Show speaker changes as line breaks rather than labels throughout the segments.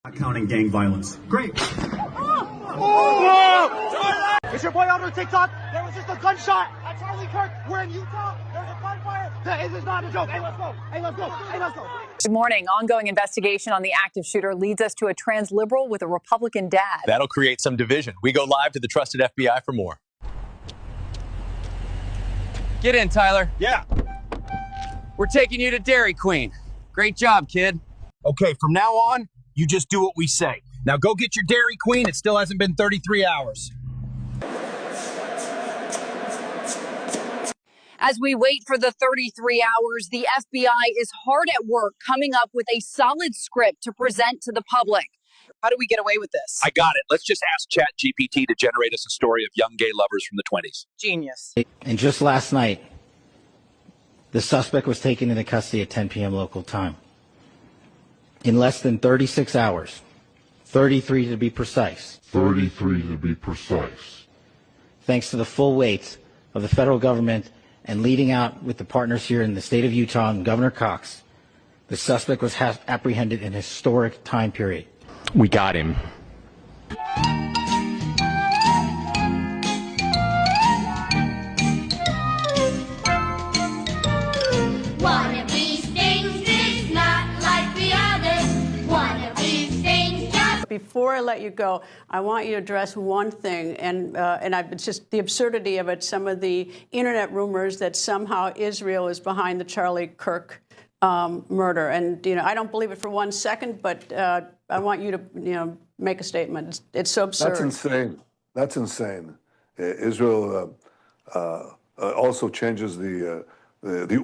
Not counting gang violence. Great.
Is your boy on TikTok? There was just a gunshot at Charlie Kirk. We're in Utah. There's a gunfire. This is not a joke. Hey, let's go. Hey, let's go. Hey, let's go.
Good morning. Ongoing investigation on the active shooter leads us to a trans-liberal with a Republican dad.
That'll create some division. We go live to the trusted FBI for more.
Get in, Tyler.
Yeah.
We're taking you to Dairy Queen. Great job, kid.
Okay, from now on, you just do what we say. Now go get your Dairy Queen. It still hasn't been 33 hours.
As we wait for the 33 hours, the FBI is hard at work coming up with a solid script to present to the public. How do we get away with this?
I got it. Let's just ask ChatGPT to generate us a story of young gay lovers from the 20s.
Genius.
And just last night, the suspect was taken into custody at 10 p.m. local time. In less than 36 hours, 33 to be precise.
33 to be precise.
Thanks to the full weight of the federal government and leading out with the partners here in the state of Utah and Governor Cox, the suspect was apprehended in a historic time period.
We got him.
One of these things is not like the others. One of these things just...
Before I let you go, I want you to address one thing, and it's just the absurdity of it, some of the internet rumors that somehow Israel is behind the Charlie Kirk murder. And, I don't believe it for 1 second, but I want you to, make a statement. It's so absurd.
That's insane. That's insane. Israel also changes the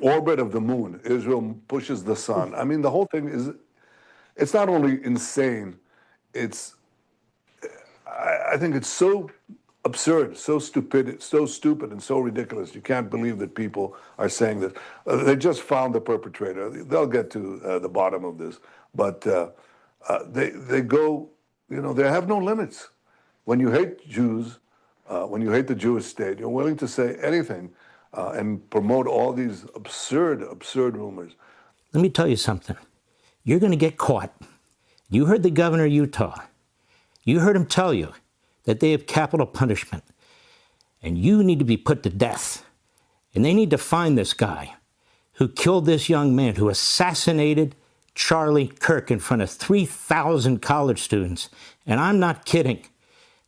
orbit of the moon. Israel pushes the sun. I mean, the whole thing is, it's not only insane, I think it's so absurd, so stupid, and so ridiculous. You can't believe that people are saying that. They just found the perpetrator. They'll get to the bottom of this. But they go, they have no limits. When you hate Jews, when you hate the Jewish state, you're willing to say anything and promote all these absurd rumors.
Let me tell you something. You're going to get caught. You heard the governor of Utah. You heard him tell you that they have capital punishment. And you need to be put to death. And they need to find this guy who killed this young man, who assassinated Charlie Kirk in front of 3,000 college students. And I'm not kidding.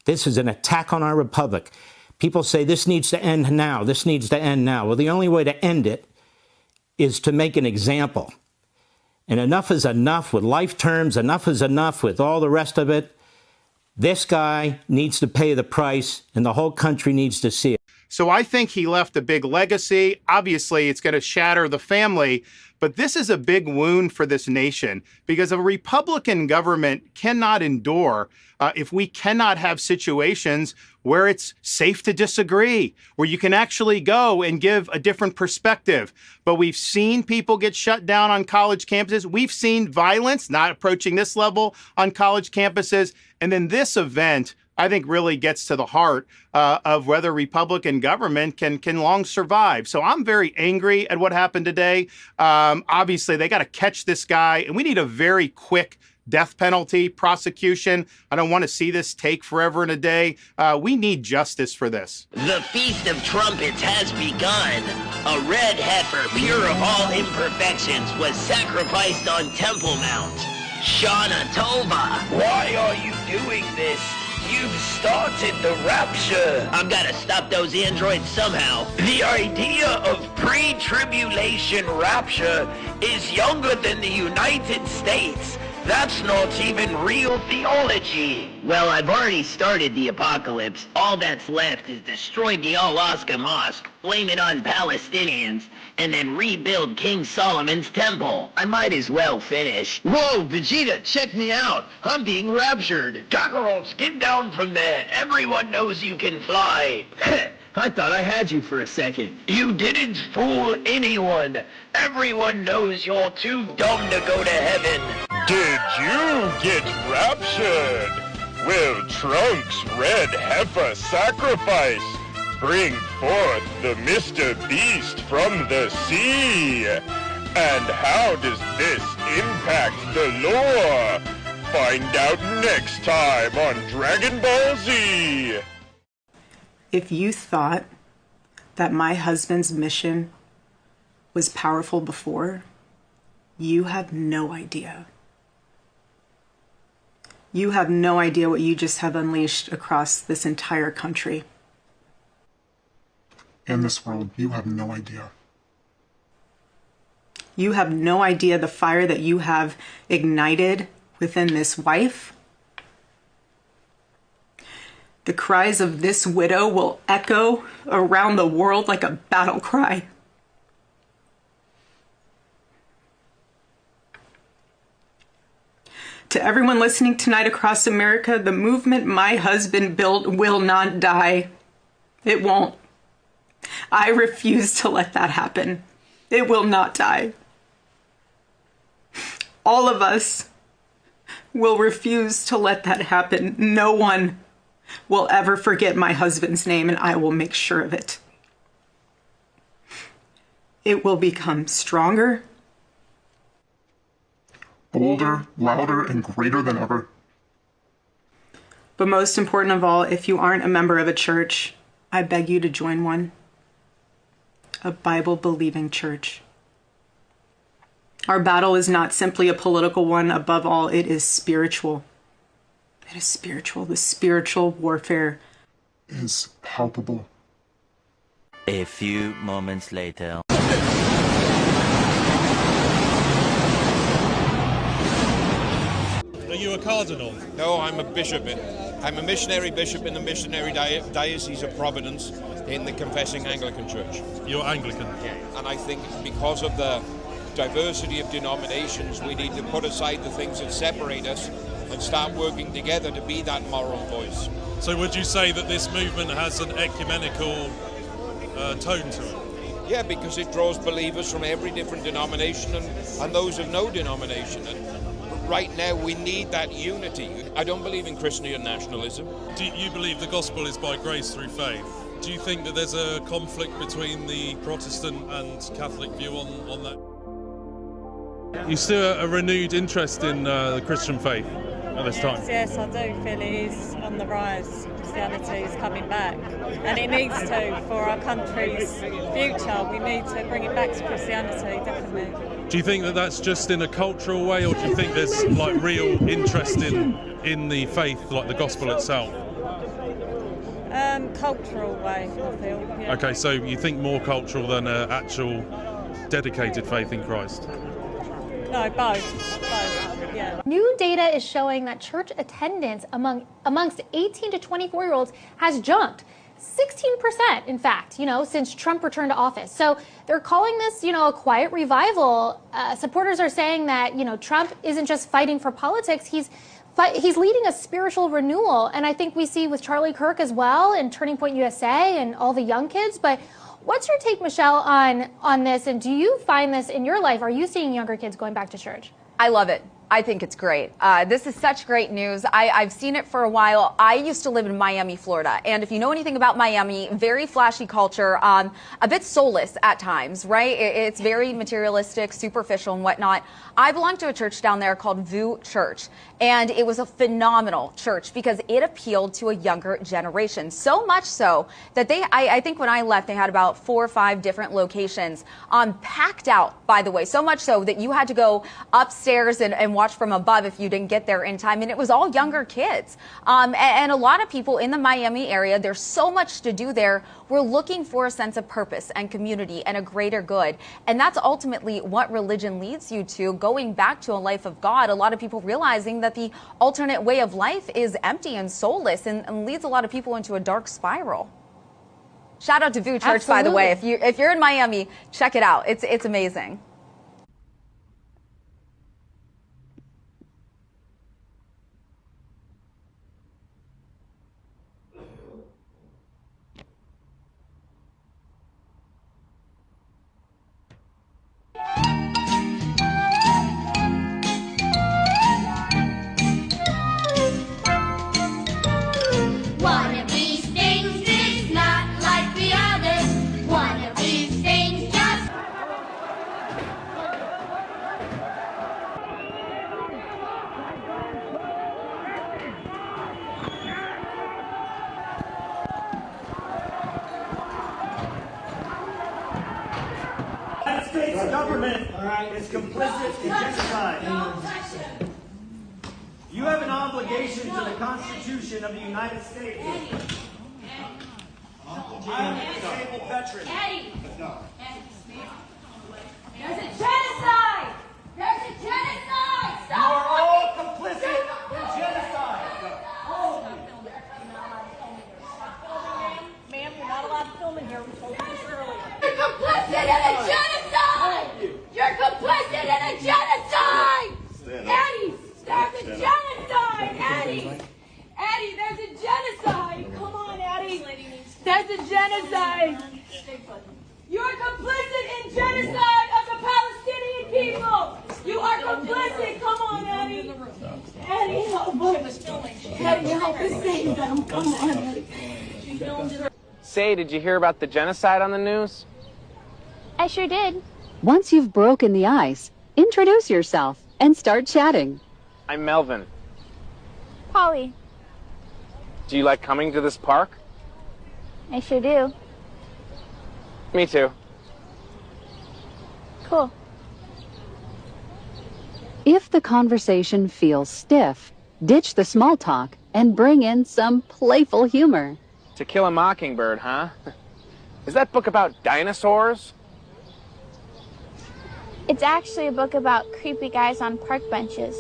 This is an attack on our republic. People say this needs to end now. This needs to end now. Well, the only way to end it is to make an example. And enough is enough with life terms. Enough is enough with all the rest of it. This guy needs to pay the price, and the whole country needs to see it.
So I think he left a big legacy. Obviously, it's going to shatter the family, but this is a big wound for this nation because a Republican government cannot endure if we cannot have situations where it's safe to disagree, where you can actually go and give a different perspective. But we've seen people get shut down on college campuses. We've seen violence, not approaching this level, on college campuses. And then this event, I think, really gets to the heart of whether Republican government can long survive. So I'm very angry at what happened today. Obviously, they got to catch this guy, and we need a very quick death penalty prosecution. I don't want to see this take forever and a day. We need justice for this.
The Feast of Trumpets has begun. A red heifer, pure of all imperfections, was sacrificed on Temple Mount. Shana Tova. Why are you doing this? You've started the rapture. I've got to stop those androids somehow. The idea of pre-tribulation rapture is younger than the United States. That's not even real theology. Well, I've already started the apocalypse. All that's left is destroy the Al-Aqsa Mosque, blame it on Palestinians, and then rebuild King Solomon's temple. I might as well finish. Whoa, Vegeta, check me out. I'm being raptured. Kakarot, get down from there. Everyone knows you can fly. I thought I had you for a second. You didn't fool anyone. Everyone knows you're too dumb to go to heaven.
Did you get raptured? Will Trunks' red heifer sacrifice bring forth the Mr. Beast from the sea? And how does this impact the lore? Find out next time on Dragon Ball Z.
If you thought that my husband's mission was powerful before, you have no idea. You have no idea what you just have unleashed across this entire country.
In this world, you have no idea.
You have no idea the fire that you have ignited within this wife. The cries of this widow will echo around the world like a battle cry. To everyone listening tonight across America, the movement my husband built will not die. It won't. I refuse to let that happen. It will not die. All of us will refuse to let that happen. No one will ever forget my husband's name, and I will make sure of it. It will become stronger,
bolder, louder, and greater than ever.
But most important of all, if you aren't a member of a church, I beg you to join one. A Bible-believing church. Our battle is not simply a political one. Above all, it is spiritual. It is spiritual. The spiritual warfare
is palpable.
A few moments later.
Are you a cardinal?
No, I'm a bishop. I'm a missionary bishop in the missionary diocese of Providence in the Confessing Anglican Church.
You're Anglican?
Yeah. And I think because of the diversity of denominations, we need to put aside the things that separate us and start working together to be that moral voice.
So would you say that this movement has an ecumenical tone to it?
Yeah, because it draws believers from every different denomination and those of no denomination. And right now we need that unity. I don't believe in Christian nationalism.
Do you believe the gospel is by grace through faith? Do you think that there's a conflict between the Protestant and Catholic view on that? You still a renewed interest in the Christian faith at this time?
Yes, I do feel it is on the rise. Christianity is coming back, and it needs to for our country's future. We need to bring it back to Christianity, definitely.
Do you think that that's just in a cultural way, or do you think there's like real interest in the faith, like the gospel itself?
Cultural way, I feel. Yeah.
Okay, so you think more cultural than an actual dedicated faith in Christ?
No, both, yeah.
New data is showing that church attendance amongst 18 to 24-year-olds has jumped 16%, in fact, since Trump returned to office. So they're calling this, a quiet revival. Supporters are saying that, Trump isn't just fighting for politics, he's leading a spiritual renewal. And I think we see with Charlie Kirk as well and Turning Point USA and all the young kids. But what's your take, Michelle, on this? And do you find this in your life? Are you seeing younger kids going back to church?
I love it. I think it's great. This is such great news. I've seen it for a while. I used to live in Miami, Florida. And if you know anything about Miami, very flashy culture, a bit soulless at times, right? It's very materialistic, superficial and whatnot. I belong to a church down there called VU Church. And it was a phenomenal church because it appealed to a younger generation. So much so that I think when I left, they had about 4 or 5 different locations, packed out, by the way. So much so that you had to go upstairs and watch from above if you didn't get there in time. And it was all younger kids. And a lot of people in the Miami area, there's so much to do there. We're looking for a sense of purpose and community and a greater good. And that's ultimately what religion leads you to, going back to a life of God. A lot of people realizing that the alternate way of life is empty and soulless and leads a lot of people into a dark spiral. Shout out to VU Church, by the way. If you're in Miami, check it out. It's amazing.
One of these things is not like the others. One of these things just...
government is complicit in genocide. You have an obligation to the Constitution of the United States. I'm a disabled veteran.
There's a genocide! There's a genocide! Stop!
You are all complicit in genocide.
Ma'am, you're not allowed to film in here. We told you this earlier.
You're complicit in a genocide! You're complicit in a genocide! Eddie, there's a genocide! Eddie! Eddie, there's a genocide! Come on, Eddie! There's a genocide! You're complicit in genocide of the Palestinian people! You are complicit! Come on, Eddie! Eddie, help us! Eddie, help us save them! Come on, Eddie!
Say, did you hear about the genocide on the news?
I sure did. Once you've broken the ice, introduce yourself and start chatting.
I'm Melvin.
Polly.
Do you like coming to this park?
I sure do.
Me too.
Cool. If the conversation feels stiff, ditch the small talk and bring in some playful humor.
To Kill a Mockingbird, huh? Is that book about dinosaurs?
It's actually a book about creepy guys on park benches.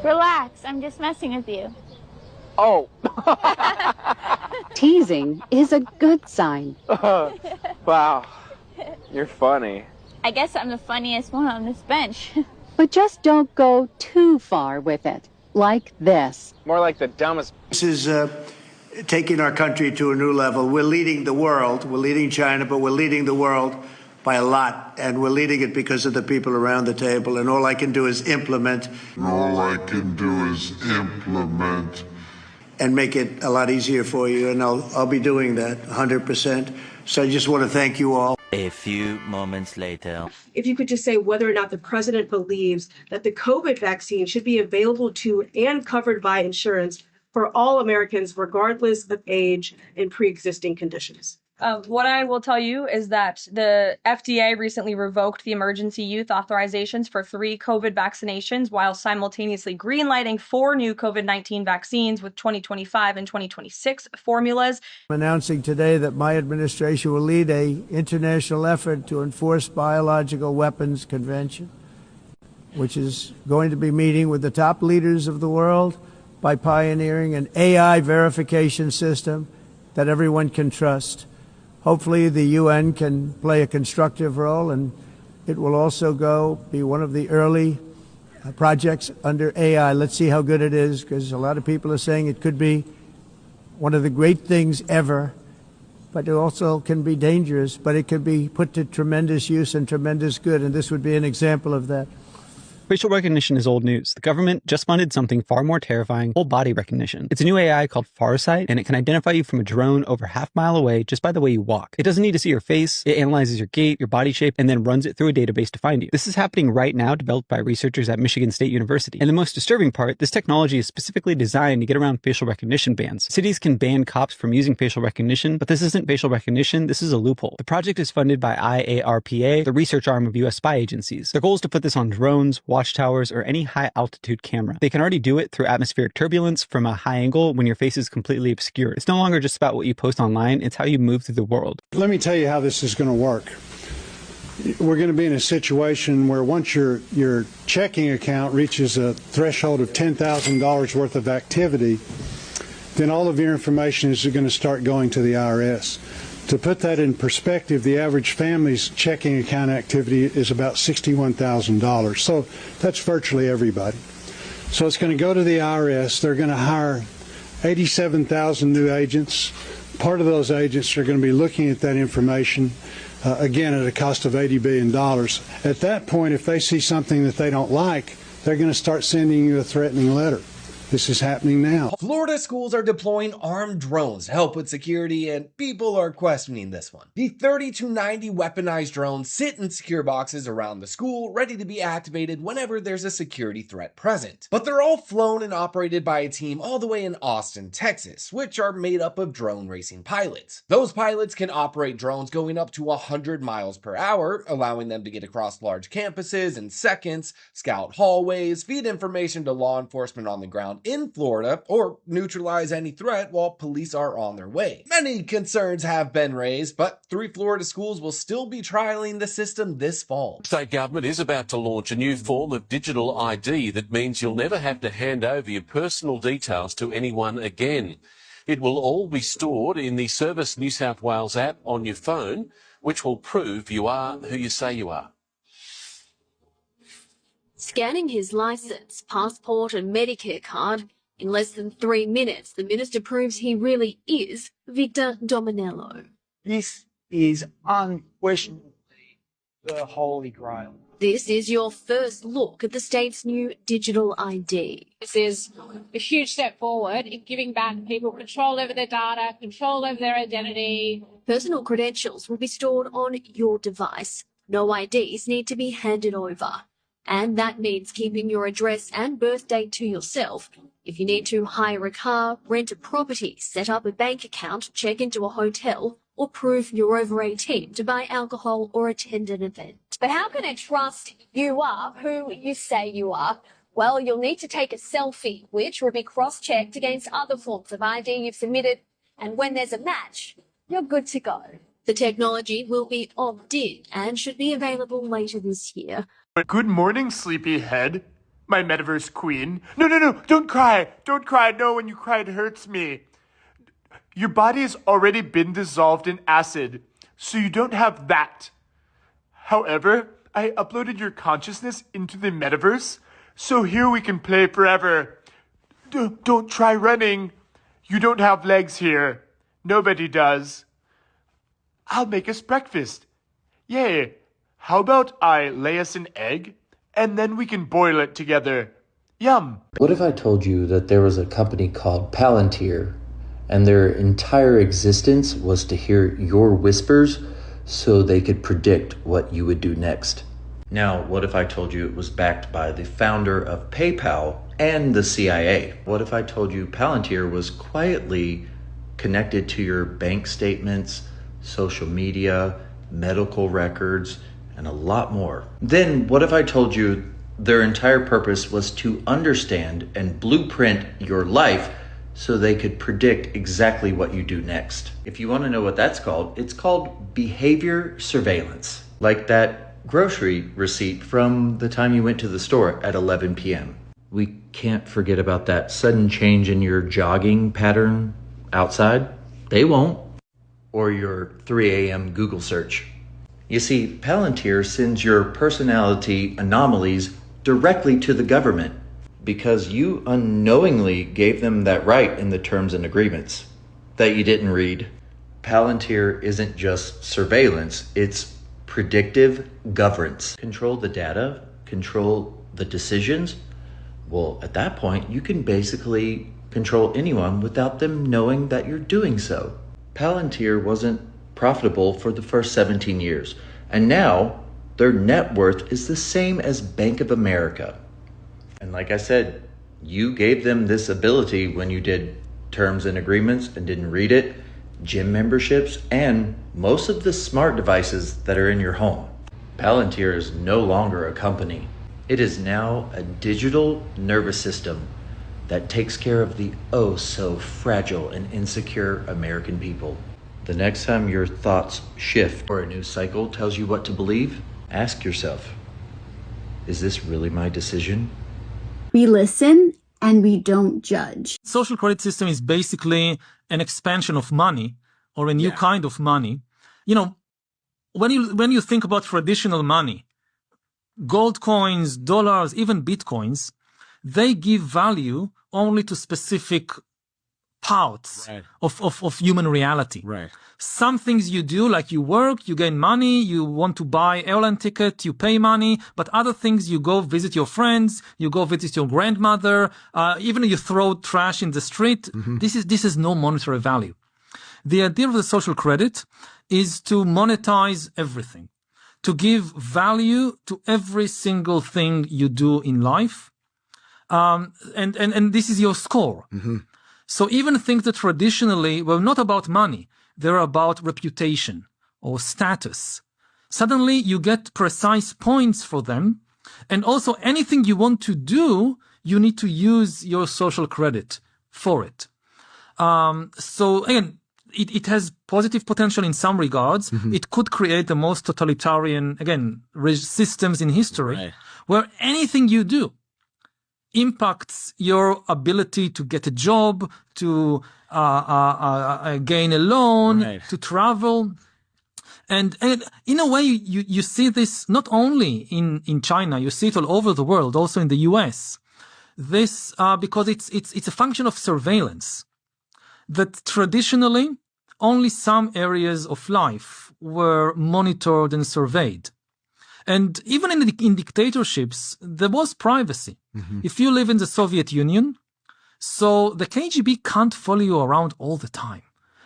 Relax, I'm just messing with you.
Oh.
Teasing is a good sign.
Wow. You're funny.
I guess I'm the funniest one on this bench. But just don't go too far with it. Like this.
More like the dumbest.
This is taking our country to a new level. We're leading the world. We're leading China, but we're leading the world by a lot. And we're leading it because of the people around the table. And all I can do is implement. And make it a lot easier for you. And I'll be doing that 100%. So I just want to thank you all.
A few moments later.
If you could just say whether or not the president believes that the COVID vaccine should be available to and covered by insurance for all Americans, regardless of age and pre-existing conditions.
What I will tell you is that the FDA recently revoked the emergency use authorizations for 3 COVID vaccinations while simultaneously greenlighting 4 new COVID-19 vaccines with 2025 and 2026 formulas.
I'm announcing today that my administration will lead an international effort to enforce biological weapons convention, which is going to be meeting with the top leaders of the world by pioneering an AI verification system that everyone can trust. Hopefully the UN can play a constructive role, and it will also be one of the early projects under AI. Let's see how good it is, because a lot of people are saying it could be one of the great things ever, but it also can be dangerous, but it could be put to tremendous use and tremendous good, and this would be an example of that.
Facial recognition is old news. The government just funded something far more terrifying, whole body recognition. It's a new AI called Farsight, and it can identify you from a drone over half-mile away just by the way you walk. It doesn't need to see your face. It analyzes your gait, your body shape, and then runs it through a database to find you. This is happening right now, developed by researchers at Michigan State University. And the most disturbing part, this technology is specifically designed to get around facial recognition bans. Cities can ban cops from using facial recognition, but this isn't facial recognition, this is a loophole. The project is funded by IARPA, the research arm of U.S. spy agencies. Their goal is to put this on drones, watchtowers, or any high-altitude camera. They can already do it through atmospheric turbulence from a high angle when your face is completely obscured. It's no longer just about what you post online, it's how you move through the world.
Let me tell you how this is going to work. We're going to be in a situation where once your checking account reaches a threshold of $10,000 worth of activity, then all of your information is going to start going to the IRS. To put that in perspective, the average family's checking account activity is about $61,000. So that's virtually everybody. So it's going to go to the IRS. They're going to hire 87,000 new agents. Part of those agents are going to be looking at that information, again, at a cost of $80 billion. At that point, if they see something that they don't like, they're going to start sending you a threatening letter. This is happening now.
Florida schools are deploying armed drones to help with security, and people are questioning this one. The 30 to 90 weaponized drones sit in secure boxes around the school, ready to be activated whenever there's a security threat present. But they're all flown and operated by a team all the way in Austin, Texas, which are made up of drone racing pilots. Those pilots can operate drones going up to 100 miles per hour, allowing them to get across large campuses in seconds, scout hallways, feed information to law enforcement on the ground in Florida, or neutralize any threat while police are on their way. Many concerns have been raised, but 3 Florida schools will still be trialing the system this fall.
The state government is about to launch a new form of digital ID that means you'll never have to hand over your personal details to anyone again. It will all be stored in the Service New South Wales app on your phone, which will prove you are who you say you are.
Scanning his licence, passport and Medicare card, in less than 3 minutes, the minister proves he really is Victor Dominello.
This is unquestionably the Holy Grail.
This is your first look at the state's new digital ID.
This is a huge step forward in giving back people control over their data, control over their identity.
Personal credentials will be stored on your device. No IDs need to be handed over. And that means keeping your address and birth date to yourself. If you need to hire a car, rent a property, set up a bank account, check into a hotel, or prove you're over 18 to buy alcohol or attend an event.
But how can it trust you are who you say you are? Well, you'll need to take a selfie, which will be cross-checked against other forms of ID you've submitted. And when there's a match, you're good to go.
The technology will be opt-in and should be available later this year.
Good morning, sleepyhead. My metaverse queen. No, don't cry. Don't cry. No, when you cry, it hurts me. Your body has already been dissolved in acid, so you don't have that. However, I uploaded your consciousness into the metaverse, so here we can play forever. Don't try running. You don't have legs here. Nobody does. I'll make us breakfast. Yay. How about I lay us an egg, and then we can boil it together. Yum.
What if I told you that there was a company called Palantir, and their entire existence was to hear your whispers so they could predict what you would do next? Now, what if I told you it was backed by the founder of PayPal and the CIA? What if I told you Palantir was quietly connected to your bank statements, social media, medical records, and a lot more? Then what if I told you their entire purpose was to understand and blueprint your life so they could predict exactly what you do next? If you want to know what that's called, it's called behavior surveillance. Like that grocery receipt from the time you went to the store at 11 p.m. We can't forget about that sudden change in your jogging pattern outside. They won't. Or your 3 a.m. Google search. You see, Palantir sends your personality anomalies directly to the government because you unknowingly gave them that right in the terms and agreements that you didn't read. Palantir isn't just surveillance, it's predictive governance. Control the data, control the decisions. Well, at that point, you can basically control anyone without them knowing that you're doing so. Palantir wasn't profitable for the first 17 years, and now their net worth is the same as Bank of America. And like I said, you gave them this ability when you did terms and agreements and didn't read it, gym memberships, and most of the smart devices that are in your home. Palantir is no longer a company. It is now a digital nervous system that takes care of the oh so fragile and insecure American people. The next time your thoughts shift or a new cycle tells you what to believe, ask yourself, is this really my decision?
We listen and we don't judge.
Social credit system is basically an expansion of money or a new kind of money. You know, when you think about traditional money, gold coins, dollars, even bitcoins, they give value only to specific parts of human reality.
Right.
Some things you do, like you work, you gain money, you want to buy airline ticket, you pay money, but other things you go visit your friends, you go visit your grandmother, even you throw trash in the street. This is no monetary value. The idea of the social credit is to monetize everything, to give value to every single thing you do in life. And this is your score. So even things that traditionally were not about money, they're about reputation or status. Suddenly you get precise points for them. And also anything you want to do, you need to use your social credit for it. So again, it has positive potential in some regards. It could create the most totalitarian, again, systems in history, where anything you do impacts your ability to get a job, to gain a loan, to travel. And in a way, you see this not only in China, you see it all over the world, also in the US. This, because it's a function of surveillance, that traditionally only some areas of life were monitored and surveyed. And even in dictatorships, there was privacy. If you live in the Soviet Union, so the KGB can't follow you around all the time.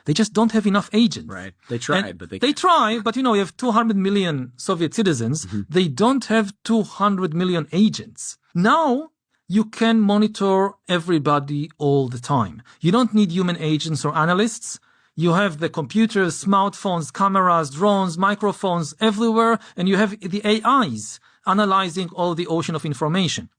They just don't have enough agents.
Right. They tried, but
they try, but you have 200 million Soviet citizens. They don't have 200 million agents. Now you can monitor everybody all the time. You don't need human agents or analysts. You have the computers, smartphones, cameras, drones, microphones everywhere, and you have the AIs analyzing all the ocean of information.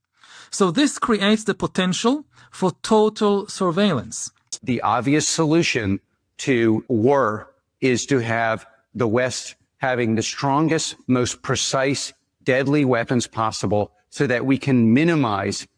So this creates the potential for total surveillance.
The obvious solution to war is to have the West having the strongest, most precise, deadly weapons possible so that we can minimize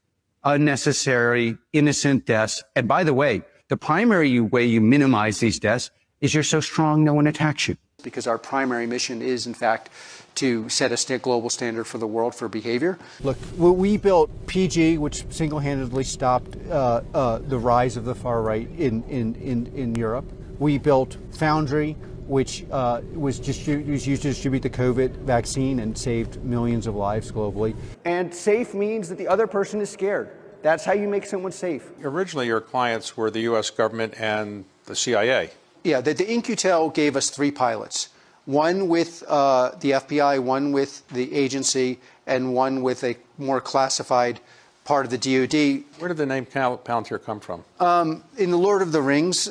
unnecessary, innocent deaths. And by the way, the primary way you minimize these deaths is you're so strong no one attacks you.
Because our primary mission is, in fact, to set a global standard for the world for behavior.
Look, we built PG, which single-handedly stopped the rise of the far right in Europe. We built Foundry, which was used to distribute the COVID vaccine and saved millions of lives globally.
And safe means that the other person is scared. That's how you make someone safe.
Originally, your clients were the U.S. government and the CIA.
Yeah, the In-Q-Tel gave us 3 pilots, one with the FBI, one with the agency, and one with a more classified part of the DoD.
Where did the name Palantir come from?
In the Lord of the Rings,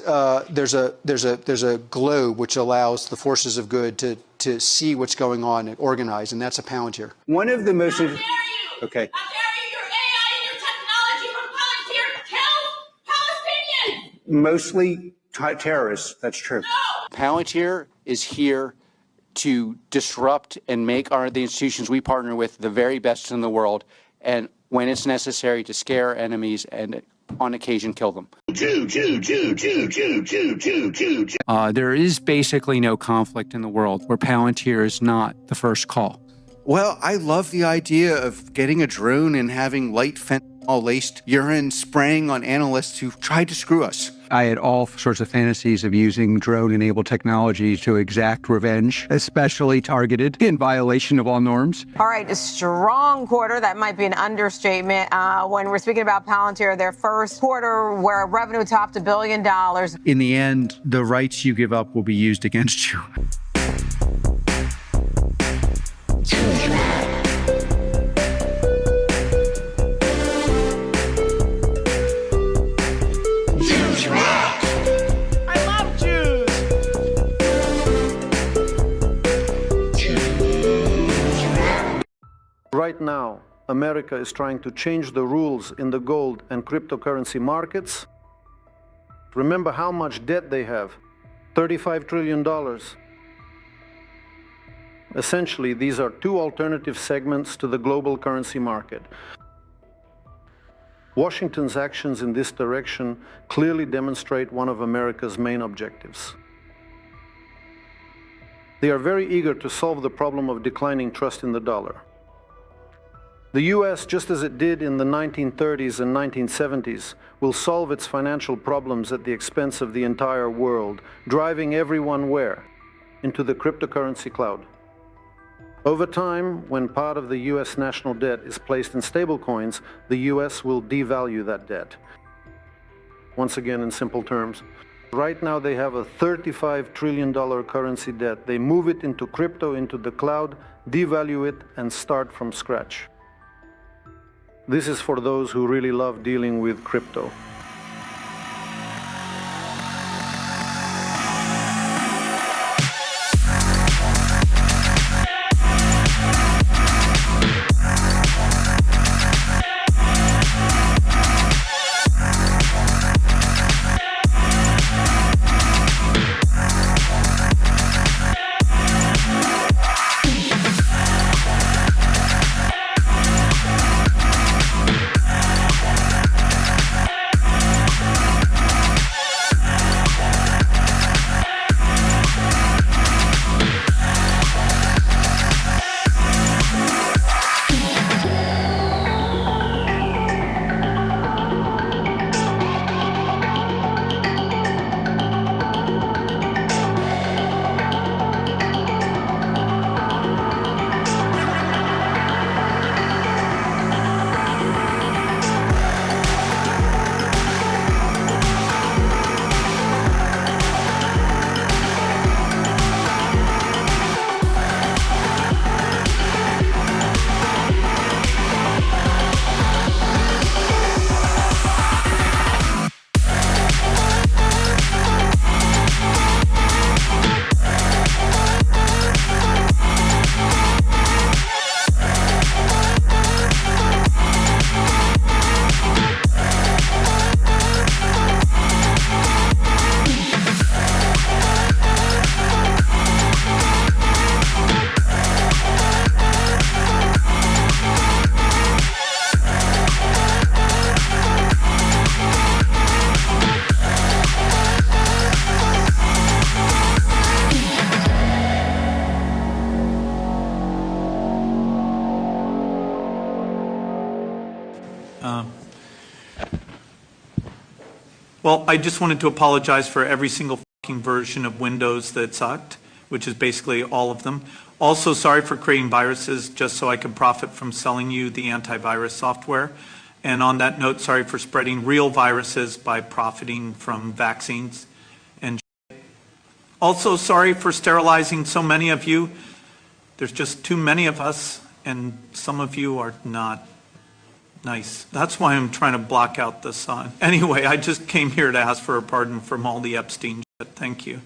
there's a globe which allows the forces of good to see what's going on and organize, and that's a Palantir. One of the most...
How dare you!
Okay.
How dare you! Your AI and your technology from Palantir kills Palestinians!
Mostly terrorists, that's true.
No!
Palantir is here to disrupt and make the institutions we partner with the very best in the world, and when it's necessary, to scare enemies and on occasion kill them.
There is basically no conflict in the world where Palantir is not the first call.
Well, I love the idea of getting a drone and having light fentanyl-laced urine spraying on analysts who tried to screw us.
I had all sorts of fantasies of using drone-enabled technology to exact revenge, especially targeted in violation of all norms.
All right, a strong quarter. That might be an understatement. When we're speaking about Palantir, their first quarter where revenue topped $1 billion.
In the end, the rights you give up will be used against you.
Right now, America is trying to change the rules in the gold and cryptocurrency markets. Remember how much debt they have, $35 trillion. Essentially, these are 2 alternative segments to the global currency market. Washington's actions in this direction clearly demonstrate one of America's main objectives. They are very eager to solve the problem of declining trust in the dollar. The U.S., just as it did in the 1930s and 1970s, will solve its financial problems at the expense of the entire world, driving everyone where? Into the cryptocurrency cloud. Over time, when part of the U.S. national debt is placed in stablecoins, the U.S. will devalue that debt. Once again, in simple terms, right now they have a $35 trillion currency debt. They move it into crypto, into the cloud, devalue it, and start from scratch. This is for those who really love dealing with crypto.
Well, I just wanted to apologize for every single fucking version of Windows that sucked, which is basically all of them. Also, sorry for creating viruses just so I could profit from selling you the antivirus software. And on that note, sorry for spreading real viruses by profiting from vaccines and shit. Also, sorry for sterilizing so many of you. There's just too many of us, and some of you are not nice. That's why I'm trying to block out the sun. Anyway, I just came here to ask for a pardon from all the Epstein shit. Thank you.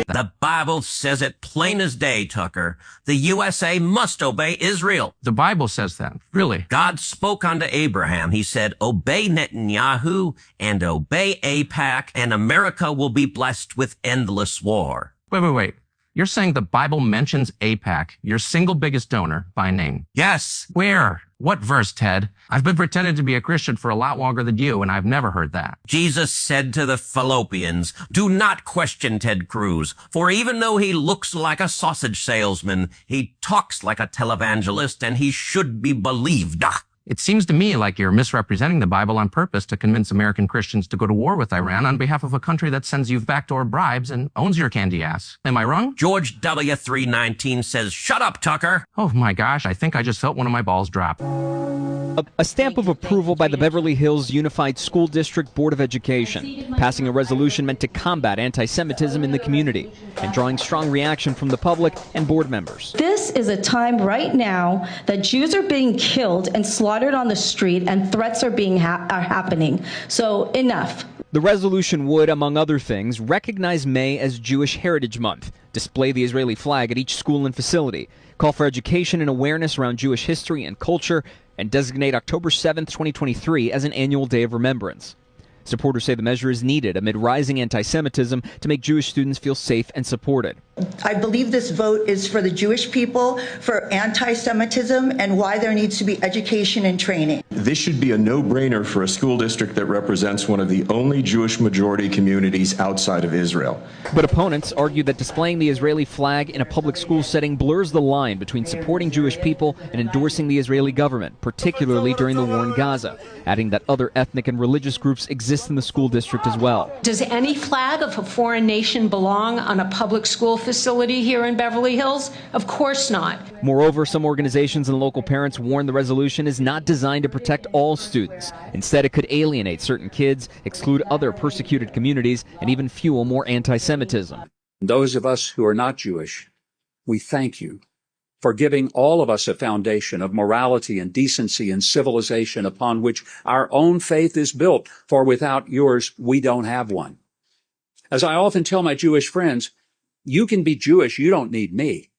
The Bible says it plain as day, Tucker. The USA must obey Israel.
The Bible says that, really.
God spoke unto Abraham. He said, obey Netanyahu and obey AIPAC, and America will be blessed with endless war.
Wait. You're saying the Bible mentions AIPAC, your single biggest donor, by name?
Yes.
Where? What verse, Ted? I've been pretending to be a Christian for a lot longer than you, and I've never heard that.
Jesus said to the Fallopians, do not question Ted Cruz, for even though he looks like a sausage salesman, he talks like a televangelist, and he should be believed.
It seems to me like you're misrepresenting the Bible on purpose to convince American Christians to go to war with Iran on behalf of a country that sends you backdoor bribes and owns your candy ass. Am I wrong?
George W. 319 says, shut up, Tucker.
Oh my gosh, I think I just felt one of my balls drop.
A stamp of approval by the Beverly Hills Unified School District Board of Education, passing a resolution meant to combat anti-Semitism in the community and drawing strong reaction from the public and board members.
This is a time right now that Jews are being killed and slaughtered on the street and threats are happening. So enough.
The resolution would, among other things, recognize May as Jewish Heritage Month, display the Israeli flag at each school and facility, call for education and awareness around Jewish history and culture, and designate October 7th, 2023 as an annual day of remembrance. Supporters say the measure is needed amid rising anti-Semitism to make Jewish students feel safe and supported.
I believe this vote is for the Jewish people, for anti-Semitism, and why there needs to be education and training.
This should be a no-brainer for a school district that represents one of the only Jewish majority communities outside of Israel.
But opponents argue that displaying the Israeli flag in a public school setting blurs the line between supporting Jewish people and endorsing the Israeli government, particularly during the war in Gaza, adding that other ethnic and religious groups exist in the school district as well.
Does any flag of a foreign nation belong on a public school facility here in Beverly Hills? Of course not.
Moreover, some organizations and local parents warn the resolution is not designed to protect all students. Instead, it could alienate certain kids, exclude other persecuted communities, and even fuel more anti-Semitism.
Those of us who are not Jewish, we thank you for giving all of us a foundation of morality and decency and civilization upon which our own faith is built, for without yours, we don't have one. As I often tell my Jewish friends, you can be Jewish, you don't need me.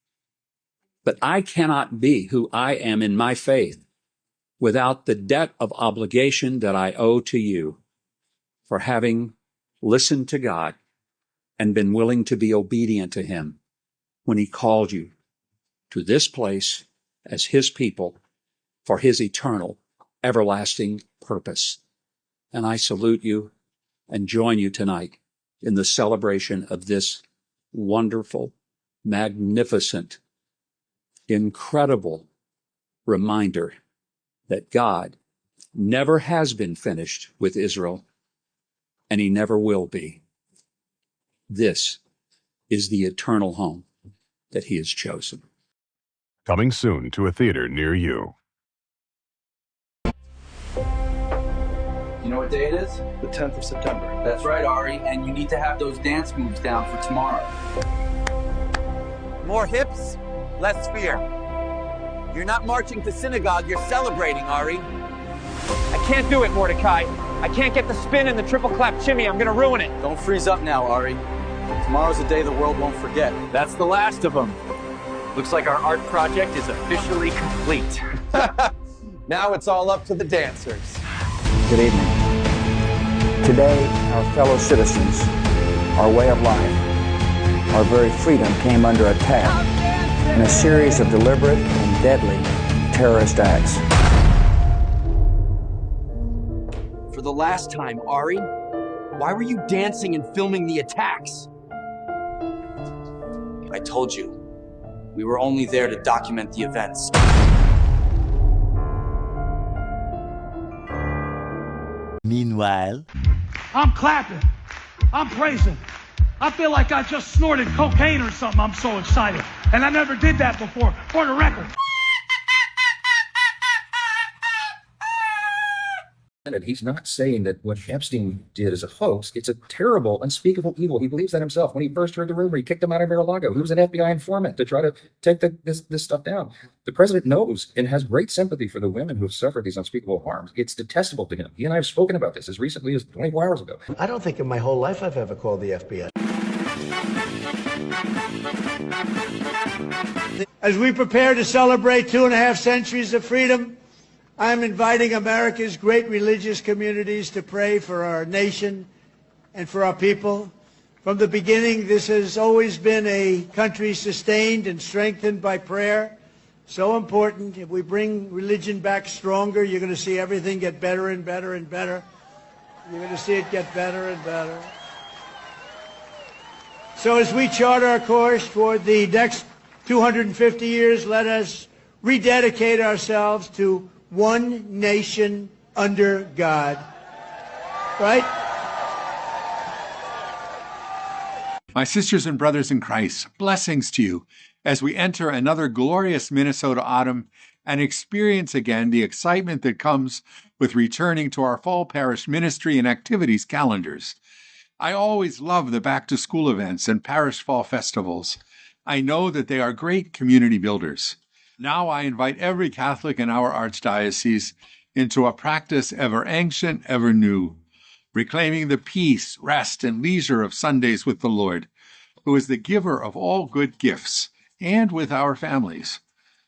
But I cannot be who I am in my faith without the debt of obligation that I owe to you for having listened to God and been willing to be obedient to Him when He called you to this place as His people for His eternal, everlasting purpose. And I salute you and join you tonight in the celebration of this wonderful, magnificent, incredible reminder that God never has been finished with Israel, and He never will be. This is the eternal home that He has chosen.
Coming soon to a theater near you.
You know what day it is?
The 10th of September.
That's right, Ari, and you need to have those dance moves down for tomorrow.
More hips, less fear. You're not marching to synagogue, you're celebrating, Ari.
I can't do it, Mordecai. I can't get the spin and the triple clap shimmy. I'm gonna ruin it.
Don't freeze up now, Ari. Tomorrow's a day the world won't forget.
That's the last of them. Looks like our art project is officially complete.
Now it's all up to the dancers.
Good evening. Today, our fellow citizens, our way of life, our very freedom came under attack in a series of deliberate and deadly terrorist acts.
For the last time, Ari, why were you dancing and filming the attacks?
I told you, we were only there to document the events.
Meanwhile,
I'm clapping. I'm praising. I feel like I just snorted cocaine or something. I'm so excited. And I never did that before, for the record.
And he's not saying that what Epstein did is a hoax. It's a terrible, unspeakable evil. He believes that himself. When he first heard the rumor, he kicked him out of Mar-a-Lago. He was an FBI informant to try to take this stuff down. The president knows and has great sympathy for the women who have suffered these unspeakable harms. It's detestable to him. He and I have spoken about this as recently as 24 hours ago.
I don't think in my whole life I've ever called the FBI.
As we prepare to celebrate 2.5 centuries of freedom, I'm inviting America's great religious communities to pray for our nation and for our people. From the beginning, this has always been a country sustained and strengthened by prayer. So important. If we bring religion back stronger, you're going to see everything get better and better and better. You're going to see it get better and better. So as we chart our course toward the next 250 years, let us rededicate ourselves to one nation under God. Right?
My sisters and brothers in Christ, blessings to you as we enter another glorious Minnesota autumn and experience again the excitement that comes with returning to our fall parish ministry and activities calendars. I always love the back-to-school events and parish fall festivals. I know that they are great community builders. Now I invite every Catholic in our archdiocese into a practice ever ancient, ever new, reclaiming the peace, rest, and leisure of Sundays with the Lord, who is the giver of all good gifts, and with our families.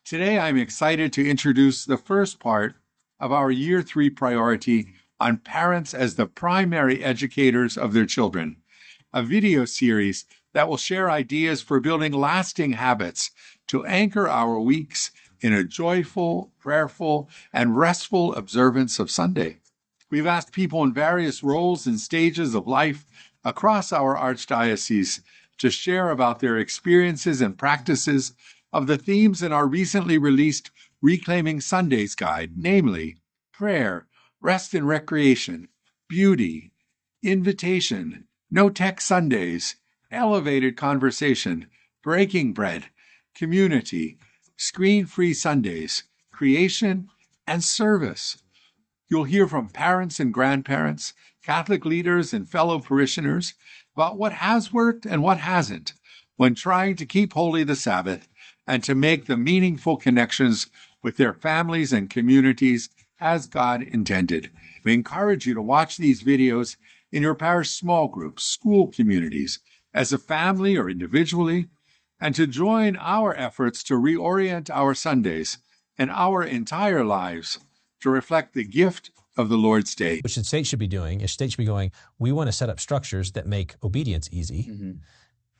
Today I'm excited to introduce the first part of our Year 3 priority on parents as the primary educators of their children, a video series that will share ideas for building lasting habits to anchor our weeks in a joyful, prayerful, and restful observance of Sunday. We've asked people in various roles and stages of life across our archdiocese to share about their experiences and practices of the themes in our recently released Reclaiming Sundays guide, namely prayer, rest and recreation, beauty, invitation, no tech Sundays, elevated conversation, breaking bread, community, screen-free Sundays, creation, and service. You'll hear from parents and grandparents, Catholic leaders and fellow parishioners about what has worked and what hasn't when trying to keep holy the Sabbath and to make the meaningful connections with their families and communities as God intended. We encourage you to watch these videos in your parish small groups, school communities, as a family or individually, and to join our efforts to reorient our Sundays and our entire lives to reflect the gift of the Lord's Day.
Which the state should be doing is state should be going, we want to set up structures that make obedience easy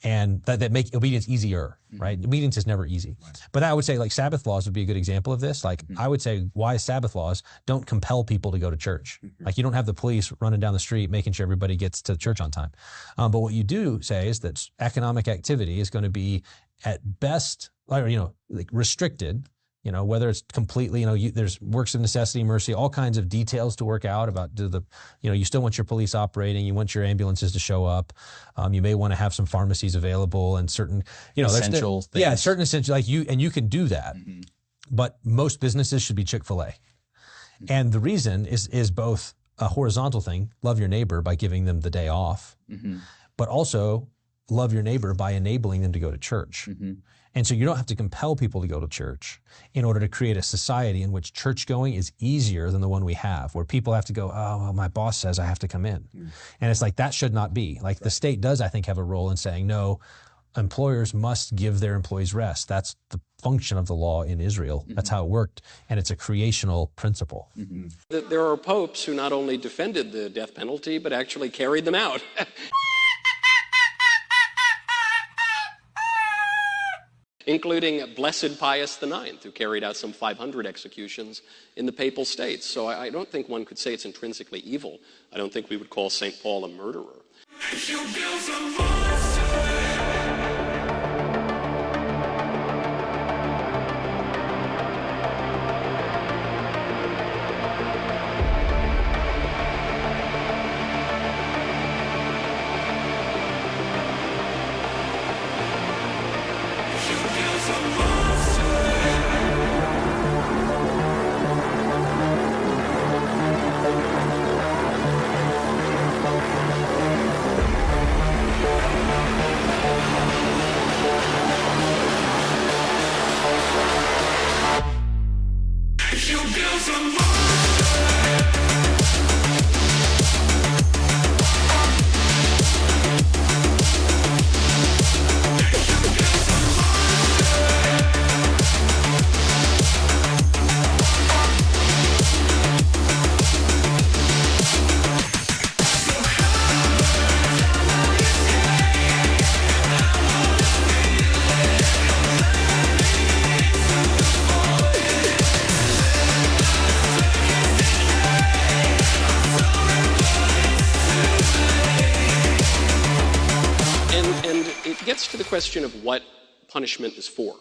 and that make obedience easier, right? Obedience is never easy. But I would say like Sabbath laws would be a good example of this. Like I would say why Sabbath laws don't compel people to go to church. Like you don't have the police running down the street making sure everybody gets to church on time. But what you do say is that economic activity is going to be at best, like restricted. Whether it's completely, there's works of necessity, mercy, all kinds of details to work out about you still want your police operating, you want your ambulances to show up. You may want to have some pharmacies available and certain,
essential things.
Yeah, certain essential, you can do that. But most businesses should be Chick-fil-A. And the reason is both a horizontal thing, love your neighbor by giving them the day off, but also love your neighbor by enabling them to go to church. And so you don't have to compel people to go to church in order to create a society in which church going is easier than the one we have, where people have to go, oh, well, my boss says I have to come in. And it's like, that should not be. Like the state does, I think, have a role in saying, no, employers must give their employees rest. That's the function of the law in Israel. That's how it worked. And it's a creational principle.
There are popes who not only defended the death penalty, but actually carried them out. Including Blessed Pius IX, who carried out some 500 executions in the Papal States. So I don't think one could say it's intrinsically evil. I don't think we would call St. Paul a murderer. To the question of what punishment is for.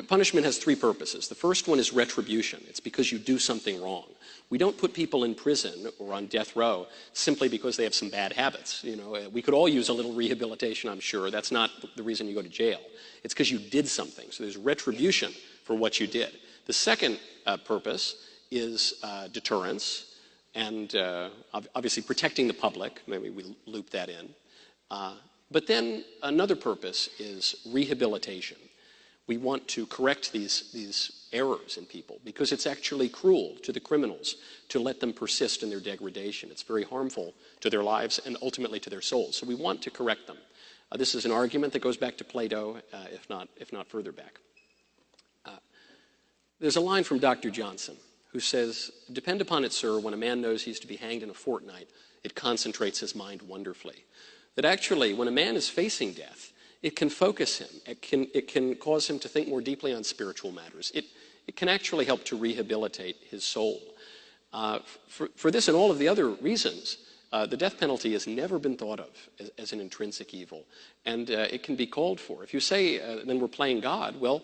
Punishment has three purposes. The first one is retribution. It's because you do something wrong. We don't put people in prison or on death row simply because they have some bad habits. We could all use a little rehabilitation, I'm sure. That's not the reason you go to jail. It's because you did something. So there's retribution for what you did. The second purpose is deterrence and obviously protecting the public. Maybe we loop that in. But then another purpose is rehabilitation. We want to correct these errors in people because it's actually cruel to the criminals to let them persist in their degradation. It's very harmful to their lives and ultimately to their souls. So we want to correct them. This is an argument that goes back to Plato, if not further back. There's a line from Dr. Johnson who says, "Depend upon it, sir, when a man knows he's to be hanged in a fortnight, it concentrates his mind wonderfully." that actually when a man is facing death, it can focus him. It can cause him to think more deeply on spiritual matters. It can actually help to rehabilitate his soul. For this and all of the other reasons, the death penalty has never been thought of as an intrinsic evil, and it can be called for. If you say, then we're playing God, well,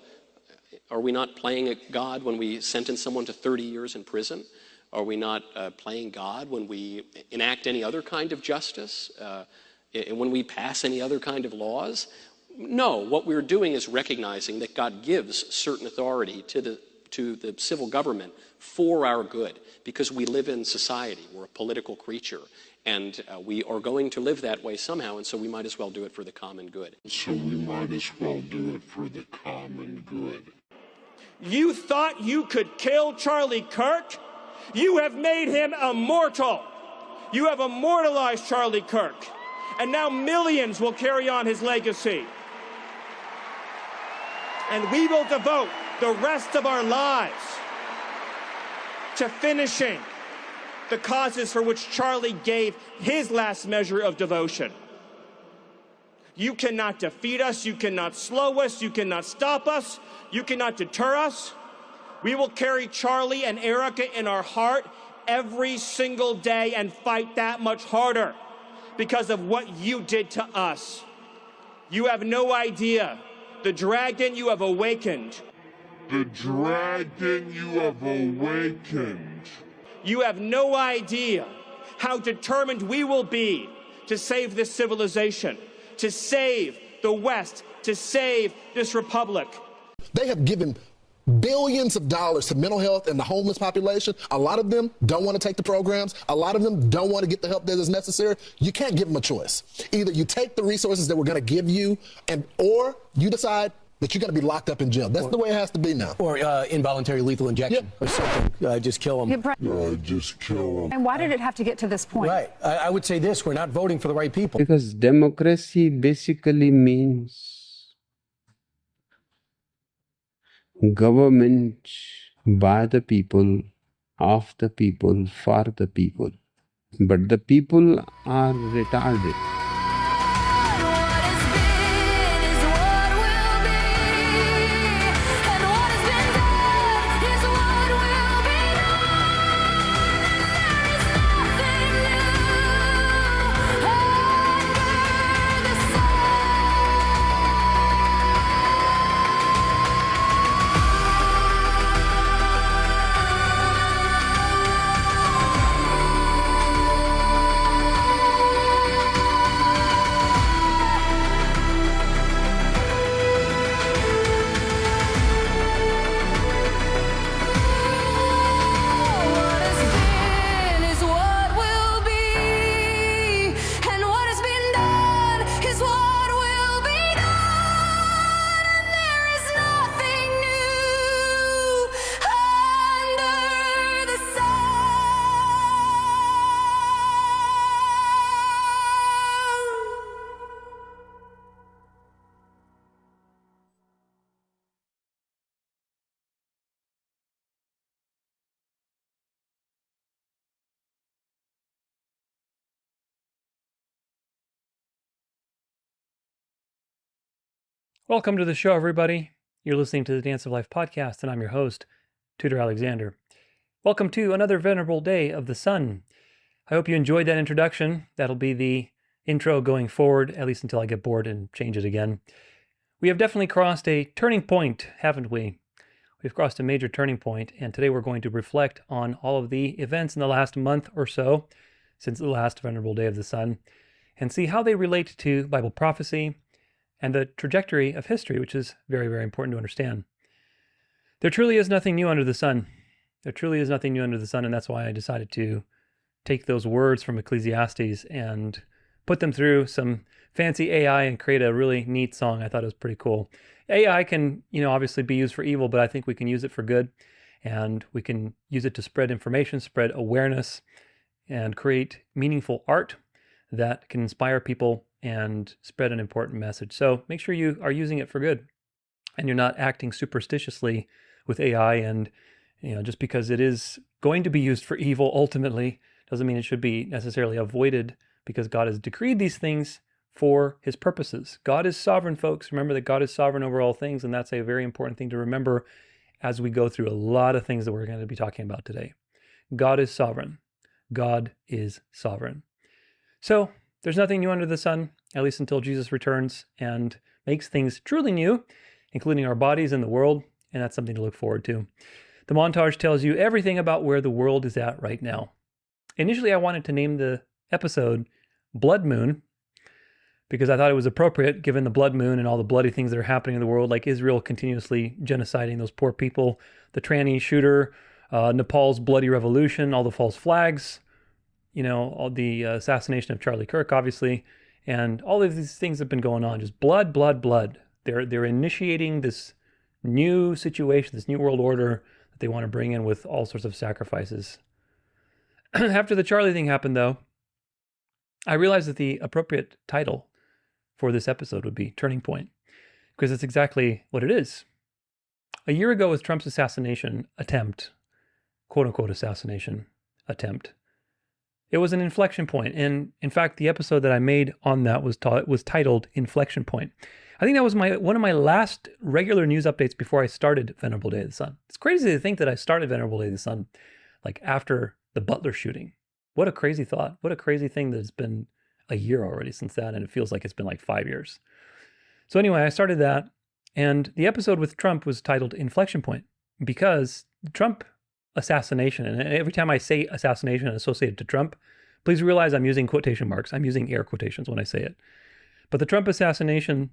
are we not playing at God when we sentence someone to 30 years in prison? Are we not playing God when we enact any other kind of justice? When we pass any other kind of laws? No, what we're doing is recognizing that God gives certain authority to the civil government for our good, because we live in society. We're a political creature, and we are going to live that way somehow, and so we might as well do it for the common good.
So we might as well do it for the common good.
You thought you could kill Charlie Kirk? You have made him immortal. You have immortalized Charlie Kirk. And now millions will carry on his legacy. And we will devote the rest of our lives to finishing the causes for which Charlie gave his last measure of devotion. You cannot defeat us. You cannot slow us. You cannot stop us. You cannot deter us. We will carry Charlie and Erica in our heart every single day and fight that much harder because of what you did to us. You have no idea the dragon you have awakened.
The dragon you have awakened.
You have no idea how determined we will be to save this civilization, to save the West, to save this republic.
They have given billions of dollars to mental health and the homeless population. A lot of them don't want to take the programs. A lot of them don't want to get the help that is necessary. You can't give them a choice. Either you take the resources that we're going to give you, or you decide that you're going to be locked up in jail. That's the way it has to be now.
Or involuntary lethal injection or something. Just kill them.
Just kill them.
And why did it have to get to this point?
Right. I would say this, we're not voting for the right people.
Because democracy basically means government by the people, of the people, for the people. But the people are retarded.
Welcome to the show, everybody. You're listening to the Dance of Life podcast, and I'm your host, Tudor Alexander. Welcome to another Venerable Day of the Sun. I hope you enjoyed that introduction. That'll be the intro going forward, at least until I get bored and change it again. We have definitely crossed a turning point, haven't we? We've crossed a major turning point, and today we're going to reflect on all of the events in the last month or so, since the last Venerable Day of the Sun, and see how they relate to Bible prophecy and the trajectory of history, which is very, very important to understand. There truly is nothing new under the sun. There truly is nothing new under the sun, and that's why I decided to take those words from Ecclesiastes and put them through some fancy AI and create a really neat song. I thought it was pretty cool. AI can, obviously be used for evil, but I think we can use it for good, and we can use it to spread information, spread awareness, and create meaningful art that can inspire people and spread an important message. So make sure you are using it for good and you're not acting superstitiously with AI. And, just because it is going to be used for evil ultimately doesn't mean it should be necessarily avoided, because God has decreed these things for his purposes. God is sovereign, folks. Remember that God is sovereign over all things, and that's a very important thing to remember as we go through a lot of things that we're going to be talking about today. God is sovereign. God is sovereign. So there's nothing new under the sun, at least until Jesus returns and makes things truly new, including our bodies and the world, and that's something to look forward to. The montage tells you everything about where the world is at right now. Initially, I wanted to name the episode Blood Moon, because I thought it was appropriate given the blood moon and all the bloody things that are happening in the world, like Israel continuously genociding those poor people, the tranny shooter, Nepal's bloody revolution, all the false flags, all the assassination of Charlie Kirk, obviously, and all of these things have been going on. Just blood, blood, blood. They're initiating this new situation, this new world order that they want to bring in with all sorts of sacrifices. After the Charlie thing happened, though, I realized that the appropriate title for this episode would be Turning Point, because it's exactly what it is. A year ago was Trump's assassination attempt, quote-unquote assassination attempt. It was an inflection point, and in fact, the episode that I made on that was titled Inflection Point. I think that was one of my last regular news updates before I started Venerable Day of the Sun. It's crazy to think that I started Venerable Day of the Sun like after the Butler shooting. What a crazy thought. What a crazy thing that it's been a year already since that, and it feels like it's been like 5 years. So anyway, I started that, and the episode with Trump was titled Inflection Point because the Trump assassination, and every time I say assassination associated to Trump, please realize I'm using quotation marks. I'm using air quotations when I say it. But the Trump assassination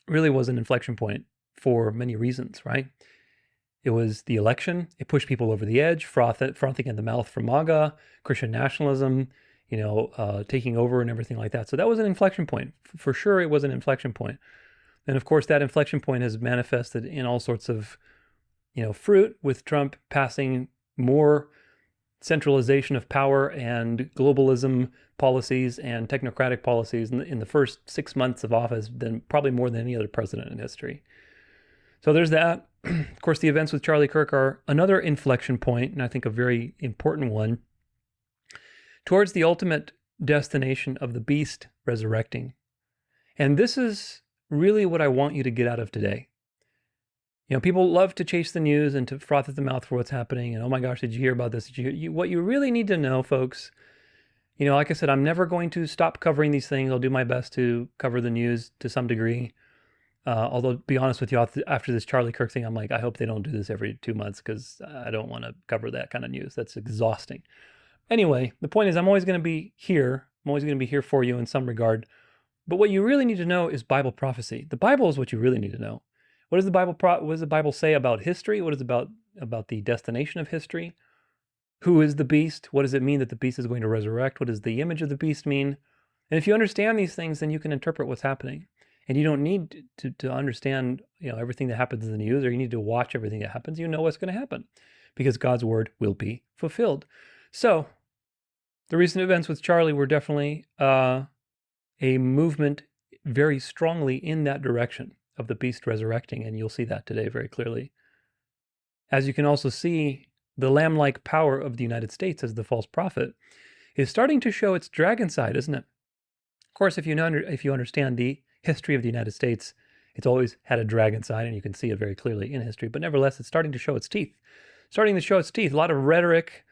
really was an inflection point for many reasons, right? It was the election. It pushed people over the edge, frothing at the mouth for MAGA, Christian nationalism, taking over and everything like that. So that was an inflection point. For sure, it was an inflection point. And of course, that inflection point has manifested in all sorts of, fruit, with Trump passing more centralization of power and globalism policies and technocratic policies in the first 6 months of office than probably more than any other president in history. So there's that. Of course, the events with Charlie Kirk are another inflection point, and I think a very important one, towards the ultimate destination of the beast resurrecting. And this is really what I want you to get out of today. People love to chase the news and to froth at the mouth for what's happening. And oh my gosh, did you hear about this? What you really need to know, folks, like I said, I'm never going to stop covering these things. I'll do my best to cover the news to some degree. Although, to be honest with you, after this Charlie Kirk thing, I'm like, I hope they don't do this every 2 months because I don't want to cover that kind of news. That's exhausting. Anyway, the point is I'm always going to be here. I'm always going to be here for you in some regard. But what you really need to know is Bible prophecy. The Bible is what you really need to know. What does the Bible say about history? What is about the destination of history? Who is the beast? What does it mean that the beast is going to resurrect? What does the image of the beast mean? And if you understand these things, then you can interpret what's happening. And you don't need to understand everything that happens in the news, or you need to watch everything that happens. You know what's going to happen because God's word will be fulfilled. So the recent events with Charlie were definitely a movement very strongly in that direction of the beast resurrecting, and you'll see that today very clearly. As you can also see, the lamb-like power of the United States as the false prophet is starting to show its dragon side, isn't it? Of course, if you understand the history of the United States, it's always had a dragon side, and you can see it very clearly in history, but nevertheless, it's starting to show its teeth. A lot of rhetoric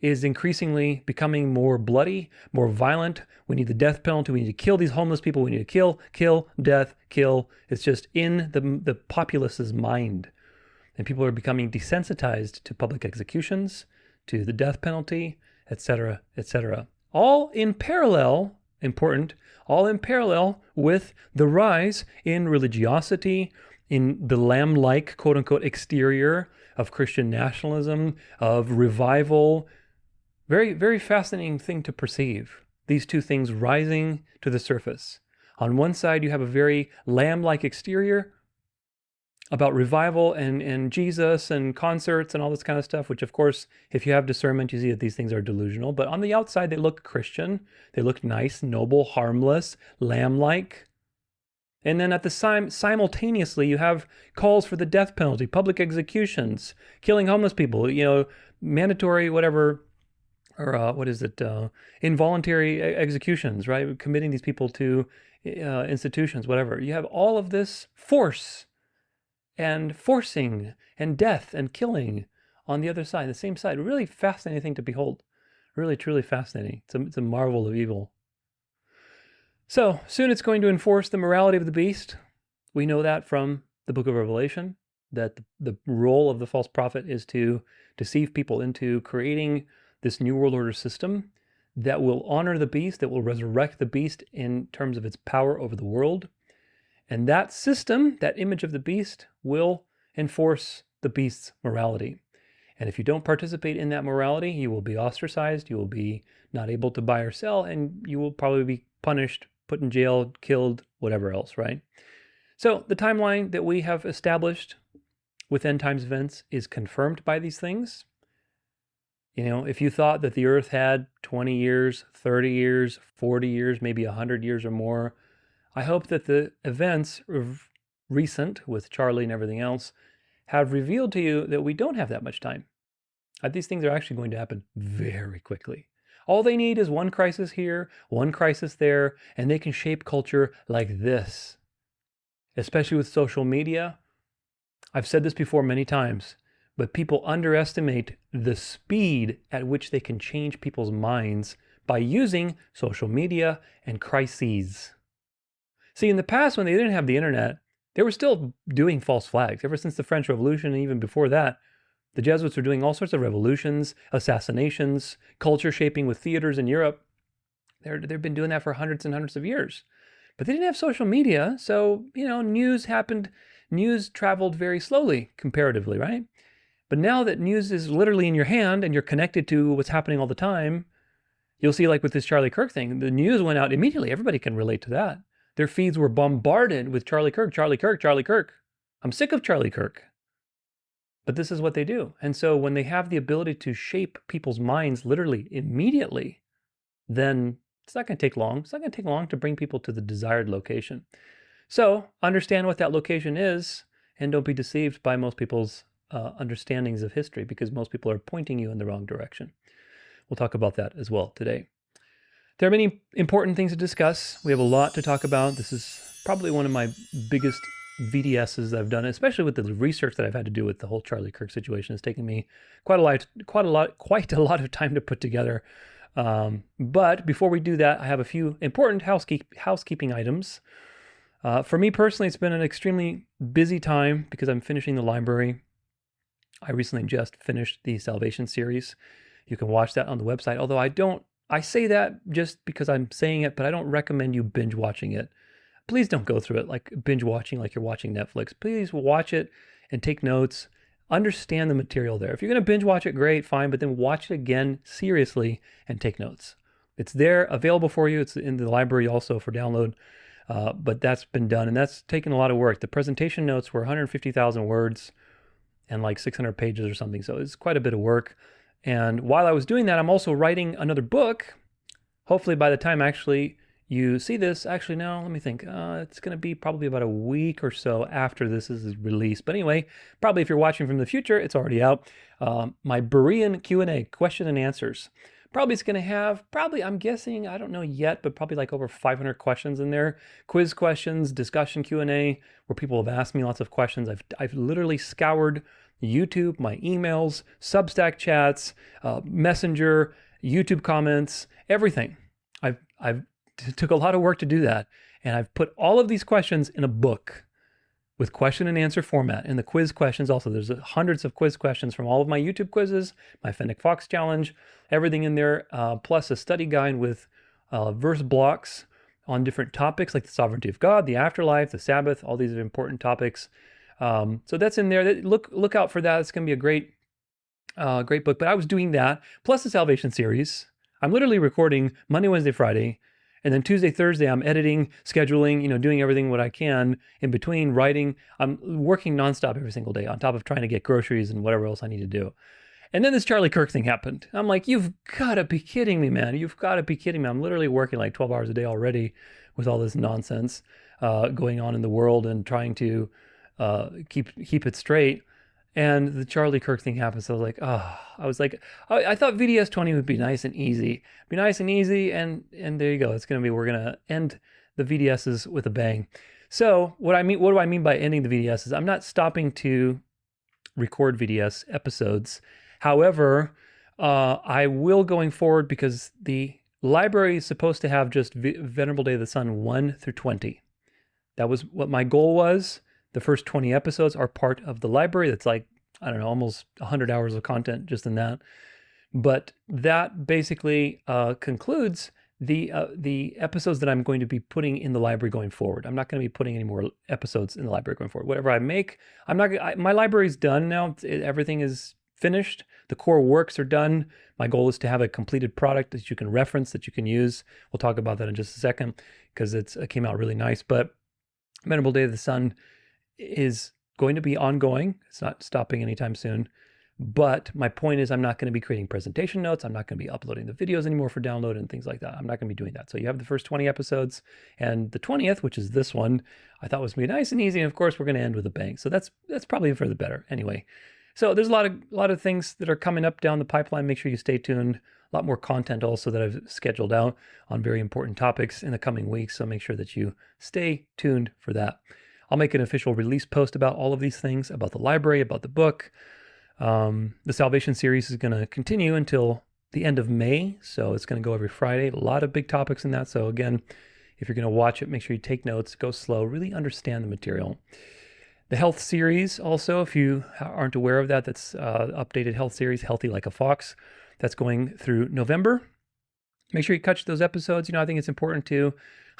is increasingly becoming more bloody, more violent. We need the death penalty. We need to kill these homeless people. We need to kill, death, kill. It's just in the populace's mind. And people are becoming desensitized to public executions, to the death penalty, etc., etc. All in parallel, all in parallel with the rise in religiosity, in the lamb-like, quote-unquote, exterior of Christian nationalism, of revival. Very, very fascinating thing to perceive. These two things rising to the surface. On one side, you have a very lamb-like exterior about revival and Jesus and concerts and all this kind of stuff, which, of course, if you have discernment, you see that these things are delusional. But on the outside, they look Christian. They look nice, noble, harmless, lamb-like. And then at the simultaneously, you have calls for the death penalty, public executions, killing homeless people, mandatory whatever what is it? Involuntary executions, right? Committing these people to institutions, whatever. You have all of this force and forcing and death and killing on the other side, the same side. Really fascinating thing to behold. Really, truly fascinating. It's a marvel of evil. So soon it's going to enforce the morality of the beast. We know that from the book of Revelation, that the role of the false prophet is to deceive people into creating this new world order system that will honor the beast, that will resurrect the beast in terms of its power over the world. And that system, that image of the beast, will enforce the beast's morality. And if you don't participate in that morality, you will be ostracized, you will be not able to buy or sell, and you will probably be punished, put in jail, killed, whatever else, right? So the timeline that we have established with end times events is confirmed by these things. You know, if you thought that the earth had 20 years, 30 years, 40 years, maybe 100 years or more, I hope that the events of recent with Charlie and everything else have revealed to you that we don't have that much time. That these things are actually going to happen very quickly. All they need is one crisis here, one crisis there, and they can shape culture like this. Especially with social media. I've said this before many times, but people underestimate the speed at which they can change people's minds by using social media and crises. See, in the past, when they didn't have the internet, they were still doing false flags. Ever since the French Revolution, and even before that, the Jesuits were doing all sorts of revolutions, assassinations, culture shaping with theaters in Europe. They've been doing that for hundreds and hundreds of years. But they didn't have social media, so, you know, news traveled very slowly, comparatively, right? But now that news is literally in your hand and you're connected to what's happening all the time, you'll see, like with this Charlie Kirk thing, the news went out immediately. Everybody can relate to that. Their feeds were bombarded with Charlie Kirk, Charlie Kirk, Charlie Kirk. I'm sick of Charlie Kirk. But this is what they do. And so when they have the ability to shape people's minds literally immediately, then it's not going to take long. It's not going to take long to bring people to the desired location. So understand what that location is, and don't be deceived by most people's understandings of history, because most people are pointing you in the wrong direction. We'll talk about that as well today. There are many important things to discuss. We have a lot to talk about. This is probably one of my biggest VDSs that I've done, especially with the research that I've had to do with the whole Charlie Kirk situation. It's taken me quite a lot of time to put together. But before we do that, I have a few important housekeeping items. For me personally, it's been an extremely busy time because I'm finishing the library. I recently just finished the Salvation series. You can watch that on the website, although I say that just because I'm saying it, but I don't recommend you binge watching it. Please don't go through it like binge watching like you're watching Netflix. Please watch it and take notes. Understand the material there. If you're going to binge watch it, great, fine, but then watch it again seriously and take notes. It's there, available for you. It's in the library also for download, but that's been done, and that's taken a lot of work. The presentation notes were 150,000 words and like 600 pages or something, so it's quite a bit of work. And while I was doing that, I'm also writing another book. Hopefully by the time actually you see this, actually no, let me think. It's going to be probably about a week or so after this is released. But anyway, probably if you're watching from the future, it's already out. My Berean Q&A, question and answers. Probably it's going to have, I'm guessing, I don't know yet, but probably like over 500 questions in there. Quiz questions, discussion Q&A, where people have asked me lots of questions. I've literally scoured YouTube, my emails, Substack chats, Messenger, YouTube comments, everything. I've took a lot of work to do that. And I've put all of these questions in a book with question and answer format. And the quiz questions also, there's hundreds of quiz questions from all of my YouTube quizzes, my Fennec Fox challenge, everything in there, plus a study guide with verse blocks on different topics like the sovereignty of God, the afterlife, the Sabbath, all these are important topics. So that's in there. Look out for that. It's going to be a great book. But I was doing that, plus the Salvation series. I'm literally recording Monday, Wednesday, Friday, and then Tuesday, Thursday, I'm editing, scheduling, doing everything what I can in between, writing. I'm working nonstop every single day on top of trying to get groceries and whatever else I need to do. And then this Charlie Kirk thing happened. I'm like, you've got to be kidding me, man. You've got to be kidding me. I'm literally working like 12 hours a day already with all this nonsense going on in the world and trying to keep it straight. And the Charlie Kirk thing happened. So I was like, I thought VDS 20 would be nice and easy. And there you go. We're going to end the VDSs with a bang. So what do I mean by ending the VDSs? I'm not stopping to record VDS episodes. However, I will going forward, because the library is supposed to have just Venerable Day of the Sun 1 through 20. That was what my goal was. The first 20 episodes are part of the library. That's like, I don't know, almost 100 hours of content just in that. But that basically concludes the episodes that I'm going to be putting in the library going forward. I'm not going to be putting any more episodes in the library going forward. Whatever I make, my library's done now. Everything is finished. The core works are done. My goal is to have a completed product that you can reference, that you can use. We'll talk about that in just a second, because it came out really nice. But Venerable Day of the Sun is going to be ongoing. It's not stopping anytime soon. But my point is, I'm not going to be creating presentation notes. I'm not going to be uploading the videos anymore for download and things like that. I'm not going to be doing that. So you have the first 20 episodes, and the 20th, which is this one, I thought was going to be nice and easy. And of course, we're going to end with a bang. So that's probably for the better. Anyway, so there's a lot of things that are coming up down the pipeline. Make sure you stay tuned. A lot more content also that I've scheduled out on very important topics in the coming weeks. So make sure that you stay tuned for that. I'll make an official release post about all of these things, about the library, about the book. The Salvation series is going to continue until the end of May. So it's going to go every Friday. A lot of big topics in that. So again, if you're going to watch it, make sure you take notes, go slow, really understand the material. The health series also, if you aren't aware of that, that's updated health series, Healthy Like a Fox. That's going through November. Make sure you catch those episodes. I think it's important to,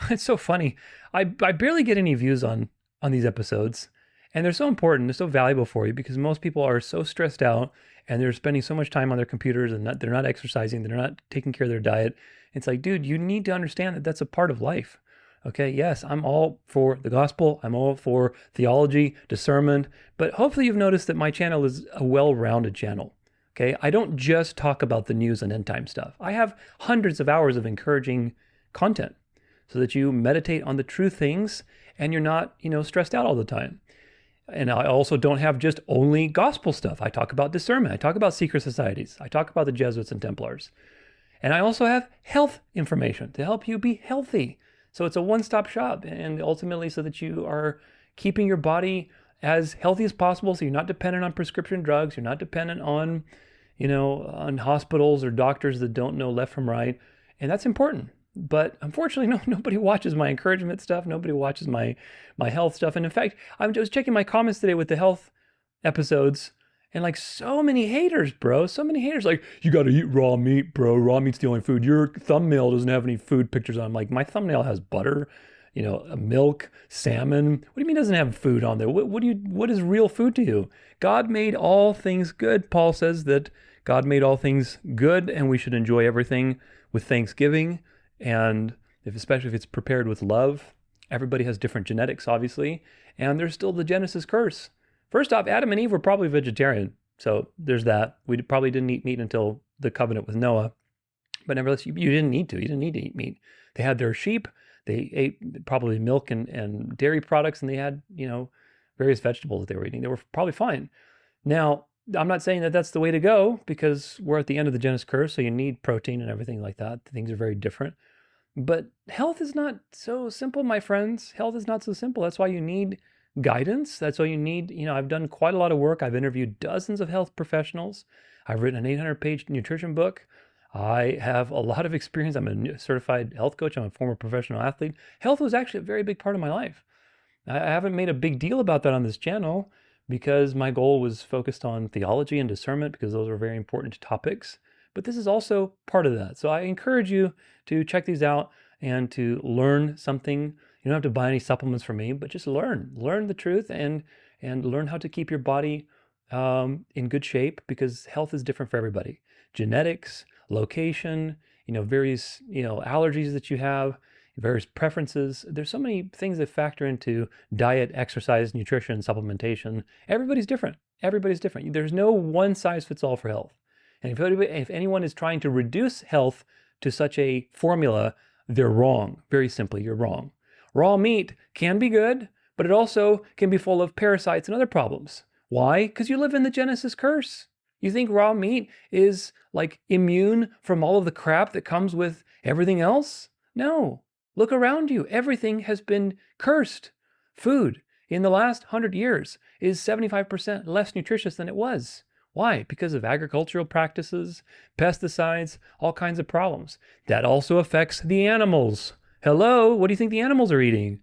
it's so funny. I barely get any views on these episodes. And they're so important, they're so valuable for you, because most people are so stressed out and they're spending so much time on their computers, and they're not exercising, they're not taking care of their diet. It's like, dude, you need to understand that that's a part of life. Okay, yes, I'm all for the gospel, I'm all for theology, discernment, but hopefully you've noticed that my channel is a well-rounded channel. Okay, I don't just talk about the news and end time stuff. I have hundreds of hours of encouraging content so that you meditate on the true things and you're not, stressed out all the time. And I also don't have just only gospel stuff. I talk about discernment. I talk about secret societies. I talk about the Jesuits and Templars. And I also have health information to help you be healthy. So it's a one-stop shop, and ultimately so that you are keeping your body as healthy as possible, so you're not dependent on prescription drugs. You're not dependent on, on hospitals or doctors that don't know left from right. And that's important. But unfortunately, nobody watches my encouragement stuff. Nobody watches my health stuff. And in fact, I was checking my comments today with the health episodes, and so many haters, bro. So many haters. You got to eat raw meat, bro. Raw meat's the only food. Your thumbnail doesn't have any food pictures on. My thumbnail has butter, milk, salmon. What do you mean it doesn't have food on there? What is real food to you? God made all things good. Paul says that God made all things good, and we should enjoy everything with thanksgiving. And especially if it's prepared with love. Everybody has different genetics, obviously, and there's still the Genesis curse. First off, Adam and Eve were probably vegetarian, so there's that. We probably didn't eat meat until the covenant with Noah, but nevertheless, you didn't need to. You didn't need to eat meat. They had their sheep. They ate probably milk and dairy products, and they had various vegetables that they were eating. They were probably fine. Now, I'm not saying that that's the way to go, because we're at the end of the Genesis curse, so you need protein and everything like that. Things are very different. But health is not so simple, my friends. Health is not so simple. That's why you need guidance. That's why you need, I've done quite a lot of work. I've interviewed dozens of health professionals. I've written an 800-page nutrition book. I have a lot of experience. I'm a certified health coach. I'm a former professional athlete. Health was actually a very big part of my life. I haven't made a big deal about that on this channel because my goal was focused on theology and discernment, because those are very important topics. But this is also part of that. So I encourage you to check these out and to learn something. You don't have to buy any supplements from me, but just learn the truth and learn how to keep your body in good shape, because health is different for everybody. Genetics, location, various, allergies that you have, various preferences. There's so many things that factor into diet, exercise, nutrition, supplementation. Everybody's different. Everybody's different. There's no one size fits all for health. And if anyone is trying to reduce health to such a formula, they're wrong. Very simply, you're wrong. Raw meat can be good, but it also can be full of parasites and other problems. Why? Because you live in the Genesis curse. You think raw meat is like immune from all of the crap that comes with everything else? No. Look around you. Everything has been cursed. Food in the last 100 years is 75% less nutritious than it was. Why? Because of agricultural practices, pesticides, all kinds of problems. That also affects the animals. Hello, what do you think the animals are eating?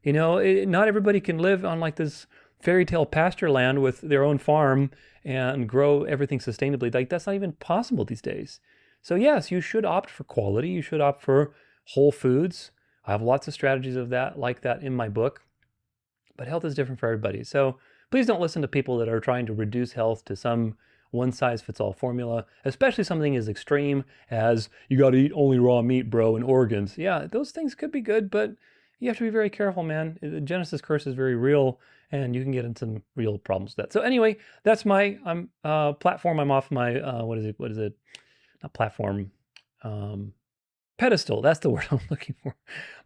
You know, not everybody can live on like this fairy tale pasture land with their own farm and grow everything sustainably. Like that's not even possible these days. So yes, you should opt for quality. You should opt for whole foods. I have lots of strategies of that, like that in my book. But health is different for everybody. So please don't listen to people that are trying to reduce health to some one-size-fits-all formula, especially something as extreme as you got to eat only raw meat, bro, and organs. Yeah, those things could be good, but you have to be very careful, man. The Genesis curse is very real, and you can get into some real problems with that. So anyway, that's my platform. I'm off my, what is it? Not platform, pedestal. That's the word I'm looking for.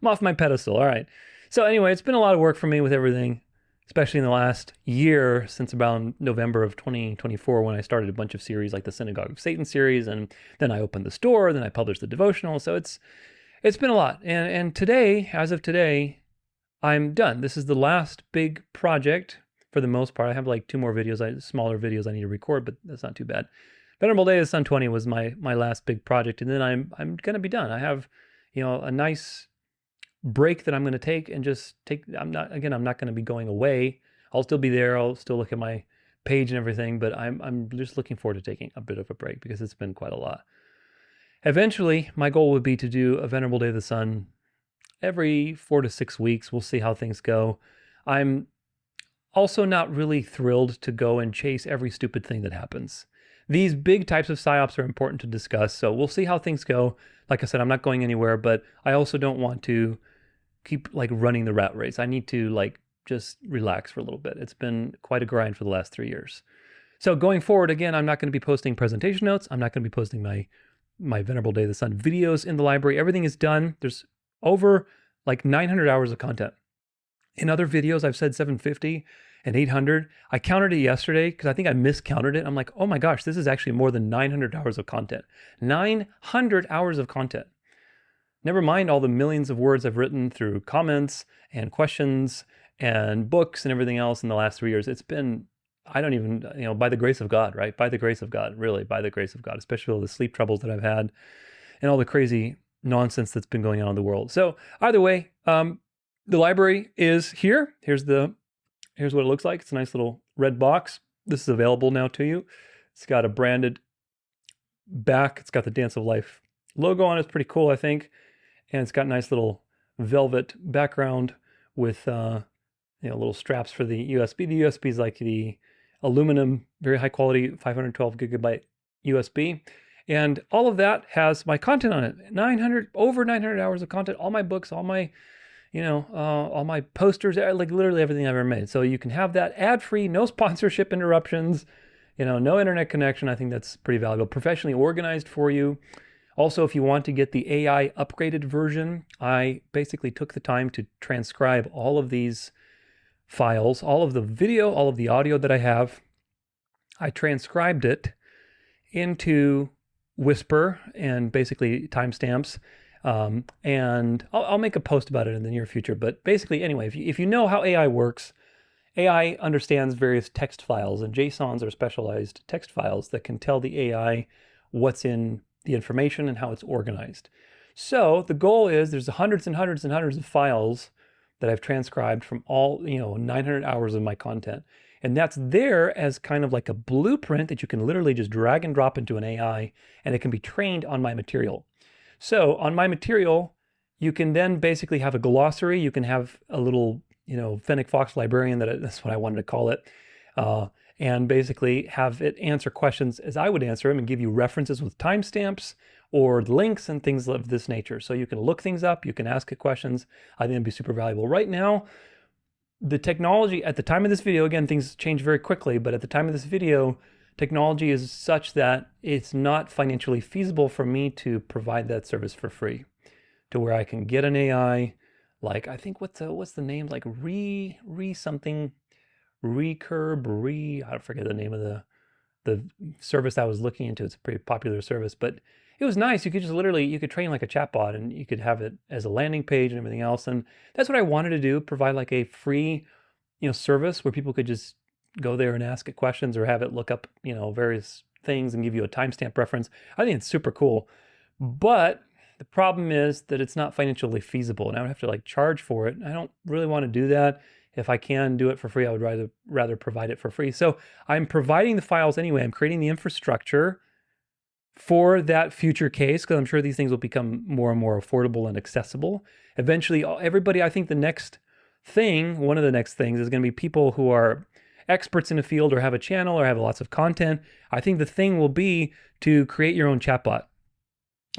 I'm off my pedestal. All right. So anyway, it's been a lot of work for me with everything, especially in the last year, since about November of 2024, when I started a bunch of series like the Synagogue of Satan series, and then I opened the store, then I published the devotional. So it's been a lot. And today, as of today, I'm done. This is the last big project for the most part. I have like 2 more videos, smaller videos I need to record, but that's not too bad. Venerable Day of the Sun 20 was my last big project, and then I'm going to be done. I have, you know, a nice break that I'm going to take and just take. I'm not going to be going away. I'll still be there. I'll still look at my page and everything, but I'm just looking forward to taking a bit of a break because it's been quite a lot. Eventually, my goal would be to do a Venerable Day of the Sun every 4 to 6 weeks. We'll see how things go. I'm also not really thrilled to go and chase every stupid thing that happens. These big types of psyops are important to discuss, so we'll see how things go. Like I said, I'm not going anywhere, but I also don't want to keep like running the rat race. I need to like just relax for a little bit. It's been quite a grind for the last 3 years. So going forward, again, I'm not going to be posting presentation notes. I'm not going to be posting my Venerable Day of the Sun videos in the library. Everything is done. There's over like 900 hours of content. In other videos, I've said 750 and 800. I counted it yesterday because I think I miscounted it. I'm like, oh my gosh, this is actually more than 900 hours of content. 900 hours of content. Never mind all the millions of words I've written through comments and questions and books and everything else in the last 3 years. It's been, I don't even, you know, by the grace of God, right? By the grace of God, really, by the grace of God, especially all the sleep troubles that I've had and all the crazy nonsense that's been going on in the world. So either way, the library is here. Here's what it looks like. It's a nice little red box. This is available now to you. It's got a branded back. It's got the Dance of Life logo on it. It's pretty cool, I think. And it's got a nice little velvet background with little straps for the USB. The USB is like the aluminum, very high quality 512 gigabyte USB. And all of that has my content on it. Over 900 hours of content, all my books, all my posters, like literally everything I've ever made. So you can have that ad-free, no sponsorship interruptions, no internet connection. I think that's pretty valuable. Professionally organized for you. Also, if you want to get the AI upgraded version, I basically took the time to transcribe all of these files, all of the video, all of the audio that I have. I transcribed it into Whisper and basically timestamps. And I'll make a post about it in the near future. But basically, anyway, if you know how AI works, AI understands various text files, and JSONs are specialized text files that can tell the AI what's in the information and how it's organized. So the goal is there's hundreds and hundreds and hundreds of files that I've transcribed from all, 900 hours of my content. And that's there as kind of like a blueprint that you can literally just drag and drop into an AI, and it can be trained on my material. So on my material, you can then basically have a glossary. You can have a little, Fennec Fox librarian, that's what I wanted to call it. And basically have it answer questions as I would answer them and give you references with timestamps or links and things of this nature. So you can look things up, you can ask it questions. I think it'd be super valuable. Right now, the technology at the time of this video, again, things change very quickly, but at the time of this video, technology is such that it's not financially feasible for me to provide that service for free, to where I can get an AI, like I think what's the name, like re something, I forget the name of the service I was looking into. It's a pretty popular service, but it was nice. You could just literally, you could train like a chatbot and you could have it as a landing page and everything else. And that's what I wanted to do, provide like a free, service where people could just go there and ask it questions or have it look up, various things and give you a timestamp reference. I think it's super cool. But the problem is that it's not financially feasible and I would have to like charge for it. I don't really want to do that. If I can do it for free, I would rather provide it for free. So I'm providing the files anyway. I'm creating the infrastructure for that future case, because I'm sure these things will become more and more affordable and accessible. Eventually, everybody, I think one of the next things is going to be people who are experts in a field or have a channel or have lots of content. I think the thing will be to create your own chatbot.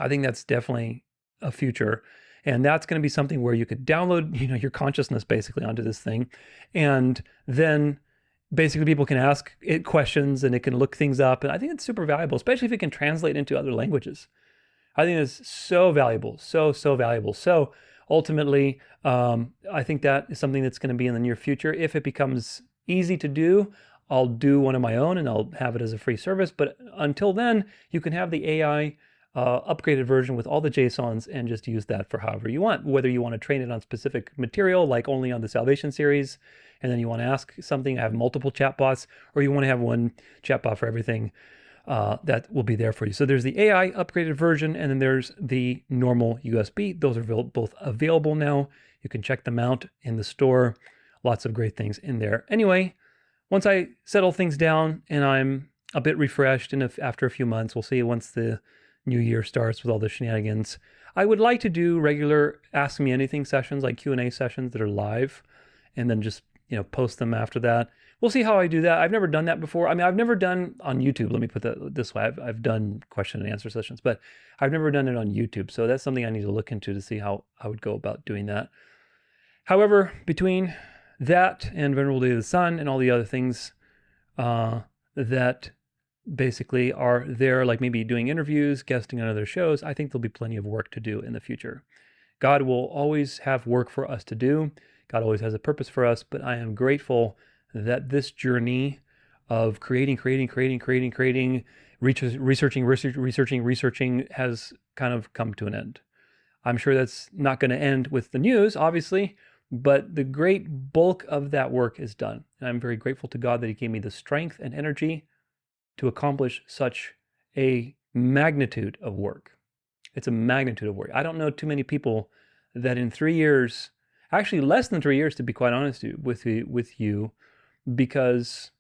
I think that's definitely a future. And that's going to be something where you could download, your consciousness basically onto this thing. And then basically people can ask it questions and it can look things up. And I think it's super valuable, especially if it can translate into other languages. I think it's so valuable, so valuable. So ultimately, I think that is something that's going to be in the near future. If it becomes easy to do, I'll do one of my own and I'll have it as a free service. But until then, you can have the AI upgraded version with all the JSONs and just use that for however you want. Whether you want to train it on specific material, like only on the Salvation series, and then you want to ask something, have multiple chatbots, or you want to have one chatbot for everything, that will be there for you. So there's the AI upgraded version, and then there's the normal USB. Those are both available now. You can check them out in the store. Lots of great things in there. Anyway, once I settle things down and I'm a bit refreshed, and after a few months, we'll see once the new year starts with all the shenanigans, I would like to do regular Ask Me Anything sessions, like Q&A sessions that are live, and then just post them after that. We'll see how I do that. I've never done that before. I mean, I've never done on YouTube. Let me put that this way. I've done question and answer sessions, but I've never done it on YouTube. So that's something I need to look into to see how I would go about doing that. However, between that and Venerable Day of the Sun and all the other things that basically are there, like maybe doing interviews, guesting on other shows, I think there'll be plenty of work to do in the future. God will always have work for us to do. God always has a purpose for us, but I am grateful that this journey of creating, researching has kind of come to an end. I'm sure that's not going to end with the news, obviously, but the great bulk of that work is done. And I'm very grateful to God that He gave me the strength and energy to accomplish such a magnitude of work. It's a magnitude of work. I don't know too many people that in 3 years, actually less than 3 years to be quite honest with you, because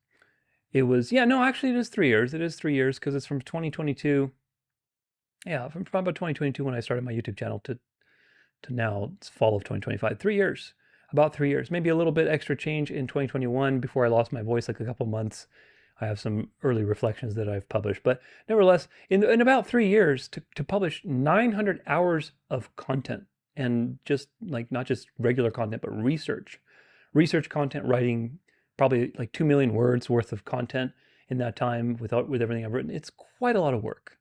it was, actually it is 3 years. It is 3 years because it's from 2022. Yeah, from about 2022 when I started my YouTube channel to now, it's fall of 2025. 3 years, about 3 years. Maybe a little bit extra change in 2021 before I lost my voice, like a couple months. I have some early reflections that I've published, but nevertheless, in about 3 years to publish 900 hours of content, and just like not just regular content, but research content, writing probably like 2 million words worth of content in that time with everything I've written. It's quite a lot of work,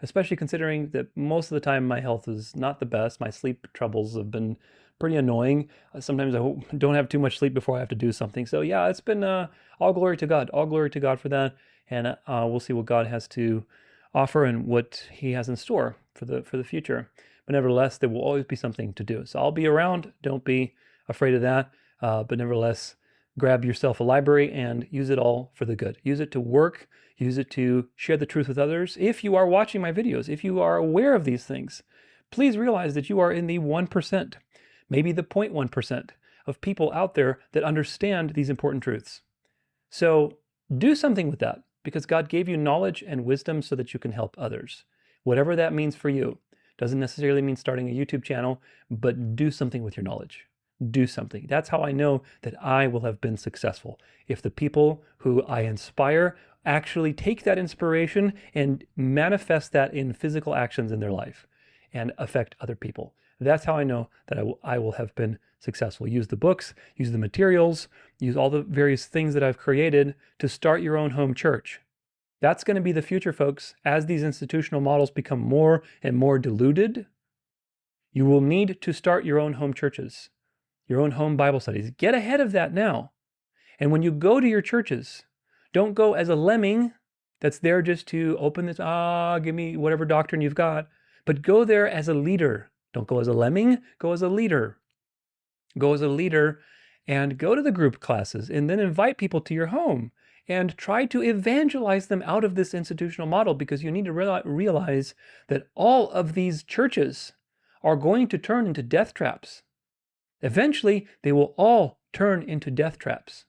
especially considering that most of the time my health is not the best. My sleep troubles have been pretty annoying. Sometimes I don't have too much sleep before I have to do something. So yeah, it's been all glory to God for that. And we'll see what God has to offer and what He has in store for the future. But nevertheless, there will always be something to do. So I'll be around. Don't be afraid of that. But nevertheless, grab yourself a library and use it all for the good. Use it to work. Use it to share the truth with others. If you are watching my videos, if you are aware of these things, please realize that you are in the 1%, maybe the 0.1% of people out there that understand these important truths. So do something with that, because God gave you knowledge and wisdom so that you can help others. Whatever that means for you. Doesn't necessarily mean starting a YouTube channel, but do something with your knowledge. Do something. That's how I know that I will have been successful. If the people who I inspire actually take that inspiration and manifest that in physical actions in their life and affect other people. That's how I know that I will have been successful. Use the books, use the materials, use all the various things that I've created to start your own home church. That's going to be the future, folks. As these institutional models become more and more diluted, you will need to start your own home churches, your own home Bible studies. Get ahead of that now. And when you go to your churches, don't go as a lemming that's there just to open this, give me whatever doctrine you've got, but go there as a leader. Don't go as a lemming, go as a leader. Go as a leader and go to the group classes and then invite people to your home and try to evangelize them out of this institutional model, because you need to realize that all of these churches are going to turn into death traps. Eventually, they will all turn into death traps.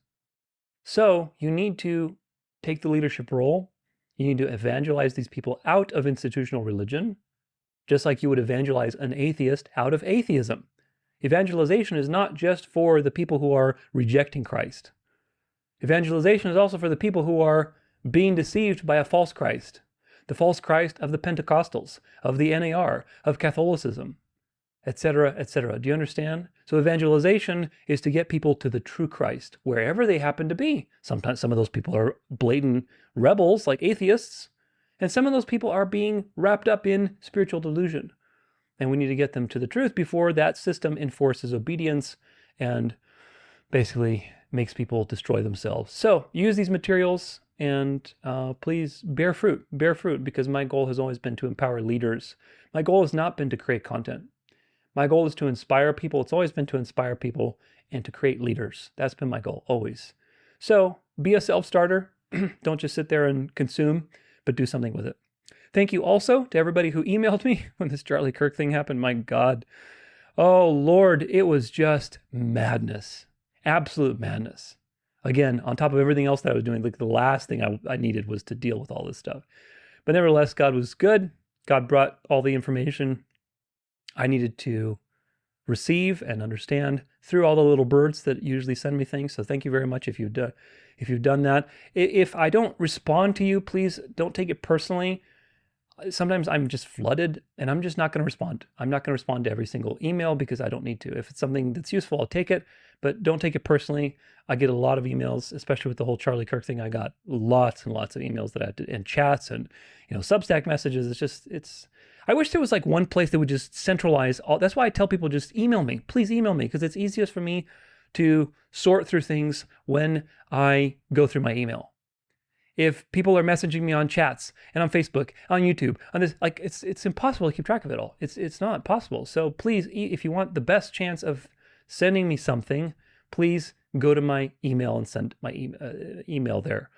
So you need to take the leadership role. You need to evangelize these people out of institutional religion, just like you would evangelize an atheist out of atheism. Evangelization is not just for the people who are rejecting Christ. Evangelization is also for the people who are being deceived by a false Christ, the false Christ of the Pentecostals, of the NAR, of Catholicism, etc., etc. Do you understand? So evangelization is to get people to the true Christ, wherever they happen to be. Sometimes some of those people are blatant rebels, like atheists, and some of those people are being wrapped up in spiritual delusion. And we need to get them to the truth before that system enforces obedience and basically makes people destroy themselves. So use these materials and please bear fruit, because my goal has always been to empower leaders. My goal has not been to create content. My goal is to inspire people. It's always been to inspire people and to create leaders. That's been my goal, always. So be a self-starter. Don't just sit there and consume, but do something with it. Thank you also to everybody who emailed me when this Charlie Kirk thing happened. My God. Oh, Lord, it was just madness. Absolute madness. Again, on top of everything else that I was doing, like the last thing I needed was to deal with all this stuff. But nevertheless, God was good. God brought all the information I needed to receive and understand through all the little birds that usually send me things. So thank you very much if you've done that. If I don't respond to you, please don't take it personally. Sometimes I'm just flooded and I'm just not going to respond. I'm not going to respond to every single email because I don't need to. If it's something that's useful, I'll take it, but don't take it personally. I get a lot of emails, especially with the whole Charlie Kirk thing. I got lots and lots of emails that I had to, and chats and, Substack messages. I wish there was like one place that would just centralize all. That's why I tell people just email me. Please email me, because it's easiest for me to sort through things when I go through my email. If people are messaging me on chats and on Facebook, on YouTube, on this, like it's impossible to keep track of it all. It's not possible. So please, if you want the best chance of sending me something, please go to my email and send my email there.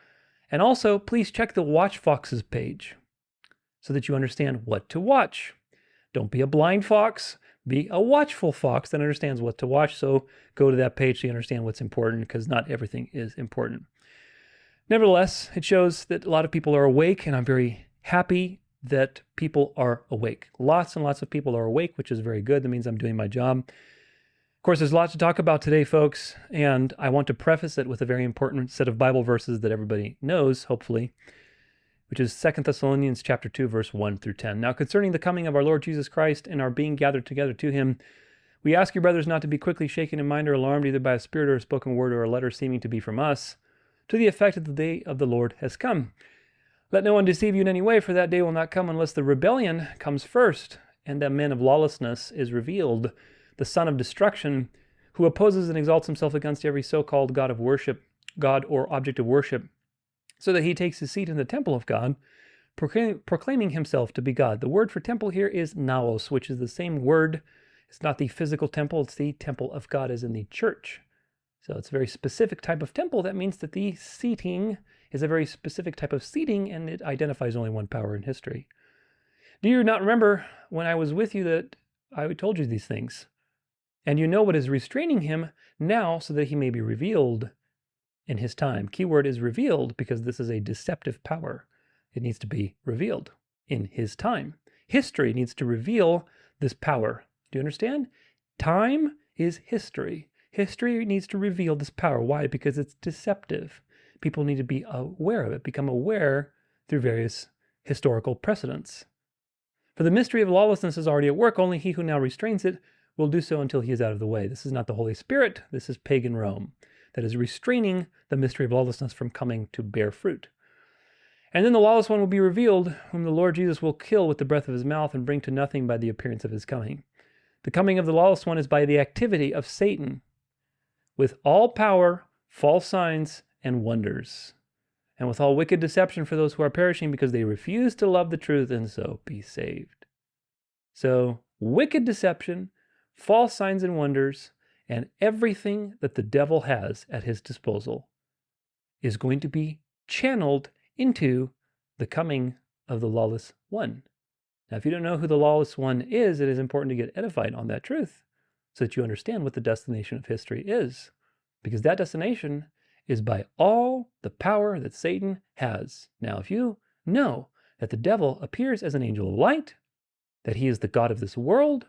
And also, please check the Watch Foxes page so that you understand what to watch. Don't be a blind fox. Be a watchful fox that understands what to watch. So go to that page so you understand what's important, because not everything is important. Nevertheless, it shows that a lot of people are awake, and I'm very happy that people are awake. Lots and lots of people are awake, which is very good. That means I'm doing my job. Of course, there's lots to talk about today, folks, and I want to preface it with a very important set of Bible verses that everybody knows, hopefully, which is 2 Thessalonians chapter 2, verse 1 through 10. Now, concerning the coming of our Lord Jesus Christ and our being gathered together to him, we ask you, brothers, not to be quickly shaken in mind or alarmed either by a spirit or a spoken word or a letter seeming to be from us, to the effect that the day of the Lord has come. Let no one deceive you in any way, for that day will not come unless the rebellion comes first, and the man of lawlessness is revealed, the son of destruction, who opposes and exalts himself against every so-called God of worship, God or object of worship, so that he takes his seat in the temple of God, proclaiming himself to be God. The word for temple here is naos, which is the same word. It's not the physical temple, it's the temple of God, as in the church. So it's a very specific type of temple. That means that the seating is a very specific type of seating, and it identifies only one power in history. Do you not remember when I was with you that I told you these things? And you know what is restraining him now, so that he may be revealed in his time. Keyword is revealed, because this is a deceptive power. It needs to be revealed in his time. History needs to reveal this power. Do you understand? Time is history. History needs to reveal this power. Why? Because it's deceptive. People need to be aware of it, become aware through various historical precedents. For the mystery of lawlessness is already at work. Only he who now restrains it will do so until he is out of the way. This is not the Holy Spirit. This is pagan Rome that is restraining the mystery of lawlessness from coming to bear fruit. And then the lawless one will be revealed, whom the Lord Jesus will kill with the breath of his mouth and bring to nothing by the appearance of his coming. The coming of the lawless one is by the activity of Satan, with all power, false signs and wonders, and with all wicked deception for those who are perishing because they refuse to love the truth and so be saved. So, wicked deception, false signs and wonders, and everything that the devil has at his disposal is going to be channeled into the coming of the lawless one. Now, if you don't know who the lawless one is, it is important to get edified on that truth so that you understand what the destination of history is. Because that destination is by all the power that Satan has. Now, if you know that the devil appears as an angel of light, that he is the God of this world,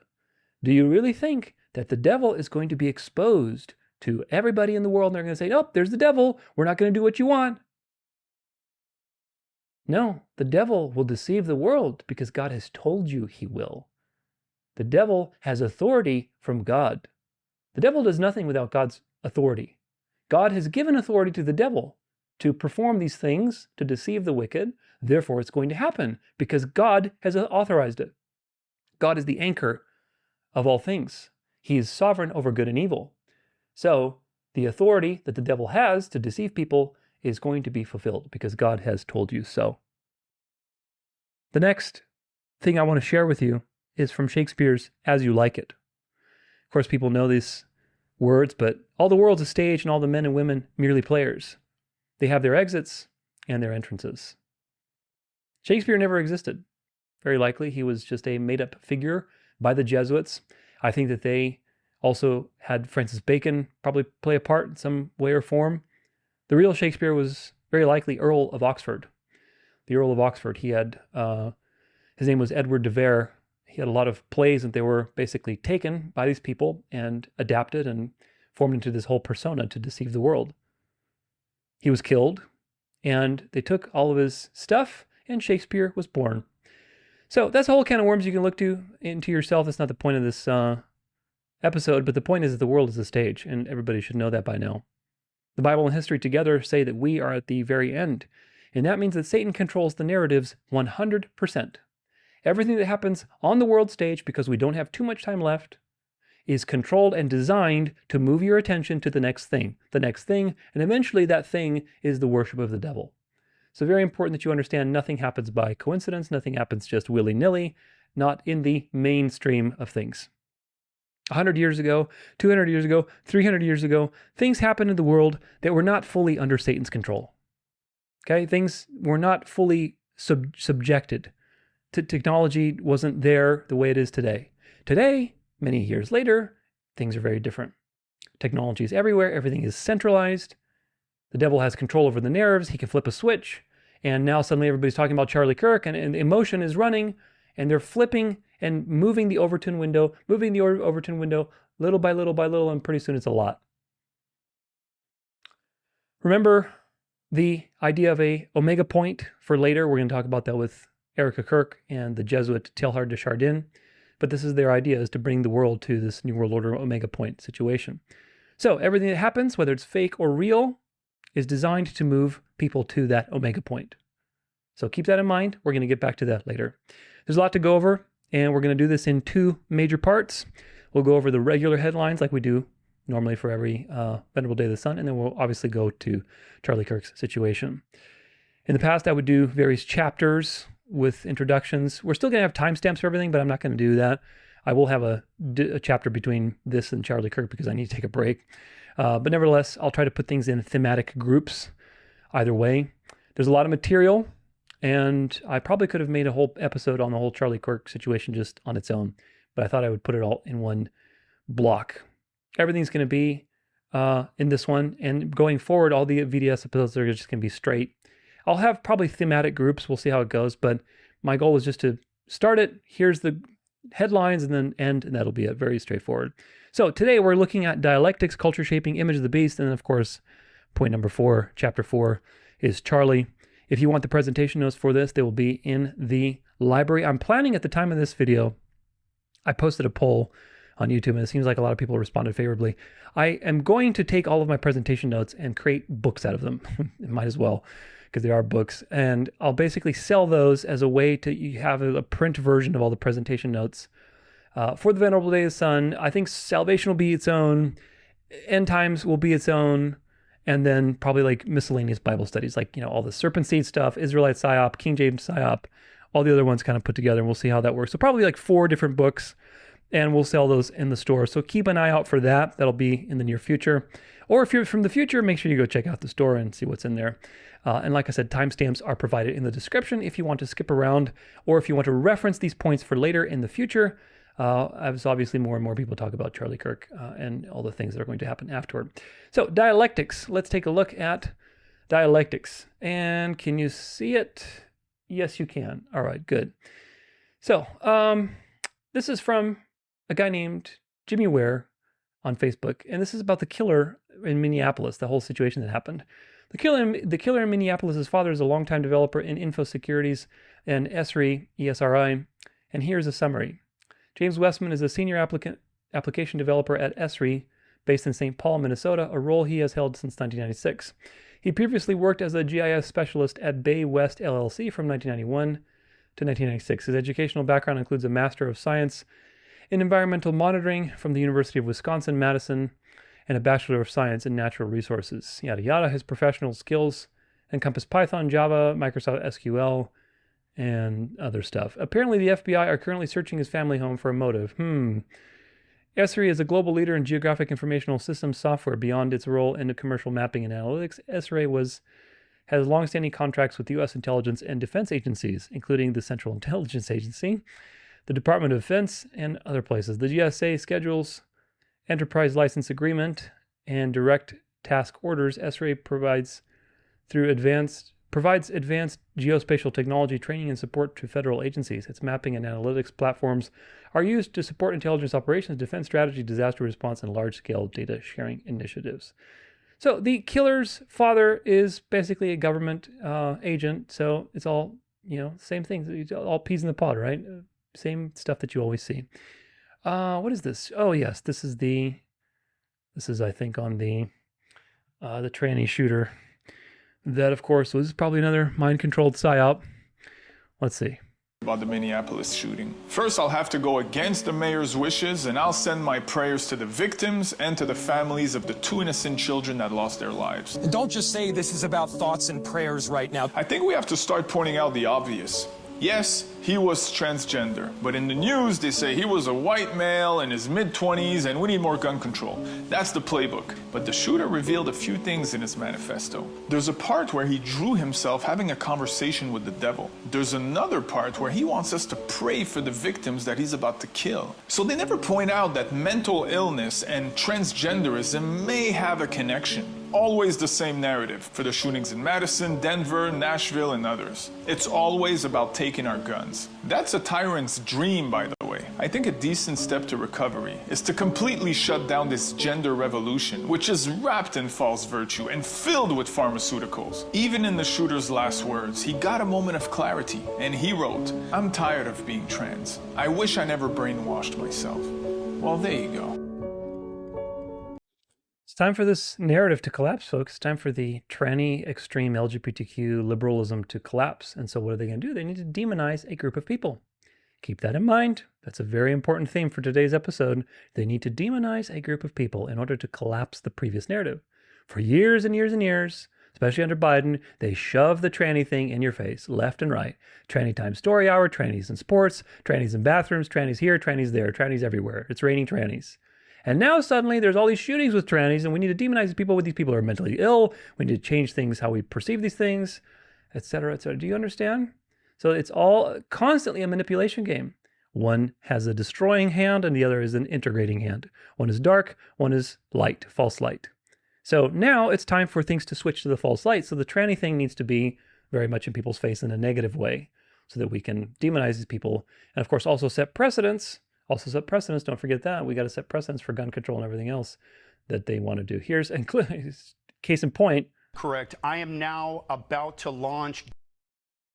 do you really think that the devil is going to be exposed to everybody in the world and they're going to say, oh, there's the devil, we're not going to do what you want? No, the devil will deceive the world because God has told you he will. The devil has authority from God. The devil does nothing without God's authority. God has given authority to the devil to perform these things, to deceive the wicked. Therefore, it's going to happen because God has authorized it. God is the anchor of all things. He is sovereign over good and evil. So, the authority that the devil has to deceive people is going to be fulfilled because God has told you so. The next thing I want to share with you is from Shakespeare's As You Like It. Of course, people know these words, but all the world's a stage and all the men and women merely players. They have their exits and their entrances. Shakespeare never existed. Very likely he was just a made-up figure by the Jesuits. I think that they also had Francis Bacon probably play a part in some way or form. The real Shakespeare was very likely Earl of Oxford. The Earl of Oxford, he had, his name was Edward de Vere. He had a lot of plays and they were basically taken by these people and adapted and formed into this whole persona to deceive the world. He was killed and they took all of his stuff and Shakespeare was born. So that's a whole can of worms you can look into yourself. That's not the point of this episode, but the point is that the world is a stage and everybody should know that by now. The Bible and history together say that we are at the very end. And that means that Satan controls the narratives 100%. Everything that happens on the world stage, because we don't have too much time left, is controlled and designed to move your attention to the next thing, and eventually that thing is the worship of the devil. So very important that you understand nothing happens by coincidence, nothing happens just willy-nilly, not in the mainstream of things. 100 years ago, 200 years ago, 300 years ago, things happened in the world that were not fully under Satan's control. Okay, things were not fully subjected. Technology wasn't there the way it is today. Today, many years later, things are very different. Technology is everywhere. Everything is centralized. The devil has control over the nerves. He can flip a switch. And now suddenly everybody's talking about Charlie Kirk and emotion is running and they're flipping and moving the Overton window, little by little by little, and pretty soon it's a lot. Remember the idea of a omega point for later. We're going to talk about that with Erica Kirk and the Jesuit Teilhard de Chardin. But this is their idea, is to bring the world to this New World Order omega point situation. So everything that happens, whether it's fake or real, is designed to move people to that omega point. So keep that in mind. We're going to get back to that later. There's a lot to go over, and we're going to do this in two major parts. We'll go over the regular headlines like we do normally for every Venerable Day of the Sun, and then we'll obviously go to Charlie Kirk's situation. In the past, I would do various chapters with introductions. We're still going to have timestamps for everything, but I'm not going to do that. I will have a chapter between this and Charlie Kirk because I need to take a break. But nevertheless, I'll try to put things in thematic groups either way. There's a lot of material, and I probably could have made a whole episode on the whole Charlie Kirk situation just on its own, but I thought I would put it all in one block. Everything's going to be in this one, and going forward, all the VDS episodes are just going to be straight. I'll have probably thematic groups. We'll see how it goes, but my goal is just to start it. Here's the headlines and then end, and that'll be it. Very straightforward. So today we're looking at dialectics, culture shaping, image of the beast, and then of course, point number 4, chapter 4 is Charlie. If you want the presentation notes for this, they will be in the library. I'm planning at the time of this video, I posted a poll on YouTube, and it seems like a lot of people responded favorably. I am going to take all of my presentation notes and create books out of them. Might as well, because they are books. And I'll basically sell those as a way to have a print version of all the presentation notes. For the Venerable Day of the Sun, I think salvation will be its own, end times will be its own, and then probably like miscellaneous Bible studies, like, you know, all the serpent seed stuff, Israelite psyop, King James psyop, all the other ones kind of put together, and we'll see how that works. So probably like 4 different books, and we'll sell those in the store. So keep an eye out for that. That'll be in the near future. Or if you're from the future, make sure you go check out the store and see what's in there. And like I said, timestamps are provided in the description if you want to skip around, or if you want to reference these points for later in the future. As obviously more and more people talk about Charlie Kirk and all the things that are going to happen afterward. So dialectics, let's take a look at dialectics. And can you see it? Yes, you can. All right, good. So this is from a guy named Jimmy Ware on Facebook, and this is about the killer in Minneapolis, the whole situation that happened. The killer in Minneapolis, his father is a longtime developer in info securities and ESRI, and here's a summary. James Westman is a senior application developer at ESRI, based in St. Paul, Minnesota, a role he has held since 1996. He previously worked as a GIS specialist at Bay West LLC from 1991 to 1996. His educational background includes a Master of Science in Environmental Monitoring from the University of Wisconsin-Madison and a Bachelor of Science in Natural Resources. Yada yada. His professional skills encompass Python, Java, Microsoft SQL, and other stuff. Apparently, the FBI are currently searching his family home for a motive. ESRI is a global leader in geographic informational systems software. Beyond its role in commercial mapping and analytics, ESRI has long-standing contracts with U.S. intelligence and defense agencies, including the Central Intelligence Agency, the Department of Defense, and other places. The GSA schedules enterprise license agreement and direct task orders. ESRI provides advanced geospatial technology training and support to federal agencies. Its mapping and analytics platforms are used to support intelligence operations, defense strategy, disaster response, and large-scale data sharing initiatives. So the killer's father is basically a government agent, so it's all, you know, same thing. All peas in the pod, right? Same stuff that you always see. What is this? Oh yes, this is I think on the tranny shooter. That, of course, was probably another mind-controlled psyop. Let's see.
About the Minneapolis shooting. First, I'll have to go against the mayor's wishes, and I'll send my prayers to the victims and to the families of the 2 innocent children that lost their lives.
And don't just say this is about thoughts and prayers right now.
I think we have to start pointing out the obvious. Yes, he was transgender, but in the news they say he was a white male in his mid-20s and we need more gun control. That's the playbook. But the shooter revealed a few things in his manifesto. There's a part where he drew himself having a conversation with the devil. There's another part where he wants us to pray for the victims that he's about to kill. So they never point out that mental illness and transgenderism may have a connection. Always the same narrative for the shootings in Madison, Denver, Nashville, and others. It's always about taking our guns. That's a tyrant's dream, by the way. I think a decent step to recovery is to completely shut down this gender revolution, which is wrapped in false virtue and filled with pharmaceuticals. Even in the shooter's last words, he got a moment of clarity, and he wrote, "I'm tired of being trans. I wish I never brainwashed myself." Well, there you go.
It's time for this narrative to collapse, folks. It's time for the tranny, extreme LGBTQ liberalism to collapse. And so what are they going to do? They need to demonize a group of people. Keep that in mind. That's a very important theme for today's episode. They need to demonize a group of people in order to collapse the previous narrative. For years and years and years, especially under Biden, they shove the tranny thing in your face, left and right. Tranny time story hour, trannies in sports, trannies in bathrooms, trannies here, trannies there, trannies everywhere. It's raining trannies. And now suddenly there's all these shootings with trannies, and we need to demonize people when these people are mentally ill. We need to change things, how we perceive these things, etc., etc. Do you understand? So it's all constantly a manipulation game. One has a destroying hand, and the other is an integrating hand. One is dark, one is light, false light. So now it's time for things to switch to the false light. So the tranny thing needs to be very much in people's face in a negative way so that we can demonize these people. And of course, also set precedents. Don't forget that. We got to set precedents for gun control and everything else that they want to do. Here's a case in point.
Correct. I am now about to launch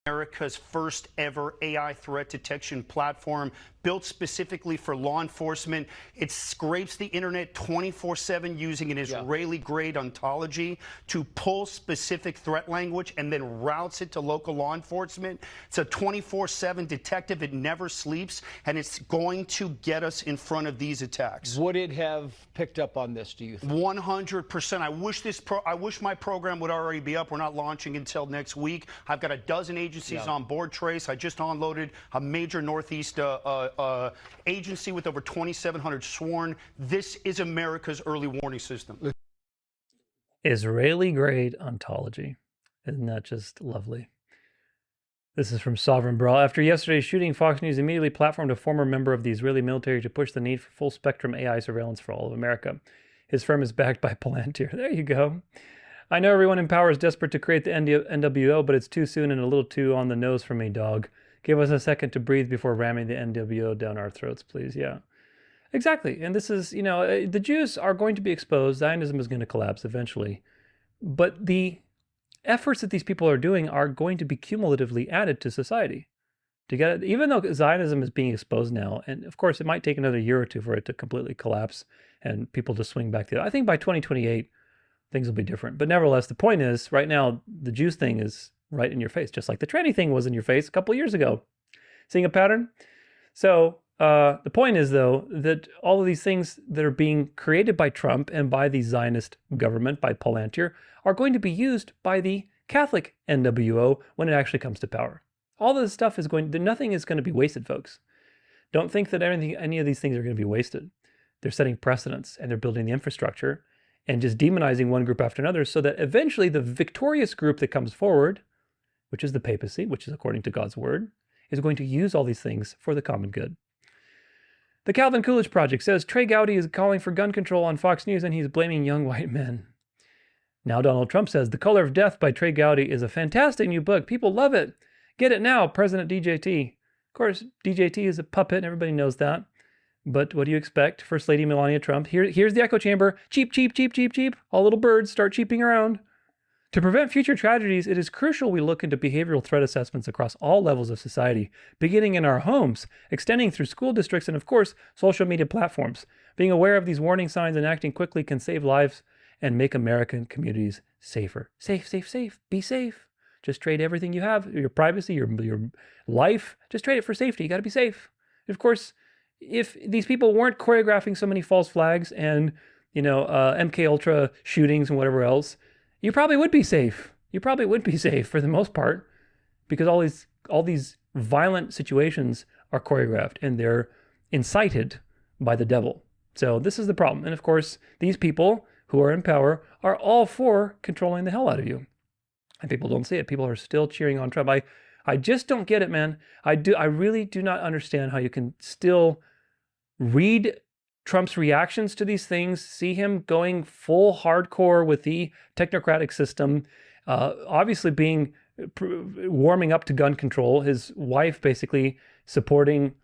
America's first ever AI threat detection platform built specifically for law enforcement. It scrapes the internet 24/7 using an Israeli-grade ontology to pull specific threat language and then routes it to local law enforcement. It's a 24/7 detective. It never sleeps, and it's going to get us in front of these attacks.
Would it have picked up on this, do you think?
100%. I wish my program would already be up. We're not launching until next week. I've got a dozen agencies on board, Trace. I just unloaded a major Northeast agency with over 2,700 sworn. This is America's early warning system.
Israeli-grade ontology. Isn't that just lovely? This is from Sovereign Brawl. After yesterday's shooting, Fox News immediately platformed a former member of the Israeli military to push the need for full-spectrum AI surveillance for all of America. His firm is backed by Palantir. There you go. I know everyone in power is desperate to create the NWO, but it's too soon and a little too on the nose for me, dog. Give us a second to breathe before ramming the NWO down our throats, please. Yeah, exactly. And this is, the Jews are going to be exposed. Zionism is going to collapse eventually. But the efforts that these people are doing are going to be cumulatively added to society. To get it, even though Zionism is being exposed now, and of course it might take another year or two for it to completely collapse and people to swing back to it. I think by 2028, things will be different. But nevertheless, the point is, right now, the Jews thing is right in your face, just like the tranny thing was in your face a couple of years ago. Seeing a pattern? So the point is, though, that all of these things that are being created by Trump and by the Zionist government, by Palantir, are going to be used by the Catholic NWO when it actually comes to power. All of this stuff is nothing is going to be wasted, folks. Don't think that any of these things are going to be wasted. They're setting precedents and they're building the infrastructure and just demonizing one group after another so that eventually the victorious group that comes forward, which is the papacy, which is according to God's word, is going to use all these things for the common good. The Calvin Coolidge Project says Trey Gowdy is calling for gun control on Fox News and he's blaming young white men. Now Donald Trump says The Color of Death by Trey Gowdy is a fantastic new book. People love it. Get it now, President DJT. Of course, DJT is a puppet and everybody knows that. But what do you expect? First Lady Melania Trump. Here's the echo chamber. Cheep, cheep, cheep, cheep, cheep. All little birds start cheeping around. To prevent future tragedies, it is crucial we look into behavioral threat assessments across all levels of society, beginning in our homes, extending through school districts, and of course, social media platforms. Being aware of these warning signs and acting quickly can save lives and make American communities safer. Safe, safe, safe. Be safe. Just trade everything you have, your privacy, your life. Just trade it for safety. You got to be safe. Of course, if these people weren't choreographing so many false flags and, MK Ultra shootings and whatever else, you probably would be safe. You probably would be safe for the most part, because all these violent situations are choreographed and they're incited by the devil. So this is the problem. And of course, these people who are in power are all for controlling the hell out of you. And people don't see it. People are still cheering on Trump. I just don't get it, man. I really do not understand how you can still read Trump's reactions to these things, see him going full hardcore with the technocratic system, obviously warming up to gun control, his wife basically supporting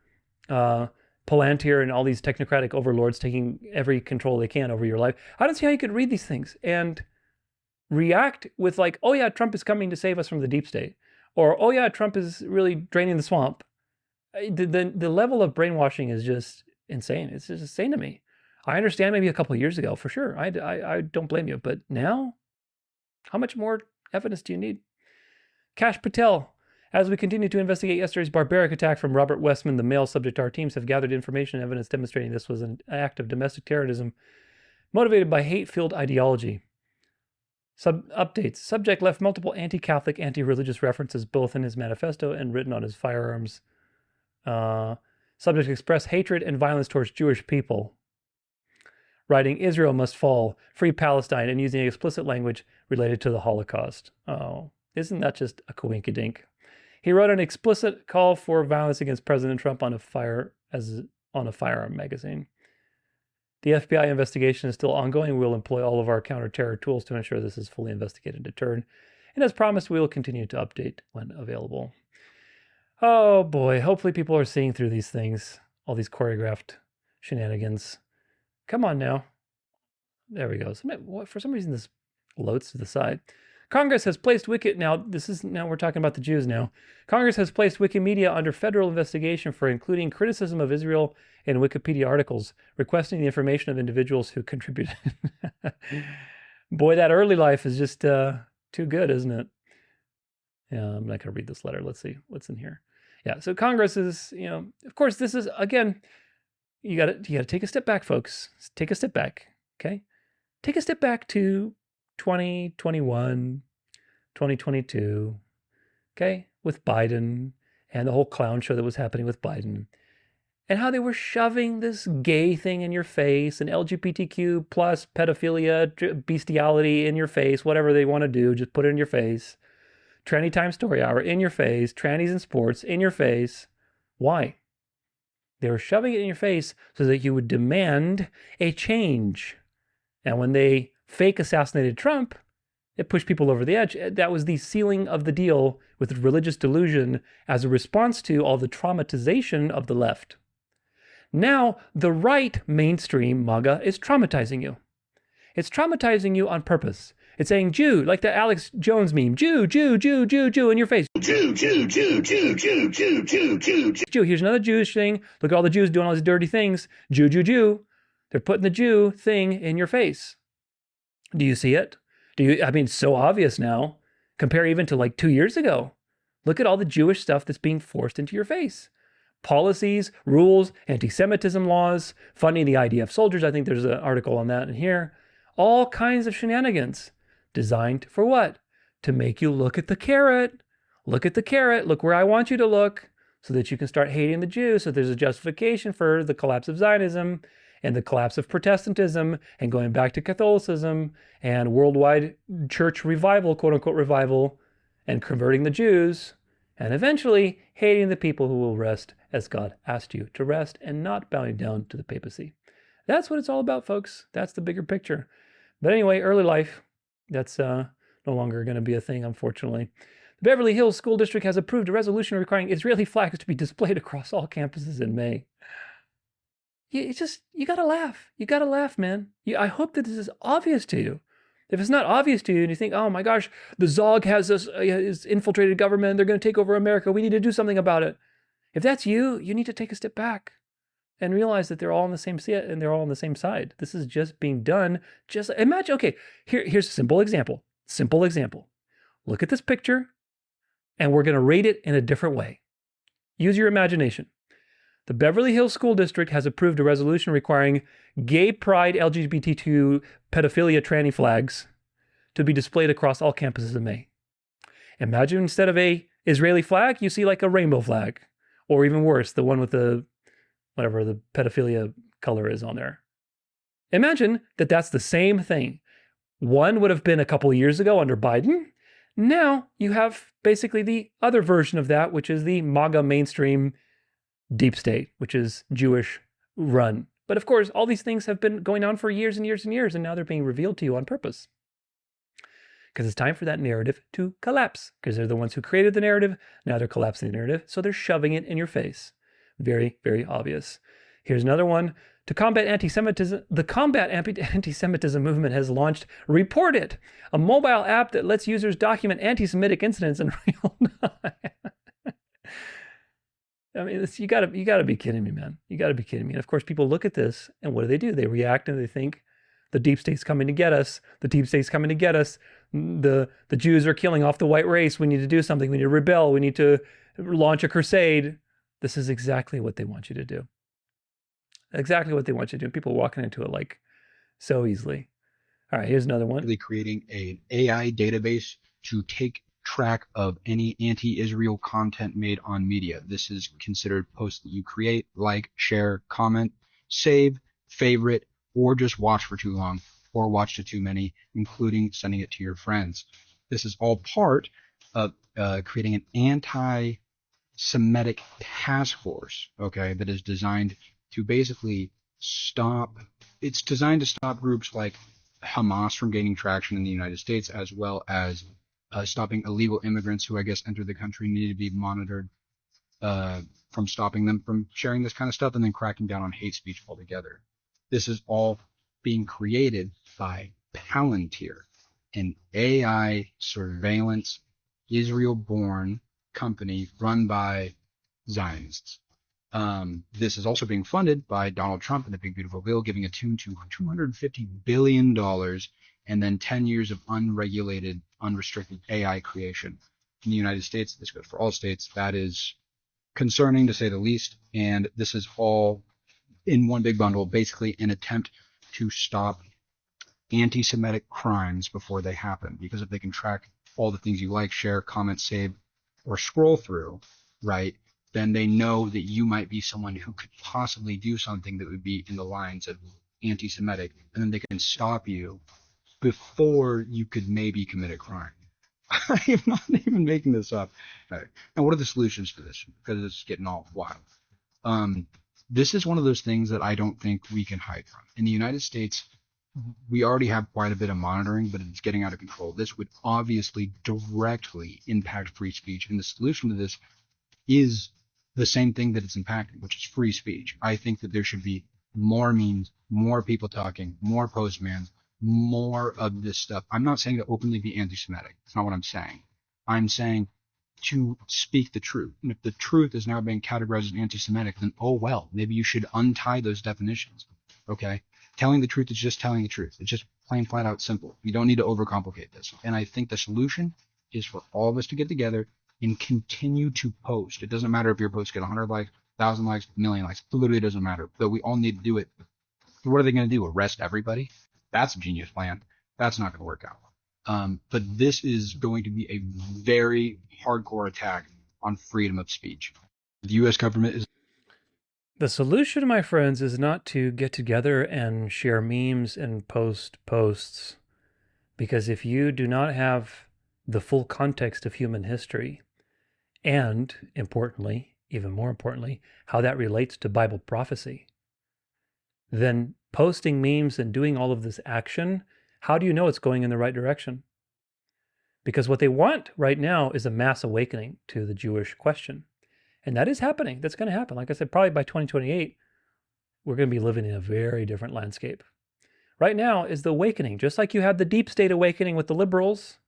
Palantir and all these technocratic overlords taking every control they can over your life. I don't see how you could read these things and react with like, oh yeah, Trump is coming to save us from the deep state. Or, oh yeah, Trump is really draining the swamp. The level of brainwashing is just insane. It's just insane to me. I understand maybe a couple of years ago, for sure. I don't blame you. But now, how much more evidence do you need? Kash Patel. As we continue to investigate yesterday's barbaric attack from Robert Westman, the male subject, our teams have gathered information and evidence demonstrating this was an act of domestic terrorism motivated by hate-filled ideology. Updates. Subject left multiple anti-Catholic, anti-religious references both in his manifesto and written on his firearms. Subject expressed hatred and violence towards Jewish people, writing Israel must fall, free Palestine, and using explicit language related to the Holocaust. Oh, isn't that just a coinkydink? He wrote an explicit call for violence against President Trump on a firearm magazine. The FBI investigation is still ongoing. We'll employ all of our counter-terror tools to ensure this is fully investigated and deterred. And as promised, we will continue to update when available. Oh boy, hopefully people are seeing through these things, all these choreographed shenanigans. Come on now. There we go. For some reason, this loads to the side. Congress has placed now we're talking about the Jews now. Congress has placed Wikimedia under federal investigation for including criticism of Israel in Wikipedia articles, requesting the information of individuals who contributed. Boy, that early life is just too good, isn't it? Yeah, I'm not going to read this letter. Let's see what's in here. Yeah, so Congress is, of course, this is, again, you got to take a step back, folks. Take a step back, okay? Take a step back to 2021, 2022, okay, with Biden and the whole clown show that was happening with Biden, and how they were shoving this gay thing in your face and LGBTQ plus pedophilia, bestiality in your face, whatever they want to do, just put it in your face. Tranny Time Story Hour in your face, trannies in sports in your face. Why? They were shoving it in your face so that you would demand a change. And when they fake assassinated Trump, it pushed people over the edge. That was the sealing of the deal with religious delusion as a response to all the traumatization of the left. Now, the right mainstream MAGA is traumatizing you. It's traumatizing you on purpose. It's saying Jew, like the Alex Jones meme, Jew, Jew, Jew, Jew, Jew in your face. Jew, Jew, Jew, Jew, Jew, Jew, Jew, Jew, Jew. Here's another Jewish thing. Look at all the Jews doing all these dirty things. Jew, Jew, Jew. They're putting the Jew thing in your face. Do you see it? It's so obvious now. Compare even to like 2 years ago. Look at all the Jewish stuff that's being forced into your face. Policies, rules, anti-Semitism laws, funding the IDF soldiers. I think there's an article on that in here. All kinds of shenanigans. Designed for what? To make you look at the carrot. Look at the carrot. Look where I want you to look so that you can start hating the Jews. So there's a justification for the collapse of Zionism and the collapse of Protestantism and going back to Catholicism and worldwide church revival, quote unquote revival, and converting the Jews and eventually hating the people who will rest as God asked you to rest and not bowing down to the papacy. That's what it's all about, folks. That's the bigger picture. But anyway, early life. That's no longer going to be a thing, unfortunately. The Beverly Hills School District has approved a resolution requiring Israeli flags to be displayed across all campuses in May. You got to laugh. You got to laugh, man. I hope that this is obvious to you. If it's not obvious to you and you think, oh my gosh, the Zog has infiltrated government, they're going to take over America, we need to do something about it. If that's you, you need to take a step back and realize that they're all on the same side and they're all on the same side. This is just being done. Just imagine, okay, here's a simple example. Simple example. Look at this picture and we're going to rate it in a different way. Use your imagination. The Beverly Hills School District has approved a resolution requiring gay pride LGBTQ pedophilia tranny flags to be displayed across all campuses in May. Imagine instead of a Israeli flag, you see like a rainbow flag, or even worse, the one with the whatever the pedophilia color is on there. Imagine that that's the same thing. One would have been a couple of years ago under Biden. Now you have basically the other version of that, which is the MAGA mainstream deep state, which is Jewish run. But of course, all these things have been going on for years and years and years, and now they're being revealed to you on purpose. Because it's time for that narrative to collapse, because they're the ones who created the narrative. Now they're collapsing the narrative, so they're shoving it in your face. Very, very obvious. Here's another one. To combat anti-Semitism, the Combat Anti-Semitism movement has launched Report It, a mobile app that lets users document anti-Semitic incidents in real time. I mean, you gotta be kidding me, man. You gotta be kidding me. And of course, people look at this, and what do? They react and they think, the deep state's coming to get us. The deep state's coming to get us. The Jews are killing off the white race. We need to do something. We need to rebel. We need to launch a crusade. This is exactly what they want you to do. Exactly what they want you to do. People walking into it like so easily. All right, here's another one.
Really creating an AI database to take track of any anti-Israel content made on media. This is considered posts that you create, like, share, comment, save, favorite, or just watch for too long, or watch to too many, including sending it to your friends. This is all part of creating an anti-Semitic task force, okay, that is designed to basically it's designed to stop groups like Hamas from gaining traction in the United States, as well as stopping illegal immigrants who I guess enter the country, need to be monitored from stopping them from sharing this kind of stuff, and then cracking down on hate speech altogether. This is all being created by Palantir, an AI surveillance, Israel-born company run by Zionists. This is also being funded by Donald Trump and the Big Beautiful Bill, giving a tune to $250 billion and then 10 years of unregulated, unrestricted AI creation. In the United States, this goes for all states. That is concerning, to say the least. And this is all in one big bundle, basically an attempt to stop anti-Semitic crimes before they happen. Because if they can track all the things you like, share, comment, save, or scroll through, right, then they know that you might be someone who could possibly do something that would be in the lines of anti-Semitic, and then they can stop you before you could maybe commit a crime. I am not even making this up. Right. And what are the solutions to this? Because it's getting all wild. This is one of those things that I don't think we can hide from. In the United States, we already have quite a bit of monitoring, but it's getting out of control. This would obviously directly impact free speech, and the solution to this is the same thing that it's impacting, which is free speech. I think that there should be more memes, more people talking, more postmans, more of this stuff. I'm not saying to openly be anti-Semitic. That's not what I'm saying. I'm saying to speak the truth. And if the truth is now being categorized as anti-Semitic, then oh well, maybe you should untie those definitions. Okay? Telling the truth is just telling the truth. It's just plain flat out simple. You don't need to overcomplicate this. And I think the solution is for all of us to get together and continue to post. It doesn't matter if your posts get 100 likes, 1,000 likes, 1,000,000 likes. It literally doesn't matter. But we all need to do it. What are they going to do? Arrest everybody? That's a genius plan. That's not going to work out. But this is going to be a very hardcore attack on freedom of speech. The U.S. government is...
The solution, my friends, is not to get together and share memes and post posts. Because if you do not have the full context of human history, and importantly, even more importantly, how that relates to Bible prophecy, then posting memes and doing all of this action, how do you know it's going in the right direction? Because what they want right now is a mass awakening to the Jewish question. And that is happening. That's going to happen. Like I said, probably by 2028, we're going to be living in a very different landscape. Right now is the awakening. Just like you had the deep state awakening with the liberals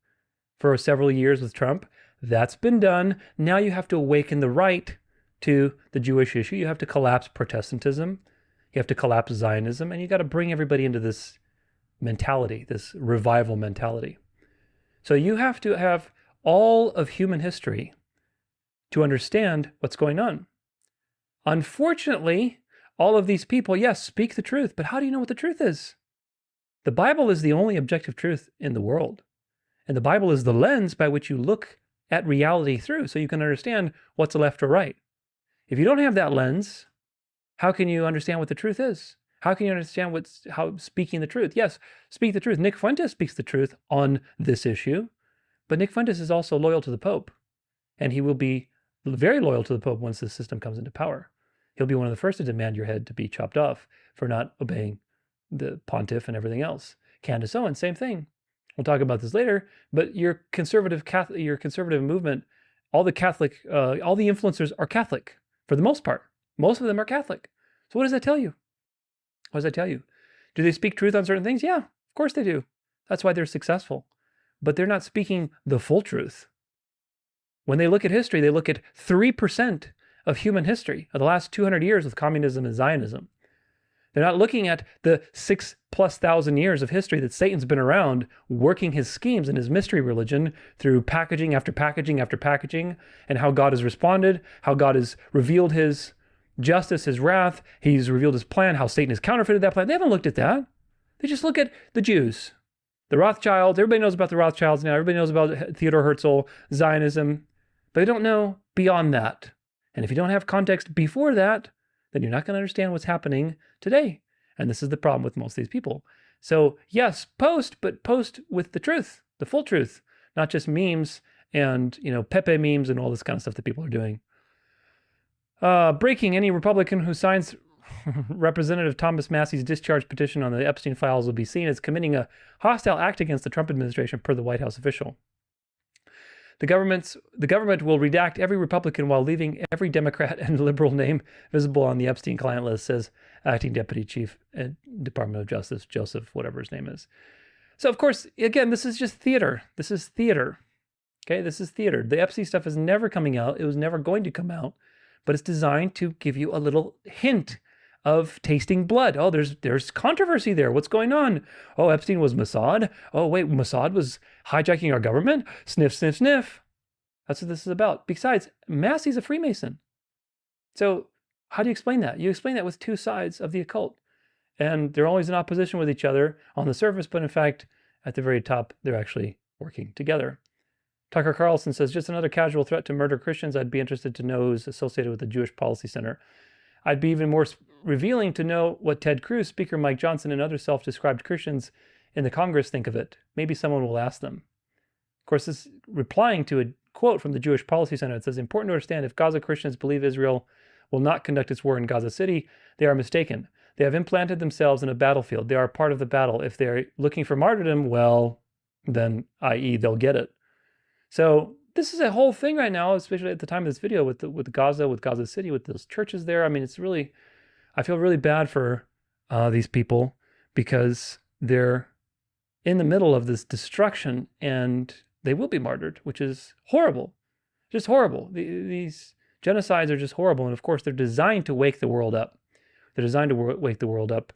for several years with Trump, that's been done. Now you have to awaken the right to the Jewish issue. You have to collapse Protestantism. You have to collapse Zionism, and you got to bring everybody into this mentality, this revival mentality. So you have to have all of human history to understand what's going on. Unfortunately, all of these people, yes, speak the truth, but how do you know what the truth is? The Bible is the only objective truth in the world. And the Bible is the lens by which you look at reality through, so you can understand what's left or right. If you don't have that lens, how can you understand what the truth is? How can you understand how speaking the truth? Yes, speak the truth. Nick Fuentes speaks the truth on this issue, but Nick Fuentes is also loyal to the Pope, and he will be very loyal to the Pope once this system comes into power. He'll be one of the first to demand your head to be chopped off for not obeying the pontiff and everything else. Candace Owens, same thing. We'll talk about this later, but your conservative movement, all the influencers are Catholic for the most part. Most of them are Catholic. So what does that tell you? What does that tell you? Do they speak truth on certain things? Yeah, of course they do. That's why they're successful. But they're not speaking the full truth. When they look at history, they look at 3% of human history of the last 200 years with communism and Zionism. They're not looking at the 6,000+ years of history that Satan's been around working his schemes and his mystery religion through packaging after packaging after packaging, and how God has responded, how God has revealed his justice, his wrath, he's revealed his plan, how Satan has counterfeited that plan. They haven't looked at that. They just look at the Jews, the Rothschilds. Everybody knows about the Rothschilds now. Everybody knows about Theodor Herzl, Zionism, but they don't know beyond that. And if you don't have context before that, then you're not going to understand what's happening today. And this is the problem with most of these people. So yes, post, but post with the truth, the full truth, not just memes and, Pepe memes and all this kind of stuff that people are doing. Breaking: any Republican who signs Representative Thomas Massey's discharge petition on the Epstein files will be seen as committing a hostile act against the Trump administration, per the White House official. The government will redact every Republican while leaving every Democrat and liberal name visible on the Epstein client list, says Acting Deputy Chief at Department of Justice Joseph, whatever his name is. So, of course, again, this is just theater. This is theater. Okay, this is theater. The Epstein stuff is never coming out. It was never going to come out, but it's designed to give you a little hint of tasting blood. Oh, there's controversy there. What's going on? Oh, Epstein was Mossad. Oh, wait, Mossad was hijacking our government. Sniff, sniff, sniff. That's what this is about. Besides, Massey's a Freemason. So how do you explain that? You explain that with two sides of the occult. And they're always in opposition with each other on the surface, but in fact, at the very top, they're actually working together. Tucker Carlson says, just another casual threat to murder Christians. I'd be interested to know who's associated with the Jewish Policy Center. I'd be even more revealing to know what Ted Cruz, Speaker Mike Johnson, and other self-described Christians in the Congress think of it. Maybe someone will ask them. Of course, this is replying to a quote from the Jewish Policy Center. It says, important to understand, if Gaza Christians believe Israel will not conduct its war in Gaza City, they are mistaken. They have implanted themselves in a battlefield. They are part of the battle. If they're looking for martyrdom, well, then, i.e., they'll get it. So this is a whole thing right now, especially at the time of this video with Gaza City, with those churches there. I mean, it's really, I feel really bad for these people because they're in the middle of this destruction and they will be martyred, which is horrible, just horrible. These genocides are just horrible. And of course, they're designed to wake the world up. They're designed to wake the world up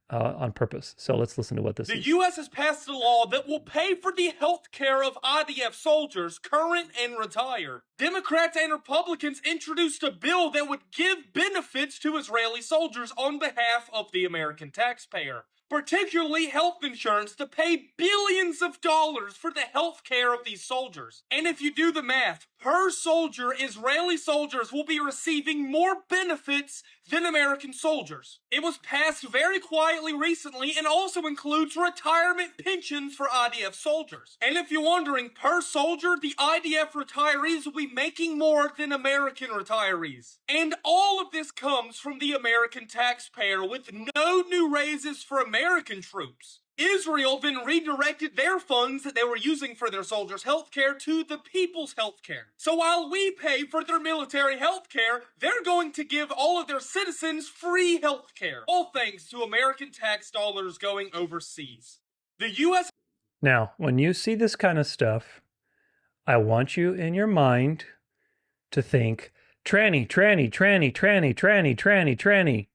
on purpose. So let's listen to what this is.
The U.S. has passed a law that will pay for the health care of IDF soldiers, current and retired. Democrats and Republicans introduced a bill that would give benefits to Israeli soldiers on behalf of the American taxpayer, particularly health insurance, to pay billions of dollars for the health care of these soldiers. And if you do the math, per soldier, Israeli soldiers will be receiving more benefits than American soldiers. It was passed very quietly recently and also includes retirement pensions for IDF soldiers. And if you're wondering, per soldier, the IDF retirees will be making more than American retirees. And all of this comes from the American taxpayer with no new raises for American troops. Israel then redirected their funds that they were using for their soldiers' health care to the people's health care. So while we pay for their military health care, they're going to give all of their citizens free health care. All thanks to American tax dollars going overseas. The U.S.
Now, when you see this kind of stuff, I want you in your mind to think, tranny, tranny, tranny, tranny, tranny, tranny, tranny.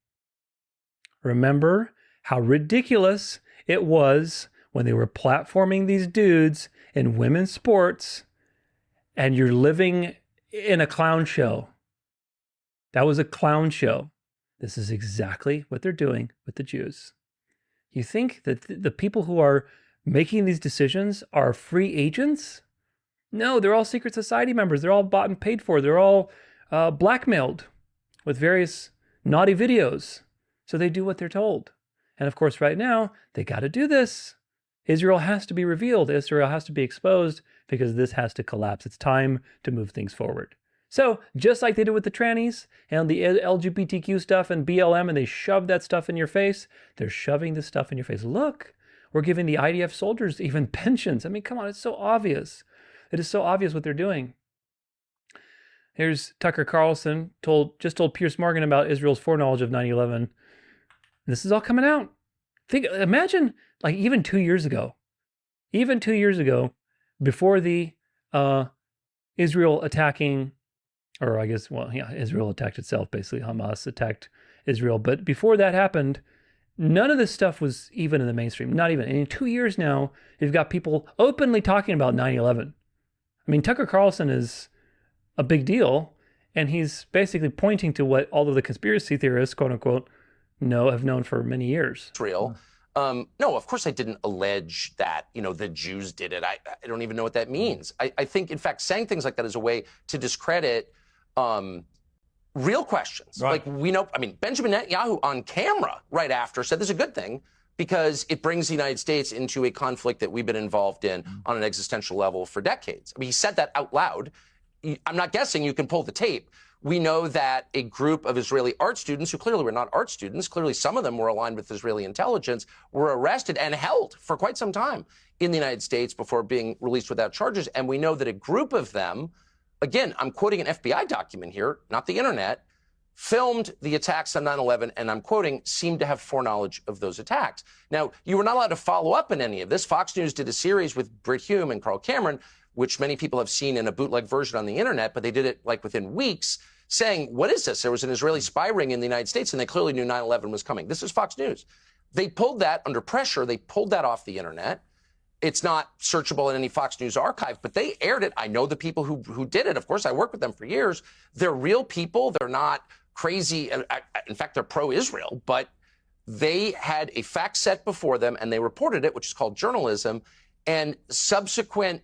Remember how ridiculous it was when they were platforming these dudes in women's sports and you're living in a clown show. That was a clown show. This is exactly what they're doing with the Jews. You think that the people who are making these decisions are free agents? No, they're all secret society members. They're all bought and paid for. They're all blackmailed with various naughty videos. So they do what they're told. And of course, right now, they got to do this. Israel has to be revealed. Israel has to be exposed because this has to collapse. It's time to move things forward. So just like they did with the trannies and the LGBTQ stuff and BLM, and they shoved that stuff in your face, they're shoving this stuff in your face. Look, we're giving the IDF soldiers even pensions. I mean, come on, it's so obvious. It is so obvious what they're doing. Here's Tucker Carlson just told Piers Morgan about Israel's foreknowledge of 9/11. This is all coming out. Imagine, like, even 2 years ago, before the Israel attacking, or I guess, well, yeah, Israel attacked itself, basically. Hamas attacked Israel. But before that happened, none of this stuff was even in the mainstream, not even. And in 2 years now, you've got people openly talking about 9/11. I mean, Tucker Carlson is a big deal, and he's basically pointing to what all of the conspiracy theorists, quote unquote, have known for many years.
Israel. No, of course I didn't allege that, the Jews did it. I don't even know what that means. I think, in fact, saying things like that is a way to discredit real questions. Right. Like, we know, Benjamin Netanyahu on camera right after said this is a good thing because it brings the United States into a conflict that we've been involved in on an existential level for decades. He said that out loud. I'm not guessing, you can pull the tape. We know that a group of Israeli art students, who clearly were not art students, clearly some of them were aligned with Israeli intelligence, were arrested and held for quite some time in the United States before being released without charges. And we know that a group of them, again, I'm quoting an FBI document here, not the internet, filmed the attacks on 9/11, and I'm quoting, seemed to have foreknowledge of those attacks. Now, you were not allowed to follow up in any of this. Fox News did a series with Britt Hume and Carl Cameron, which many people have seen in a bootleg version on the internet, but they did it like within weeks, saying, what is this? There was an Israeli spy ring in the United States, and they clearly knew 9/11 was coming. This is Fox News. They pulled that under pressure. They pulled that off the internet. It's not searchable in any Fox News archive, but they aired it. I know the people who did it. Of course, I worked with them for years. They're real people. They're not crazy. In fact, they're pro-Israel, but they had a fact set before them, and they reported it, which is called journalism, and subsequent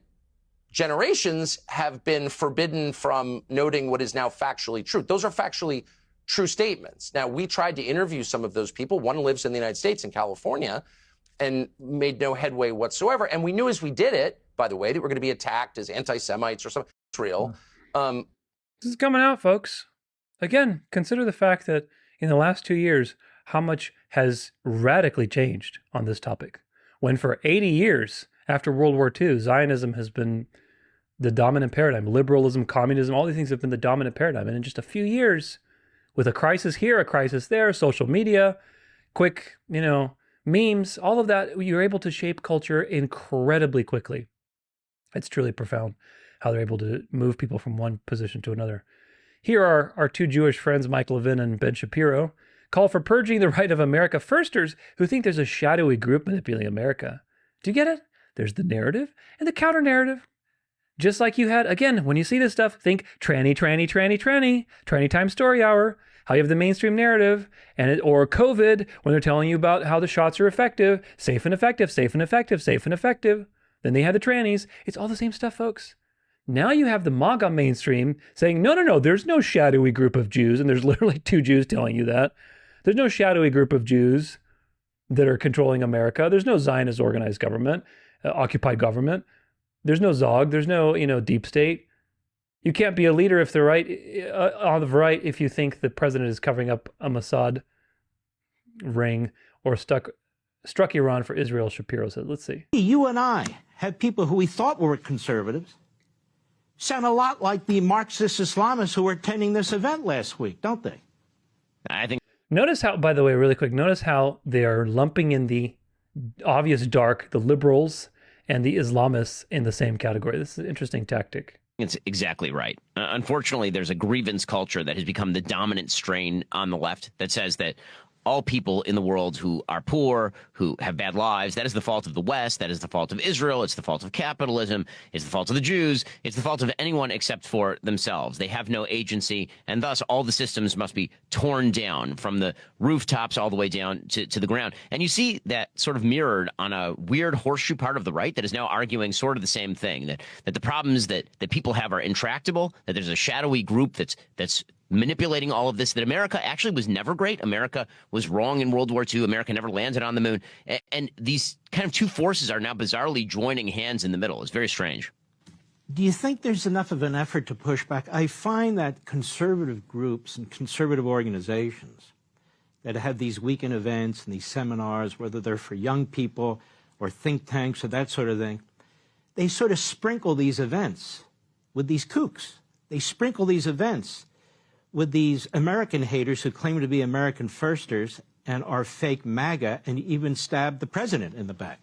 generations have been forbidden from noting what is now factually true. Those are factually true statements. Now, we tried to interview some of those people. One lives in the United States, in California, and made no headway whatsoever. And we knew as we did it, by the way, that we're going to be attacked as anti-Semites or something. It's real.
This is coming out, folks. Again, consider the fact that in the last 2 years, how much has radically changed on this topic. When for 80 years after World War II, Zionism has been the dominant paradigm. Liberalism, communism, all these things have been the dominant paradigm. And in just a few years, with a crisis here, a crisis there, social media, quick, memes, all of that, you're able to shape culture incredibly quickly. It's truly profound how they're able to move people from one position to another. Here are our two Jewish friends, Mike Levin and Ben Shapiro, call for purging the right of America firsters who think there's a shadowy group manipulating America. Do you get it? There's the narrative and the counter narrative. Just like you had, again, when you see this stuff, think tranny time story hour, how you have the mainstream narrative, or COVID, when they're telling you about how the shots are effective, safe and effective, safe and effective, safe and effective. Then they had the trannies. It's all the same stuff, folks. Now you have the MAGA mainstream saying, no, there's no shadowy group of Jews, and there's literally two Jews telling you that. There's no shadowy group of Jews that are controlling America. There's no Zionist organized government, occupied government. There's no Zog. There's no, deep state. You can't be a leader if the right, on the right, if you think the president is covering up a Mossad ring or struck Iran for Israel, Shapiro said. Let's see.
You and I had people who we thought were conservatives sound a lot like the Marxist Islamists who were attending this event last week, don't they?
I think. Notice how, by the way, really quick, notice how they are lumping in the obvious dark, the liberals and the Islamists in the same category. This is an interesting tactic.
It's exactly right. Unfortunately, there's a grievance culture that has become the dominant strain on the left that says that all people in the world who are poor, who have bad lives, that is the fault of the West, that is the fault of Israel, it's the fault of capitalism, it's the fault of the Jews, it's the fault of anyone except for themselves. They have no agency, and thus all the systems must be torn down from the rooftops all the way down to the ground. And you see that sort of mirrored on a weird horseshoe part of the right that is now arguing sort of the same thing, that the problems that people have are intractable, that there's a shadowy group that's manipulating all of this, that America actually was never great. America was wrong in World War II. America never landed on the moon. And these kind of two forces are now bizarrely joining hands in the middle. It's very strange.
Do you think there's enough of an effort to push back? I find that conservative groups and conservative organizations that have these weekend events and these seminars, whether they're for young people or think tanks or that sort of thing, they sort of sprinkle these events with these kooks. They sprinkle these events with these American haters who claim to be American firsters and are fake MAGA and even stab the president in the back.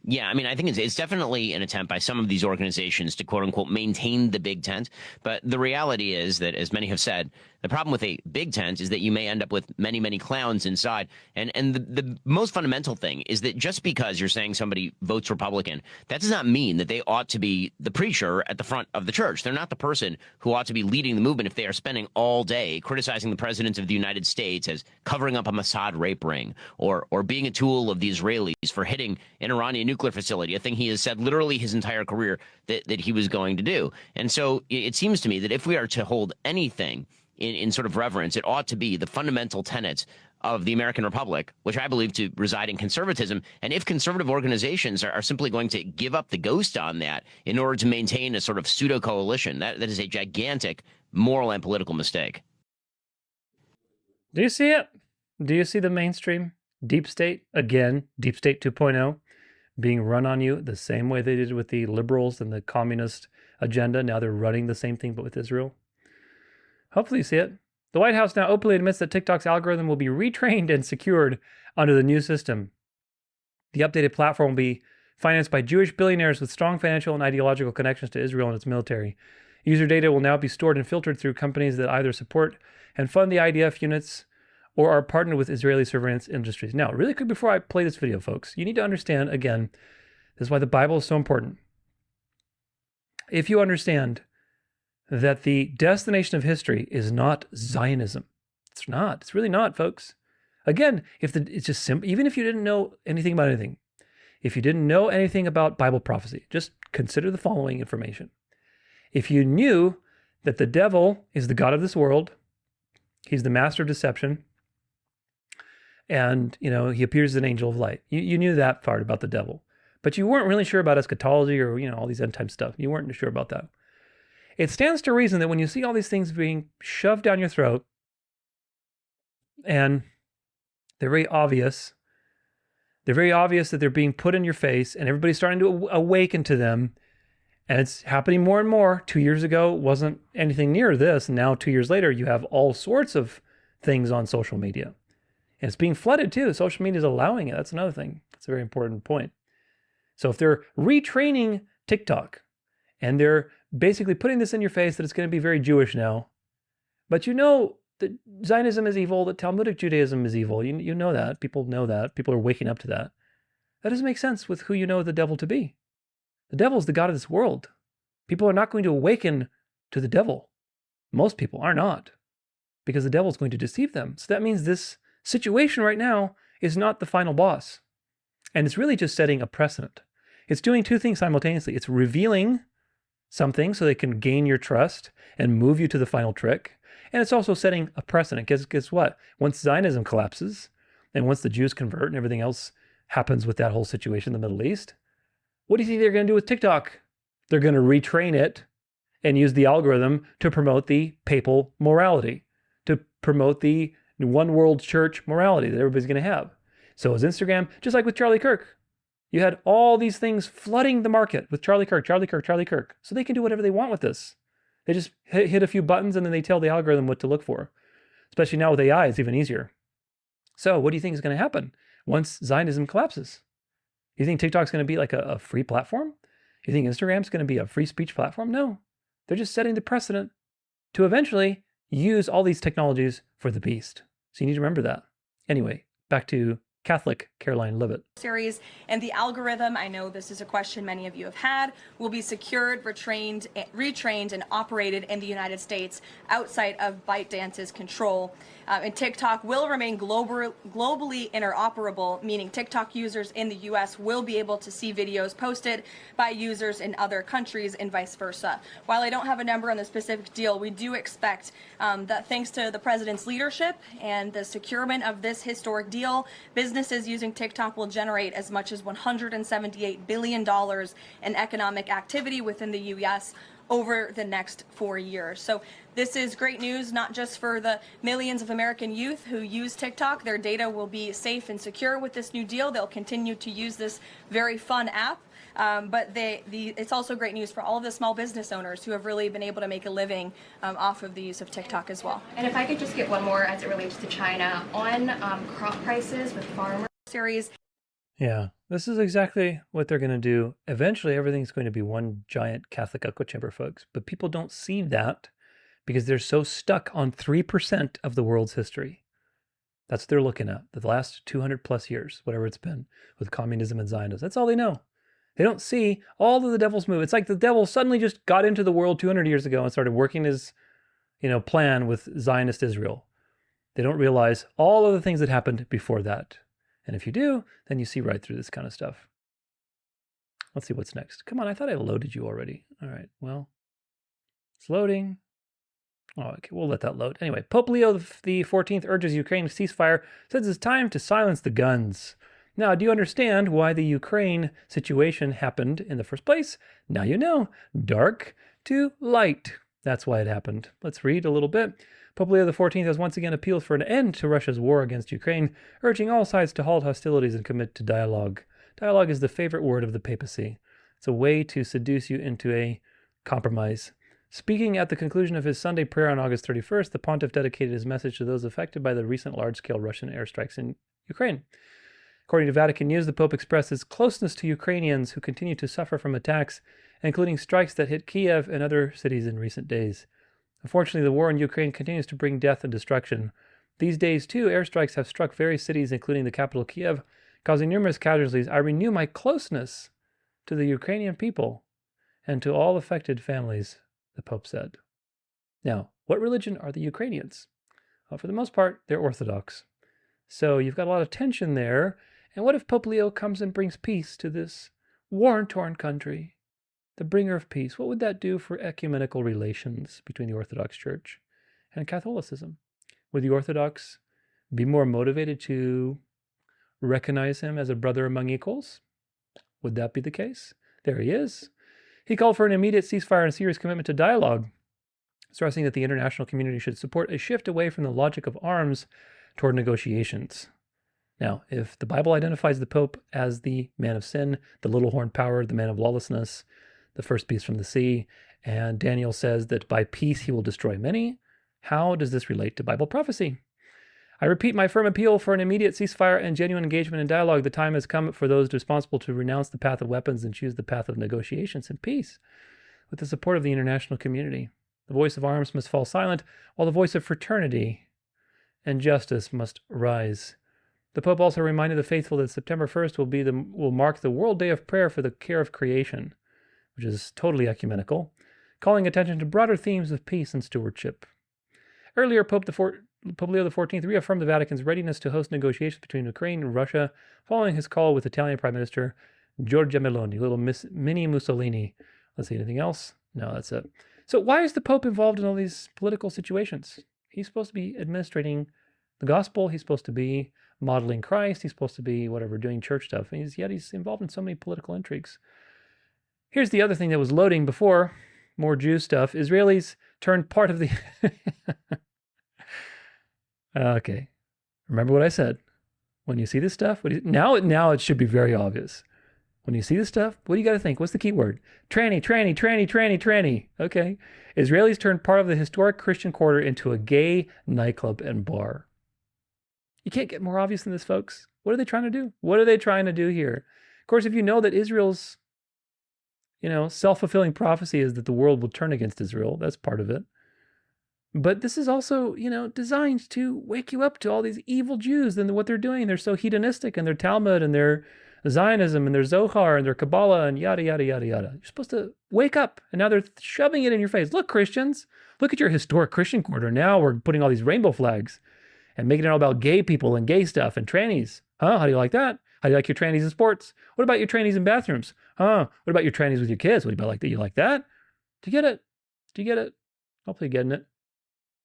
Yeah, I mean, I think it's definitely an attempt by some of these organizations to, quote unquote, maintain the big tent. But the reality is that, as many have said, the problem with a big tent is that you may end up with many, many clowns inside. And the most fundamental thing is that just because you're saying somebody votes Republican, that does not mean that they ought to be the preacher at the front of the church. They're not the person who ought to be leading the movement if they are spending all day criticizing the president of the United States as covering up a Mossad rape ring or being a tool of the Israelis for hitting an Iranian nuclear facility, a thing he has said literally his entire career that he was going to do. And so it seems to me that if we are to hold anything in sort of reverence, it ought to be the fundamental tenets of the American Republic, which I believe to reside in conservatism. And if conservative organizations are simply going to give up the ghost on that in order to maintain a sort of pseudo-coalition, that is a gigantic moral and political mistake.
Do you see it? Do you see the mainstream deep state, again, deep state 2.0, being run on you the same way they did with the liberals and the communist agenda? Now they're running the same thing, but with Israel. Hopefully you see it. The White House now openly admits that TikTok's algorithm will be retrained and secured under the new system. The updated platform will be financed by Jewish billionaires with strong financial and ideological connections to Israel and its military. User data will now be stored and filtered through companies that either support and fund the IDF units or are partnered with Israeli surveillance industries. Now, really quick before I play this video, folks, you need to understand, again, this is why the Bible is so important. If you understand that the destination of history is not Zionism, it's not. It's really not, folks. Again, it's just simple. Even if you didn't know anything about anything, if you didn't know anything about Bible prophecy, just consider the following information. If you knew that the devil is the god of this world, he's the master of deception, and he appears as an angel of light. You knew that part about the devil, but you weren't really sure about eschatology or all these end time stuff. You weren't sure about that. It stands to reason that when you see all these things being shoved down your throat, and they're very obvious that they're being put in your face, and everybody's starting to awaken to them, and it's happening more and more. 2 years ago wasn't anything near this, and now 2 years later, you have all sorts of things on social media. And it's being flooded too. Social media is allowing it. That's another thing. That's a very important point. So if they're retraining TikTok and they're basically putting this in your face that it's going to be very Jewish now, but that Zionism is evil, that Talmudic Judaism is evil. You know that. People know that. People are waking up to that. That doesn't make sense with who you know the devil to be. The devil is the god of this world. People are not going to awaken to the devil. Most people are not, because the devil is going to deceive them. So that means this situation right now is not the final boss. And it's really just setting a precedent. It's doing two things simultaneously. It's revealing something so they can gain your trust and move you to the final trick. And it's also setting a precedent. Guess what? Once Zionism collapses, and once the Jews convert and everything else happens with that whole situation in the Middle East, what do you think they're going to do with TikTok? They're going to retrain it and use the algorithm to promote the papal morality, to promote the one world church morality that everybody's going to have. So is Instagram, just like with Charlie Kirk. You had all these things flooding the market with Charlie Kirk. So they can do whatever they want with this. They just hit a few buttons and then they tell the algorithm what to look for. Especially now with AI, it's even easier. So what do you think is going to happen once Zionism collapses? You think TikTok's going to be like a free platform? You think Instagram's going to be a free speech platform? No. They're just setting the precedent to eventually use all these technologies for the beast. So you need to remember that. Anyway, back to Catholic Caroline Levitt.
Series and the algorithm, I know this is a question many of you have had, will be secured, retrained, and operated in the United States outside of ByteDance's control. And TikTok will remain globally interoperable, meaning TikTok users in the U.S. will be able to see videos posted by users in other countries and vice versa. While I don't have a number on the specific deal, we do expect that thanks to the president's leadership and the securement of this historic deal, businesses using TikTok will generate as much as $178 billion in economic activity within the U.S. over the next 4 years. So this is great news, not just for the millions of American youth who use TikTok. Their data will be safe and secure with this new deal. They'll continue to use this very fun app. But it's also great news for all of the small business owners who have really been able to make a living off of the use of TikTok as well.
And if I could just get one more as it relates to China, on crop prices with farmer series.
Yeah, this is exactly what they're going to do. Eventually, everything's going to be one giant Catholic echo chamber, folks. But people don't see that because they're so stuck on 3% of the world's history. That's what they're looking at, the last 200 plus years, whatever it's been, with communism and Zionism. That's all they know. They don't see all of the devil's move. It's like the devil suddenly just got into the world 200 years ago and started working his, plan with Zionist Israel. They don't realize all of the things that happened before that. And if you do, then you see right through this kind of stuff. Let's see what's next. Come on, I thought I loaded you already. All right, well, it's loading. Oh, okay, we'll let that load. Anyway, Pope Leo the 14th urges Ukraine to ceasefire, says it's time to silence the guns. Now, do you understand why the Ukraine situation happened in the first place? Now you know. Dark to light. That's why it happened. Let's read a little bit. Pope Leo XIV has once again appealed for an end to Russia's war against Ukraine, urging all sides to halt hostilities and commit to dialogue. Dialogue is the favorite word of the papacy. It's a way to seduce you into a compromise Speaking at the conclusion of his Sunday prayer on August 31st, the pontiff dedicated his message to those affected by the recent large-scale Russian airstrikes in Ukraine. According to Vatican News, the Pope expressed his closeness to Ukrainians who continue to suffer from attacks, including strikes that hit Kiev and other cities in recent days. Unfortunately, the war in Ukraine continues to bring death and destruction. These days, too, airstrikes have struck various cities, including the capital Kiev, causing numerous casualties. I renew my closeness to the Ukrainian people and to all affected families, the Pope said. Now, what religion are the Ukrainians? Well, for the most part, they're Orthodox. So you've got a lot of tension there. And what if Pope Leo comes and brings peace to this war-torn country? The bringer of peace. What would that do for ecumenical relations between the Orthodox Church and Catholicism? Would the Orthodox be more motivated to recognize him as a brother among equals? Would that be the case? There he is. He called for an immediate ceasefire and a serious commitment to dialogue, stressing that the international community should support a shift away from the logic of arms toward negotiations. Now, if the Bible identifies the Pope as the man of sin, the little horn power, the man of lawlessness, the first beast from the sea, and Daniel says that by peace he will destroy many, how does this relate to Bible prophecy? I repeat my firm appeal for an immediate ceasefire and genuine engagement in dialogue. The time has come for those responsible to renounce the path of weapons and choose the path of negotiations and peace with the support of the international community. The voice of arms must fall silent, while the voice of fraternity and justice must rise. The Pope also reminded the faithful that September 1st will mark the World Day of Prayer for the Care of Creation, which is totally ecumenical, calling attention to broader themes of peace and stewardship. Earlier, Pope Leo XIV reaffirmed the Vatican's readiness to host negotiations between Ukraine and Russia, following his call with Italian Prime Minister Giorgia Meloni, little mini Mussolini. Let's see, anything else? No, that's it. So why is the Pope involved in all these political situations? He's supposed to be administrating the gospel. He's supposed to be modeling Christ. He's supposed to be whatever, doing church stuff. And yet he's involved in so many political intrigues. Here's the other thing that was loading before, more Jew stuff. Israelis turned part of the... Okay. Remember what I said. When you see this stuff, now it should be very obvious. When you see this stuff, what do you got to think? What's the key word? Tranny, tranny, tranny, tranny, tranny. Okay. Israelis turned part of the historic Christian quarter into a gay nightclub and bar. You can't get more obvious than this, folks. What are they trying to do? What are they trying to do here? Of course, if you know that Israel's, self-fulfilling prophecy is that the world will turn against Israel, that's part of it. But this is also, designed to wake you up to all these evil Jews and what they're doing. They're so hedonistic in their Talmud and their Zionism and their Zohar and their Kabbalah and yada, yada, yada, yada. You're supposed to wake up, and now they're shoving it in your face. Look, Christians, look at your historic Christian quarter. Now we're putting all these rainbow flags and making it all about gay people and gay stuff and trannies. Huh? How do you like that? How do you like your trannies in sports? What about your trannies in bathrooms? Huh? What about your trannies with your kids? What do you like that? You like that? Do you get it? Do you get it? Hopefully you're getting it.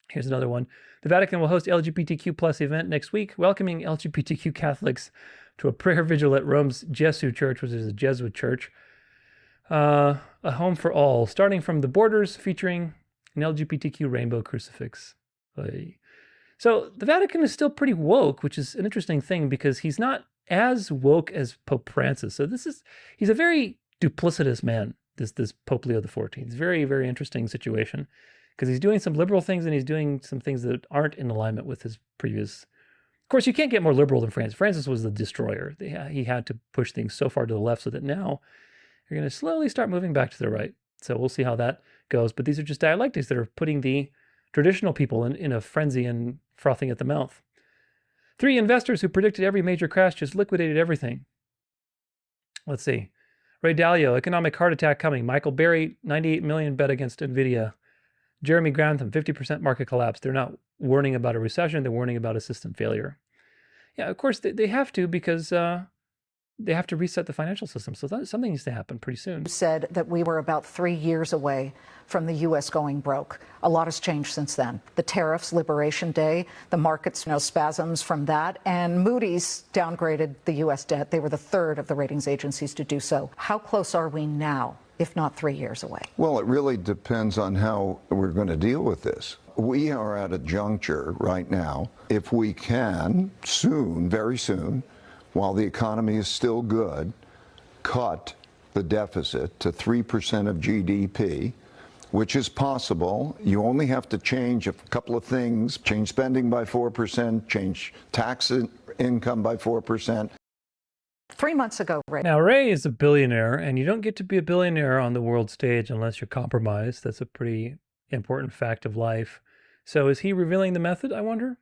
Here's another one. The Vatican will host LGBTQ plus event next week, welcoming LGBTQ Catholics to a prayer vigil at Rome's Jesu Church, which is a Jesuit church. A home for all, starting from the borders, featuring an LGBTQ rainbow crucifix. So the Vatican is still pretty woke, which is an interesting thing because he's not as woke as Pope Francis. So he's a very duplicitous man, this Pope Leo XIV. It's a very, very interesting situation because he's doing some liberal things and he's doing some things that aren't in alignment with his previous. Of course, you can't get more liberal than Francis. Francis was the destroyer. He had to push things so far to the left so that now you're going to slowly start moving back to the right. So we'll see how that goes. But these are just dialectics that are putting the traditional people in a frenzy and frothing at the mouth. 3 investors who predicted every major crash just liquidated everything. Let's see. Ray Dalio, economic heart attack coming. Michael Berry, 98 million bet against NVIDIA. Jeremy Grantham, 50% market collapse. They're not warning about a recession. They're warning about a system failure. Yeah, of course, they have to because they have to reset the financial system. So something needs to happen pretty soon.
Said that we were about 3 years away from the U.S. going broke. A lot has changed since then. The tariffs, Liberation Day, the markets, spasms from that, and Moody's downgraded the U.S. debt. They were the 3rd of the ratings agencies to do so. How close are we now, if not 3 years away?
Well, it really depends on how we're going to deal with this. We are at a juncture right now. If we can soon, very soon, while the economy is still good, cut the deficit to 3% of GDP, which is possible. You only have to change a couple of things, change spending by 4%, change tax income by 4%.
3 months ago, Ray.
Now, Ray is a billionaire, and you don't get to be a billionaire on the world stage unless you're compromised. That's a pretty important fact of life. So is he revealing the method, I wonder?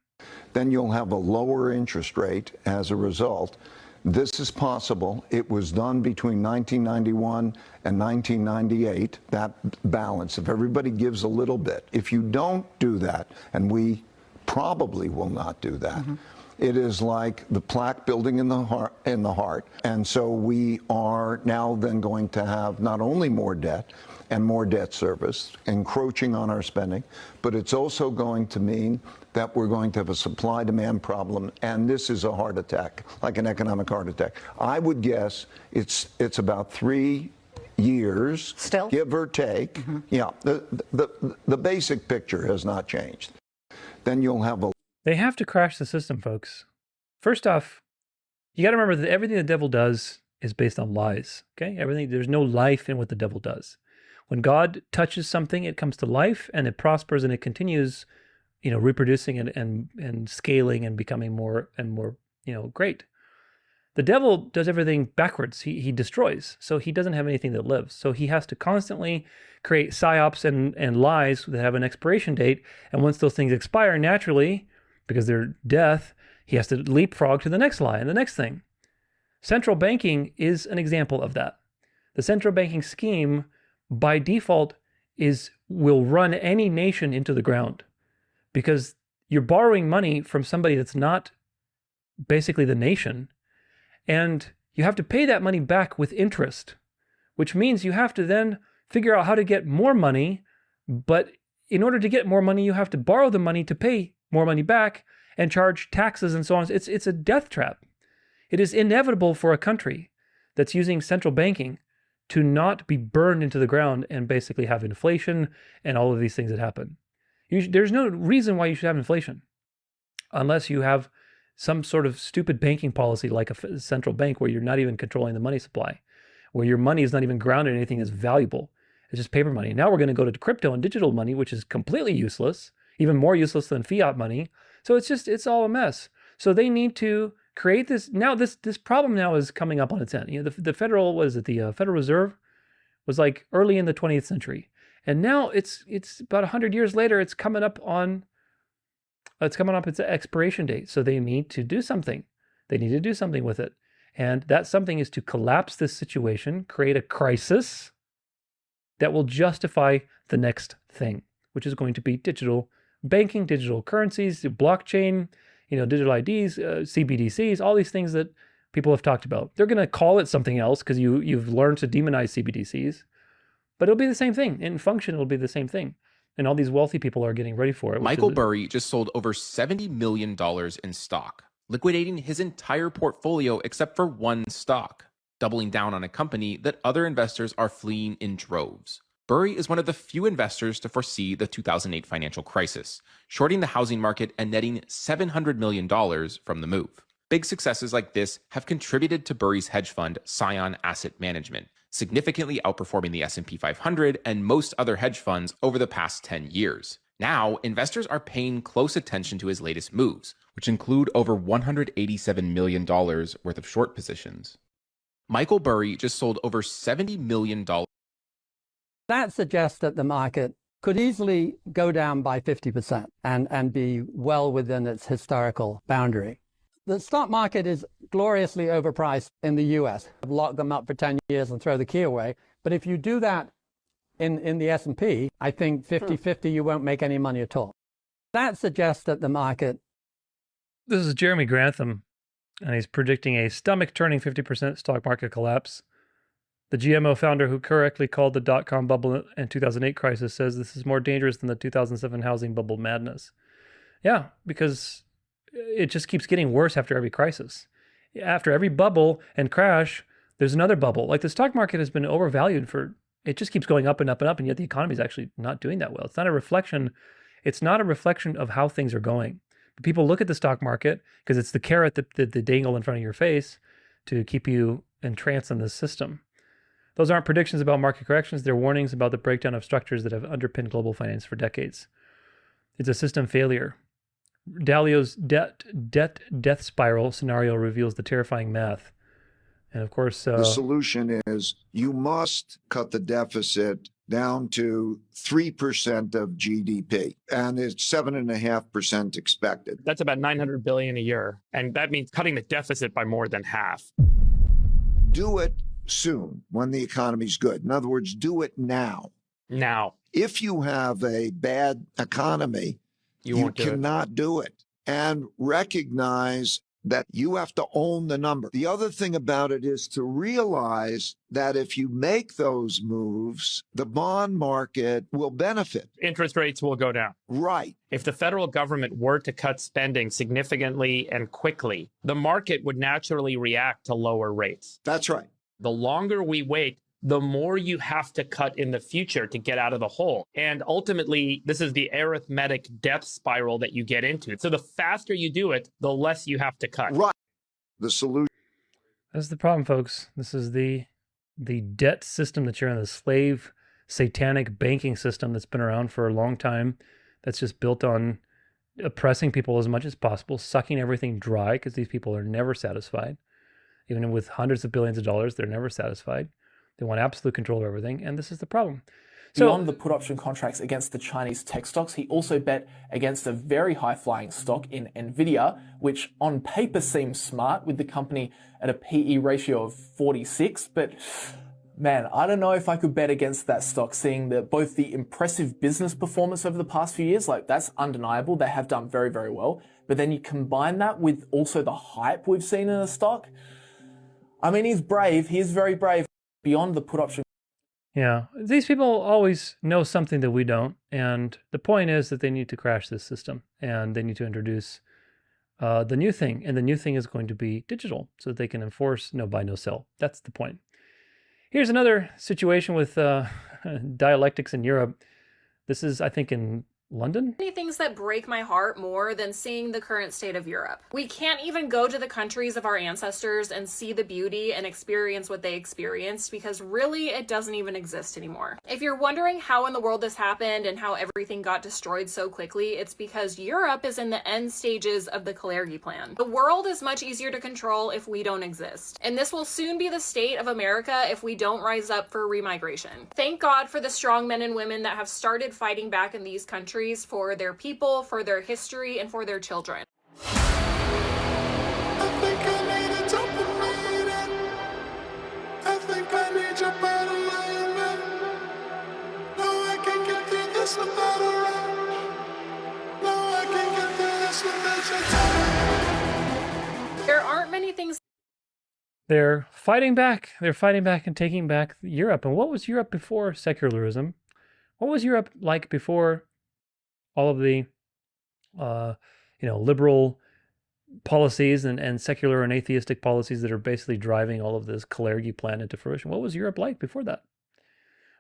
Then you'll have a lower interest rate as a result. This is possible. It was done between 1991 and 1998, that balance. If everybody gives a little bit, if you don't do that, and we probably will not do that, it is like the plaque building in the heart. And so we are now then going to have not only more debt and more debt service encroaching on our spending, but it's also going to mean that we're going to have a supply-demand problem, and this is a heart attack, like an economic heart attack. I would guess it's about 3 years,
still,
give or take. Yeah, the basic picture has not changed. Then you'll have a...
They have to crash the system, folks. First off, you got to remember that everything the devil does is based on lies. Okay, everything. There's no life in what the devil does. When God touches something, it comes to life and it prospers and it continues, reproducing and scaling and becoming more and more, great. The devil does everything backwards. He destroys. So he doesn't have anything that lives. So he has to constantly create psyops and lies that have an expiration date. And once those things expire naturally, because they're death, he has to leapfrog to the next lie and the next thing. Central banking is an example of that. The central banking scheme, by default, will run any nation into the ground, because you're borrowing money from somebody that's not basically the nation, and you have to pay that money back with interest, which means you have to then figure out how to get more money, but in order to get more money, you have to borrow the money to pay more money back and charge taxes and so on. It's a death trap. It is inevitable for a country that's using central banking to not be burned into the ground and basically have inflation and all of these things that happen. There's no reason why you should have inflation unless you have some sort of stupid banking policy like a central bank where you're not even controlling the money supply, where your money is not even grounded in anything that's valuable. It's just paper money. Now we're going to go to crypto and digital money, which is completely useless, even more useless than fiat money. So it's all a mess. So they need to create this. Now this problem now is coming up on its end. The federal, the Federal Reserve was like early in the 20th century. And now it's about 100 years later, it's coming up its expiration date. So they need to do something. They need to do something with it. And that something is to collapse this situation, create a crisis that will justify the next thing, which is going to be digital banking, digital currencies, blockchain, digital IDs, CBDCs, all these things that people have talked about. They're going to call it something else because you've learned to demonize CBDCs, but it'll be the same thing. In function, it'll be the same thing. And all these wealthy people are getting ready for it.
Michael Burry just sold over $70 million in stock, liquidating his entire portfolio except for one stock, doubling down on a company that other investors are fleeing in droves. Burry is one of the few investors to foresee the 2008 financial crisis, shorting the housing market and netting $700 million from the move. Big successes like this have contributed to Burry's hedge fund, Scion Asset Management, significantly outperforming the S&P 500 and most other hedge funds over the past 10 years. Now, investors are paying close attention to his latest moves, which include over $187 million worth of short positions. Michael Burry just sold over $70 million.
That suggests that the market could easily go down by 50% and be well within its historical boundary. The stock market is gloriously overpriced in the US. Lock them up for 10 years and throw the key away. But if you do that in the S&P, I think 50-50, you won't make any money at all. That suggests that the market...
This is Jeremy Grantham, and he's predicting a stomach-turning 50% stock market collapse. The GMO founder who correctly called the dot-com bubble and 2008 crisis says this is more dangerous than the 2007 housing bubble madness. Yeah, because it just keeps getting worse after every crisis. After every bubble and crash, there's another bubble. Like the stock market has been overvalued it just keeps going up and up and up, and yet the economy is actually not doing that well. It's not a reflection of how things are going. But people look at the stock market because it's the carrot that they dangle in front of your face to keep you entranced in the system. Those aren't predictions about market corrections. They're warnings about the breakdown of structures that have underpinned global finance for decades. It's a system failure. Dalio's death spiral scenario reveals the terrifying math. And of course,
the solution is you must cut the deficit down to 3% of GDP, and it's 7.5% expected.
That's about $900 billion a year, and that means cutting the deficit by more than half.
Do it soon when the economy's good. In other words, do it now.
Now.
If you have a bad economy, you cannot do it. And recognize that you have to own the number. The other thing about it is to realize that if you make those moves, the bond market will benefit.
Interest rates will go down.
Right.
If the federal government were to cut spending significantly and quickly, the market would naturally react to lower rates.
That's right.
The longer we wait, the more you have to cut in the future to get out of the hole. And ultimately, this is the arithmetic death spiral that you get into. So the faster you do it, the less you have to cut.
Right. The solution.
That's the problem, folks. This is the debt system that you're in, the slave satanic banking system that's been around for a long time, that's just built on oppressing people as much as possible, sucking everything dry because these people are never satisfied. Even with hundreds of billions of dollars, they're never satisfied. They want absolute control of everything, and this is the problem.
Beyond the put option contracts against the Chinese tech stocks, he also bet against a very high-flying stock in Nvidia, which on paper seems smart with the company at a PE ratio of 46, but man, I don't know if I could bet against that stock, seeing that both the impressive business performance over the past few years, like that's undeniable, they have done very, very well, but then you combine that with also the hype we've seen in the stock. I mean, he's brave, he is very brave. Beyond the put option.
Yeah, these people always know something that we don't, and the point is that they need to crash this system, and they need to introduce the new thing, and the new thing is going to be digital, so that they can enforce no buy, no sell. That's the point. Here's another situation with Dialectics in Europe. This is, I think, in London?
Many things that break my heart more than seeing the current state of Europe. We can't even go to the countries of our ancestors and see the beauty and experience what they experienced because really it doesn't even exist anymore. If you're wondering how in the world this happened and how everything got destroyed so quickly, it's because Europe is in the end stages of the Kalergi plan. The world is much easier to control if we don't exist. And this will soon be the state of America if we don't rise up for remigration. Thank God for the strong men and women that have started fighting back in these countries for their people, for their history, and for their children. There aren't many things.
They're fighting back. They're fighting back and taking back Europe. And what was Europe before secularism? What was Europe like before all of the, liberal policies and secular and atheistic policies that are basically driving all of this Kalergi plan into fruition? What was Europe like before that?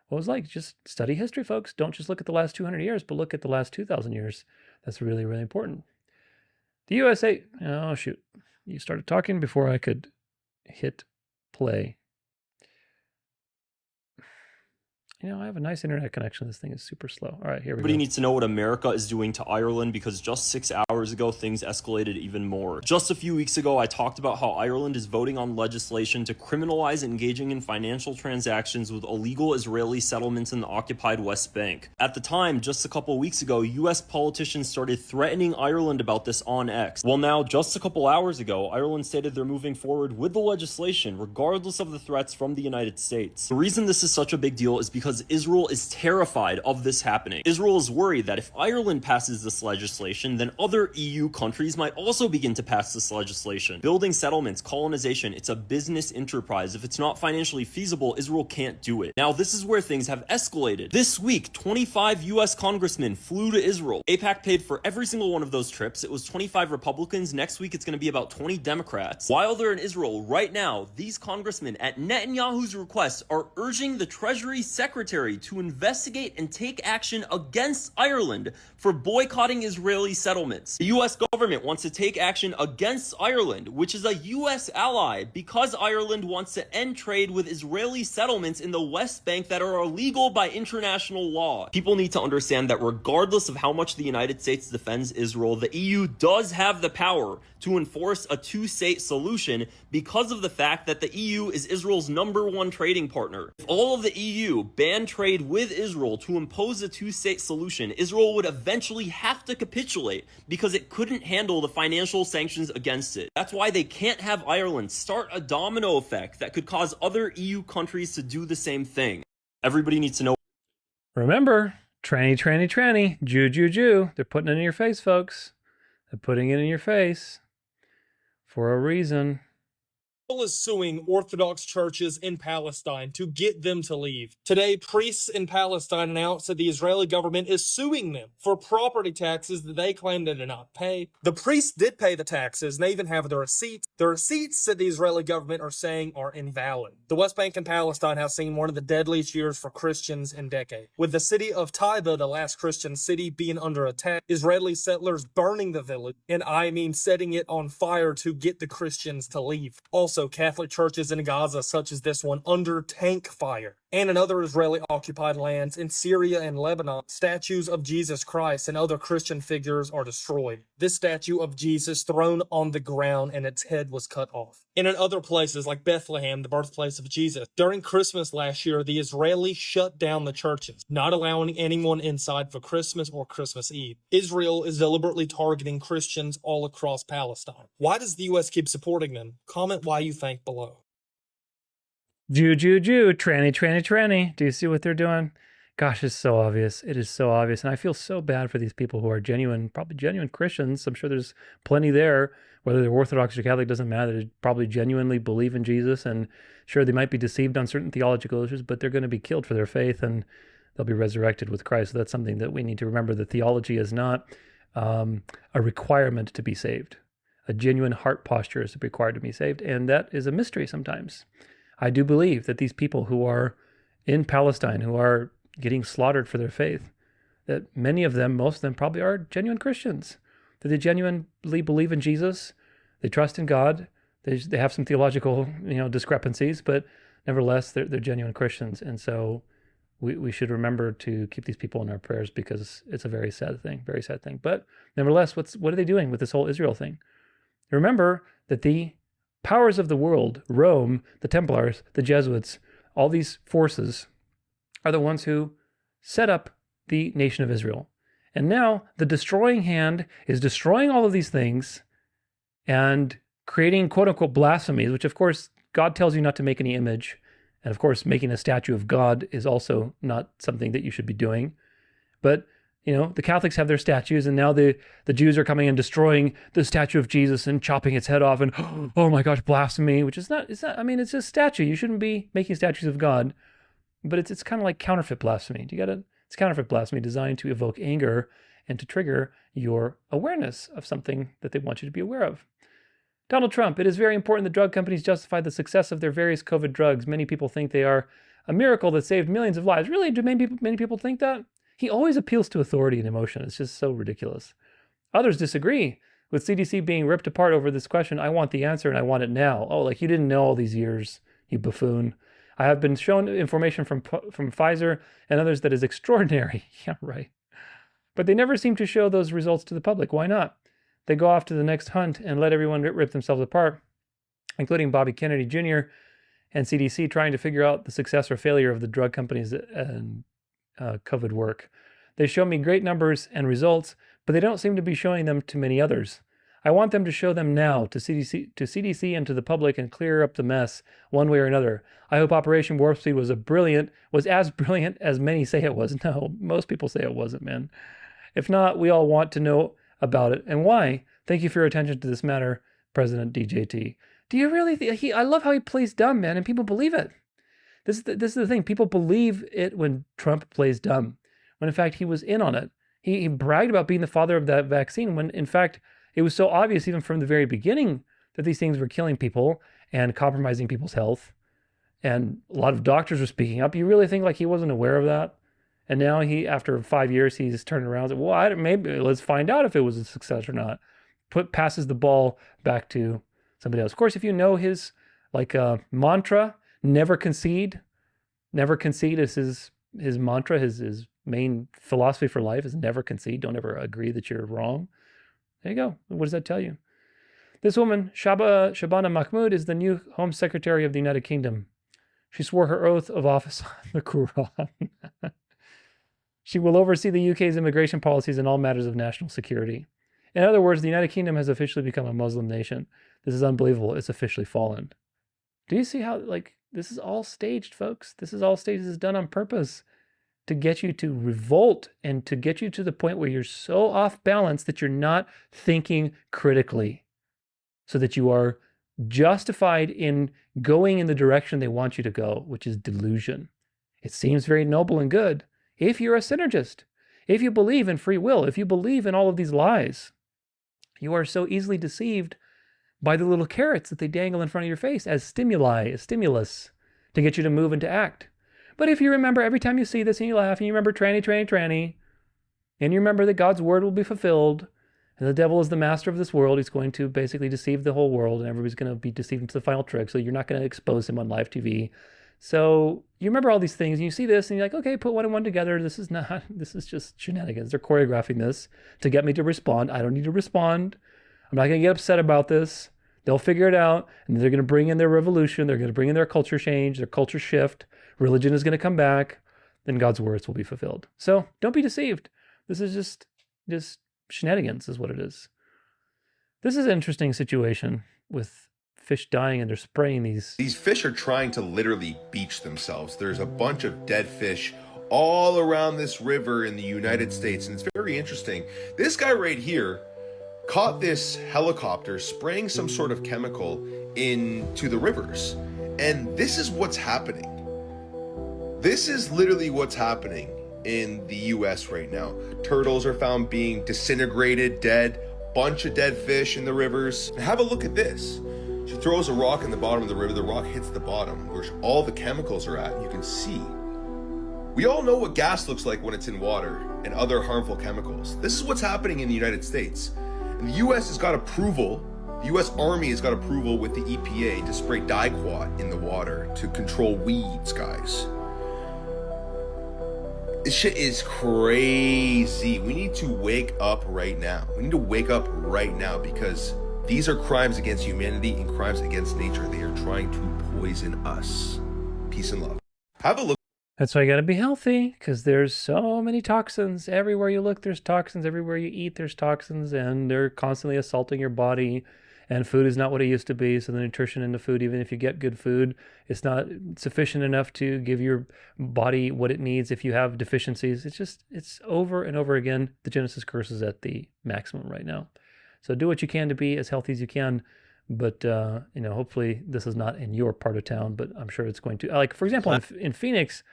What was it like? Just study history, folks. Don't just look at the last 200 years, but look at the last 2,000 years. That's really, really important. The USA, oh shoot, you started talking before I could hit play. I have a nice internet connection. This thing is super slow. All right, here we go.
Everybody needs to know what America is doing to Ireland because just 6 hours ago, things escalated even more. Just a few weeks ago, I talked about how Ireland is voting on legislation to criminalize engaging in financial transactions with illegal Israeli settlements in the occupied West Bank. At the time, just a couple weeks ago, US politicians started threatening Ireland about this on X. Well, now, just a couple hours ago, Ireland stated they're moving forward with the legislation, regardless of the threats from the United States. The reason this is such a big deal is because Israel is terrified of this happening. Israel is worried that if Ireland passes this legislation, then other EU countries might also begin to pass this legislation. Building settlements, colonization, it's a business enterprise. If it's not financially feasible, Israel can't do it. Now, this is where things have escalated. This week, 25 US congressmen flew to Israel. AIPAC paid for every single one of those trips. It was 25 Republicans. Next week, it's going to be about 20 Democrats. While they're in Israel right now, these congressmen, at Netanyahu's request, are urging the Treasury Secretary Secretary to investigate and take action against Ireland for boycotting Israeli settlements. The US government wants to take action against Ireland, which is a US ally, because Ireland wants to end trade with Israeli settlements in the West Bank that are illegal by international law. People need to understand that regardless of how much the United States defends Israel, the EU does have the power to enforce a two-state solution because of the fact that the EU is Israel's #1 trading partner. If all of the EU banned trade with Israel to impose a two-state solution, Israel would eventually have to capitulate because it couldn't handle the financial sanctions against it. That's why they can't have Ireland start a domino effect that could cause other EU countries to do the same thing. Everybody needs to know.
Remember, tranny, Jew. They're putting it in your face, folks. They're putting it in your face for a reason.
Israel is suing Orthodox churches in Palestine to get them to leave. Today, priests in Palestine announced that the Israeli government is suing them for property taxes that they claim they did not pay. The priests did pay the taxes, and they even have the receipts. The receipts that the Israeli government are saying are invalid. The West Bank and Palestine have seen one of the deadliest years for Christians in decades. With the city of Taiba, the last Christian city, being under attack, Israeli settlers burning the village, and I mean setting it on fire to get the Christians to leave. Also, Catholic churches in Gaza, such as this one, under tank fire. And in other Israeli-occupied lands in Syria and Lebanon, statues of Jesus Christ and other Christian figures are destroyed. This statue of Jesus thrown on the ground and its head was cut off. And in other places like Bethlehem, the birthplace of Jesus, during Christmas last year, the Israelis shut down the churches, not allowing anyone inside for Christmas or Christmas Eve. Israel is deliberately targeting Christians all across Palestine. Why does the U.S. keep supporting them? Comment why you think below.
Jew, tranny. Do you see what they're doing? Gosh, it's so obvious. It is so obvious. And I feel so bad for these people who are genuine, probably genuine Christians. I'm sure there's plenty there, whether they're Orthodox or Catholic, doesn't matter. They probably genuinely believe in Jesus, and sure, they might be deceived on certain theological issues, but they're going to be killed for their faith and they'll be resurrected with Christ. So that's something that we need to remember. The theology is not a requirement to be saved. A genuine heart posture is required to be saved, and that is a mystery sometimes. I do believe that these people who are in Palestine, who are getting slaughtered for their faith, that many of them, most of them probably are genuine Christians, that they genuinely believe in Jesus, they trust in God, they have some theological discrepancies, but nevertheless, they're genuine Christians. And so we should remember to keep these people in our prayers because it's a very sad thing. But nevertheless, what are they doing with this whole Israel thing? Remember that the powers of the world, Rome, the Templars, the Jesuits, all these forces are the ones who set up the nation of Israel. And now the destroying hand is destroying all of these things and creating quote unquote blasphemies, which of course God tells you not to make any image. And of course, making a statue of God is also not something that you should be doing. But the Catholics have their statues, and now the Jews are coming and destroying the statue of Jesus and chopping its head off, and oh my gosh, blasphemy, which is not, it's just a statue. You shouldn't be making statues of God, but it's kind of like counterfeit blasphemy. It's counterfeit blasphemy designed to evoke anger and to trigger your awareness of something that they want you to be aware of. Donald Trump, it is very important that drug companies justify the success of their various COVID drugs. Many people think they are a miracle that saved millions of lives. Really, do many people think that? He always appeals to authority and emotion. It's just so ridiculous. Others disagree. With CDC being ripped apart over this question, I want the answer and I want it now. Oh, like you didn't know all these years, you buffoon. I have been shown information from Pfizer and others that is extraordinary. Yeah, right. But they never seem to show those results to the public. Why not? They go off to the next hunt and let everyone rip themselves apart, including Bobby Kennedy Jr. and CDC trying to figure out the success or failure of the drug companies and COVID work. They show me great numbers and results, but they don't seem to be showing them to many others. I want them to show them now to CDC and to the public and clear up the mess one way or another. I hope Operation Warp Speed was as brilliant as many say it was. No, most people say it wasn't, man. If not, we all want to know about it and why. Thank you for your attention to this matter, President DJT. Do you really I love how he plays dumb, man, and people believe it. This is the thing. People believe it when Trump plays dumb, when in fact he was in on it. He bragged about being the father of that vaccine when in fact it was so obvious even from the very beginning that these things were killing people and compromising people's health. And a lot of doctors were speaking up. You really think like he wasn't aware of that? And now he, after 5 years, he's turned around and said, well, maybe let's find out if it was a success or not. Passes the ball back to somebody else. Of course, if you know his mantra, never concede. Never concede is his mantra, his main philosophy for life is never concede. Don't ever agree that you're wrong. There you go. What does that tell you? This woman, Shabana Mahmood, is the new Home Secretary of the United Kingdom. She swore her oath of office on the Quran. She will oversee the UK's immigration policies and all matters of national security. In other words, the United Kingdom has officially become a Muslim nation. This is unbelievable. It's officially fallen. Do you see how, this is all staged, folks? This is all staged. This is done on purpose to get you to revolt and to get you to the point where you're so off balance that you're not thinking critically, so that you are justified in going in the direction they want you to go, which is delusion. It seems very noble and good if you're a synergist, if you believe in free will, if you believe in all of these lies. You are so easily deceived by the little carrots that they dangle in front of your face as stimuli, as stimulus to get you to move and to act. But if you remember every time you see this and you laugh and you remember tranny, and you remember that God's word will be fulfilled, and the devil is the master of this world, he's going to basically deceive the whole world, and everybody's going to be deceived into the final trick, so you're not going to expose him on live TV. So you remember all these things, and you see this, and you're like, okay, put one and one together. This is just shenanigans. They're choreographing this to get me to respond. I don't need to respond. I'm not going to get upset about this. They'll figure it out, and they're going to bring in their revolution. They're going to bring in their culture change, their culture shift. Religion is going to come back, then God's words will be fulfilled. So don't be deceived. This is just shenanigans is what it is. This is an interesting situation with fish dying, and they're spraying these.
These fish are trying to literally beach themselves. There's a bunch of dead fish all around this river in the United States, and it's very interesting. This guy right here caught this helicopter spraying some sort of chemical into the rivers. And this is what's happening. This is literally what's happening in the US right now. Turtles are found being disintegrated, dead, bunch of dead fish in the rivers. And have a look at this. She throws a rock in the bottom of the river, the rock hits the bottom, where all the chemicals are at, and you can see. We all know what gas looks like when it's in water and other harmful chemicals. This is what's happening in the United States. And the US has got approval, the US Army has got approval with the EPA to spray diquat in the water to control weeds, guys. This shit is crazy. We need to wake up right now. We need to wake up right now, because these are crimes against humanity and crimes against nature. They are trying to poison us. Peace and love. Have a look.
That's why you got to be healthy, because there's so many toxins. Everywhere you look, there's toxins. Everywhere you eat, there's toxins, and they're constantly assaulting your body. And food is not what it used to be. So the nutrition in the food, even if you get good food, it's not sufficient enough to give your body what it needs if you have deficiencies. It's over and over again. The Genesis curse is at the maximum right now. So do what you can to be as healthy as you can. But, hopefully this is not in your part of town, but I'm sure it's going to. Like, for example, in Phoenix,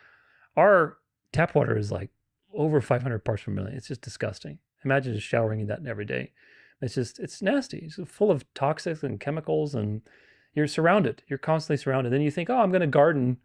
our tap water is like over 500 parts per million. It's just disgusting. Imagine just showering in that every day. It's nasty. It's full of toxics and chemicals, and you're surrounded. You're constantly surrounded. Then you think, oh, I'm going to garden.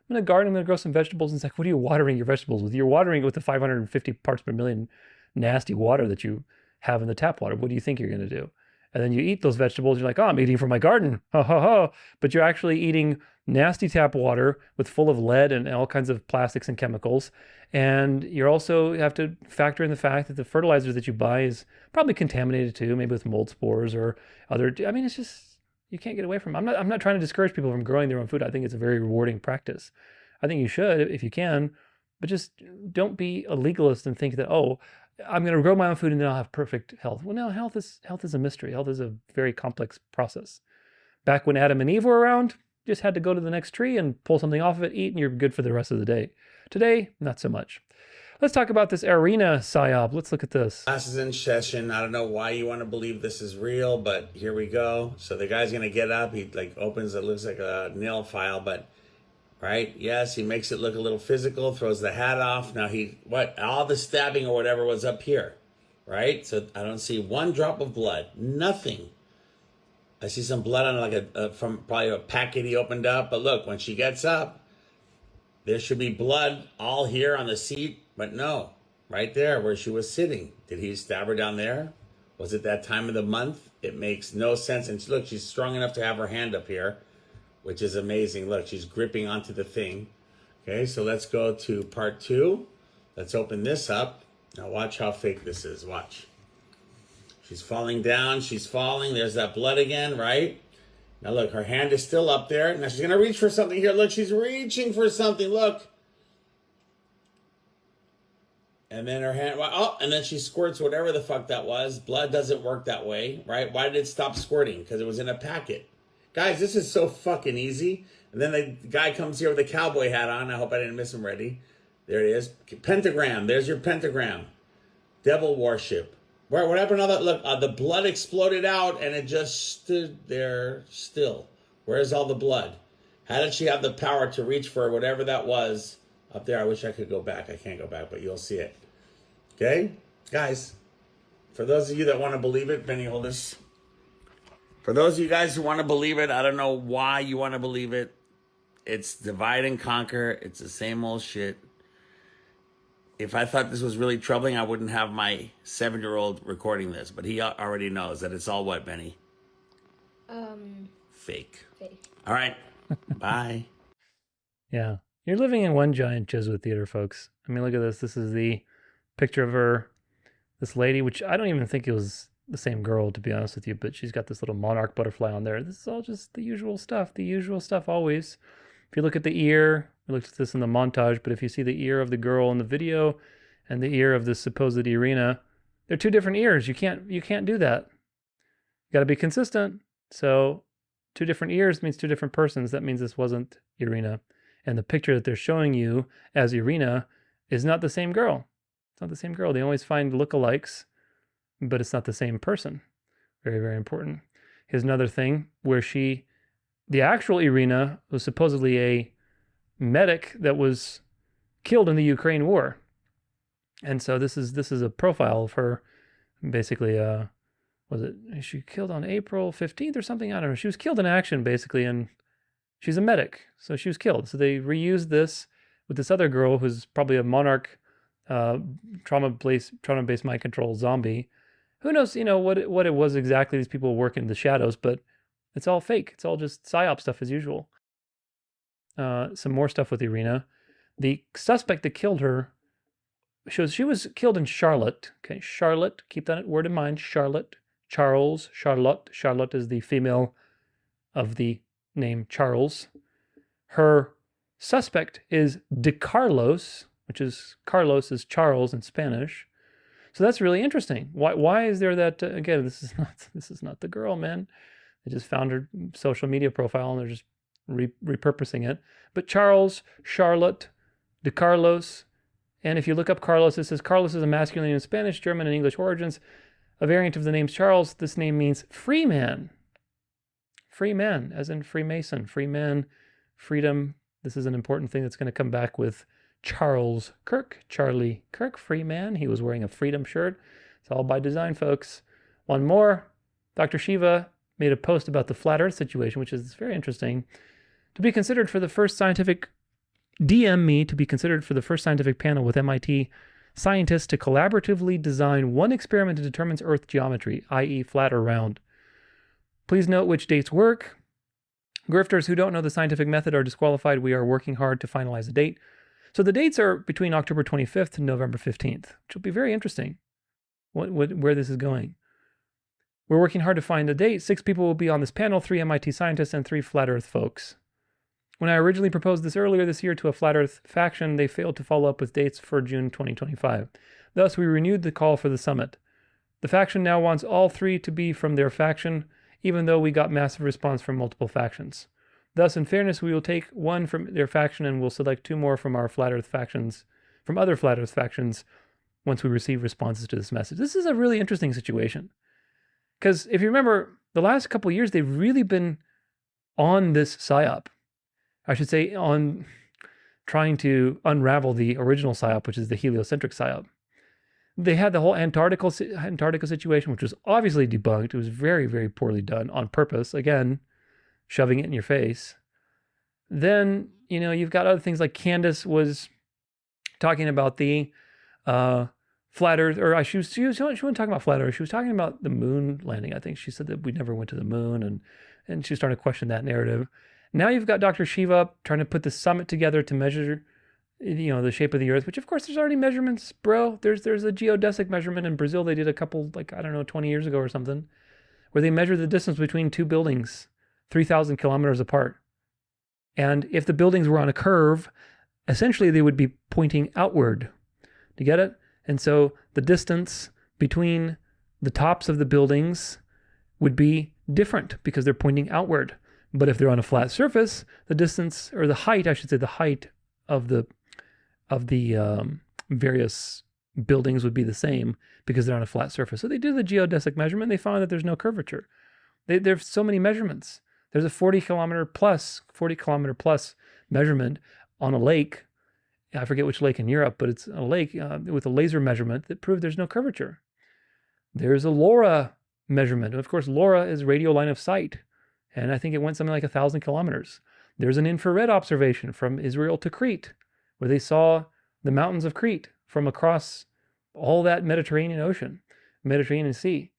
I'm going to grow some vegetables. And it's like, what are you watering your vegetables with? You're watering it with the 550 parts per million nasty water that you have in the tap water. What do you think you're going to do? And then you eat those vegetables. You're like, oh, I'm eating from my garden. Ho, ho, ho. But you're actually eating nasty tap water with full of lead and all kinds of plastics and chemicals. And you also have to factor in the fact that the fertilizer that you buy is probably contaminated too, maybe with mold spores or other. It's just, you can't get away from it. I'm not trying to discourage people from growing their own food. I think it's a very rewarding practice. I think you should if you can, but just don't be a legalist and think that, oh, I'm going to grow my own food and then I'll have perfect health. Well, no, health is a mystery. Health is a very complex process. Back when Adam and Eve were around, you just had to go to the next tree and pull something off of it, eat, and you're good for the rest of the day. Today, not so much. Let's talk about this arena psyop. Let's look at this.
Class is in session. I don't know why you want to believe this is real, but here we go. So the guy's going to get up. He opens it, looks like a nail file, but right? Yes, he makes it look a little physical, throws the hat off. Now all the stabbing or whatever was up here, right? So I don't see one drop of blood, nothing. I see some blood on like from probably a packet he opened up. But look, when she gets up, there should be blood all here on the seat. But no, right there where she was sitting. Did he stab her down there? Was it that time of the month? It makes no sense. And look, she's strong enough to have her hand up here, which is amazing. Look, she's gripping onto the thing. Okay, so let's go to part 2. Let's open this up. Now watch how fake this is. Watch. She's falling down. She's falling. There's that blood again, right? Now look, her hand is still up there. Now she's going to reach for something here. Look, she's reaching for something. Look. And then her hand, oh, and then she squirts whatever the fuck that was. Blood doesn't work that way, right? Why did it stop squirting? Because it was in a packet. Guys, this is so fucking easy. And then the guy comes here with a cowboy hat on. I hope I didn't miss him already. There it is. Pentagram. There's your pentagram. Devil worship. What happened to all that? Look, the blood exploded out and it just stood there still. Where's all the blood? How did she have the power to reach for whatever that was up there? I wish I could go back. I can't go back, but you'll see it. Okay? Guys, for those of you that want to believe it, Benny, hold this. For those of you guys who want to believe it, I don't know why you want to believe it. It's divide and conquer. It's the same old shit. If I thought this was really troubling, I wouldn't have my 7-year-old recording this. But he already knows that it's all what, Benny? Fake. All right. Bye.
Yeah. You're living in one giant Jesuit theater, folks. I mean, look at this. This is the picture of her, this lady, which I don't even think it was the same girl, to be honest with you, but she's got this little monarch butterfly on there. This is all just the usual stuff always. If you look at the ear, we looked at this in the montage, but if you see the ear of the girl in the video and the ear of the supposed Irina, they're 2 different ears. You can't do that. You got to be consistent. So 2 different ears means 2 different persons. That means this wasn't Irina. And the picture that they're showing you as Irina is not the same girl. It's not the same girl. They always find lookalikes, but it's not the same person. Very, very important. Here's another thing where the actual Irina was supposedly a medic that was killed in the Ukraine war. And so this is a profile of her. Basically, she killed on April 15th or something? I don't know. She was killed in action, basically, and she's a medic. So she was killed. So they reused this with this other girl who's probably a monarch trauma-based mind control zombie. Who knows, what it was exactly. These people work in the shadows, but it's all fake. It's all just psyop stuff as usual. Some more stuff with Irina. The suspect that killed her shows she was killed in Charlotte. Okay, Charlotte. Keep that word in mind. Charlotte. Charles. Charlotte. Charlotte is the female of the name Charles. Her suspect is De Carlos, which is Carlos is Charles in Spanish. So that's really interesting. Why is there that? Again, this is not the girl, man. They just found her social media profile and they're just repurposing it. But Charles, Charlotte, De Carlos, and if you look up Carlos, it says Carlos is a masculine name in Spanish, German, and English origins. A variant of the name Charles. This name means free man. Free man, as in Freemason. Free man, freedom. This is an important thing that's going to come back with Charles Kirk, Charlie Kirk, free man. He was wearing a freedom shirt. It's all by design, folks. One more. Dr. Shiva made a post about the flat earth situation, which is very interesting. To be considered for the first scientific, DM me to be considered for the first scientific panel with MIT scientists to collaboratively design one experiment that determines Earth geometry, i.e. flat or round. Please note which dates work. Grifters who don't know the scientific method are disqualified. We are working hard to finalize a date. So the dates are between October 25th and November 15th, which will be very interesting where this is going. We're working hard to find a date. 6 people will be on this panel, 3 MIT scientists and 3 flat earth folks. When I originally proposed this earlier this year to a flat earth faction, they failed to follow up with dates for June 2025. Thus, we renewed the call for the summit. The faction now wants all 3 to be from their faction, even though we got massive response from multiple factions. Thus, in fairness, we will take 1 from their faction and we'll select 2 more from our flat earth factions, from other flat earth factions, once we receive responses to this message. This is a really interesting situation. Because if you remember, the last couple of years, they've really been on this psyop. I should say on trying to unravel the original psyop, which is the heliocentric psyop. They had the whole Antarctica situation, which was obviously debunked. It was very, very poorly done on purpose. Again, shoving it in your face. Then, you've got other things like Candace was talking about the flat Earth, or she wasn't talking about flat Earth. She was talking about the moon landing. I think she said that we never went to the moon, and she was starting to question that narrative. Now you've got Dr. Shiva trying to put the summit together to measure, the shape of the Earth, which of course there's already measurements, bro. There's a geodesic measurement in Brazil. They did a couple, 20 years ago or something, where they measured the distance between two buildings, 3,000 kilometers apart. And if the buildings were on a curve, essentially they would be pointing outward. Do you get it? And so the distance between the tops of the buildings would be different because they're pointing outward. But if they're on a flat surface, the distance, or the height, I should say, the height of the various buildings would be the same because they're on a flat surface. So they do the geodesic measurement. They found that there's no curvature. There's so many measurements. There's a 40 kilometer plus measurement on a lake. I forget which lake in Europe, but it's a lake with a laser measurement that proved there's no curvature. There's a LoRa measurement. Of course, LoRa is radio line of sight. And I think it went something like 1,000 kilometers. There's an infrared observation from Israel to Crete, where they saw the mountains of Crete from across all that Mediterranean Sea.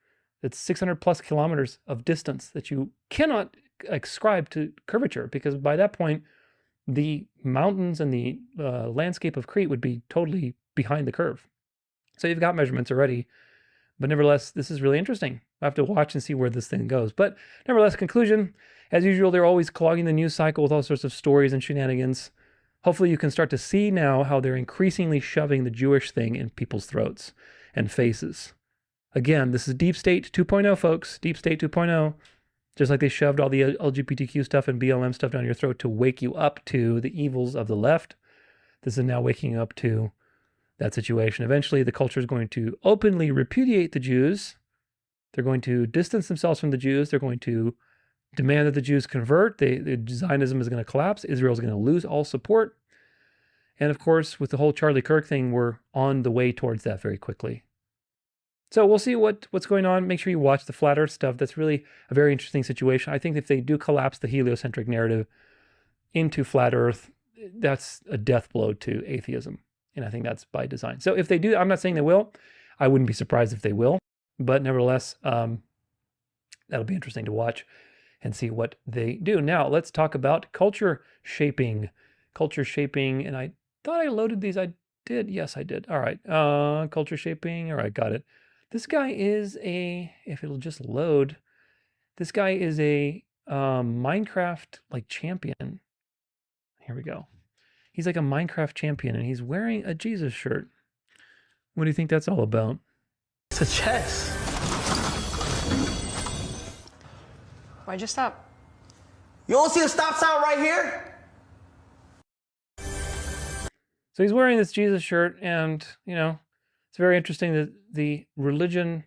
It's 600 plus kilometers of distance that you cannot ascribe to curvature, because by that point, the mountains and the landscape of Crete would be totally behind the curve. So you've got measurements already. But nevertheless, this is really interesting. I have to watch and see where this thing goes. But nevertheless, conclusion, as usual, they're always clogging the news cycle with all sorts of stories and shenanigans. Hopefully you can start to see now how they're increasingly shoving the Jewish thing in people's throats and faces. Again, this is Deep State 2.0, folks. Deep State 2.0. Just like they shoved all the LGBTQ stuff and BLM stuff down your throat to wake you up to the evils of the left. This is now waking up to that situation. Eventually, the culture is going to openly repudiate the Jews. They're going to distance themselves from the Jews. They're going to demand that the Jews convert. Zionism is going to collapse. Israel is going to lose all support. And of course, with the whole Charlie Kirk thing, we're on the way towards that very quickly. So we'll see what's going on. Make sure you watch the flat Earth stuff. That's really a very interesting situation. I think if they do collapse the heliocentric narrative into flat Earth, that's a death blow to atheism. And I think that's by design. So if they do, I'm not saying they will. I wouldn't be surprised if they will. But nevertheless, that'll be interesting to watch and see what they do. Now, let's talk about culture shaping. Culture shaping, and I thought I loaded these. I did. Yes, I did. All right. Culture shaping. All right, got it. This guy is if it'll just load, this guy is a Minecraft champion. Here we go. He's like a Minecraft champion, and he's wearing a Jesus shirt. What do you think that's all about?
It's a chest.
Why'd you stop?
You don't see a stop sign right here?
So he's wearing this Jesus shirt, and, it's very interesting that the religion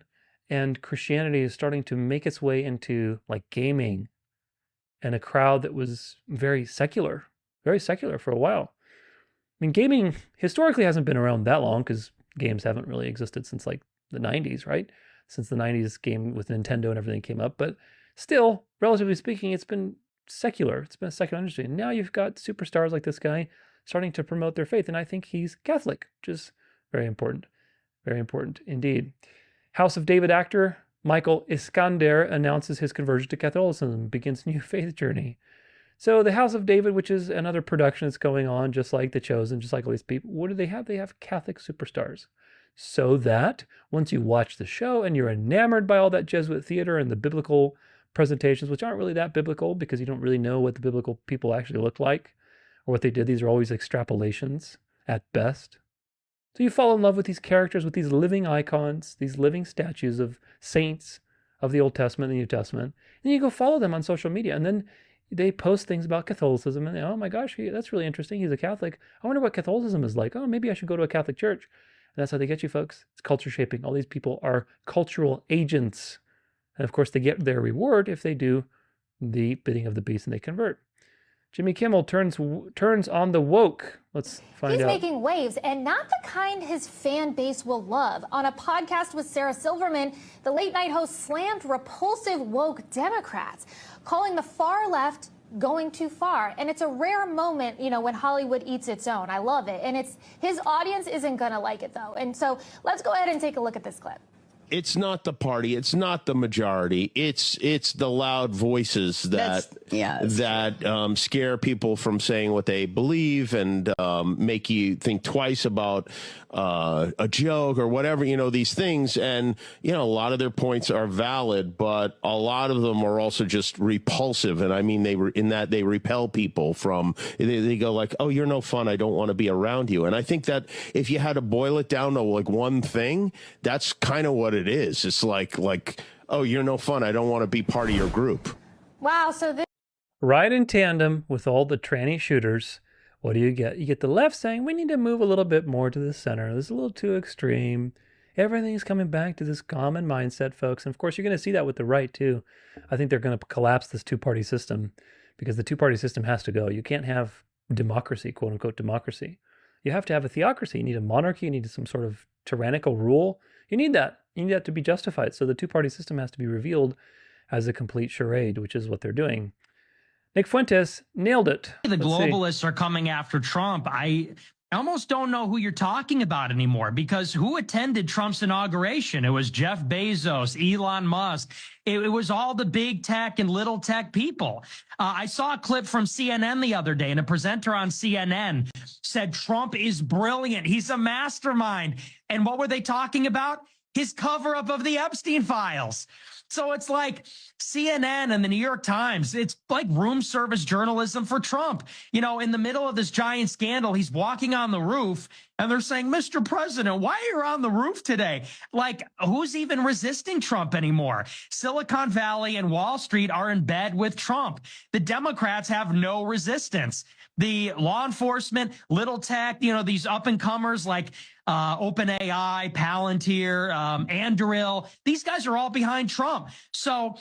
and Christianity is starting to make its way into gaming and a crowd that was very secular for a while. I mean, gaming historically hasn't been around that long because games haven't really existed since the 90s, right? Since the 90s game with Nintendo and everything came up. But still, relatively speaking, it's been secular. It's been a secular industry. And now you've got superstars like this guy starting to promote their faith. And I think he's Catholic, which is very important. Very important indeed. House of David actor Michael Iskander announces his conversion to Catholicism, begins new faith journey. So the House of David, which is another production that's going on, just like The Chosen, just like all these people, what do they have? They have Catholic superstars. So that once you watch the show and you're enamored by all that Jesuit theater and the biblical presentations, which aren't really that biblical because you don't really know what the biblical people actually looked like or what they did. These are always extrapolations at best. So you fall in love with these characters, with these living icons, these living statues of saints of the Old Testament and the New Testament. And you go follow them on social media. And then they post things about Catholicism. And oh my gosh, that's really interesting. He's a Catholic. I wonder what Catholicism is like. Oh, maybe I should go to a Catholic church. And that's how they get you, folks. It's culture shaping. All these people are cultural agents. And of course, they get their reward if they do the bidding of the beast and they convert. Jimmy Kimmel turns on the woke. Let's find
He's
out.
making waves, and not the kind his fan base will love. On a podcast with Sarah Silverman, the late night host slammed repulsive woke Democrats, calling the far left going too far. And it's a rare moment, you know, when Hollywood eats its own. I love it. And his audience isn't going to like it, though. And so let's go ahead and take a look at this clip.
It's not the party. It's not the majority. It's the loud voices that scare people from saying what they believe and make you think twice about a joke or whatever, you know, these things. And, you know, a lot of their points are valid, but a lot of them are also just repulsive. And I mean, they repel people from, they go like, oh, you're no fun. I don't want to be around you. And I think that if you had to boil it down to like one thing, that's kind of what it is. It's like, oh, you're no fun. I don't want to be part of your group.
Wow. So this.
Right in tandem with all the tranny shooters, what do you get? You get the left saying we need to move a little bit more to the center. This is a little too extreme. Everything's coming back to this common mindset, folks. And of course, you're going to see that with the right, too. I think they're going to collapse this two-party system because the two-party system has to go. You can't have democracy, quote-unquote democracy. You have to have a theocracy. You need a monarchy. You need some sort of tyrannical rule. You need that. You need that to be justified. So the two-party system has to be revealed as a complete charade, which is what they're doing. Nick Fuentes nailed it.
The globalists are coming after Trump. I almost don't know who you're talking about anymore because who attended Trump's inauguration? It was Jeff Bezos, Elon Musk. It was all the big tech and little tech people. I saw a clip from CNN the other day, and a presenter on CNN said Trump is brilliant. He's a mastermind. And what were they talking about? His cover-up of the Epstein files. So it's like CNN and the New York Times. It's like room service journalism for Trump. You know, in the middle of this giant scandal, he's walking on the roof and they're saying, Mr. President, why are you on the roof today? Like, who's even resisting Trump anymore? Silicon Valley and Wall Street are in bed with Trump. The Democrats have no resistance. The law enforcement, little tech, you know, these up-and-comers like OpenAI, Palantir, Anduril, these guys are all behind Trump. So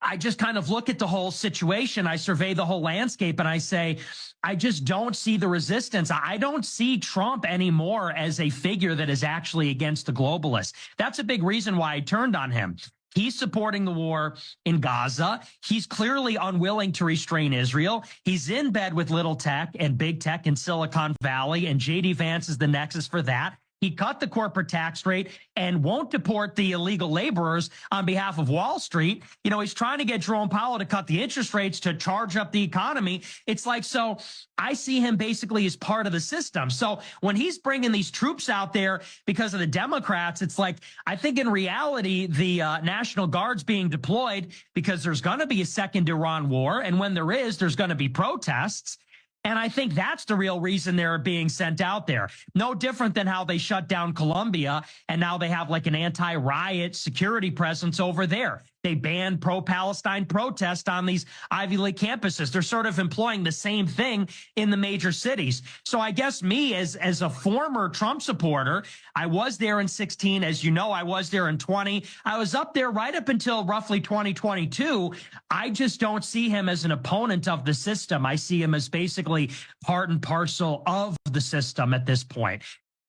I just kind of look at the whole situation. I survey the whole landscape and I say, I just don't see the resistance. I don't see Trump anymore as a figure that is actually against the globalists. That's a big reason why I turned on him. He's supporting the war in Gaza. He's clearly unwilling to restrain Israel. He's in bed with little tech and big tech in Silicon Valley, and J.D. Vance is the nexus for that. He cut the corporate tax rate and won't deport the illegal laborers on behalf of Wall Street. You know, he's trying to get Jerome Powell to cut the interest rates to charge up the economy. It's like, so I see him basically as part of the system. So when he's bringing these troops out there because of the Democrats, it's like, I think in reality, the National Guard's being deployed because there's going to be a second Iran war. And when there is, there's going to be protests. And I think that's the real reason they're being sent out there. No different than how they shut down Colombia and now they have like an anti-riot security presence over there. They banned pro-Palestine protests on these Ivy League campuses. They're sort of employing the same thing in the major cities. So I guess me as a former Trump supporter, I was there in 16. As you know, I was there in 20. I was up there right up until roughly 2022. I just don't see him as an opponent of the system. I see him as basically part and parcel of the system at this point.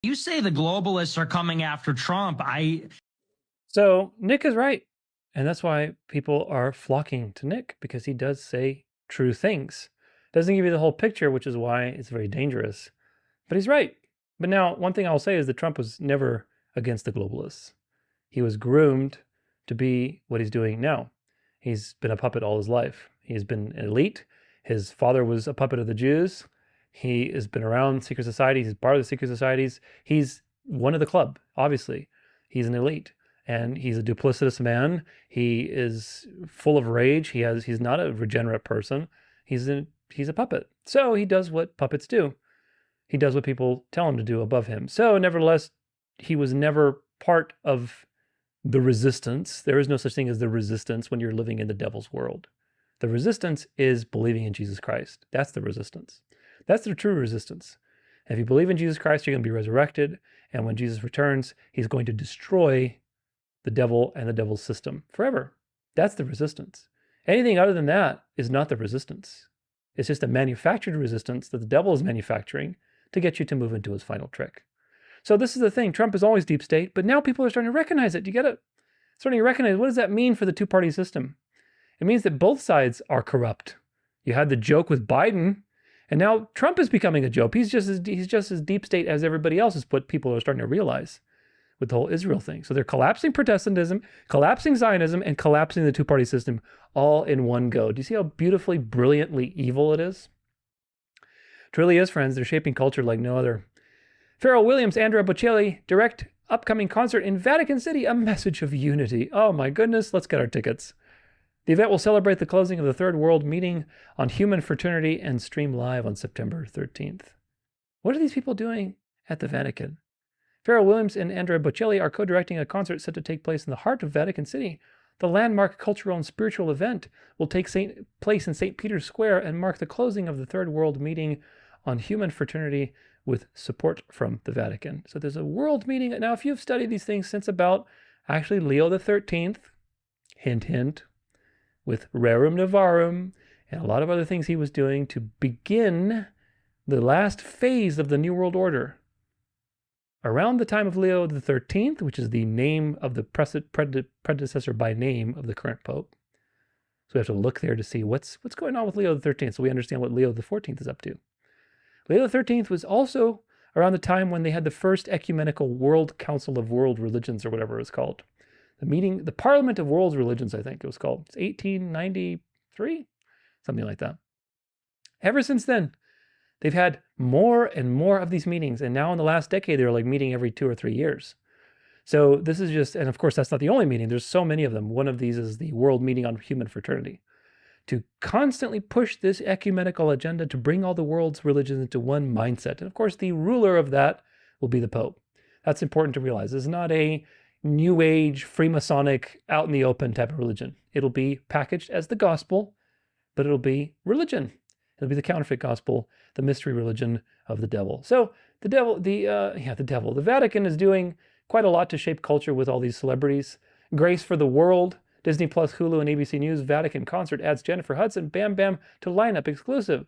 You say the globalists are coming after Trump.
So Nick is right. And that's why people are flocking to Nick, because he does say true things. Doesn't give you the whole picture, which is why it's very dangerous. But he's right. But now, one thing I'll say is that Trump was never against the globalists. He was groomed to be what he's doing now. He's been a puppet all his life. He's been an elite. His father was a puppet of the Jews. He has been around secret societies. He's part of the secret societies. He's one of the club, obviously. He's an elite. And he's a duplicitous man. He is full of rage. He's not a regenerate person. He's a puppet. So he does what puppets do. He does what people tell him to do above him. So nevertheless, he was never part of the resistance. There is no such thing as the resistance when you're living in the devil's world. The resistance is believing in Jesus Christ. That's the resistance. That's the true resistance. And if you believe in Jesus Christ, you're going to be resurrected. And when Jesus returns, he's going to destroy the devil and the devil's system forever. That's the resistance. Anything other than that is not the resistance. It's just a manufactured resistance that the devil is manufacturing to get you to move into his final trick. So this is the thing. Trump is always deep state, but now people are starting to recognize it. You get it? Starting to recognize, what does that mean for the two-party system? It means that both sides are corrupt. You had the joke with Biden, and now Trump is becoming a joke. He's just as deep state as everybody else is what people are starting to realize with the whole Israel thing. So they're collapsing Protestantism, collapsing Zionism, and collapsing the two-party system all in one go. Do you see how beautifully, brilliantly evil it is? It really is, friends. They're shaping culture like no other. Pharrell Williams, Andrea Bocelli, direct upcoming concert in Vatican City, a message of unity. Oh my goodness, let's get our tickets. The event will celebrate the closing of the Third World Meeting on Human Fraternity and stream live on September 13th. What are these people doing at the Vatican? Pharrell Williams and Andrea Bocelli are co-directing a concert set to take place in the heart of Vatican City. The landmark cultural and spiritual event will take place in St. Peter's Square and mark the closing of the Third World Meeting on Human Fraternity with support from the Vatican. So there's a world meeting. Now, if you've studied these things since about actually Leo the 13th, hint, hint, with Rerum Novarum and a lot of other things he was doing to begin the last phase of the New World Order. Around the time of Leo the 13th, which is the name of the predecessor by name of the current Pope. So we have to look there to see what's going on with Leo the 13th so we understand what Leo the 14th is up to. Leo the 13th was also around the time when they had the first ecumenical World Council of World Religions, or whatever it was called. The Parliament of World Religions, I think it was called. It's 1893, something like that. Ever since then, they've had more and more of these meetings, and now in the last decade, they're like meeting every 2 or 3 years. So this is just, and of course, that's not the only meeting. There's so many of them. One of these is the World Meeting on Human Fraternity, to constantly push this ecumenical agenda to bring all the world's religions into one mindset. And of course, the ruler of that will be the Pope. That's important to realize. It's not a New Age, Freemasonic, out in the open type of religion. It'll be packaged as the gospel, but it'll be religion. It'll be the counterfeit gospel, the mystery religion of the devil. So the Vatican is doing quite a lot to shape culture with all these celebrities. Grace for the World, Disney Plus, Hulu, and ABC News Vatican concert adds Jennifer Hudson, Bam Bam to lineup exclusive.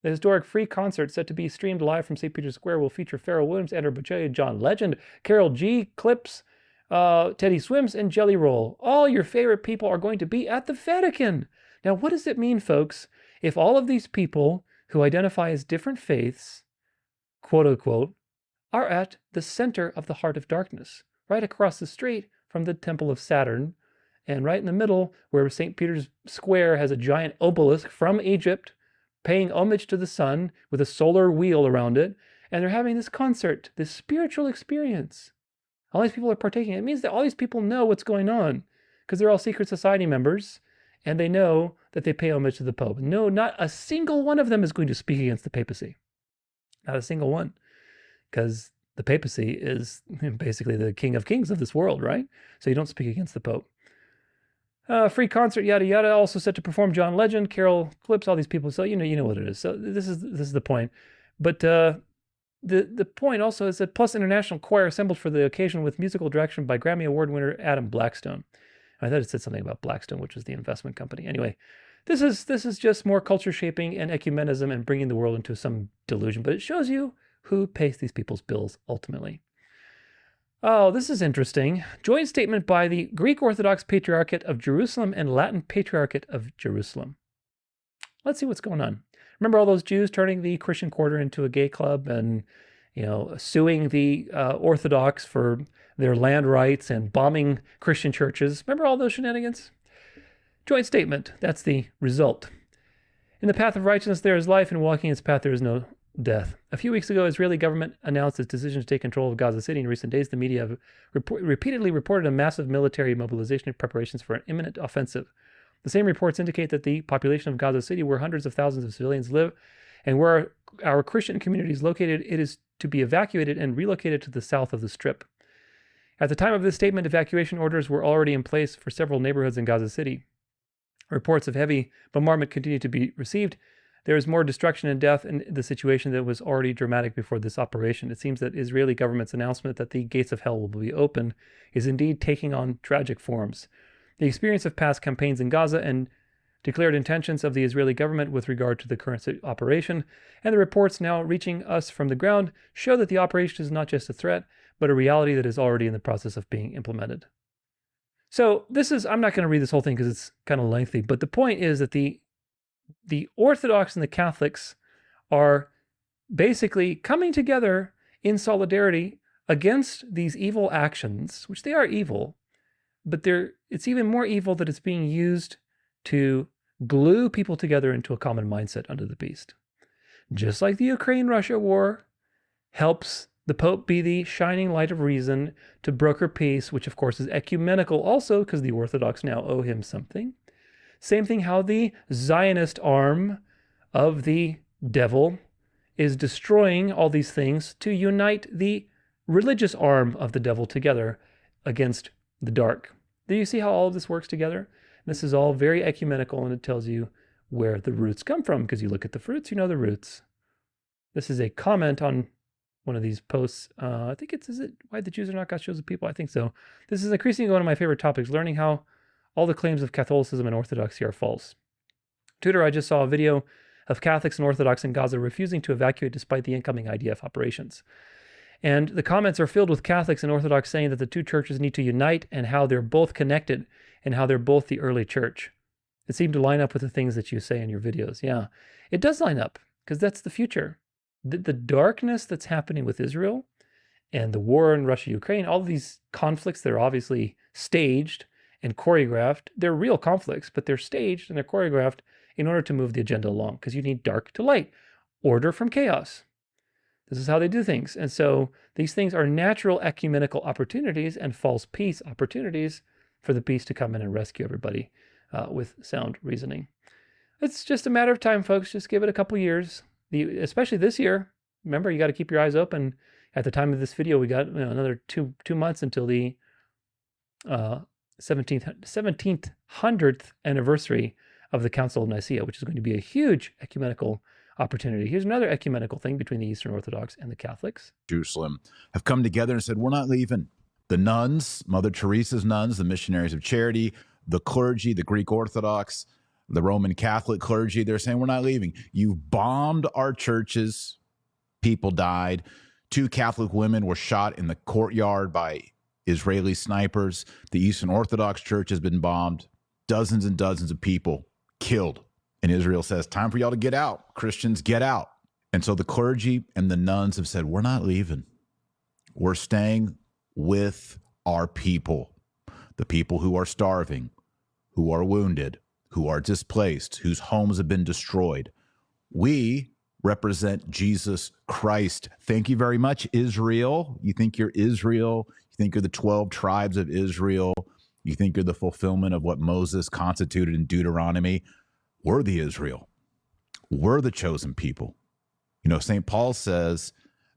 The historic free concert set to be streamed live from St. Peter's Square will feature Pharrell Williams, Andrea Bocelli, John Legend, Carol G, Clips, Teddy Swims, and Jelly Roll. All your favorite people are going to be at the Vatican. Now, what does it mean, folks, if all of these people who identify as different faiths, quote unquote, are at the center of the heart of darkness, right across the street from the Temple of Saturn, and right in the middle where St. Peter's Square has a giant obelisk from Egypt paying homage to the sun with a solar wheel around it, and they're having this concert, this spiritual experience. All these people are partaking. It means that all these people know what's going on because they're all secret society members, and they know that they pay homage to the Pope. No, not a single one of them is going to speak against the papacy. Not a single one. Because the papacy is basically the king of kings of this world, right? So you don't speak against the Pope. Free concert, yada yada. Also set to perform John Legend, Carol Clips, all these people. So you know what it is. So this is the point. But the point also is that Plus International Choir assembled for the occasion with musical direction by Grammy Award winner Adam Blackstone. I thought it said something about Blackstone, which is the investment company. Anyway, this is just more culture shaping and ecumenism and bringing the world into some delusion. But it shows you who pays these people's bills ultimately. Oh, this is interesting. Joint statement by the Greek Orthodox Patriarchate of Jerusalem and Latin Patriarchate of Jerusalem. Let's see what's going on. Remember all those Jews turning the Christian Quarter into a gay club and, suing the Orthodox for their land rights and bombing Christian churches? Remember all those shenanigans? Joint statement. That's the result. In the path of righteousness there is life, and walking its path there is no death. A few weeks ago, Israeli government announced its decision to take control of Gaza City. In recent days, the media have repeatedly reported a massive military mobilization of preparations for an imminent offensive. The same reports indicate that the population of Gaza City, where hundreds of thousands of civilians live, and where our Christian community is located, it is to be evacuated and relocated to the south of the Strip. At the time of this statement, evacuation orders were already in place for several neighborhoods in Gaza City. Reports of heavy bombardment continue to be received. There is more destruction and death in the situation that was already dramatic before this operation. It seems that Israeli government's announcement that the gates of hell will be open is indeed taking on tragic forms. The experience of past campaigns in Gaza and declared intentions of the Israeli government with regard to the current operation, and the reports now reaching us from the ground show that the operation is not just a threat, but a reality that is already in the process of being implemented. So I'm not going to read this whole thing because it's kind of lengthy, but the point is that the Orthodox and the Catholics are basically coming together in solidarity against these evil actions, which they are evil, but it's even more evil that it's being used to glue people together into a common mindset under the beast. Just like the Ukraine-Russia war helps the Pope be the shining light of reason to broker peace, which of course is ecumenical also because the Orthodox now owe him something. Same thing how the Zionist arm of the devil is destroying all these things to unite the religious arm of the devil together against the dark. Do you see how all of this works together? This is all very ecumenical, and it tells you where the roots come from, because you look at the fruits, you know the roots. This is a comment on one of these posts. I think is it Why the Jews Are Not God's Chosen People? I think so. This is increasingly one of my favorite topics, learning how all the claims of Catholicism and Orthodoxy are false. Tudor, I just saw a video of Catholics and Orthodox in Gaza refusing to evacuate despite the incoming IDF operations. And the comments are filled with Catholics and Orthodox saying that the two churches need to unite and how they're both connected and how they're both the early church. It seemed to line up with the things that you say in your videos. Yeah, it does line up because that's the future. The darkness that's happening with Israel and the war in Russia-Ukraine, all of these conflicts that are obviously staged and choreographed, they're real conflicts, but they're staged and they're choreographed in order to move the agenda along because you need dark to light, order from chaos. This is how they do things. And so these things are natural ecumenical opportunities and false peace opportunities for the peace to come in and rescue everybody with sound reasoning. It's just a matter of time, folks. Just give it a couple years. Especially this year. Remember, you got to keep your eyes open. At the time of this video, we got another two months until the 1700th anniversary of the Council of Nicaea, which is going to be a huge ecumenical opportunity. Here's another ecumenical thing between the Eastern Orthodox and the Catholics.
Jerusalem have come together and said, we're not leaving. The nuns, Mother Teresa's nuns, the missionaries of charity, the clergy, the Greek Orthodox, the Roman Catholic clergy, they're saying, we're not leaving. You've bombed our churches. People died. 2 Catholic women were shot in the courtyard by Israeli snipers. The Eastern Orthodox Church has been bombed. Dozens and dozens of people killed. And Israel says, time for y'all to get out. Christians, get out. And so the clergy and the nuns have said, we're not leaving. We're staying with our people, the people who are starving, who are wounded, who are displaced, whose homes have been destroyed. We represent Jesus Christ. Thank you very much, Israel. You think you're Israel. You think you're the 12 tribes of Israel. You think you're the fulfillment of what Moses constituted in Deuteronomy. We're the Israel. We're the chosen people. You know, St. Paul says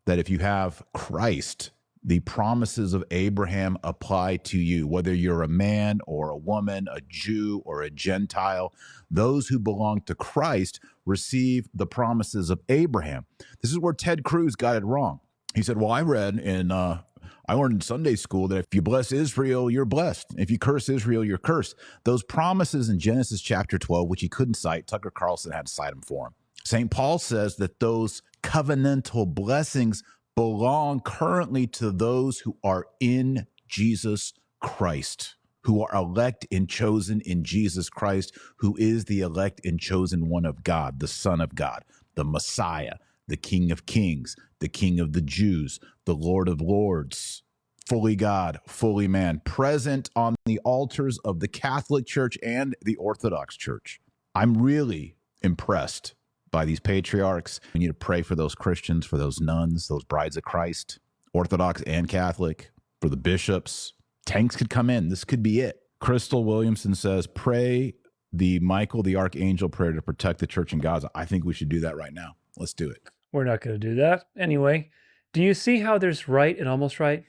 that if you have Christ, the promises of Abraham apply to you, whether you're a man or a woman, a Jew or a Gentile. Those who belong to Christ receive the promises of Abraham. This is where Ted Cruz got it wrong. He said, well, I learned in Sunday school that if you bless Israel, you're blessed. If you curse Israel, you're cursed. Those promises in Genesis chapter 12, which he couldn't cite, Tucker Carlson had to cite them for him. St. Paul says that those covenantal blessings belong currently to those who are in Jesus Christ, who are elect and chosen in Jesus Christ, who is the elect and chosen one of God, the Son of God, the Messiah, the King of Kings, the King of the Jews, the Lord of Lords, fully God, fully man, present on the altars of the Catholic Church and the Orthodox Church. I'm really impressed by these patriarchs. We need to pray for those Christians, for those nuns, those brides of Christ, Orthodox and Catholic, for the bishops. Tanks could come in. This could be it. Crystal Williamson says, pray the Michael the Archangel prayer to protect the church in Gaza. I think we should do that right now. Let's do it.
We're not going to do that. Anyway, do you see how there's right and almost right?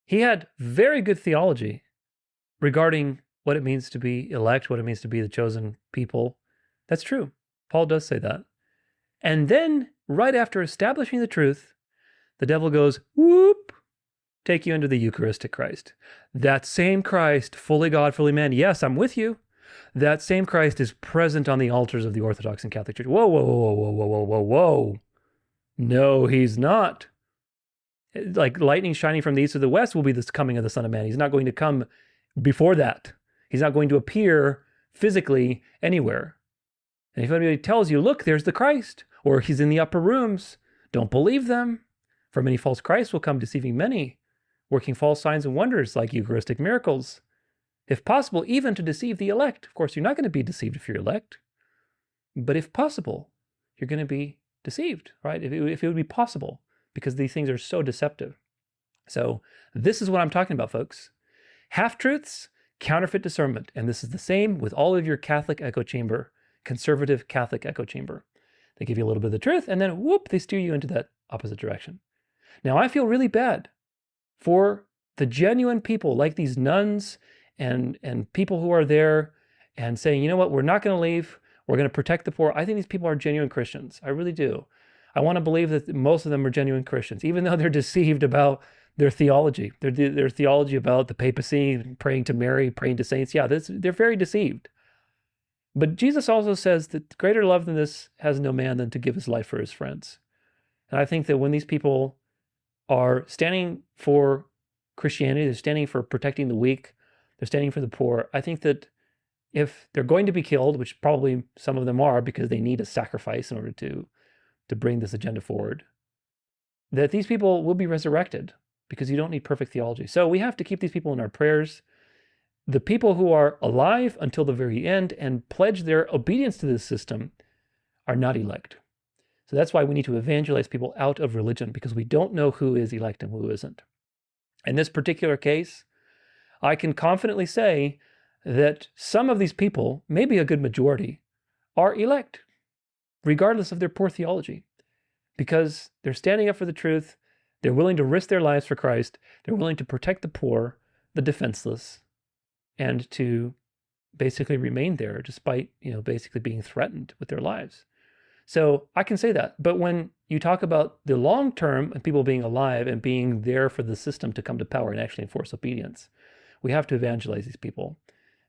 He had very good theology regarding what it means to be elect, what it means to be the chosen people. That's true. Paul does say that. And then, right after establishing the truth, the devil goes, whoop, take you into the Eucharistic Christ. That same Christ, fully God, fully man. Yes, I'm with you. that same Christ is present on the altars of the Orthodox and Catholic Church. Whoa, whoa, whoa, whoa, whoa, whoa, whoa, whoa. No, he's not. Like lightning shining from the east or the west will be this coming of the Son of Man. He's not going to come before that. He's not going to appear physically anywhere. And if anybody tells you, look, there's the Christ, or he's in the upper rooms, don't believe them. For many false Christs will come, deceiving many, working false signs and wonders like Eucharistic miracles, if possible, even to deceive the elect. Of course, you're not going to be deceived if you're elect, but if possible, you're going to be deceived, right? If it would be possible, because these things are so deceptive. So this is what I'm talking about, folks. Half-truths, counterfeit discernment. And this is the same with all of your Catholic echo chamber, conservative Catholic echo chamber. They give you a little bit of the truth, and then whoop, they steer you into that opposite direction. Now, I feel really bad for the genuine people like these nuns and people who are there and saying, you know what, we're not going to leave. We're going to protect the poor. I think these people are genuine Christians. I really do. I want to believe that most of them are genuine Christians, even though they're deceived about their theology. Their theology about the papacy, praying to Mary, praying to saints. Yeah, they're very deceived. But Jesus also says that greater love than this has no man than to give his life for his friends. And I think that when these people are standing for Christianity, they're standing for protecting the weak, they're standing for the poor, I think that if they're going to be killed, which probably some of them are because they need a sacrifice in order to bring this agenda forward, that these people will be resurrected because you don't need perfect theology. So we have to keep these people in our prayers. The people who are alive until the very end and pledge their obedience to this system are not elect. So that's why we need to evangelize people out of religion, because we don't know who is elect and who isn't. In this particular case, I can confidently say that some of these people, maybe a good majority, are elect, regardless of their poor theology, because they're standing up for the truth, they're willing to risk their lives for Christ, they're willing to protect the poor, the defenseless, and to basically remain there despite, basically being threatened with their lives. So I can say that. But when you talk about the long term and people being alive and being there for the system to come to power and actually enforce obedience, we have to evangelize these people.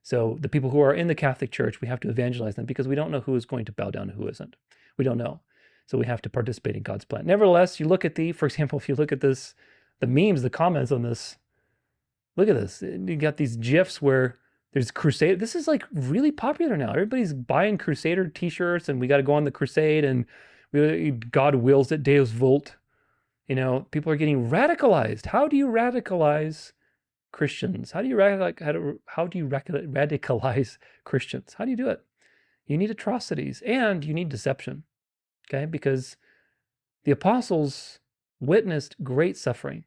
So the people who are in the Catholic Church, we have to evangelize them because we don't know who is going to bow down and who isn't. We don't know. So we have to participate in God's plan. Nevertheless, you look at for example, if you look at this, the memes, the comments on this, look at this. You got these GIFs where there's Crusade. This is like really popular now. Everybody's buying Crusader t-shirts and we got to go on the crusade and God wills it, Deus Vult. People are getting radicalized. How do you radicalize Christians? How do you radicalize Christians? How do you do it? You need atrocities and you need deception. Okay? Because the apostles witnessed great suffering.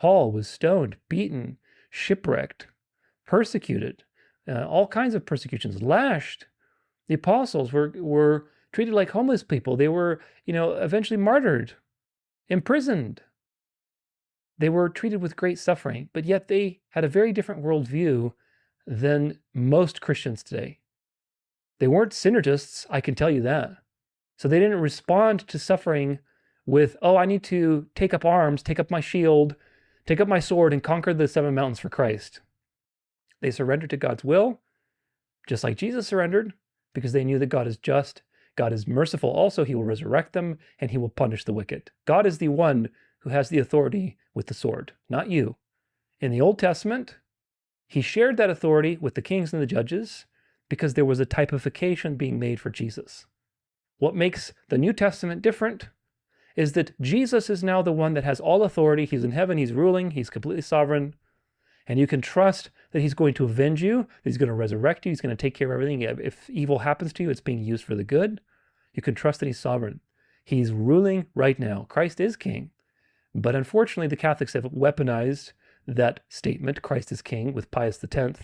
Paul was stoned, beaten, shipwrecked, persecuted, all kinds of persecutions, lashed. The apostles were treated like homeless people. They were, eventually martyred, imprisoned. They were treated with great suffering, but yet they had a very different worldview than most Christians today. They weren't synergists, I can tell you that. So they didn't respond to suffering with, I need to take up arms, take up my shield, take up my sword, and conquer the 7 mountains for Christ. They surrendered to God's will, just like Jesus surrendered, because they knew that God is just, God is merciful. Also, he will resurrect them, and he will punish the wicked. God is the one who has the authority with the sword, not you. In the Old Testament, he shared that authority with the kings and the judges because there was a typification being made for Jesus. What makes the New Testament different is that Jesus is now the one that has all authority. He's in heaven, he's ruling, he's completely sovereign. And you can trust that he's going to avenge you, that he's going to resurrect you, he's going to take care of everything. If evil happens to you, it's being used for the good. You can trust that he's sovereign. He's ruling right now. Christ is king. But unfortunately, the Catholics have weaponized that statement, Christ is king, with Pius X,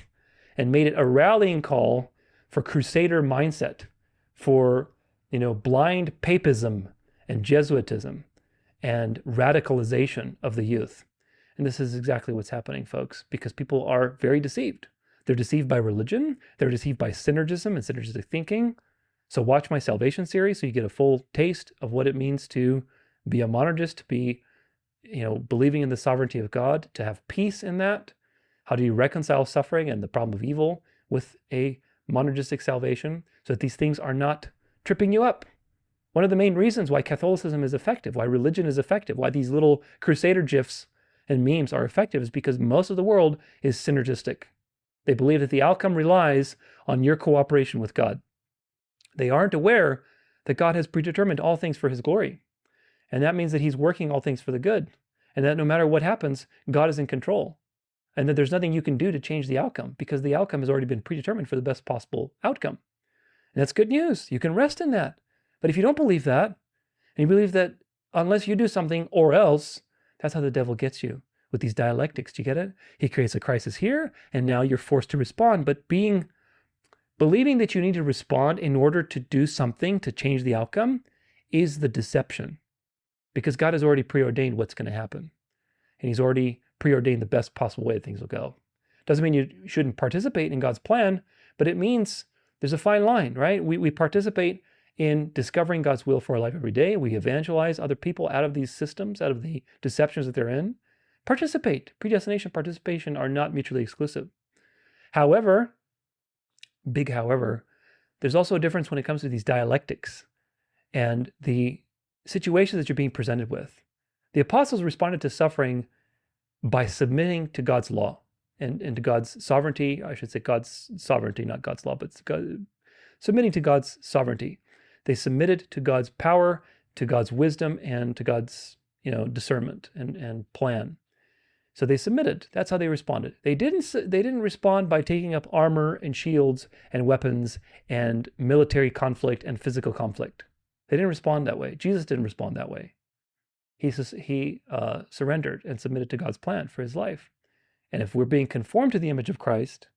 and made it a rallying call for crusader mindset, for blind papism and Jesuitism and radicalization of the youth. And this is exactly what's happening, folks, because people are very deceived. They're deceived by religion. They're deceived by synergism and synergistic thinking. So watch my Salvation series so you get a full taste of what it means to be a monergist, to be, believing in the sovereignty of God, to have peace in that. How do you reconcile suffering and the problem of evil with a monergistic salvation, so that these things are not tripping you up. One of the main reasons why Catholicism is effective, why religion is effective, why these little crusader gifs and memes are effective is because most of the world is synergistic. They believe that the outcome relies on your cooperation with God. They aren't aware that God has predetermined all things for his glory. And that means that he's working all things for the good. And that no matter what happens, God is in control. And that there's nothing you can do to change the outcome because the outcome has already been predetermined for the best possible outcome. And that's good news. You can rest in that. But if you don't believe that, and you believe that unless you do something or else, that's how the devil gets you with these dialectics. Do you get it? He creates a crisis here, and now you're forced to respond. But believing that you need to respond in order to do something to change the outcome is the deception. Because God has already preordained what's going to happen. And he's already preordained the best possible way that things will go. Doesn't mean you shouldn't participate in God's plan, but it means there's a fine line, right? We participate in discovering God's will for our life every day. We evangelize other people out of these systems, out of the deceptions that they're in. Participate. Predestination, participation are not mutually exclusive. However, big however, there's also a difference when it comes to these dialectics and the situations that you're being presented with. The apostles responded to suffering by submitting to God's law and to God's sovereignty. I should say God's sovereignty, not God's law, but submitting to God's sovereignty. They submitted to God's power, to God's wisdom, and to God's discernment and plan. So they submitted. That's how they responded. They didn't respond by taking up armor and shields and weapons and military conflict and physical conflict. They didn't respond that way. Jesus didn't respond that way. He surrendered and submitted to God's plan for his life. And if we're being conformed to the image of Christ,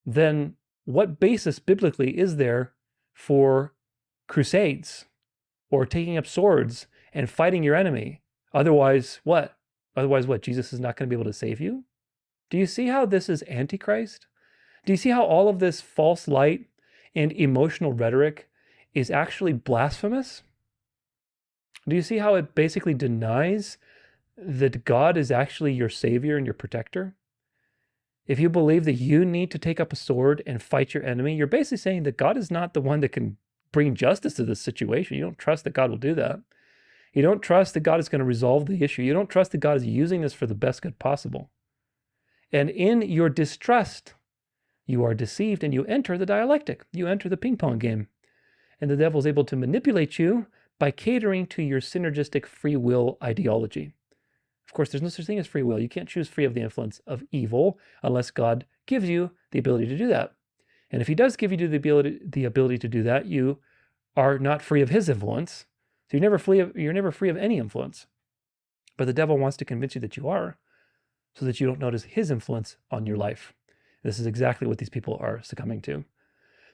then what basis biblically is there for crusades or taking up swords and fighting your enemy? Otherwise, what? Jesus is not going to be able to save you? Do you see how this is antichrist? Do you see how all of this false light and emotional rhetoric is actually blasphemous? Do you see how it basically denies that God is actually your savior and your protector? If you believe that you need to take up a sword and fight your enemy, you're basically saying that God is not the one that can bring justice to this situation. You don't trust that God will do that. You don't trust that God is going to resolve the issue. You don't trust that God is using this for the best good possible. And in your distrust, you are deceived and you enter the dialectic. You enter the ping pong game. And the devil is able to manipulate you by catering to your synergistic free will ideology. Of course, there's no such thing as free will. You can't choose free of the influence of evil unless God gives you the ability to do that. And if he does give you the ability to do that, you are not free of his influence. So you're never free of any influence. But the devil wants to convince you that you are, so that you don't notice his influence on your life. This is exactly what these people are succumbing to.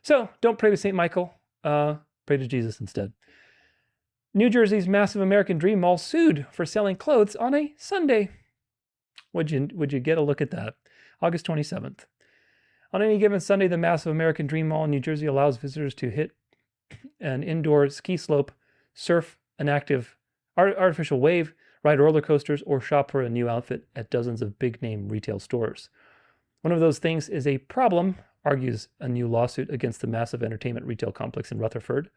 So don't pray to St. Michael. Pray to Jesus instead. New Jersey's massive American Dream Mall sued for selling clothes on a Sunday. Would you get a look at that? August 27th. On any given Sunday, the massive American Dream Mall in New Jersey allows visitors to hit an indoor ski slope, surf an active artificial wave, ride roller coasters, or shop for a new outfit at dozens of big-name retail stores. One of those things is a problem, argues a new lawsuit against the massive entertainment retail complex in Rutherford.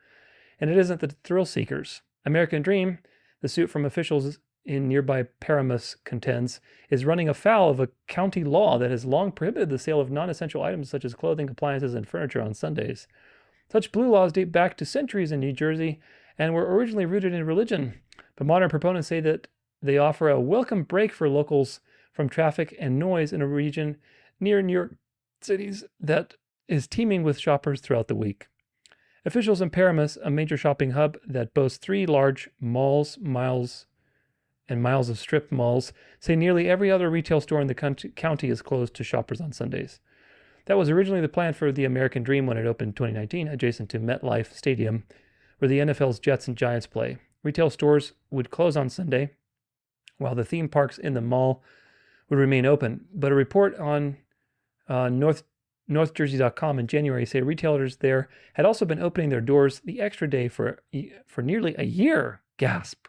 And it isn't the thrill seekers. American Dream, the suit from officials in nearby Paramus contends, is running afoul of a county law that has long prohibited the sale of non-essential items such as clothing, appliances, and furniture on Sundays. Such blue laws date back to centuries in New Jersey and were originally rooted in religion. But modern proponents say that they offer a welcome break for locals from traffic and noise in a region near New York cities that is teeming with shoppers throughout the week. Officials in Paramus, a major shopping hub that boasts 3 large malls, miles of strip malls, say nearly every other retail store in the county is closed to shoppers on Sundays. That was originally the plan for the American Dream when it opened in 2019, adjacent to MetLife Stadium, where the NFL's Jets and Giants play. Retail stores would close on Sunday, while the theme parks in the mall would remain open. But a report on NorthJersey.com in January say retailers there had also been opening their doors the extra day for nearly a year. Gasp.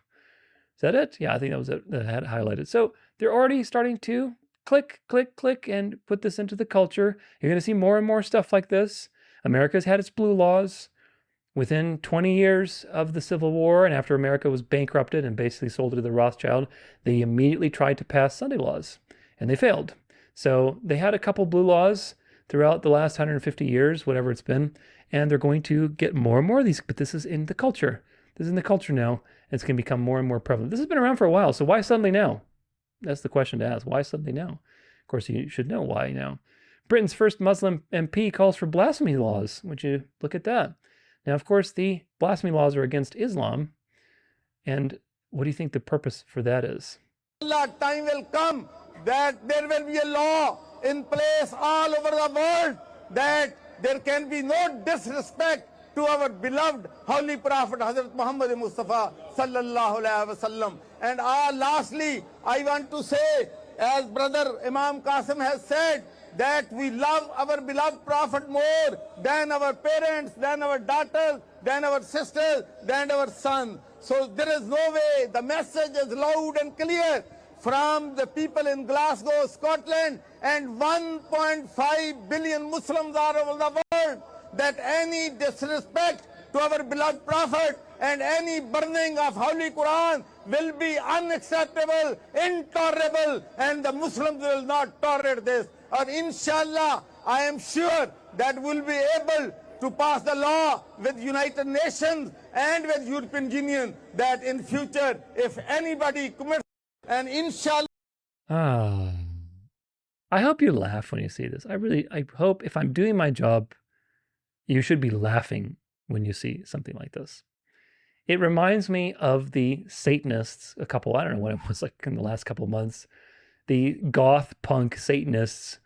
Is that it? Yeah, I think that was it that I had highlighted. So they're already starting to click, click, click, and put this into the culture. You're going to see more and more stuff like this. America's had its blue laws. Within 20 years of the Civil War, and after America was bankrupted and basically sold to the Rothschild, they immediately tried to pass Sunday laws, and they failed. So they had a couple blue laws throughout the last 150 years, whatever it's been, and they're going to get more and more of these, but this is in the culture. This is in the culture now, and it's going to become more and more prevalent. This has been around for a while, so why suddenly now? That's the question to ask. Why suddenly now? Of course, you should know why now. Britain's first Muslim MP calls for blasphemy laws. Would you look at that? Now, of course, the blasphemy laws are against Islam. And what do you think the purpose for that is?
Time will come that there will be a law in place all over the world that there can be no disrespect to our beloved Holy Prophet Hazrat Muhammad Mustafa sallallahu alaihi wasallam. And lastly, I want to say, as Brother Imam Qasim has said, that we love our beloved Prophet more than our parents, than our daughters, than our sisters, than our sons. So there is no way. The message is loud and clear from the people in Glasgow, Scotland, and 1.5 billion Muslims all over the world, that any disrespect to our beloved Prophet and any burning of Holy Quran will be unacceptable, intolerable, and the Muslims will not tolerate this. And inshallah, I am sure that we'll be able to pass the law with United Nations and with European Union that in future, if anybody commits, and inshallah.
I hope you laugh when you see this. I hope if I'm doing my job, you should be laughing when you see something like this. It reminds me of the Satanists, I don't know what it was like in the last couple of months, the goth punk Satanists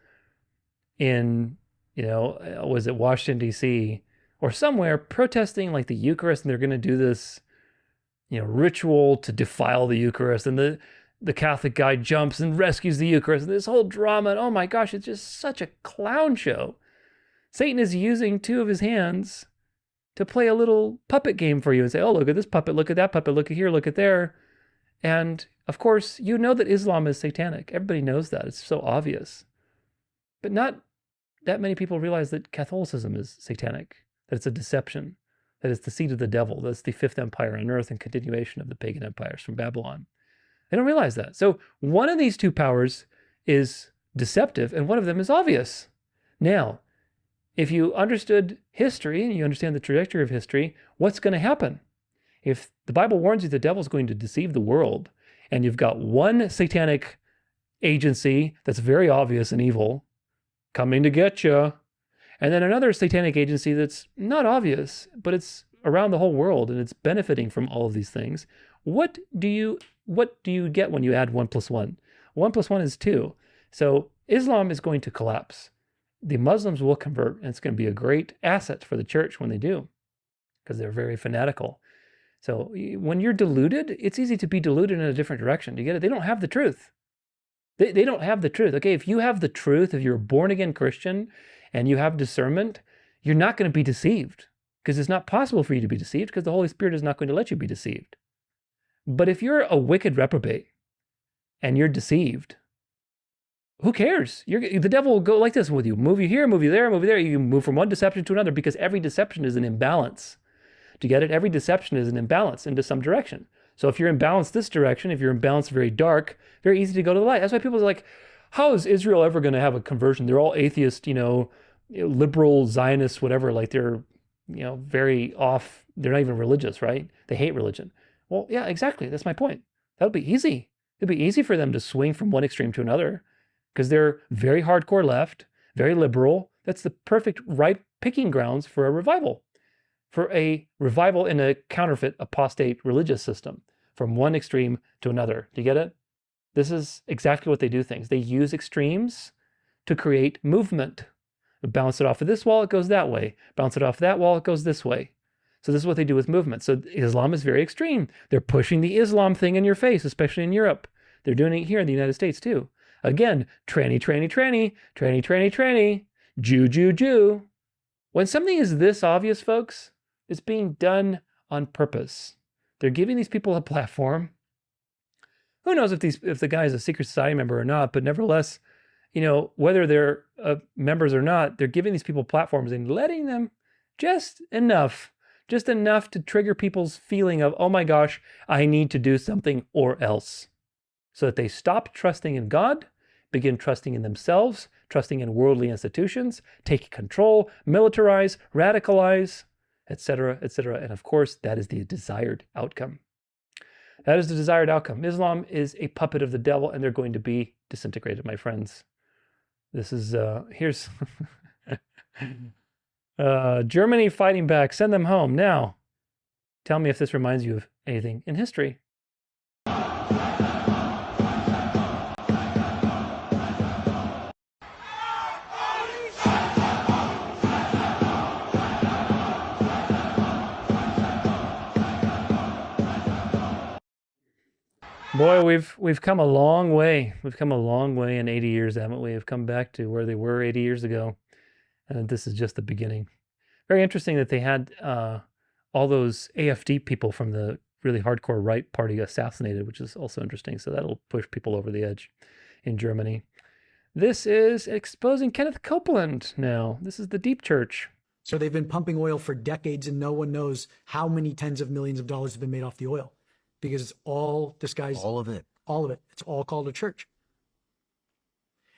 in, was it Washington, D.C. or somewhere protesting like the Eucharist, and they're going to do this, ritual to defile the Eucharist, and the Catholic guy jumps and rescues the Eucharist, and this whole drama, and oh my gosh, it's just such a clown show. Satan is using two of his hands to play a little puppet game for you and say, oh, look at this puppet, look at that puppet, look at here, look at there. And of course, you know that Islam is satanic. Everybody knows that. It's so obvious. But not that many people realize that Catholicism is satanic, that it's a deception, that it's the seed of the devil, that's the fifth empire on earth and continuation of the pagan empires from Babylon. They don't realize that. So one of these two powers is deceptive and one of them is obvious. Now, if you understood history and you understand the trajectory of history, what's going to happen? If the Bible warns you the devil's going to deceive the world, and you've got one satanic agency that's very obvious and evil coming to get you, and then another satanic agency that's not obvious, but it's around the whole world and it's benefiting from all of these things, what do you get when you add 1 + 1? 1 + 1 is 2. So Islam is going to collapse. The Muslims will convert, and it's going to be a great asset for the church when they do, because they're very fanatical. So when you're deluded, it's easy to be deluded in a different direction. Do you get it? They don't have the truth. They don't have the truth. Okay, if you have the truth, if you're a born-again Christian and you have discernment, you're not going to be deceived, because it's not possible for you to be deceived, because the Holy Spirit is not going to let you be deceived. But if you're a wicked reprobate and you're deceived, who cares? The devil will go like this with you. Move you here, move you there, move you there. You move from one deception to another, because every deception is an imbalance. Do you get it? Every deception is an imbalance into some direction. So if you're imbalanced this direction, if you're imbalanced very dark, very easy to go to the light. That's why people are like, how is Israel ever going to have a conversion? They're all atheist, liberal, Zionists, whatever. Like they're, very off. They're not even religious, right? They hate religion. Well, yeah, exactly. That's my point. That'll be easy. It'll be easy for them to swing from one extreme to another, because they're very hardcore left, very liberal. That's the perfect ripe picking grounds for a revival. For a revival in a counterfeit, apostate religious system, from one extreme to another. Do you get it? This is exactly what they do things. They use extremes to create movement. Bounce it off of this wall, it goes that way. Bounce it off that wall, it goes this way. So this is what they do with movement. So Islam is very extreme. They're pushing the Islam thing in your face, especially in Europe. They're doing it here in the United States too. Again, tranny, tranny, tranny, tranny, tranny, tranny, Jew, Jew, Jew. When something is this obvious, folks, it's being done on purpose. They're giving these people a platform. Who knows if the guy is a secret society member or not, but nevertheless, whether they're members or not, they're giving these people platforms and letting them just enough to trigger people's feeling of, oh my gosh, I need to do something or else. So that they stop trusting in God, begin trusting in themselves, trusting in worldly institutions, take control, militarize, radicalize, etc., etc. And of course, that is the desired outcome. That is the desired outcome. Islam is a puppet of the devil, and they're going to be disintegrated, my friends. This is, here's Germany fighting back. Send them home. Now, tell me if this reminds you of anything in history. Boy, we've come a long way. We've come a long way in 80 years, haven't we? We've come back to where they were 80 years ago. And this is just the beginning. Very interesting that they had all those AfD people from the really hardcore right party assassinated, which is also interesting. So that'll push people over the edge in Germany. This is exposing Kenneth Copeland now. This is the Deep Church.
So they've been pumping oil for decades, and no one knows how many tens of millions of dollars have been made off the oil, because it's all disguised.
All of it.
All of it. It's all called a church.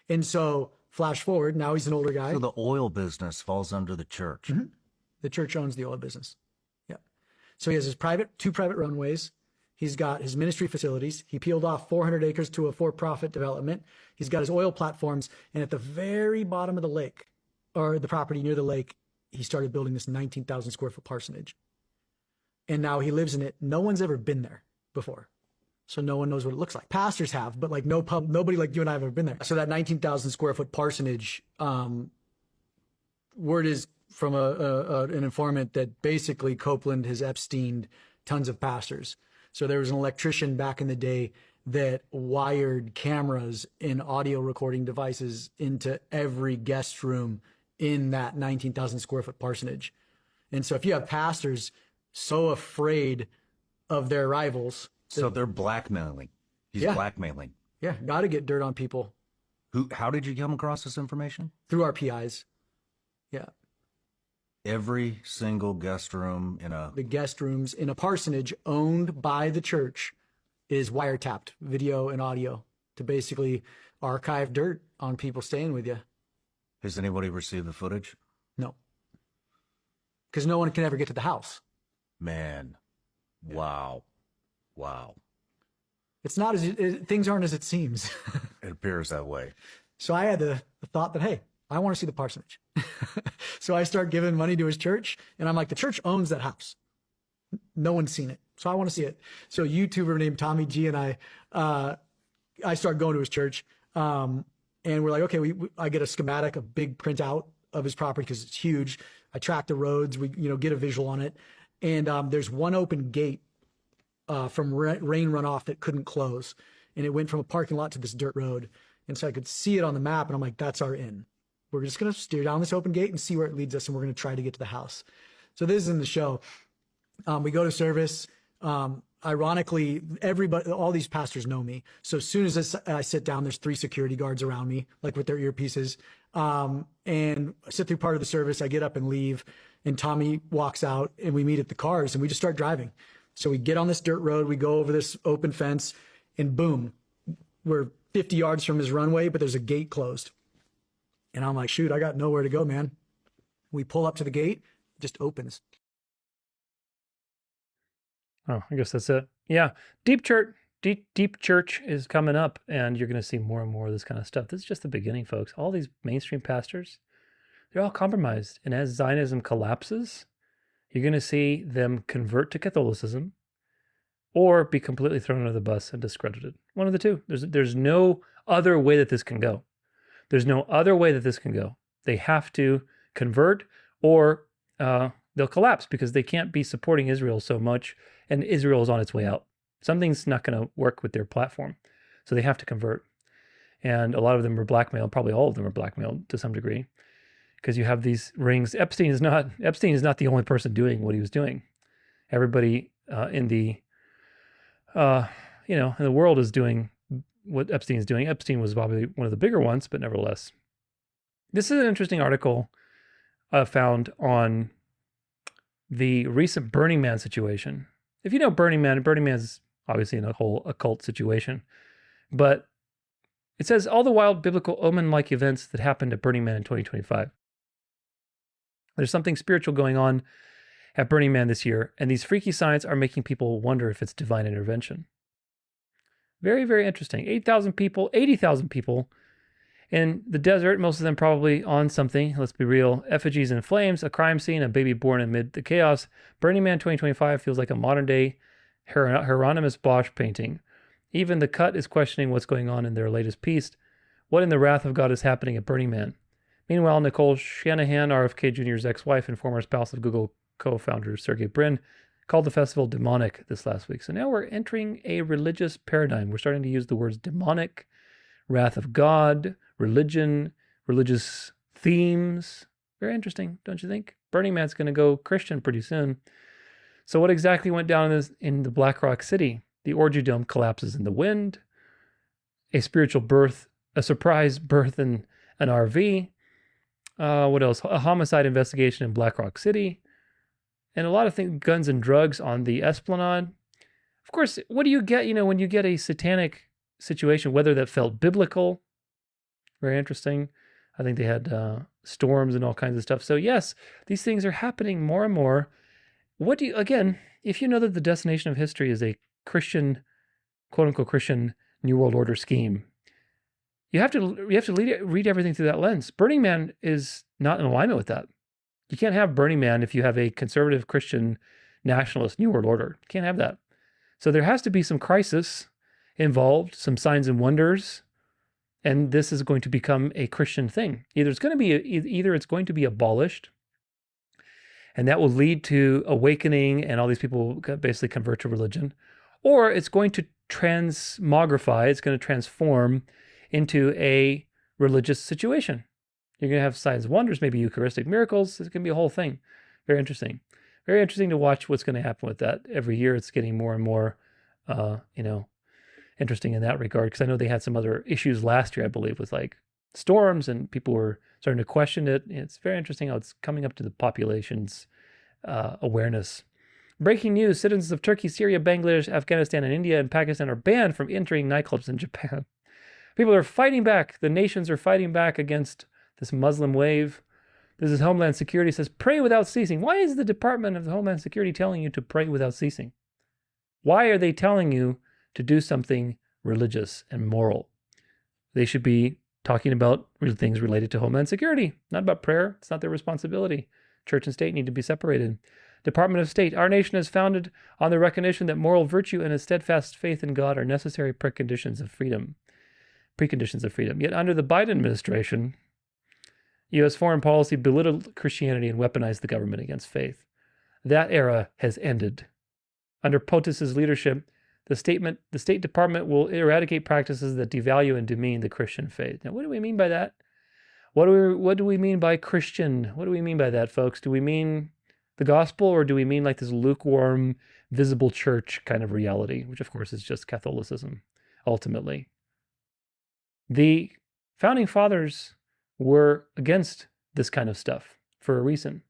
And so flash forward, now he's an older guy.
So the oil business falls under the church.
Mm-hmm. The church owns the oil business. Yeah. So he has his two private runways. He's got his ministry facilities. He peeled off 400 acres to a for-profit development. He's got his oil platforms. And at the very bottom of the lake, or the property near the lake, he started building this 19,000 square foot parsonage. And now he lives in it. No one's ever been there before. So no one knows what it looks like. Pastors have, but like nobody like you and I have ever been there. So that 19,000 square foot parsonage, word is from an informant that basically Copeland has Epsteined tons of pastors. So there was an electrician back in the day that wired cameras and audio recording devices into every guest room in that 19,000 square foot parsonage. And so if you have pastors so afraid of their rivals.
So they're blackmailing. He's blackmailing.
Yeah, got to get dirt on people.
How did you come across this information?
Through our PIs. Yeah.
Every single guest room
the guest rooms in a parsonage owned by the church is wiretapped, video and audio, to basically archive dirt on people staying with you.
Has anybody received the footage?
No. Because no one can ever get to the house.
Man. Wow. Wow.
It's not things aren't as it seems.
It appears that way.
So I had the thought that, hey, I want to see the parsonage. So I start giving money to his church, and I'm like, the church owns that house. No one's seen it. So I want to see it. So a YouTuber named Tommy G and I start going to his church. And we're like, okay, I get a schematic, a big printout of his property because it's huge. I track the roads, we get a visual on it. And there's one open gate from rain runoff that couldn't close. And it went from a parking lot to this dirt road. And so I could see it on the map, and I'm like, that's our in. We're just going to steer down this open gate and see where it leads us, and we're going to try to get to the house. So this is in the show. We go to service. Ironically, all these pastors know me. So as soon as I sit down, there's 3 security guards around me, like with their earpieces. And I sit through part of the service. I get up and leave, and Tommy walks out, and we meet at the cars, and we just start driving. So we get on this dirt road, we go over this open fence, and boom, we're 50 yards from his runway, but there's a gate closed. And I'm like, shoot, I got nowhere to go, man. We pull up to the gate, it just opens.
Oh, I guess that's it. Yeah. Deep Church is coming up, and you're going to see more and more of this kind of stuff. This is just the beginning, folks. All these mainstream pastors, they're all compromised. And as Zionism collapses, you're going to see them convert to Catholicism or be completely thrown under the bus and discredited. One of the two. There's no other way that this can go. There's no other way that this can go. They have to convert, or they'll collapse because they can't be supporting Israel so much, and Israel is on its way out. Something's not going to work with their platform. So they have to convert. And a lot of them are blackmailed. Probably all of them are blackmailed to some degree, because you have these rings. Epstein is not the only person doing what he was doing. Everybody in the world is doing what Epstein's doing. Epstein was probably one of the bigger ones, but nevertheless. This is an interesting article found on the recent Burning Man situation. If you know Burning Man's obviously in a whole occult situation. But it says all the wild biblical omen-like events that happened at Burning Man in 2025. There's something spiritual going on at Burning Man this year, and these freaky signs are making people wonder if it's divine intervention. Very, very interesting. 8,000 people, 80,000 people in the desert, most of them probably on something, let's be real. Effigies in flames, a crime scene, a baby born amid the chaos. Burning Man 2025 feels like a modern-day Hieronymus Bosch painting. Even the Cut is questioning what's going on in their latest piece. What in the wrath of God is happening at Burning Man? Meanwhile, Nicole Shanahan, RFK Jr.'s ex-wife and former spouse of Google co-founder Sergey Brin, called the festival demonic this last week. So now we're entering a religious paradigm. We're starting to use the words demonic, wrath of God, religion, religious themes. Very interesting, don't you think? Burning Man's going to go Christian pretty soon. So what exactly went down in the Black Rock City? The orgy dome collapses in the wind. A spiritual birth, a surprise birth in an RV. What else? A homicide investigation in Black Rock City. And a lot of things, guns and drugs on the Esplanade. Of course, what do you get, when you get a satanic situation, whether that felt biblical? Very interesting. I think they had storms and all kinds of stuff. So yes, these things are happening more and more. Again, if you know that the destination of history is a Christian, quote unquote Christian New World Order scheme, you have to read everything through that lens. Burning Man is not in alignment with that. You can't have Burning Man if you have a conservative Christian nationalist New World Order. You can't have that. So there has to be some crisis involved, some signs and wonders, and this is going to become a Christian thing. Either it's going to be abolished, and that will lead to awakening, and all these people basically convert to religion, or it's going to transmogrify. It's going to transform into a religious situation. You're going to have signs and wonders, maybe Eucharistic miracles. It's going to be a whole thing. Very interesting. Very interesting to watch what's going to happen with that. Every year it's getting more and more, interesting in that regard. Because I know they had some other issues last year, I believe, with like storms, and people were starting to question it. It's very interesting how it's coming up to the population's awareness. Breaking news, citizens of Turkey, Syria, Bangladesh, Afghanistan, and India and Pakistan are banned from entering nightclubs in Japan. People are fighting back. The nations are fighting back against this Muslim wave. This is Homeland Security says, pray without ceasing. Why is the Department of Homeland Security telling you to pray without ceasing? Why are they telling you to do something religious and moral? They should be talking about things related to Homeland Security, not about prayer. It's not their responsibility. Church and state need to be separated. Department of State, our nation is founded on the recognition that moral virtue and a steadfast faith in God are necessary preconditions of freedom. Yet under the Biden administration, U.S. foreign policy belittled Christianity and weaponized the government against faith. That era has ended. Under POTUS's leadership, the State Department will eradicate practices that devalue and demean the Christian faith. Now, what do we mean by that? What do we mean by Christian? What do we mean by that, folks? Do we mean the gospel, or do we mean like this lukewarm, visible church kind of reality, which of course is just Catholicism, ultimately? The Founding Fathers were against this kind of stuff for a reason,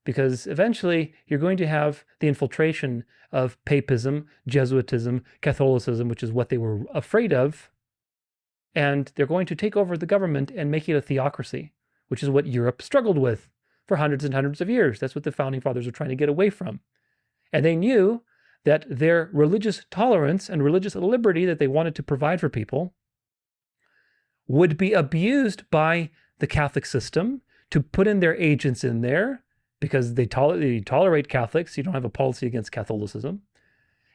because eventually you're going to have the infiltration of papism, Jesuitism, Catholicism, which is what they were afraid of, and they're going to take over the government and make it a theocracy, which is what Europe struggled with for hundreds and hundreds of years. That's what the Founding Fathers were trying to get away from. And they knew that their religious tolerance and religious liberty that they wanted to provide for people would be abused by the Catholic system to put in their agents in there, because they tolerate Catholics. You don't have a policy against Catholicism.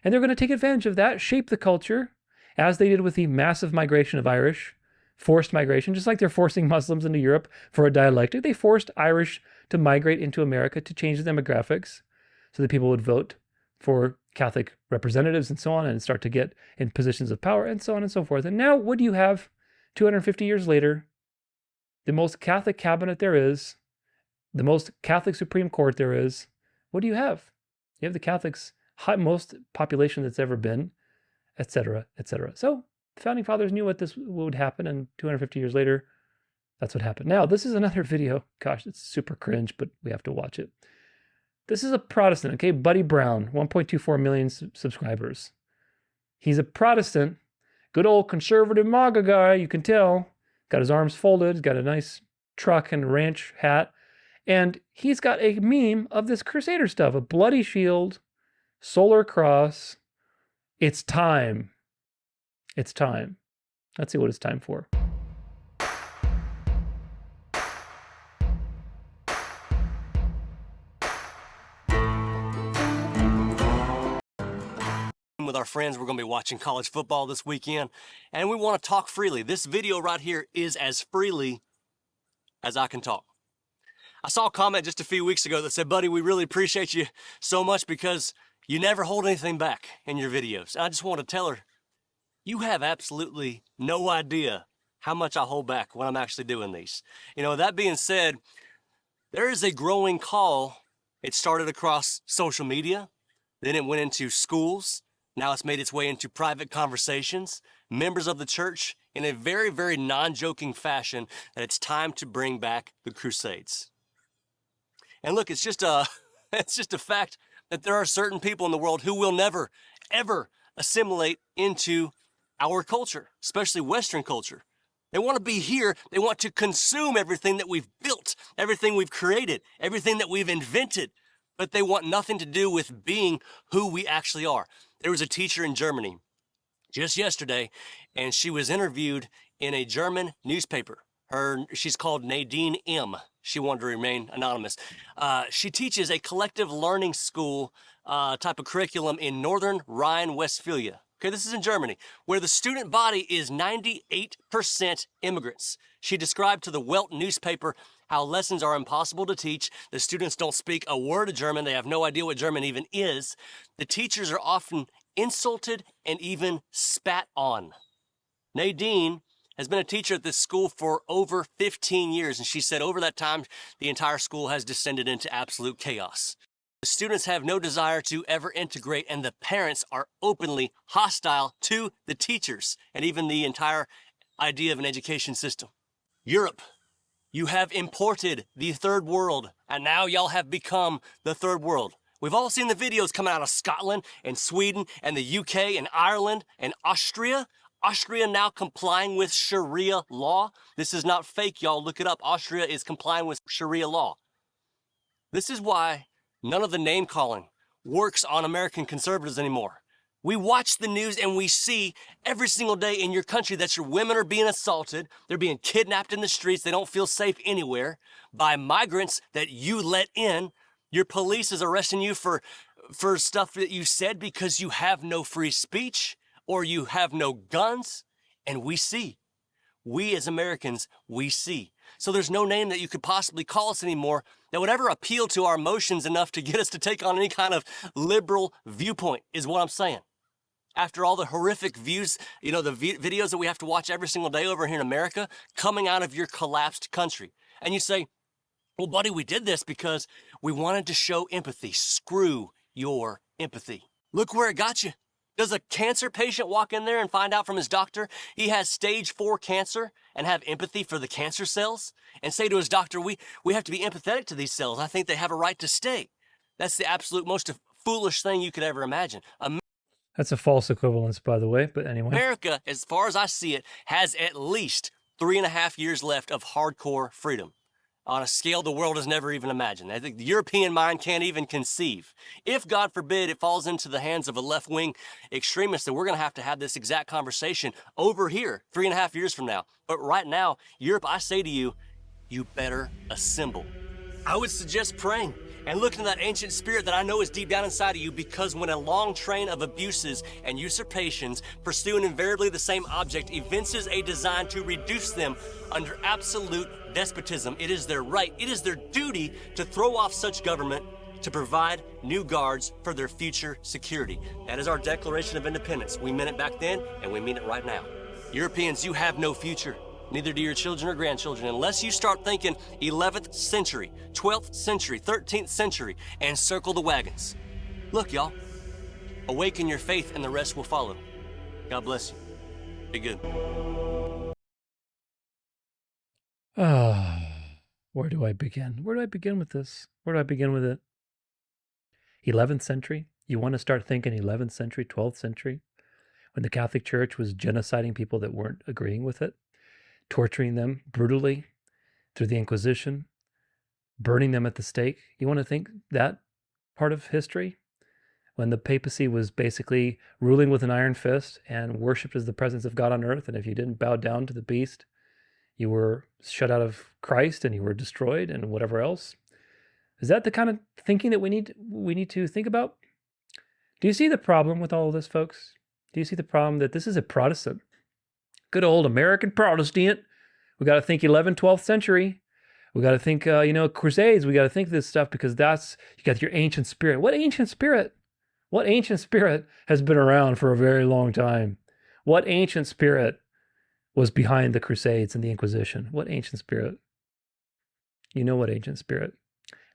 And they're going to take advantage of that, shape the culture, as they did with the massive migration of Irish, forced migration, just like they're forcing Muslims into Europe for a dialectic. They forced Irish to migrate into America to change the demographics so that people would vote for Catholic representatives and so on, and start to get in positions of power and so on and so forth. And now what do you have 250 years later? The most Catholic cabinet there is, the most Catholic Supreme Court there is. What do you have? You have the Catholics' most population that's ever been, etc., etc. So founding fathers knew what would happen, and 250 years later, that's what happened. Now, this is another video. Gosh, it's super cringe, but we have to watch it. This is a Protestant, okay? Buddy Brown, 1.24 million subscribers. He's a Protestant, good old conservative MAGA guy, you can tell. Got his arms folded, he's got a nice truck and ranch hat. And he's got a meme of this Crusader stuff, a bloody shield, solar cross. It's time. It's time. Let's see what it's time for.
With our friends, we're going to be watching college football this weekend, and we want to talk freely. This video right here is as freely as I can talk. I saw a comment just a few weeks ago that said, buddy, we really appreciate you so much because you never hold anything back in your videos. And I just want to tell her, you have absolutely no idea how much I hold back when I'm actually doing these. You know, that being said, there is a growing call. It started across social media, then it went into schools. Now it's made its way into private conversations, members of the church, in a very, very non-joking fashion, that it's time to bring back the Crusades. And look, it's just a fact that there are certain people in the world who will never, ever assimilate into our culture, especially Western culture. They want to be here. They want to consume everything that we've built, everything we've created, everything that we've invented, but they want nothing to do with being who we actually are. There was a teacher in Germany just yesterday, and she was interviewed in a German newspaper. She's called Nadine M. She wanted to remain anonymous. She teaches a collective learning school type of curriculum in northern Rhine-Westphalia. Okay, this is in Germany, where the student body is 98% immigrants. She described to the Welt newspaper how lessons are impossible to teach. The students don't speak a word of German. They have no idea what German even is. The teachers are often insulted and even spat on. Nadine has been a teacher at this school for over 15 years, and she said over that time, the entire school has descended into absolute chaos. The students have no desire to ever integrate, and the parents are openly hostile to the teachers and even the entire idea of an education system. Europe, you have imported the third world, and now y'all have become the third world. We've all seen the videos coming out of Scotland and Sweden and the UK and Ireland and Austria. Austria now complying with Sharia law. This is not fake, y'all. Look it up. Austria is complying with Sharia law. This is why none of the name-calling works on American conservatives anymore. We watch the news and we see every single day in your country that your women are being assaulted, they're being kidnapped in the streets, they don't feel safe anywhere, by migrants that you let in. Your police is arresting you for stuff that you said because you have no free speech or you have no guns. And we see. We as Americans, we see. So there's no name that you could possibly call us anymore that would ever appeal to our emotions enough to get us to take on any kind of liberal viewpoint, is what I'm saying. After all the horrific views, you know, the videos that we have to watch every single day over here in America, coming out of your collapsed country. And you say, well, buddy, we did this because we wanted to show empathy. Screw your empathy. Look where it got you. Does a cancer patient walk in there and find out from his doctor he has stage 4 cancer and have empathy for the cancer cells and say to his doctor, we have to be empathetic to these cells. I think they have a right to stay. That's the absolute most foolish thing you could ever imagine.
That's a false equivalence, by the way, but anyway.
America, as far as I see it, has at least 3.5 years left of hardcore freedom on a scale the world has never even imagined. I think the European mind can't even conceive. If, God forbid, it falls into the hands of a left-wing extremist, then we're going to have this exact conversation over here 3.5 years from now. But right now, Europe, I say to you, you better assemble. I would suggest praying and looking to that ancient spirit that I know is deep down inside of you, because when a long train of abuses and usurpations pursuing invariably the same object evinces a design to reduce them under absolute despotism, it is their right, it is their duty to throw off such government to provide new guards for their future security. That is our Declaration of Independence. We meant it back then, and we mean it right now. Europeans, you have no future. Neither do your children or grandchildren, unless you start thinking 11th century, 12th century, 13th century, and circle the wagons. Look, y'all, awaken your faith and the rest will follow. God bless you. Be good.
Where do I begin? Where do I begin with this? Where do I begin with it? 11th century? You want to start thinking 11th century, 12th century? When the Catholic Church was genociding people that weren't agreeing with it, torturing them brutally through the Inquisition, burning them at the stake. You want to think that part of history? When the papacy was basically ruling with an iron fist and worshipped as the presence of God on earth, and if you didn't bow down to the beast, you were shut out of Christ and you were destroyed and whatever else. Is that the kind of thinking that we need to think about? Do you see the problem with all of this, folks? Do you see the problem that this is a Protestant? Good old American Protestant. We got to think 11th, 12th century. We got to think, Crusades. We got to think this stuff because you got your ancient spirit. What ancient spirit? What ancient spirit has been around for a very long time? What ancient spirit was behind the Crusades and the Inquisition? What ancient spirit? You know what ancient spirit?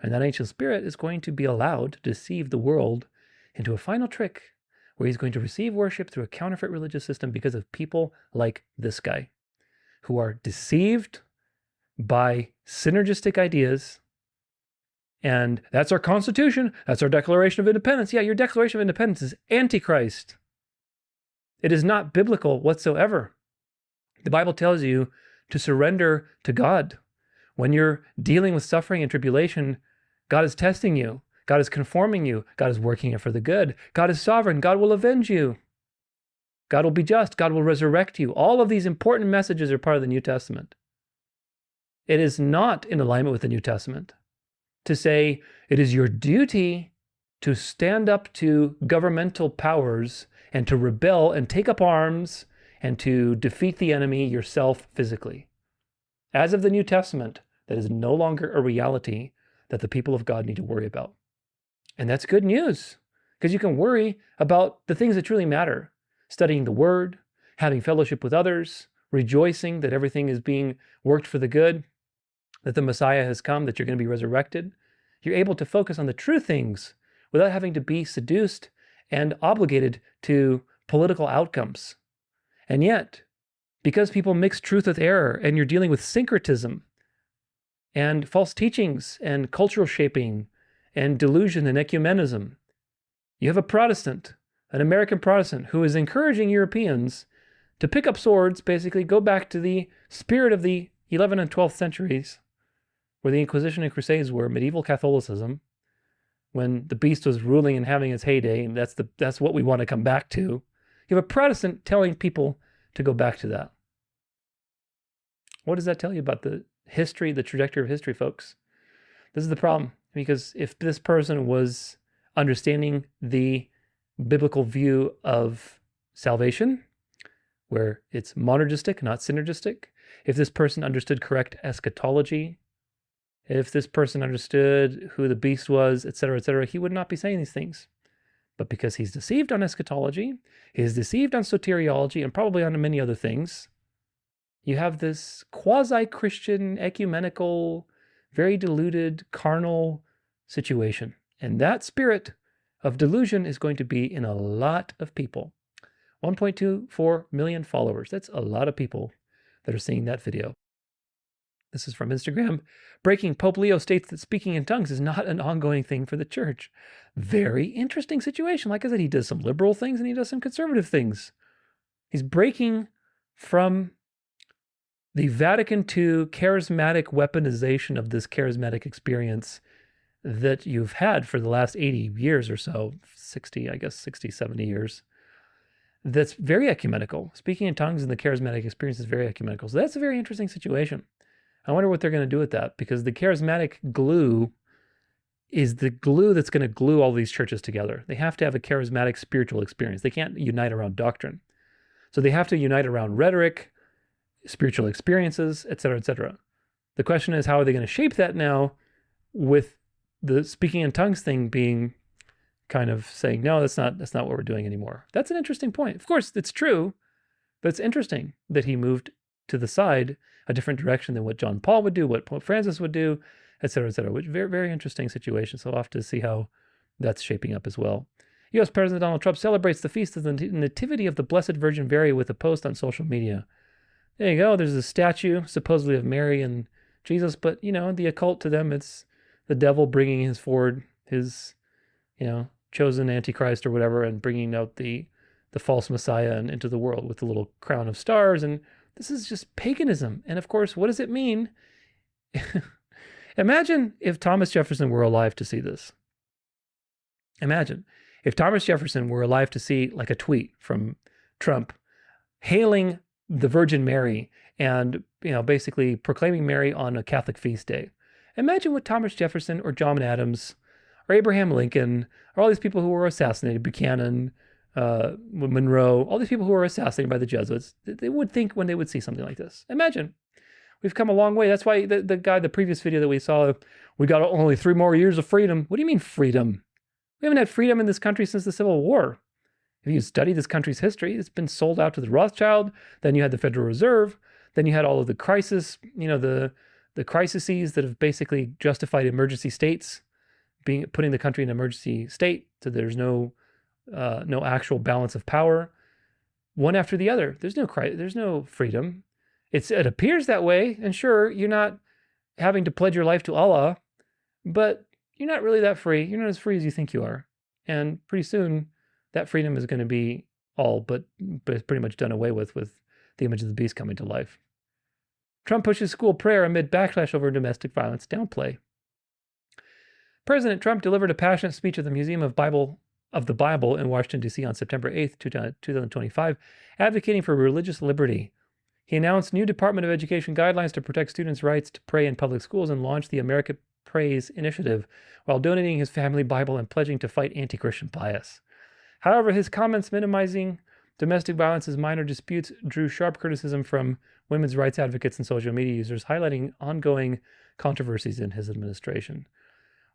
And that ancient spirit is going to be allowed to deceive the world into a final trick where he's going to receive worship through a counterfeit religious system because of people like this guy who are deceived by synergistic ideas. And that's our Constitution. That's our Declaration of Independence. Yeah, your Declaration of Independence is Antichrist. It is not biblical whatsoever. The Bible tells you to surrender to God. When you're dealing with suffering and tribulation, God is testing you. God is conforming you. God is working it for the good. God is sovereign. God will avenge you. God will be just. God will resurrect you. All of these important messages are part of the New Testament. It is not in alignment with the New Testament to say it is your duty to stand up to governmental powers and to rebel and take up arms and to defeat the enemy yourself physically. As of the New Testament, that is no longer a reality that the people of God need to worry about. And that's good news, because you can worry about the things that truly matter. Studying the Word, having fellowship with others, rejoicing that everything is being worked for the good, that the Messiah has come, that you're going to be resurrected. You're able to focus on the true things without having to be seduced and obligated to political outcomes. And yet, because people mix truth with error, and you're dealing with syncretism and false teachings and cultural shaping and delusion and ecumenism, you have a Protestant, an American Protestant, who is encouraging Europeans to pick up swords, basically go back to the spirit of the 11th and 12th centuries, where the Inquisition and Crusades were, medieval Catholicism, when the beast was ruling and having its heyday, and that's what we want to come back to. You have a Protestant telling people to go back to that. What does that tell you about the history, the trajectory of history, folks? This is the problem, because if this person was understanding the biblical view of salvation, where it's monergistic, not synergistic, if this person understood correct eschatology, if this person understood who the beast was, etc., he would not be saying these things. But because he's deceived on eschatology, he's deceived on soteriology, and probably on many other things, you have this quasi-Christian, ecumenical, very deluded, carnal situation. And that spirit of delusion is going to be in a lot of people. 1.24 million followers. That's a lot of people that are seeing that video. This is from Instagram. Breaking, Pope Leo states that speaking in tongues is not an ongoing thing for the church. Very interesting situation. Like I said, he does some liberal things and he does some conservative things. He's breaking from the Vatican II charismatic weaponization of this charismatic experience that you've had for the last 80 years or so, 60, 70 years. That's very ecumenical. Speaking in tongues and the charismatic experience is very ecumenical. So that's a very interesting situation. I wonder what they're going to do with that, because the charismatic glue is the glue that's going to glue all these churches together. They have to have a charismatic spiritual experience. They can't unite around doctrine. So they have to unite around rhetoric, spiritual experiences, etc., etc. The question is, how are they going to shape that now, with the speaking in tongues thing being kind of saying, no, that's not what we're doing anymore. That's an interesting point. Of course, it's true, but it's interesting that he moved to the side, a different direction than what John Paul would do, what Pope Francis would do, etc., etc. Which very, very interesting situation. So I'll have to see how that's shaping up as well. U.S. President Donald Trump celebrates the feast of the Nativity of the Blessed Virgin Mary with a post on social media. There you go. There's a statue, supposedly of Mary and Jesus, but, the occult, to them, it's the devil bringing his chosen antichrist or whatever, and bringing out the false Messiah and into the world with the little crown of stars. And this is just paganism. And of course, what does it mean? Imagine if Thomas Jefferson were alive to see this. Imagine if Thomas Jefferson were alive to see like a tweet from Trump hailing the Virgin Mary and, basically proclaiming Mary on a Catholic feast day. Imagine what Thomas Jefferson or John Adams or Abraham Lincoln or all these people who were assassinated, Buchanan, Monroe, all these people who were assassinated by the Jesuits, they would think when they would see something like this. Imagine. We've come a long way. That's why the previous video that we saw, we got only 3 more years of freedom. What do you mean freedom? We haven't had freedom in this country since the Civil War. If you study this country's history, it's been sold out to the Rothschild. Then you had the Federal Reserve. Then you had all of the crisis, the crises that have basically justified emergency states, putting the country in an emergency state, so there's no actual balance of power, one after the other. There's no freedom. It appears that way, and sure, you're not having to pledge your life to Allah, but you're not really that free. You're not as free as you think you are, and pretty soon that freedom is going to be all but pretty much done away with the image of the beast coming to life. Trump pushes school prayer amid backlash over domestic violence downplay. President Trump delivered a passionate speech at the Museum of the Bible in Washington, D.C. on September 8th, 2025, advocating for religious liberty. He announced new Department of Education guidelines to protect students' rights to pray in public schools and launched the America Prays initiative, while donating his family Bible and pledging to fight anti-Christian bias. However, his comments minimizing domestic violence as minor disputes drew sharp criticism from women's rights advocates and social media users, highlighting ongoing controversies in his administration.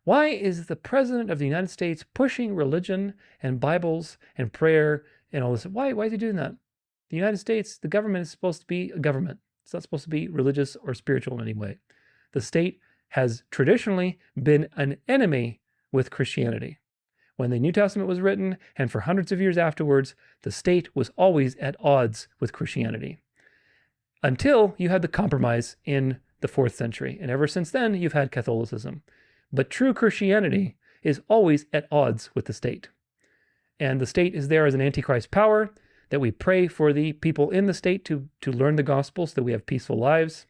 Why is the President of the United States pushing religion and Bibles and prayer and all this? Why is he doing that? The United States, the government is supposed to be a government. It's not supposed to be religious or spiritual in any way. The state has traditionally been an enemy with Christianity. When the New Testament was written, and for hundreds of years afterwards, the state was always at odds with Christianity. Until you had the compromise in the 4th century. And ever since then, you've had Catholicism. But true Christianity is always at odds with the state. And the state is there as an antichrist power, that we pray for the people in the state to learn the gospel so that we have peaceful lives,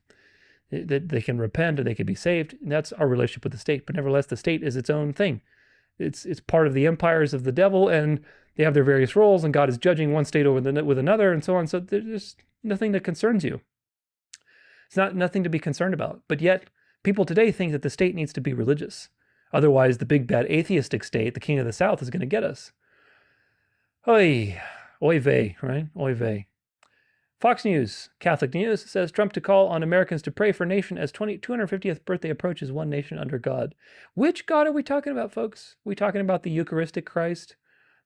that they can repent and they can be saved. And that's our relationship with the state. But nevertheless, the state is its own thing. It's part of the empires of the devil, and they have their various roles, and God is judging one state with another, and so on. So there's nothing that concerns you. It's nothing to be concerned about. But yet, people today think that the state needs to be religious. Otherwise, the big bad atheistic state, the king of the South, is going to get us. Oy vey, right? Oy vey. Fox News, Catholic News, says Trump to call on Americans to pray for nation as 250th birthday approaches, one nation under God. Which God are we talking about, folks? Are we talking about the Eucharistic Christ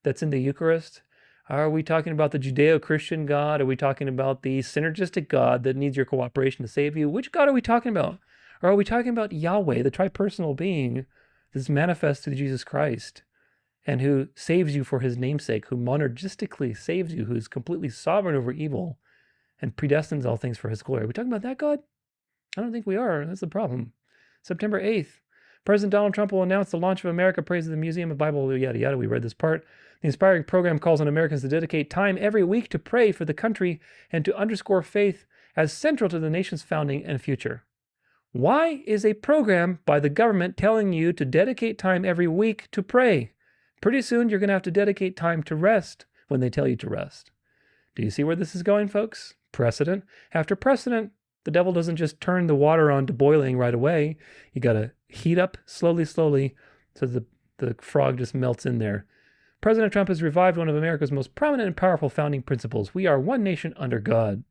that's in the Eucharist? Are we talking about the Judeo-Christian God? Are we talking about the synergistic God that needs your cooperation to save you? Which God are we talking about? Or are we talking about Yahweh, the tripersonal being that's manifest through Jesus Christ and who saves you for his namesake, who monergistically saves you, who is completely sovereign over evil and predestines all things for his glory? Are we talking about that God? I don't think we are. That's the problem. September 8th, President Donald Trump will announce the launch of America Prays at the Museum of Bible, yada, yada. We read this part. The inspiring program calls on Americans to dedicate time every week to pray for the country and to underscore faith as central to the nation's founding and future. Why is a program by the government telling you to dedicate time every week to pray? Pretty soon, you're going to have to dedicate time to rest when they tell you to rest. Do you see where this is going, folks? Precedent after precedent. The devil doesn't just turn the water on to boiling right away. You got to heat up slowly, so the frog just melts in there. President Trump has revived one of America's most prominent and powerful founding principles. We are one nation under God.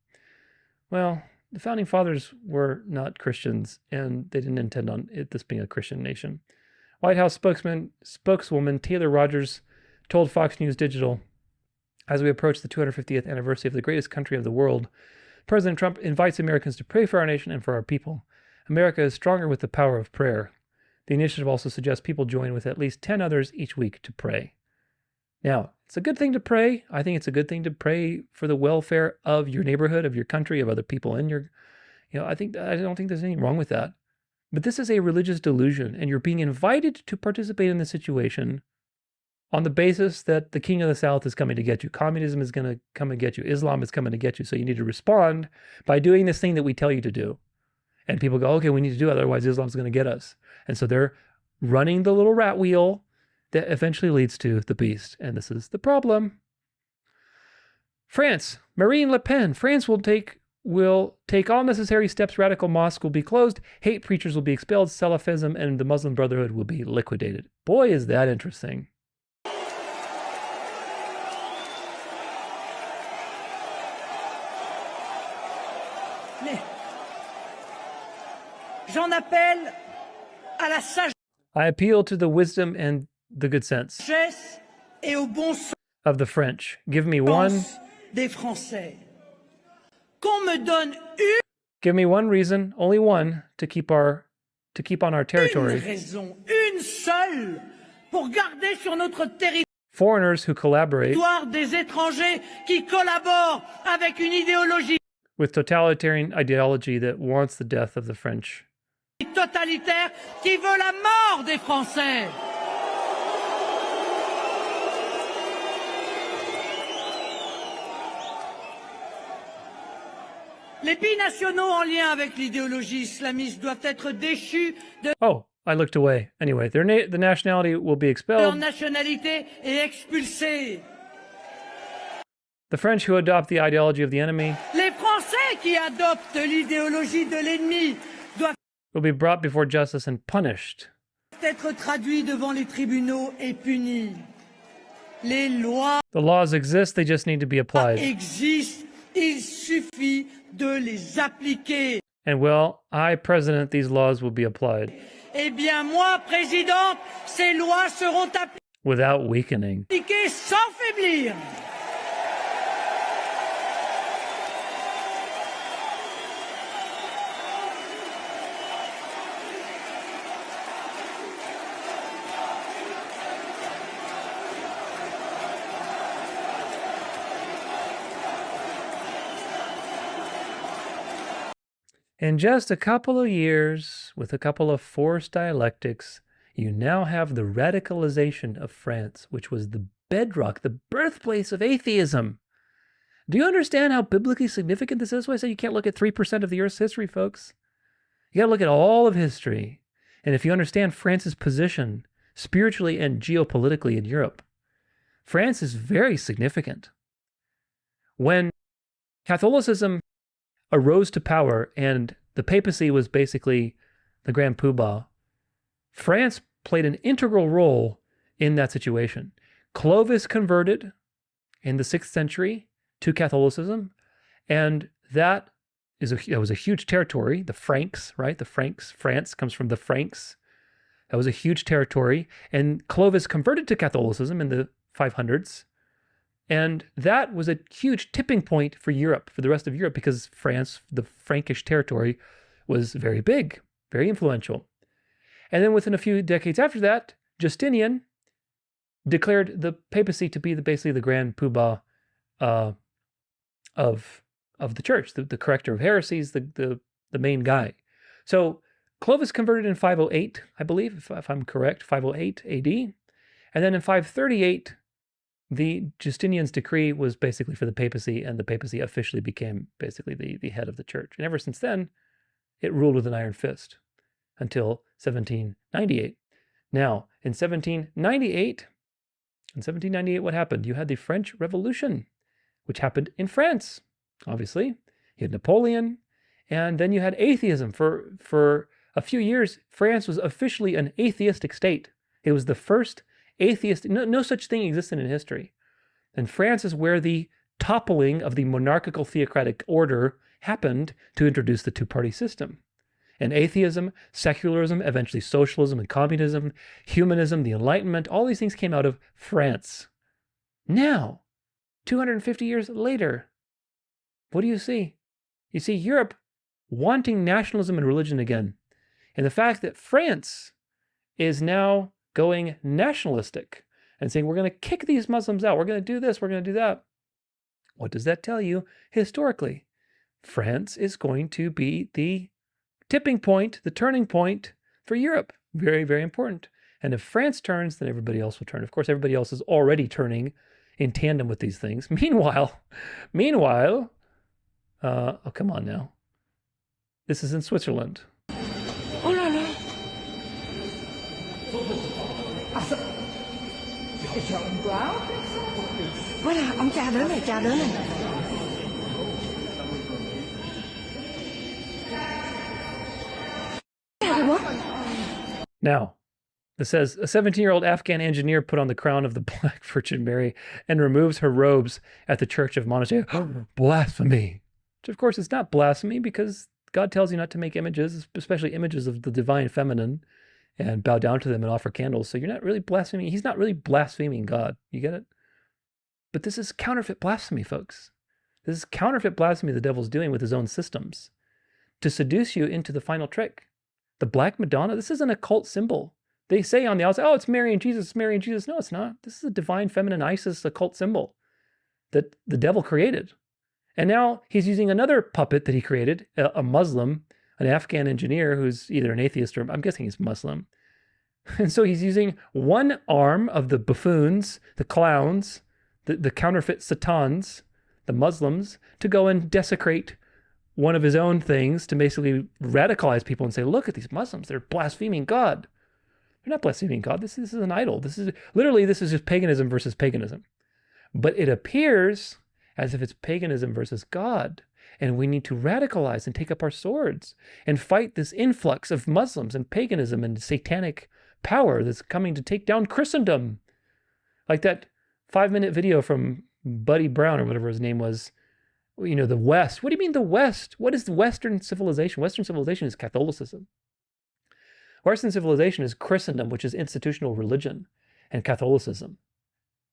Well, the founding fathers were not Christians, and they didn't intend on this being a Christian nation. White House spokeswoman Taylor Rogers told Fox News Digital, as we approach the 250th anniversary of the greatest country of the world, President Trump invites Americans to pray for our nation and for our people. America is stronger with the power of prayer. The initiative also suggests people join with at least 10 others each week to pray. Now, it's a good thing to pray. I think it's a good thing to pray for the welfare of your neighborhood, of your country, of other people in your, I don't think there's anything wrong with that. But this is a religious delusion, and you're being invited to participate in the situation on the basis that the king of the South is coming to get you. Communism is going to come and get you. Islam is coming to get you. So you need to respond by doing this thing that we tell you to do. And people go, okay, we need to do it, otherwise Islam's going to get us. And so they're running the little rat wheel that eventually leads to the beast. And this is the problem. France, Marine Le Pen. France will take all necessary steps. Radical mosques will be closed. Hate preachers will be expelled. Salafism and the Muslim Brotherhood will be liquidated. Boy, is that interesting.
J'en appelle à la sagesse
I appeal to the wisdom and the good sense
et au bon sens
of the French. Give me one.
Des Français. Qu'on me donne
Give me one reason, only one, to keep on our territory.
une raison, une seule, pour garder sur notre territoire
Foreigners who collaborate
des étrangers qui collaborent avec une idéologie
with totalitarian ideology that wants the death of the French.
totalitaire qui veut la mort des Français. Les binationaux en lien avec l'idéologie islamiste doivent être déchus de
Oh, I looked away. Anyway, the nationality will be
leur
expelled.
nationalité et expulsés.
The French who adopt the ideology of the enemy
Les Français qui adoptent l'idéologie de l'ennemi doivent
will be brought before justice and punished.
être traduits devant les tribunaux et punis. Les lois
The laws exist, they just need to be applied.
existent, il suffit de les appliquer.
And well, I, President, these laws will be applied
Eh bien, moi, Présidente, ces lois seront
without weakening.
appliquées sans faiblir.
In just a couple of years, with a couple of forced dialectics, you now have the radicalization of France, which was the bedrock, the birthplace of atheism. Do you understand how biblically significant this is? That's why I say you can't look at 3% of the Earth's history, folks. You got to look at all of history. And if you understand France's position spiritually and geopolitically in Europe, France is very significant. When Catholicism arose to power and the papacy was basically the grand poobah, France played an integral role in that situation. Clovis converted in the 6th century to Catholicism, and that was a huge territory. The Franks, right? The Franks, France comes from the Franks. That was a huge territory, and Clovis converted to Catholicism in the 500s. And that was a huge tipping point for Europe, for the rest of Europe, because France, the Frankish territory, was very big, very influential. And then within a few decades after that, Justinian declared the papacy to be basically the grand poobah of the church, the corrector of heresies, the main guy. So Clovis converted in 508, I believe, if I'm correct, 508 AD. And then in 538, the Justinian's decree was basically for the papacy, and the papacy officially became basically the head of the church. And ever since then, it ruled with an iron fist until 1798. Now, in 1798, what happened? You had the French Revolution, which happened in France, obviously. You had Napoleon, and then you had atheism. For a few years, France was officially an atheistic state. It was the first atheist, no such thing existed in history. And France is where the toppling of the monarchical theocratic order happened to introduce the two-party system. And atheism, secularism, eventually socialism and communism, humanism, the Enlightenment, all these things came out of France. Now, 250 years later, what do you see? You see Europe wanting nationalism and religion again. And the fact that France is now going nationalistic and saying, we're going to kick these Muslims out. We're going to do this. We're going to do that. What does that tell you historically? France is going to be the tipping point, the turning point for Europe. Very, very important. And if France turns, then everybody else will turn. Of course, everybody else is already turning in tandem with these things. Meanwhile, oh, come on now. This is in Switzerland.
Oh là là. Voilà, ông cha đến này, cha đến này.
Now, it says, a 17-year-old Afghan engineer put on the crown of the Black Virgin Mary and removes her robes at the church of Montage. Blasphemy. Which, of course, it's not blasphemy because God tells you not to make images, especially images of the divine feminine, and bow down to them and offer candles. So you're not really blaspheming. He's not really blaspheming God. You get it? But this is counterfeit blasphemy, folks. This is counterfeit blasphemy the devil's doing with his own systems to seduce you into the final trick. The Black Madonna, this is an occult symbol. They say on the outside, oh, it's Mary and Jesus, it's Mary and Jesus. No, it's not. This is a divine feminine Isis occult symbol that the devil created. And now he's using another puppet that he created, a Muslim, an Afghan engineer who's either an atheist or I'm guessing he's Muslim. And so he's using one arm of the buffoons, the clowns, the counterfeit satans, the Muslims, to go and desecrate one of his own things to basically radicalize people and say, look at these Muslims, they're blaspheming God. They're not blaspheming God. This is an idol. This is just paganism versus paganism. But it appears as if it's paganism versus God. And we need to radicalize and take up our swords and fight this influx of Muslims and paganism and satanic power that's coming to take down Christendom. Like that 5-minute video from Buddy Brown or whatever his name was, you know, the West. What do you mean the West? What is Western civilization? Western civilization is Catholicism. Western civilization is Christendom, which is institutional religion, and Catholicism.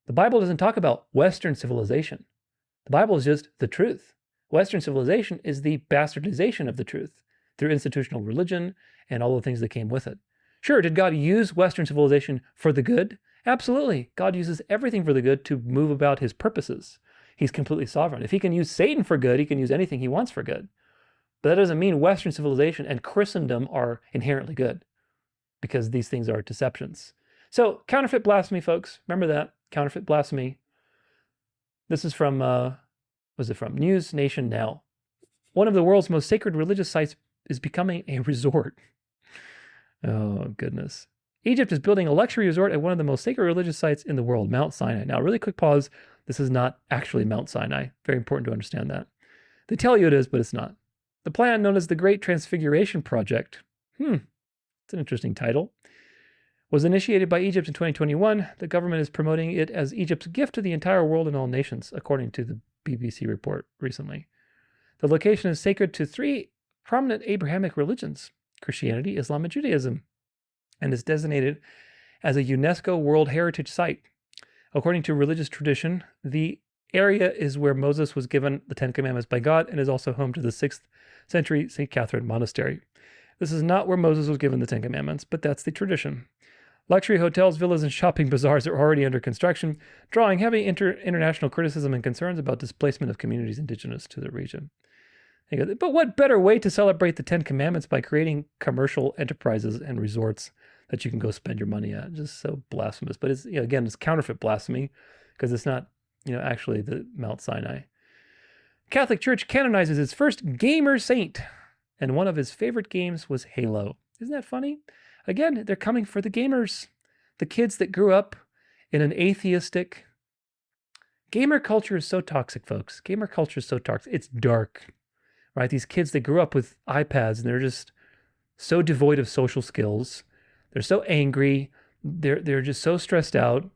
The Bible doesn't talk about Western civilization. The Bible is just the truth. Western civilization is the bastardization of the truth through institutional religion and all the things that came with it. Sure, did God use Western civilization for the good? Absolutely. God uses everything for the good to move about his purposes. He's completely sovereign. If he can use Satan for good, he can use anything he wants for good. But that doesn't mean Western civilization and Christendom are inherently good, because these things are deceptions. So counterfeit blasphemy, folks. Remember that. Counterfeit blasphemy. This is from, News Nation Now. One of the world's most sacred religious sites is becoming a resort. Oh, goodness. Egypt is building a luxury resort at one of the most sacred religious sites in the world, Mount Sinai. Now, really quick pause. This is not actually Mount Sinai. Very important to understand that. They tell you it is, but it's not. The plan, known as the Great Transfiguration Project, it's an interesting title, was initiated by Egypt in 2021. The government is promoting it as Egypt's gift to the entire world and all nations, according to the BBC report recently. The location is sacred to 3 prominent Abrahamic religions, Christianity, Islam, and Judaism, and is designated as a UNESCO World Heritage Site. According to religious tradition, the area is where Moses was given the 10 Commandments by God and is also home to the 6th century St. Catherine Monastery. This is not where Moses was given the 10 Commandments, but that's the tradition. Luxury hotels, villas, and shopping bazaars are already under construction, drawing heavy international criticism and concerns about displacement of communities indigenous to the region. But what better way to celebrate the 10 Commandments by creating commercial enterprises and resorts that you can go spend your money at? Just so blasphemous. But it's, again, it's counterfeit blasphemy because it's not, actually the Mount Sinai. Catholic Church canonizes its first gamer saint, and one of his favorite games was Halo. Isn't that funny? Again, they're coming for the gamers, the kids that grew up in an atheistic. Gamer culture is so toxic, folks. Gamer culture is so toxic. It's dark, right? These kids that grew up with iPads and they're just so devoid of social skills. They're so angry. They're just so stressed out.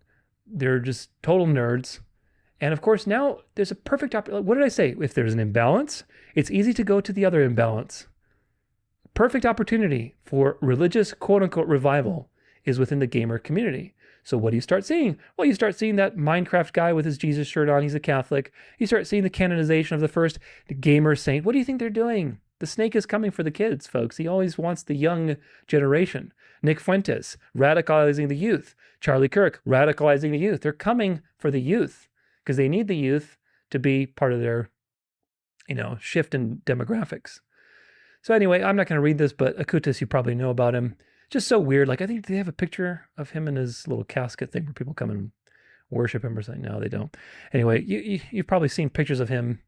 They're just total nerds. And of course, now there's a perfect opportunity. What did I say? If there's an imbalance, it's easy to go to the other imbalance. Perfect opportunity for religious quote-unquote revival is within the gamer community. So what do you start seeing? Well, you start seeing that Minecraft guy with his Jesus shirt on. He's a Catholic. You start seeing the canonization of the first gamer saint. What do you think they're doing? The snake is coming for the kids, folks. He always wants the young generation. Nick Fuentes, radicalizing the youth. Charlie Kirk, radicalizing the youth. They're coming for the youth because they need the youth to be part of their, shift in demographics. So anyway, I'm not going to read this, but Occultus, you probably know about him. Just so weird. Like, I think they have a picture of him in his little casket thing where people come and worship him or something. No, they don't. Anyway, you've probably seen pictures of him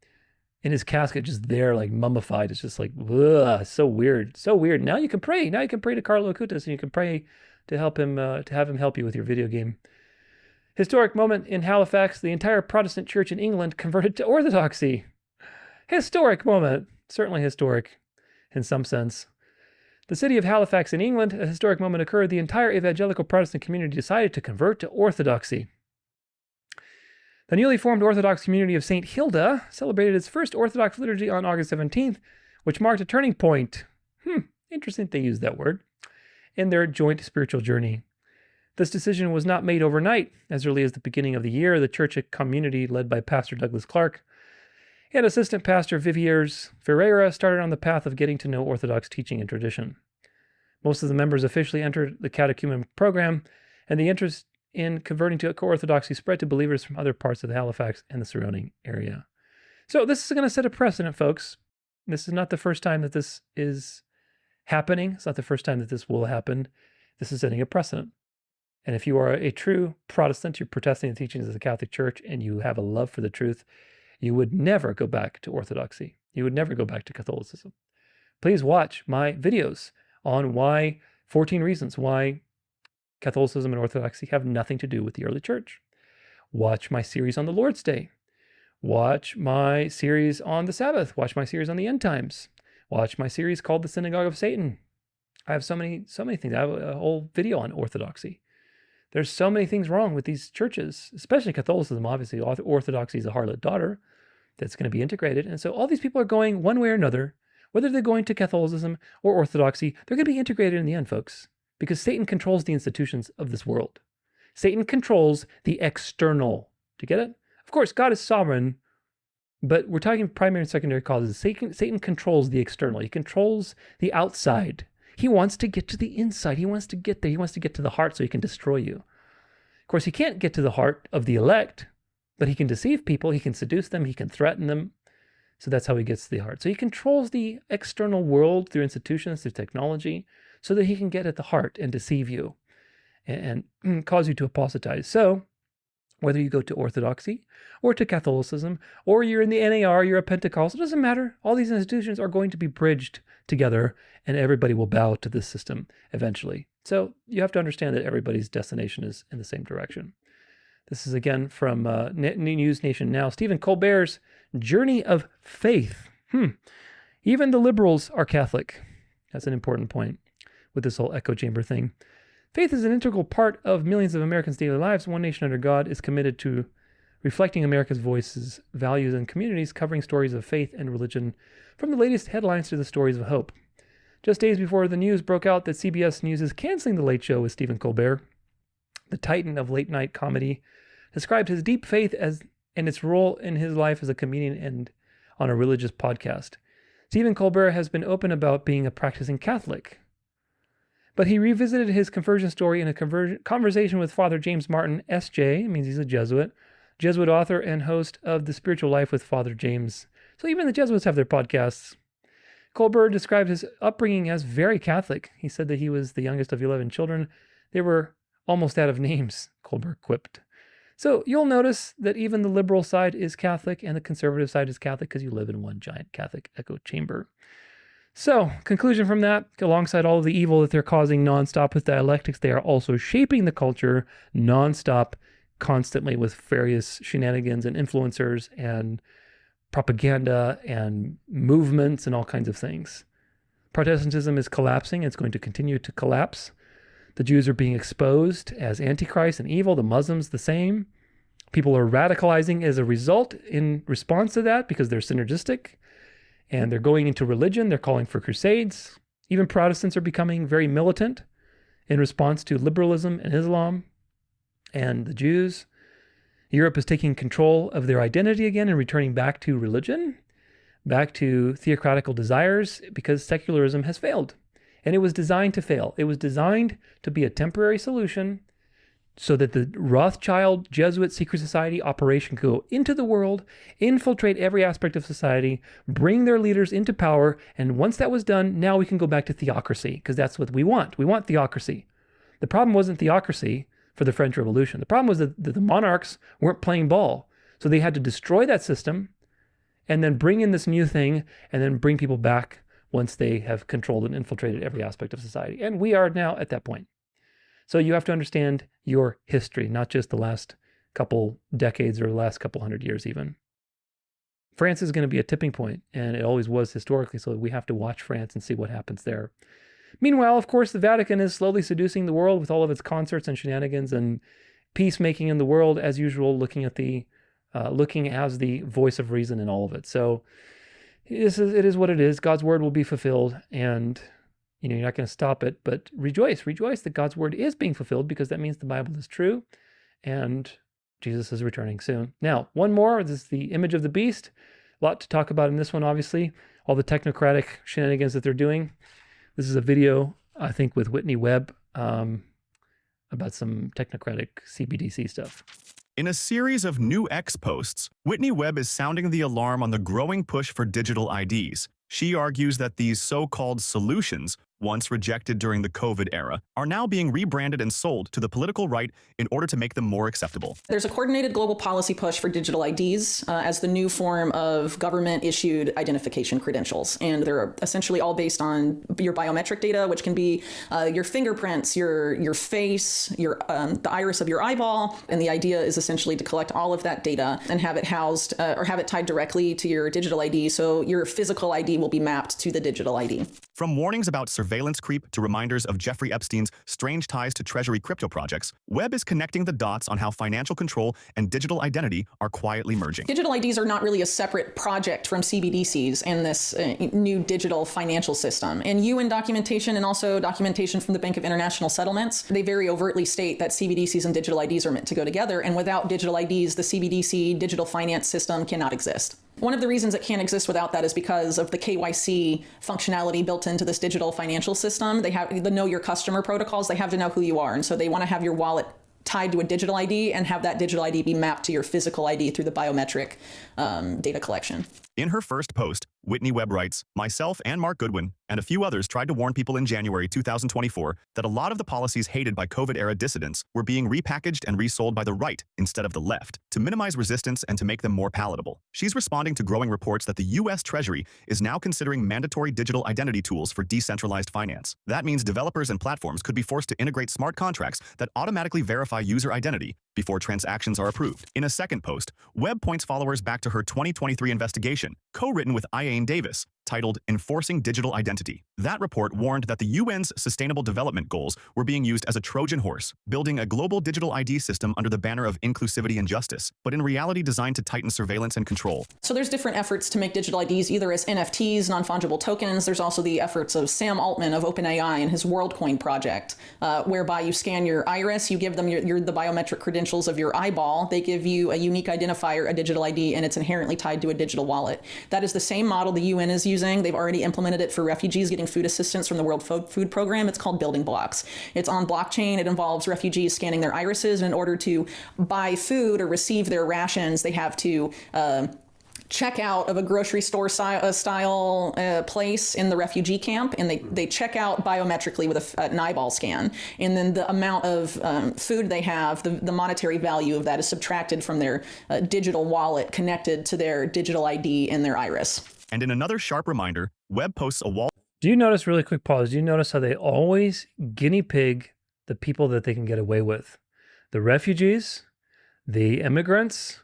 in his casket, just there, like mummified. It's just like, ugh, so weird. So weird. Now you can pray. Now you can pray to Carlo Occultus, and you can pray to help him, to have him help you with your video game. Historic moment in Halifax. The entire Protestant church in England converted to Orthodoxy. Historic moment. Certainly historic in some sense. The city of Halifax in England, a historic moment occurred. The entire evangelical Protestant community decided to convert to Orthodoxy. The newly formed Orthodox community of St. Hilda celebrated its first Orthodox liturgy on August 17th, which marked a turning point. Interesting they used that word. In their joint spiritual journey. This decision was not made overnight. As early as the beginning of the year, the church community, led by Pastor Douglas Clark and Assistant Pastor Viviers Ferreira, started on the path of getting to know Orthodox teaching and tradition. Most of the members officially entered the catechumen program, and the interest in converting to Orthodoxy spread to believers from other parts of Halifax and the surrounding area. So this is going to set a precedent, folks. This is not the first time that this is happening. It's not the first time that this will happen. This is setting a precedent. And if you are a true Protestant, you're protesting the teachings of the Catholic Church, and you have a love for the truth, you would never go back to Orthodoxy. You would never go back to Catholicism. Please watch my videos on 14 reasons why Catholicism and Orthodoxy have nothing to do with the early church. Watch my series on the Lord's Day. Watch my series on the Sabbath. Watch my series on the end times. Watch my series called The Synagogue of Satan. I have so many things. I have a whole video on Orthodoxy. There's so many things wrong with these churches, especially Catholicism. Obviously, Orthodoxy is a harlot daughter that's going to be integrated. And so all these people are going one way or another, whether they're going to Catholicism or Orthodoxy, they're going to be integrated in the end, folks, because Satan controls the institutions of this world. Satan controls the external. Do you get it? Of course, God is sovereign, but we're talking primary and secondary causes. Satan controls the external. He controls the outside. He wants to get to the inside. He wants to get there. He wants to get to the heart so he can destroy you. Of course, he can't get to the heart of the elect, but he can deceive people. He can seduce them. He can threaten them. So that's how he gets to the heart. So he controls the external world through institutions, through technology, so that he can get at the heart and deceive you and cause you to apostatize. So whether you go to Orthodoxy or to Catholicism, or you're in the NAR, you're a Pentecostal, it doesn't matter. All these institutions are going to be bridged together, and everybody will bow to this system eventually. So you have to understand that everybody's destination is in the same direction. This is again from News Nation Now. Stephen Colbert's Journey of Faith. Even the liberals are Catholic. That's an important point with this whole echo chamber thing. Faith is an integral part of millions of Americans' daily lives. One Nation Under God is committed to reflecting America's voices, values, and communities, covering stories of faith and religion, from the latest headlines to the stories of hope. Just days before the news broke out that CBS News is canceling The Late Show with Stephen Colbert, the titan of late-night comedy described his deep faith and its role in his life as a comedian and on a religious podcast. Stephen Colbert has been open about being a practicing Catholic, but he revisited his conversion story in a conversation with Father James Martin, S.J., means he's a Jesuit author and host of The Spiritual Life with Father James. So even the Jesuits have their podcasts. Colbert described his upbringing as very Catholic. He said that he was the youngest of 11 children. They were almost out of names, Colbert quipped. So you'll notice that even the liberal side is Catholic and the conservative side is Catholic because you live in one giant Catholic echo chamber. So, conclusion from that, alongside all of the evil that they're causing nonstop with dialectics, they are also shaping the culture nonstop, constantly with various shenanigans and influencers and propaganda and movements and all kinds of things. Protestantism is collapsing. It's going to continue to collapse. The Jews are being exposed as Antichrist and evil. The Muslims, the same. People are radicalizing as a result in response to that because they're synergistic and they're going into religion. They're calling for crusades. Even Protestants are becoming very militant in response to liberalism and Islam and the Jews. Europe is taking control of their identity again and returning back to religion, back to theocratical desires because secularism has failed. And it was designed to fail. It was designed to be a temporary solution so that the Rothschild Jesuit secret society operation could go into the world, infiltrate every aspect of society, bring their leaders into power. And once that was done, now we can go back to theocracy, because that's what we want. We want theocracy. The problem wasn't theocracy for the French Revolution. The problem was that the monarchs weren't playing ball. So they had to destroy that system and then bring in this new thing and then bring people back once they have controlled and infiltrated every aspect of society. And we are now at that point. So you have to understand your history, not just the last couple decades or the last couple hundred years even. France is going to be a tipping point, and it always was historically, so we have to watch France and see what happens there. Meanwhile, of course, the Vatican is slowly seducing the world with all of its concerts and shenanigans and peacemaking in the world, as usual, looking as the voice of reason in all of it. So it is what it is. God's word will be fulfilled, and you're not going to stop it, but rejoice that God's word is being fulfilled, because that means the Bible is true and Jesus is returning soon. Now, one more. This is the image of the beast. A lot to talk about in this one, obviously. All the technocratic shenanigans that they're doing. This is a video, I think, with Whitney Webb about some technocratic CBDC stuff.
In a series of new X posts, Whitney Webb is sounding the alarm on the growing push for digital IDs. She argues that these so-called solutions, once rejected during the COVID era, are now being rebranded and sold to the political right in order to make them more acceptable.
There's a coordinated global policy push for digital IDs as the new form of government-issued identification credentials. And they're essentially all based on your biometric data, which can be your fingerprints, your face, the iris of your eyeball. And the idea is essentially to collect all of that data and have it housed or have it tied directly to your digital ID. So your physical ID will be mapped to the digital ID.
From warnings about surveillance creep to reminders of Jeffrey Epstein's strange ties to Treasury crypto projects, Webb is connecting the dots on how financial control and digital identity are quietly merging.
Digital IDs are not really a separate project from CBDCs and this new digital financial system. And UN documentation and also documentation from the Bank of International Settlements, they very overtly state that CBDCs and digital IDs are meant to go together. And without digital IDs, the CBDC digital finance system cannot exist. One of the reasons it can't exist without that is because of the KYC functionality built into this digital financial system. They have the know your customer protocols. They have to know who you are. And so they want to have your wallet tied to a digital ID and have that digital ID be mapped to your physical ID through the biometric data collection.
In her first post, Whitney Webb writes, "Myself and Mark Goodwin and a few others tried to warn people in January 2024 that a lot of the policies hated by COVID-era dissidents were being repackaged and resold by the right instead of the left to minimize resistance and to make them more palatable." She's responding to growing reports that the U.S. Treasury is now considering mandatory digital identity tools for decentralized finance. That means developers and platforms could be forced to integrate smart contracts that automatically verify user identity before transactions are approved. In a second post, Webb points followers back to her 2023 investigation, co-written with Iane Davis, titled Enforcing Digital Identity. That report warned that the UN's Sustainable Development Goals were being used as a Trojan horse, building a global digital ID system under the banner of inclusivity and justice, but in reality designed to tighten surveillance and control.
So there's different efforts to make digital IDs either as NFTs, non-fungible tokens. There's also the efforts of Sam Altman of OpenAI and his WorldCoin project, whereby you scan your iris, you give them the biometric credentials of your eyeball, they give you a unique identifier, a digital ID, and it's inherently tied to a digital wallet. That is the same model the UN is using. They've already implemented it for refugees getting food assistance from the World Food Program. It's called Building Blocks. It's on blockchain. It involves refugees scanning their irises. And in order to buy food or receive their rations, they have to check out of a grocery store style place in the refugee camp, and they check out biometrically with an eyeball scan. And then the amount of food they have, the monetary value of that is subtracted from their digital wallet connected to their digital ID and their iris.
And in another sharp reminder, Webb posts a wall.
Do you notice, really quick pause, do you notice how they always guinea pig the people that they can get away with? The refugees, the immigrants,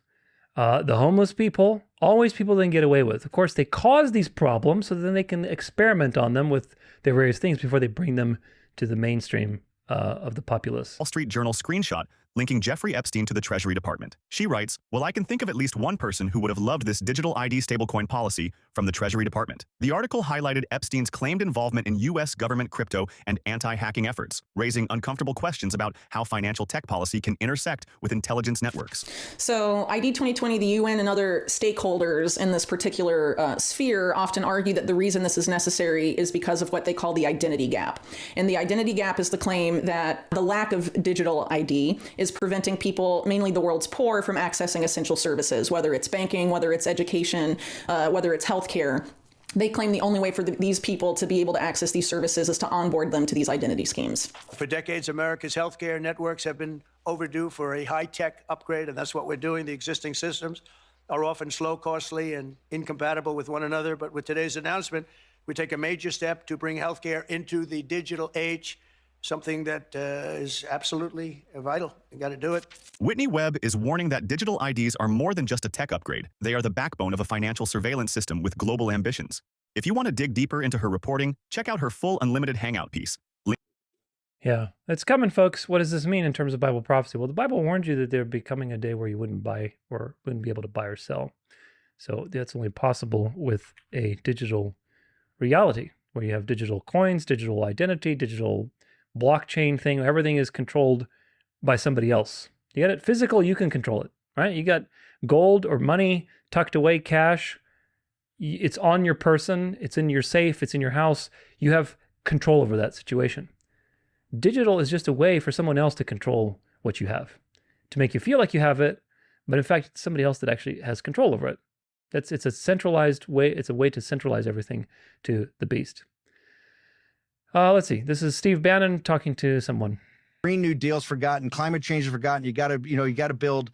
the homeless people, always people they can get away with. Of course, they cause these problems so then they can experiment on them with their various things before they bring them to the mainstream of the populace.
Wall Street Journal screenshot linking Jeffrey Epstein to the Treasury Department. She writes, "Well, I can think of at least one person who would have loved this digital ID stablecoin policy from the Treasury Department." The article highlighted Epstein's claimed involvement in U.S. government crypto and anti-hacking efforts, raising uncomfortable questions about how financial tech policy can intersect with intelligence networks.
So ID 2020, the UN and other stakeholders in this particular sphere often argue that the reason this is necessary is because of what they call the identity gap. And the identity gap is the claim that the lack of digital ID is preventing people, mainly the world's poor, from accessing essential services, whether it's banking, whether it's education, whether it's healthcare. They claim the only way for these people to be able to access these services is to onboard them to these identity schemes.
For decades, America's healthcare networks have been overdue for a high-tech upgrade, and that's what we're doing. The existing systems are often slow, costly, and incompatible with one another. But with today's announcement, we take a major step to bring healthcare into the digital age, something that is absolutely vital. You got to do it.
Whitney Webb is warning that digital IDs are more than just a tech upgrade. They are the backbone of a financial surveillance system with global ambitions. If you want to dig deeper into her reporting, check out her full unlimited Hangout piece.
Yeah, it's coming, folks. What does this mean in terms of Bible prophecy? Well, the Bible warned you that there'd be coming a day where you wouldn't buy or wouldn't be able to buy or sell. So that's only possible with a digital reality where you have digital coins, digital identity, digital blockchain thing. Everything is controlled by somebody else. You got it physical, you can control it, right? You got gold or money tucked away, cash. It's on your person. It's in your safe. It's in your house. You have control over that situation. Digital is just a way for someone else to control what you have, to make you feel like you have it, but in fact, it's somebody else that actually has control over it. It's a centralized way. It's a way to centralize everything to the beast. Let's see. This is Steve Bannon talking to someone.
Green New Deal's forgotten. Climate change is forgotten. You got to build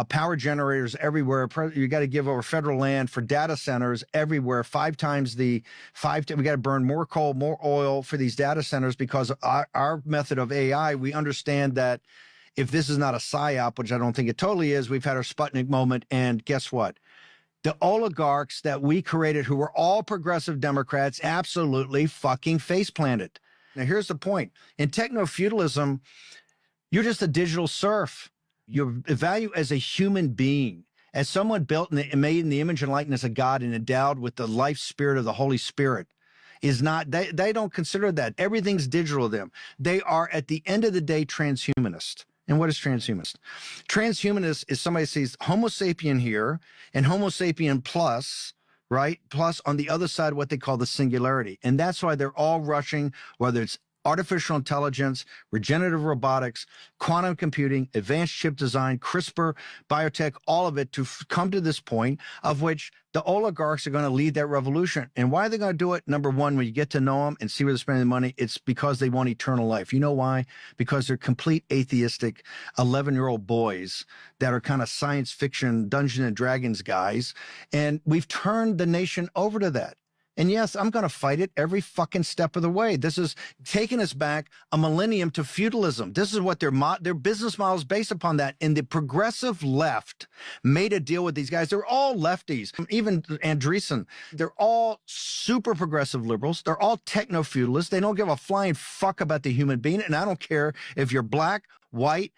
power generators everywhere. You got to give over federal land for data centers everywhere. We got to burn more coal, more oil for these data centers because our method of AI, we understand that if this is not a psyop, which I don't think it totally is, we've had our Sputnik moment. And guess what? The oligarchs that we created, who were all progressive Democrats, absolutely fucking face planted. Now, here's the point. In techno-feudalism, you're just a digital serf. You're valued as a human being, as someone built and made in the image and likeness of God and endowed with the life spirit of the Holy Spirit. Is not, they don't consider that. Everything's digital to them. They are, at the end of the day, transhumanist. And what is transhumanist? Transhumanist is somebody who sees Homo sapien here and Homo sapien plus, right? Plus on the other side, what they call the singularity. And that's why they're all rushing, whether it's artificial intelligence, regenerative robotics, quantum computing, advanced chip design, CRISPR, biotech, all of it to come to this point of which the oligarchs are going to lead that revolution. And why are they going to do it? Number one, when you get to know them and see where they're spending the money, it's because they want eternal life. You know why? Because they're complete atheistic 11-year-old boys that are kind of science fiction, Dungeons and Dragons guys. And we've turned the nation over to that. And yes, I'm going to fight it every fucking step of the way. This is taking us back a millennium to feudalism. This is what their business model is based upon that. And the progressive left made a deal with these guys. They're all lefties. Even Andreessen, they're all super progressive liberals. They're all techno-feudalists. They don't give a flying fuck about the human being. And I don't care if you're black, white,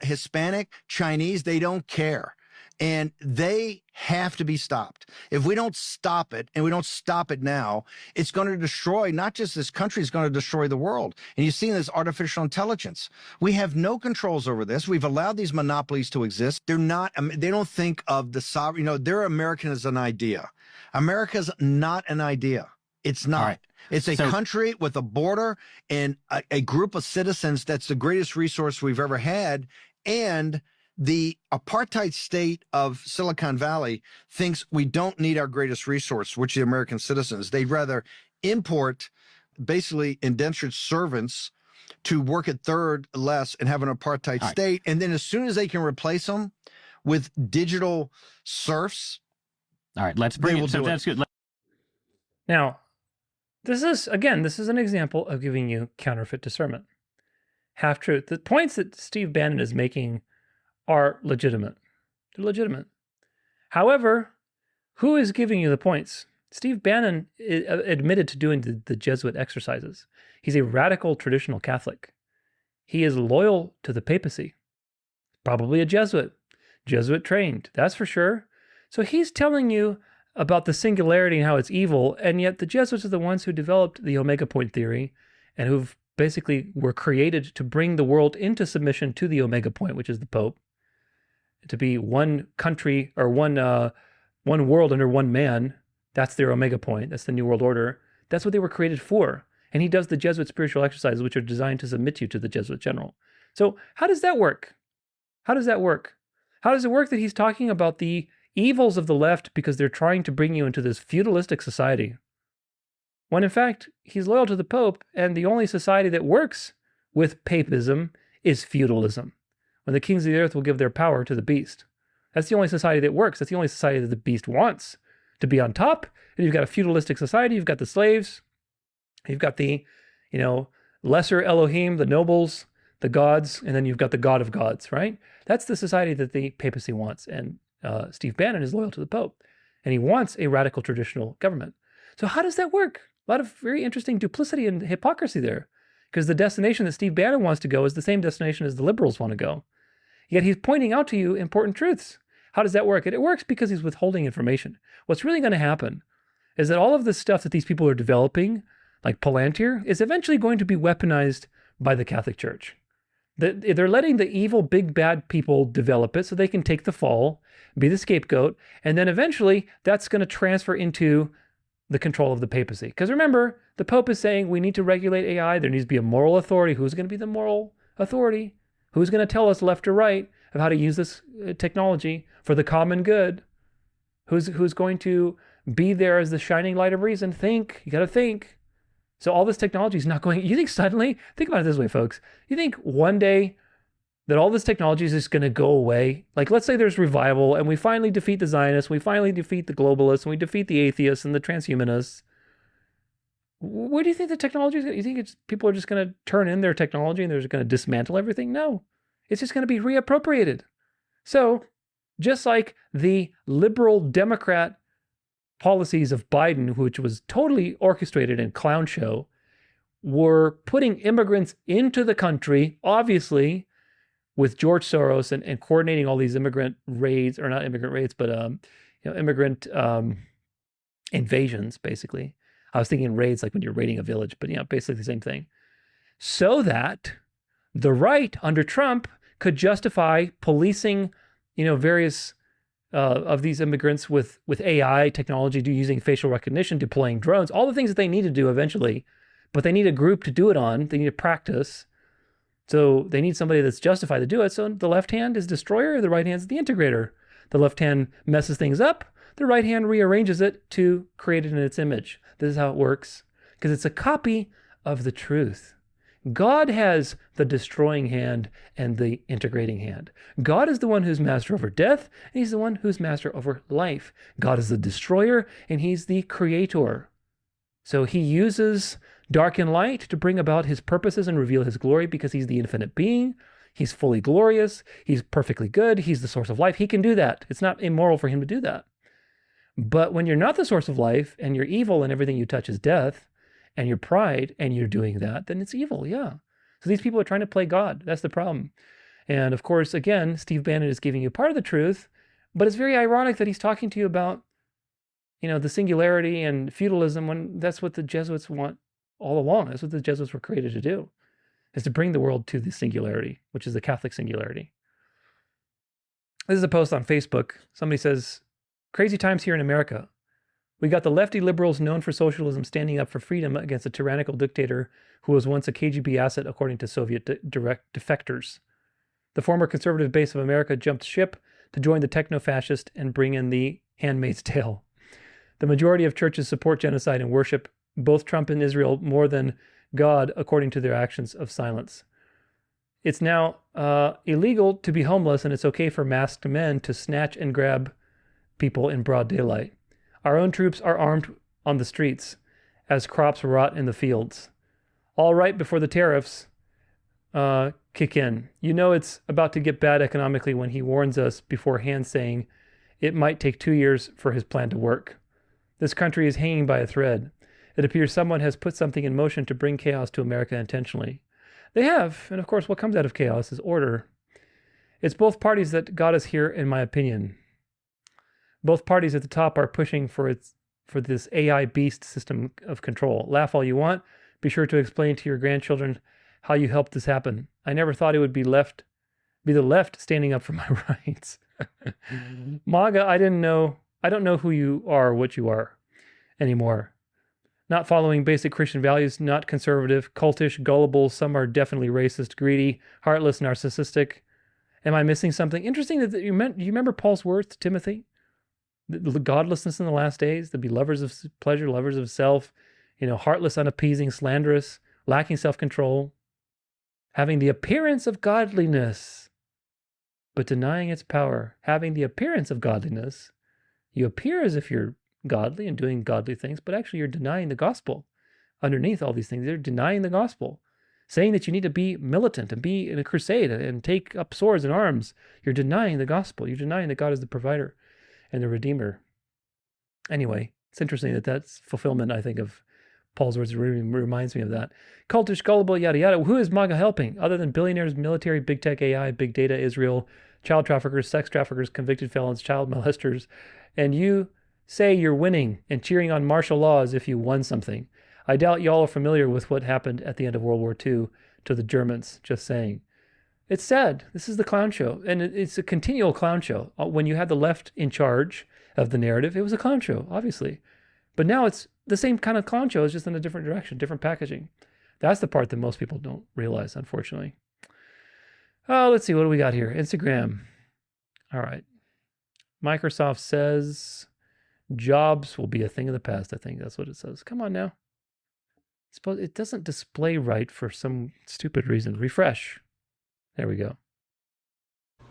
Hispanic, Chinese, they don't care. And they have to be stopped. If we don't stop it, and we don't stop it now, it's going to destroy not just this country, it's going to destroy the world. And you've seen this artificial intelligence. We have no controls over this. We've allowed these monopolies to exist. They're not, they don't think of the sovereign, they're American as an idea. America's not an idea. It's not. Right. It's a country with a border and a group of citizens that's the greatest resource we've ever had. And the apartheid state of Silicon Valley thinks we don't need our greatest resource, which are the American citizens. They'd rather import basically indentured servants to work at third less and have an apartheid state. And then as soon as they can replace them with digital serfs.
All right, let's bring it. So that's good.
Now, this is an example of giving you counterfeit discernment. Half-truth. The points that Steve Bannon is making are legitimate. They're legitimate. However, who is giving you the points? Steve Bannon admitted to doing the Jesuit exercises. He's a radical traditional Catholic. He is loyal to the papacy. probably a Jesuit trained, that's for sure. So he's telling you about the singularity and how it's evil, and yet the Jesuits are the ones who developed the Omega Point theory and who've basically were created to bring the world into submission to the Omega Point, which is the Pope, to be one country or one world under one man. That's their Omega Point. That's the New World Order. That's what they were created for. And he does the Jesuit spiritual exercises, which are designed to submit you to the Jesuit general. So how does that work? How does that work? How does it work that he's talking about the evils of the left because they're trying to bring you into this feudalistic society, when in fact he's loyal to the Pope, and the only society that works with papism is feudalism, when the kings of the earth will give their power to the beast. That's the only society that works. That's the only society that the beast wants to be on top. And you've got a feudalistic society. You've got the slaves. You've got the, lesser Elohim, the nobles, the gods, and then you've got the God of gods, right? That's the society that the papacy wants. And Steve Bannon is loyal to the Pope, and he wants a radical traditional government. So how does that work? A lot of very interesting duplicity and hypocrisy there, because the destination that Steve Bannon wants to go is the same destination as the liberals want to go. Yet he's pointing out to you important truths. How does that work? It works because he's withholding information. What's really going to happen is that all of this stuff that these people are developing, like Palantir, is eventually going to be weaponized by the Catholic Church. They're letting the evil, big, bad people develop it so they can take the fall, be the scapegoat, and then eventually that's going to transfer into the control of the papacy. Because remember, the Pope is saying we need to regulate AI. There needs to be a moral authority. Who's going to be the moral authority? Who's going to tell us left or right of how to use this technology for the common good? Who's going to be there as the shining light of reason? Think. You got to think. So all this technology is not going, you think suddenly, think about it this way, folks. You think one day that all this technology is just going to go away? Like, let's say there's revival and we finally defeat the Zionists, we finally defeat the globalists, and we defeat the atheists and the transhumanists. Where do you think the technology is going to, you think people are just going to turn in their technology and they're just going to dismantle everything? No, it's just going to be reappropriated. So just like the liberal Democrat policies of Biden, which was totally orchestrated and clown show, were putting immigrants into the country, obviously, with George Soros and coordinating all these immigrant raids, or not immigrant raids, but immigrant invasions, basically. I was thinking raids like when you're raiding a village, but basically the same thing. So that the right under Trump could justify policing, various of these immigrants with AI technology, using facial recognition, deploying drones, all the things that they need to do eventually, but they need a group to do it on. They need to practice. So they need somebody that's justified to do it. So the left hand is destroyer, the right hand is the integrator. The left hand messes things up, the right hand rearranges it to create it in its image. This is how it works, because it's a copy of the truth. God has the destroying hand and the integrating hand. God is the one who's master over death, and he's the one who's master over life. God is the destroyer, and he's the creator. So he uses dark and light to bring about his purposes and reveal his glory, because he's the infinite being. He's fully glorious. He's perfectly good. He's the source of life. He can do that. It's not immoral for him to do that. But when you're not the source of life, and you're evil and everything you touch is death, and your pride, and you're doing that, then it's evil, yeah. So these people are trying to play God. That's the problem. And of course, again, Steve Bannon is giving you part of the truth, but it's very ironic that he's talking to you about, the singularity and feudalism, when that's what the Jesuits want all along. That's what the Jesuits were created to do, is to bring the world to the singularity, which is the Catholic singularity. This is a post on Facebook. Somebody says, crazy times here in America. We got the lefty liberals known for socialism standing up for freedom against a tyrannical dictator who was once a KGB asset, according to Soviet direct defectors. The former conservative base of America jumped ship to join the techno-fascist and bring in the Handmaid's Tale. The majority of churches support genocide and worship both Trump and Israel more than God, according to their actions of silence. It's now illegal to be homeless, and it's okay for masked men to snatch and grab people in broad daylight. Our own troops are armed on the streets as crops rot in the fields. All right before the tariffs kick in. It's about to get bad economically when he warns us beforehand, saying it might take 2 years for his plan to work. This country is hanging by a thread. It appears someone has put something in motion to bring chaos to America intentionally. They have, and of course what comes out of chaos is order. It's both parties that got us here, in my opinion. Both parties at the top are pushing for this AI beast system of control. Laugh all you want. Be sure to explain to your grandchildren how you helped this happen. I never thought it would be the left standing up for my rights. MAGA, I don't know who you are or what you are anymore. Not following basic Christian values, not conservative, cultish, gullible. Some are definitely racist, greedy, heartless, narcissistic. Am I missing something? Interesting that you remember Paul's words to Timothy? The godlessness in the last days, to be lovers of pleasure, lovers of self, heartless, unappeasing, slanderous, lacking self-control, having the appearance of godliness, but denying its power. Having the appearance of godliness, you appear as if you're godly and doing godly things, but actually you're denying the gospel. Underneath all these things, they're denying the gospel, saying that you need to be militant and be in a crusade and take up swords and arms. You're denying the gospel. You're denying that God is the provider and the redeemer. Anyway, it's interesting that that's fulfillment, I think, of Paul's words. Really reminds me of that. Cultish, gullible, yada, yada. Who is MAGA helping? Other than billionaires, military, big tech, AI, big data, Israel, child traffickers, sex traffickers, convicted felons, child molesters. And you say you're winning and cheering on martial law as if you won something. I doubt y'all are familiar with what happened at the end of World War II to the Germans, just saying. It's sad. This is the clown show. And it's a continual clown show. When you had the left in charge of the narrative, it was a clown show, obviously. But now it's the same kind of clown show, it's just in a different direction, different packaging. That's the part that most people don't realize, unfortunately. Oh, let's see. What do we got here? Instagram. All right. Microsoft says jobs will be a thing of the past. I think that's what it says. Come on now. Suppose it doesn't display right for some stupid reason. Refresh. There we go.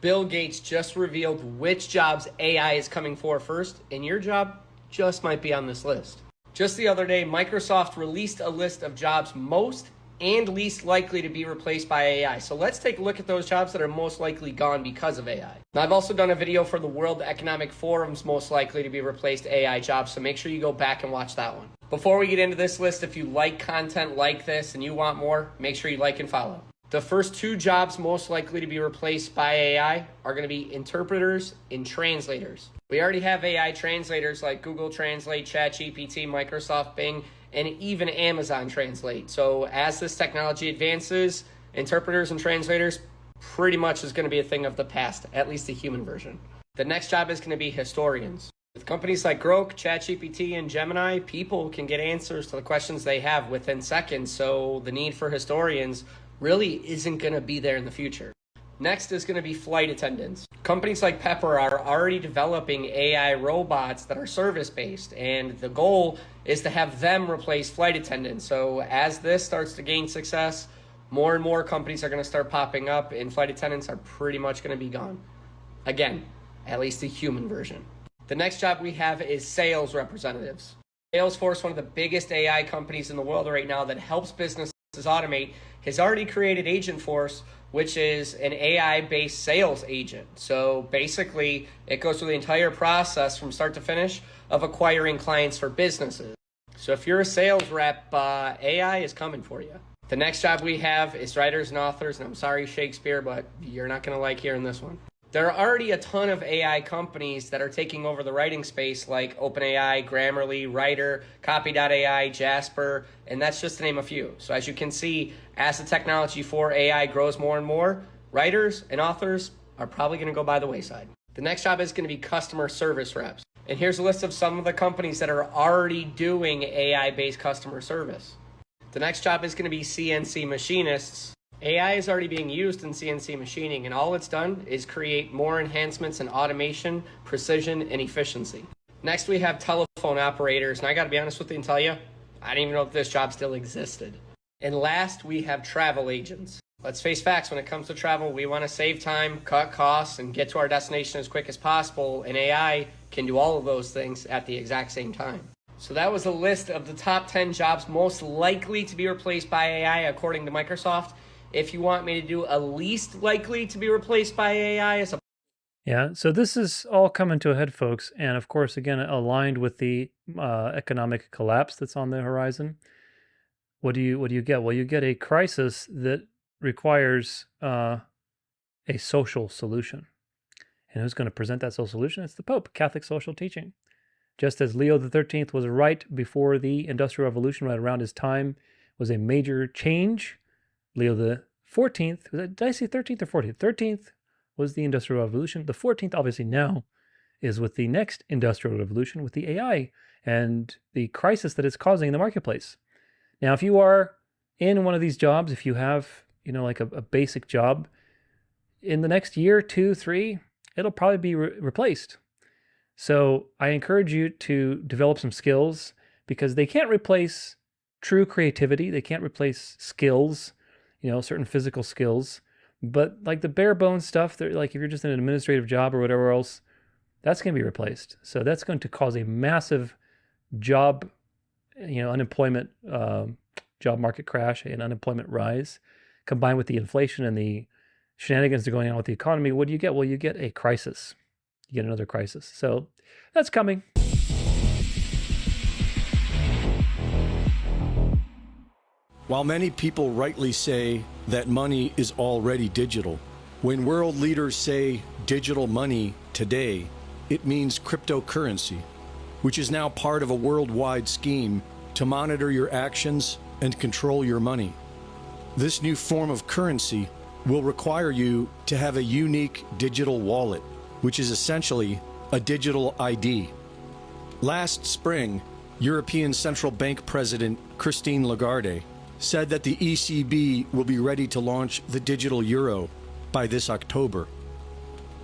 Bill Gates just revealed which jobs AI is coming for first, and your job just might be on this list. Just the other day, Microsoft released a list of jobs most and least likely to be replaced by AI. So let's take a look at those jobs that are most likely gone because of AI. Now, I've also done a video for the World Economic Forum's most likely to be replaced AI jobs, so make sure you go back and watch that one. Before we get into this list, if you like content like this and you want more, make sure you like and follow. The first two jobs most likely to be replaced by AI are going to be interpreters and translators. We already have AI translators like Google Translate, ChatGPT, Microsoft Bing, and even Amazon Translate. So as this technology advances, interpreters and translators pretty much is going to be a thing of the past, at least the human version. The next job is going to be historians. With companies like Grok, ChatGPT, and Gemini, people can get answers to the questions they have within seconds, so the need for historians really isn't going to be there in the future. Next is going to be flight attendants. Companies like Pepper are already developing AI robots that are service-based, and the goal is to have them replace flight attendants. So as this starts to gain success, more and more companies are going to start popping up, and flight attendants are pretty much going to be gone. Again, at least the human version. The next job we have is sales representatives. Salesforce, one of the biggest AI companies in the world right now that helps businesses automate, has already created Agentforce, which is an AI-based sales agent. So basically, it goes through the entire process from start to finish of acquiring clients for businesses. So if you're a sales rep, AI is coming for you. The next job we have is writers and authors, and I'm sorry, Shakespeare, but you're not going to like hearing this one. There are already a ton of AI companies that are taking over the writing space, like OpenAI, Grammarly, Writer, Copy.ai, Jasper, and that's just to name a few. So as you can see, as the technology for AI grows more and more, writers and authors are probably going to go by the wayside. The next job is going to be customer service reps. And here's a list of some of the companies that are already doing AI-based customer service. The next job is going to be CNC machinists. AI is already being used in CNC machining, and all it's done is create more enhancements in automation, precision, and efficiency. Next, we have telephone operators, and I got to be honest with you and tell you, I didn't even know if this job still existed. And last, we have travel agents. Let's face facts, when it comes to travel, we want to save time, cut costs, and get to our destination as quick as possible, and AI can do all of those things at the exact same time. So that was a list of the top 10 jobs most likely to be replaced by AI according to Microsoft. If you want me to do a least likely to be replaced by AI as a...
Yeah, so this is all coming to a head, folks. And of course, again, aligned with the economic collapse that's on the horizon. What do you get? Well, you get a crisis that requires a social solution. And who's going to present that social solution? It's the Pope, Catholic social teaching. Just as Leo XIII was right before the Industrial Revolution, right around his time, was a major change. Leo XIV, did I say 13th or 14th? 13th was the Industrial Revolution. The 14th, obviously now, is with the next Industrial Revolution, with the AI and the crisis that it's causing in the marketplace. Now, if you are in one of these jobs, if you have, like a basic job, in the next year, 2, 3, it'll probably be replaced. So I encourage you to develop some skills, because they can't replace true creativity. They can't replace skills, certain physical skills. But like the bare bones stuff, like if you're just in an administrative job or whatever else, that's going to be replaced. So that's going to cause a massive job, unemployment, job market crash and unemployment rise, combined with the inflation and the shenanigans that are going on with the economy. What do you get? Well, you get a crisis. You get another crisis. So that's coming.
While many people rightly say that money is already digital, when world leaders say digital money today, it means cryptocurrency, which is now part of a worldwide scheme to monitor your actions and control your money. This new form of currency will require you to have a unique digital wallet, which is essentially a digital ID. Last spring, European Central Bank President Christine Lagarde said that the ECB will be ready to launch the digital euro by this October.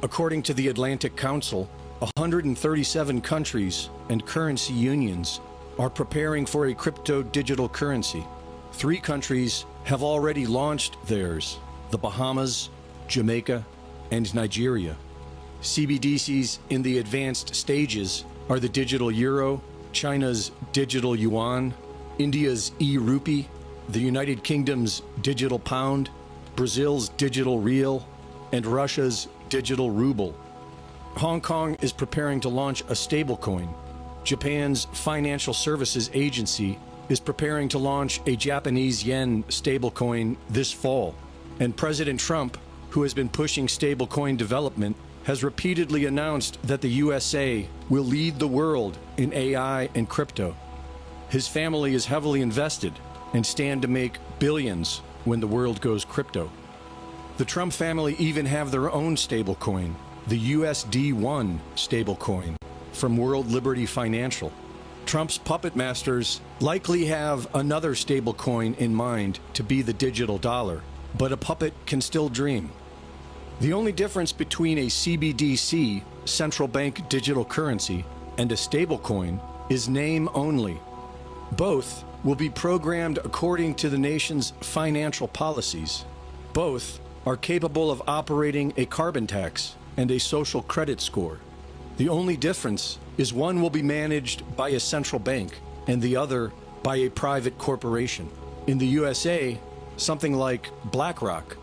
According to the Atlantic Council, 137 countries and currency unions are preparing for a crypto digital currency. 3 countries have already launched theirs: the Bahamas, Jamaica, and Nigeria. CBDCs in the advanced stages are the digital euro, China's digital yuan, India's e-rupee, the United Kingdom's digital pound, Brazil's digital real, and Russia's digital ruble. Hong Kong is preparing to launch a stablecoin. Japan's Financial Services Agency is preparing to launch a Japanese yen stablecoin this fall. And President Trump, who has been pushing stablecoin development, has repeatedly announced that the USA will lead the world in AI and crypto. His family is heavily invested and stand to make billions when the world goes crypto. The Trump family even have their own stablecoin, the USD1 stablecoin from World Liberty Financial. Trump's puppet masters likely have another stablecoin in mind to be the digital dollar, but a puppet can still dream. The only difference between a CBDC, central bank digital currency, and a stablecoin is name only. Both will be programmed according to the nation's financial policies. Both are capable of operating a carbon tax and a social credit score. The only difference is one will be managed by a central bank and the other by a private corporation. In the USA, something like BlackRock.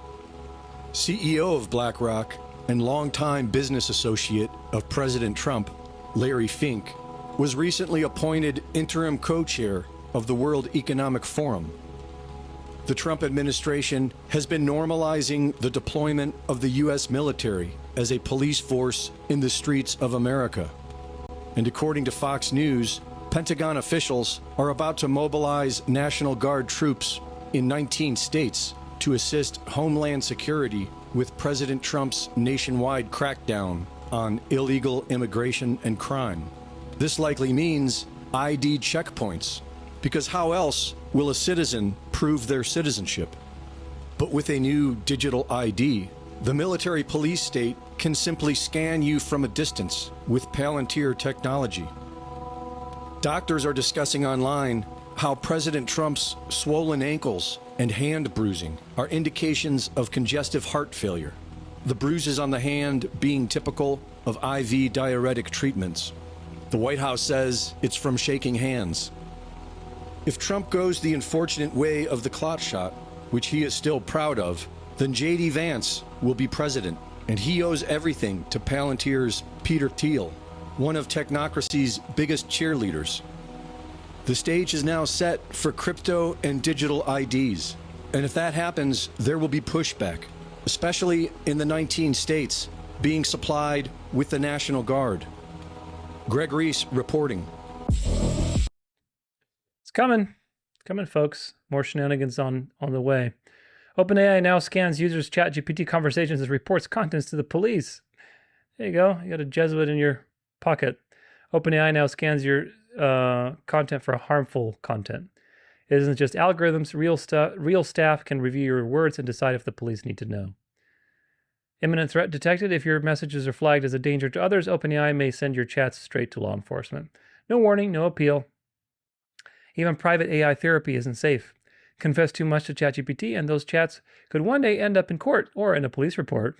CEO of BlackRock and longtime business associate of President Trump, Larry Fink, was recently appointed interim co-chair of the World Economic Forum. The Trump administration has been normalizing the deployment of the U.S. military as a police force in the streets of America. And according to Fox News, Pentagon officials are about to mobilize National Guard troops in 19 states to assist Homeland Security with President Trump's nationwide crackdown on illegal immigration and crime. This likely means ID checkpoints, because how else will a citizen prove their citizenship? But with a new digital ID, the military police state can simply scan you from a distance with Palantir technology. Doctors are discussing online how President Trump's swollen ankles and hand bruising are indications of congestive heart failure, the bruises on the hand being typical of IV diuretic treatments. The White House says it's from shaking hands. If Trump goes the unfortunate way of the clot shot, which he is still proud of, then J.D. Vance will be president, and he owes everything to Palantir's Peter Thiel, one of technocracy's biggest cheerleaders. The stage is now set for crypto and digital IDs, and if that happens, there will be pushback, especially in the 19 states, being supplied with the National Guard. Greg Reese reporting.
It's coming. It's coming, folks. More shenanigans on the way. OpenAI now scans users' ChatGPT conversations and reports contents to the police. There you go. You got a Jesuit in your pocket. OpenAI now scans your content for harmful content. It isn't just algorithms. Real staff can review your words and decide if the police need to know. Imminent threat detected. If your messages are flagged as a danger to others, OpenAI may send your chats straight to law enforcement. No warning, no appeal. Even private AI therapy isn't safe. Confess too much to ChatGPT, and those chats could one day end up in court or in a police report.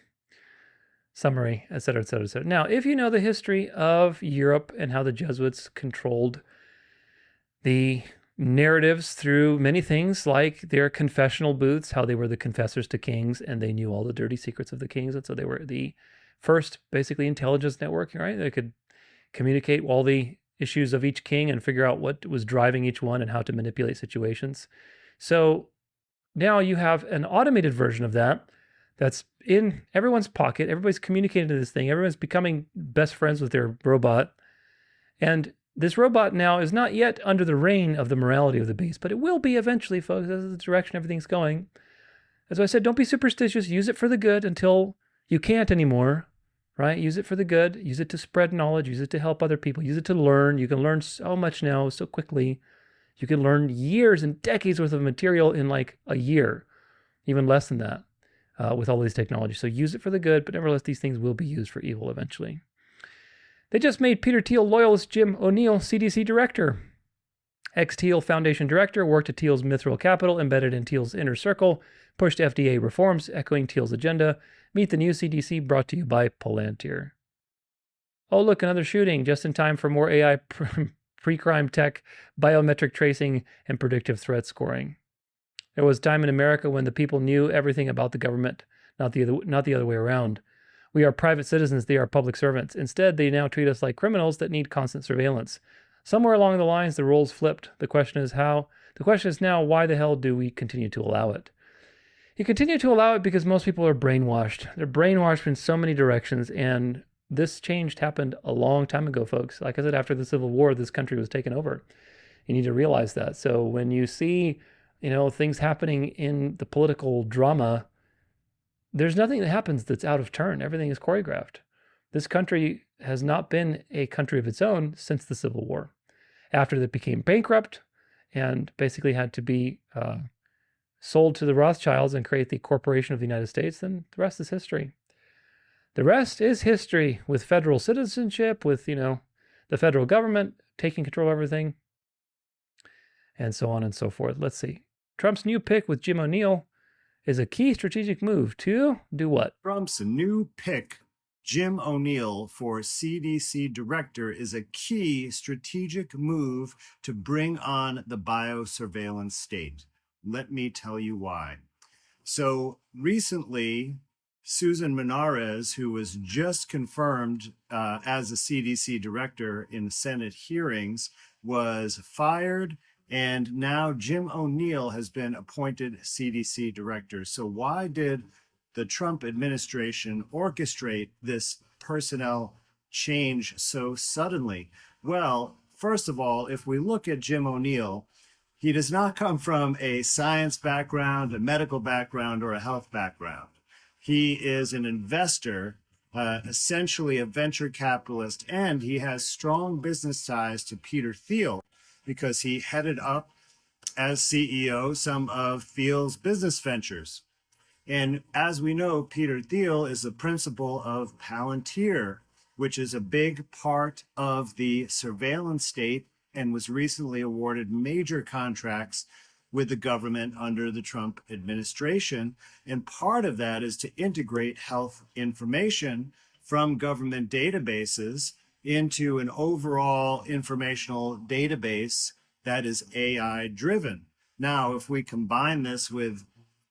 Summary, etc., etc., etc. Now, if you know the history of Europe and how the Jesuits controlled the narratives through many things like their confessional booths, how they were the confessors to kings and they knew all the dirty secrets of the kings. And so they were the first, basically, intelligence network, right? They could communicate all the issues of each king and figure out what was driving each one and how to manipulate situations. So now you have an automated version of that that's in everyone's pocket. Everybody's communicating to this thing. Everyone's becoming best friends with their robot. And this robot now is not yet under the reign of the morality of the beast, but it will be eventually, folks. This is the direction everything's going. As I said, don't be superstitious. Use it for the good until you can't anymore, right? Use it for the good. Use it to spread knowledge. Use it to help other people. Use it to learn. You can learn so much now so quickly. You can learn years and decades worth of material in like a year, even less than that, with all these technologies. So use it for the good, but nevertheless, these things will be used for evil eventually. They just made Peter Thiel loyalist Jim O'Neill CDC director. Ex-Thiel Foundation director, worked at Thiel's Mithril Capital, embedded in Thiel's inner circle, pushed FDA reforms, echoing Thiel's agenda. Meet the new CDC, brought to you by Palantir. Oh, look, another shooting, just in time for more AI pre-crime tech, biometric tracing, and predictive threat scoring. There was a time in America when the people knew everything about the government, not the other way around. We are private citizens, they are public servants. Instead, they now treat us like criminals that need constant surveillance. Somewhere along the lines, the roles flipped. The question is how? The question is now, why the hell do we continue to allow it? You continue to allow it because most people are brainwashed. They're brainwashed in so many directions, and this change happened a long time ago, folks. Like I said, after the Civil War, this country was taken over. You need to realize that. So when you see, things happening in the political drama, there's nothing that happens that's out of turn. Everything is choreographed. This country has not been a country of its own since the Civil War. After it became bankrupt and basically had to be sold to the Rothschilds and create the Corporation of the United States, then the rest is history. The rest is history, with federal citizenship, with, the federal government taking control of everything, and so on and so forth. Let's see. Trump's new pick with Jim O'Neill is a key strategic move to do what?
Trump's new pick, Jim O'Neill, for CDC director is a key strategic move to bring on the biosurveillance state. Let me tell you why. So recently, Susan Menares, who was just confirmed as a CDC director in Senate hearings, was fired. And now Jim O'Neill has been appointed CDC director. So why did the Trump administration orchestrate this personnel change so suddenly? Well, first of all, if we look at Jim O'Neill, he does not come from a science background, a medical background, or a health background. He is an investor, essentially a venture capitalist, and he has strong business ties to Peter Thiel, because he headed up as CEO some of Thiel's business ventures. And as we know, Peter Thiel is the principal of Palantir, which is a big part of the surveillance state and was recently awarded major contracts with the government under the Trump administration. And part of that is to integrate health information from government databases into an overall informational database that is AI driven. Now, if we combine this with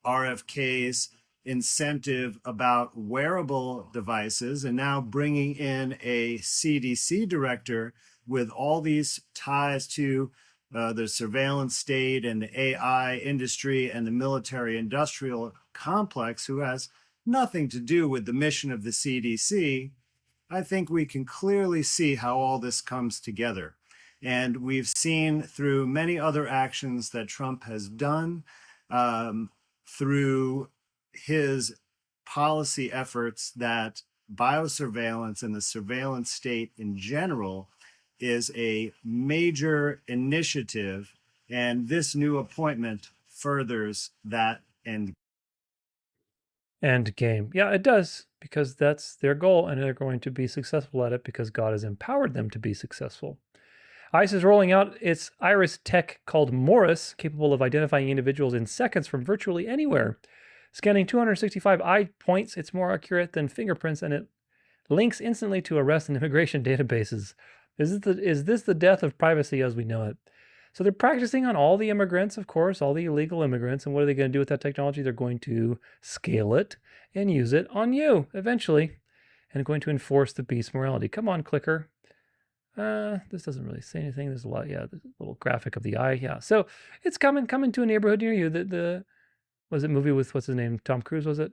RFK's incentive about wearable devices and now bringing in a CDC director with all these ties to the surveillance state and the AI industry and the military industrial complex, who has nothing to do with the mission of the CDC, I think we can clearly see how all this comes together. And we've seen through many other actions that Trump has done, through his policy efforts, that biosurveillance and the surveillance state in general is a major initiative, and this new appointment furthers that end
game. Yeah, it does, because that's their goal, and they're going to be successful at it because God has empowered them to be successful. ICE is rolling out its iris tech called Morris, capable of identifying individuals in seconds from virtually anywhere. Scanning 265 eye points, it's more accurate than fingerprints, and it links instantly to arrest and immigration databases. Is this the death of privacy as we know it? So they're practicing on all the immigrants, of course, all the illegal immigrants. And what are they going to do with that technology? They're going to scale it and use it on you eventually, and going to enforce the beast morality. Come on, clicker. This doesn't really say anything. There's a lot, yeah, the little graphic of the eye, yeah. So it's coming to a neighborhood near you. The was it movie with, what's his name? Tom Cruise, was it?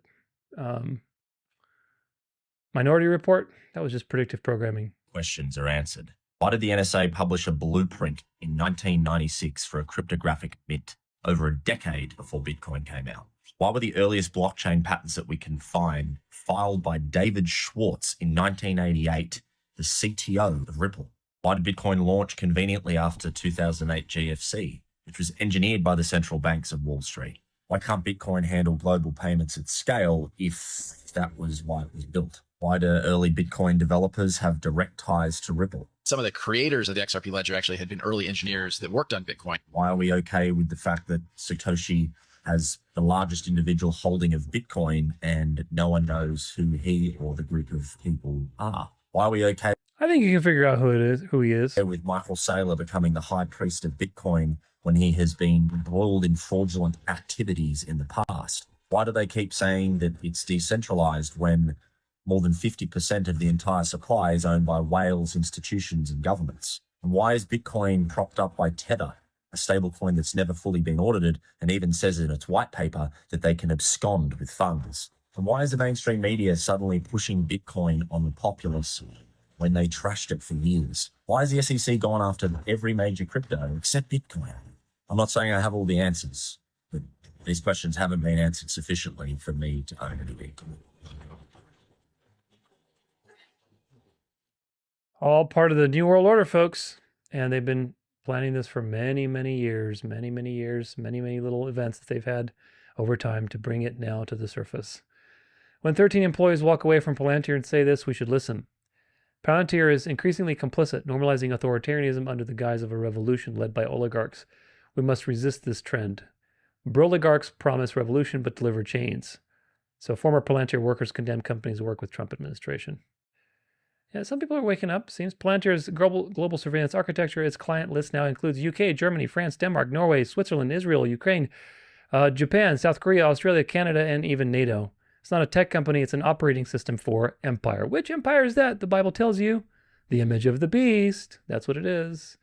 Minority Report? That was just predictive programming.
Questions are answered. Why did the NSA publish a blueprint in 1996 for a cryptographic mint over a decade before Bitcoin came out? Why were the earliest blockchain patents that we can find filed by David Schwartz in 1988, the CTO of Ripple? Why did Bitcoin launch conveniently after 2008 GFC, which was engineered by the central banks of Wall Street? Why can't Bitcoin handle global payments at scale if that was why it was built? Why do early Bitcoin developers have direct ties to Ripple?
Some of the creators of the XRP ledger actually had been early engineers that worked on Bitcoin.
Why are we okay with the fact that Satoshi has the largest individual holding of Bitcoin and no one knows who he or the group of people are? Why are we okay?
I think you can figure out who he is.
With Michael Saylor becoming the high priest of Bitcoin when he has been embroiled in fraudulent activities in the past. Why do they keep saying that it's decentralized when more than 50% of the entire supply is owned by whales, institutions, and governments? And why is Bitcoin propped up by Tether, a stablecoin that's never fully been audited and even says in its white paper that they can abscond with funds? And why is the mainstream media suddenly pushing Bitcoin on the populace when they trashed it for years? Why has the SEC gone after every major crypto except Bitcoin? I'm not saying I have all the answers, but these questions haven't been answered sufficiently for me to own any Bitcoin.
All part of the New World Order, folks. And they've been planning this for many, many years, many little events that they've had over time to bring it now to the surface. When 13 employees walk away from Palantir and say this, we should listen. Palantir is increasingly complicit, normalizing authoritarianism under the guise of a revolution led by oligarchs. We must resist this trend. Broligarchs promise revolution but deliver chains. So former Palantir workers condemn companies to work with Trump administration. Yeah, some people are waking up. Seems Palantir's global surveillance architecture, its client list now includes UK, Germany, France, Denmark, Norway, Switzerland, Israel, Ukraine, Japan, South Korea, Australia, Canada, and even NATO. It's not a tech company, it's an operating system for empire. Which empire is that? The Bible tells you. The image of the beast. That's what it is.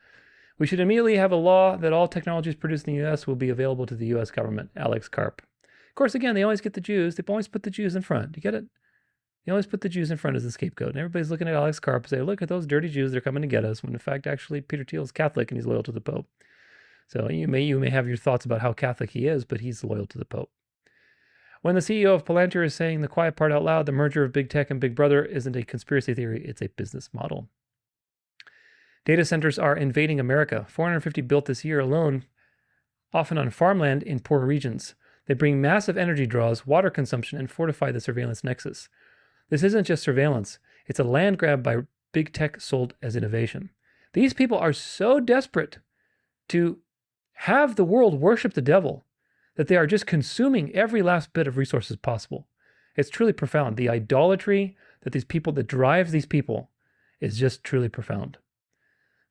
We should immediately have a law that all technologies produced in the U.S. will be available to the U.S. government. Alex Karp. Of course, again, they always get the Jews. They always put the Jews in front. Do you get it? They always put the Jews in front as the scapegoat. And everybody's looking at Alex Karp and say, look at those dirty Jews, they're coming to get us. When in fact, actually, Peter Thiel is Catholic and he's loyal to the Pope. So you may have your thoughts about how Catholic he is, but he's loyal to the Pope. When the CEO of Palantir is saying the quiet part out loud, the merger of big tech and big brother isn't a conspiracy theory, it's a business model. Data centers are invading America. 450 built this year alone, often on farmland in poor regions. They bring massive energy draws, water consumption, and fortify the surveillance nexus. This isn't just surveillance. It's a land grab by big tech sold as innovation. These people are so desperate to have the world worship the devil that they are just consuming every last bit of resources possible. It's truly profound. The idolatry that drives these people is just truly profound.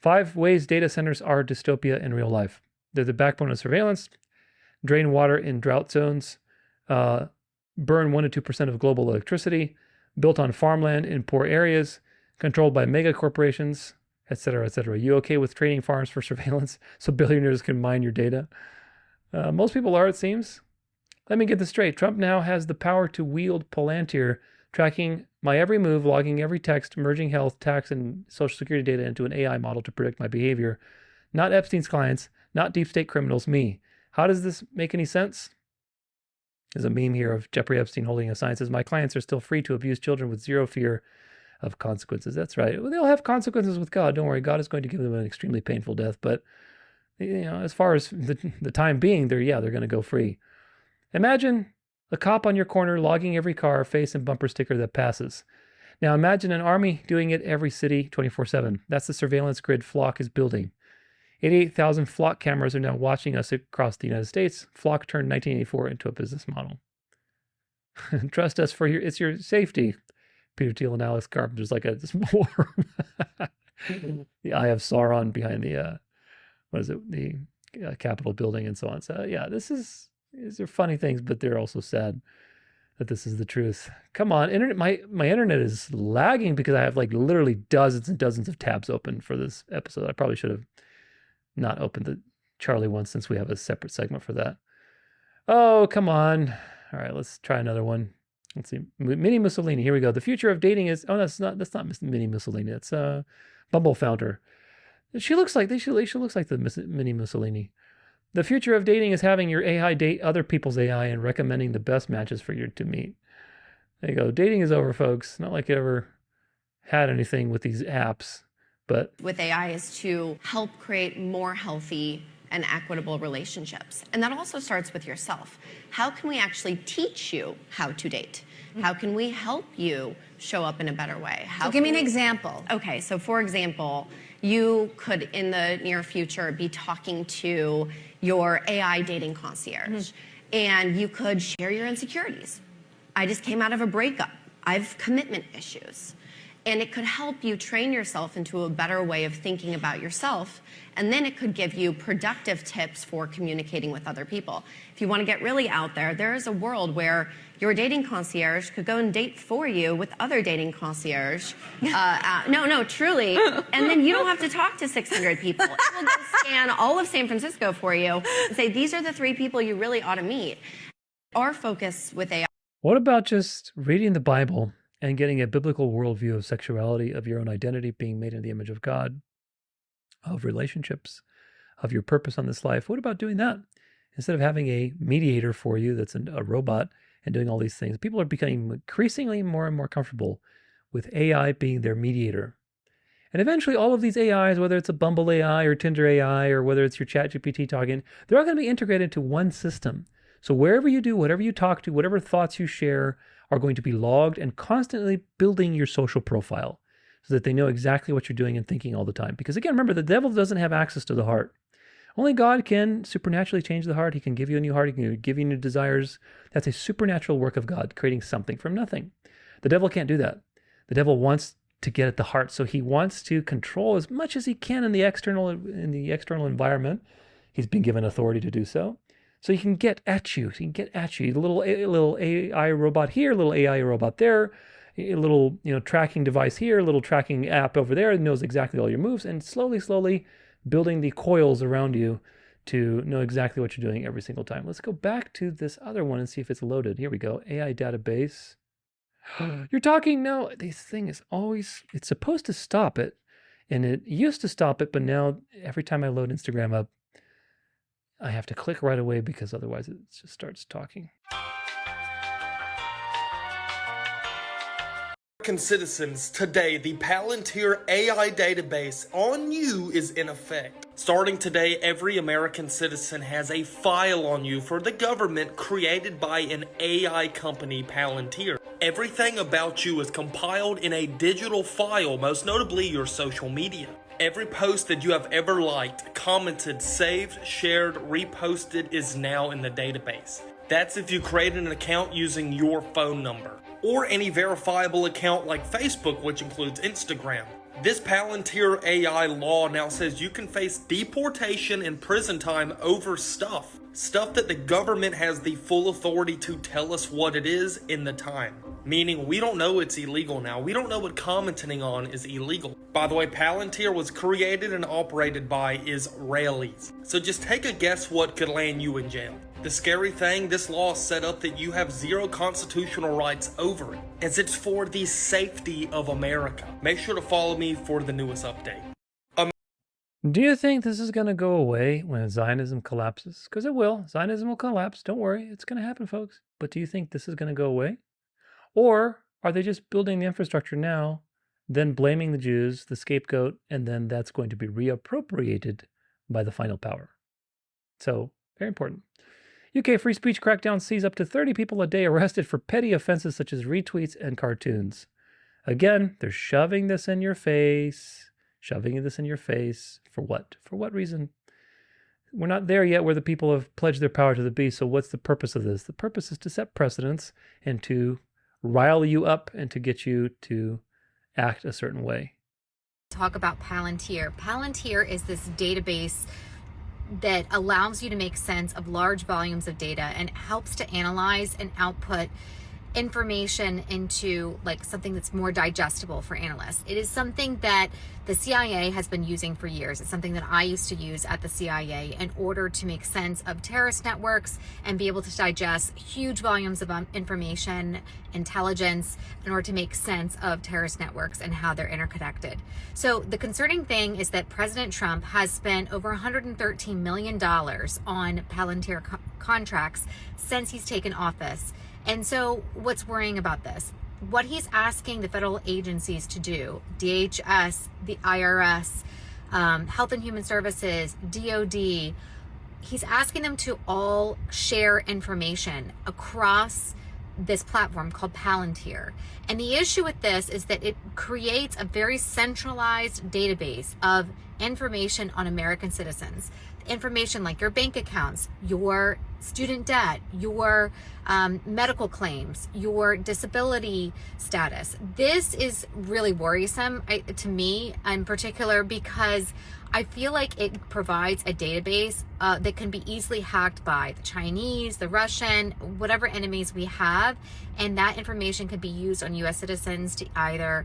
5 ways data centers are dystopia in real life. They're the backbone of surveillance, drain water in drought zones, burn 1% to 2% of global electricity, built on farmland in poor areas, controlled by mega corporations, etc., etc. You okay with trading farms for surveillance so billionaires can mine your data? Most people are, it seems. Let me get this straight. Trump now has the power to wield Palantir, tracking my every move, logging every text, merging health, tax, and social security data into an AI model to predict my behavior. Not Epstein's clients, not deep state criminals, me. How does this make any sense? There's a meme here of Jeffrey Epstein holding a sign that says, my clients are still free to abuse children with zero fear of consequences. That's right. Well, they'll have consequences with God. Don't worry. God is going to give them an extremely painful death. But, as far as the time being, they're going to go free. Imagine a cop on your corner logging every car, face, and bumper sticker that passes. Now imagine an army doing it every city 24/7. That's the surveillance grid Flock is building. 88,000 Flock cameras are now watching us across the United States. Flock turned 1984 into a business model. Trust us for it's your safety. Peter Thiel and Alex Carpenter's like a swarm. The Eye of Sauron behind the, the Capitol building and so on. So yeah, these are funny things, but they're also sad that this is the truth. Come on, internet. My internet is lagging because I have like literally dozens and dozens of tabs open for this episode. I probably should have not opened the Charlie one since we have a separate segment for that. Oh, come on. All right, let's try another one. Let's see. Mini Mussolini. Here we go. The future of dating is... Oh, that's not Mini Mussolini. It's Bumble founder. She looks like... She looks like the Mini Mussolini. The future of dating is having your AI date other people's AI and recommending the best matches for you to meet. There you go. Dating is over, folks. Not like you ever had anything with these apps, but...
With AI is to help create more healthy and equitable relationships. And that also starts with yourself. How can we actually teach you how to date? How can we help you show up in a better way?
So give me an example.
Okay, so for example, you could in the near future be talking to your AI dating concierge and you could share your insecurities. I just came out of a breakup. I have commitment issues. And it could help you train yourself into a better way of thinking about yourself. And then it could give you productive tips for communicating with other people. If you want to get really out there, there is a world where your dating concierge could go and date for you with other dating concierge. No, truly. And then you don't have to talk to 600 people. It will go scan all of San Francisco for you and say, these are the 3 people you really ought to meet. Our focus with AI.
What about just reading the Bible and getting a biblical worldview of sexuality, of your own identity being made in the image of God, of relationships, of your purpose on this life? What about doing that? Instead of having a mediator for you that's a robot and doing all these things, people are becoming increasingly more and more comfortable with AI being their mediator. And eventually all of these AIs, whether it's a Bumble AI or Tinder AI or whether it's your ChatGPT talking, they're all going to be integrated into one system. So wherever you do, whatever you talk to, whatever thoughts you share are going to be logged and constantly building your social profile so that they know exactly what you're doing and thinking all the time. Because again, remember, the devil doesn't have access to the heart. Only God can supernaturally change the heart. He can give you a new heart. He can give you new desires. That's a supernatural work of God, creating something from nothing. The devil can't do that. The devil wants to get at the heart. So he wants to control as much as he can in the external environment. He's been given authority to do so. So he can get at you. He can get at you. A little AI robot here, a little AI robot there, a little tracking device here, a little tracking app over there. It knows exactly all your moves, and slowly building the coils around you to know exactly what you're doing every single time. Let's go back to this other one and see if it's loaded. Here we go. AI database. You're talking? No, this thing is always, it's supposed to stop it. And it used to stop it, but now every time I load Instagram up, I have to click right away because otherwise it just starts talking.
American citizens, today the Palantir AI database on you is in effect. Starting today, every American citizen has a file on you for the government created by an AI company, Palantir. Everything about you is compiled in a digital file, most notably your social media. Every post that you have ever liked, commented, saved, shared, reposted is now in the database. That's if you created an account using your phone number, or any verifiable account like Facebook, which includes Instagram. This Palantir AI law now says you can face deportation and prison time over stuff that the government has the full authority to tell us what it is in the time. meaning we don't know it's illegal now. We don't know what commenting on is illegal. By the way, Palantir was created and operated by Israelis. So just take a guess what could land you in jail. The scary thing, this law is set up that you have zero constitutional rights over it, as it's for the safety of America. Make sure to follow me for the newest update.
Do you think this is going to go away when Zionism collapses? Because it will. Zionism will collapse. Don't worry. It's going to happen, folks. But do you think this is going to go away? Or are they just building the infrastructure now, then blaming the Jews, the scapegoat, and then that's going to be reappropriated by the final power? So, very important. UK free speech crackdown sees up to 30 people a day arrested for petty offenses such as retweets and cartoons. Again, they're shoving this in your face. Shoving this in your face. For what? For what reason? We're not there yet where the people have pledged their power to the beast, so what's the purpose of this? The purpose is to set precedents and to rile you up and to get you to act a certain way.
Talk about Palantir. Palantir is this database that allows you to make sense of large volumes of data and helps to analyze and output information into like something that's more digestible for analysts. It is something that the CIA has been using for years. It's something that I used to use at the CIA in order to make sense of terrorist networks and be able to digest huge volumes of information, intelligence, in order to make sense of terrorist networks and how they're interconnected. So the concerning thing is that President Trump has spent over $113 million on Palantir contracts since he's taken office. And so what's worrying about this? What he's asking the federal agencies to do, DHS, the IRS, Health and Human Services, DOD, he's asking them to all share information across this platform called Palantir. And the issue with this is that it creates a very centralized database of information on American citizens. Information like your bank accounts, your student debt, your medical claims, your disability status. This is really worrisome to me in particular because I feel like it provides a database that can be easily hacked by the Chinese, the Russian, whatever enemies we have, and that information could be used on U.S. citizens to either,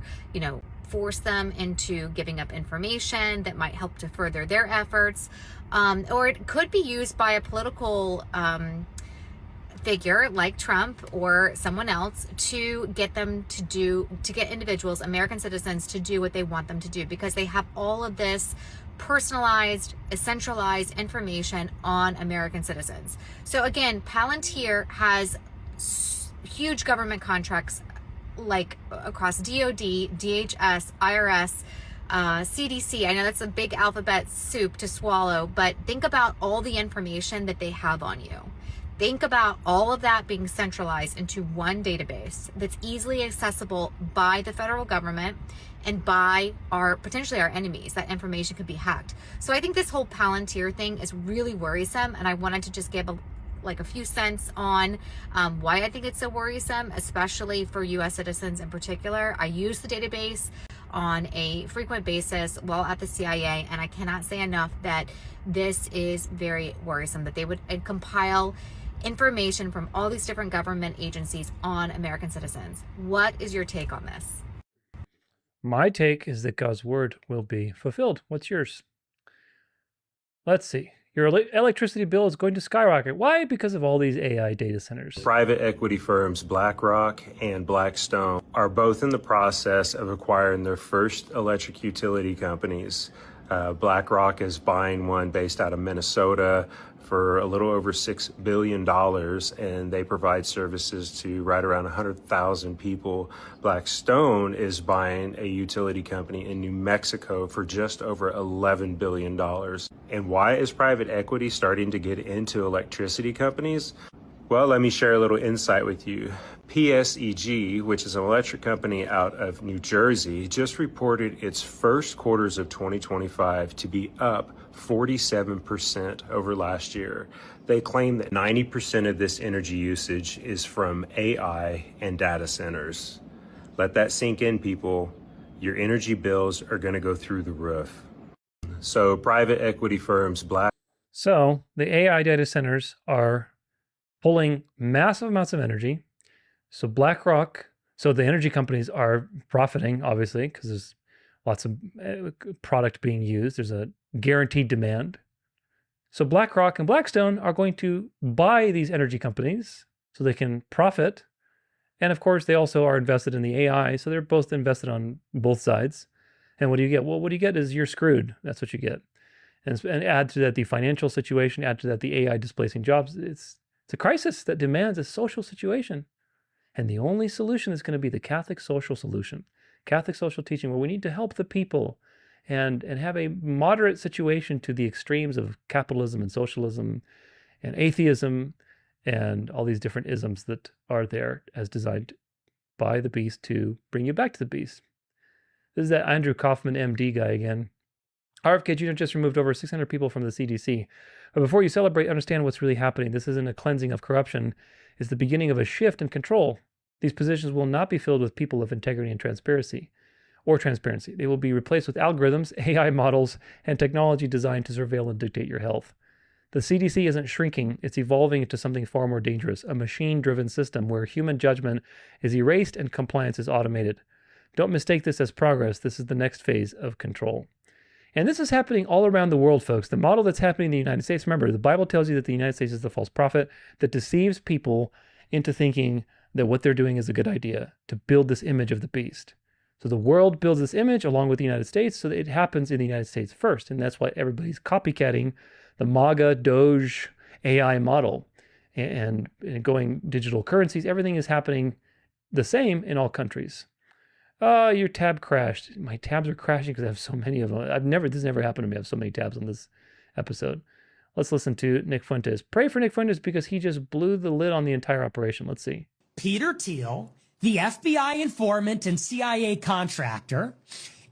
force them into giving up information that might help to further their efforts, or it could be used by a political figure like Trump or someone else to get them to get individuals, American citizens, to do what they want them to do because they have all of this personalized, centralized information on American citizens. So again, Palantir has huge government contracts like across DOD, DHS, IRS, CDC. I know that's a big alphabet soup to swallow, but think about all the information that they have on you. Think about all of that being centralized into one database that's easily accessible by the federal government and by potentially our enemies. That information could be hacked. So I think this whole Palantir thing is really worrisome, and I wanted to just give a few cents on why I think it's so worrisome, especially for U.S. citizens in particular. I use the database on a frequent basis while at the CIA, and I cannot say enough that this is very worrisome, that they would compile information from all these different government agencies on American citizens. What is your take on this?
My take is that God's word will be fulfilled. What's yours? Let's see. Your electricity bill is going to skyrocket. Why? Because of all these AI data centers.
Private equity firms BlackRock and Blackstone are both in the process of acquiring their first electric utility companies. BlackRock is buying one based out of Minnesota for a little over $6 billion, and they provide services to right around 100,000 people. Blackstone is buying a utility company in New Mexico for just over $11 billion. And why is private equity starting to get into electricity companies? Well, let me share a little insight with you. PSEG, which is an electric company out of New Jersey, just reported its first quarters of 2025 to be up 47% over last year. They claim that 90% of this energy usage is from AI and data centers. Let that sink in, people. Your energy bills are going to go through the roof. So private equity firms,
So the AI data centers are pulling massive amounts of energy. So BlackRock So the energy companies are profiting, obviously, because there's lots of product being used. There's a guaranteed demand. So BlackRock and Blackstone are going to buy these energy companies so they can profit. And of course, they also are invested in the AI. So they're both invested on both sides. And what do you get? Well, what you get is you're screwed. That's what you get. And add to that the financial situation, add to that the AI displacing jobs. It's a crisis that demands a social situation. And the only solution is going to be the Catholic social solution, Catholic social teaching, where we need to help the people and have a moderate situation to the extremes of capitalism and socialism and atheism and all these different isms that are there as designed by the beast to bring you back to the beast. This is that Andrew Kaufman, MD guy again. RFK Jr. just removed over 600 people from the CDC. But before you celebrate, understand what's really happening. This isn't a cleansing of corruption. It's the beginning of a shift in control. These positions will not be filled with people of integrity and transparency. They will be replaced with algorithms, AI models, and technology designed to surveil and dictate your health. The CDC isn't shrinking. It's evolving into something far more dangerous, a machine-driven system where human judgment is erased and compliance is automated. Don't mistake this as progress. This is the next phase of control. And this is happening all around the world, folks. The model that's happening in the United States, remember, the Bible tells you that the United States is the false prophet that deceives people into thinking that what they're doing is a good idea, to build this image of the beast. So the world builds this image along with the United States, so that it happens in the United States first. And that's why everybody's copycatting the MAGA, Doge, AI model and going digital currencies. Everything is happening the same in all countries. Your tab crashed. My tabs are crashing because I have so many of them. This has never happened to me. I have so many tabs on this episode. Let's listen to Nick Fuentes. Pray for Nick Fuentes because he just blew the lid on the entire operation. Let's see.
Peter Thiel, the FBI informant and CIA contractor,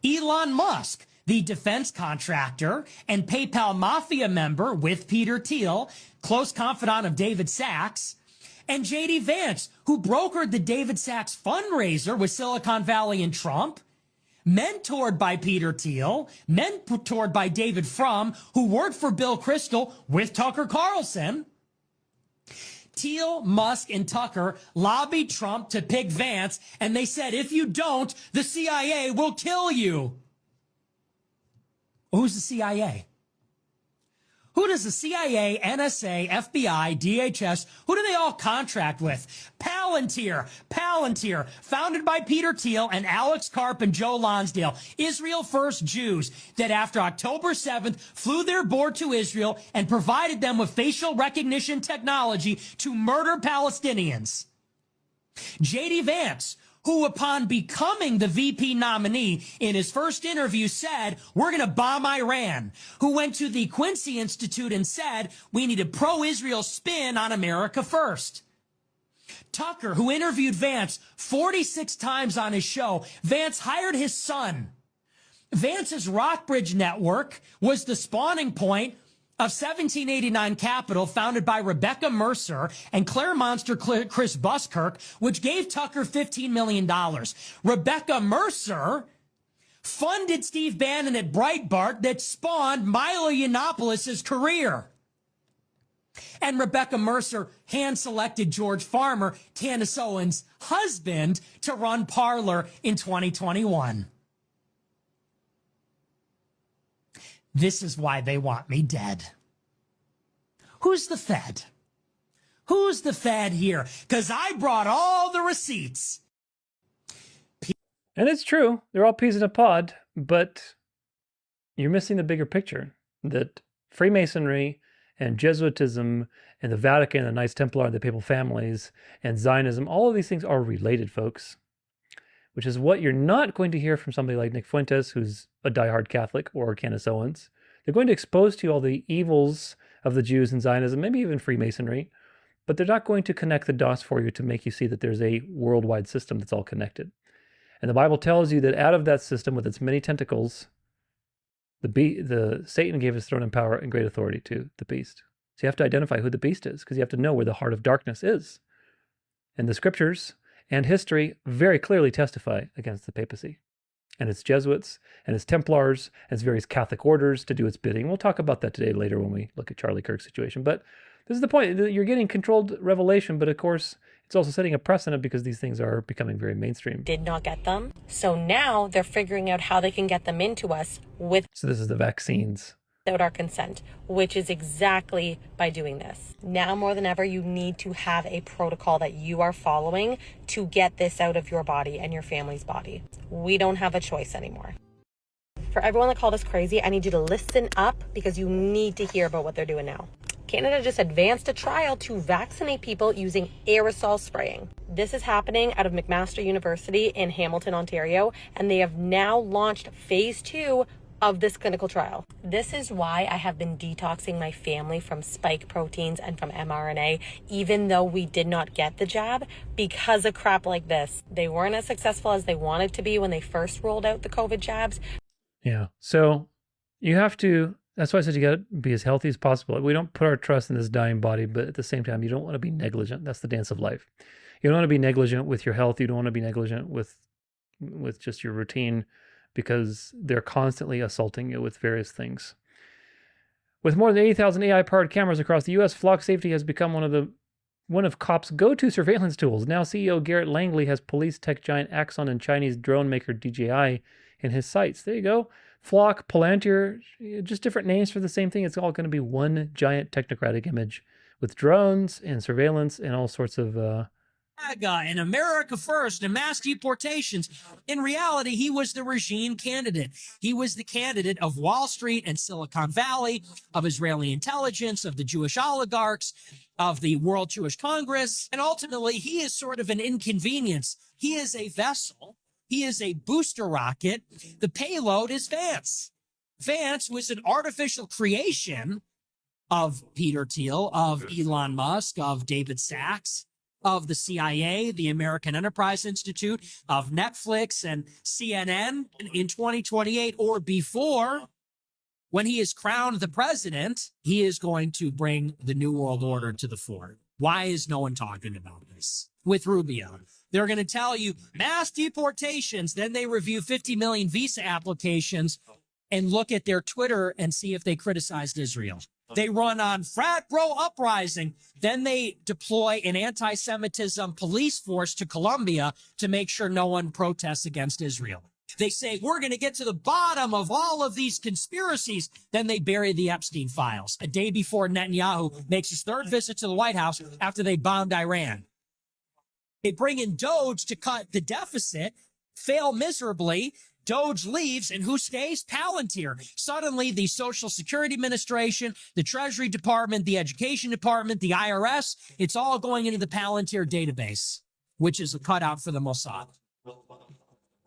Elon Musk, the defense contractor and PayPal mafia member with Peter Thiel, close confidant of David Sachs, and J.D. Vance, who brokered the David Sachs fundraiser with Silicon Valley and Trump, mentored by Peter Thiel, mentored by David Frum, who worked for Bill Kristol with Tucker Carlson. Thiel, Musk, and Tucker lobbied Trump to pick Vance, and they said, if you don't, the CIA will kill you. Who's the CIA? Who does the CIA, NSA, FBI, DHS, who do they all contract with? Palantir, founded by Peter Thiel and Alex Karp and Joe Lonsdale, Israel First Jews that after October 7th flew their board to Israel and provided them with facial recognition technology to murder Palestinians. J.D. Vance, who upon becoming the VP nominee in his first interview said, we're going to bomb Iran, who went to the Quincy Institute and said, we need a pro-Israel spin on America first. Tucker, who interviewed Vance 46 times on his show, Vance hired his son. Vance's Rockbridge Network was the spawning point of 1789 Capital, founded by Rebecca Mercer and Claire Monster Chris Buskirk, which gave Tucker $15 million. Rebecca Mercer funded Steve Bannon at Breitbart that spawned Milo Yiannopoulos' career. And Rebecca Mercer hand-selected George Farmer, Candace Owens' husband, to run Parler in 2021. This is why they want me dead. Who's the Fed? Who's the Fed here? Because I brought all the receipts.
And it's true. They're all peas in a pod, but you're missing the bigger picture. That Freemasonry and Jesuitism and the Vatican, the Knights Templar, the Papal Families, and Zionism, all of these things are related, folks. Which is what you're not going to hear from somebody like Nick Fuentes, who's a diehard Catholic, or Candace Owens. They're going to expose to you all the evils of the Jews and Zionism, maybe even Freemasonry, but they're not going to connect the dots for you to make you see that there's a worldwide system that's all connected. And the Bible tells you that out of that system, with its many tentacles, the Satan gave his throne and power and great authority to the beast. So you have to identify who the beast is, because you have to know where the heart of darkness is. And the scriptures and history very clearly testify against the papacy and its Jesuits and its Templars and its various Catholic orders to do its bidding. We'll talk about that today later when we look at Charlie Kirk's situation. But this is the point. You're getting controlled revelation, but of course, it's also setting a precedent because these things are becoming very mainstream.
Did not get them. So now they're figuring out how they can get them into us
So this is the vaccines.
without our consent, which is exactly by doing this. Now more than ever, you need to have a protocol that you are following to get this out of your body and your family's body. We don't have a choice anymore. For everyone that called us crazy, I need you to listen up because you need to hear about what they're doing now. Canada just advanced a trial to vaccinate people using aerosol spraying. This is happening out of McMaster University in Hamilton, Ontario, and they have now launched phase 2 of this clinical trial. This is why I have been detoxing my family from spike proteins and from mRNA, even though we did not get the jab, because of crap like this. They weren't as successful as they wanted to be when they first rolled out the COVID jabs.
Yeah. So you have to, that's why I said you got to be as healthy as possible. We don't put our trust in this dying body, but at the same time, you don't want to be negligent. That's the dance of life. You don't want to be negligent with your health. You don't want to be negligent with just your routine, because they're constantly assaulting you with various things. With more than 80,000 AI-powered cameras across the U.S., Flock Safety has become one of cops' go-to surveillance tools. Now CEO Garrett Langley has police tech giant Axon and Chinese drone maker DJI in his sights. There you go. Flock, Palantir, just different names for the same thing. It's all going to be one giant technocratic image with drones and surveillance and all sorts of...
MAGA and America First and mass deportations. In reality, he was the regime candidate. He was the candidate of Wall Street and Silicon Valley, of Israeli intelligence, of the Jewish oligarchs, of the World Jewish Congress. And ultimately, he is sort of an inconvenience. He is a vessel. He is a booster rocket. The payload is Vance. Vance was an artificial creation of Peter Thiel, of Elon Musk, of David Sachs, of the CIA, the American Enterprise Institute, of Netflix and CNN in 2028 or before. When he is crowned the president, he is going to bring the New World Order to the fore. Why is no one talking about this? With Rubio, they're going to tell you mass deportations. Then they review 50 million visa applications and look at their Twitter and see if they criticized Israel. They run on frat bro uprising. Then they deploy an anti-Semitism police force to Colombia to make sure no one protests against Israel. They say, we're going to get to the bottom of all of these conspiracies. Then they bury the Epstein files a day before Netanyahu makes his third visit to the White House after they bombed Iran. They bring in Doge to cut the deficit, fail miserably. Doge leaves, and who stays? Palantir. Suddenly, the Social Security Administration, the Treasury Department, the Education Department, the IRS, it's all going into the Palantir database, which is a cutout for the Mossad.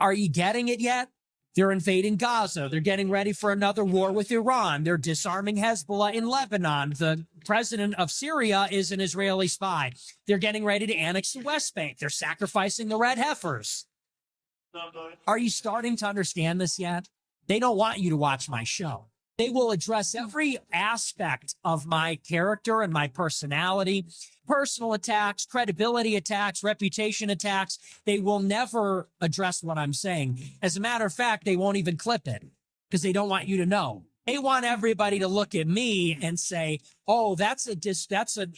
Are you getting it yet? They're invading Gaza. They're getting ready for another war with Iran. They're disarming Hezbollah in Lebanon. The president of Syria is an Israeli spy. They're getting ready to annex the West Bank. They're sacrificing the red heifers. Are you starting to understand this yet? They don't want you to watch my show. They will address every aspect of my character and my personality, personal attacks, credibility attacks, reputation attacks. They will never address what I'm saying. As a matter of fact, they won't even clip it because they don't want you to know. They want everybody to look at me and say, oh, that's an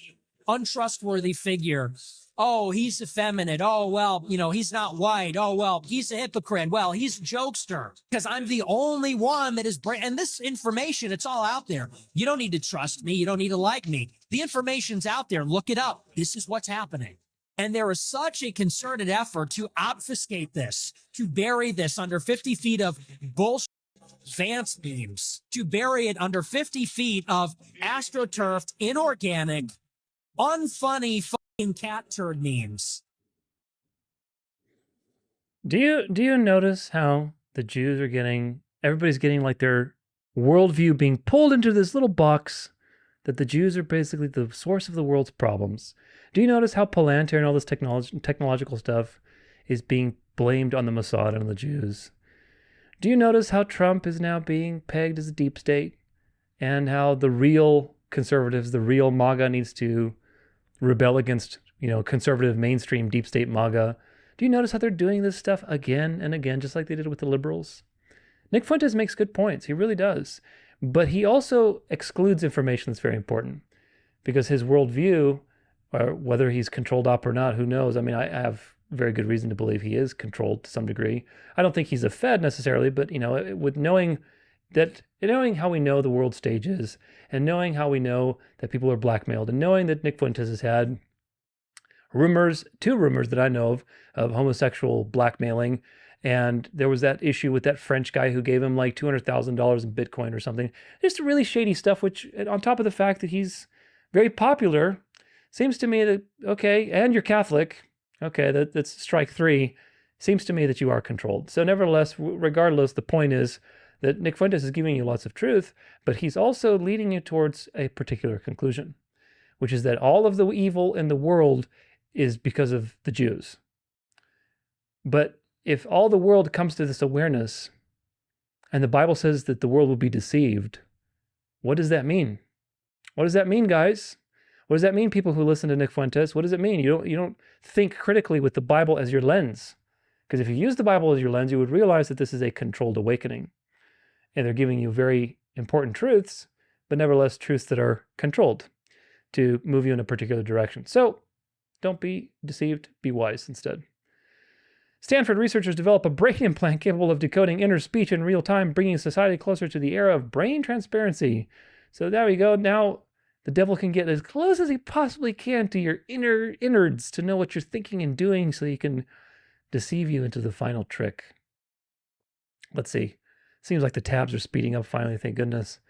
untrustworthy figure. Oh, he's effeminate. Oh, well, he's not white. Oh, well, he's a hypocrite. Well, he's a jokester. Because I'm the only one that is and this information, it's all out there. You don't need to trust me. You don't need to like me. The information's out there. Look it up. This is what's happening. And there is such a concerted effort to obfuscate this, to bury this under 50 feet of bullshit Vance memes, to bury it under 50 feet of astroturfed, inorganic, unfunny, cat turd memes.
Do you notice how the Jews are everybody's getting like their worldview being pulled into this little box that the Jews are basically the source of the world's problems? Do you notice how Palantir and all this technological stuff is being blamed on the Mossad and on the Jews? Do you notice how Trump is now being pegged as a deep state and how the real conservatives, the real MAGA needs to rebel against, conservative mainstream deep state MAGA? Do you notice how they're doing this stuff again and again, just like they did with the liberals? Nick Fuentes makes good points. He really does. But he also excludes information that's very important because his worldview or whether he's controlled up or not, who knows? I mean, I have very good reason to believe he is controlled to some degree. I don't think he's a Fed necessarily, but with knowing how we know the world stage is, and knowing how we know that people are blackmailed, and knowing that Nick Fuentes has had two rumors that I know of homosexual blackmailing. And there was that issue with that French guy who gave him like $200,000 in Bitcoin or something. Just really shady stuff, which on top of the fact that he's very popular, seems to me that, okay, and you're Catholic, okay, that's strike three. Seems to me that you are controlled. So nevertheless, regardless, the point is that Nick Fuentes is giving you lots of truth, but he's also leading you towards a particular conclusion, which is that all of the evil in the world is because of the Jews. But if all the world comes to this awareness, and the Bible says that the world will be deceived, what does that mean? What does that mean, guys? What does that mean, people who listen to Nick Fuentes? What does it mean? You don't think critically with the Bible as your lens. Because if you use the Bible as your lens, you would realize that this is a controlled awakening. And they're giving you very important truths, but nevertheless truths that are controlled to move you in a particular direction. So don't be deceived, be wise instead. Stanford researchers develop a brain implant capable of decoding inner speech in real time, bringing society closer to the era of brain transparency. So there we go. Now the devil can get as close as he possibly can to your innards to know what you're thinking and doing so he can deceive you into the final trick. Let's see. Seems like the tabs are speeding up finally, thank goodness.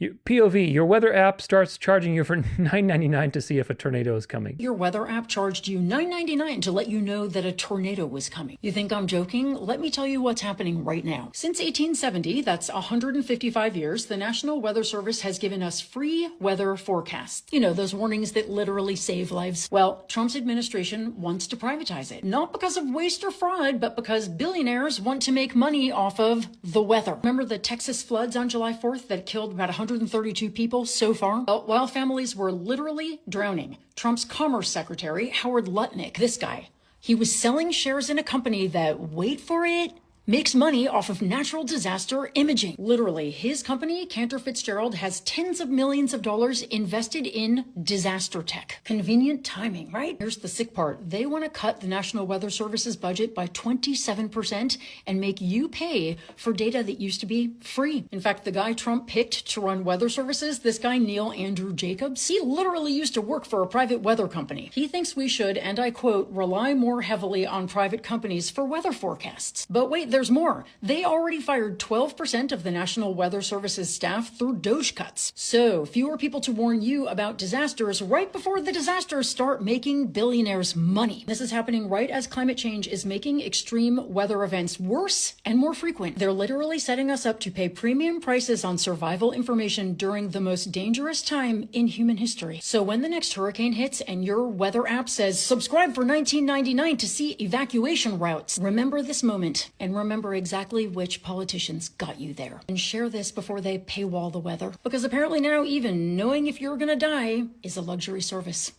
POV, your weather app starts charging you for $9.99 to see if a tornado is coming.
Your weather app charged you $9.99 to let you know that a tornado was coming. You think I'm joking? Let me tell you what's happening right now. Since 1870, that's 155 years, the National Weather Service has given us free weather forecasts. You know, those warnings that literally save lives. Well, Trump's administration wants to privatize it. Not because of waste or fraud, but because billionaires want to make money off of the weather. Remember the Texas floods on July 4th that killed about 132 people so far? Well, while families were literally drowning, Trump's Commerce Secretary, Howard Lutnick, this guy, he was selling shares in a company that, wait for it, makes money off of natural disaster imaging. Literally, his company, Cantor Fitzgerald, has tens of millions of dollars invested in disaster tech. Convenient timing, right? Here's the sick part. They want to cut the National Weather Service's budget by 27% and make you pay for data that used to be free. In fact, the guy Trump picked to run weather services, this guy Neil Andrew Jacobs, he literally used to work for a private weather company. He thinks we should, and I quote, rely more heavily on private companies for weather forecasts. But wait, there's more. They already fired 12% of the National Weather Service's staff through Doge cuts. So fewer people to warn you about disasters right before the disasters start making billionaires money. This is happening right as climate change is making extreme weather events worse and more frequent. They're literally setting us up to pay premium prices on survival information during the most dangerous time in human history. So when the next hurricane hits and your weather app says, subscribe for $19.99 to see evacuation routes, remember this moment and remember exactly which politicians got you there. And share this before they paywall the weather. Because apparently now even knowing if you're gonna die is a luxury service.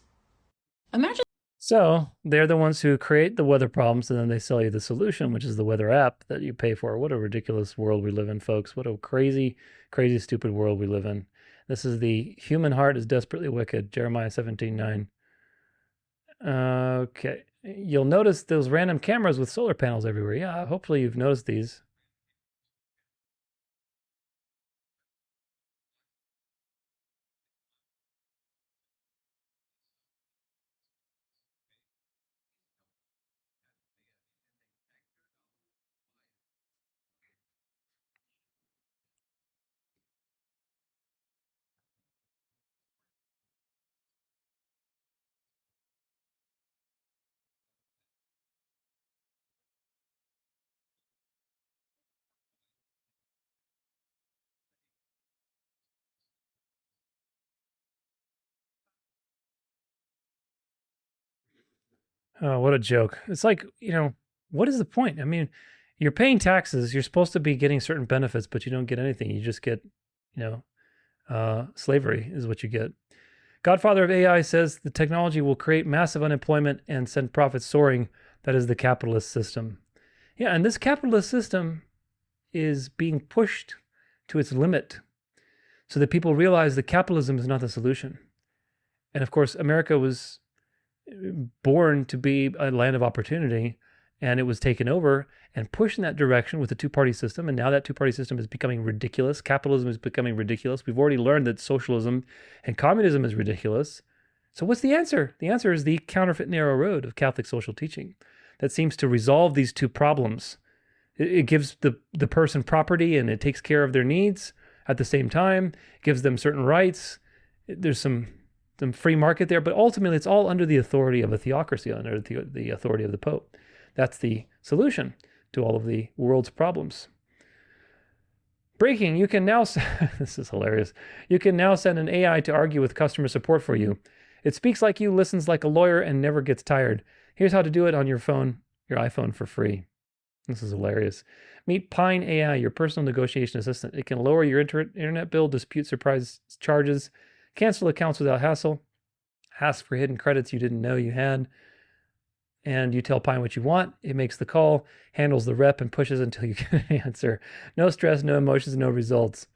Imagine.
So they're the ones who create the weather problems and then they sell you the solution, which is the weather app that you pay for. What a ridiculous world we live in, folks. What a crazy, crazy, stupid world we live in. This is the human heart is desperately wicked. Jeremiah 17:9. Okay. You'll notice those random cameras with solar panels everywhere. Yeah, hopefully you've noticed these. Oh, what a joke. It's like, what is the point? I mean, you're paying taxes. You're supposed to be getting certain benefits, but you don't get anything. You just get, slavery is what you get. Godfather of AI says the technology will create massive unemployment and send profits soaring. That is the capitalist system. Yeah, and this capitalist system is being pushed to its limit so that people realize that capitalism is not the solution. And of course, America was born to be a land of opportunity, and it was taken over and pushed in that direction with the two-party system. And now that two-party system is becoming ridiculous. Capitalism is becoming ridiculous. We've already learned that socialism and communism is ridiculous. So what's the answer? The answer is the counterfeit narrow road of Catholic social teaching that seems to resolve these two problems. It gives the person property and it takes care of their needs at the same time, gives them certain rights. There's some free market there, but ultimately it's all under the authority of a theocracy, under the authority of the Pope. That's the solution to all of the world's problems. Breaking, you can now, this is hilarious. You can now send an AI to argue with customer support for you. It speaks like you, listens like a lawyer, and never gets tired. Here's how to do it on your phone, your iPhone, for free. This is hilarious. Meet Pine AI, your personal negotiation assistant. It can lower your internet bill, dispute surprise charges, cancel accounts without hassle, ask for hidden credits you didn't know you had, and you tell Pine what you want. It makes the call, handles the rep, and pushes until you get an answer. No stress, no emotions, no results.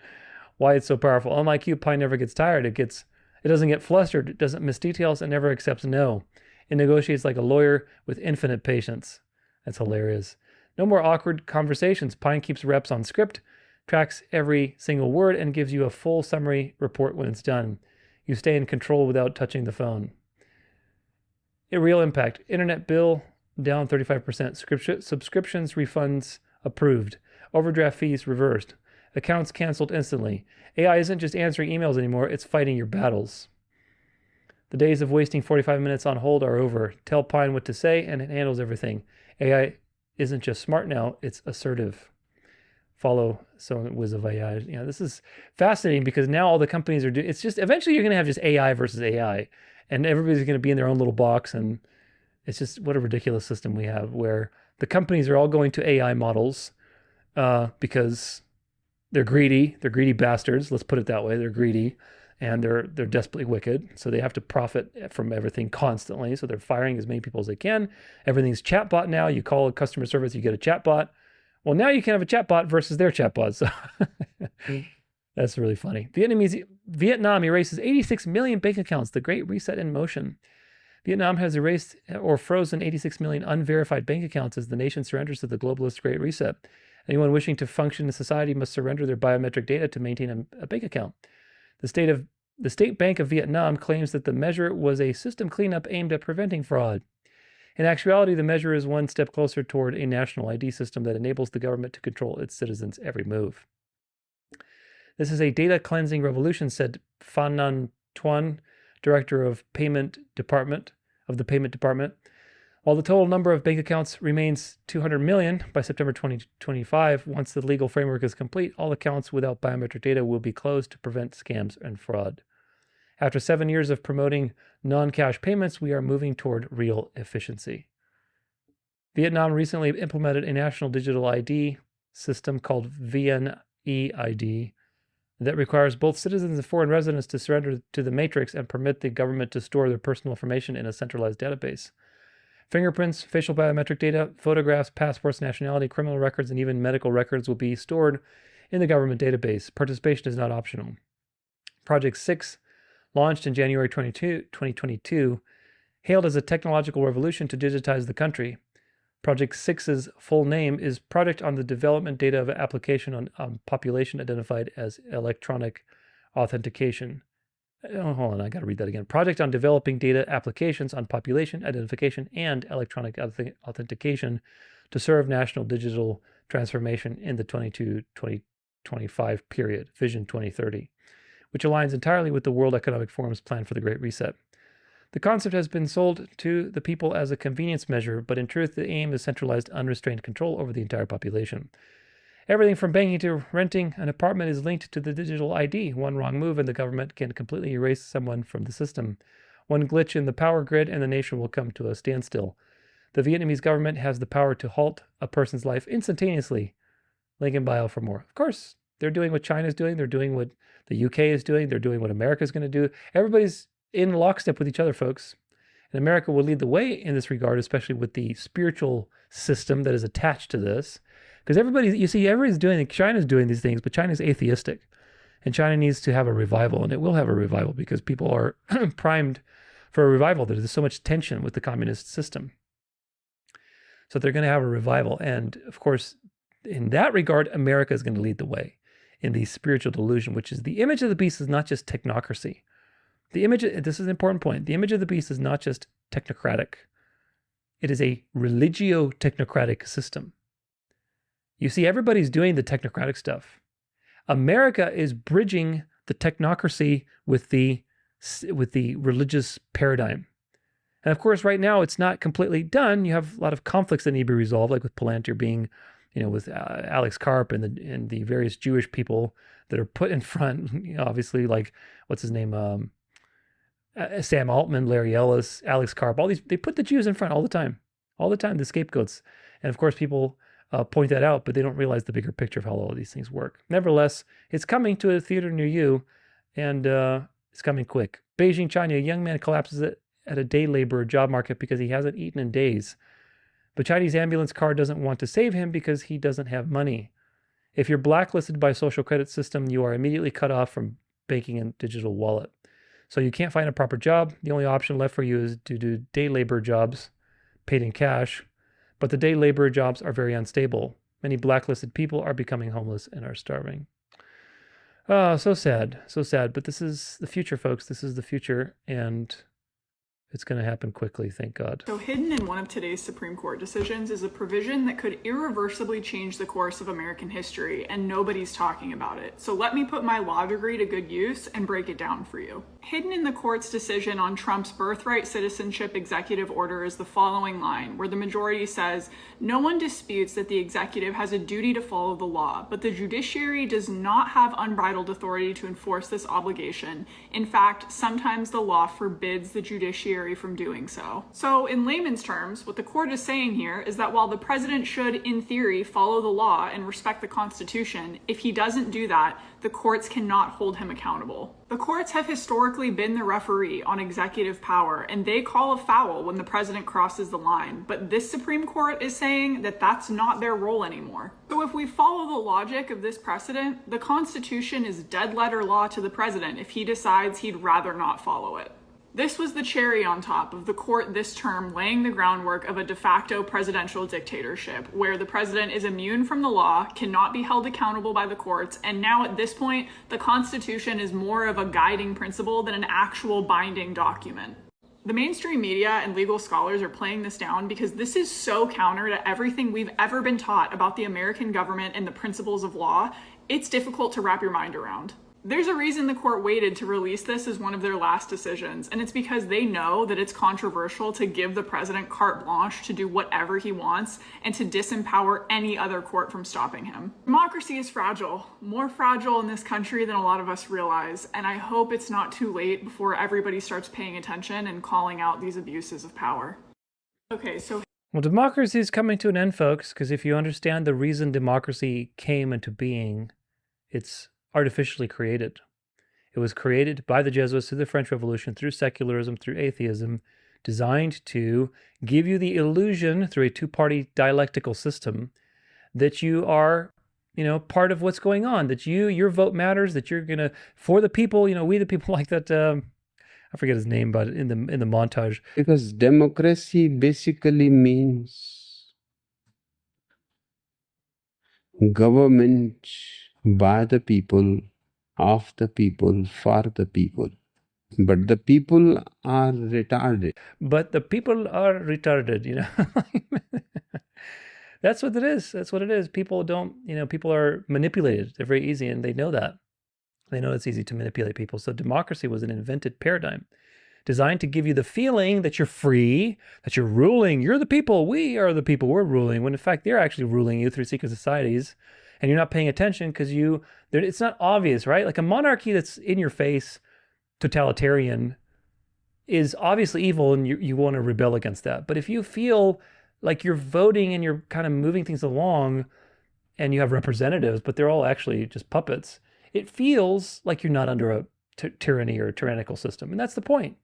Why it's so powerful. Unlike you, Pine never gets tired. It doesn't get flustered. It doesn't miss details and never accepts no. It negotiates like a lawyer with infinite patience. That's hilarious. No more awkward conversations. Pine keeps reps on script, tracks every single word, and gives you a full summary report when it's done. You stay in control without touching the phone. A real impact. Internet bill down 35%. Subscriptions refunds approved. Overdraft fees reversed. Accounts canceled instantly. AI isn't just answering emails anymore, it's fighting your battles. The days of wasting 45 minutes on hold are over. Tell Pine what to say and it handles everything. AI isn't just smart now, it's assertive. Follow someone Wiz of AI. This is fascinating because now all the companies are doing, it's just, eventually you're going to have just AI versus AI. And everybody's going to be in their own little box. And it's just, what a ridiculous system we have where the companies are all going to AI models because they're greedy. They're greedy bastards. Let's put it that way. They're greedy and they're desperately wicked. So they have to profit from everything constantly. So they're firing as many people as they can. Everything's chatbot now. You call a customer service, you get a chatbot. Well, now you can have a chatbot versus their chatbot. So that's really funny. Vietnam erases 86 million bank accounts. The Great Reset in motion. Vietnam has erased or frozen 86 million unverified bank accounts as the nation surrenders to the globalist Great Reset. Anyone wishing to function in society must surrender their biometric data to maintain a bank account. The State Bank of Vietnam claims that the measure was a system cleanup aimed at preventing fraud. In actuality, the measure is one step closer toward a national ID system that enables the government to control its citizens' every move. This is a data cleansing revolution, said Phan Nan Tuan, director of the Payment Department. While the total number of bank accounts remains 200 million by September 2025, once the legal framework is complete, all accounts without biometric data will be closed to prevent scams and fraud. After 7 years of promoting non-cash payments, we are moving toward real efficiency. Vietnam recently implemented a national digital ID system called VNeID that requires both citizens and foreign residents to surrender to the matrix and permit the government to store their personal information in a centralized database. Fingerprints, facial biometric data, photographs, passports, nationality, criminal records, and even medical records will be stored in the government database. Participation is not optional. Project 6, launched in January 2022, hailed as a technological revolution to digitize the country. Project 6's full name is Project on the Development Data of Application on Population Identified as Electronic Authentication. Oh, hold on, I got to read that again. Project on Developing Data Applications on Population Identification and Electronic Authentication to serve national digital transformation in the 2022-2025 period, Vision 2030, which aligns entirely with the World Economic Forum's plan for the Great Reset. The concept has been sold to the people as a convenience measure, but in truth, the aim is centralized, unrestrained control over the entire population. Everything from banking to renting an apartment is linked to the digital ID. One wrong move and the government can completely erase someone from the system. One glitch in the power grid and the nation will come to a standstill. The Vietnamese government has the power to halt a person's life instantaneously. Link in bio for more. Of course, they're doing what China's doing. They're doing what the UK is doing. They're doing what America's going to do. Everybody's in lockstep with each other, folks. And America will lead the way in this regard, especially with the spiritual system that is attached to this. Because everybody's doing, China's doing these things, but China's atheistic. And China needs to have a revival, and it will have a revival because people are primed for a revival. There's so much tension with the communist system. So they're going to have a revival. And of course, in that regard, America is going to lead the way in the spiritual delusion, which is the image of the beast is not just technocracy. This is an important point. The image of the beast is not just technocratic. It is a religio-technocratic system. You see, everybody's doing the technocratic stuff. America is bridging the technocracy with the religious paradigm. And of course, right now, it's not completely done. You have a lot of conflicts that need to be resolved, like with Palantir being, with Alex Karp and the various Jewish people that are put in front, obviously, like, what's his name? Sam Altman, Larry Ellis, Alex Karp, they put the Jews in front all the time, the scapegoats. And of course, people point that out, but they don't realize the bigger picture of how all of these things work. Nevertheless, it's coming to a theater near you, and it's coming quick. Beijing, China, a young man collapses at a day laborer job market because he hasn't eaten in days. But Chinese ambulance car doesn't want to save him because he doesn't have money. If you're blacklisted by social credit system, you are immediately cut off from banking and digital wallet. So you can't find a proper job. The only option left for you is to do day labor jobs paid in cash. But the day labor jobs are very unstable. Many blacklisted people are becoming homeless and are starving. Oh, so sad. So sad. But this is the future, folks. This is the future. And it's going to happen quickly, thank God.
So hidden in one of today's Supreme Court decisions is a provision that could irreversibly change the course of American history, and nobody's talking about it. So let me put my law degree to good use and break it down for you. Hidden in the court's decision on Trump's birthright citizenship executive order is the following line, where the majority says, "No one disputes that the executive has a duty to follow the law, but the judiciary does not have unbridled authority to enforce this obligation. In fact, sometimes the law forbids the judiciary from doing so." So in layman's terms, what the court is saying here is that while the president should, in theory, follow the law and respect the Constitution, if he doesn't do that, the courts cannot hold him accountable. The courts have historically been the referee on executive power, and they call a foul when the president crosses the line. But this Supreme Court is saying that that's not their role anymore. So if we follow the logic of this precedent, the Constitution is dead letter law to the president if he decides he'd rather not follow it. This was the cherry on top of the court this term laying the groundwork of a de facto presidential dictatorship, where the president is immune from the law, cannot be held accountable by the courts, and now at this point, the Constitution is more of a guiding principle than an actual binding document. The mainstream media and legal scholars are playing this down because this is so counter to everything we've ever been taught about the American government and the principles of law, it's difficult to wrap your mind around. There's a reason the court waited to release this as one of their last decisions, and it's because they know that it's controversial to give the president carte blanche to do whatever he wants and to disempower any other court from stopping him. Democracy is fragile, more fragile in this country than a lot of us realize, and I hope it's not too late before everybody starts paying attention and calling out these abuses of power. Okay, so
well, democracy is coming to an end, folks, because if you understand the reason democracy came into being, it's artificially created. It was created by the Jesuits through the French Revolution, through secularism, through atheism, designed to give you the illusion through a two-party dialectical system that you are, part of what's going on, that your vote matters, that you're gonna, for the people, we the people, like that, I forget his name, but in the montage.
Because democracy basically means government by the people, of the people, for the people. But the people are retarded.
That's what it is. People don't, people are manipulated. They're very easy, and they know that. They know it's easy to manipulate people. So democracy was an invented paradigm designed to give you the feeling that you're free, that you're ruling. You're the people. We are the people. We're ruling. When in fact, they're actually ruling you through secret societies. And you're not paying attention because it's not obvious, right? Like a monarchy that's in your face, totalitarian, is obviously evil, and you want to rebel against that. But if you feel like you're voting and you're kind of moving things along, and you have representatives, but they're all actually just puppets, it feels like you're not under a tyranny or a tyrannical system. And that's the point.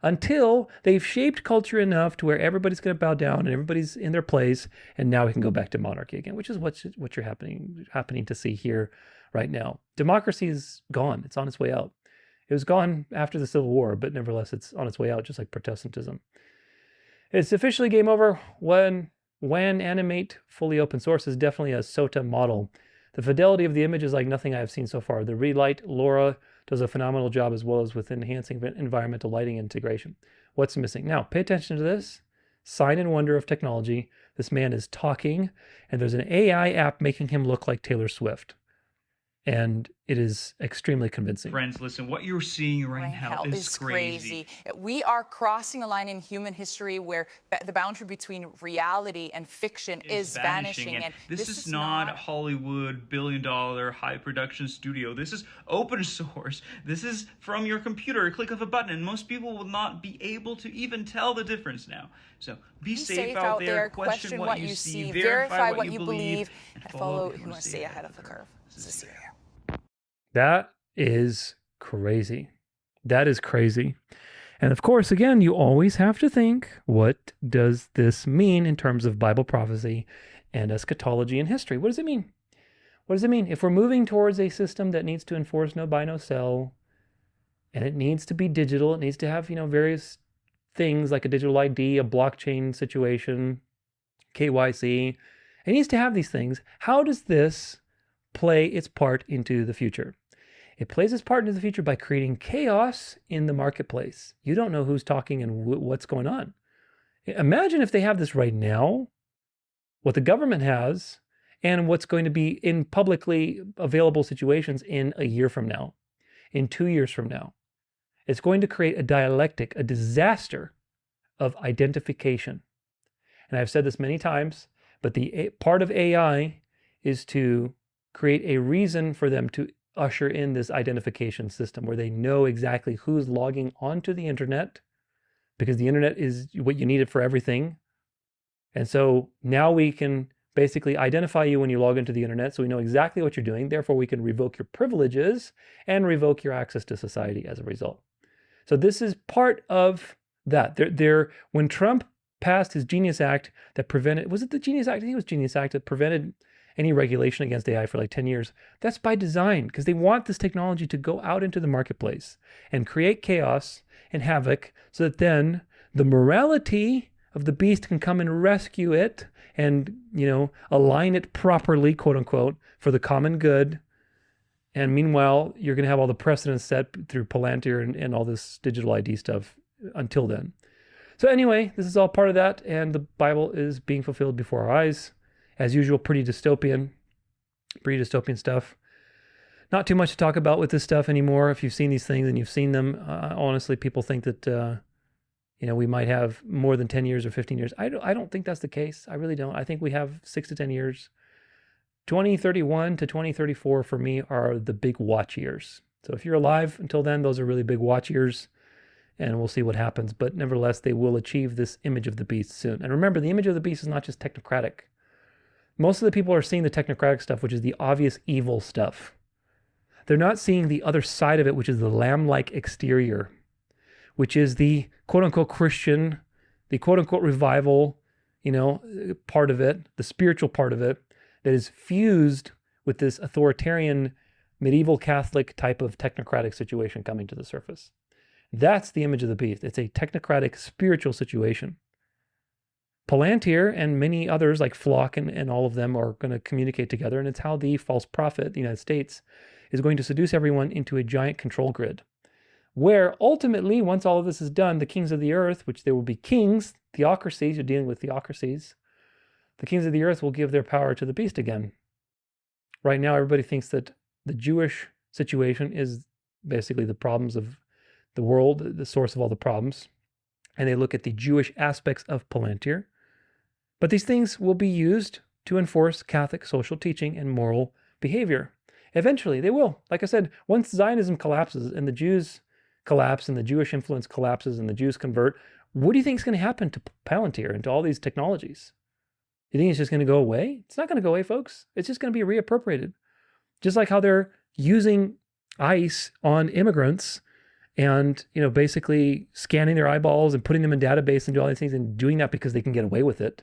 Until they've shaped culture enough to where everybody's going to bow down and everybody's in their place, and now we can go back to monarchy again, which is what you're happening to see here right now. Democracy is gone. It's on its way out. It was gone after the Civil War, but nevertheless, it's on its way out, just like Protestantism. It's officially game over when animate fully open source is definitely a SOTA model. The fidelity of the image is like nothing I have seen so far. The Relight LoRa does a phenomenal job, as well as with enhancing environmental lighting integration. What's missing? Now, pay attention to this. Sign and wonder of technology. This man is talking, and there's an AI app making him look like Taylor Swift. And it is extremely convincing.
Friends, listen, what you're seeing right now is crazy.
We are crossing a line in human history where the boundary between reality and fiction is vanishing.
And this is not a Hollywood billion-dollar high-production studio. This is open source. This is from your computer, a click of a button, and most people will not be able to even tell the difference now. So be safe out there, question what you see, verify what you believe, and follow who wants to stay ahead of the curve.
That is crazy. That is crazy. And of course, again, you always have to think, what does this mean in terms of Bible prophecy and eschatology and history? What does it mean? What does it mean? If we're moving towards a system that needs to enforce no buy, no sell, and it needs to be digital, it needs to have, various things like a digital ID, a blockchain situation, KYC, it needs to have these things. How does this play its part into the future? It plays its part into the future by creating chaos in the marketplace. You don't know who's talking and what's going on. Imagine if they have this right now, what the government has, and what's going to be in publicly available situations in a year from now, in 2 years from now. It's going to create a dialectic, a disaster of identification. And I've said this many times, but the part of AI is to create a reason for them to usher in this identification system where they know exactly who's logging onto the internet, because the internet is what you need it for everything. And so now we can basically identify you when you log into the internet, so we know exactly what you're doing. Therefore, we can revoke your privileges and revoke your access to society as a result. So this is part of that. When Trump passed his Genius Act that prevented, was it the Genius Act? I think it was Genius Act that prevented any regulation against AI for like 10 years. That's by design, because they want this technology to go out into the marketplace and create chaos and havoc, so that then the morality of the beast can come and rescue it and, align it properly, quote unquote, for the common good. And meanwhile, you're going to have all the precedents set through Palantir and all this digital ID stuff until then. So anyway, this is all part of that, and the Bible is being fulfilled before our eyes. As usual, pretty dystopian stuff. Not too much to talk about with this stuff anymore. If you've seen these things and you've seen them, honestly, people think that, we might have more than 10 years or 15 years. I don't think that's the case. I really don't. I think we have 6 to 10 years. 2031 to 2034 for me are the big watch years. So if you're alive until then, those are really big watch years, and we'll see what happens. But nevertheless, they will achieve this image of the beast soon. And remember, the image of the beast is not just technocratic. Most of the people are seeing the technocratic stuff, which is the obvious evil stuff. They're not seeing the other side of it, which is the lamb-like exterior, which is the quote-unquote Christian, the quote-unquote revival, part of it, the spiritual part of it, that is fused with this authoritarian, medieval Catholic type of technocratic situation coming to the surface. That's the image of the beast. It's a technocratic, spiritual situation. Palantir and many others like Flock and all of them are going to communicate together, and it's how the false prophet, the United States, is going to seduce everyone into a giant control grid, where ultimately, once all of this is done, the kings of the earth, which there will be kings, theocracies, you're dealing with theocracies, the kings of the earth will give their power to the beast again. Right now, everybody thinks that the Jewish situation is basically the problems of the world, the source of all the problems, and they look at the Jewish aspects of Palantir. But these things will be used to enforce Catholic social teaching and moral behavior. Eventually, they will. Like I said, once Zionism collapses and the Jews collapse and the Jewish influence collapses and the Jews convert, what do you think is going to happen to Palantir and to all these technologies? You think it's just going to go away? It's not going to go away, folks. It's just going to be reappropriated. Just like how they're using ICE on immigrants and, basically scanning their eyeballs and putting them in database and do all these things and doing that because they can get away with it.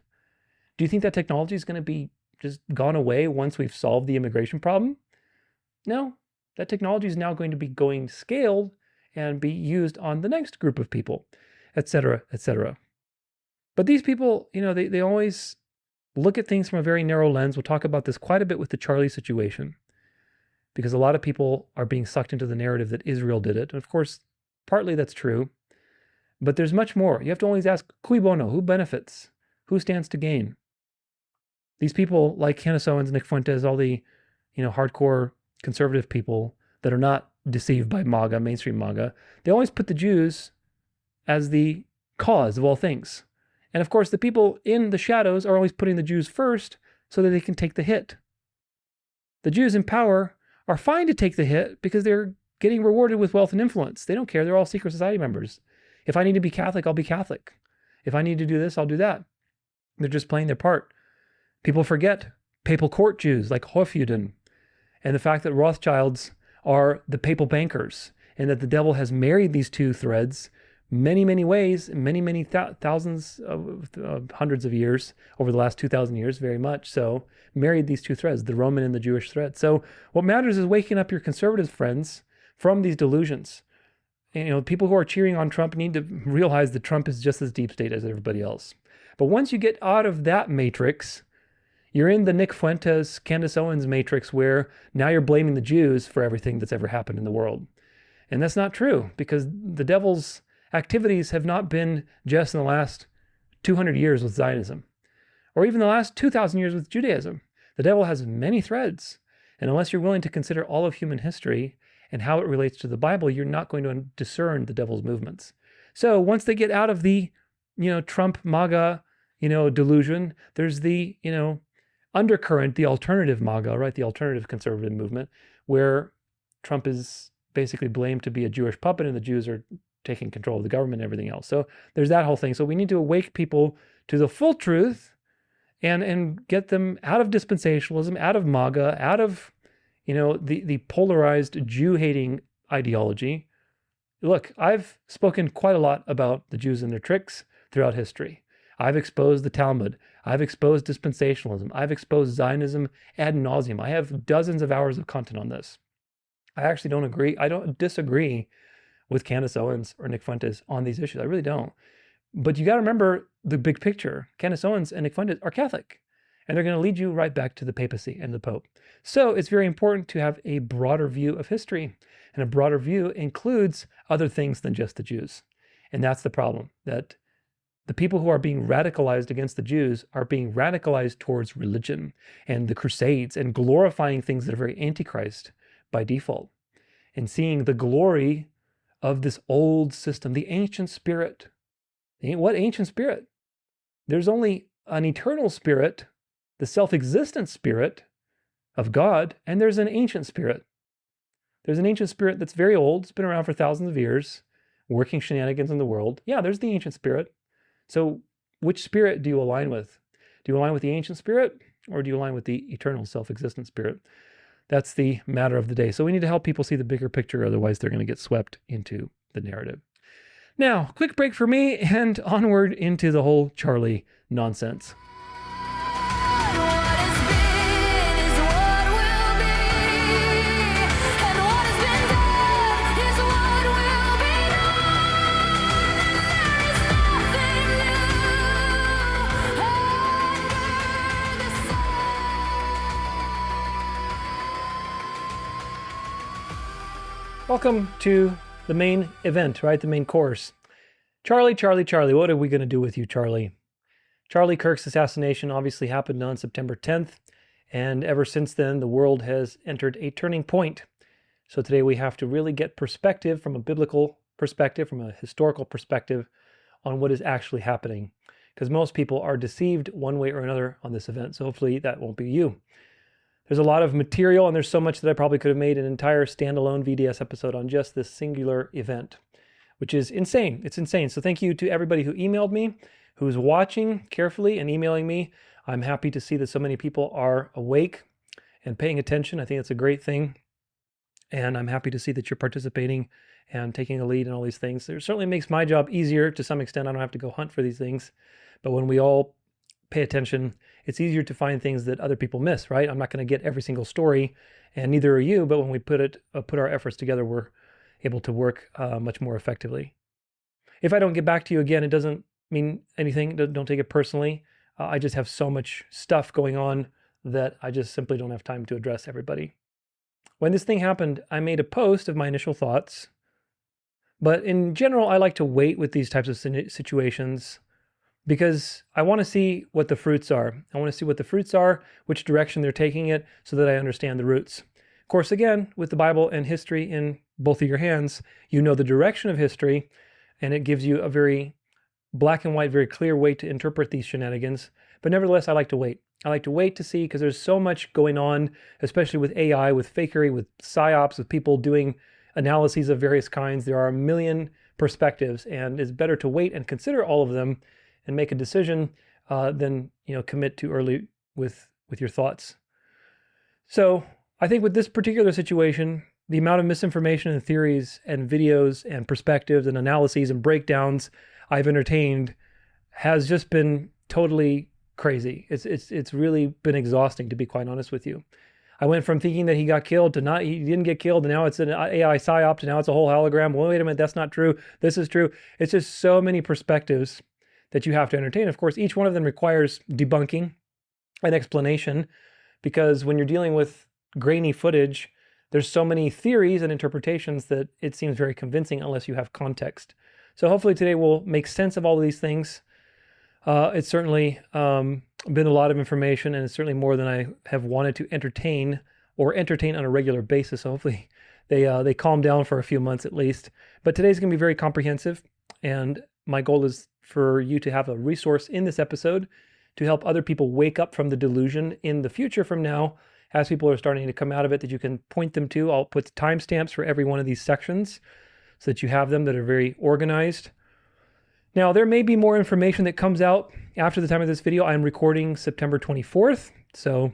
Do you think that technology is going to be just gone away once we've solved the immigration problem? No, that technology is now going to be going scaled and be used on the next group of people, etc., etc. But these people, they always look at things from a very narrow lens. We'll talk about this quite a bit with the Charlie situation, because a lot of people are being sucked into the narrative that Israel did it. And of course, partly that's true, but there's much more. You have to always ask, cui bono, who benefits? Who stands to gain? These people like Candace Owens, Nick Fuentes, all the, hardcore conservative people that are not deceived by MAGA, mainstream MAGA, they always put the Jews as the cause of all things. And of course, the people in the shadows are always putting the Jews first so that they can take the hit. The Jews in power are fine to take the hit because they're getting rewarded with wealth and influence. They don't care. They're all secret society members. If I need to be Catholic, I'll be Catholic. If I need to do this, I'll do that. They're just playing their part. People forget papal court Jews like Hofjuden, and the fact that Rothschilds are the papal bankers, and that the devil has married these two threads many, many ways, many thousands of hundreds of years, over the last 2,000 years, very much so, married these two threads, the Roman and the Jewish thread. So what matters is waking up your conservative friends from these delusions. People who are cheering on Trump need to realize that Trump is just as deep state as everybody else. But once you get out of that matrix, you're in the Nick Fuentes, Candace Owens matrix, where now you're blaming the Jews for everything that's ever happened in the world. And that's not true, because the devil's activities have not been just in the last 200 years with Zionism, or even the last 2,000 years with Judaism. The devil has many threads. And unless you're willing to consider all of human history and how it relates to the Bible, you're not going to discern the devil's movements. So once they get out of the, Trump MAGA, delusion, there's the, undercurrent, the alternative MAGA, right? The alternative conservative movement, where Trump is basically blamed to be a Jewish puppet and the Jews are taking control of the government and everything else. So there's that whole thing. So we need to awake people to the full truth and get them out of dispensationalism, out of MAGA, out of, the polarized Jew-hating ideology. Look, I've spoken quite a lot about the Jews and their tricks throughout history. I've exposed the Talmud. I've exposed dispensationalism. I've exposed Zionism ad nauseum. I have dozens of hours of content on this. I actually don't agree. I don't disagree with Candace Owens or Nick Fuentes on these issues. I really don't. But you got to remember the big picture. Candace Owens and Nick Fuentes are Catholic, and they're going to lead you right back to the papacy and the Pope. So it's very important to have a broader view of history, and a broader view includes other things than just the Jews. And that's the problem, that the people who are being radicalized against the Jews are being radicalized towards religion and the Crusades and glorifying things that are very antichrist by default, and seeing the glory of this old system, the ancient spirit. What ancient spirit? There's only an eternal spirit, the self-existent spirit of God, and there's an ancient spirit. There's an ancient spirit that's very old, it's been around for thousands of years, working shenanigans in the world. Yeah, there's the ancient spirit. So which spirit do you align with? Do you align with the ancient spirit, or do you align with the eternal self-existent spirit? That's the matter of the day. So we need to help people see the bigger picture, otherwise they're going to get swept into the narrative. Now, quick break for me, and onward into the whole Charlie nonsense. Welcome to the main event, right? The main course. Charlie, what are we going to do with you, Charlie? Charlie Kirk's assassination obviously happened on September 10th, and ever since then, the world has entered a turning point. So today we have to really get perspective, from a biblical perspective, from a historical perspective, on what is actually happening. Because most people are deceived one way or another on this event, so hopefully that won't be you. There's a lot of material, and there's so much that I probably could have made an entire standalone VDS episode on just this singular event, which is insane. It's insane. So thank you to everybody who emailed me, who's watching carefully and emailing me. I'm happy to see that so many people are awake and paying attention. I think it's a great thing. And I'm happy to see that you're participating and taking a lead in all these things. It certainly makes my job easier to some extent. I don't have to go hunt for these things. But when we all pay attention, it's easier to find things that other people miss, right? I'm not going to get every single story, and neither are you, but when we put our efforts together, we're able to work much more effectively. If I don't get back to you again, it doesn't mean anything. Don't take it personally. I just have so much stuff going on that I just simply don't have time to address everybody. When this thing happened, I made a post of my initial thoughts. But in general, I like to wait with these types of situations because I want to see what the fruits are. I want to see what the fruits are, which direction they're taking it, so that I understand the roots. Of course, again, with the Bible and history in both of your hands, you know the direction of history, and it gives you a very black and white, very clear way to interpret these shenanigans. But nevertheless, I like to wait. I like to wait to see, because there's so much going on, especially with AI, with fakery, with psyops, with people doing analyses of various kinds. There are a million perspectives, and it's better to wait and consider all of them and make a decision than commit too early with your thoughts. So I think with this particular situation, the amount of misinformation and theories and videos and perspectives and analyses and breakdowns I've entertained has just been totally crazy. It's really been exhausting, to be quite honest with you. I went from thinking that he got killed to not, he didn't get killed, and now it's an AI psyop, to now it's a whole hologram. Well, wait a minute, that's not true. This is true. It's just so many perspectives that you have to entertain. Of course, each one of them requires debunking and explanation, because when you're dealing with grainy footage, there's so many theories and interpretations that it seems very convincing unless you have context. So hopefully today we'll make sense of all of these things. It's certainly been a lot of information, and it's certainly more than I have wanted to entertain on a regular basis. So hopefully they calm down for a few months at least. But today's going to be very comprehensive, and my goal is for you to have a resource in this episode to help other people wake up from the delusion in the future from now, as people are starting to come out of it, that you can point them to. I'll put timestamps for every one of these sections so that you have them that are very organized. Now, there may be more information that comes out after the time of this video. I'm recording September 24th, so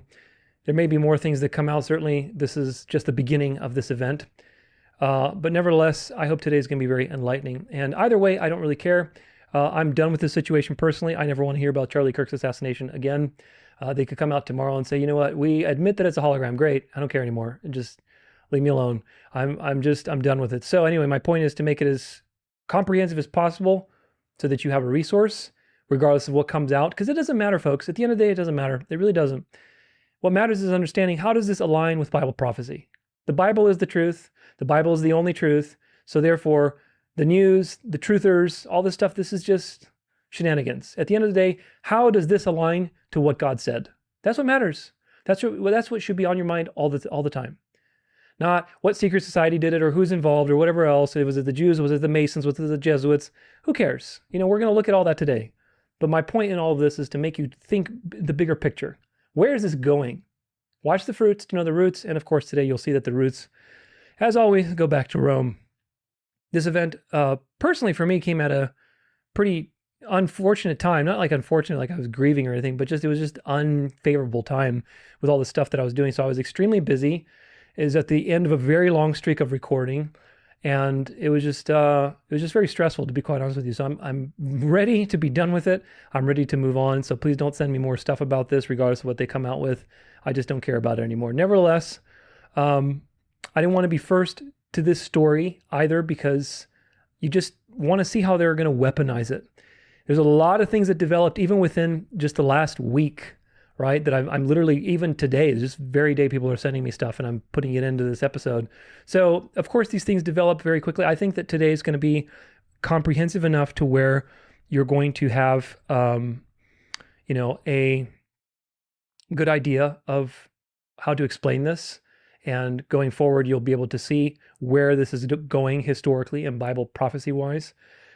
there may be more things that come out. Certainly, this is just the beginning of this event. But nevertheless, I hope today is going to be very enlightening. And either way, I don't really care. I'm done with this situation personally. I never want to hear about Charlie Kirk's assassination again. They could come out tomorrow and say, you know what, we admit that it's a hologram. Great. I don't care anymore. Just leave me alone. I'm done with it. So anyway, my point is to make it as comprehensive as possible so that you have a resource regardless of what comes out. Because it doesn't matter, folks. At the end of the day, it doesn't matter. It really doesn't. What matters is understanding, how does this align with Bible prophecy? The Bible is the truth. The Bible is the only truth. So therefore, the news, the truthers, all this stuff, this is just shenanigans. At the end of the day, how does this align to what God said? That's what matters. That's what should be on your mind all the time. Not what secret society did it or who's involved or whatever else. Was it the Jews? Was it the Masons? Was it the Jesuits? Who cares? We're going to look at all that today. But my point in all of this is to make you think the bigger picture. Where is this going? Watch the fruits to know the roots. And of course, today you'll see that the roots, as always, go back to Rome. This event, personally for me, came at a pretty unfortunate time. Not like unfortunate, like I was grieving or anything, but it was just unfavorable time with all the stuff that I was doing. So I was extremely busy. It was at the end of a very long streak of recording, and it was just very stressful, to be quite honest with you. So I'm ready to be done with it. I'm ready to move on. So please don't send me more stuff about this, regardless of what they come out with. I just don't care about it anymore. Nevertheless, I didn't want to be first to this story either, because you just want to see how they're going to weaponize it. There's a lot of things that developed even within just the last week, right? That I'm literally, even today, this very day, people are sending me stuff and I'm putting it into this episode. So of course, these things develop very quickly. I think that today is going to be comprehensive enough to where you're going to have, a good idea of how to explain this. And going forward, you'll be able to see where this is going historically and Bible prophecy-wise.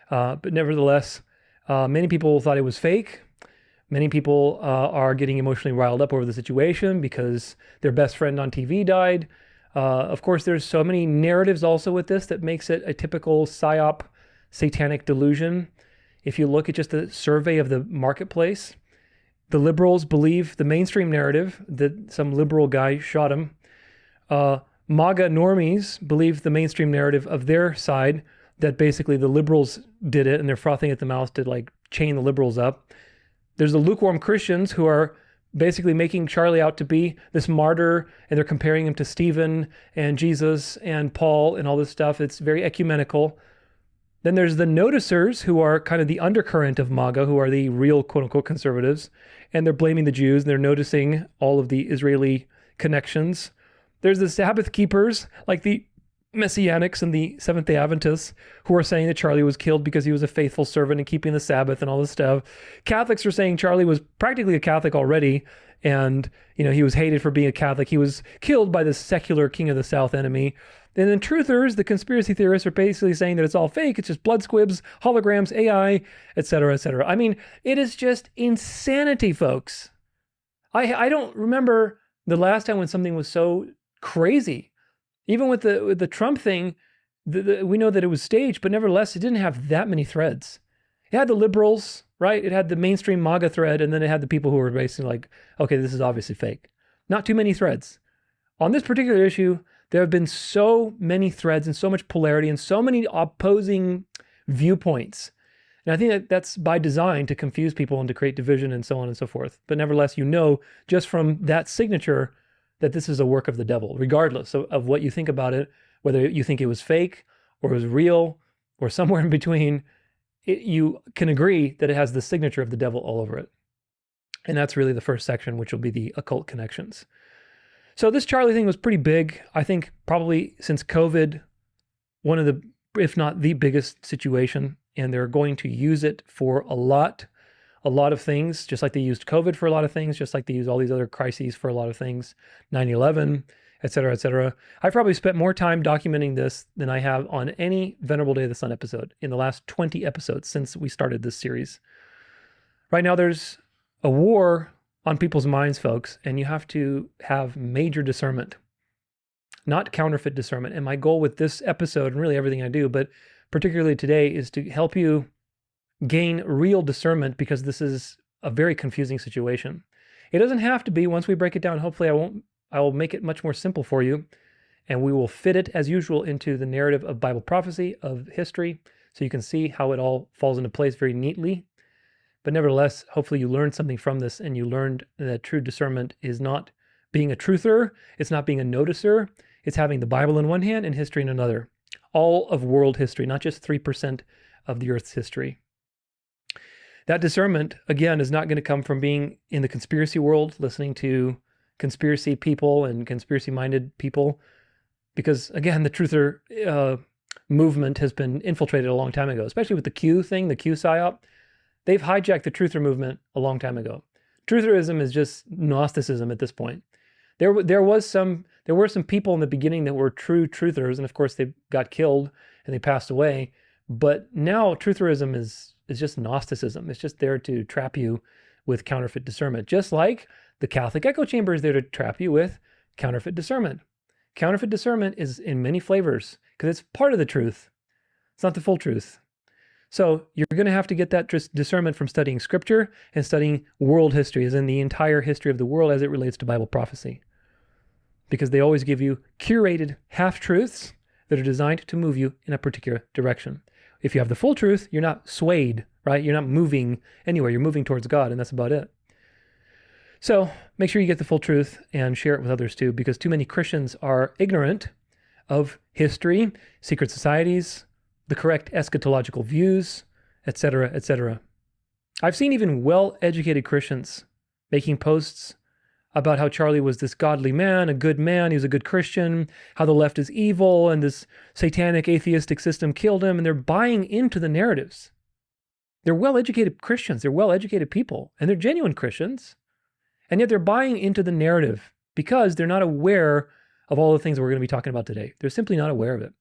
But nevertheless, many people thought it was fake. Many people are getting emotionally riled up over the situation because their best friend on TV died. Of course, there's so many narratives also with this that makes it a typical psyop, satanic delusion. If you look at just the survey of the marketplace, the liberals believe the mainstream narrative that some liberal guy shot him. MAGA normies believe the mainstream narrative of their side, that basically the liberals did it and they're frothing at the mouth to chain the liberals up. There's the lukewarm Christians who are basically making Charlie out to be this martyr, and they're comparing him to Stephen and Jesus and Paul and all this stuff. It's very ecumenical. Then there's the noticers, who are kind of the undercurrent of MAGA, who are the real quote-unquote conservatives, and they're blaming the Jews, and they're noticing all of the Israeli connections. There's the Sabbath keepers, like the Messianics and the Seventh-day Adventists, who are saying that Charlie was killed because he was a faithful servant and keeping the Sabbath and all this stuff. Catholics are saying Charlie was practically a Catholic already, and he was hated for being a Catholic. He was killed by the secular king of the South enemy. And then truthers, the conspiracy theorists, are basically saying that it's all fake. It's just blood squibs, holograms, AI, etc., etc. I mean, it is just insanity, folks. I don't remember the last time when something was so crazy. Even with the Trump thing, we know that it was staged, but nevertheless, it didn't have that many threads. It had the liberals, right? It had the mainstream MAGA thread, and then it had the people who were basically like, okay, this is obviously fake. Not too many threads. On this particular issue, there have been so many threads and so much polarity and so many opposing viewpoints. And I think that that's by design, to confuse people and to create division and so on and so forth. But nevertheless, just from that signature, that this is a work of the devil, regardless of what you think about it, whether you think it was fake or it was real or somewhere in between, you can agree that it has the signature of the devil all over it. And that's really the first section, which will be the occult connections. So this Charlie thing was pretty big. I think probably since COVID, one of the, if not the biggest situation, and they're going to use it for a lot of things, just like they used COVID for a lot of things, just like they use all these other crises for a lot of things, 9/11, et cetera, et cetera. I've probably spent more time documenting this than I have on any Venerable Day of the Sun episode in the last 20 episodes since we started this series. Right now, there's a war on people's minds, folks, and you have to have major discernment, not counterfeit discernment. And my goal with this episode, and really everything I do, but particularly today, is to help you gain real discernment, because this is a very confusing situation. It doesn't have to be. Once we break it down, hopefully I will make it much more simple for you, and we will fit it as usual into the narrative of Bible prophecy, of history, so you can see how it all falls into place very neatly. But nevertheless, hopefully you learned something from this, and you learned that true discernment is not being a truther, it's not being a noticer, it's having the Bible in one hand and history in another. All of world history, not just 3% of the earth's history. That discernment, again, is not going to come from being in the conspiracy world, listening to conspiracy people and conspiracy-minded people, because, again, the truther movement has been infiltrated a long time ago, especially with the Q thing, the Q psyop. They've hijacked the truther movement a long time ago. Trutherism is just Gnosticism at this point. There were some people in the beginning that were true truthers, and of course they got killed and they passed away. But now trutherism is just Gnosticism. It's just there to trap you with counterfeit discernment, just like the Catholic echo chamber is there to trap you with counterfeit discernment. Counterfeit discernment is in many flavors because it's part of the truth. It's not the full truth. So you're going to have to get that discernment from studying scripture and studying world history, as in the entire history of the world as it relates to Bible prophecy. Because they always give you curated half-truths that are designed to move you in a particular direction. If you have the full truth, you're not swayed, right? You're not moving anywhere. You're moving towards God, and that's about it. So make sure you get the full truth and share it with others too, because too many Christians are ignorant of history, secret societies, the correct eschatological views, etc., etc. I've seen even well-educated Christians making posts about how Charlie was this godly man, a good man, he was a good Christian, how the left is evil, and this satanic atheistic system killed him, and they're buying into the narratives. They're well-educated Christians, they're well-educated people, and they're genuine Christians, and yet they're buying into the narrative because they're not aware of all the things that we're going to be talking about today. They're simply not aware of it,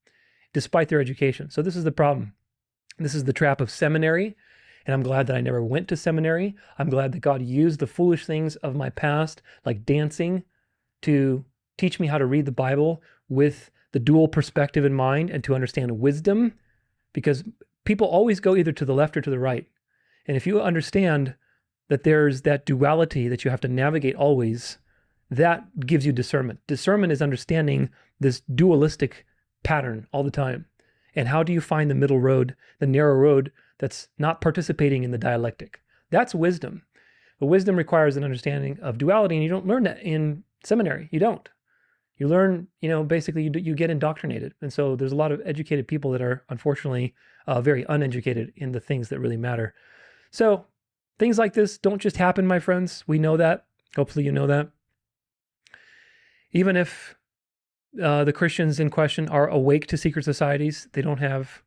despite their education. So this is the problem. This is the trap of seminary. And I'm glad that I never went to seminary. I'm glad that God used the foolish things of my past, like dancing, to teach me how to read the Bible with the dual perspective in mind and to understand wisdom, because people always go either to the left or to the right. And if you understand that there's that duality that you have to navigate always, that gives you discernment. Discernment is understanding this dualistic pattern all the time. And how do you find the middle road, the narrow road, that's not participating in the dialectic? That's wisdom. But wisdom requires an understanding of duality, and you don't learn that in seminary. You don't. You learn, basically you get indoctrinated. And so there's a lot of educated people that are unfortunately very uneducated in the things that really matter. So things like this don't just happen, my friends. We know that. Hopefully you know that. Even if the Christians in question are awake to secret societies, they don't have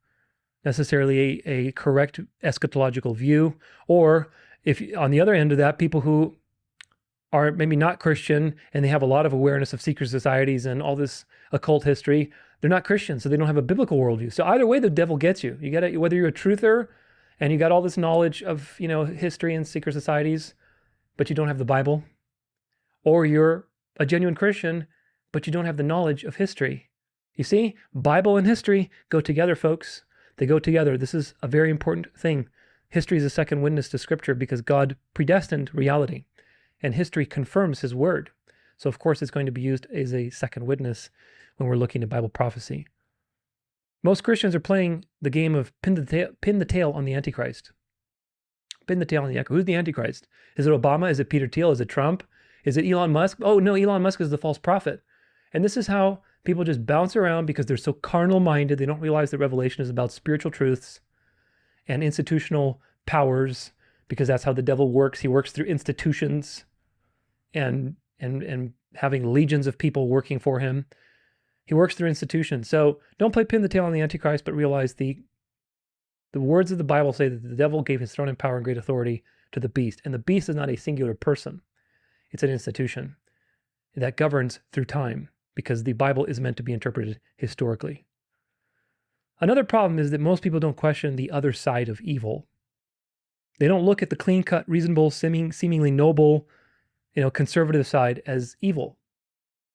necessarily a correct eschatological view. Or if on the other end of that, people who are maybe not Christian and they have a lot of awareness of secret societies and all this occult history, they're not Christian, so they don't have a biblical worldview. So either way, the devil gets you. You got to, whether you're a truther and you got all this knowledge of, history and secret societies, but you don't have the Bible, or you're a genuine Christian, but you don't have the knowledge of history. You see, Bible and history go together, folks. They go together. This is a very important thing. History is a second witness to Scripture because God predestined reality, and history confirms His word. So, of course, it's going to be used as a second witness when we're looking at Bible prophecy. Most Christians are playing the game of pin the tail on the Antichrist. Pin the tail on the Antichrist. Who's the Antichrist? Is it Obama? Is it Peter Thiel? Is it Trump? Is it Elon Musk? Oh, no, Elon Musk is the false prophet. And this is how people just bounce around because they're so carnal-minded. They don't realize that Revelation is about spiritual truths and institutional powers, because that's how the devil works. He works through institutions and having legions of people working for him. He works through institutions. So don't play pin the tail on the Antichrist, but realize the words of the Bible say that the devil gave his throne and power and great authority to the beast. And the beast is not a singular person. It's an institution that governs through time, because the Bible is meant to be interpreted historically. Another problem is that most people don't question the other side of evil. They don't look at the clean-cut, reasonable, seemingly noble, conservative side as evil.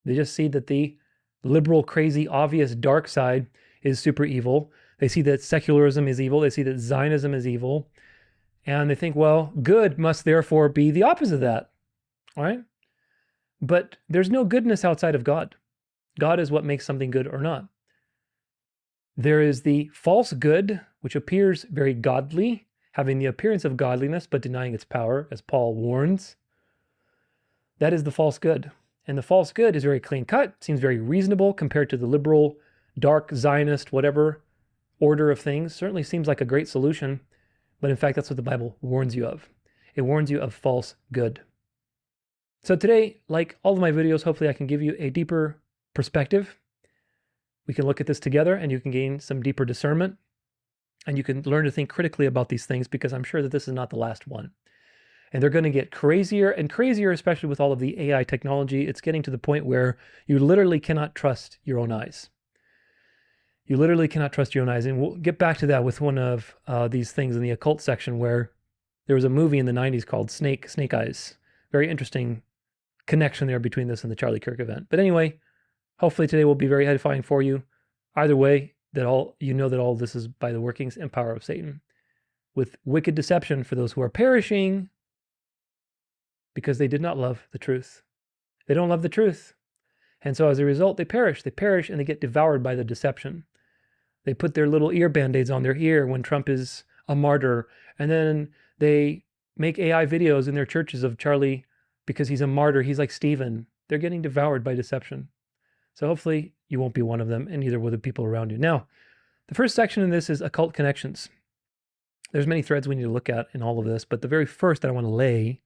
They just see that the liberal, crazy, obvious dark side is super evil. They see that secularism is evil. They see that Zionism is evil. And they think, well, good must therefore be the opposite of that. All right? But there's no goodness outside of God. God is what makes something good or not. There is the false good, which appears very godly, having the appearance of godliness, but denying its power, as Paul warns. That is the false good. And the false good is very clean cut, seems very reasonable compared to the liberal, dark, Zionist, whatever order of things. Certainly seems like a great solution, but in fact, that's what the Bible warns you of. It warns you of false good. So today, like all of my videos, hopefully I can give you a deeper perspective. We can look at this together and you can gain some deeper discernment, and you can learn to think critically about these things, because I'm sure that this is not the last one. And they're going to get crazier and crazier, especially with all of the AI technology. It's getting to the point where you literally cannot trust your own eyes. You literally cannot trust your own eyes. And we'll get back to that with one of these things in the occult section, where there was a movie in the 90s called Snake Eyes. Very interesting connection there between this and the Charlie Kirk event. But anyway, hopefully today will be very edifying for you. Either way, that all this is by the workings and power of Satan, with wicked deception for those who are perishing because they did not love the truth. They don't love the truth. And so as a result, they perish. They perish and they get devoured by the deception. They put their little ear band-aids on their ear when Trump is a martyr. And then they make AI videos in their churches of Charlie because he's a martyr. He's like Stephen. They're getting devoured by deception. So hopefully you won't be one of them, and neither will the people around you. Now, the first section in this is Occult Connections. There's many threads we need to look at in all of this, but the very first that I want to lay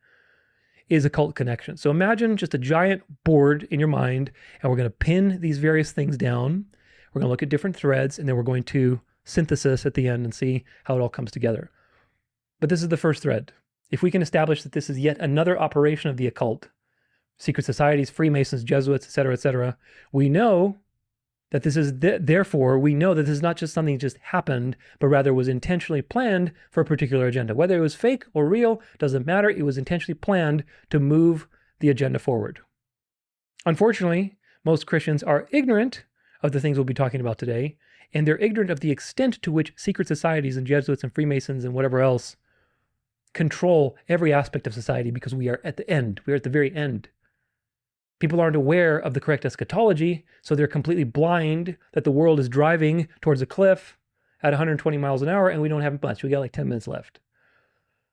is Occult Connections. So imagine just a giant board in your mind, and we're going to pin these various things down. We're going to look at different threads, and then we're going to synthesis at the end and see how it all comes together. But this is the first thread. If we can establish that this is yet another operation of the occult, secret societies, Freemasons, Jesuits, etc., we know that this is, therefore, we know that this is not just something that just happened, but rather was intentionally planned for a particular agenda. Whether it was fake or real, doesn't matter. It was intentionally planned to move the agenda forward. Unfortunately, most Christians are ignorant of the things we'll be talking about today, and they're ignorant of the extent to which secret societies and Jesuits and Freemasons and whatever else control every aspect of society, because we are at the end. We are at the very end. People aren't aware of the correct eschatology, so they're completely blind that the world is driving towards a cliff at 120 miles an hour, and we don't have much. We got like 10 minutes left.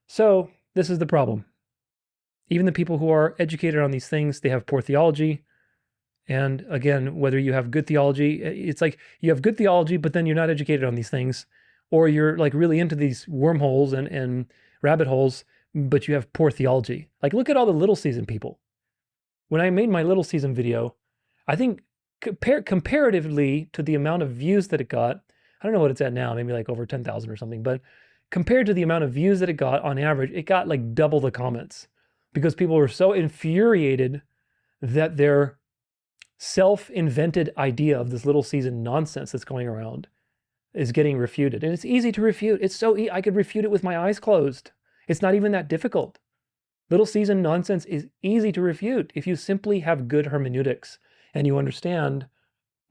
So this is the problem. Even the people who are educated on these things, they have poor theology. And again, whether you have good theology, it's like you have good theology, but then you're not educated on these things, or you're like really into these wormholes and rabbit holes, but you have poor theology. Like, look at all the Little Season people. When I made my Little Season video, I think comparatively to the amount of views that it got, I don't know what it's at now, maybe like over 10,000 or something, but compared to the amount of views that it got on average, it got like double the comments because people were so infuriated that their self-invented idea of this Little Season nonsense that's going around is getting refuted. And it's easy to refute. It's so I could refute it with my eyes closed. It's not even that difficult. Little Season nonsense is easy to refute if you simply have good hermeneutics and you understand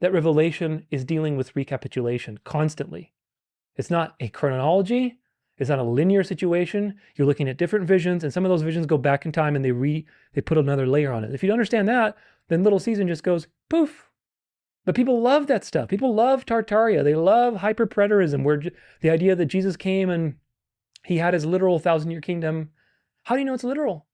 that Revelation is dealing with recapitulation constantly. It's not a chronology. It's not a linear situation. You're looking at different visions, and some of those visions go back in time and they put another layer on it. If you understand that, then Little Season just goes poof. But people love that stuff. People love Tartaria. They love hyperpreterism, where the idea that Jesus came and he had his literal 1,000-year kingdom. How do you know it's literal?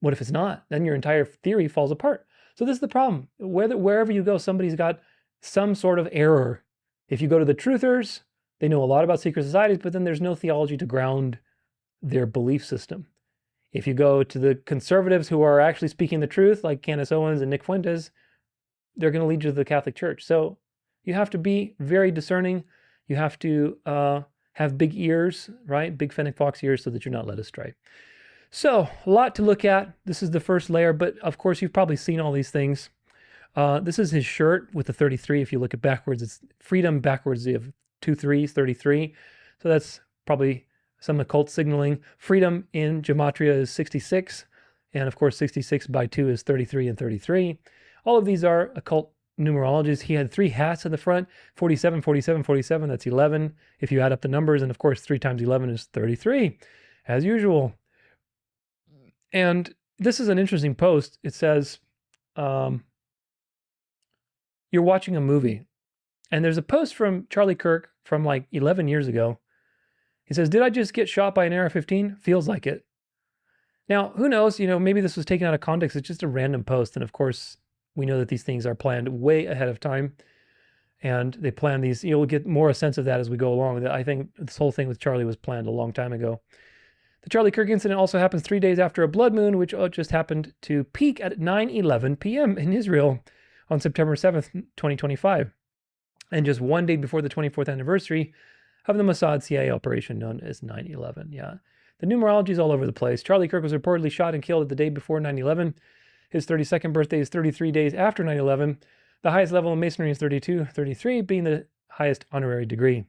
What if it's not? Then your entire theory falls apart. So this is the problem. Wherever you go, somebody's got some sort of error. If you go to the truthers, they know a lot about secret societies, but then there's no theology to ground their belief system. If you go to the conservatives who are actually speaking the truth, like Candace Owens and Nick Fuentes, they're going to lead you to the Catholic Church. So you have to be very discerning. You have to have big ears, right? Big fennec fox ears so that you're not led astray. So a lot to look at. This is the first layer, but of course you've probably seen all these things. This is his shirt with the 33. If you look at backwards, it's freedom backwards. You have 2 3s, 33. So that's probably some occult signaling. Freedom in gematria is 66. And of course, 66 by 2 is 33 and 33. All of these are occult numerologies. He had 3 hats at the front, 47, 47, 47. That's 11 if you add up the numbers. And of course, 3 times 11 is 33, as usual. And this is an interesting post. It says, you're watching a movie. And there's a post from Charlie Kirk from like 11 years ago. He says, did I just get shot by an AR-15? Feels like it. Now, who knows? Maybe this was taken out of context. It's just a random post. And of course, we know that these things are planned way ahead of time. And they plan these. You'll get more a sense of that as we go along. I think this whole thing with Charlie was planned a long time ago. The Charlie Kirk incident also happens 3 days after a blood moon, which just happened to peak at 9:11 p.m. in Israel on September 7th, 2025. And just 1 day before the 24th anniversary of the Mossad CIA operation known as 9/11. Yeah. The numerology is all over the place. Charlie Kirk was reportedly shot and killed at the day before 9/11. His 32nd birthday is 33 days after 9/11. The highest level of Masonry is 32, 33 being the highest honorary degree.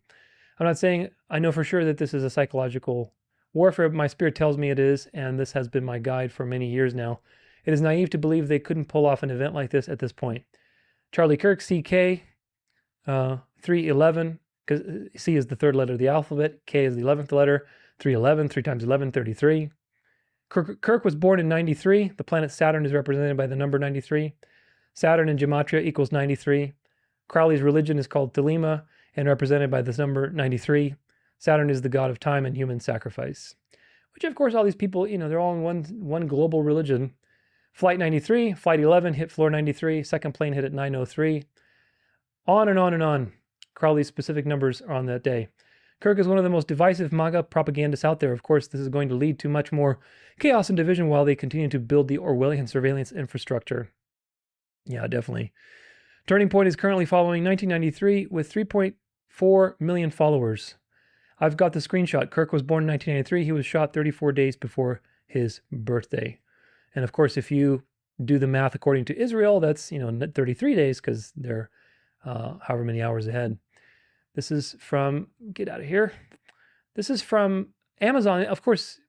I'm not saying I know for sure that this is a psychological warfare, but my spirit tells me it is, and this has been my guide for many years now. It is naive to believe they couldn't pull off an event like this at this point. Charlie Kirk, CK, 311, because C is the third letter of the alphabet, K is the 11th letter, 311, 3 times 11, 33. Kirk was born in 93. The planet Saturn is represented by the number 93. Saturn in gematria equals 93. Crowley's religion is called Thelema and represented by this number 93. Saturn is the god of time and human sacrifice, which of course all these people, they're all in one global religion. Flight 93, Flight 11 hit floor 93, second plane hit at 903. On and on and on. Crowley's specific numbers are on that day. Kirk is one of the most divisive MAGA propagandists out there. Of course, this is going to lead to much more chaos and division while they continue to build the Orwellian surveillance infrastructure. Yeah, definitely. Turning Point is currently following 1993 with 3.4 million followers. I've got the screenshot. Kirk was born in 1993. He was shot 34 days before his birthday. And of course, if you do the math according to Israel, that's 33 days because they're however many hours ahead. This is from, get out of here. This is from Amazon. Of course,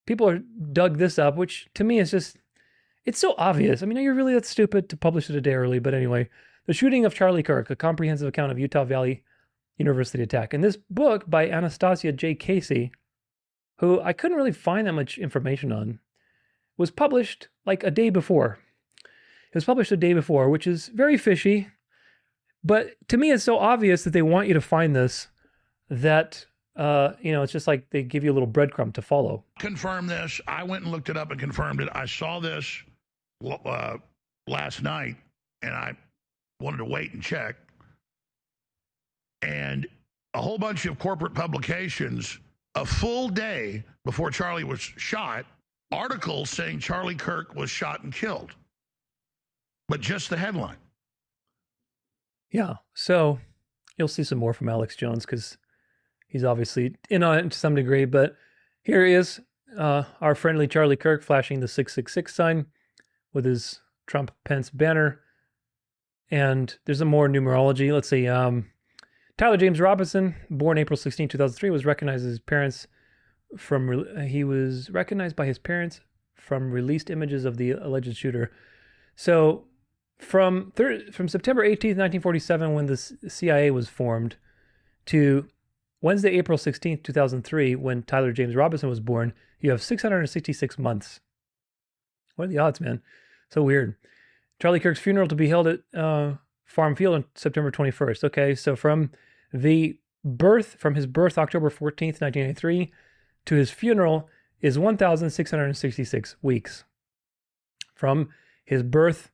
people are dug this up, which to me is just, it's so obvious. I mean, are you really that stupid to publish it a day early? But anyway, The Shooting of Charlie Kirk, a comprehensive account of Utah Valley University attack. And this book by Anastasia J. Casey, who I couldn't really find that much information on, was published like a day before. It was published a day before, which is very fishy. But to me, it's so obvious that they want you to find this that it's just like they give you a little breadcrumb to follow.
Confirm this. I went and looked it up and confirmed it. I saw this last night, and I wanted to wait and check. And a whole bunch of corporate publications, a full day before Charlie was shot, articles saying Charlie Kirk was shot and killed. But just the headline.
Yeah. So you'll see some more from Alex Jones because he's obviously in on it to some degree. But here he is, our friendly Charlie Kirk flashing the 666 sign with his Trump-Pence banner. And there's a more numerology. Let's see. Tyler James Robinson, born April 16, 2003, was recognized as his parents he was recognized by his parents from released images of the alleged shooter. So from September 18th, 1947, when the CIA was formed, to Wednesday, April 16th, 2003, when Tyler James Robinson was born, you have 666 months. What are the odds, man? So weird. Charlie Kirk's funeral to be held at Farm Field on September 21st. Okay, so from his birth, October 14th, 1983, to his funeral is 1,666 weeks. From his birth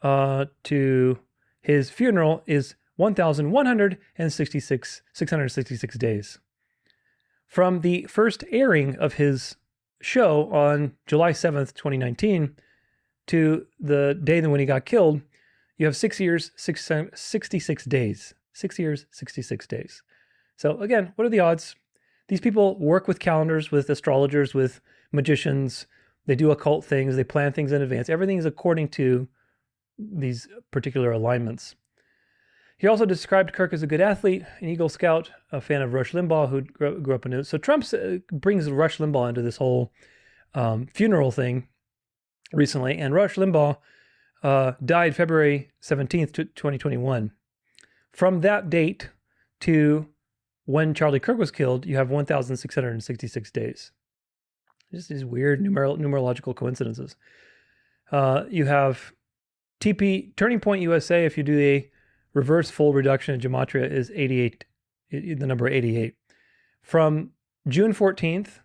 to his funeral is 666 days. From the first airing of his show on July 7th, 2019, to the day when he got killed, you have 6 years, 66 days. 6 years, 66 days. So again, what are the odds? These people work with calendars, with astrologers, with magicians. They do occult things. They plan things in advance. Everything is according to these particular alignments. He also described Kirk as a good athlete, an Eagle Scout, a fan of Rush Limbaugh, who grew up in it. So Trump brings Rush Limbaugh into this whole funeral thing recently. And Rush Limbaugh died February 17th, 2021. From that date to when Charlie Kirk was killed, you have 1,666 days. Just these weird numerological coincidences. You have Turning Point USA, if you do a reverse fold reduction in gematria, is 88, the number 88. From June 14th,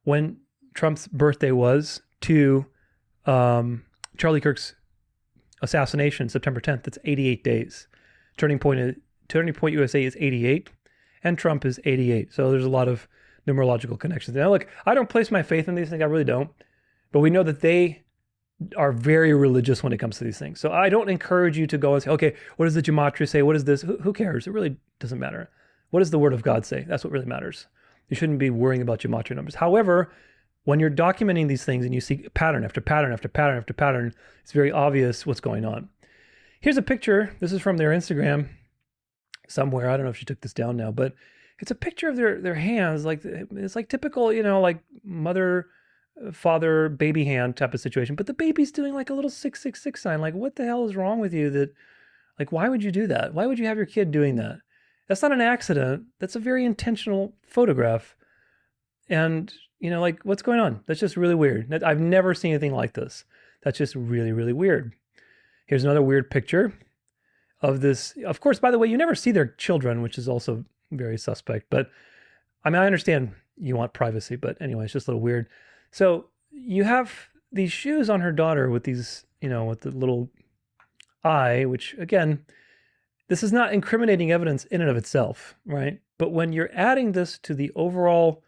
when Trump's birthday was, to Charlie Kirk's assassination, September 10th, that's 88 days. Turning Point USA is 88, and Trump is 88. So there's a lot of numerological connections. Now, look, I don't place my faith in these things. I really don't. But we know that they are very religious when it comes to these things. So I don't encourage you to go and say, okay, what does the gematria say? What is this? Who cares? It really doesn't matter. What does the Word of God say? That's what really matters. You shouldn't be worrying about gematria numbers. However, when you're documenting these things and you see pattern after pattern after pattern after pattern, it's very obvious what's going on. Here's a picture. This is from their Instagram somewhere. I don't know if she took this down now, but it's a picture of their hands. Like, it's like typical, like mother, father, baby hand type of situation. But the baby's doing like a little 666 sign. Like, what the hell is wrong with you? Why would you do that? Why would you have your kid doing that? That's not an accident. That's a very intentional photograph. And, what's going on? That's just really weird. I've never seen anything like this. That's just really, really weird. Here's another weird picture of this. Of course, by the way, you never see their children, which is also very suspect. But, I understand you want privacy. But anyway, it's just a little weird. So you have these shoes on her daughter with these, with the little eye, which, again, this is not incriminating evidence in and of itself, right? But when you're adding this to the overall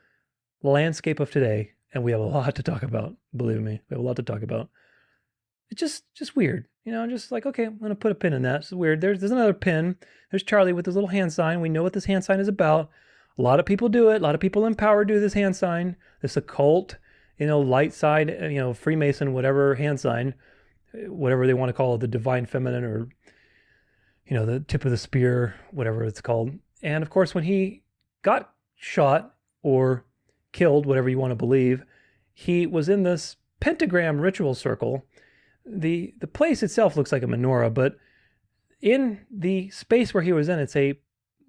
landscape of today, and we have a lot to talk about, believe me, we have a lot to talk about. It's just weird, just like, okay, I'm going to put a pin in that. It's weird. There's another pin. There's Charlie with his little hand sign. We know what this hand sign is about. A lot of people do it. A lot of people in power do this hand sign, this occult, light side, Freemason, whatever hand sign, whatever they want to call it, the divine feminine, or, the tip of the spear, whatever it's called. And of course, when he got shot or killed, whatever you want to believe, he was in this pentagram ritual circle. The place itself looks like a menorah, but in the space where he was in, it's a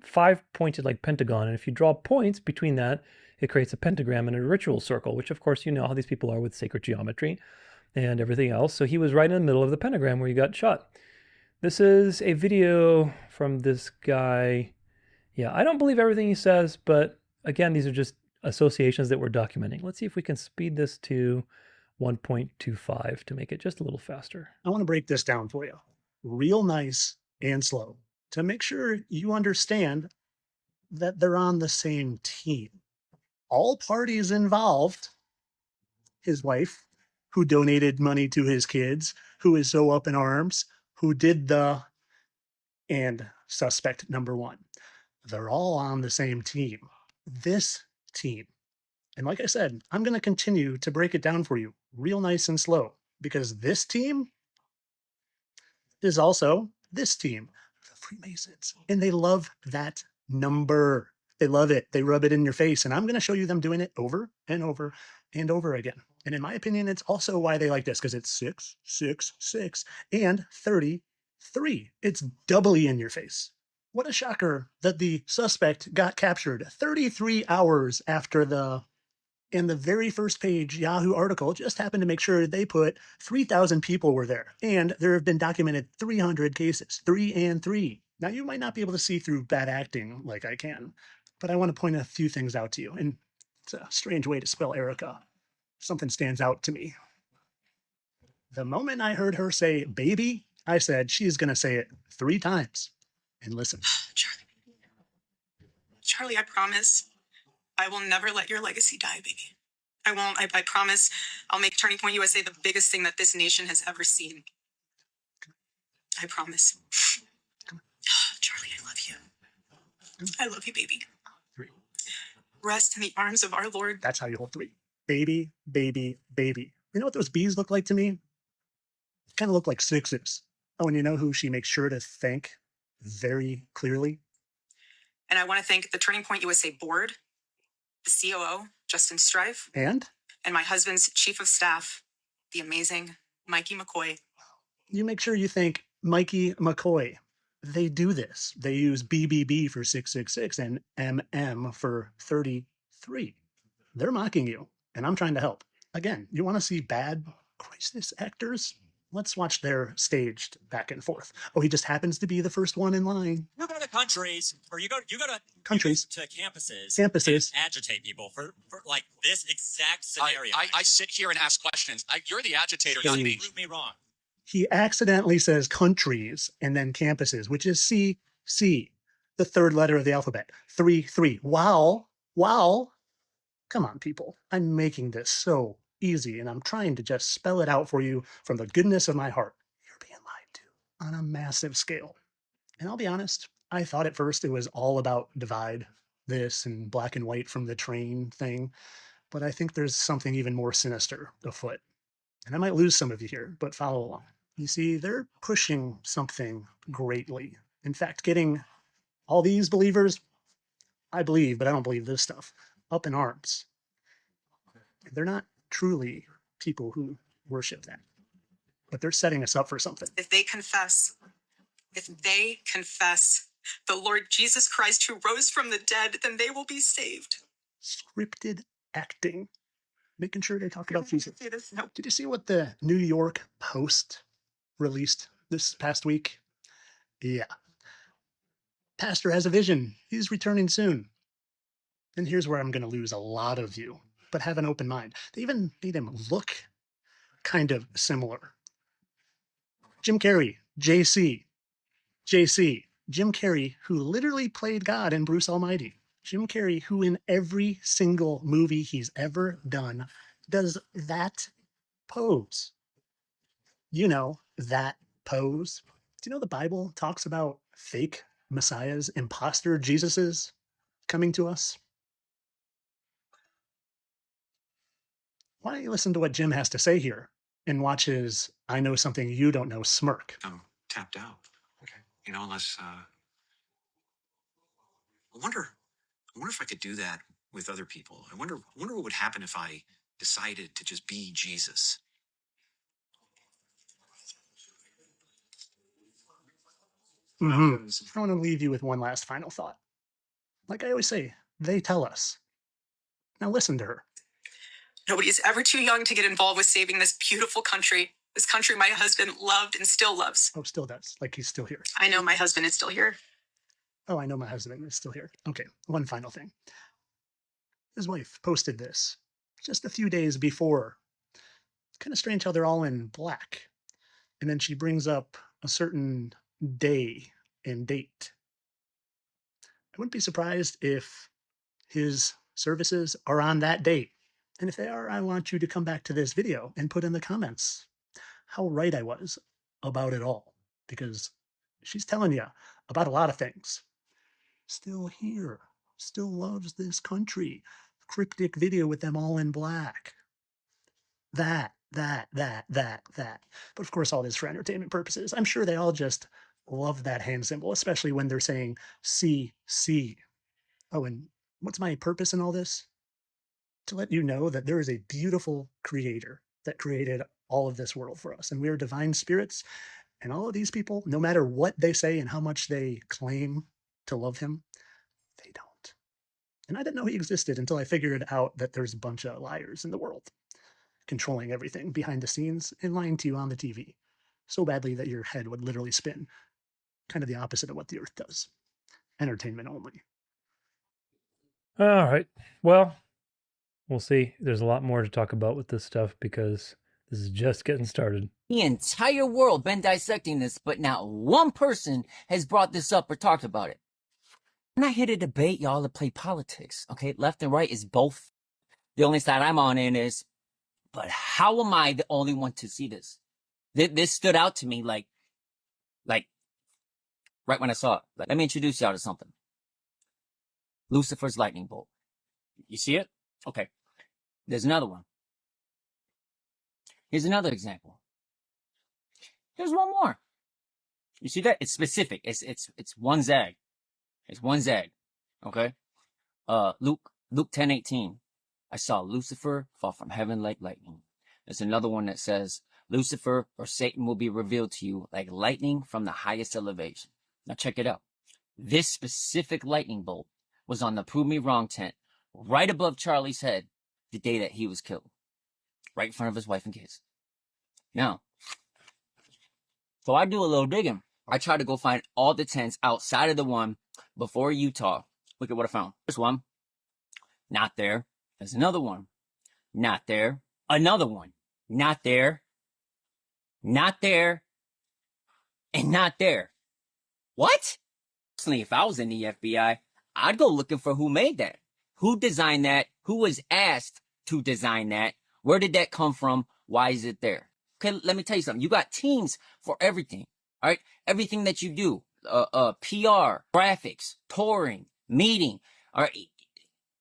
5-pointed like pentagon. And if you draw points between that, it creates a pentagram and a ritual circle, which of course, how these people are with sacred geometry and everything else. So he was right in the middle of the pentagram where he got shot. This is a video from this guy. Yeah, I don't believe everything he says, but Again, these are just associations that we're documenting. Let's see if we can speed this to 1.25 to make it just a little faster.
I want to break this down for you real nice and slow to make sure you understand that they're on the same team. All parties involved, his wife, who donated money to his kids, who is so up in arms, who did and suspect number one. They're all on the same team. This team. And like I said, I'm going to continue to break it down for you real nice and slow, because this team is also this team, the Freemasons. And they love that number. They love it. They rub it in your face. And I'm going to show you them doing it over and over and over again. And in my opinion, it's also why they like this, because it's 6, 6, 6, and 33. It's doubly in your face. What a shocker that the suspect got captured 33 hours after in the very first page Yahoo article just happened to make sure they put 3,000 people were there. And there have been documented 300 cases, 3 and 3. Now, you might not be able to see through bad acting like I can, but I want to point a few things out to you. And it's a strange way to spell Erica. Something stands out to me. The moment I heard her say baby, I said, she's going to say it 3 times. And listen.
Charlie, I promise I will never let your legacy die, baby. I won't. I promise I'll make Turning Point USA the biggest thing that this nation has ever seen. I promise. Charlie, I love you. I love you, baby.
3.
Rest in the arms of our Lord.
That's how you hold 3. Baby, baby, baby. You know what those B's look like to me? Kind of look like 6s. Oh, and you know who she makes sure to thank very clearly?
And I want to thank the Turning Point USA board, the COO, Justin Strife,
and
my husband's chief of staff, the amazing Mikey McCoy.
You make sure you thank Mikey McCoy. They do this. They use BBB for 666 and MM for 33. They're mocking you, and I'm trying to help. Again, you want to see bad crisis actors? Let's watch their staged back and forth. Oh, he just happens to be the first one in line.
You go to countries, or you go to
countries,
to campuses,
campuses,
and agitate people for like this exact scenario.
I sit here and ask questions. You're the agitator, not me.
Prove me wrong.
He accidentally says countries and then campuses, which is C, the third letter of the alphabet. 3, 3. Wow. Come on, people. I'm making this so easy, and I'm trying to just spell it out for you from the goodness of my heart. You're being lied to on a massive scale. And I'll be honest, I thought at first it was all about divide this and black and white from the train thing, but I think there's something even more sinister afoot. And I might lose some of you here, but follow along. You see, they're pushing something greatly. In fact, getting all these believers, I believe, but I don't believe this stuff, up in arms. They're not truly people who worship that, but they're setting us up for something.
If they confess the Lord Jesus Christ who rose from the dead, then they will be saved.
Scripted acting, making sure they talk about Jesus. Did you see what the New York Post released this past week? Yeah. Pastor has a vision. He's returning soon. And here's where I'm going to lose a lot of you, but have an open mind. They even made him look kind of similar. Jim Carrey, JC. Jim Carrey, who literally played God in Bruce Almighty. Jim Carrey, who in every single movie he's ever done, does that pose. You know, that pose. Do you know the Bible talks about fake messiahs, imposter Jesuses coming to us? Why don't you listen to what Jim has to say here and watch his I know something you don't know smirk.
I'm tapped out. Okay. You know, unless I wonder if I could do that with other people. I wonder what would happen if I decided to just be Jesus.
I want to leave you with one last final thought. Like I always say, they tell us. Now listen to her.
Nobody is ever too young to get involved with saving this beautiful country. This country my husband loved and still loves.
Oh, still does. Like he's still here.
I know my husband is still here.
Oh, I know my husband is still here. Okay, one final thing. His wife posted this just a few days before. It's kind of strange how they're all in black. And then she brings up a certain day and date. I wouldn't be surprised if his services are on that date. And if they are, I want you to come back to this video and put in the comments how right I was about it all. Because she's telling you about a lot of things. Still here. Still loves this country. Cryptic video with them all in black. That. But of course, all this for entertainment purposes. I'm sure they all just love that hand symbol, especially when they're saying CC. Oh, and what's my purpose in all this? To let you know that there is a beautiful creator that created all of this world for us. And we are divine spirits. And all of these people, no matter what they say and how much they claim to love him, they don't. And I didn't know he existed until I figured out that there's a bunch of liars in the world, controlling everything behind the scenes and lying to you on the TV so badly that your head would literally spin. Kind of the opposite of what the earth does. Entertainment only.
All right. Well, we'll see. There's a lot more to talk about with this stuff because this is just getting started.
The entire world been dissecting this, but not one person has brought this up or talked about it. I'm not here to debate y'all to play politics, okay? Left and right is both. The only side I'm on in is, but how am I the only one to see this? This stood out to me like right when I saw it. Let me introduce y'all to something. Lucifer's lightning bolt. You see it? Okay. There's another one. Here's another example. There's one more. You see that? It's specific. It's one zag. It's one zag. Okay? Luke 10:18. I saw Lucifer fall from heaven like lightning. There's another one that says, Lucifer or Satan will be revealed to you like lightning from the highest elevation. Now check it out. This specific lightning bolt was on the Prove Me Wrong tent right above Charlie's head the day that he was killed. Right in front of his wife and kids. Now, so I do a little digging. I try to go find all the tents outside of the one before Utah. Look at what I found. There's one. Not there. There's another one. Not there. Another one. Not there. Not there. And not there. What? Personally, if I was in the FBI, I'd go looking for who made that. Who designed that? Who was asked to design that? Where did that come from? Why is it there? Okay, let me tell you something. You got teams for everything. All right? Everything that you do. PR, graphics, touring, meeting. All right?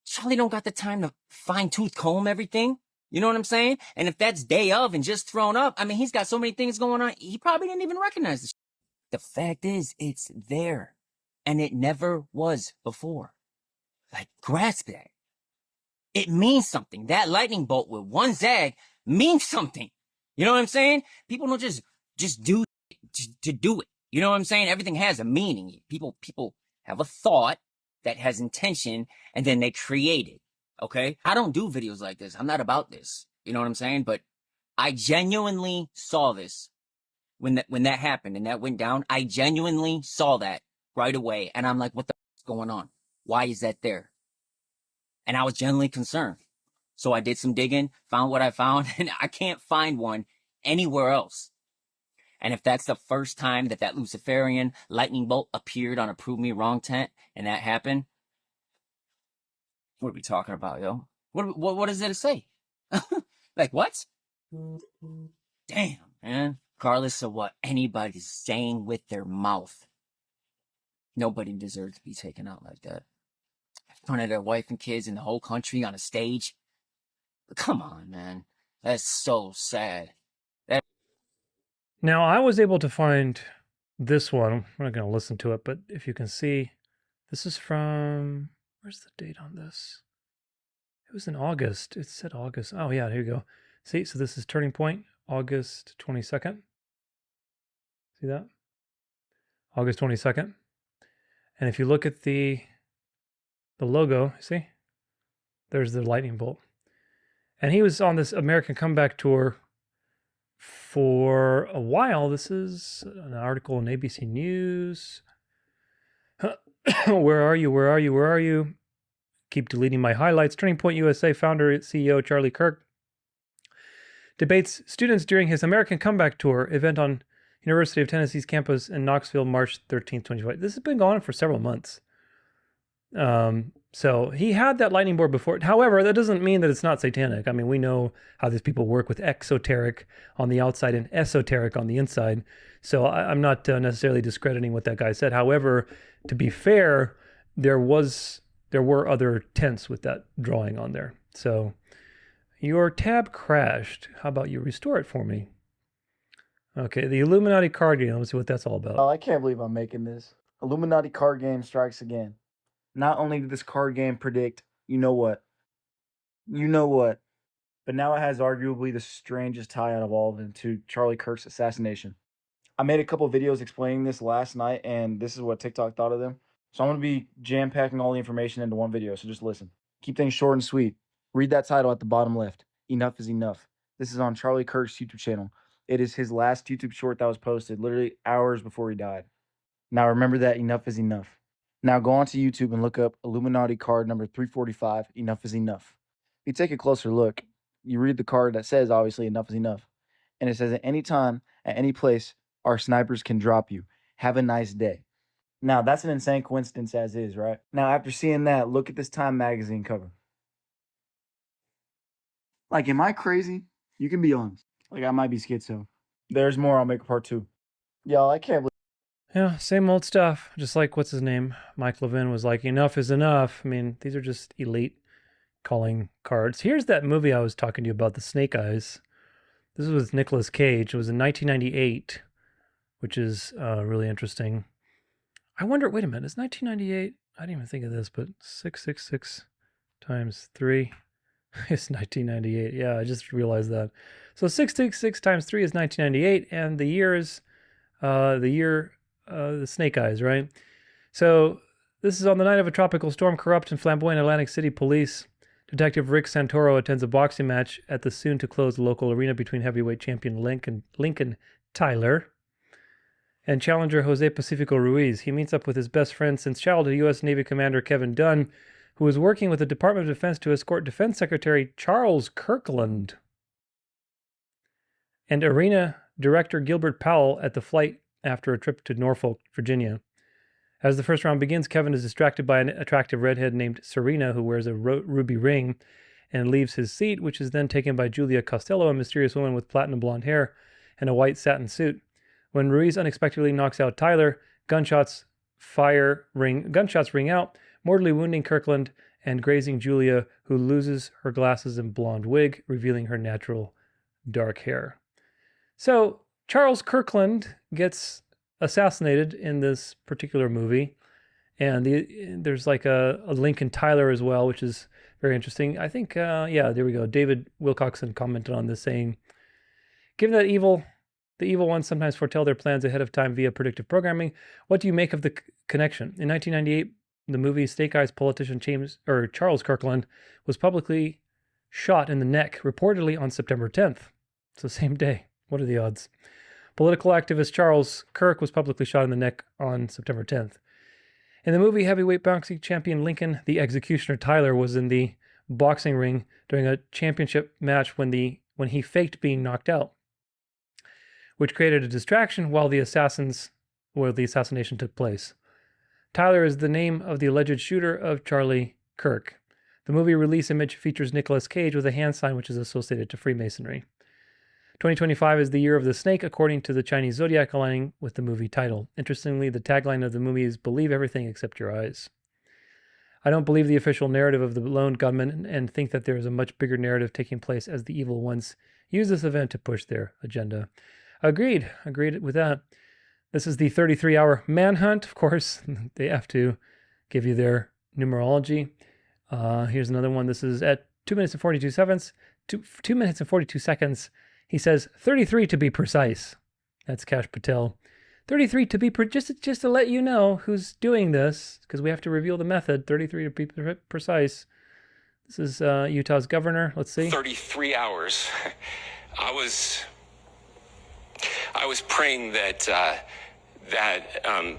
Charlie don't got the time to fine-tooth comb everything. You know what I'm saying? And if that's day of and just thrown up, I mean, he's got so many things going on, he probably didn't even recognize this. The fact is, it's there. And it never was before. Like, grasp that. It means something. That lightning bolt with one zag means something. You know what I'm saying? People don't just do to do it. You know what I'm saying? Everything has a meaning. People have a thought that has intention, and then they create it. Okay? I don't do videos like this. I'm not about this. You know what I'm saying? But I genuinely saw this when that happened and that went down. I genuinely saw that right away. And I'm like, what the f is going on? Why is that there? And I was genuinely concerned. So I did some digging, found what I found, and I can't find one anywhere else. And if that's the first time that Luciferian lightning bolt appeared on a Prove Me Wrong tent and that happened, what are we talking about, yo? What is there to say? Like, what? Damn, man. Regardless of what anybody's saying with their mouth, nobody deserves to be taken out like that. In front of their wife and kids and the whole country on a stage. Come on, man. That's so sad.
Now, I was able to find this one. I'm not going to listen to it, but if you can see, this is from, where's the date on this? It was in August. It said August. Oh, yeah, here you go. See, so this is Turning Point, August 22nd. See that? August 22nd. And if you look at the logo, see? There's the lightning bolt. And he was on this American Comeback Tour for a while. This is an article in ABC News. Where are you? Where are you? Where are you? keep deleting my highlights. Turning Point USA founder and CEO Charlie Kirk debates students during his American Comeback Tour event on University of Tennessee's campus in Knoxville, March 13th, 2020. This has been going on for several months. So he had that lightning board before. However, that doesn't mean that it's not satanic. I mean, we know how these people work with exoteric on the outside and esoteric on the inside. So I'm not necessarily discrediting what that guy said. However, to be fair, there were other tents with that drawing on there. So your tab crashed. How about you restore it for me? Okay, the Illuminati card game. Let's see what that's all about.
Oh, I can't believe I'm making this. Illuminati card game strikes again. Not only did this card game predict, you know what, but now it has arguably the strangest tie out of all of them to Charlie Kirk's assassination. I made a couple videos explaining this last night, and this is what TikTok thought of them. So I'm going to be jam-packing all the information into one video, so just listen. Keep things short and sweet. Read that title at the bottom left. Enough is enough. This is on Charlie Kirk's YouTube channel. It is his last YouTube short that was posted literally hours before he died. Now remember that enough is enough. Now go onto YouTube and look up Illuminati card number 345, Enough is Enough. If you take a closer look, you read the card that says, obviously, enough is enough. And it says, at any time, at any place, our snipers can drop you. Have a nice day. Now, that's an insane coincidence as is, right? Now, after seeing that, look at this Time magazine cover. Like, am I crazy? You can be honest. Like, I might be schizo. There's more. I'll make a part 2. Y'all, I can't believe.
Yeah, same old stuff. Just like, what's his name? Mike Levin was like, enough is enough. I mean, these are just elite calling cards. Here's that movie I was talking to you about, The Snake Eyes. This was with Nicolas Cage. It was in 1998, which is really interesting. I wonder, wait a minute, is 1998? I didn't even think of this, but 666 times 3 is 1998. Yeah, I just realized that. So 666 times 3 is 1998, and the year is the Snake Eyes, right? So this is on the night of a tropical storm. Corrupt and flamboyant Atlantic City police detective Rick Santoro attends a boxing match at the soon-to-close local arena between heavyweight champion Lincoln Tyler and challenger Jose Pacifico Ruiz. He meets up with his best friend since childhood, U.S. Navy Commander Kevin Dunn, who is working with the Department of Defense to escort Defense Secretary Charles Kirkland and arena director Gilbert Powell at the flight after a trip to Norfolk, Virginia. As the first round begins, Kevin is distracted by an attractive redhead named Serena, who wears a ruby ring, and leaves his seat, which is then taken by Julia Costello, a mysterious woman with platinum blonde hair and a white satin suit. When Ruiz unexpectedly knocks out Tyler, gunshots ring out, mortally wounding Kirkland and grazing Julia, who loses her glasses and blonde wig, revealing her natural dark hair. So Charles Kirkland gets assassinated in this particular movie, and there's like a Lincoln Tyler as well, which is very interesting. I think, yeah, there we go. David Wilcoxon commented on this, saying, given that the evil ones sometimes foretell their plans ahead of time via predictive programming, what do you make of the connection? In 1998, the movie Snake Eyes politician Charles Kirkland was publicly shot in the neck, reportedly on September 10th. It's the same day. What are the odds? Political activist Charles Kirk was publicly shot in the neck on September 10th. In the movie, heavyweight boxing champion Lincoln, the Executioner Tyler, was in the boxing ring during a championship match when he faked being knocked out, which created a distraction while the assassination took place. Tyler is the name of the alleged shooter of Charlie Kirk. The movie release image features Nicolas Cage with a hand sign which is associated to Freemasonry. 2025 is the year of the snake, according to the Chinese zodiac, aligning with the movie title. Interestingly, the tagline of the movie is "Believe everything except your eyes." I don't believe the official narrative of the lone gunman and think that there is a much bigger narrative taking place as the evil ones use this event to push their agenda. Agreed with that. This is the 33-hour manhunt. Of course, they have to give you their numerology. Here's another one. This is at 2 minutes and 42 seconds. 2 minutes and 42 seconds. He says 33 to be precise. That's Kash Patel. 33 to be just to let you know who's doing this, because we have to reveal the method. 33 to be precise. This is Utah's governor. Let's see.
33 hours. I was praying that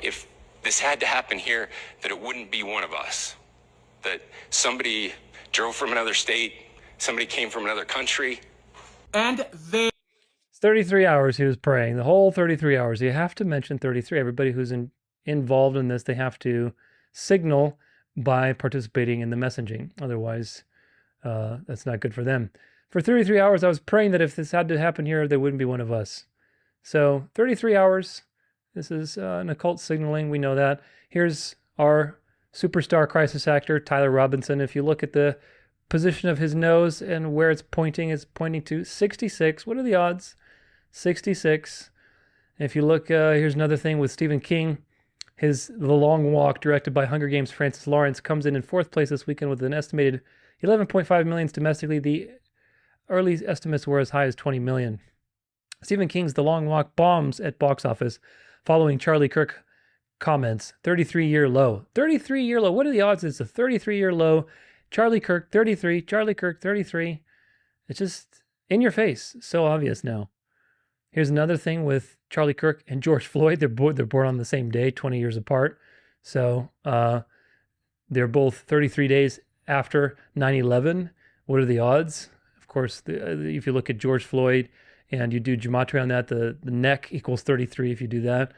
if this had to happen here, that it wouldn't be one of us. that somebody drove from another state, somebody came from another country.
And they...
It's 33 hours he was praying, the whole 33 hours. You have to mention 33. Everybody who's involved in this, they have to signal by participating in the messaging. Otherwise, that's not good for them. For 33 hours, I was praying that if this had to happen here, there wouldn't be one of us. So 33 hours. This is an occult signaling. We know that. Here's our superstar crisis actor, Tyler Robinson. If you look at the position of his nose and where it's pointing to 66. What are the odds? 66. If you look, here's another thing with Stephen King. The Long Walk, directed by Hunger Games Francis Lawrence, comes in fourth place this weekend with an estimated 11.5 million domestically. The early estimates were as high as 20 million. Stephen King's The Long Walk bombs at box office following Charlie Kirk comments. 33-year low. 33-year low. What are the odds it's a 33-year low? Charlie Kirk, 33. Charlie Kirk, 33. It's just in your face. So obvious now. Here's another thing with Charlie Kirk and George Floyd. They're born on the same day, 20 years apart. So they're both 33 days after 9/11. What are the odds? Of course, if you look at George Floyd and you do gematria on that, the neck equals 33 if you do that.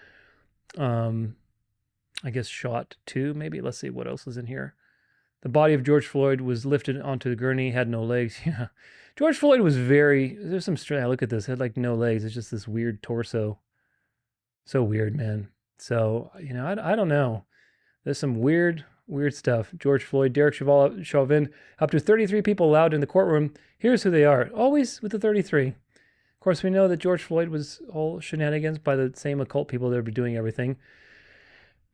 I guess shot 2, maybe. Let's see what else is in here. The body of George Floyd was lifted onto the gurney, had no legs. Yeah. George Floyd was there's some strange, look at this, had like no legs. It's just this weird torso. So weird, man. So, I don't know. There's some weird stuff. George Floyd, Derek Chauvin, up to 33 people allowed in the courtroom. Here's who they are. Always with the 33. Of course, we know that George Floyd was all shenanigans by the same occult people that would be doing everything.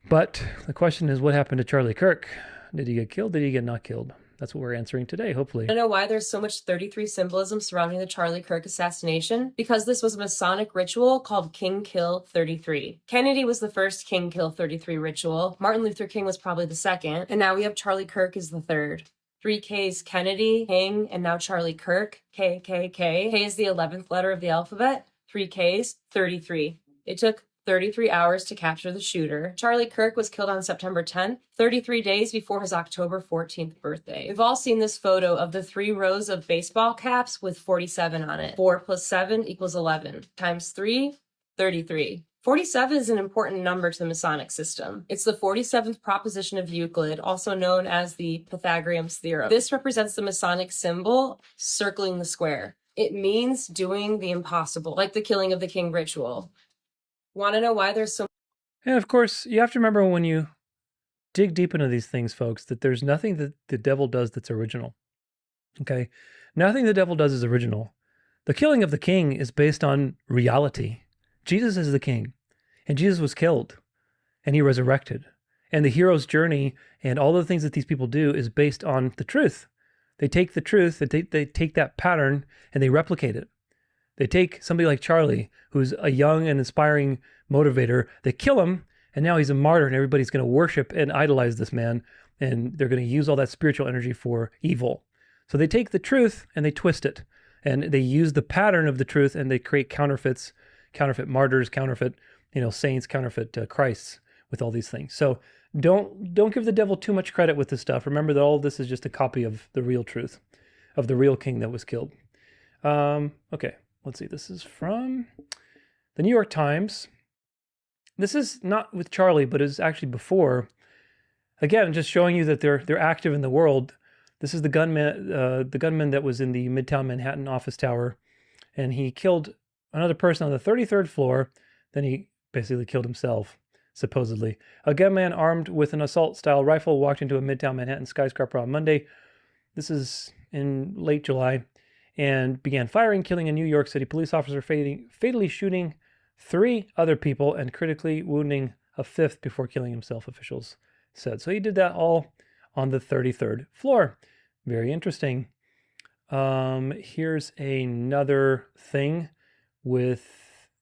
But the question is, what happened to Charlie Kirk? Did he get killed? Did he get not killed? That's what we're answering today, hopefully.
I know why there's so much 33 symbolism surrounding the Charlie Kirk assassination, because this was a Masonic ritual called King Kill 33. Kennedy was the first King Kill 33 ritual. Martin Luther King was probably the second. And now we have Charlie Kirk as the third. 3 Ks, Kennedy, King, and now Charlie Kirk, K. K is the 11th letter of the alphabet. 3 Ks, 33. It took 33 hours to capture the shooter. Charlie Kirk was killed on September 10th, 33 days before his October 14th birthday. We've all seen this photo of the 3 rows of baseball caps with 47 on it. 4 plus 7 equals 11. Times 3, 33. 47 is an important number to the Masonic system. It's the 47th proposition of Euclid, also known as the Pythagorean's theorem. This represents the Masonic symbol circling the square. It means doing the impossible, like the killing of the king ritual. Want to know why there's so...
And of course, you have to remember when you dig deep into these things, folks, that there's nothing that the devil does that's original. Okay? Nothing the devil does is original. The killing of the king is based on reality. Jesus is the king, and Jesus was killed, and he resurrected. And the hero's journey and all the things that these people do is based on the truth. They take the truth, they take that pattern, and they replicate it. They take somebody like Charlie, who's a young and inspiring motivator, they kill him, and now he's a martyr, and everybody's going to worship and idolize this man, and they're going to use all that spiritual energy for evil. So they take the truth, and they twist it, and they use the pattern of the truth, and they create counterfeits, counterfeit martyrs, counterfeit, saints, counterfeit Christs with all these things. So don't give the devil too much credit with this stuff. Remember that all of this is just a copy of the real truth, of the real king that was killed. Okay. Let's see, this is from the New York Times. This is not with Charlie, but it's actually before. Again, just showing you that they're active in the world. This is the gunman that was in the Midtown Manhattan office tower, and he killed another person on the 33rd floor. Then he basically killed himself, supposedly. A gunman armed with an assault-style rifle walked into a Midtown Manhattan skyscraper on Monday. This is in late July. And began firing, killing a New York City police officer, fatally shooting 3 other people and critically wounding a 5th before killing himself, officials said. So he did that all on the 33rd floor. Very interesting. Here's another thing with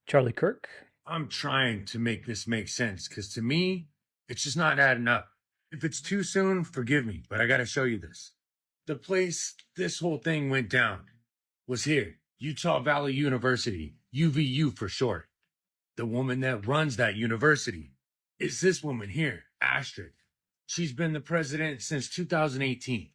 Charlie Kirk.
I'm trying to make this make sense, because to me, it's just not adding up. If it's too soon, forgive me, but I got to show you this. The place this whole thing went down was here, Utah Valley University, UVU for short. The woman that runs that university is this woman here, Astrid. She's been the president since 2018.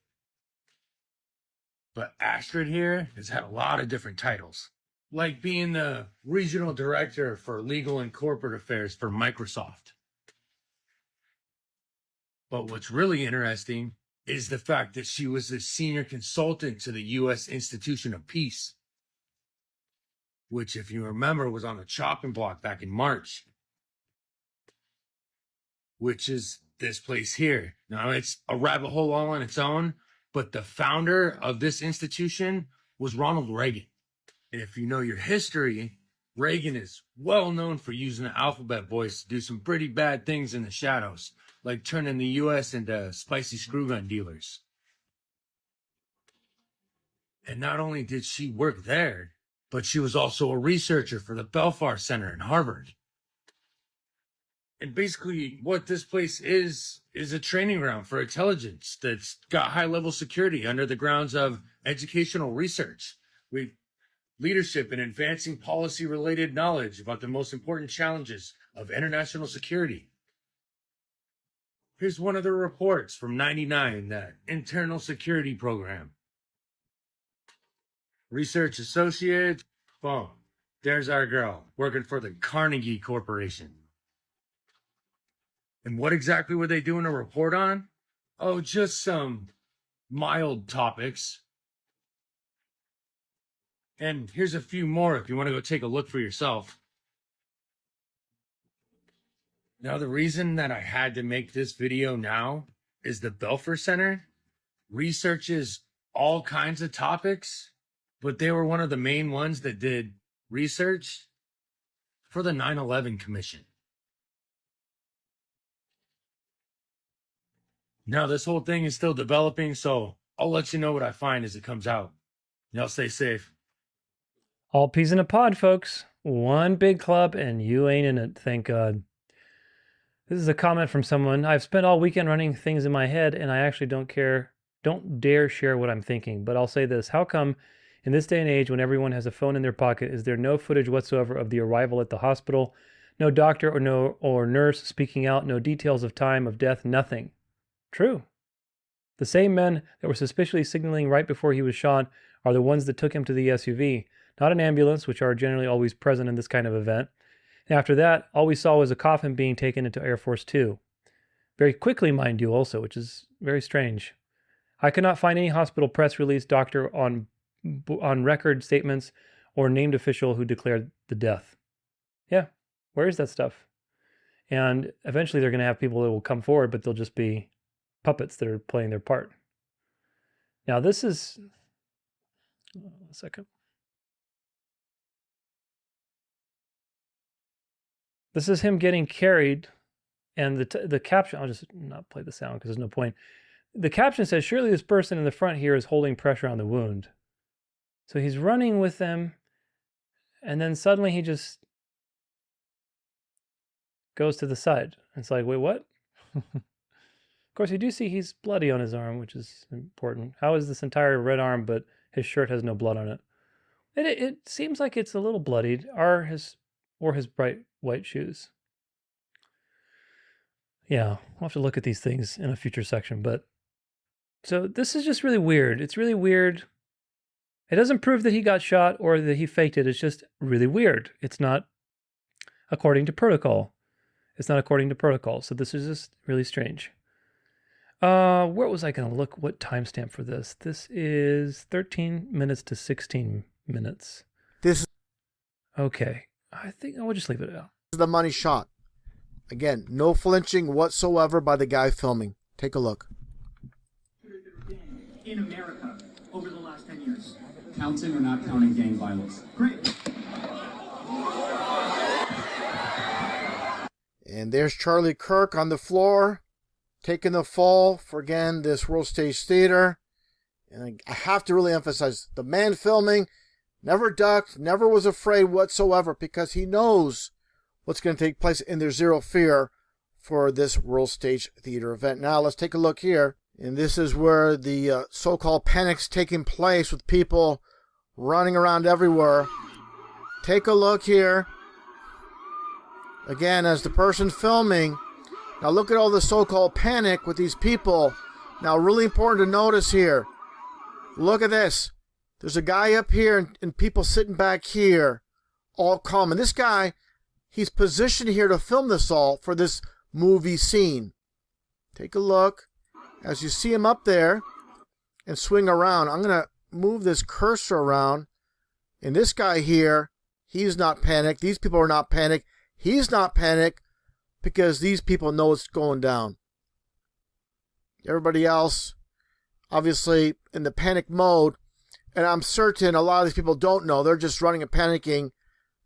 But Astrid here has had a lot of different titles, like being the regional director for legal and corporate affairs for Microsoft. But what's really interesting is the fact that she was a senior consultant to the U.S. Institution of Peace, which, if you remember, was on the chopping block back in March, which is this place here. Now, it's a rabbit hole all on its own, but the founder of this institution was Ronald Reagan. And if you know your history, Reagan is well known for using the alphabet voice to do some pretty bad things in the shadows, like turning the U.S. into spicy screw gun dealers. And not only did she work there, but she was also a researcher for the Belfer Center in Harvard. And basically what this place is a training ground for intelligence that's got high-level security under the grounds of educational research, with leadership in advancing policy-related knowledge about the most important challenges of international security. Here's one of the reports from '99, that internal security program. Research associate, boom, there's our girl, working for the Carnegie Corporation. And what exactly were they doing a report on? Oh, just some mild topics. And here's a few more if you want to go take a look for yourself. Now, the reason that I had to make this video now is the Belfer Center researches all kinds of topics, but they were one of the main ones that did research for the 9/11 Commission. Now, this whole thing is still developing, so I'll let you know what I find as it comes out. Y'all stay safe.
All peas in a pod, folks. One big club, and you ain't in it, thank God. This is a comment from someone. I've spent all weekend running things in my head, and I actually don't dare share what I'm thinking. But I'll say this. How come in this day and age, when everyone has a phone in their pocket, is there no footage whatsoever of the arrival at the hospital? No doctor or nurse speaking out, no details of time of death, nothing. True. The same men that were suspiciously signaling right before he was shot are the ones that took him to the SUV, not an ambulance, which are generally always present in this kind of event. And after that, all we saw was a coffin being taken into Air Force 2. Very quickly, mind you, also, which is very strange. I could not find any hospital press release, doctor on record statements, or named official who declared the death. Yeah, where is that stuff? And eventually they're going to have people that will come forward, but they'll just be puppets that are playing their part. Now this is... a second. This is him getting carried, and the caption, I'll just not play the sound because there's no point. The caption says, surely this person in the front here is holding pressure on the wound. So he's running with them, and then suddenly he just goes to the side. It's like, wait, what? Of course, you do see he's bloody on his arm, which is important. How is this entire red arm, but his shirt has no blood on it? It seems like it's a little bloodied, or his bright white shoes. Yeah, we'll have to look at these things in a future section. But so this is just really weird. It's really weird. It doesn't prove that he got shot or that he faked it. It's just really weird. It's not according to protocol. It's not according to protocol. So this is just really strange. Where was I going to look? What timestamp for this? This is 13 minutes to 16 minutes. Okay. I think I will just leave it out.
This is the money shot. Again, no flinching whatsoever by the guy filming. Take a look.
In America, over the last 10 years, counting or not counting gang violence? Great.
And there's Charlie Kirk on the floor, taking the fall for, again, this World Stage Theater. And I have to really emphasize, the man filming never ducked, never was afraid whatsoever, because he knows what's going to take place, and there's zero fear for this World Stage Theater event. Now, let's take a look here. And this is where the so-called panic's taking place, with people running around everywhere. Take a look here. Again, as the person filming Now look at all the so-called panic with these people. Now really important to notice here. Look at this. There's a guy up here and people sitting back here, all calm. And this guy, he's positioned here to film this all for this movie scene. Take a look as you see him up there and swing around. I'm going to move this cursor around. And this guy here, he's not panicked. These people are not panicked. He's not panicked because these people know it's going down. Everybody else, obviously, in the panic mode. And I'm certain a lot of these people don't know. They're just running and panicking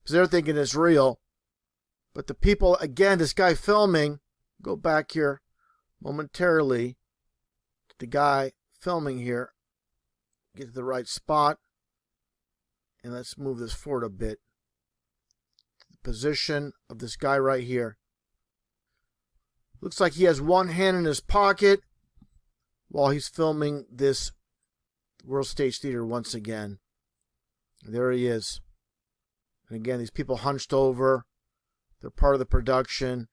because they're thinking it's real. But the people, again, this guy filming, go back here momentarily to the guy filming here. Get to the right spot. And let's move this forward a bit. The position of this guy right here. Looks like he has one hand in his pocket while he's filming this World Stage Theater once again. There he is. And again, these people hunched over. They're part of the production.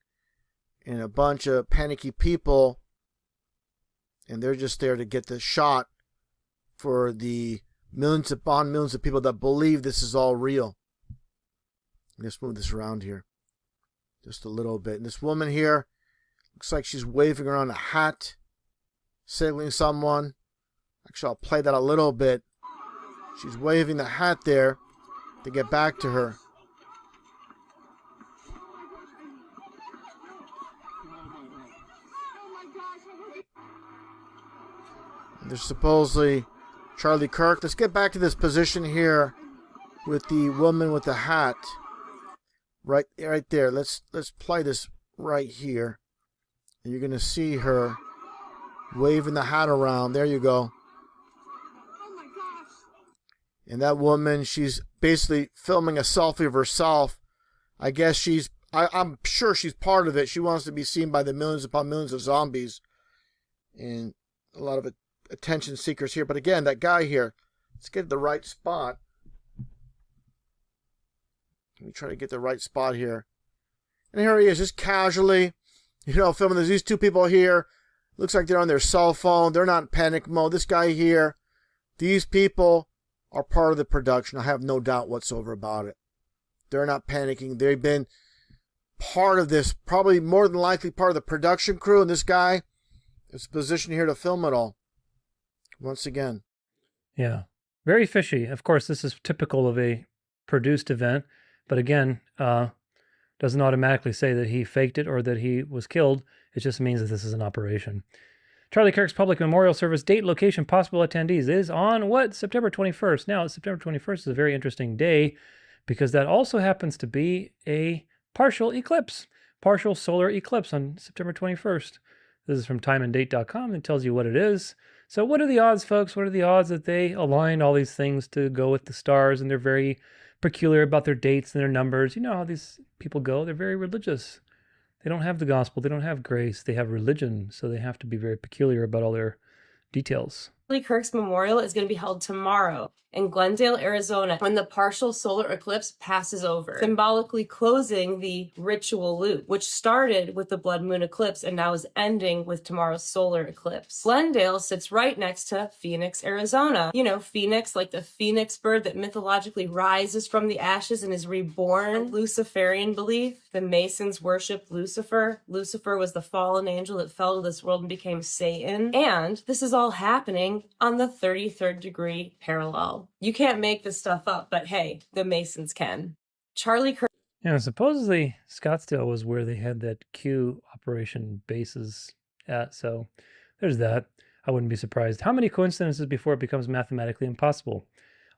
And a bunch of panicky people. And they're just there to get the shot for the millions upon millions of people that believe this is all real. Let's move this around here. Just a little bit. And this woman here, looks like she's waving around a hat. Signaling someone. Actually, I'll play that a little bit. She's waving the hat there to get back to her. There's supposedly Charlie Kirk. Let's get back to this position here with the woman with the hat. Right there. Let's play this right here. And you're going to see her waving the hat around. There you go. And that woman, she's basically filming a selfie of herself. I guess I'm sure she's part of it. She wants to be seen by the millions upon millions of zombies. And a lot of attention seekers here. But again, that guy here, let's get the right spot. Let me try to get the right spot here. And here he is, just casually, filming. There's these two people here. Looks like they're on their cell phone. They're not in panic mode. This guy here, these people are part of the production. I have no doubt whatsoever about it. They're not panicking. They've been part of this, probably more than likely part of the production crew. And this guy is positioned here to film it all. Once again.
Yeah. Very fishy. Of course, this is typical of a produced event. But again, doesn't automatically say that he faked it or that he was killed. It just means that this is an operation. Charlie Kirk's public memorial service date, location, possible attendees is on what? September 21st. Now, September 21st is a very interesting day because that also happens to be a partial eclipse, partial solar eclipse on September 21st. This is from timeanddate.com. It tells you what it is. So what are the odds, folks? What are the odds that they aligned all these things to go with the stars and they're very peculiar about their dates and their numbers? You know how these people go. They're very religious. They don't have the gospel. They don't have grace. They have religion. So they have to be very peculiar about all their details.
Charlie Kirk's memorial is going to be held tomorrow in Glendale, Arizona, when the partial solar eclipse passes over, symbolically closing the ritual loop, which started with the blood moon eclipse and now is ending with tomorrow's solar eclipse. Glendale sits right next to Phoenix, Arizona. You know, Phoenix, like the phoenix bird that mythologically rises from the ashes and is reborn. A Luciferian belief. The Masons worship Lucifer. Lucifer was the fallen angel that fell to this world and became Satan. And this is all happening on the 33rd degree parallel. You can't make this stuff up, but hey, the Masons can. Charlie Kirk.
Yeah, supposedly Scottsdale was where they had that Q operation bases at, so there's that. I wouldn't be surprised. How many coincidences before it becomes mathematically impossible?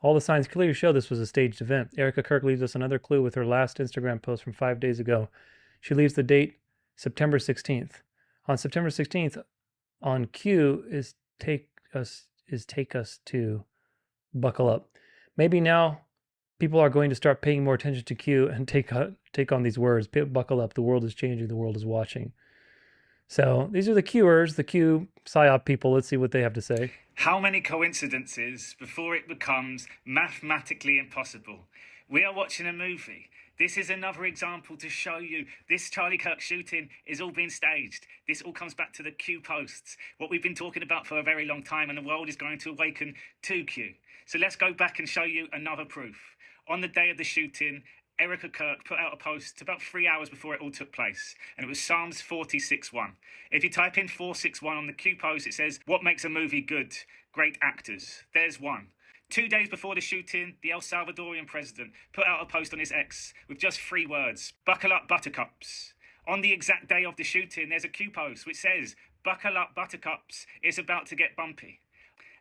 All the signs clearly show this was a staged event. Erica Kirk leaves us another clue with her last Instagram post from 5 days ago. She leaves the date September 16th. On September 16th, on Q is take us to buckle up. Maybe now people are going to start paying more attention to Q and take on these words. Buckle up. The world is changing. The world is watching. So these are the Qers, the Q PSYOP people. Let's see what they have to say.
How many coincidences before it becomes mathematically impossible? We are watching a movie. This is another example to show you this Charlie Kirk shooting is all being staged. This all comes back to the Q posts, what we've been talking about for a very long time, and the world is going to awaken to Q. So let's go back and show you another proof. On the day of the shooting, Erica Kirk put out a post about 3 hours before it all took place, and it was Psalms 46:1. If you type in 461 on the Q post, it says, "What makes a movie good? Great actors." There's one. 2 days before the shooting, the El Salvadorian president put out a post on his X with just 3 words: "Buckle up, buttercups." On the exact day of the shooting, there's a Q post which says, "Buckle up, buttercups, it's about to get bumpy."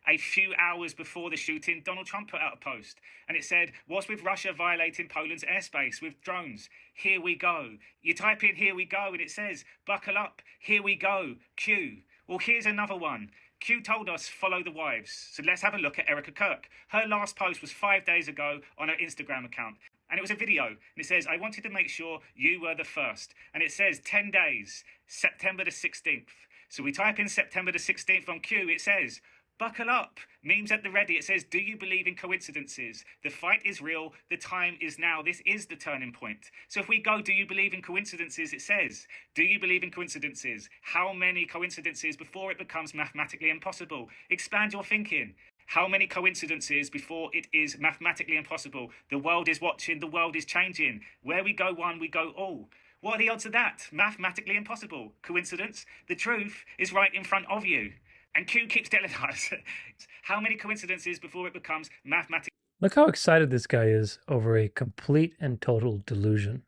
A few hours before the shooting, Donald Trump put out a post, and it said, "What's with Russia violating Poland's airspace with drones? Here we go." You type in "here we go" and it says, "Buckle up, here we go, Q." Well, here's another one. Q told us follow the wives. So let's have a look at Erica Kirk. Her last post was 5 days ago on her Instagram account. And it was a video. And it says, "I wanted to make sure you were the first." And it says 10 days, September the 16th. So we type in September the 16th on Q. It says, "Buckle up." Memes at the ready. It says, "Do you believe in coincidences? The fight is real. The time is now. This is the turning point." So if we go, "Do you believe in coincidences?" It says, "Do you believe in coincidences? How many coincidences before it becomes mathematically impossible?" Expand your thinking. How many coincidences before it is mathematically impossible? The world is watching. The world is changing. Where we go one, we go all. What are the odds of that? Mathematically impossible. Coincidence? The truth is right in front of you. And Q keeps telling us how many coincidences before it becomes mathematically.
Look how excited this guy is over a complete and total delusion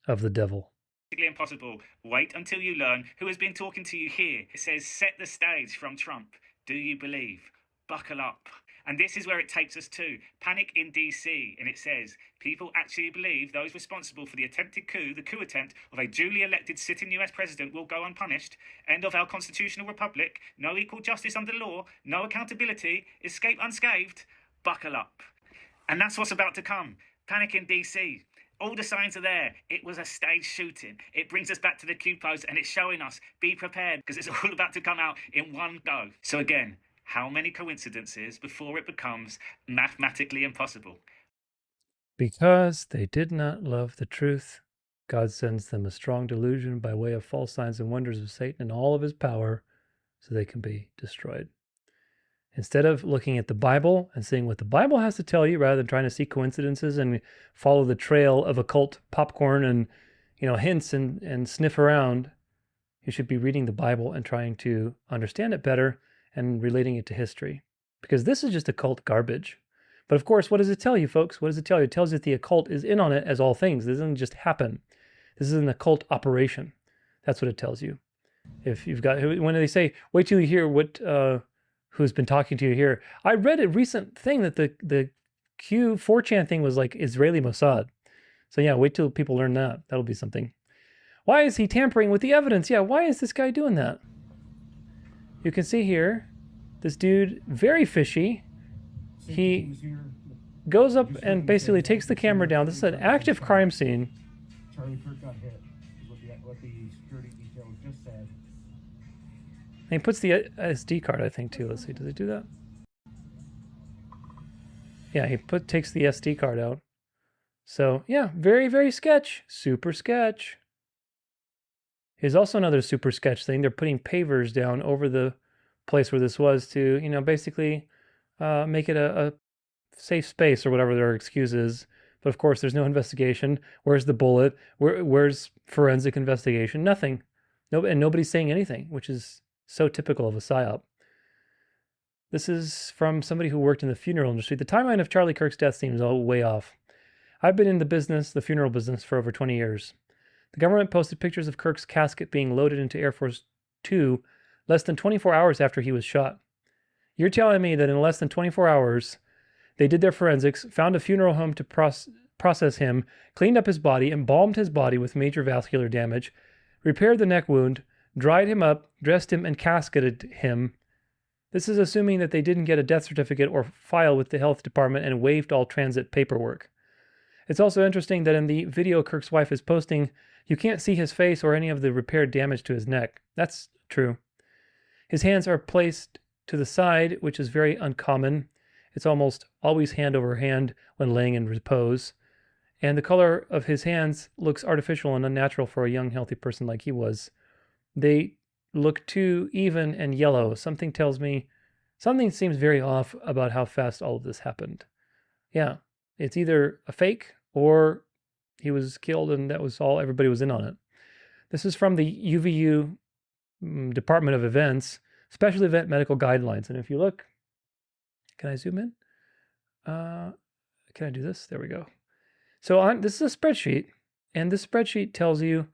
of the devil.
Impossible. Wait until you learn who has been talking to you here. It says, "Set the stage" from Trump. Do you believe? Buckle up. And this is where it takes us to. Panic in DC. And it says, "People actually believe those responsible for the attempted coup, the coup attempt of a duly elected sitting US president, will go unpunished. End of our constitutional republic. No equal justice under law. No accountability. Escape unscathed. Buckle up." And that's what's about to come. Panic in DC. All the signs are there. It was a staged shooting. It brings us back to the Q post, and it's showing us, be prepared, because it's all about to come out in one go. So again, how many coincidences before it becomes mathematically impossible?
Because they did not love the truth, God sends them a strong delusion by way of false signs and wonders of Satan and all of his power, so they can be destroyed. Instead of looking at the Bible and seeing what the Bible has to tell you, rather than trying to see coincidences and follow the trail of occult popcorn and, hints and sniff around, you should be reading the Bible and trying to understand it better and relating it to history. Because this is just occult garbage. But of course, what does it tell you, folks? What does it tell you? It tells you that the occult is in on it as all things. This doesn't just happen. This is an occult operation. That's what it tells you. If you've got, when they say, wait till you hear what, who's been talking to you here. I read a recent thing that the Q 4chan thing was like Israeli Mossad. So yeah, wait till people learn that. That'll be something. Why is he tampering with the evidence? Yeah, why is this guy doing that? You can see here, this dude, very fishy. He goes up and basically takes the camera down. This is an active crime scene.
Charlie Kirk got hit, is what the security details just said.
And he puts the SD card, I think, too. Let's see, does he do that? Yeah, he takes the SD card out. So, yeah, very, very sketch. Super sketch. Here's also another super sketch thing. They're putting pavers down over the place where this was to, basically make it a safe space or whatever their excuse is. But of course, there's no investigation. Where's the bullet? Where's forensic investigation? Nothing. And nobody's saying anything, which is so typical of a psyop. This is from somebody who worked in the funeral industry. The timeline of Charlie Kirk's death seems all way off. I've been in the funeral business, for over 20 years. The government posted pictures of Kirk's casket being loaded into Air Force 2 less than 24 hours after he was shot. You're telling me that in less than 24 hours, they did their forensics, found a funeral home to process him, cleaned up his body, embalmed his body with major vascular damage, repaired the neck wound, dried him up, dressed him, and casketed him. This is assuming that they didn't get a death certificate or file with the health department and waived all transit paperwork. It's also interesting that in the video Kirk's wife is posting, you can't see his face or any of the repaired damage to his neck. That's true. His hands are placed to the side, which is very uncommon. It's almost always hand over hand when laying in repose. And the color of his hands looks artificial and unnatural for a young, healthy person like he was. They look too even and yellow. Something tells me something seems very off about how fast all of this happened. Yeah, it's either a fake or he was killed and that was all, everybody was in on it. This is from the UVU Department of Events, Special Event Medical Guidelines. And if you look, can I zoom in? Can I do this? There we go. So this is a spreadsheet, and this spreadsheet tells you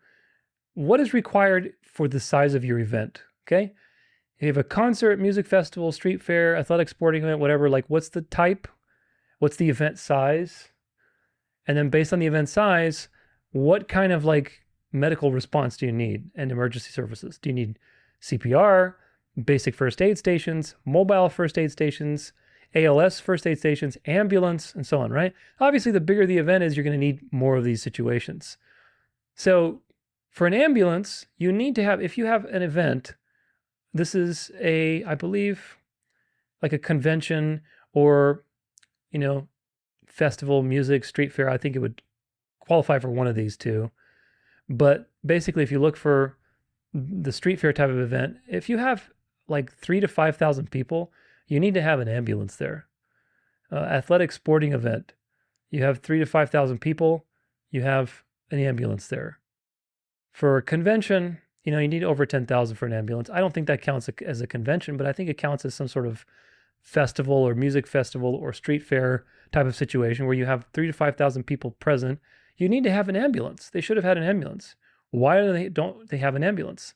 what is required for the size of your event, okay? If you have a concert, music festival, street fair, athletic sporting event, whatever, like what's the type? What's the event size? And then based on the event size, what kind of like medical response do you need and emergency services? Do you need CPR, basic first aid stations, mobile first aid stations, ALS first aid stations, ambulance, and so on, right? Obviously, the bigger the event is, you're going to need more of these situations. So for an ambulance, you need to have, if you have an event, this is a, I believe, like a convention or, you know, festival, music, street fair. I think it would qualify for one of these two. But basically, if you look for the street fair type of event, if you have like 3,000 to 5,000 people, you need to have an ambulance there. Athletic sporting event, you have 3,000 to 5,000 people, you have an ambulance there. For a convention, you know, you need over 10,000 for an ambulance. I don't think that counts as a convention, but I think it counts as some sort of festival or music festival or street fair type of situation where you have 3,000 to 5,000 people present. You need to have an ambulance. They should have had an ambulance. Why don't they have an ambulance?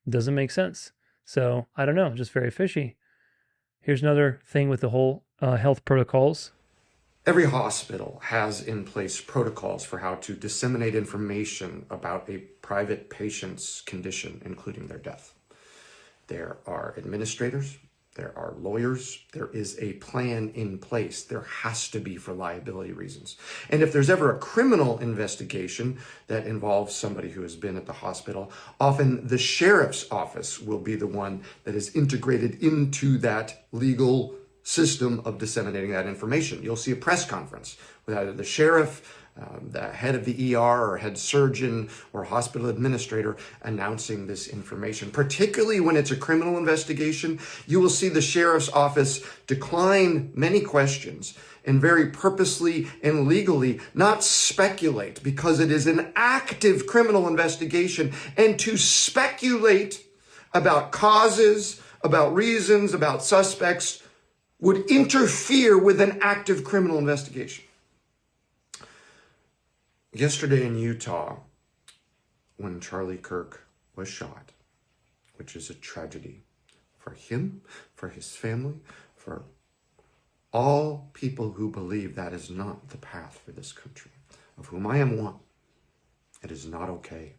It doesn't make sense. So I don't know, just very fishy. Here's another thing with the whole health protocols.
Every hospital has in place protocols for how to disseminate information about a private patient's condition, including their death. There are administrators, there are lawyers, there is a plan in place. There has to be for liability reasons. And if there's ever a criminal investigation that involves somebody who has been at the hospital, often the sheriff's office will be the one that is integrated into that legal system of disseminating that information. You'll see a press conference with either the sheriff, the head of the ER or head surgeon or hospital administrator announcing this information. Particularly when it's a criminal investigation, you will see the sheriff's office decline many questions and very purposely and legally not speculate, because it is an active criminal investigation. And to speculate about causes, about reasons, about suspects would interfere with an active criminal investigation. Yesterday in Utah, when Charlie Kirk was shot, which is a tragedy for him, for his family, for all people who believe that is not the path for this country, of whom I am one. It is not okay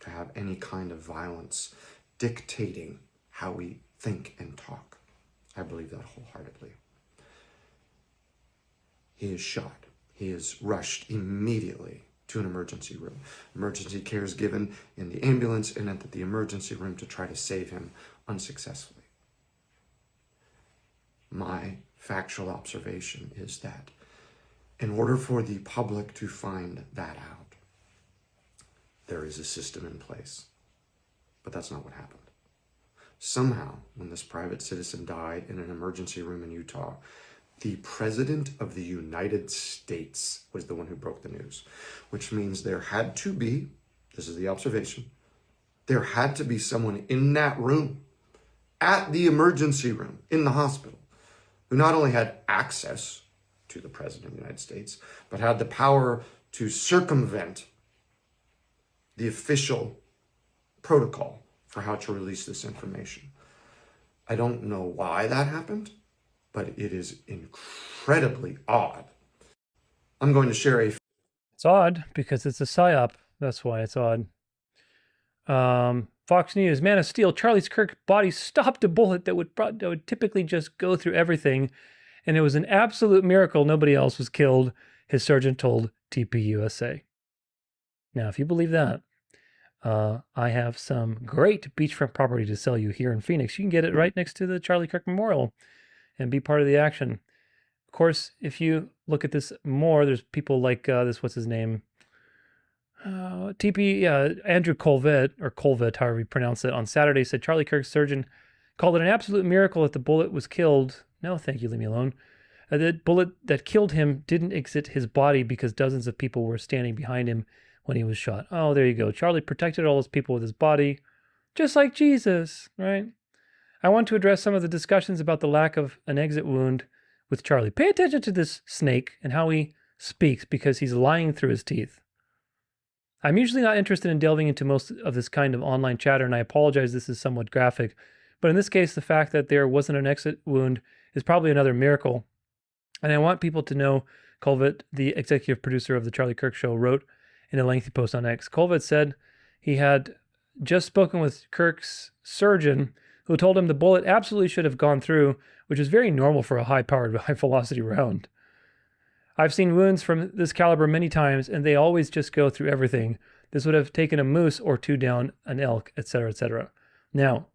to have any kind of violence dictating how we think and talk. I believe that wholeheartedly. He is shot. He is rushed immediately to an emergency room. Emergency care is given in the ambulance and at the emergency room to try to save him unsuccessfully. My factual observation is that in order for the public to find that out, there is a system in place. But that's not what happened. Somehow, when this private citizen died in an emergency room in Utah, the President of the United States was the one who broke the news, which means there had to be, this is the observation, there had to be someone in that room, at the emergency room, in the hospital, who not only had access to the President of the United States, but had the power to circumvent the official protocol for how to release this information. I don't know why that happened, but it is incredibly odd. I'm going to share a...
It's odd because it's a psyop. That's why it's odd. Fox News, Man of Steel, Charlie Kirk's body stopped a bullet that would typically just go through everything, and it was an absolute miracle nobody else was killed, his surgeon told TPUSA. Now, if you believe that, I have some great beachfront property to sell you here in Phoenix. You can get it right next to the Charlie Kirk Memorial and be part of the action. Of course, if you look at this more, there's people like this, what's his name? Andrew Colvett, however you pronounce it, on Saturday said Charlie Kirk's surgeon called it an absolute miracle that the bullet was killed. No, thank you, leave me alone. The bullet that killed him didn't exit his body because dozens of people were standing behind him when he was shot. Oh, there you go. Charlie protected all those people with his body, just like Jesus, right? I want to address some of the discussions about the lack of an exit wound with Charlie. Pay attention to this snake and how he speaks because he's lying through his teeth. I'm usually not interested in delving into most of this kind of online chatter, and I apologize this is somewhat graphic. But in this case, the fact that there wasn't an exit wound is probably another miracle. And I want people to know, Colvett, the executive producer of the Charlie Kirk Show, wrote in a lengthy post on X. Colvett said he had just spoken with Kirk's surgeon, who told him the bullet absolutely should have gone through, which is very normal for a high-powered, high-velocity round. I've seen wounds from this caliber many times, and they always just go through everything. This would have taken a moose or two down an elk, etc., etc. Now,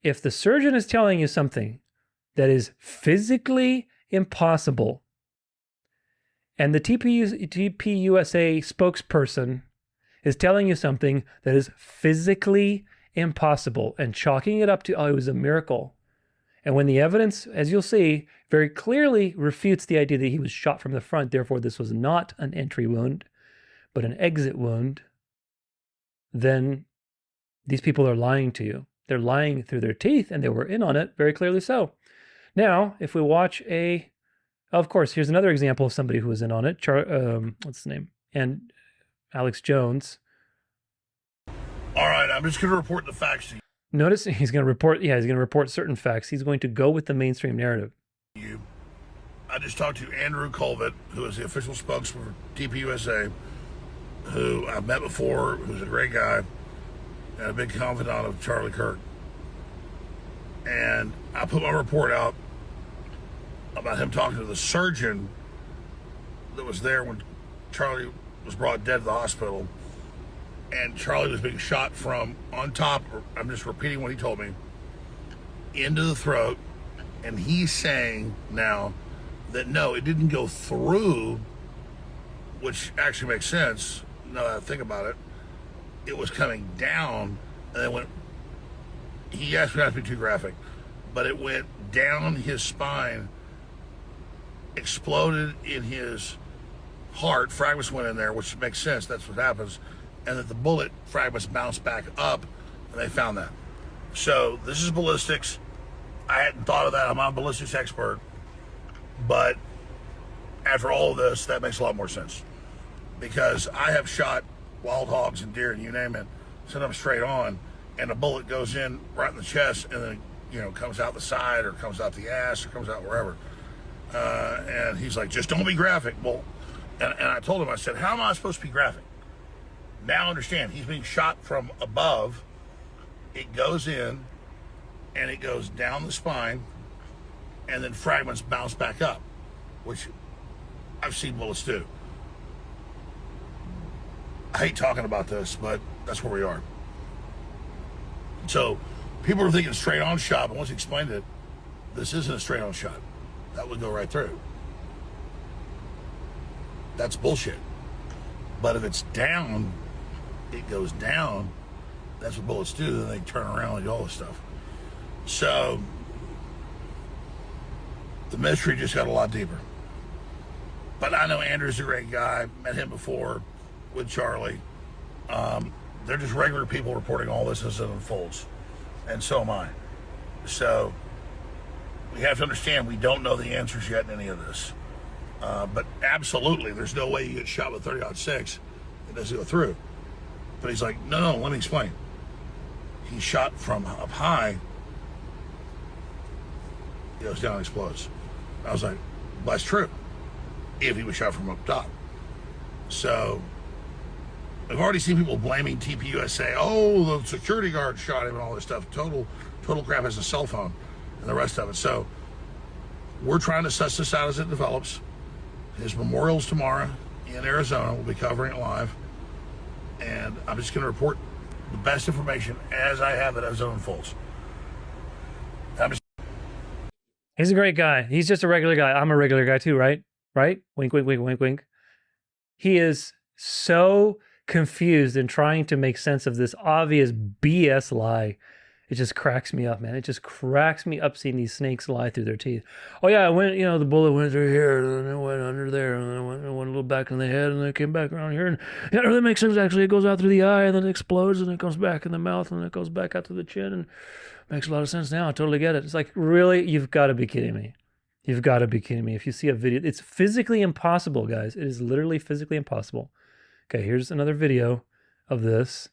if the surgeon is telling you something that is physically impossible, and the TPUSA spokesperson is telling you something that is physically impossible and chalking it up to, oh, it was a miracle. And when the evidence, as you'll see, very clearly refutes the idea that he was shot from the front, therefore this was not an entry wound, but an exit wound, then these people are lying to you. They're lying through their teeth, and they were in on it, very clearly so. Now, if we watch of course, here's another example of somebody who was in on it. What's his name? And Alex Jones.
All right, I'm just going to report the facts to you.
Notice he's going to report certain facts. He's going to go with the mainstream narrative.
I just talked to Andrew Colvett, who is the official spokesman for TPUSA, who I've met before, who's a great guy, and a big confidant of Charlie Kirk. And I put my report out about him talking to the surgeon that was there when Charlie was brought dead to the hospital. And Charlie was being shot from on top, I'm just repeating what he told me, into the throat. And he's saying now that no, it didn't go through, which actually makes sense now that I think about it. It was coming down, and then he asked me not to be too graphic, but it went down his spine, exploded in his heart, fragments went in there, which makes sense, that's what happens, and that the bullet fragments bounced back up, and they found that. So this is ballistics. I hadn't thought of that. I'm not a ballistics expert, but after all of this, that makes a lot more sense, because I have shot wild hogs and deer and you name it, sent them straight on, and a bullet goes in right in the chest, and then comes out the side or comes out the ass or comes out wherever. And he's like, just don't be graphic. Well, and I told him, I said, how am I supposed to be graphic? Now understand, he's being shot from above. It goes in, and it goes down the spine, and then fragments bounce back up, which I've seen bullets do. I hate talking about this, but that's where we are. So people are thinking straight on shot, but once he explained it, this isn't a straight on shot. That would go right through. That's bullshit. But if it's down, it goes down. That's what bullets do. Then they turn around and do all this stuff. So the mystery just got a lot deeper. But I know Andrew's a great guy. Met him before with Charlie. They're just regular people reporting all this as it unfolds. And so am I. So we have to understand we don't know the answers yet in any of this. But absolutely, there's no way you get shot with 30-06. It doesn't go through. But he's like, no, let me explain. He's shot from up high. He goes down and explodes. I was like, well, that's true. If he was shot from up top. So I've already seen people blaming TPUSA. Oh, the security guard shot him and all this stuff. Total crap, has a cell phone and the rest of it. So we're trying to suss this out as it develops. His memorial's tomorrow in Arizona. We'll be covering it live. And I'm just going to report the best information as I have it as it unfolds.
He's a great guy. He's just a regular guy. I'm a regular guy too, right? Right? Wink, wink, wink, wink, wink. He is so confused and trying to make sense of this obvious BS lie. It just cracks me up, man. It just cracks me up seeing these snakes lie through their teeth. Oh yeah, it went, the bullet went through here, and then it went under there, and then it went a little back in the head, and then it came back around here. And yeah, it really makes sense, actually. It goes out through the eye, and then it explodes, and it comes back in the mouth, and then it goes back out to the chin, and makes a lot of sense now. I totally get it. It's like, really? You've got to be kidding me. You've got to be kidding me. If you see a video, it's physically impossible, guys. It is literally physically impossible. Okay, here's another video of this.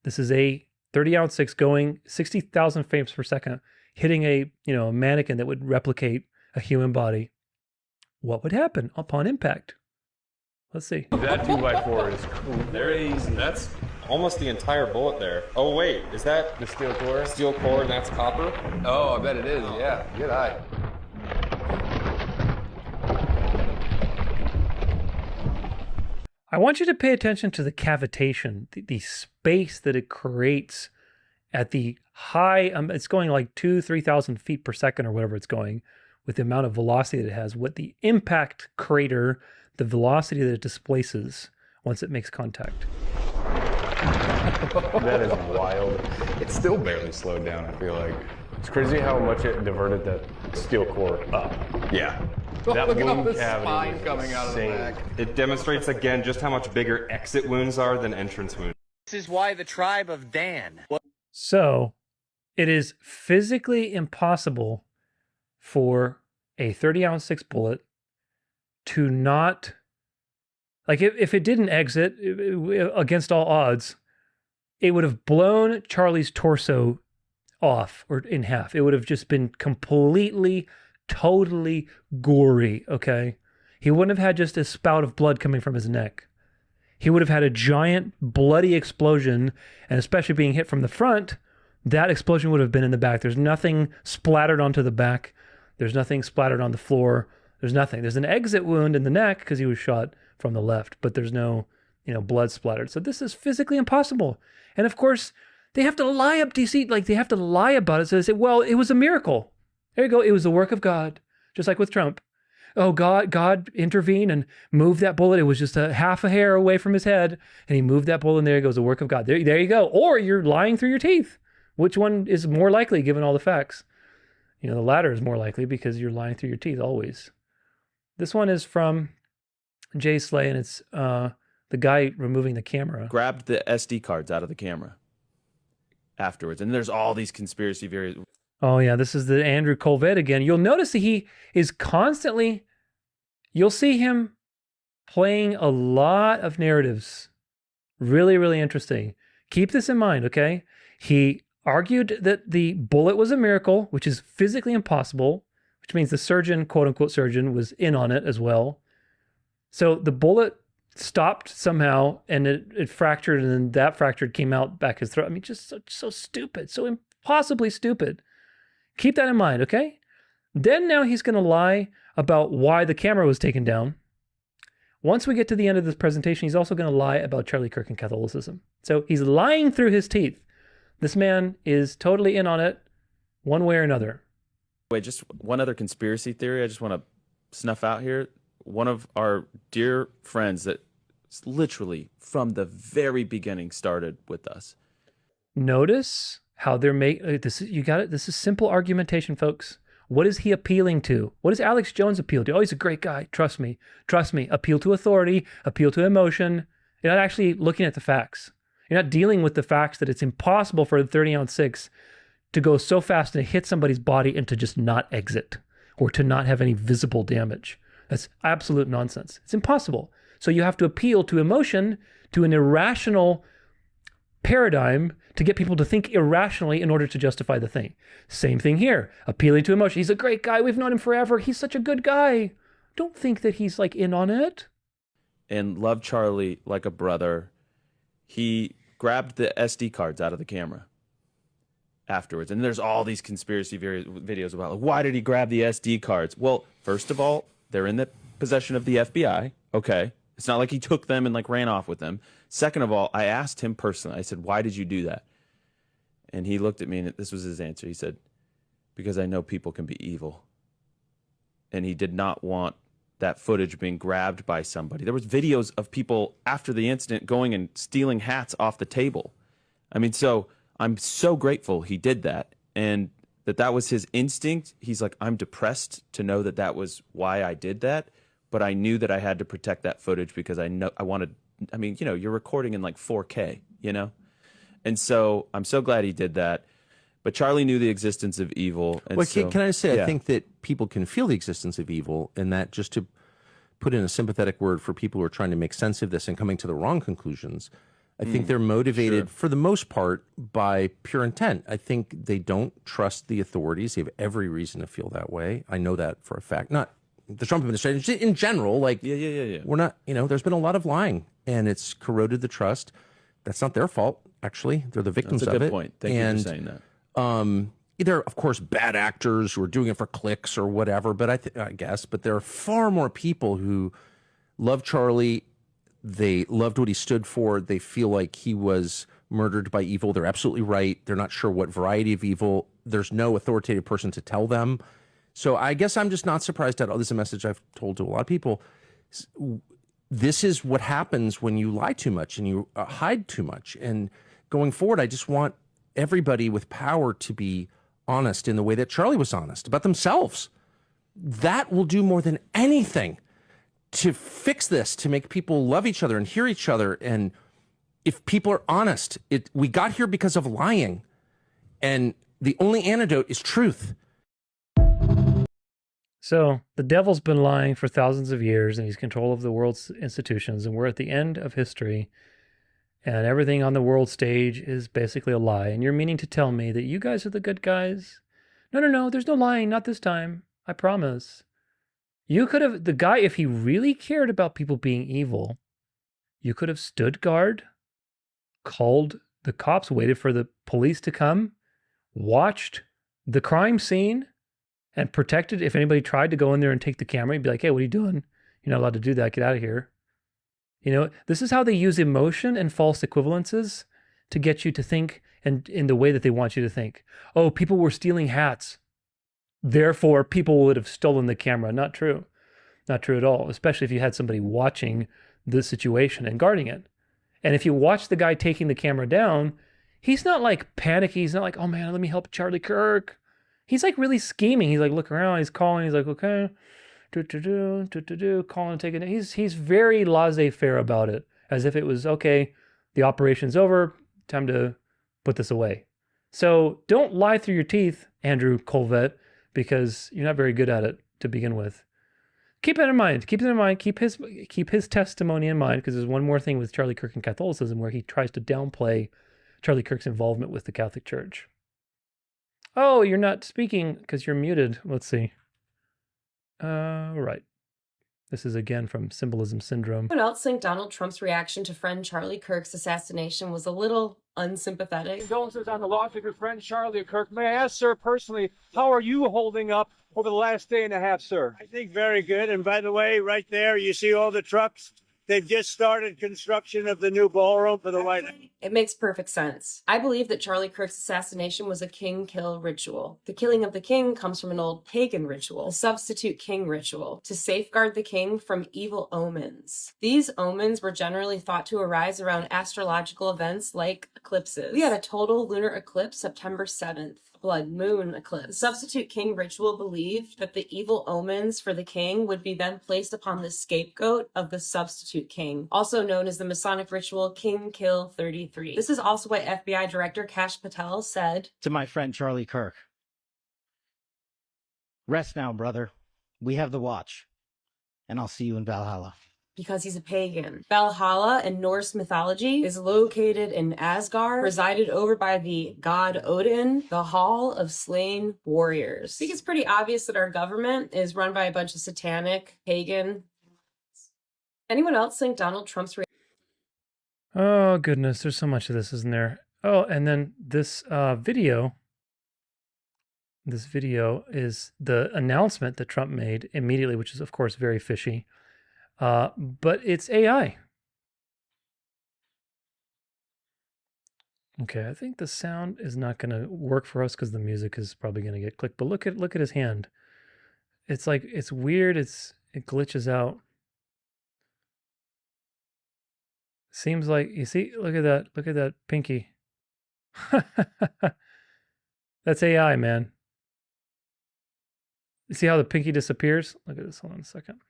This is a 30-ounce 6 going 60,000 frames per second, hitting a mannequin that would replicate a human body. What would happen upon impact? Let's see.
That 2x4 is cool. Very easy. That's almost the entire bullet there. Oh wait, is that the steel core? Steel core, and that's copper? Oh, I bet it is. Yeah, good eye.
I want you to pay attention to the cavitation, the space that it creates at the high, it's going like 3,000 feet per second or whatever it's going, with the amount of velocity that it has, what the impact crater, the velocity that it displaces once it makes contact.
That is wild. It's still barely slowed down, I feel like. It's crazy how much it diverted that steel core up. Yeah. That
Look at
wound
the
cavity
spine
is
coming out of the
insane.
back.
It demonstrates again just how much bigger exit wounds are than entrance wounds.
This is why the tribe of Dan.
So it is physically impossible for a 30-ounce 6 bullet to not, like if it didn't exit against all odds, it would have blown Charlie's torso off or in half. It would have just been completely, totally gory, okay? He wouldn't have had just a spout of blood coming from his neck. He would have had a giant bloody explosion, and especially being hit from the front, that explosion would have been in the back. There's nothing splattered onto the back. There's nothing splattered on the floor. There's nothing. There's an exit wound in the neck because he was shot from the left, but there's no, blood splattered. So this is physically impossible. And of course, they have to lie up DC, like they have to lie about it. So they say, well, it was a miracle. There you go. It was the work of God, just like with Trump. Oh, God intervened and moved that bullet. It was just a half a hair away from his head, and he moved that bullet, and there goes the work of God. There you go. Or you're lying through your teeth. Which one is more likely, given all the facts? The latter is more likely because you're lying through your teeth always. This one is from Jay Slay, and it's the guy removing the camera.
Grabbed the SD cards out of the camera afterwards, and there's all these conspiracy theories.
Oh yeah, this is the Andrew Colvett again. You'll notice that he is constantly, you'll see him playing a lot of narratives. Really, really interesting. Keep this in mind, okay? He argued that the bullet was a miracle, which is physically impossible, which means the surgeon, quote unquote surgeon, was in on it as well. So the bullet stopped somehow and it fractured, and then that fractured came out back his throat. I mean, just so stupid, so impossibly stupid. Keep that in mind, okay? Then now he's going to lie about why the camera was taken down. Once we get to the end of this presentation, he's also going to lie about Charlie Kirk and Catholicism. So he's lying through his teeth. This man is totally in on it, one way or another.
Wait, just one other conspiracy theory I just want to snuff out here. One of our dear friends that literally from the very beginning started with us.
Notice how they're making this. You got it. This is simple argumentation, folks. What is he appealing to? What does Alex Jones appeal to? Oh, he's a great guy. Trust me. Trust me. Appeal to authority. Appeal to emotion. You're not actually looking at the facts. You're not dealing with the facts that it's impossible for the 30-ounce 6 to go so fast and hit somebody's body and to just not exit or to not have any visible damage. That's absolute nonsense. It's impossible. So you have to appeal to emotion, to an irrational paradigm to get people to think irrationally in order to justify the thing. Same thing here. Appealing to emotion. He's a great guy. We've known him forever. He's such a good guy. Don't think that he's like in on it.
And loved Charlie like a brother. He grabbed the SD cards out of the camera afterwards. And there's all these conspiracy videos about, like, why did he grab the SD cards? Well, first of all, they're in the possession of the FBI. Okay. It's not like he took them and like ran off with them. Second of all, I asked him personally. I said, why did you do that? And he looked at me, and this was his answer. He said, because I know people can be evil. and he did not want that footage being grabbed by somebody. There was videos of people after the incident going and stealing hats off the table. I mean, so I'm so grateful he did that, and that was his instinct. He's like, I'm depressed to know that was why I did that, but I knew that I had to protect that footage because I wanted, I mean, you know, you're recording in like 4K, you know? And so I'm so glad he did that. But Charlie knew the existence of evil. And
well,
so,
can I say,
yeah.
I think that people can feel the existence of evil, and that, just to put in a sympathetic word for people who are trying to make sense of this and coming to the wrong conclusions, I think they're motivated, for the most part, by pure intent. I think they don't trust the authorities. They have every reason to feel that way. I know that for a fact. Not the Trump administration, in general. Like, we're not, you know, there's been a lot of lying, and it's corroded the trust. That's not their fault, actually. They're the victims of it.
That's a good point. Thank you for saying that.
There, of course, bad actors who are doing it for clicks or whatever, but I guess, but there are far more people who love Charlie. They loved what he stood for. They feel like he was murdered by evil. They're absolutely right. They're not sure what variety of evil. There's no authoritative person to tell them. So I guess I'm just not surprised at all. This is a message I've told to a lot of people. This is what happens when you lie too much and you hide too much. And going forward, I just want everybody with power to be honest in the way that Charlie was honest about themselves. That will do more than anything to fix this, to make people love each other and hear each other. And if people are honest, we got here because of lying. And the only antidote is truth.
So the devil's been lying for thousands of years, and he's control of the world's institutions, and we're at the end of history, and everything on the world stage is basically a lie. And you're meaning to tell me that you guys are the good guys? No, there's no lying, not this time. I promise. You could have, the guy, if he really cared about people being evil, you could have stood guard, called the cops, waited for the police to come, watched the crime scene, and protected. If anybody tried to go in there and take the camera, you'd be like, hey, what are you doing? You're not allowed to do that. Get out of here. You know, this is how they use emotion and false equivalences to get you to think and in the way that they want you to think. Oh, people were stealing hats. Therefore, people would have stolen the camera. Not true. Not true at all, especially if you had somebody watching the situation and guarding it. And if you watch the guy taking the camera down, he's not like panicky. He's not like, oh man, let me help Charlie Kirk. He's like really scheming. He's like looking around. He's calling. He's like, okay, calling, taking it. He's very laissez-faire about it, as if it was okay. The operation's over. Time to put this away. So don't lie through your teeth, Andrew Colvett, because you're not very good at it to begin with. Keep it in mind. Keep it in mind. Keep his testimony in mind, because there's one more thing with Charlie Kirk and Catholicism where he tries to downplay Charlie Kirk's involvement with the Catholic Church. Oh, you're not speaking because you're muted. Let's see. Right. This is again from Symbolism Syndrome.
Anyone else think Donald Trump's reaction to friend Charlie Kirk's assassination was a little unsympathetic?
Condolences on the loss of your friend Charlie Kirk. May I ask, sir, personally, how are you holding up over the last day and a half, sir?
I think very good. And by the way, right there, you see all the trucks? They've just started construction of the new ballroom for the White House.
It makes perfect sense. I believe that Charlie Kirk's assassination was a king kill ritual. The killing of the king comes from an old pagan ritual, a substitute king ritual, to safeguard the king from evil omens. These omens were generally thought to arise around astrological events like eclipses. We had a total lunar eclipse September 7th. Blood moon eclipse. The substitute king ritual believed that the evil omens for the king would be then placed upon the scapegoat of the substitute king, also known as the Masonic ritual King Kill 33. This is also what FBI Director Kash Patel said
to my friend Charlie Kirk. Rest now, brother. We have the watch, and I'll see you in Valhalla.
because he's a pagan. Valhalla in Norse mythology is located in Asgard, presided over by the god Odin, the Hall of Slain Warriors. I think it's pretty obvious that our government is run by a bunch of satanic, pagan. Anyone else think Donald Trump's...
Oh, goodness. There's so much of this, isn't there? Oh, and then this video. This video is the announcement that Trump made immediately, which is, of course, very fishy. But it's AI. Okay, I think the sound is not going to work for us because the music is probably going to get clicked. But look at his hand. it's like, it's weird. It glitches out. Seems like, you see, look at that pinky. That's AI, man. You see how the pinky disappears? Look at this. Hold on a second.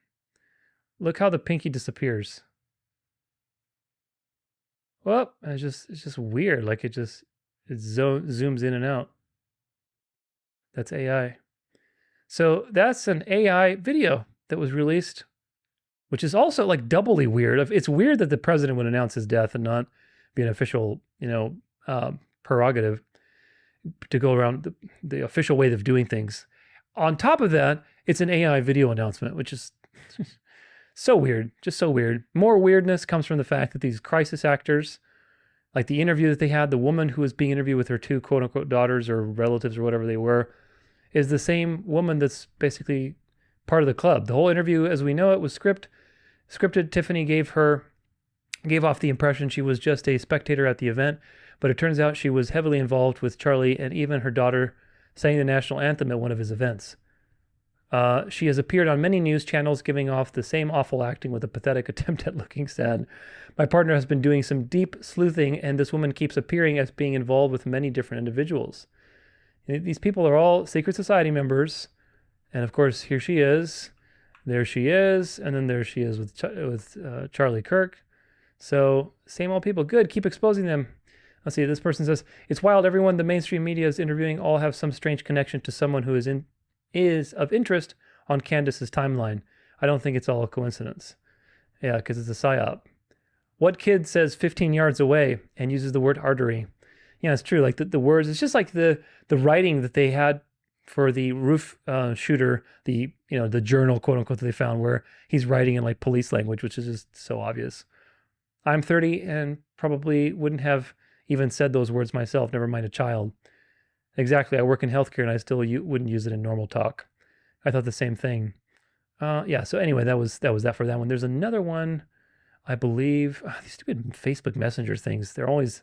Look how the pinky disappears. Well, it's just weird. Like it zooms in and out. That's AI. So that's an AI video that was released, which is also like doubly weird. It's weird that the president would announce his death and not be an official, prerogative to go around the official way of doing things. On top of that, it's an AI video announcement, which is so weird, just so weird. More weirdness comes from the fact that these crisis actors, like the interview that they had, the woman who was being interviewed with her two quote unquote daughters or relatives or whatever they were, is the same woman that's basically part of the club. The whole interview, as we know it, was scripted. Tiffany gave off the impression she was just a spectator at the event, but it turns out she was heavily involved with Charlie and even her daughter sang the national anthem at one of his events. She has appeared on many news channels, giving off the same awful acting with a pathetic attempt at looking sad. My partner has been doing some deep sleuthing, and this woman keeps appearing as being involved with many different individuals. These people are all secret society members, and of course, here she is, there she is, and then there she is with Charlie Kirk. So, same old people. Good, keep exposing them. Let's see, this person says, it's wild, everyone the mainstream media is interviewing all have some strange connection to someone who is of interest on Candace's timeline. I don't think it's all a coincidence. Yeah, because it's a psyop. What kid says 15 yards away and uses the word artery? Yeah, it's true. Like the words, it's just like the writing that they had for the roof shooter, the journal, quote unquote, that they found where he's writing in like police language, which is just so obvious. I'm 30 and probably wouldn't have even said those words myself, never mind a child. Exactly. I work in healthcare and I still wouldn't use it in normal talk. I thought the same thing. Yeah. So anyway, that was that for that one. There's another one, I believe. These stupid Facebook Messenger things. They're always,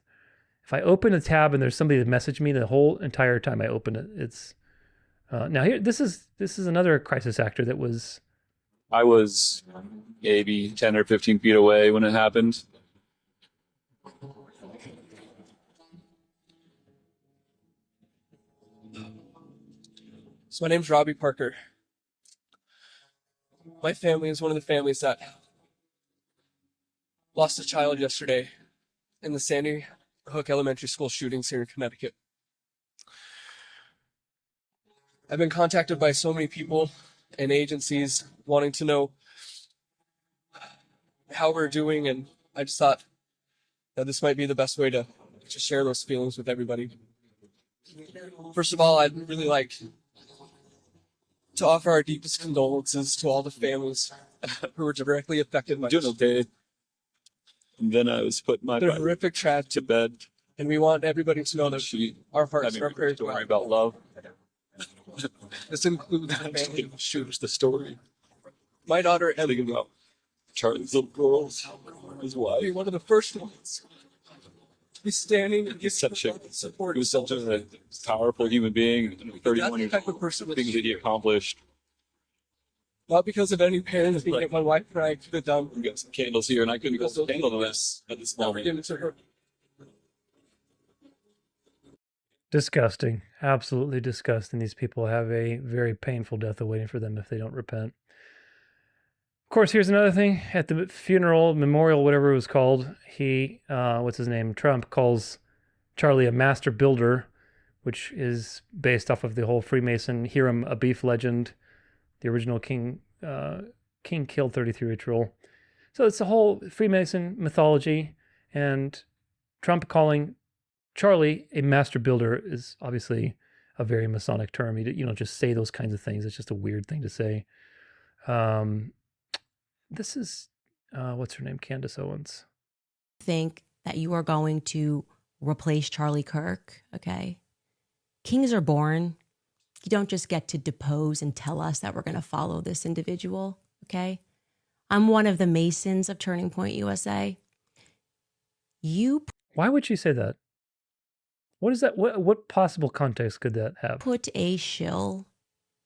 if I open a tab and there's somebody that messaged me the whole entire time I open it, it's now here. This is another crisis actor that was.
I was maybe 10 or 15 feet away when it happened.
So my name's Robbie Parker. My family is one of the families that lost a child yesterday in the Sandy Hook Elementary School shootings here in Connecticut. I've been contacted by so many people and agencies wanting to know how we're doing, and I just thought that this might be the best way to share those feelings with everybody. First of all, I'd really like to offer our deepest condolences to all the families who were directly affected by
Doing okay. And then I was putting my
the horrific tragedy
to bed.
And we want everybody to know that our hearts and our prayers go out.
About love.
This includes the family
It shows the story.
My daughter Emily,
Thinking about Charlie's little girls, his wife.
be one of the first ones to be standing and give support.
He was such a powerful human being. 31 years
type of
old.
person with
Things that he accomplished.
Not because of any parenting that my wife and I could have done.
We got some candles here, and I couldn't go candle to this at this
Never
moment.
given to her.
Disgusting. Absolutely disgusting. These people have a very painful death awaiting for them if they don't repent. Of course, here's another thing. At the funeral, memorial, whatever it was called, he, what's his name, Trump, calls Charlie a master builder, which is based off of the whole Freemason Hiram Abiff legend, the original King killed 33 ritual. So it's the whole Freemason mythology, and Trump calling Charlie a master builder is obviously a very Masonic term. You don't just say those kinds of things. It's just a weird thing to say. This is, what's her name? Candace Owens.
Think that you are going to replace Charlie Kirk, okay? Kings are born. You don't just get to depose and tell us that we're going to follow this individual, okay? I'm one of the Masons of Turning Point USA.
Why would she say that? What is that? What possible context could that have?
Put a shill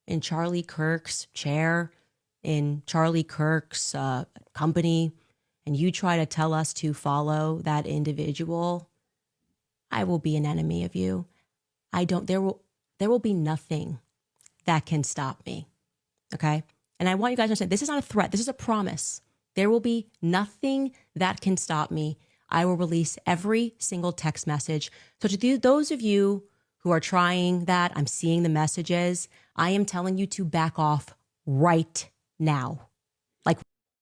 in Charlie Kirk's chair, in Charlie Kirk's company, and you try to tell us to follow that individual, I will be an enemy of you. There will be nothing that can stop me. Okay? And I want you guys to understand, this is not a threat. This is a promise. There will be nothing that can stop me. I will release every single text message. So to those of you who are trying that, I'm seeing the messages, I am telling you to back off right now.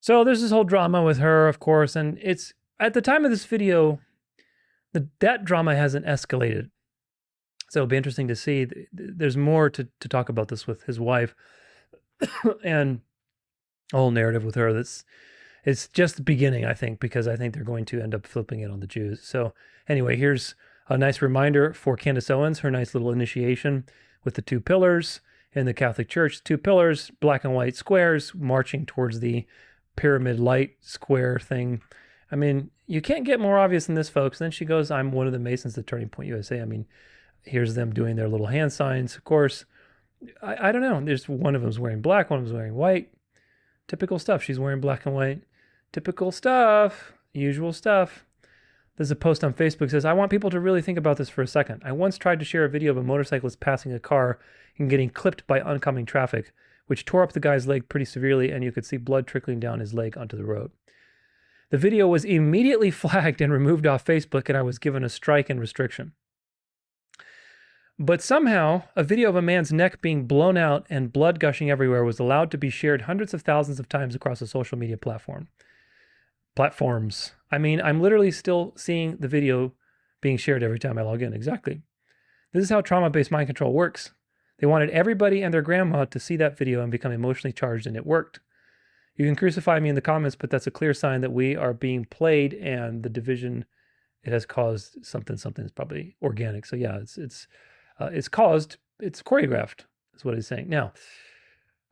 So there's this whole drama with her, of course, and it's at the time of this video, that drama hasn't escalated. So it'll be interesting to see. There's more to talk about this with his wife and a whole narrative with her. It's just the beginning, I think, because I think they're going to end up flipping it on the Jews. So anyway, here's a nice reminder for Candace Owens, her nice little initiation with the 2 pillars in the Catholic Church. 2 pillars, black and white squares, marching towards the pyramid light square thing. I mean, you can't get more obvious than this, folks. Then she goes, I'm one of the Masons at Turning Point USA. I mean, here's them doing their little hand signs. Of course, I don't know. There's one of them's wearing black, one of them's wearing white. Typical stuff. She's wearing black and white. Typical stuff. Usual stuff. There's a post on Facebook that says, I want people to really think about this for a second. I once tried to share a video of a motorcyclist passing a car and getting clipped by oncoming traffic, which tore up the guy's leg pretty severely, and you could see blood trickling down his leg onto the road. The video was immediately flagged and removed off Facebook, and I was given a strike and restriction. But somehow, a video of a man's neck being blown out and blood gushing everywhere was allowed to be shared hundreds of thousands of times across a social media platforms. I mean, I'm literally still seeing the video being shared every time I log in. Exactly. This is how trauma-based mind control works. They wanted everybody and their grandma to see that video and become emotionally charged, and it worked. You can crucify me in the comments, but that's a clear sign that we are being played, and the division it has caused something is probably organic. So yeah, it's choreographed, is what he's saying. Now,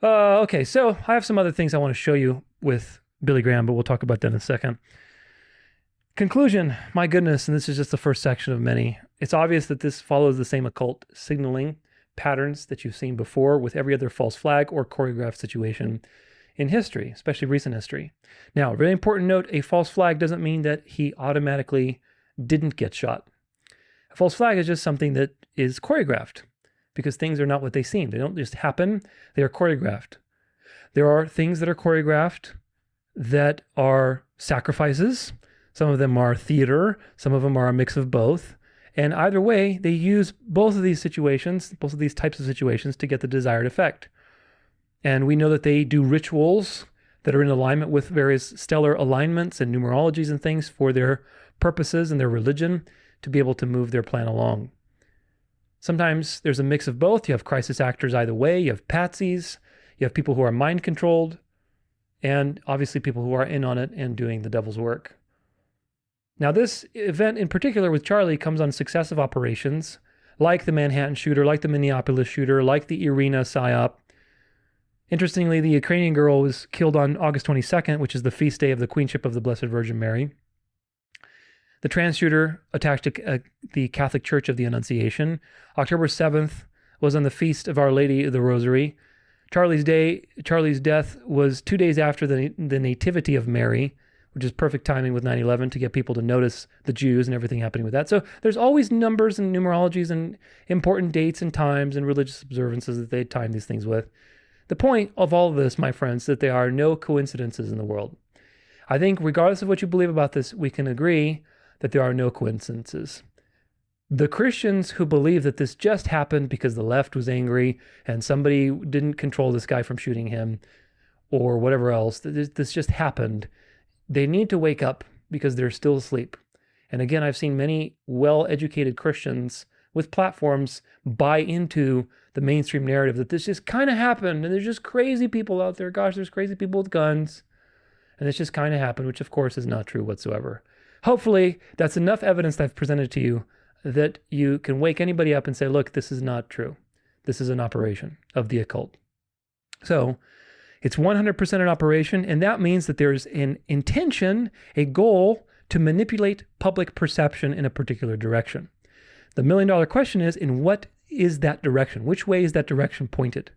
okay, so I have some other things I want to show you with Billy Graham, but we'll talk about that in a second. Conclusion, my goodness, and this is just the first section of many. It's obvious that this follows the same occult signaling patterns that you've seen before with every other false flag or choreographed situation in history, especially recent history. Now, a very important note, a false flag doesn't mean that he automatically didn't get shot. A false flag is just something that is choreographed because things are not what they seem. They don't just happen, they are choreographed. There are things that are choreographed that are sacrifices. Some of them are theater, some of them are a mix of both. And either way, they use both of these situations, both of these types of situations to get the desired effect. And we know that they do rituals that are in alignment with various stellar alignments and numerologies and things for their purposes and their religion to be able to move their plan along. Sometimes there's a mix of both. You have crisis actors either way. You have patsies. You have people who are mind controlled. And obviously people who are in on it and doing the devil's work. Now, this event in particular with Charlie comes on successive operations, like the Manhattan shooter, like the Minneapolis shooter, like the Irina PSYOP. Interestingly, the Ukrainian girl was killed on August 22nd, which is the feast day of the Queenship of the Blessed Virgin Mary. The trans shooter attacked the Catholic Church of the Annunciation. October 7th was on the feast of Our Lady of the Rosary. Charlie's death was 2 days after the Nativity of Mary, which is perfect timing with 9/11 to get people to notice the Jews and everything happening with that. So there's always numbers and numerologies and important dates and times and religious observances that they time these things with. The point of all of this, my friends, is that there are no coincidences in the world. I think regardless of what you believe about this, we can agree that there are no coincidences. The Christians who believe that this just happened because the left was angry and somebody didn't control this guy from shooting him or whatever else, this just happened, they need to wake up because they're still asleep. And again, I've seen many well-educated Christians with platforms buy into the mainstream narrative that this just kind of happened and there's just crazy people out there. Gosh, there's crazy people with guns. And this just kind of happened, which of course is not true whatsoever. Hopefully, that's enough evidence that I've presented to you that you can wake anybody up and say, look, this is not true. This is an operation of the occult. So it's 100% an operation, and that means that there's an intention, a goal to manipulate public perception in a particular direction. The $1 million question is, in what is that direction? Which way is that direction pointed?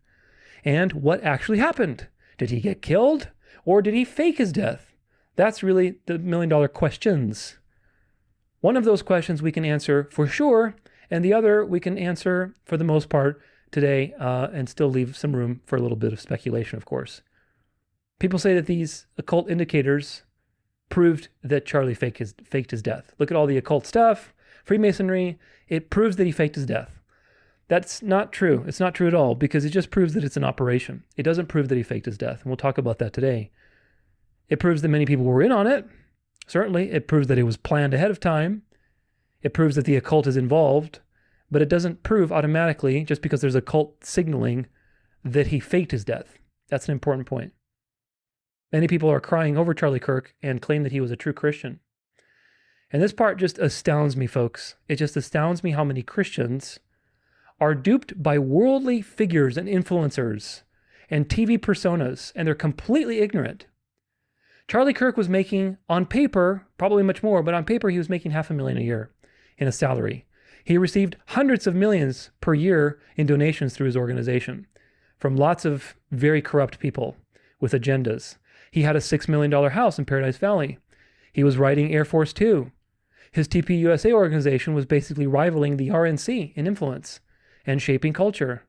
And what actually happened? Did he get killed or did he fake his death? That's really the million-dollar questions. One of those questions we can answer for sure, and the other we can answer for the most part today and still leave some room for a little bit of speculation, of course. People say that these occult indicators proved that Charlie faked his death. Look at all the occult stuff, Freemasonry, it proves that he faked his death. That's not true. It's not true at all because it just proves that it's an operation. It doesn't prove that he faked his death, and we'll talk about that today. It proves that many people were in on it. Certainly, it proves that it was planned ahead of time. It proves that the occult is involved, but it doesn't prove automatically, just because there's occult signaling, that he faked his death. That's an important point. Many people are crying over Charlie Kirk and claim that he was a true Christian. And this part just astounds me, folks. It just astounds me how many Christians are duped by worldly figures and influencers and TV personas, and they're completely ignorant. Charlie Kirk was making, on paper, probably much more, but on paper he was making $500,000 a year in a salary. He received hundreds of millions per year in donations through his organization from lots of very corrupt people with agendas. He had a $6 million house in Paradise Valley. He was riding Air Force Two. His TPUSA organization was basically rivaling the RNC in influence and shaping culture.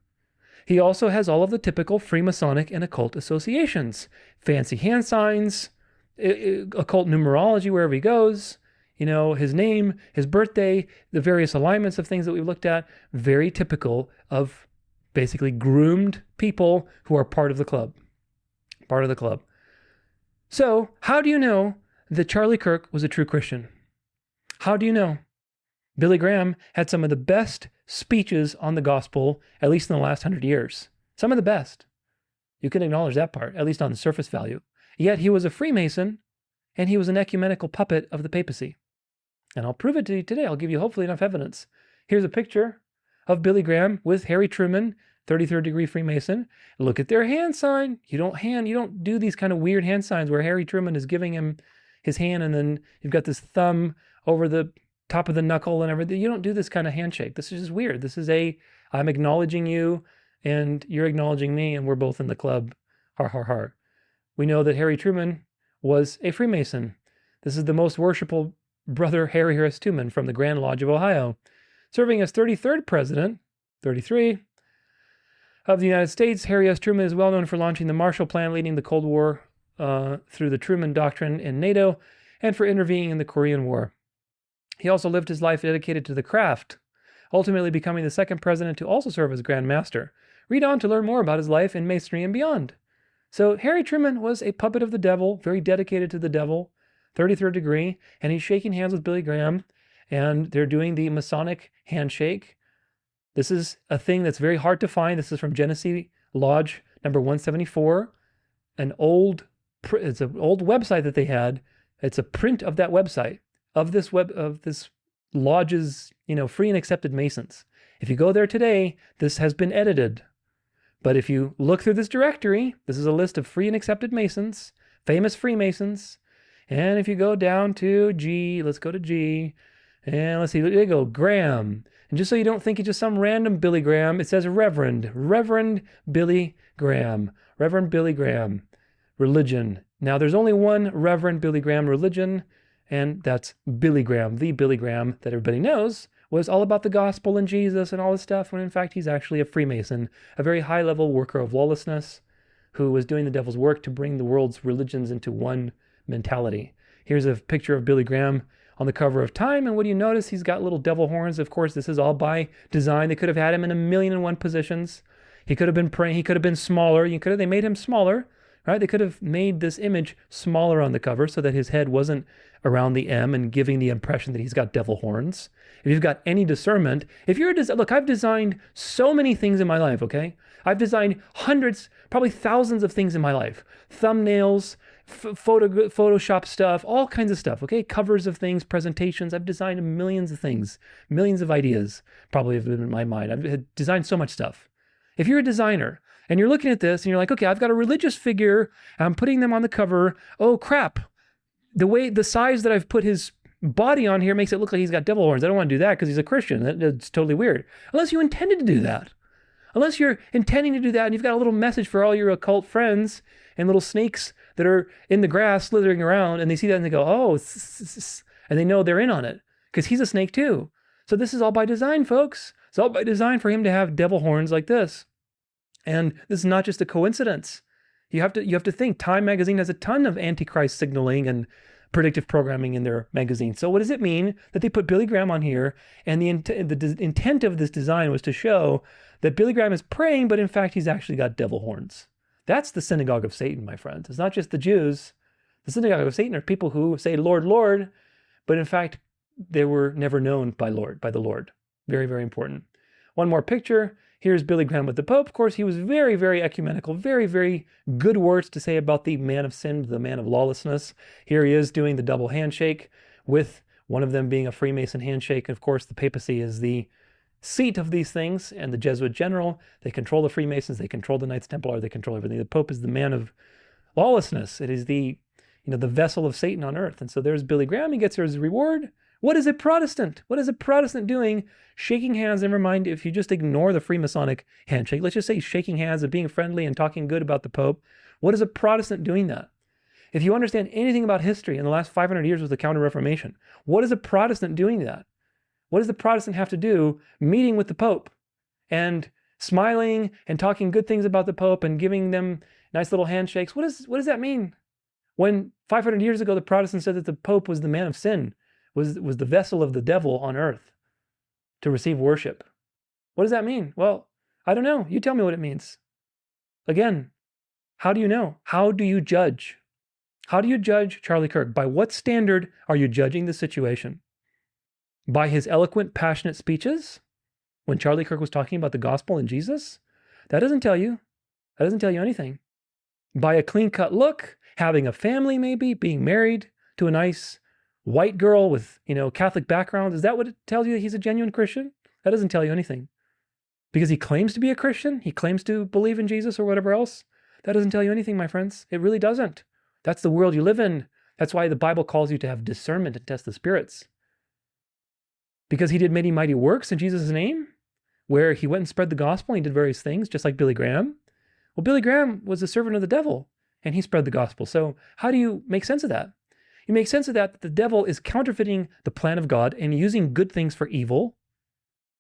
He also has all of the typical Freemasonic and occult associations, fancy hand signs, occult numerology wherever he goes, his name, his birthday, the various alignments of things that we've looked at, very typical of basically groomed people who are part of the club. So how do you know that Charlie Kirk was a true Christian? How do you know? Billy Graham had some of the best speeches on the gospel, at least in the last 100 years. Some of the best. You can acknowledge that part, at least on the surface value. Yet he was a Freemason, and he was an ecumenical puppet of the papacy. And I'll prove it to you today. I'll give you hopefully enough evidence. Here's a picture of Billy Graham with Harry Truman, 33rd degree Freemason. Look at their hand sign. You don't do these kind of weird hand signs where Harry Truman is giving him his hand and then you've got this thumb over the top of the knuckle and everything. You don't do this kind of handshake. This is just weird. This is I'm acknowledging you and you're acknowledging me and we're both in the club. Har, har, har. We know that Harry Truman was a Freemason. This is the most worshipful brother Harry Harris Truman from the Grand Lodge of Ohio, serving as 33rd president, 33, of the United States. Harry S. Truman is well known for launching the Marshall Plan, leading the Cold War through the Truman Doctrine in NATO, and for intervening in the Korean War. He also lived his life dedicated to the craft, ultimately becoming the second president to also serve as Grand Master. Read on to learn more about his life in Masonry and beyond. So Harry Truman was a puppet of the devil, very dedicated to the devil, 33rd degree, and he's shaking hands with Billy Graham, and they're doing the Masonic handshake. This is a thing that's very hard to find. This is from Genesee Lodge number 174, it's an old website that they had. It's a print of that website, of this lodge's, free and accepted Masons. If you go there today, this has been edited. But if you look through this directory, this is a list of free and accepted Masons, famous Freemasons. And if you go down to G, let's go to G, and let's see, there you go, Graham. And just so you don't think it's just some random Billy Graham, it says Reverend Billy Graham, Reverend Billy Graham, religion. Now there's only one Reverend Billy Graham religion, and that's Billy Graham. The Billy Graham that everybody knows was all about the gospel and Jesus and all this stuff, when in fact he's actually a Freemason, a very high-level worker of lawlessness who was doing the devil's work to bring the world's religions into one mentality. Here's a picture of Billy Graham on the cover of Time, and what do you notice? He's got little devil horns. Of course, this is all by design. They could have had him in 1,000,001 positions. He could have been praying. He could have been smaller. They made him smaller, right? They could have made this image smaller on the cover so that his head wasn't around the M and giving the impression that he's got devil horns. If you've got any discernment, look, I've designed so many things in my life, okay? I've designed hundreds, probably thousands of things in my life. Thumbnails, Photoshop stuff, all kinds of stuff, okay? Covers of things, presentations. I've designed millions of things, millions of ideas probably have been in my mind. I've designed so much stuff. If you're a designer and you're looking at this and you're like, okay, I've got a religious figure, I'm putting them on the cover. Oh crap, the size that I've put his body on here makes it look like he's got devil horns. I don't want to do that because he's a Christian. That's totally weird. Unless you intended to do that. Unless you're intending to do that and you've got a little message for all your occult friends and little snakes that are in the grass slithering around, and they see that and they go, oh, and they know they're in on it because he's a snake too. So this is all by design, folks. It's all by design for him to have devil horns like this. And this is not just a coincidence. You have to think. Time magazine has a ton of antichrist signaling and predictive programming in their magazine. So what does it mean that they put Billy Graham on here? And the intent of this design was to show that Billy Graham is praying, but in fact, he's actually got devil horns. That's the synagogue of Satan, my friends. It's not just the Jews. The synagogue of Satan are people who say, Lord, Lord, but in fact, they were never known by the Lord. Very, very important. One more picture. Here's Billy Graham with the Pope. Of course, he was very, very ecumenical, very, very good words to say about the man of sin, the man of lawlessness. Here he is doing the double handshake, with one of them being a Freemason handshake. Of course, the papacy is the seat of these things, and the Jesuit general, they control the Freemasons, they control the Knights Templar, they control everything. The Pope is the man of lawlessness. It is the vessel of Satan on earth. And so there's Billy Graham. He gets his reward. What is a Protestant? What is a Protestant doing? Shaking hands. Never mind if you just ignore the Freemasonic handshake. Let's just say shaking hands and being friendly and talking good about the Pope. What is a Protestant doing that? If you understand anything about history in the last 500 years with the Counter-Reformation, what is a Protestant doing that? What does the Protestant have to do meeting with the Pope and smiling and talking good things about the Pope and giving them nice little handshakes? What does that mean? When 500 years ago, the Protestants said that the Pope was the man of sin, was the vessel of the devil on earth to receive worship. What does that mean? Well, I don't know. You tell me what it means. Again, how do you know? How do you judge? How do you judge Charlie Kirk? By what standard are you judging the situation? By his eloquent, passionate speeches when Charlie Kirk was talking about the gospel and Jesus? That doesn't tell you. That doesn't tell you anything. By a clean-cut look, having a family maybe, being married to a nice white girl with, Catholic background. Is that what it tells you that he's a genuine Christian? That doesn't tell you anything. Because he claims to be a Christian, he claims to believe in Jesus or whatever else. That doesn't tell you anything, my friends. It really doesn't. That's the world you live in. That's why the Bible calls you to have discernment and test the spirits. Because he did many mighty works in Jesus' name, where he went and spread the gospel, and he did various things, just like Billy Graham. Well, Billy Graham was a servant of the devil, and he spread the gospel. So how do you make sense of that? You make sense of that the devil is counterfeiting the plan of God and using good things for evil.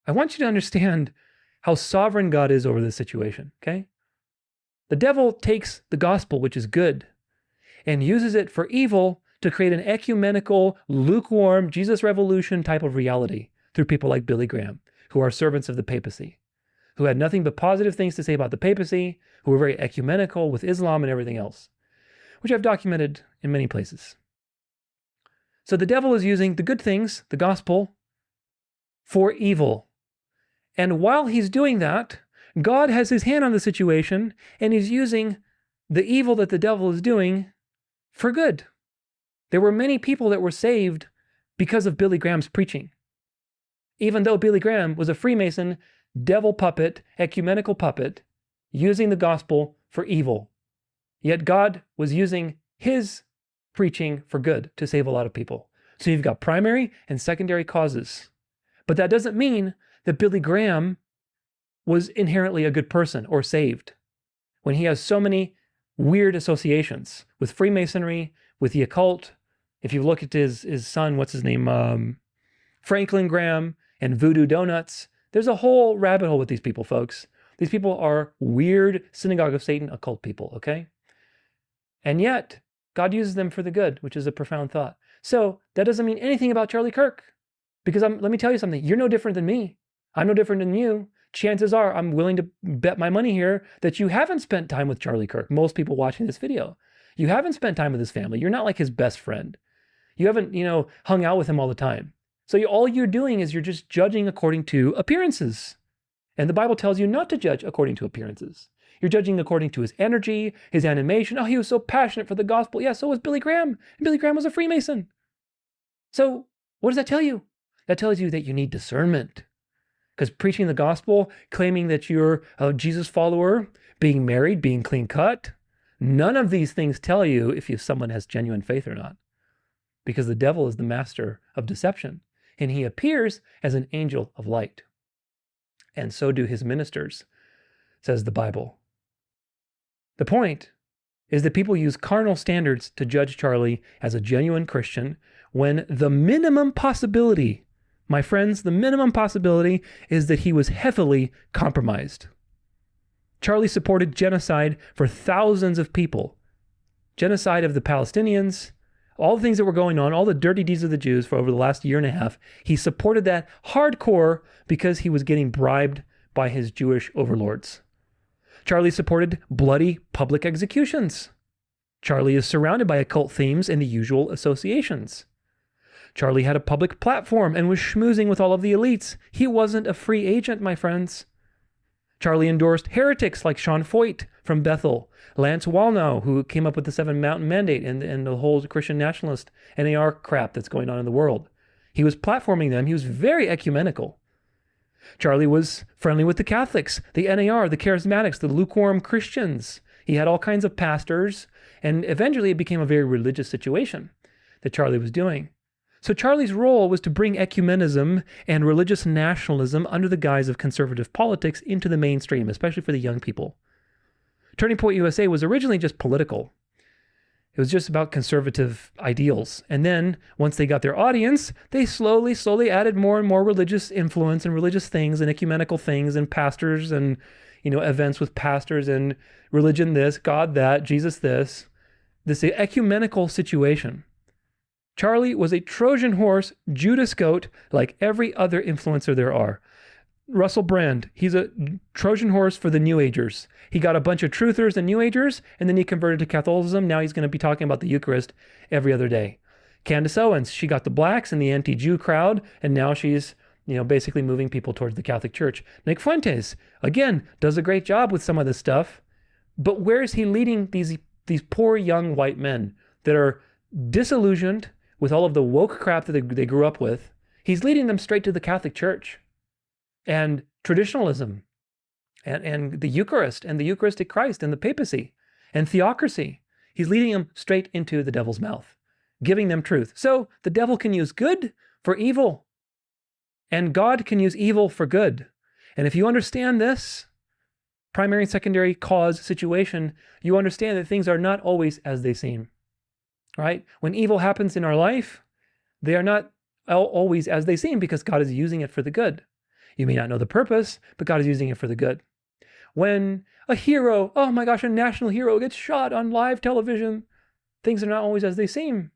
I want you to understand how sovereign God is over this situation, okay? The devil takes the gospel, which is good, and uses it for evil to create an ecumenical, lukewarm, Jesus revolution type of reality through people like Billy Graham, who are servants of the papacy, who had nothing but positive things to say about the papacy, who were very ecumenical with Islam and everything else, which I've documented in many places. So the devil is using the good things, the gospel, for evil. And while he's doing that, God has his hand on the situation, and he's using the evil that the devil is doing for good. There were many people that were saved because of Billy Graham's preaching. Even though Billy Graham was a Freemason, devil puppet, ecumenical puppet, using the gospel for evil. Yet God was using his preaching for good to save a lot of people. So you've got primary and secondary causes. But that doesn't mean that Billy Graham was inherently a good person or saved, when he has so many weird associations with Freemasonry, with the occult. If you look at his son, what's his name? Franklin Graham and Voodoo Donuts. There's a whole rabbit hole with these people, folks. These people are weird synagogue of Satan occult people, okay? And yet, God uses them for the good, which is a profound thought. So that doesn't mean anything about Charlie Kirk. Because let me tell you something. You're no different than me. I'm no different than you. Chances are I'm willing to bet my money here that you haven't spent time with Charlie Kirk. Most people watching this video. You haven't spent time with his family. You're not like his best friend. You haven't, hung out with him all the time. So all you're doing is you're just judging according to appearances. And the Bible tells you not to judge according to appearances. You're judging according to his energy, his animation. Oh, he was so passionate for the gospel. Yeah, so was Billy Graham. And Billy Graham was a Freemason. So what does that tell you? That tells you that you need discernment. Because preaching the gospel, claiming that you're a Jesus follower, being married, being clean cut, none of these things tell you if someone has genuine faith or not. Because the devil is the master of deception. And he appears as an angel of light. And so do his ministers. says the Bible. The point is that people use carnal standards to judge Charlie as a genuine Christian when the minimum possibility, my friends, the minimum possibility is that he was heavily compromised. Charlie supported genocide for thousands of people. Genocide of the Palestinians, all the things that were going on, all the dirty deeds of the Jews for over the last year and a half. He supported that hardcore because he was getting bribed by his Jewish overlords. Charlie supported bloody public executions. Charlie is surrounded by occult themes and the usual associations. Charlie had a public platform and was schmoozing with all of the elites. He wasn't a free agent, my friends. Charlie endorsed heretics like Sean Foyt from Bethel, Lance Wallnau, who came up with the Seven Mountain Mandate and the whole Christian nationalist NAR crap that's going on in the world. He was platforming them. He was very ecumenical. Charlie was friendly with the Catholics, the NAR, the Charismatics, the lukewarm Christians. He had all kinds of pastors, and eventually it became a very religious situation that Charlie was doing. So Charlie's role was to bring ecumenism and religious nationalism under the guise of conservative politics into the mainstream, especially for the young people. Turning Point USA was originally just political. It was just about conservative ideals. And then once they got their audience, they slowly added more and more religious influence and religious things and ecumenical things and pastors and, events with pastors and religion this, God that, Jesus this ecumenical situation. Charlie was a Trojan horse, Judas goat, like every other influencer there are. Russell Brand, he's a Trojan horse for the New Agers. He got a bunch of truthers and New Agers, and then he converted to Catholicism. Now he's going to be talking about the Eucharist every other day. Candace Owens, she got the blacks and the anti-Jew crowd, and now she's, basically moving people towards the Catholic Church. Nick Fuentes, again, does a great job with some of this stuff, but where is he leading these poor young white men that are disillusioned with all of the woke crap that they grew up with? He's leading them straight to the Catholic Church and traditionalism and the Eucharist and the Eucharistic Christ and the papacy and theocracy. He's leading them straight into the devil's mouth, giving them truth. So the devil can use good for evil, and God can use evil for good. And if you understand this primary and secondary cause situation, you understand that things are not always as they seem, right? When evil happens in our life, they are not always as they seem because God is using it for the good. You may not know the purpose, but God is using it for the good. When a hero, oh my gosh, a national hero gets shot on live television, things are not always as they seem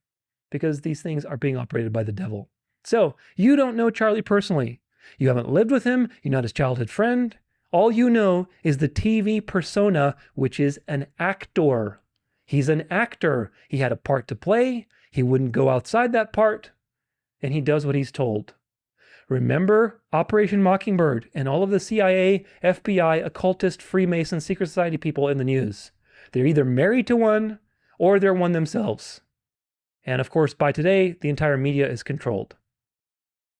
because these things are being operated by the devil. So you don't know Charlie personally. You haven't lived with him. You're not his childhood friend. All you know is the TV persona, which is an actor. He's an actor. He had a part to play. He wouldn't go outside that part, and he does what he's told. Remember Operation Mockingbird and all of the CIA, FBI, occultist, Freemason, secret society people in the news. They're either married to one or they're one themselves. And of course, by today, the entire media is controlled.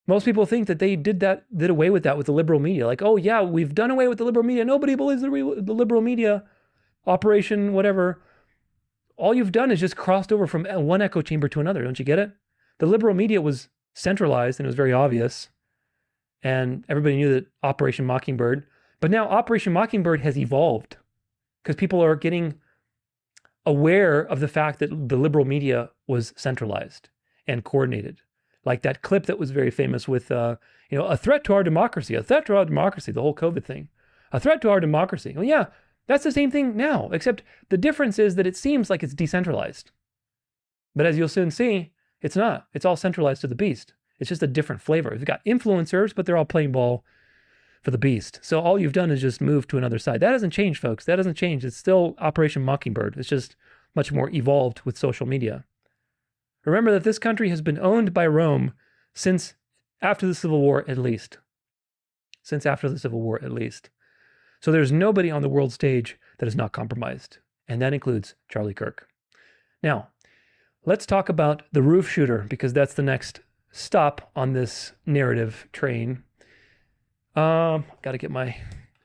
Most people think that they did away with that with the liberal media. Like, oh yeah, we've done away with the liberal media. Nobody believes the liberal media. Operation whatever. All you've done is just crossed over from one echo chamber to another. Don't you get it? The liberal media was centralized and it was very obvious. And everybody knew that Operation Mockingbird. But now Operation Mockingbird has evolved because people are getting aware of the fact that the liberal media was centralized and coordinated. Like that clip that was very famous with, a threat to our democracy, the whole COVID thing. A threat to our democracy. Well, yeah, that's the same thing now, except the difference is that it seems like it's decentralized. But as you'll soon see, it's not. It's all centralized to the beast. It's just a different flavor. You've got influencers, but they're all playing ball for the beast. So all you've done is just move to another side. That hasn't changed, folks. That hasn't changed. It's still Operation Mockingbird. It's just much more evolved with social media. Remember that this country has been owned by Rome since after the Civil War, at least. Since after the Civil War, at least. So there's nobody on the world stage that is not compromised. And that includes Charlie Kirk. Now, let's talk about the roof shooter, because that's the next stop on this narrative train. Got to get my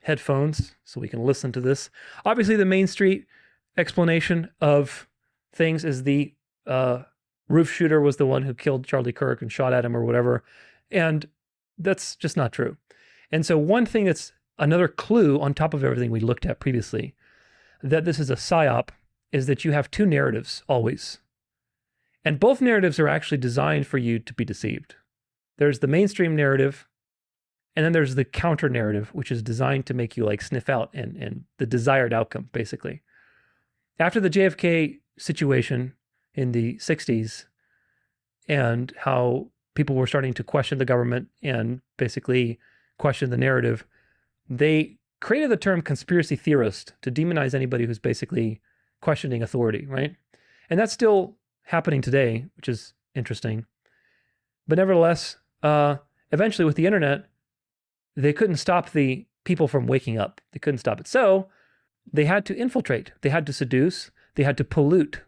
headphones so we can listen to this. Obviously, the Main Street explanation of things is the roof shooter was the one who killed Charlie Kirk and shot at him or whatever. And that's just not true. And so one thing that's another clue on top of everything we looked at previously that this is a psyop is that you have two narratives always. And both narratives are actually designed for you to be deceived. There's the mainstream narrative, and then there's the counter narrative, which is designed to make you like sniff out and the desired outcome, basically. After the JFK situation in the 60s and how people were starting to question the government and basically question the narrative, they created the term conspiracy theorist to demonize anybody who's basically questioning authority, right? And that's still happening today, which is interesting. But nevertheless, eventually with the internet, they couldn't stop the people from waking up. They couldn't stop it. So they had to infiltrate. They had to seduce. They had to pollute.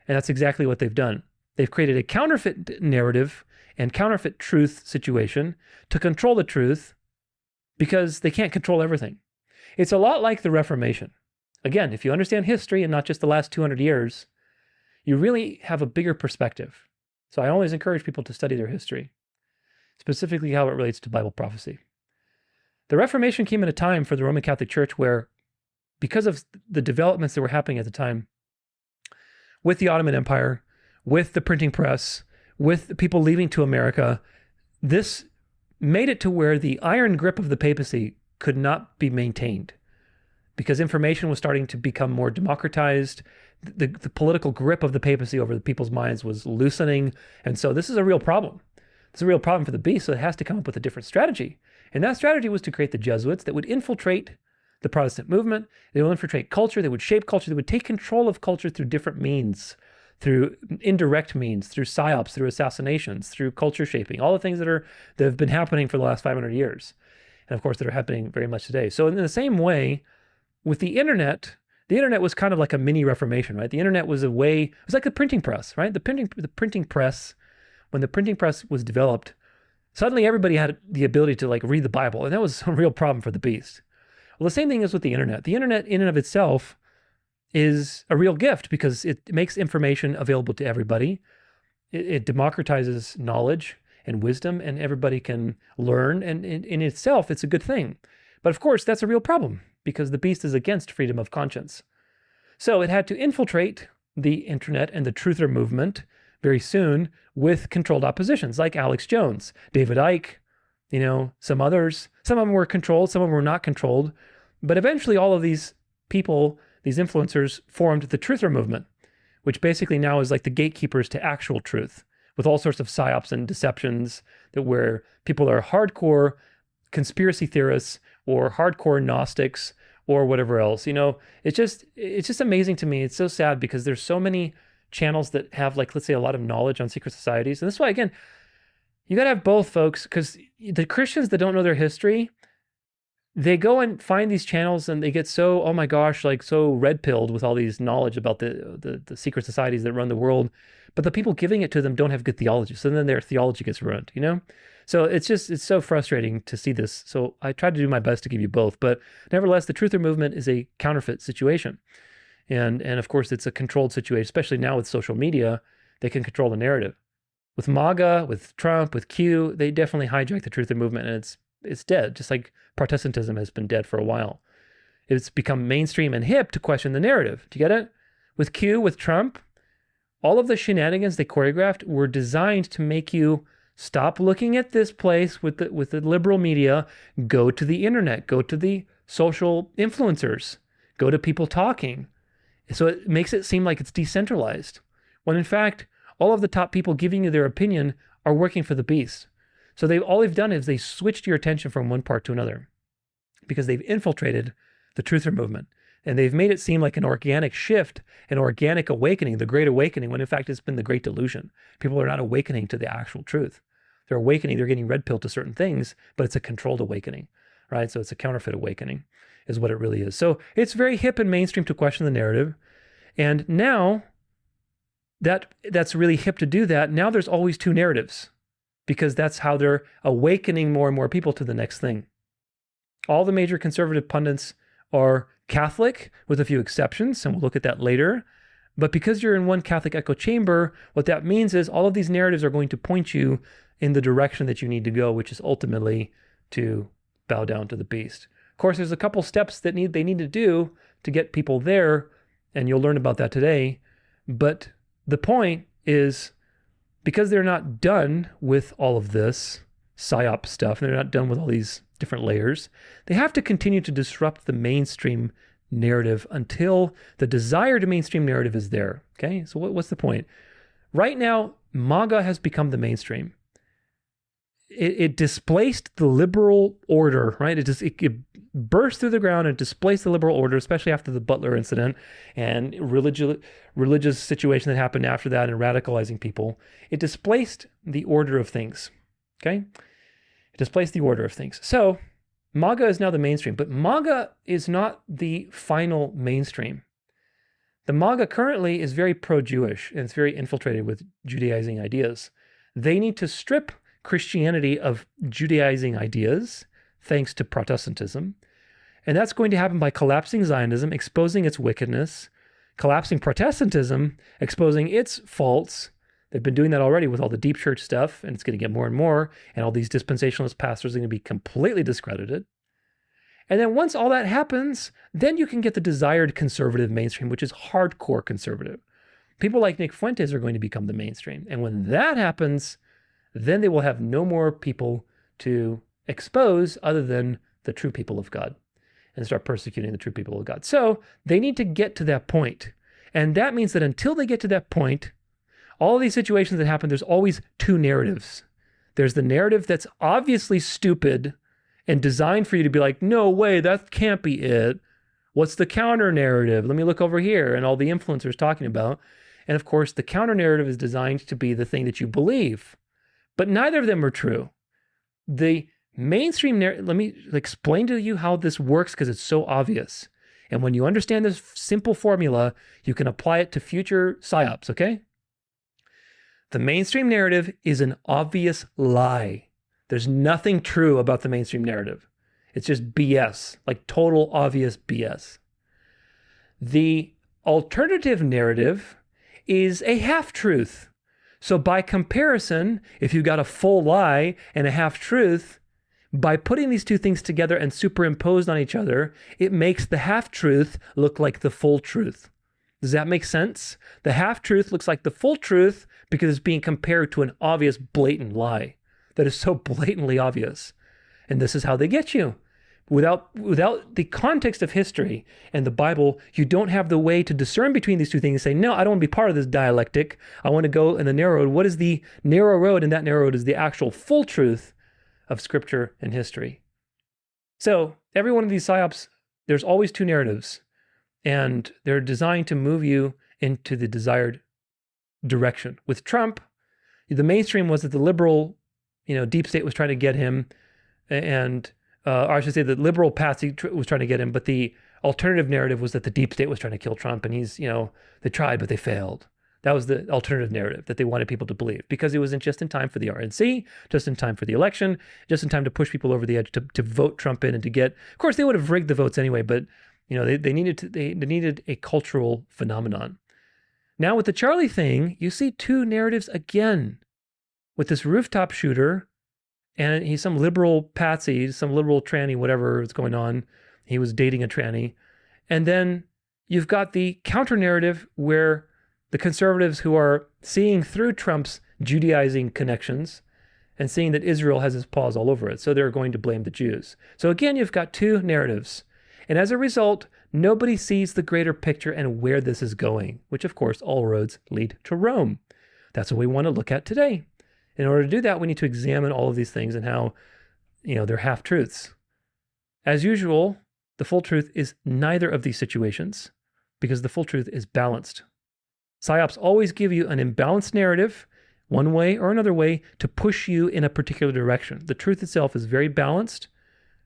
And that's exactly what they've done. They've created a counterfeit narrative and counterfeit truth situation to control the truth because they can't control everything. It's a lot like the Reformation. Again, if you understand history and not just the last 200 years, you really have a bigger perspective. So I always encourage people to study their history, specifically how it relates to Bible prophecy. The Reformation came at a time for the Roman Catholic Church where, because of the developments that were happening at the time, with the Ottoman Empire, with the printing press, with people leaving to America, this made it to where the iron grip of the papacy could not be maintained because information was starting to become more democratized. The political grip of the papacy over the people's minds was loosening. And so this is a real problem. It's a real problem for the beast, so it has to come up with a different strategy. And that strategy was to create the Jesuits that would infiltrate the Protestant movement. They would infiltrate culture. They would shape culture. They would take control of culture through different means, through indirect means, through psyops, through assassinations, through culture shaping, all the things that have been happening for the last 500 years. And of course, that are happening very much today. So in the same way, with the internet was kind of like a mini Reformation, right? The internet was a way, it was like the printing press, right? The printing press, when the printing press was developed, suddenly everybody had the ability to like read the Bible. And that was a real problem for the beast. Well, the same thing is with the internet. The internet in and of itself is a real gift because it makes information available to everybody. It democratizes knowledge and wisdom, and everybody can learn. And in itself, it's a good thing. But of course, that's a real problem because the beast is against freedom of conscience. So it had to infiltrate the internet and the truther movement very soon with controlled oppositions like Alex Jones, David Icke, some others. Some of them were controlled, some of them were not controlled. But eventually all of these people, these influencers, formed the truther movement, which basically now is like the gatekeepers to actual truth with all sorts of psyops and deceptions that where people are hardcore conspiracy theorists or hardcore Gnostics or whatever else. It's just amazing to me. It's so sad because there's so many channels that have like, let's say, a lot of knowledge on secret societies. And that's why, again, you got to have both, folks, because the Christians that don't know their history, they go and find these channels and they get so, oh my gosh, like so red-pilled with all these knowledge about the secret societies that run the world. But the people giving it to them don't have good theology. So then their theology gets ruined, So it's so frustrating to see this. So I tried to do my best to give you both. But nevertheless, the truther movement is a counterfeit situation. And of course, it's a controlled situation, especially now with social media. They can control the narrative. With MAGA, with Trump, with Q, they definitely hijack the truther movement, and it's dead, just like Protestantism has been dead for a while. It's become mainstream and hip to question the narrative. Do you get it? With Q, with Trump, all of the shenanigans they choreographed were designed to make you stop looking at this place with the liberal media, go to the internet, go to the social influencers, go to people talking. So it makes it seem like it's decentralized, when in fact, all of the top people giving you their opinion are working for the beast. So all they've done is they switched your attention from one part to another because they've infiltrated the truther movement. And they've made it seem like an organic shift, an organic awakening, the Great Awakening, when in fact it's been the Great Delusion. People are not awakening to the actual truth. They're awakening, they're getting red-pilled to certain things, but it's a controlled awakening, right? So it's a counterfeit awakening is what it really is. So it's very hip and mainstream to question the narrative. And now that's really hip to do that. Now there's always two narratives because that's how they're awakening more and more people to the next thing. All the major conservative pundits are Catholic with a few exceptions, and we'll look at that later. But because you're in one Catholic echo chamber, what that means is all of these narratives are going to point you in the direction that you need to go, which is ultimately to bow down to the beast. course, there's a couple steps that they need to do to get people there, and you'll learn about that today. But the point is, because they're not done with all of this psyop stuff, and they're not done with all these different layers, they have to continue to disrupt the mainstream narrative until the desired mainstream narrative is there. Okay, so what's the point? Right now, MAGA has become the mainstream. It displaced the liberal order, right? It burst through the ground and displaced the liberal order, especially after the Butler incident and religious situation that happened after that and radicalizing people. It displaced the order of things, okay? It displaced the order of things. So MAGA is now the mainstream, but MAGA is not the final mainstream. The MAGA currently is very pro-Jewish and it's very infiltrated with Judaizing ideas. They need to strip Christianity of Judaizing ideas, thanks to Protestantism. And that's going to happen by collapsing Zionism, exposing its wickedness, collapsing Protestantism, exposing its faults. They've been doing that already with all the deep church stuff, and it's going to get more and more, and all these dispensationalist pastors are going to be completely discredited. And then once all that happens, then you can get the desired conservative mainstream, which is hardcore conservative. People like Nick Fuentes are going to become the mainstream. And when that happens, then they will have no more people to expose other than the true people of God and start persecuting the true people of God. So they need to get to that point. And that means that until they get to that point, all of these situations that happen, there's always two narratives. There's the narrative that's obviously stupid and designed for you to be like, no way, that can't be it. What's the counter narrative? Let me look over here, and all the influencers talking about. And of course, the counter narrative is designed to be the thing that you believe. But neither of them are true. The mainstream narrative, let me explain to you how this works because it's so obvious. And when you understand this simple formula, you can apply it to future psyops, okay? The mainstream narrative is an obvious lie. There's nothing true about the mainstream narrative. It's just BS, like total obvious BS. The alternative narrative is a half-truth. So by comparison, if you've got a full lie and a half-truth, by putting these two things together and superimposed on each other, it makes the half-truth look like the full truth. Does that make sense? The half-truth looks like the full truth because it's being compared to an obvious, blatant lie that is so blatantly obvious. And this is how they get you. Without the context of history and the Bible, you don't have the way to discern between these two things and say, no, I don't want to be part of this dialectic. I want to go in the narrow road. What is the narrow road? And that narrow road is the actual full truth of Scripture and history. So every one of these psyops, there's always two narratives, and they're designed to move you into the desired direction. With Trump, the mainstream was that the liberal, deep state was trying to get him, and or I should say the liberal patsy was trying to get him, but the alternative narrative was that the deep state was trying to kill Trump, and he's, they tried, but they failed. That was the alternative narrative that they wanted people to believe because it wasn't just in time for the RNC, just in time for the election, just in time to push people over the edge to vote Trump in and to get, of course, they would have rigged the votes anyway, but they needed a cultural phenomenon. Now with the Charlie thing, you see two narratives again with this rooftop shooter. And he's some liberal patsy, some liberal tranny, whatever is going on. He was dating a tranny. And then you've got the counter narrative where the conservatives who are seeing through Trump's Judaizing connections and seeing that Israel has his paws all over it. So they're going to blame the Jews. So again, you've got two narratives. And as a result, nobody sees the greater picture and where this is going, which of course, all roads lead to Rome. That's what we want to look at today. In order to do that, we need to examine all of these things and how, they're half-truths. As usual, the full truth is neither of these situations because the full truth is balanced. Psyops always give you an imbalanced narrative, one way or another way, to push you in a particular direction. The truth itself is very balanced,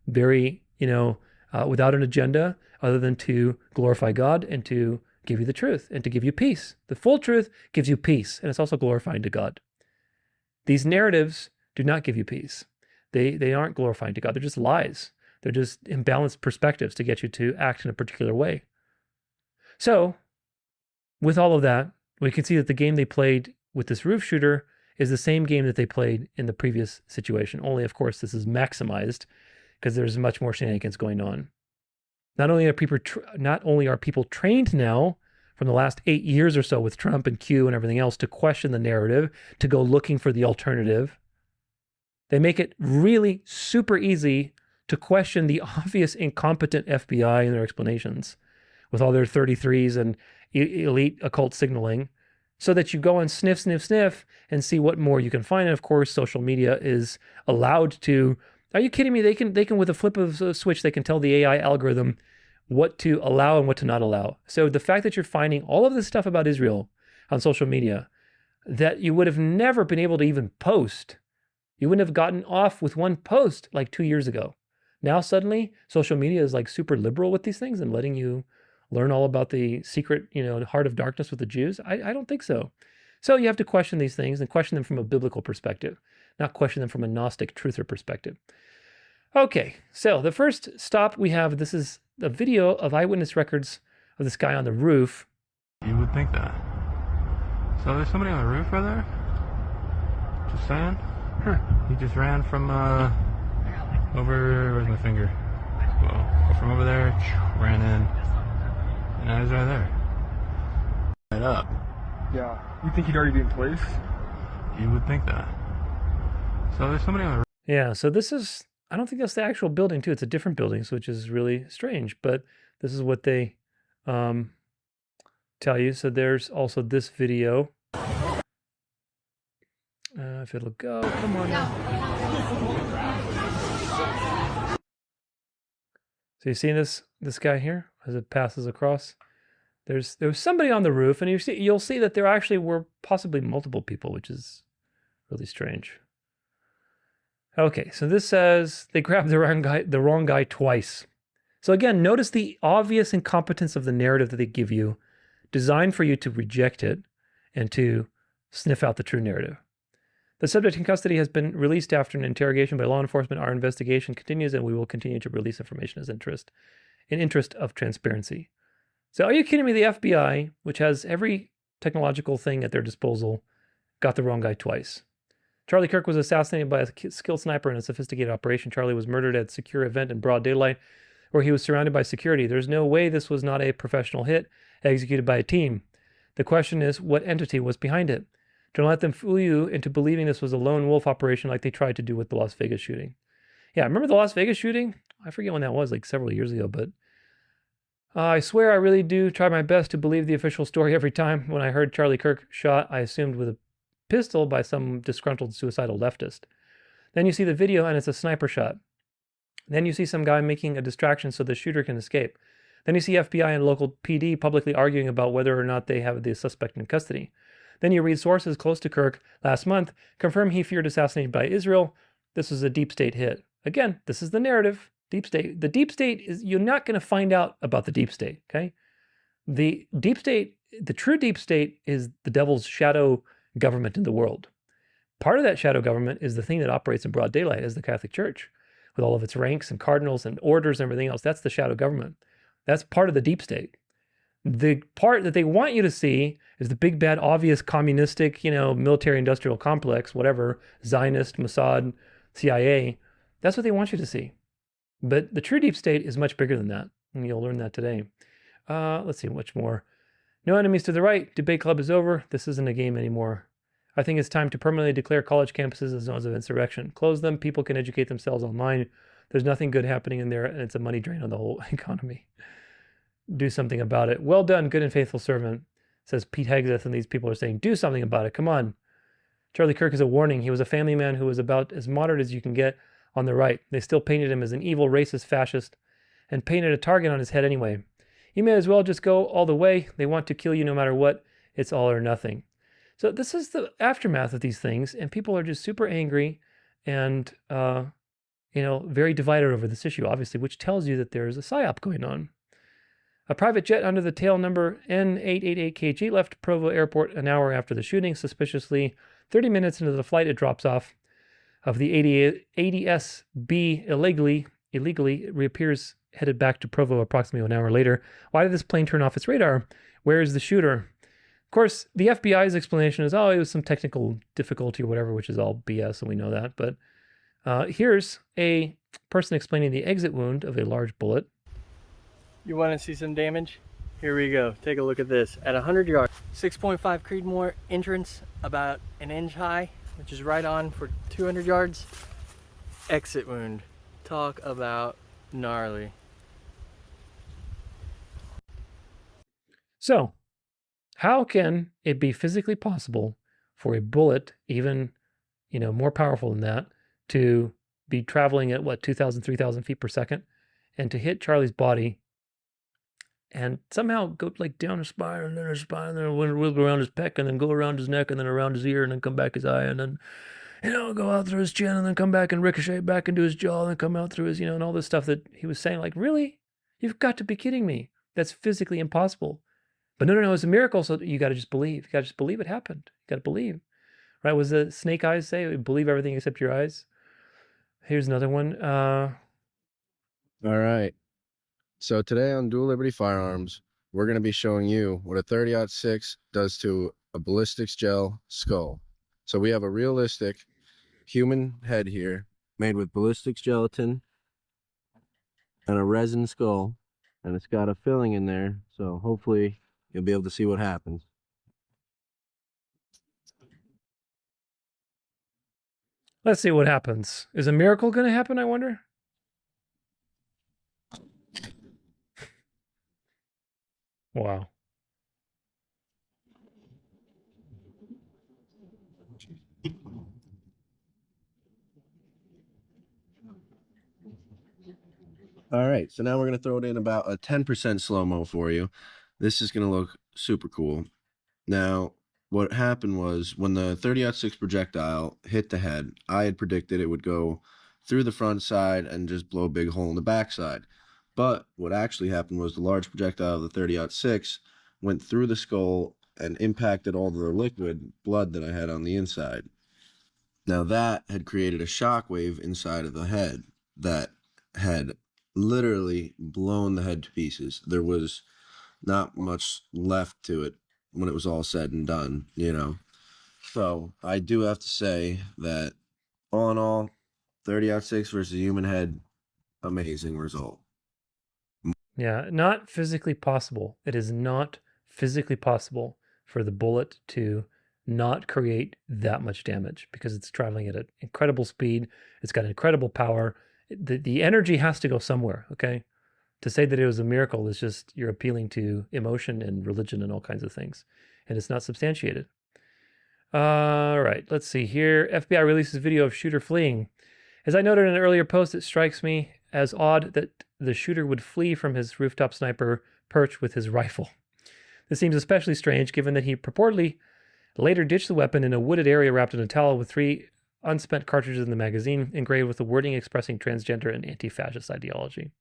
very, without an agenda other than to glorify God and to give you the truth and to give you peace. The full truth gives you peace, and it's also glorifying to God. These narratives do not give you peace. They aren't glorifying to God. They're just lies. They're just imbalanced perspectives to get you to act in a particular way. So, with all of that, we can see that the game they played with this roof shooter is the same game that they played in the previous situation. Only, of course, this is maximized because there's much more shenanigans going on. Not only are people trained now from the last 8 years or so with Trump and Q and everything else to question the narrative, to go looking for the alternative, they make it really super easy to question the obvious incompetent FBI and their explanations with all their 33s and elite occult signaling, so that you go and sniff and see what more you can find. And of course, social media is allowed to, are you kidding me? They can with a flip of a switch, they can tell the AI algorithm what to allow and what to not allow. So the fact that you're finding all of this stuff about Israel on social media that you would have never been able to even post, you wouldn't have gotten off with one post like 2 years ago. Now suddenly social media is like super liberal with these things and letting you learn all about the secret, heart of darkness with the Jews. I don't think so. So you have to question these things and question them from a biblical perspective, not question them from a Gnostic truther perspective. Okay, so the first stop we have, this is a video of eyewitness records of this guy on the roof.
You would think that. So there's somebody on the roof right there? Just saying? Huh. He just ran from over, where's my finger? Well, from over there, ran in, and now he's right there. Right up.
Yeah. You think he'd already be in place?
You would think that. So there's somebody on the roof.
Yeah, so this is, I don't think that's the actual building too. It's a different building, so which is really strange, but this is what they tell you. So there's also this video. If it'll go, come on now. So you see this guy here as it passes across? There was somebody on the roof, and you'll see that there actually were possibly multiple people, which is really strange. Okay, so this says they grabbed the wrong guy twice. So again, notice the obvious incompetence of the narrative that they give you, designed for you to reject it and to sniff out the true narrative. The subject in custody has been released after an interrogation by law enforcement. Our investigation continues, and we will continue to release information in interest of transparency. So are you kidding me? The FBI, which has every technological thing at their disposal, got the wrong guy twice. Charlie Kirk was assassinated by a skilled sniper in a sophisticated operation. Charlie was murdered at a secure event in broad daylight where he was surrounded by security. There's no way this was not a professional hit executed by a team. The question is, what entity was behind it? Don't let them fool you into believing this was a lone wolf operation like they tried to do with the Las Vegas shooting. Yeah, remember the Las Vegas shooting? I forget when that was, like several years ago, but I swear I really do try my best to believe the official story every time. When I heard Charlie Kirk shot, I assumed with a pistol by some disgruntled suicidal leftist. Then you see the video and it's a sniper shot. Then you see some guy making a distraction so the shooter can escape. Then you see FBI and local PD publicly arguing about whether or not they have the suspect in custody. Then you read sources close to Kirk last month confirm he feared assassination by Israel. This was a deep state hit. Again, this is the narrative. Deep state. The deep state is, you're not going to find out about the deep state, okay? The deep state, the true deep state is the devil's shadow government in the world. Part of that shadow government is the thing that operates in broad daylight as the Catholic Church, with all of its ranks and cardinals and orders and everything else. That's the shadow government. That's part of the deep state. The part that they want you to see is the big, bad, obvious communistic, military industrial complex, whatever, Zionist, Mossad, CIA. That's what they want you to see. But the true deep state is much bigger than that. And you'll learn that today. Let's see, much more. No enemies to the right. Debate club is over. This isn't a game anymore. I think it's time to permanently declare college campuses as zones of insurrection. Close them. People can educate themselves online. There's nothing good happening in there, and it's a money drain on the whole economy. Do something about it. Well done, good and faithful servant, says Pete Hegseth, and these people are saying, do something about it. Come on. Charlie Kirk is a warning. He was a family man who was about as moderate as you can get on the right. They still painted him as an evil, racist fascist and painted a target on his head anyway. You may as well just go all the way. They want to kill you no matter what. It's all or nothing. So this is the aftermath of these things, and people are just super angry and, very divided over this issue, obviously, which tells you that there's a psyop going on. A private jet under the tail number N888KG left Provo Airport an hour after the shooting. Suspiciously, 30 minutes into the flight, it drops off of the ADS-B illegally. It reappears headed back to Provo approximately an hour later. Why did this plane turn off its radar? Where is the shooter? Of course, the FBI's explanation is, it was some technical difficulty or whatever, which is all BS, and we know that. But Here's a person explaining the exit wound of a large bullet.
You want to see some damage? Here we go. Take a look at this. At 100 yards, 6.5 Creedmoor entrance, about an inch high, which is right on for 200 yards. Exit wound. Talk about gnarly.
So, how can it be physically possible for a bullet, even, more powerful than that, to be traveling at 2,000, 3,000 feet per second, and to hit Charlie's body and somehow go like down his spine and then his spine and then wiggle around his pec and then go around his neck and then around his ear and then come back his eye and then, go out through his chin and then come back and ricochet back into his jaw and then come out through his, and all this stuff that he was saying, like, really? You've got to be kidding me. That's physically impossible. But no, it's a miracle, so you got to just believe. You got to just believe it happened. You got to believe. Right? Was the Snake Eyes say, believe everything except your eyes? Here's another one.
All right. So today on Dual Liberty Firearms, we're going to be showing you what a 30-06 does to a ballistics gel skull. So we have a realistic human head here made with ballistics gelatin and a resin skull, and it's got a filling in there, so hopefully you'll be able to see what happens.
Let's see what happens. Is a miracle going to happen, I wonder? Wow.
All right, so now we're going to throw it in about a 10% slow-mo for you. This is going to look super cool. Now, what happened was when the 30-06 projectile hit the head, I had predicted it would go through the front side and just blow a big hole in the back side. But what actually happened was the large projectile of the 30-06 went through the skull and impacted all the liquid blood that I had on the inside. Now that had created a shockwave inside of the head that had literally blown the head to pieces. There was not much left to it when it was all said and done, So I do have to say that all in all, 30-06 versus a human head, amazing result.
Yeah, not physically possible. It is not physically possible for the bullet to not create that much damage because it's traveling at an incredible speed. It's got incredible power. The energy has to go somewhere, okay? To say that it was a miracle is just, you're appealing to emotion and religion and all kinds of things. And it's not substantiated. All right, let's see here. FBI releases video of shooter fleeing. As I noted in an earlier post, it strikes me as odd that the shooter would flee from his rooftop sniper perch with his rifle. This seems especially strange given that he purportedly later ditched the weapon in a wooded area wrapped in a towel with 3 unspent cartridges in the magazine, engraved with the wording expressing transgender and anti-fascist ideology.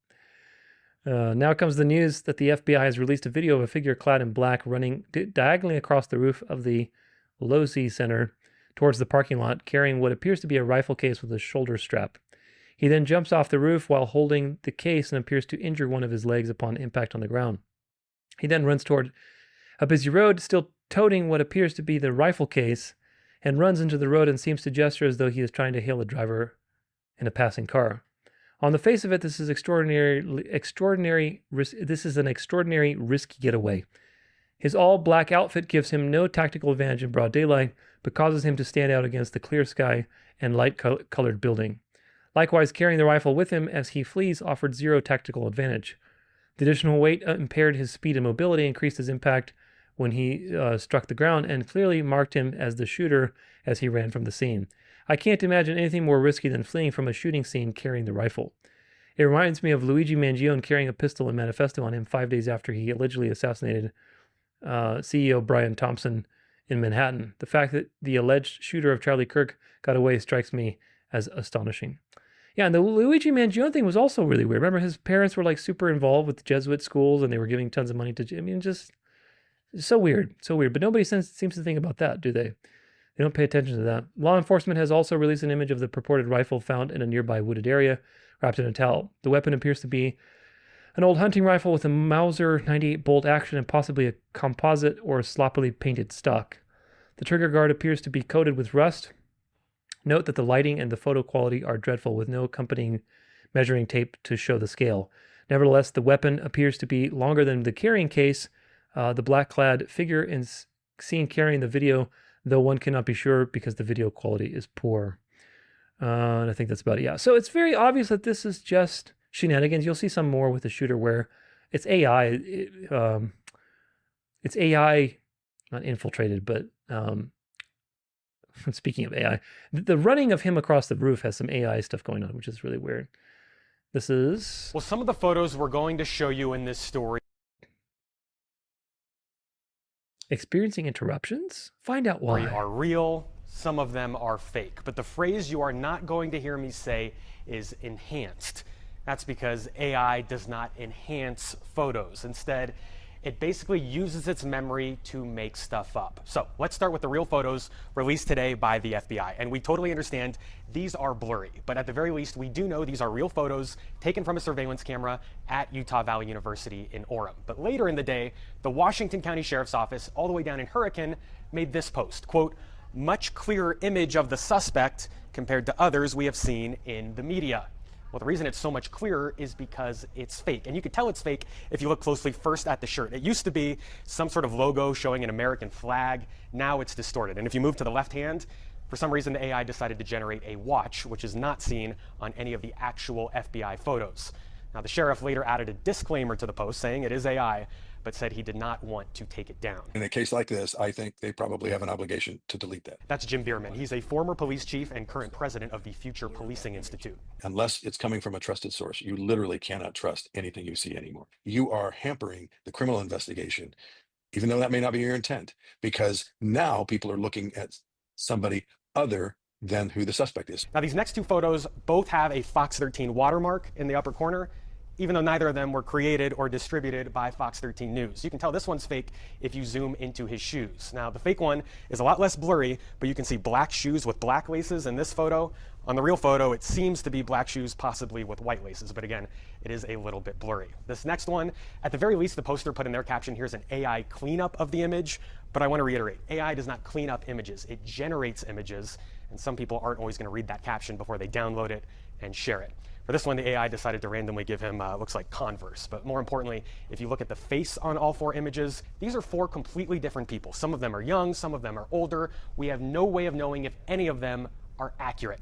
Now comes the news that the FBI has released a video of a figure clad in black running diagonally across the roof of the Losi Center towards the parking lot, carrying what appears to be a rifle case with a shoulder strap. He then jumps off the roof while holding the case and appears to injure one of his legs upon impact on the ground. He then runs toward a busy road, still toting what appears to be the rifle case, and runs into the road and seems to gesture as though he is trying to hail a driver in a passing car. On the face of it, this is an extraordinary risky getaway. His all-black outfit gives him no tactical advantage in broad daylight, but causes him to stand out against the clear sky and light-colored building. Likewise, carrying the rifle with him as he flees offered zero tactical advantage. The additional weight impaired his speed and mobility, increased his impact when he struck the ground, and clearly marked him as the shooter as he ran from the scene. I can't imagine anything more risky than fleeing from a shooting scene carrying the rifle. It reminds me of Luigi Mangione carrying a pistol and manifesto on him 5 days after he allegedly assassinated CEO Brian Thompson in Manhattan. The fact that the alleged shooter of Charlie Kirk got away strikes me as astonishing. Yeah, and the Luigi Mangione thing was also really weird. Remember, his parents were like super involved with Jesuit schools and they were giving tons of money to, just so weird, so weird. But nobody seems to think about that, do they? They don't pay attention to that. Law enforcement has also released an image of the purported rifle found in a nearby wooded area, wrapped in a towel. The weapon appears to be an old hunting rifle with a Mauser 98 bolt action and possibly a composite or sloppily painted stock. The trigger guard appears to be coated with rust, Note that the lighting and the photo quality are dreadful with no accompanying measuring tape to show the scale. Nevertheless, the weapon appears to be longer than the carrying case. The black-clad figure is seen carrying the video, though one cannot be sure because the video quality is poor. And I think that's about it. Yeah. So it's very obvious that this is just shenanigans. You'll see some more with the shooter where it's AI. It's AI, not infiltrated, but speaking of AI, the running of him across the roof has some AI stuff going on, which is really weird. This is...
Well, some of the photos we're going to show you in this story.
Experiencing interruptions? Find out why.
Are real, some of them are fake. But the phrase you are not going to hear me say is enhanced. That's because AI does not enhance photos. Instead, it basically uses its memory to make stuff up. So let's start with the real photos released today by the FBI. And we totally understand these are blurry, but at the very least, we do know these are real photos taken from a surveillance camera at Utah Valley University in Orem. But later in the day, the Washington County Sheriff's Office, all the way down in Hurricane, made this post, quote, "Much clearer image of the suspect compared to others we have seen in the media." Well, the reason it's so much clearer is because it's fake. And you could tell it's fake if you look closely first at the shirt. It used to be some sort of logo showing an American flag. Now it's distorted. And if you move to the left hand, for some reason the AI decided to generate a watch, which is not seen on any of the actual FBI photos. Now, the sheriff later added a disclaimer to the post saying it is AI, but said he did not want to take it down.
In a case like this, I think they probably have an obligation to delete that.
That's Jim Bierman. He's a former police chief and current president of the Future Policing Institute.
Unless it's coming from a trusted source, you literally cannot trust anything you see anymore. You are hampering the criminal investigation, even though that may not be your intent, because now people are looking at somebody other than who the suspect is.
Now, these next two photos both have a Fox 13 watermark in the upper corner, even though neither of them were created or distributed by Fox 13 News. You can tell this one's fake if you zoom into his shoes. Now, the fake one is a lot less blurry, but you can see black shoes with black laces in this photo. On the real photo, it seems to be black shoes, possibly with white laces, but again, it is a little bit blurry. This next one, at the very least, the poster put in their caption, here's an AI cleanup of the image, but I want to reiterate, AI does not clean up images, it generates images, and some people aren't always going to read that caption before they download it and share it. For this one, the AI decided to randomly give him, looks like Converse. But more importantly, if you look at the face on all four images, these are four completely different people. Some of them are young, some of them are older. We have no way of knowing if any of them are accurate.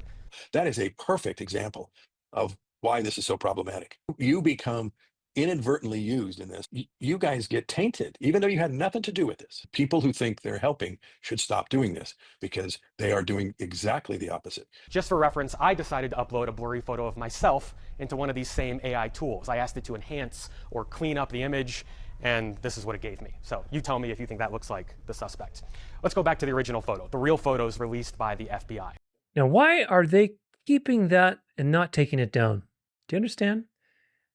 That is a perfect example of why this is so problematic. You become inadvertently used in this. You guys get tainted, even though you had nothing to do with this. People who think they're helping should stop doing this because they are doing exactly the opposite.
Just for reference, I decided to upload a blurry photo of myself into one of these same AI tools. I asked it to enhance or clean up the image, and this is what it gave me. So you tell me if you think that looks like the suspect. Let's go back to the original photo, the real photos released by the FBI.
Now, why are they keeping that and not taking it down? Do you understand?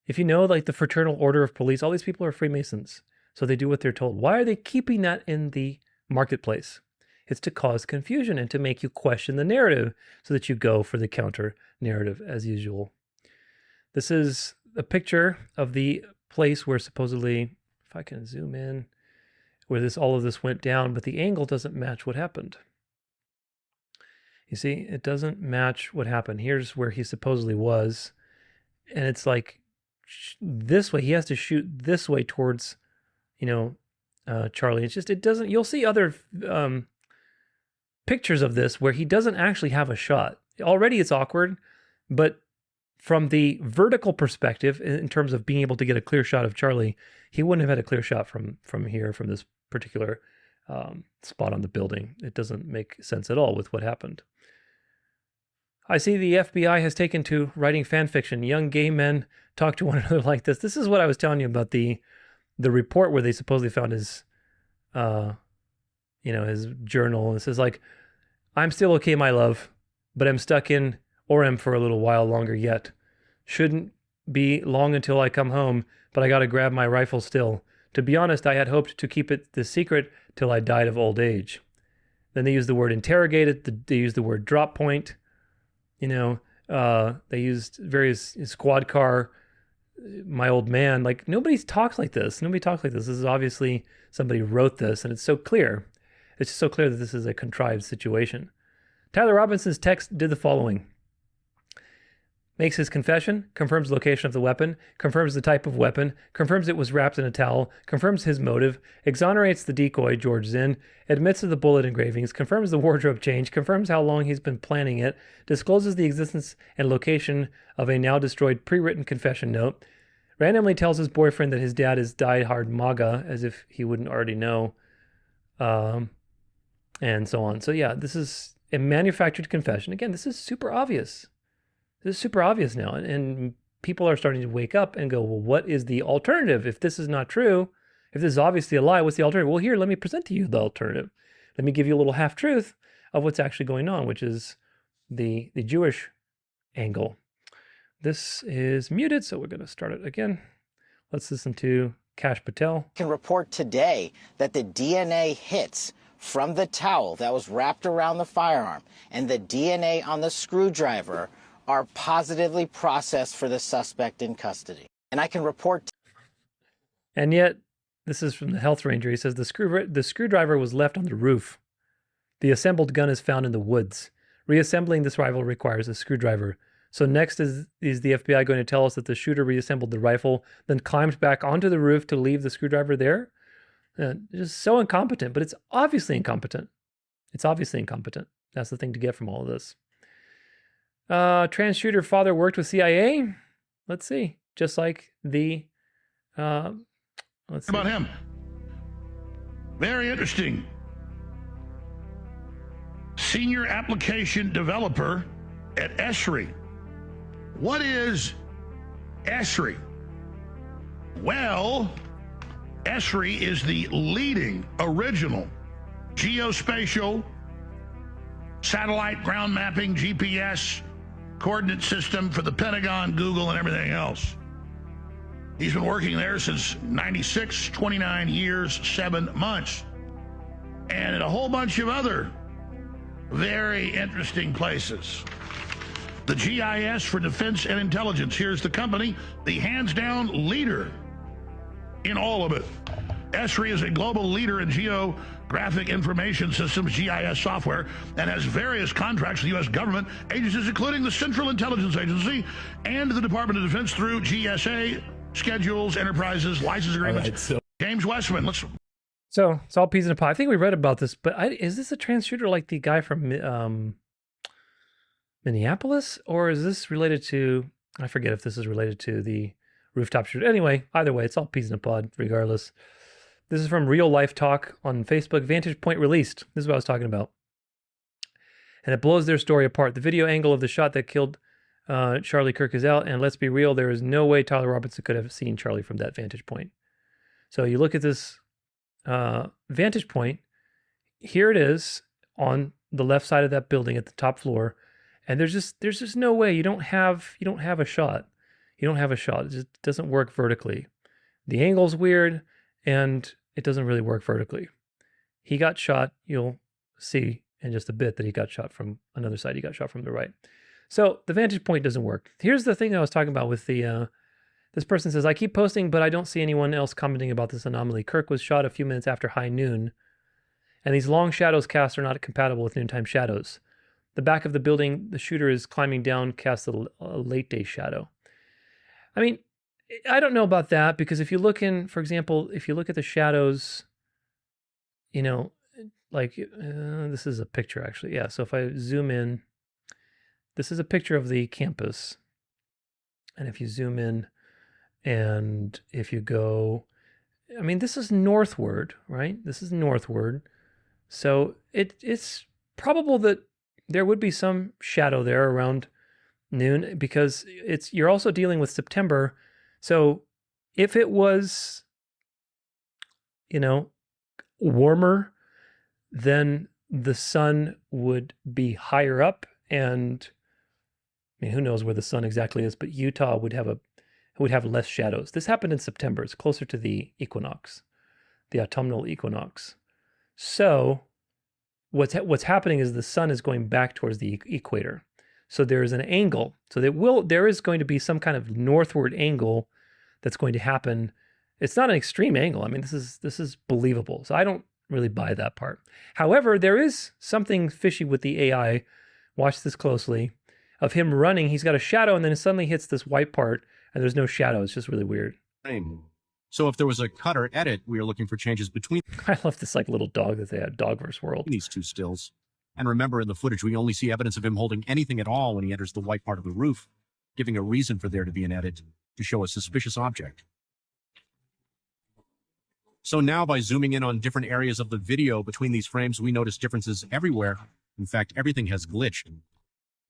If you know, like the Fraternal Order of Police, all these people are Freemasons, so they do what they're told. Why are they keeping that in the marketplace? It's to cause confusion and to make you question the narrative so that you go for the counter narrative as usual. This is a picture of the place where supposedly, if I can zoom in, where all of this went down, but the angle doesn't match what happened. You see, it doesn't match what happened. Here's where he supposedly was, and it's like this way. He has to shoot this way towards, Charlie. It's just, it doesn't, you'll see other pictures of this where he doesn't actually have a shot. Already it's awkward, but from the vertical perspective, in terms of being able to get a clear shot of Charlie, he wouldn't have had a clear shot from here, from this particular spot on the building. It doesn't make sense at all with what happened. I see the FBI has taken to writing fan fiction. Young gay men talk to one another like this. This is what I was telling you about the report where they supposedly found his, his journal. And it says like, "I'm still okay, my love, but I'm stuck in Orem for a little while longer yet. Shouldn't be long until I come home, but I got to grab my rifle still. To be honest, I had hoped to keep it the secret till I died of old age." Then they use the word interrogated. They use the word drop point. They used various squad car, my old man. Like, nobody talks like this. Nobody talks like this. This is obviously somebody wrote this, and it's so clear. It's just so clear that this is a contrived situation. Tyler Robinson's text did the following. Makes his confession, confirms the location of the weapon, confirms the type of weapon, confirms it was wrapped in a towel, confirms his motive, exonerates the decoy, George Zinn, admits to the bullet engravings, confirms the wardrobe change, confirms how long he's been planning it, discloses the existence and location of a now destroyed pre-written confession note, randomly tells his boyfriend that his dad is diehard MAGA, as if he wouldn't already know, and so on. So yeah, this is a manufactured confession. Again, this is super obvious. This is super obvious now, and people are starting to wake up and go, well, what is the alternative? If this is not true, if this is obviously a lie, what's the alternative? Well, here, let me present to you the alternative. Let me give you a little half-truth of what's actually going on, which is the Jewish angle. This is muted, so we're going to start it again. Let's listen to Kash Patel.
Can report today that the DNA hits from the towel that was wrapped around the firearm and the DNA on the screwdriver are positively processed for the suspect in custody. And I can report...
And yet, this is from the health ranger. He says the screwdriver was left on the roof. The assembled gun is found in the woods. Reassembling this rifle requires a screwdriver. So next is the FBI going to tell us that the shooter reassembled the rifle, then climbed back onto the roof to leave the screwdriver there? Just so incompetent, but it's obviously incompetent. It's obviously incompetent. That's the thing to get from all of this. Trans shooter father worked with CIA. Let's see. Just like the, let's see.
About him. Very interesting. Senior application developer at ESRI. What is ESRI? Well, ESRI is the leading original geospatial satellite ground mapping GPS coordinate system for the Pentagon, Google, and everything else. He's been working there since 96, 29 years, 7 months. And in a whole bunch of other very interesting places. The GIS for Defense and Intelligence. Here's the company, the hands-down leader in all of it. ESRI is a global leader in geographic information systems, GIS software, and has various contracts with the U.S. government agencies, including the Central Intelligence Agency and the Department of Defense through GSA, schedules, enterprises, license agreements. Right, James Westman,
So it's all peas in a pod. I think we read about this, but is this a trans shooter like the guy from Minneapolis? Or is this related to, I forget if this is related to the rooftop shooter. Anyway, either way, it's all peas in a pod, regardless. This is from Real Life Talk on Facebook. Vantage Point released. This is what I was talking about. And it blows their story apart. The video angle of the shot that killed Charlie Kirk is out. And let's be real, there is no way Tyler Robinson could have seen Charlie from that vantage point. So you look at this vantage point. Here it is on the left side of that building at the top floor. And there's just no way. You don't have a shot. You don't have a shot. It just doesn't work vertically. The angle's weird. And it doesn't really work vertically. He got shot. You'll see in just a bit that he got shot from another side. He got shot from the right. So the vantage point doesn't work. Here's the thing I was talking about with the, this person says, I keep posting, but I don't see anyone else commenting about this anomaly. Kirk was shot a few minutes after high noon, and these long shadows cast are not compatible with noontime shadows. The back of the building, the shooter is climbing down, casts a late day shadow. I mean, I don't know about that, because if you look in, for example, if you look at the shadows, you know, like this is a picture actually. Yeah. So if I zoom in, this is a picture of the campus. And if you zoom in and if you go, I mean, this is northward, right? This is northward. So it's probable that there would be some shadow there around noon, because you're also dealing with September. So if it was, you know, warmer, then the sun would be higher up, and I mean, who knows where the sun exactly is, but Utah would have less shadows. This happened in September. It's closer to the equinox, the autumnal equinox. So what's happening is the sun is going back towards the equator. So there's an angle. So there is going to be some kind of northward angle that's going to happen. It's not an extreme angle. I mean, this is believable. So I don't really buy that part. However, there is something fishy with the AI watch this closely, of him running. He's got a shadow, and then it suddenly hits this white part, and there's no shadow. It's just really weird.
So if there was a cut or edit, we are looking for changes between.
I love this like little dog that they had, Dogverse World.
These two stills. And remember, in the footage, we only see evidence of him holding anything at all when he enters the white part of the roof, giving a reason for there to be an edit to show a suspicious object. So now by zooming in on different areas of the video between these frames, we notice differences everywhere. In fact, everything has glitched.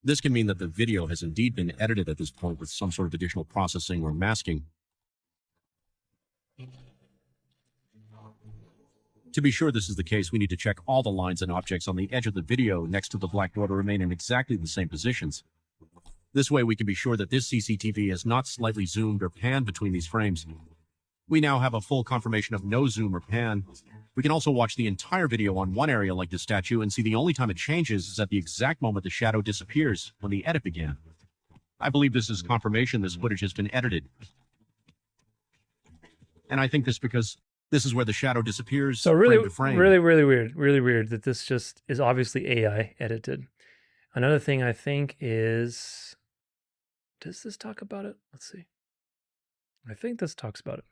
This can mean that the video has indeed been edited at this point with some sort of additional processing or masking. To be sure this is the case, we need to check all the lines and objects on the edge of the video next to the black door to remain in exactly the same positions. This way we can be sure that this CCTV is not slightly zoomed or panned between these frames. We now have a full confirmation of no zoom or pan. We can also watch the entire video on one area like the statue and see the only time it changes is at the exact moment the shadow disappears, when the edit began. I believe this is confirmation this footage has been edited. And I think this because this is where the shadow disappears.
So really,
frame to frame.
really weird that this just is obviously AI edited. Another thing I think is, does this talk about it? Let's see. I think this talks about it.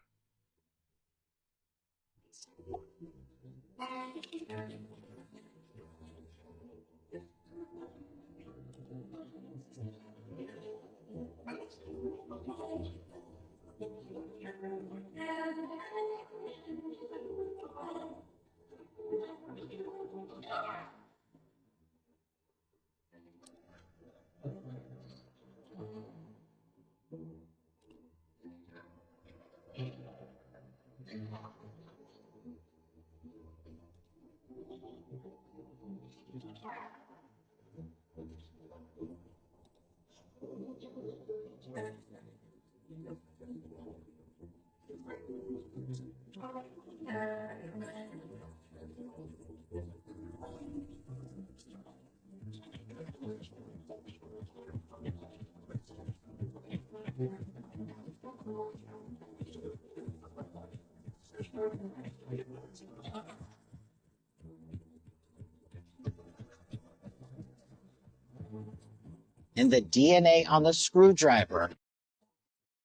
And the DNA on the screwdriver.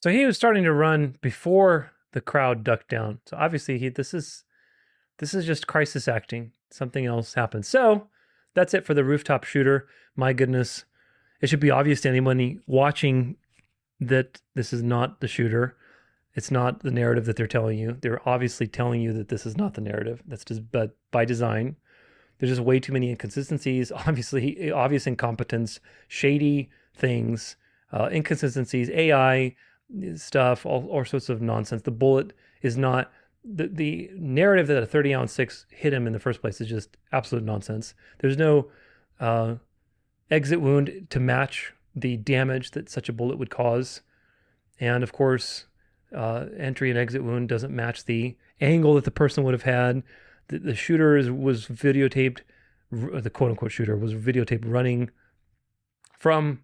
So he was starting to run before the crowd ducked down. So obviously this is just crisis acting. Something else happened. So that's it for the rooftop shooter. My goodness. It should be obvious to anybody watching that this is not the shooter. It's not the narrative that they're telling you. They're obviously telling you that this is not the narrative. That's just by design. There's just way too many inconsistencies, obviously obvious incompetence, shady things, inconsistencies, AI stuff, all sorts of nonsense. The bullet is not, the narrative that a 30-ounce 6 hit him in the first place is just absolute nonsense. There's no exit wound to match the damage that such a bullet would cause. And of course, entry and exit wound doesn't match the angle that the person would have had. The shooter was videotaped, the quote-unquote shooter was videotaped running from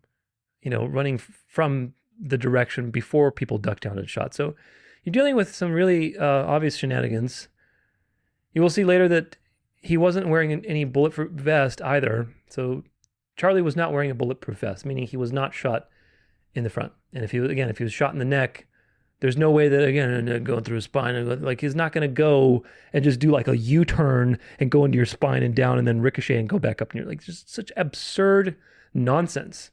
the direction before people ducked down and shot. So you're dealing with some really obvious shenanigans. You will see later that he wasn't wearing any bulletproof vest either. So Charlie was not wearing a bulletproof vest, meaning he was not shot in the front. And if he was shot in the neck, there's no way that, again, going through his spine, like he's not going to go and just do like a U-turn and go into your spine and down and then ricochet and go back up. And you're like, just such absurd nonsense.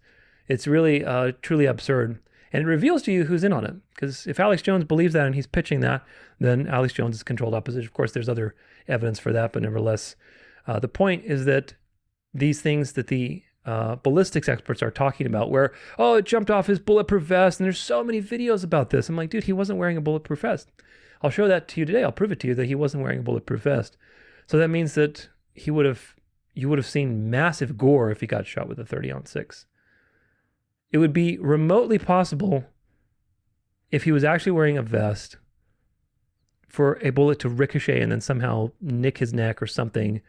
It's really, truly absurd. And it reveals to you who's in on it. Because if Alex Jones believes that and he's pitching that, then Alex Jones is controlled opposition. Of course, there's other evidence for that, but nevertheless, the point is that these things that the ballistics experts are talking about, where, oh, it jumped off his bulletproof vest, and there's so many videos about this. I'm like, dude, he wasn't wearing a bulletproof vest. I'll show that to you today. I'll prove it to you that he wasn't wearing a bulletproof vest. So that means that you would have seen massive gore if he got shot with a 30-ounce 6. It would be remotely possible if he was actually wearing a vest for a bullet to ricochet and then somehow nick his neck or something.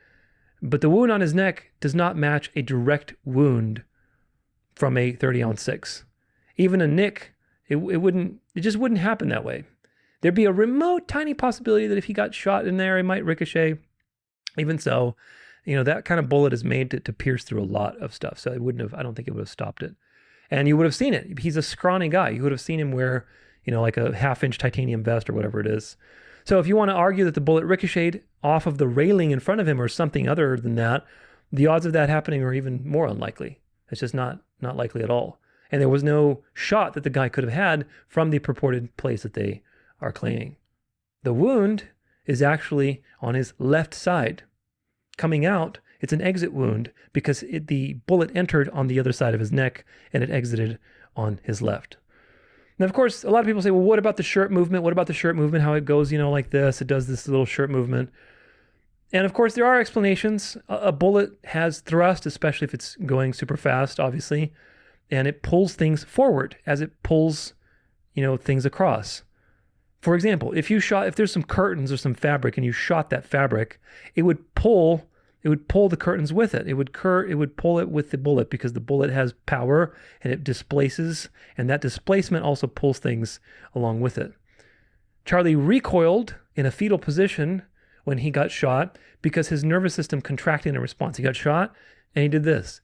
But the wound on his neck does not match a direct wound from a 30-ounce 6. Even a nick, it just wouldn't happen that way. There'd be a remote, tiny possibility that if he got shot in there, it might ricochet. Even so, that kind of bullet is made to pierce through a lot of stuff. So I don't think it would have stopped it. And you would have seen it. He's a scrawny guy. You would have seen him wear, like a 1/2-inch titanium vest or whatever it is. So if you want to argue that the bullet ricocheted off of the railing in front of him or something other than that, the odds of that happening are even more unlikely. It's just not likely at all. And there was no shot that the guy could have had from the purported place that they are claiming. The wound is actually on his left side. Coming out, it's an exit wound because the bullet entered on the other side of his neck and it exited on his left. Now, of course, a lot of people say, well, what about the shirt movement? What about the shirt movement? How it goes, like this. It does this little shirt movement. And of course, there are explanations. A bullet has thrust, especially if it's going super fast, obviously. And it pulls things forward as it pulls, things across. For example, if there's some curtains or some fabric and you shot that fabric, it would pull the curtains with it. It would pull it with the bullet because the bullet has power and it displaces, and that displacement also pulls things along with it. Charlie recoiled in a fetal position when he got shot because his nervous system contracted in response. He got shot and he did this.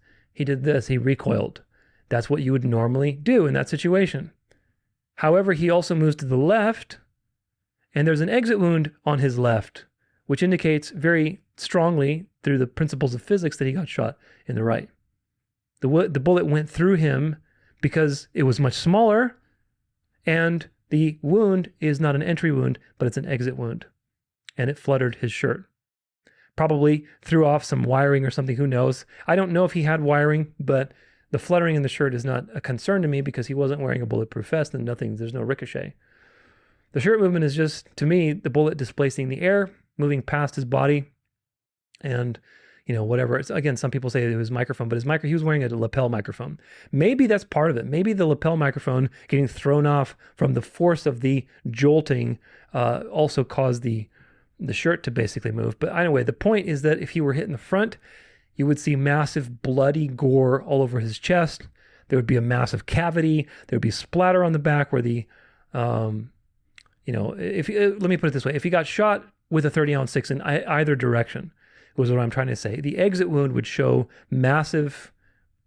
He recoiled. That's what you would normally do in that situation. However, he also moves to the left, and there's an exit wound on his left, which indicates very strongly through the principles of physics that he got shot in the right. The bullet went through him because it was much smaller, and the wound is not an entry wound, but it's an exit wound, and it fluttered his shirt. Probably threw off some wiring or something, who knows? I don't know if he had wiring, but the fluttering in the shirt is not a concern to me because he wasn't wearing a bulletproof vest and there's no ricochet. The shirt movement is just, to me, the bullet displacing the air, moving past his body, and, whatever. Again, some people say it was microphone, but he was wearing a lapel microphone. Maybe that's part of it. Maybe the lapel microphone getting thrown off from the force of the jolting also caused the shirt to basically move. But anyway, the point is that if he were hit in the front, you would see massive bloody gore all over his chest. There would be a massive cavity. There would be splatter on the back where let me put it this way. If he got shot with a 30-06 in either direction, was what I'm trying to say, the exit wound would show massive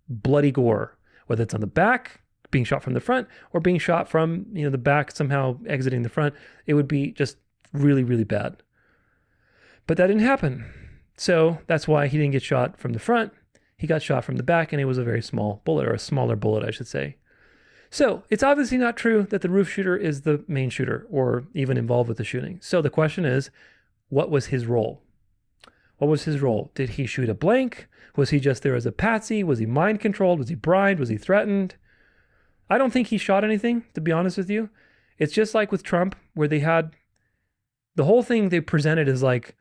bloody gore, whether it's on the back, being shot from the front, or being shot from, the back somehow exiting the front. It would be just really, really bad. But that didn't happen. So that's why he didn't get shot from the front. He got shot from the back, and it was a very small bullet, or a smaller bullet, I should say. So it's obviously not true that the roof shooter is the main shooter or even involved with the shooting. So the question is, what was his role? What was his role? Did he shoot a blank? Was he just there as a patsy? Was he mind controlled? Was he bribed? Was he threatened? I don't think he shot anything, to be honest with you. It's just like with Trump, where they had the whole thing they presented as like,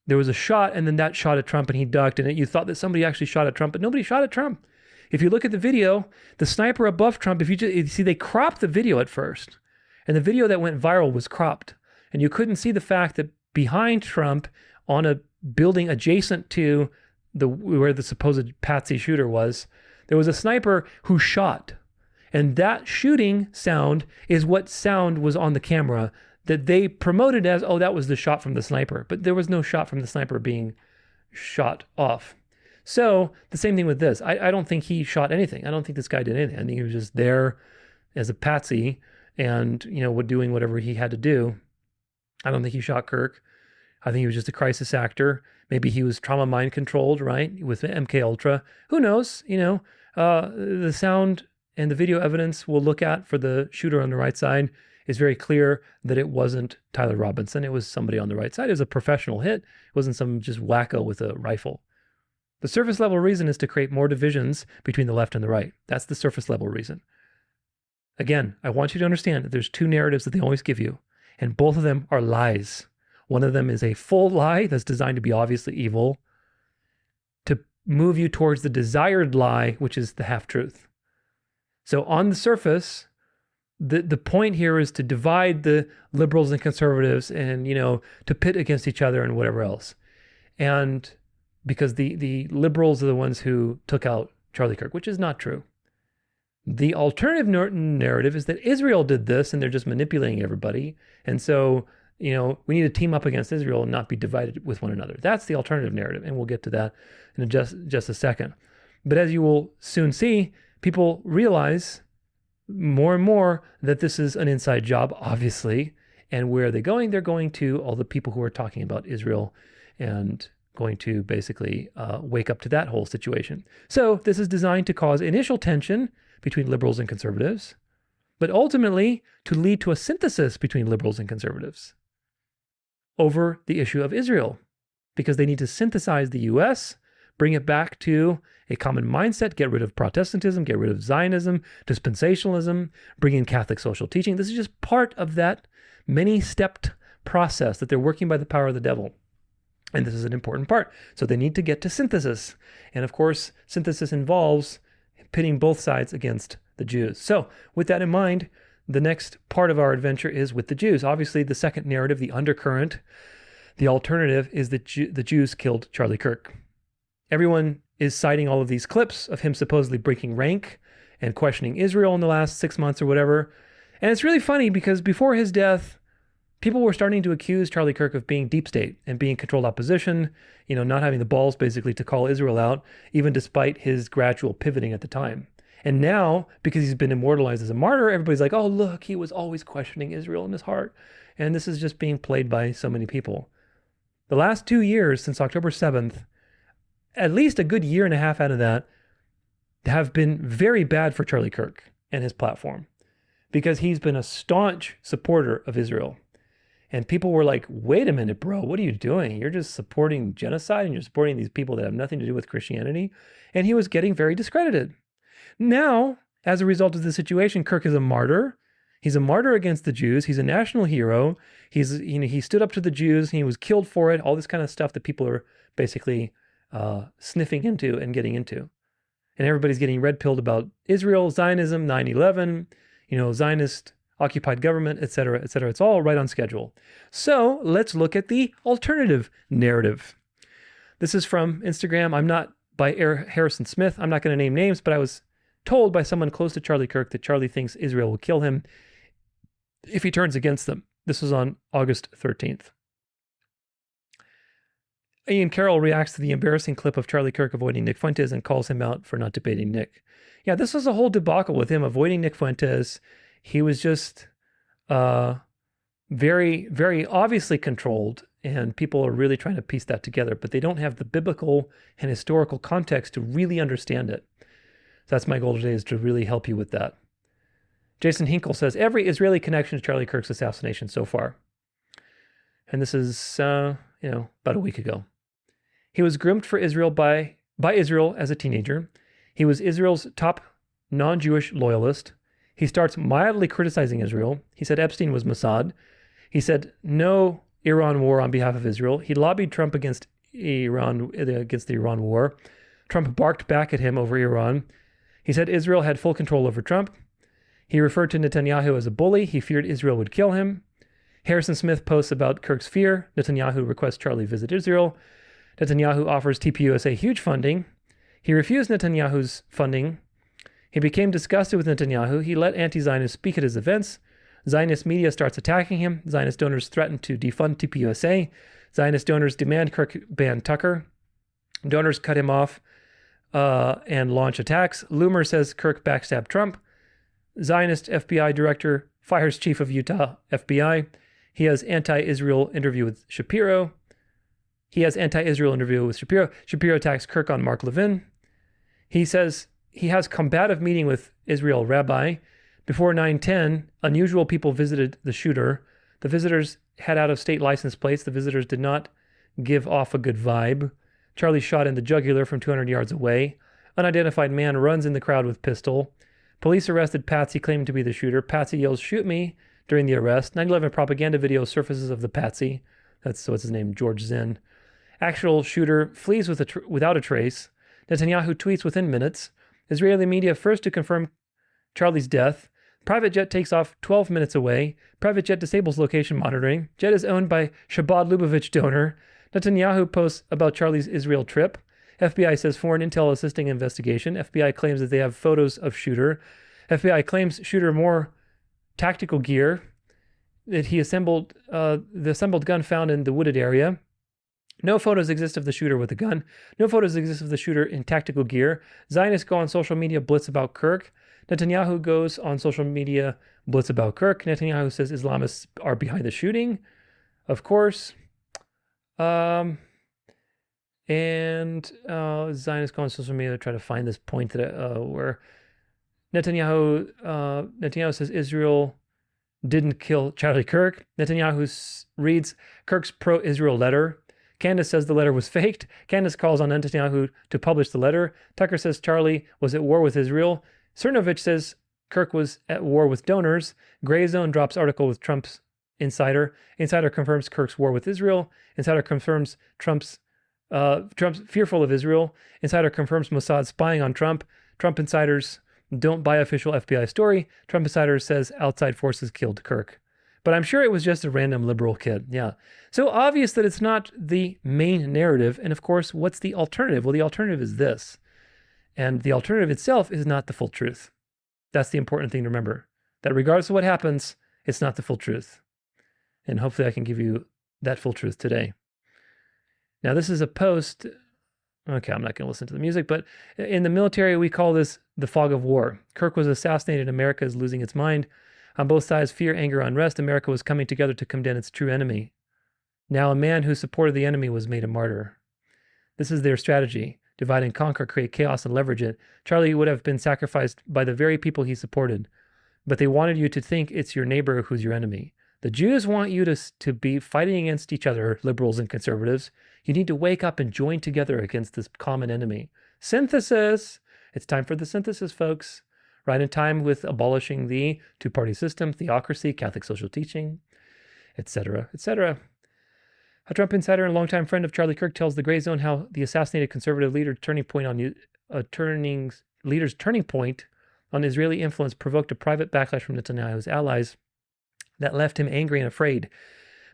there was a shot and then that shot at Trump and he ducked, and you thought that somebody actually shot at Trump, but nobody shot at Trump. If you look at the video, the sniper above Trump, you see, they cropped the video at first, and the video that went viral was cropped, and you couldn't see the fact that behind Trump on a building adjacent to where the supposed patsy shooter was, there was a sniper who shot, and that shooting sound is what sound was on the camera that they promoted as, oh, that was the shot from the sniper. But there was no shot from the sniper being shot off. So the same thing with this. I don't think he shot anything. I don't think this guy did anything. I think he was just there as a patsy and, doing whatever he had to do. I don't think he shot Kirk. I think he was just a crisis actor. Maybe he was trauma mind controlled, right? With MK Ultra. Who knows? The sound and the video evidence we'll look at for the shooter on the right side is very clear that it wasn't Tyler Robinson. It was somebody on the right side. It was a professional hit. It wasn't some just wacko with a rifle. The surface level reason is to create more divisions between the left and the right. That's the surface level reason. Again, I want you to understand that there's two narratives that they always give you, and both of them are lies. One of them is a full lie that's designed to be obviously evil, to move you towards the desired lie, which is the half-truth. So on the surface, the point here is to divide the liberals and conservatives and, to pit against each other and whatever else. And because the liberals are the ones who took out Charlie Kirk, which is not true. The alternative narrative is that Israel did this and they're just manipulating everybody. And so, we need to team up against Israel and not be divided with one another. That's the alternative narrative, and we'll get to that in just a second. But as you will soon see, people realize more and more that this is an inside job, obviously. And where are they going? They're going to all the people who are talking about Israel and going to basically wake up to that whole situation. So this is designed to cause initial tension between liberals and conservatives, but ultimately to lead to a synthesis between liberals and conservatives over the issue of Israel, because they need to synthesize the U.S., bring it back to a common mindset, get rid of Protestantism, get rid of Zionism, dispensationalism, bring in Catholic social teaching. This is just part of that many-stepped process that they're working by the power of the devil. And this is an important part. So they need to get to synthesis. And of course, synthesis involves pitting both sides against the Jews. So with that in mind, the next part of our adventure is with the Jews. Obviously, the second narrative, the undercurrent, the alternative is that the Jews killed Charlie Kirk. Everyone is citing all of these clips of him supposedly breaking rank and questioning Israel in the last 6 months or whatever. And it's really funny because before his death, people were starting to accuse Charlie Kirk of being deep state and being controlled opposition, not having the balls basically to call Israel out, even despite his gradual pivoting at the time. And now, because he's been immortalized as a martyr, everybody's like, oh, look, he was always questioning Israel in his heart. And this is just being played by so many people. The last 2 years since October 7th, at least a good year and a half out of that, have been very bad for Charlie Kirk and his platform, because he's been a staunch supporter of Israel. And people were like, wait a minute, bro, what are you doing? You're just supporting genocide and you're supporting these people that have nothing to do with Christianity. And he was getting very discredited. Now, as a result of the situation, Kirk is a martyr. He's a martyr against the Jews. He's a national hero. He stood up to the Jews. He was killed for it. All this kind of stuff that people are basically sniffing into and getting into. And everybody's getting red-pilled about Israel, Zionism, 9/11, Zionist occupied government, et cetera, et cetera. It's all right on schedule. So let's look at the alternative narrative. This is from Instagram. I'm not by Harrison Smith. I'm not going to name names, but I was told by someone close to Charlie Kirk that Charlie thinks Israel will kill him if he turns against them. This was on August 13th. Ian Carroll reacts to the embarrassing clip of Charlie Kirk avoiding Nick Fuentes and calls him out for not debating Nick. Yeah, this was a whole debacle with him avoiding Nick Fuentes. He was just very, very obviously controlled, and people are really trying to piece that together, but they don't have the biblical and historical context to really understand it. So that's my goal today, is to really help you with that. Jason Hinkle says, every Israeli connection to Charlie Kirk's assassination so far. And this is, about a week ago. He was groomed for Israel by Israel as a teenager. He was Israel's top non-Jewish loyalist. He starts mildly criticizing Israel. He said Epstein was Mossad. He said no Iran war on behalf of Israel. He lobbied Trump against the Iran war. Trump barked back at him over Iran. He said Israel had full control over Trump. He referred to Netanyahu as a bully. He feared Israel would kill him. Harrison Smith posts about Kirk's fear. Netanyahu requests Charlie visit Israel. Netanyahu offers TPUSA huge funding. He refused Netanyahu's funding. He became disgusted with Netanyahu. He let anti-Zionists speak at his events. Zionist media starts attacking him. Zionist donors threaten to defund TPUSA. Zionist donors demand Kirk ban Tucker. Donors cut him off and launch attacks. Loomer says Kirk backstabbed Trump. Zionist FBI director fires chief of Utah FBI. He has anti-Israel interview with Shapiro. Shapiro attacks Kirk on Mark Levin. He says he has combative meeting with Israel rabbi. Before 9/10, unusual people visited the shooter. The visitors had out-of-state license plates. The visitors did not give off a good vibe. Charlie shot in the jugular from 200 yards away. Unidentified man runs in the crowd with pistol. Police arrested Patsy, claiming to be the shooter. Patsy yells, "Shoot me," during the arrest. 9/11 propaganda video surfaces of the Patsy. What's his name, George Zinn. Actual shooter flees without a trace. Netanyahu tweets within minutes. Israeli media first to confirm Charlie's death. Private jet takes off 12 minutes away. Private jet disables location monitoring. Jet is owned by Shabbat Lubavitch donor. Netanyahu posts about Charlie's Israel trip. FBI says foreign intel assisting investigation. FBI claims that they have photos of shooter. FBI claims shooter more tactical gear. that he assembled the assembled gun found in the wooded area. No photos exist of the shooter with a gun. No photos exist of the shooter in tactical gear. Zionists go on social media, blitz about Kirk. Netanyahu goes on social media, blitz about Kirk. Netanyahu says Islamists are behind the shooting, of course. And Zionists go on social media to try to find this point that where Netanyahu says Israel didn't kill Charlie Kirk. Netanyahu reads Kirk's pro-Israel letter. Candace says the letter was faked. Candace calls on Netanyahu to publish the letter. Tucker says Charlie was at war with Israel. Cernovich says Kirk was at war with donors. Gray Zone drops article with Trump's insider. Insider confirms Kirk's war with Israel. Insider confirms Trump's fearful of Israel. Insider confirms Mossad spying on Trump. Trump insiders don't buy official FBI story. Trump insider says outside forces killed Kirk. But I'm sure it was just a random liberal kid. Yeah. So obvious that it's not the main narrative. And of course, what's the alternative? Well, the alternative is this. And the alternative itself is not the full truth. That's the important thing to remember. That regardless of what happens, it's not the full truth. And hopefully I can give you that full truth today. Now, this is a post. Okay, I'm not going to listen to the music, but in the military, we call this the fog of war. Kirk was assassinated. America is losing its mind. On both sides, fear, anger, unrest. America was coming together to condemn its true enemy. Now, a man who supported the enemy was made a martyr. This is their strategy. Divide and conquer, create chaos, and leverage it. Charlie would have been sacrificed by the very people he supported. But they wanted you to think it's your neighbor who's your enemy. The Jews want you to be fighting against each other, liberals and conservatives. You need to wake up and join together against this common enemy. Synthesis. It's time for the synthesis, folks. Right in time with abolishing the two-party system, theocracy, Catholic social teaching, etc., etc. A Trump insider and longtime friend of Charlie Kirk tells the Gray Zone how the assassinated conservative leader's turning point on Israeli influence provoked a private backlash from Netanyahu's allies that left him angry and afraid.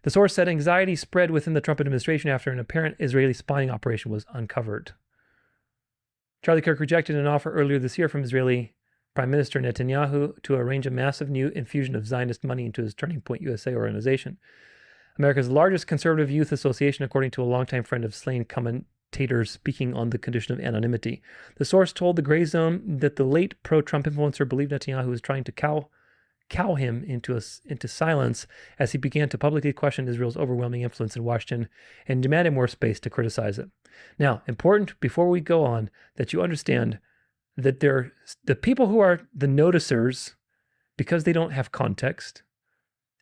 The source said anxiety spread within the Trump administration after an apparent Israeli spying operation was uncovered. Charlie Kirk rejected an offer earlier this year from Israeli Prime Minister Netanyahu to arrange a massive new infusion of Zionist money into his Turning Point USA organization, America's largest conservative youth association, according to a longtime friend of slain commentators speaking on the condition of anonymity. The source told the Gray Zone that the late pro-Trump influencer believed Netanyahu was trying to cow him into silence as he began to publicly question Israel's overwhelming influence in Washington and demanded more space to criticize it. Now, important before we go on, that you understand that the people who are the noticers, because they don't have context,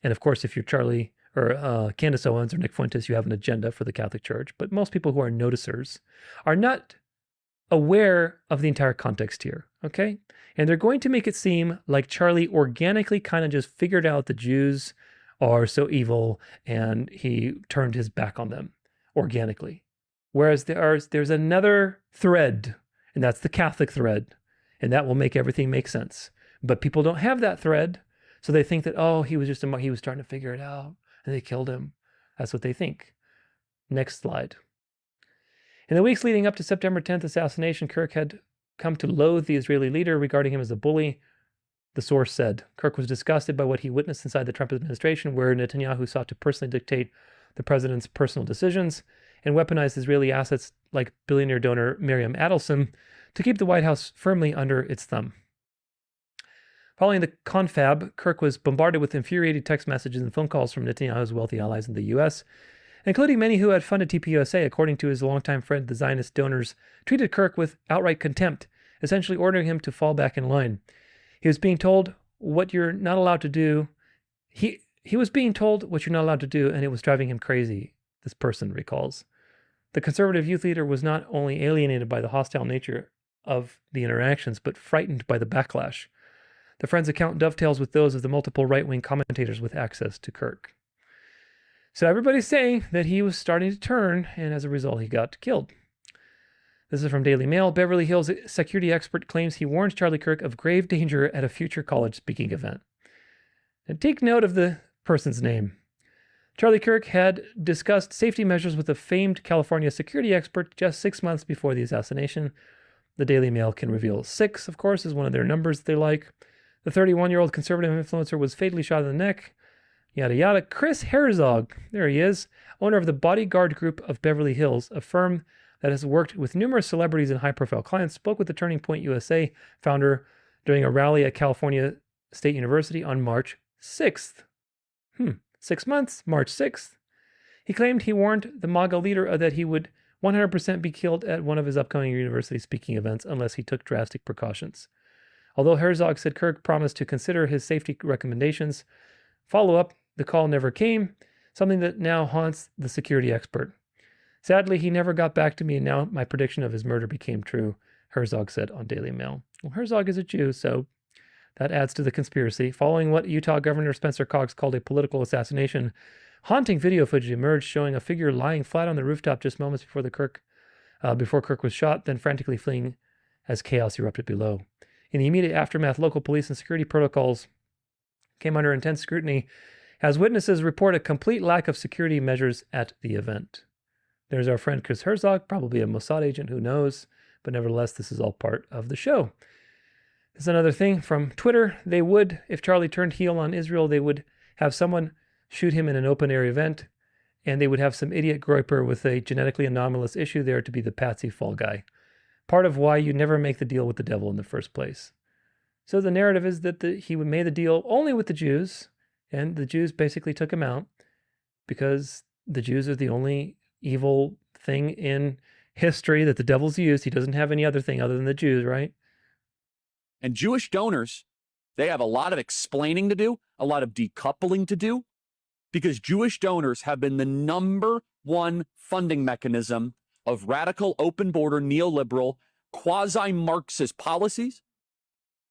and of course, if you're Charlie or Candace Owens or Nick Fuentes, you have an agenda for the Catholic Church, but most people who are noticers are not aware of the entire context here, okay? And they're going to make it seem like Charlie organically kind of just figured out the Jews are so evil and he turned his back on them organically. Whereas there's another thread, and that's the Catholic thread, and that will make everything make sense. But people don't have that thread, so they think that, oh, he was starting to figure it out, and they killed him. That's what they think. Next slide. In the weeks leading up to September 10th assassination, Kirk had come to loathe the Israeli leader, regarding him as a bully. The source said Kirk was disgusted by what he witnessed inside the Trump administration, where Netanyahu sought to personally dictate the president's personal decisions and weaponize Israeli assets like billionaire donor Miriam Adelson to keep the White House firmly under its thumb. Following the confab, Kirk was bombarded with infuriating text messages and phone calls from Netanyahu's wealthy allies in the U.S., including many who had funded TPUSA. According to his longtime friend, the Zionist donors treated Kirk with outright contempt, essentially ordering him to fall back in line. He was being told what you're not allowed to do. He was being told what you're not allowed to do, and it was driving him crazy, this person recalls. The conservative youth leader was not only alienated by the hostile nature of the interactions, but frightened by the backlash. The friend's account dovetails with those of the multiple right-wing commentators with access to Kirk. So everybody's saying that he was starting to turn, and as a result, he got killed. This is from Daily Mail. Beverly Hills security expert claims he warns Charlie Kirk of grave danger at a future college speaking event. And take note of the person's name. Charlie Kirk had discussed safety measures with a famed California security expert just 6 months before the assassination. The Daily Mail can reveal 6, of course, is one of their numbers they like. The 31-year-old conservative influencer was fatally shot in the neck. yada yada. Chris Herzog, there he is, owner of the Bodyguard Group of Beverly Hills, a firm that has worked with numerous celebrities and high-profile clients, spoke with the Turning Point USA founder during a rally at California State University on March 6th. 6 months, March 6th. He claimed he warned the MAGA leader that he would 100% be killed at one of his upcoming university speaking events unless he took drastic precautions. Although Herzog said Kirk promised to consider his safety recommendations, follow-up, the call never came, something that now haunts the security expert. Sadly, he never got back to me, and now my prediction of his murder became true, Herzog said on Daily Mail. Well, Herzog is a Jew, so that adds to the conspiracy. Following what Utah Governor Spencer Cox called a political assassination, haunting video footage emerged showing a figure lying flat on the rooftop just moments before Kirk was shot, then frantically fleeing as chaos erupted below. In the immediate aftermath, local police and security protocols came under intense scrutiny as witnesses report a complete lack of security measures at the event. There's our friend Chris Herzog, probably a Mossad agent, who knows, but nevertheless, this is all part of the show. There's another thing from Twitter. They would, if Charlie turned heel on Israel, they would have someone shoot him in an open-air event, and they would have some idiot groiper with a genetically anomalous issue there to be the patsy fall guy. Part of why you never make the deal with the devil in the first place. So the narrative is that he made the deal only with the Jews, and the Jews basically took him out because the Jews are the only evil thing in history that the devil's used. He doesn't have any other thing other than the Jews, right?
And Jewish donors, they have a lot of explaining to do, a lot of decoupling to do, because Jewish donors have been the #1 funding mechanism of radical, open border, neoliberal, quasi-Marxist policies,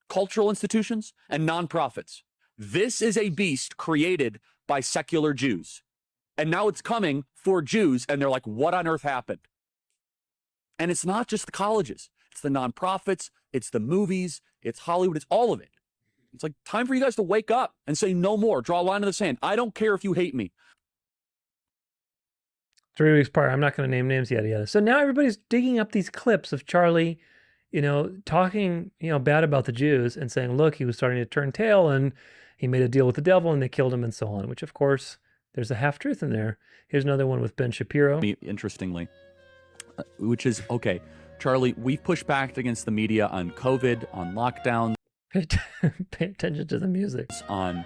cultural institutions, and nonprofits. This is a beast created by secular Jews. And now it's coming for Jews, and they're like, what on earth happened? And it's not just the colleges. It's the nonprofits, it's the movies, it's Hollywood, it's all of it. It's like time for you guys to wake up and say no more. Draw a line in the sand. I don't care if you hate me.
3 weeks prior, I'm not going to name names, yada, yada. So now everybody's digging up these clips of Charlie, talking, bad about the Jews and saying, look, he was starting to turn tail and he made a deal with the devil and they killed him and so on, which of course, there's a half-truth in there. Here's another one with Ben Shapiro.
Interestingly, which is, okay, Charlie, we've pushed back against the media on COVID, on lockdowns.
Pay attention to the music.
On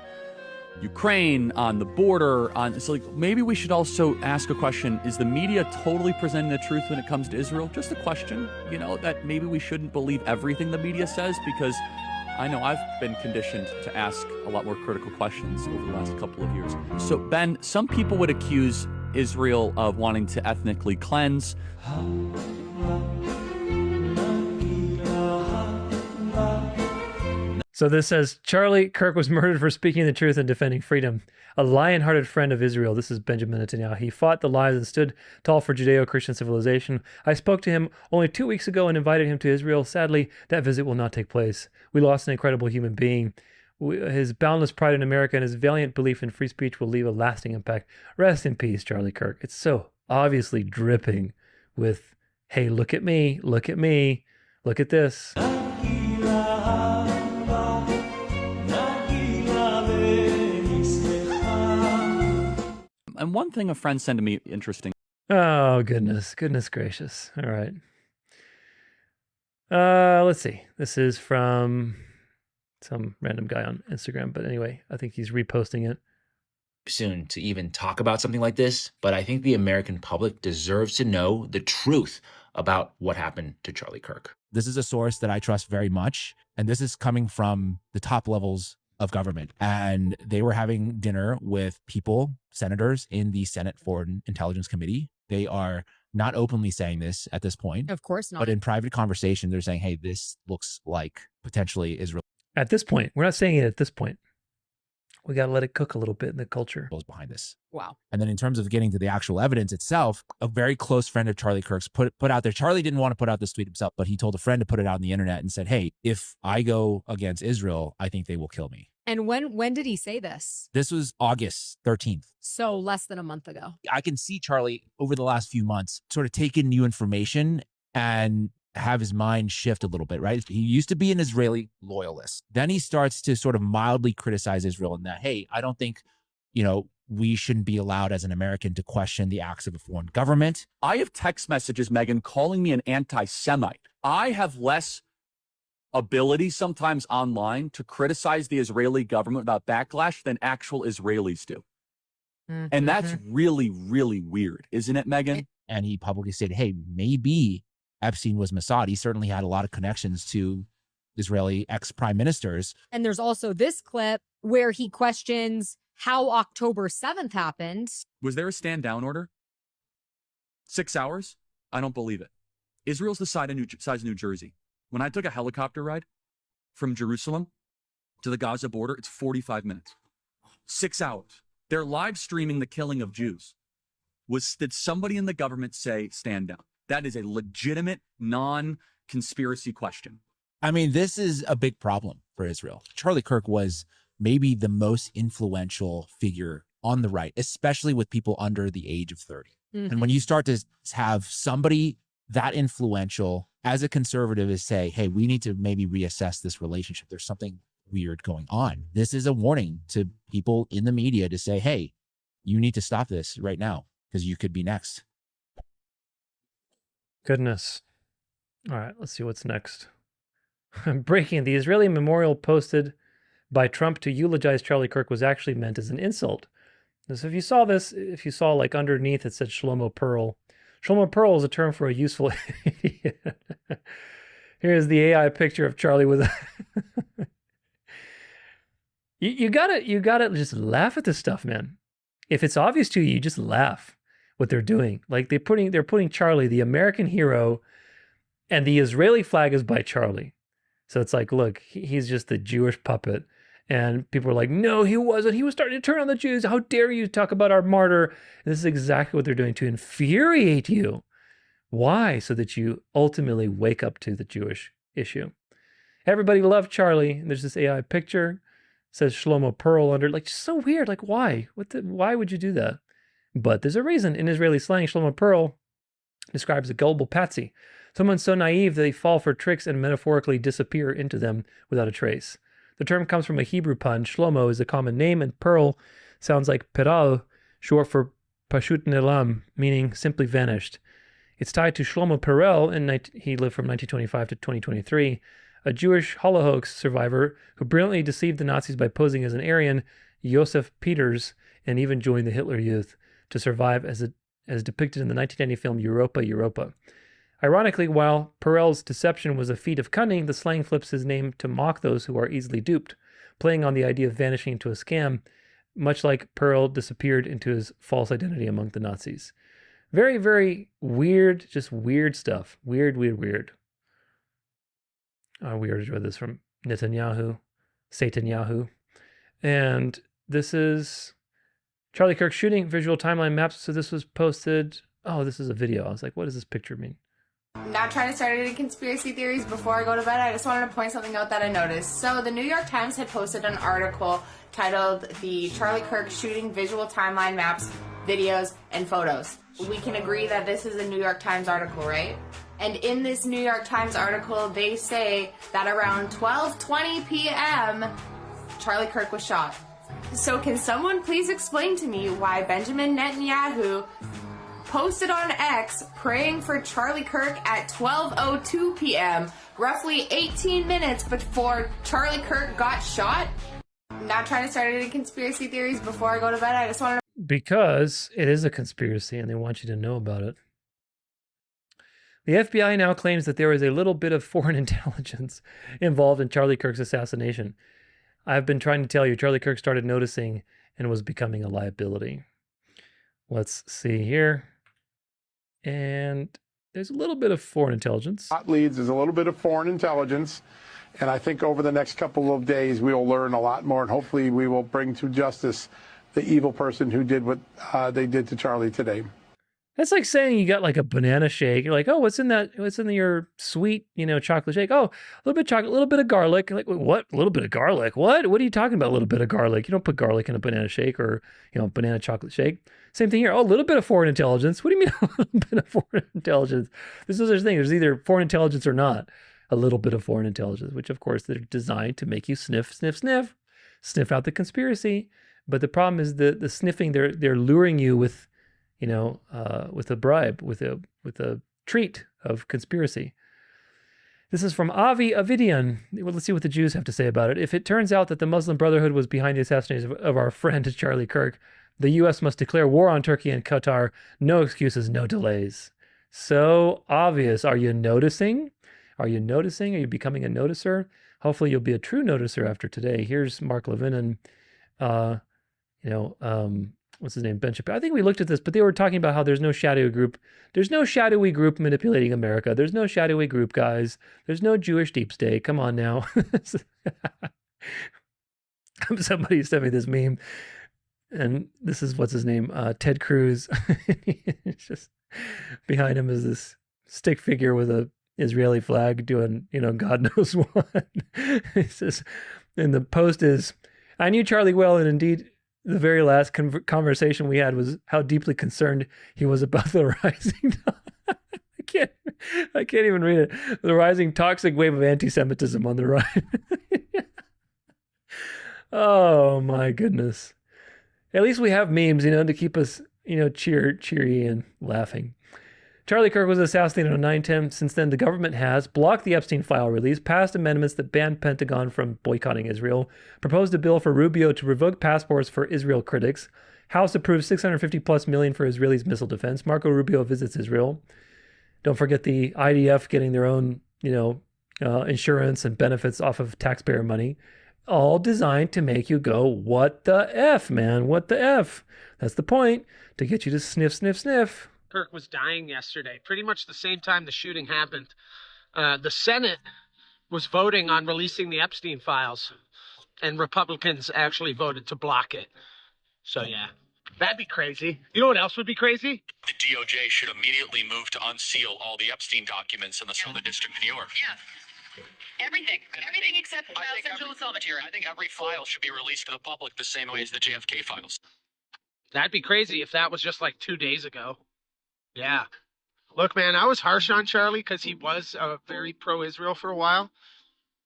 Ukraine, on the border, so maybe we should also ask a question. Is the media totally presenting the truth when it comes to Israel? Just a question, that maybe we shouldn't believe everything the media says, because I know I've been conditioned to ask a lot more critical questions over the last couple of years. So, Ben, some people would accuse Israel of wanting to ethnically cleanse.
So this says, Charlie Kirk was murdered for speaking the truth and defending freedom. A lion-hearted friend of Israel. This is Benjamin Netanyahu. He fought the lies and stood tall for Judeo-Christian civilization. I spoke to him only 2 weeks ago and invited him to Israel. Sadly, that visit will not take place. We lost an incredible human being. His boundless pride in America and his valiant belief in free speech will leave a lasting impact. Rest in peace, Charlie Kirk. It's so obviously dripping with, hey, look at me, look at me, look at this.
And one thing a friend sent to me, interesting.
Oh, goodness gracious. All right. Let's see. This is from some random guy on Instagram. But anyway, I think he's reposting it.
Soon to even talk about something like this, but I think the American public deserves to know the truth about what happened to Charlie Kirk.
This is a source that I trust very much, and this is coming from the top levels of government. And they were having dinner with people, senators in the Senate Foreign Intelligence Committee. They are not openly saying this at this point.
Of course not.
But in private conversation, they're saying, hey, this looks like potentially Israel.
At this point, we're not saying it at this point. We got to let it cook a little bit in the culture.
Behind this.
Wow.
And then in terms of getting to the actual evidence itself, a very close friend of Charlie Kirk's put out there. Charlie didn't want to put out this tweet himself, but he told a friend to put it out on the internet and said, hey, if I go against Israel, I think they will kill me.
And when did he say this?
This was August 13th.
So less than a month ago.
I can see Charlie over the last few months sort of take in new information and have his mind shift a little bit, right? He used to be an Israeli loyalist. Then he starts to sort of mildly criticize Israel in that, hey, I don't think we shouldn't be allowed as an American to question the acts of a foreign government.
I have text messages, Megan, calling me an anti-Semite. I have less ability sometimes online to criticize the Israeli government without backlash than actual Israelis do. And that's really, really weird, isn't it, Megan?
And he publicly said, hey, maybe Epstein was Mossad. He certainly had a lot of connections to Israeli ex-prime ministers.
And there's also this clip where he questions how October 7th happened.
Was there a stand down order? 6 hours? I don't believe it. Israel's the size of New Jersey. When I took a helicopter ride from Jerusalem to the Gaza border, it's 45 minutes. 6 hours. They're live streaming the killing of Jews. Did somebody in the government say stand down? That is a legitimate, non-conspiracy question.
I mean, this is a big problem for Israel. Charlie Kirk was maybe the most influential figure on the right, especially with people under the age of 30. And when you start to have somebody that influential as a conservative is say, hey, we need to maybe reassess this relationship. There's something weird going on. This is a warning to people in the media to say, hey, you need to stop this right now because you could be next.
Goodness. All right, let's see what's next. Breaking: the Israeli memorial posted by Trump to eulogize Charlie Kirk was actually meant as an insult. So if you saw this, if you saw like underneath it said Shlomo Pearl. Shlomo Pearl is a term for a useful idiot. Here's the AI picture of Charlie with a you gotta just laugh at this stuff, man. If it's obvious to you, you just laugh what they're doing. Like they're putting Charlie, the American hero, and the Israeli flag is by Charlie. So it's like, look, he's just the Jewish puppet. And people are like, no, he wasn't. He was starting to turn on the Jews. How dare you talk about our martyr? And this is exactly what they're doing to infuriate you. Why? So that you ultimately wake up to the Jewish issue. Everybody loved Charlie. And there's this AI picture. It says Shlomo Pearl under. Like, just so weird. Like, why? Why would you do that? But there's a reason. In Israeli slang, Shlomo Pearl describes a gullible patsy. Someone so naive that they fall for tricks and metaphorically disappear into them without a trace. The term comes from a Hebrew pun. Shlomo is a common name, and Pearl sounds like Peral, short for Pashut Nelam, meaning simply vanished. It's tied to Shlomo Perel, and he lived from 1925 to 2023, a Jewish Holocaust survivor who brilliantly deceived the Nazis by posing as an Aryan, Josef Peters, and even joined the Hitler Youth to survive as depicted in the 1990 film Europa, Europa. Ironically, while Perel's deception was a feat of cunning, the slang flips his name to mock those who are easily duped, playing on the idea of vanishing into a scam, much like Perel disappeared into his false identity among the Nazis. Very, very weird, just weird stuff. Weird, weird, weird. We already read this from Netanyahu, Satanyahu. And this is Charlie Kirk shooting, visual timeline maps. So this was posted. Oh, this is a video. I was like, what does this picture mean?
Not trying to start any conspiracy theories before I go to bed. I just wanted to point something out that I noticed. So the New York Times had posted an article titled The Charlie Kirk Shooting Visual Timeline Maps, Videos, and Photos. We can agree that this is a New York Times article, right? And in this New York Times article, they say that around 12:20 p.m., Charlie Kirk was shot. So can someone please explain to me why Benjamin Netanyahu posted on X praying for Charlie Kirk at 12:02 p.m., roughly 18 minutes before Charlie Kirk got shot? Not trying to start any conspiracy theories before I go to bed. I just wanted to...
Because it is a conspiracy and they want you to know about it. The FBI now claims that there is a little bit of foreign intelligence involved in Charlie Kirk's assassination. I've been trying to tell you, Charlie Kirk started noticing and was becoming a liability. Let's see here. And there's a little bit of foreign intelligence.
Hot leads, there's a little bit of foreign intelligence. And I think over the next couple of days, we will learn a lot more. And hopefully we will bring to justice the evil person who did what they did to Charlie today.
That's like saying you got like a banana shake. You're like, oh, what's in that? What's in your sweet, chocolate shake? Oh, a little bit of chocolate, a little bit of garlic. Like, what? A little bit of garlic? What? What are you talking about? A little bit of garlic? You don't put garlic in a banana shake or, banana chocolate shake. Same thing here. Oh, a little bit of foreign intelligence. What do you mean a little bit of foreign intelligence? There's no such thing. There's either foreign intelligence or not. A little bit of foreign intelligence, which of course they're designed to make you sniff, sniff, sniff. sniff out the conspiracy. But the problem is the sniffing, they're luring you with, with a bribe, with a treat of conspiracy. This is from Avi Avidian. Well, let's see what the Jews have to say about it. If it turns out that the Muslim Brotherhood was behind the assassination of our friend Charlie Kirk, the U.S. must declare war on Turkey and Qatar. No excuses, no delays. So obvious. Are you noticing? Are you noticing? Are you becoming a noticer? Hopefully you'll be a true noticer after today. Here's Mark Levin and, what's his name? Ben Shapiro. I think we looked at this, but they were talking about how there's no shadowy group. There's no shadowy group manipulating America. There's no shadowy group, guys. There's no Jewish deep state. Come on now. Somebody sent me this meme. And this is, what's his name? Ted Cruz. It's just behind him is this stick figure with a Israeli flag doing, God knows what. It says, and the post is, I knew Charlie well, and indeed, the very last conversation we had was how deeply concerned he was about the rising. I can't even read it. The rising toxic wave of anti-Semitism on the right. Oh my goodness. At least we have memes, to keep us, cheery and laughing. Charlie Kirk was assassinated on 9/10. Since then, the government has blocked the Epstein file release, passed amendments that banned Pentagon from boycotting Israel, proposed a bill for Rubio to revoke passports for Israel critics. House approved $650+ million for Israelis' missile defense. Marco Rubio visits Israel. Don't forget the IDF getting their own, insurance and benefits off of taxpayer money. All designed to make you go, what the F, man? What the F? That's the point, to get you to sniff, sniff, sniff.
Kirk was dying yesterday, pretty much the same time the shooting happened. The Senate was voting on releasing the Epstein files, and Republicans actually voted to block it. So, yeah, that'd be crazy. You know what else would be crazy?
The DOJ should immediately move to unseal all the Epstein documents in the Southern District of New York.
Yeah. Everything except the files central assault material.
I think every file should be released to the public the same way as the JFK files.
That'd be crazy if that was just like 2 days ago. Yeah. Look, man, I was harsh on Charlie because he was very pro-Israel for a while.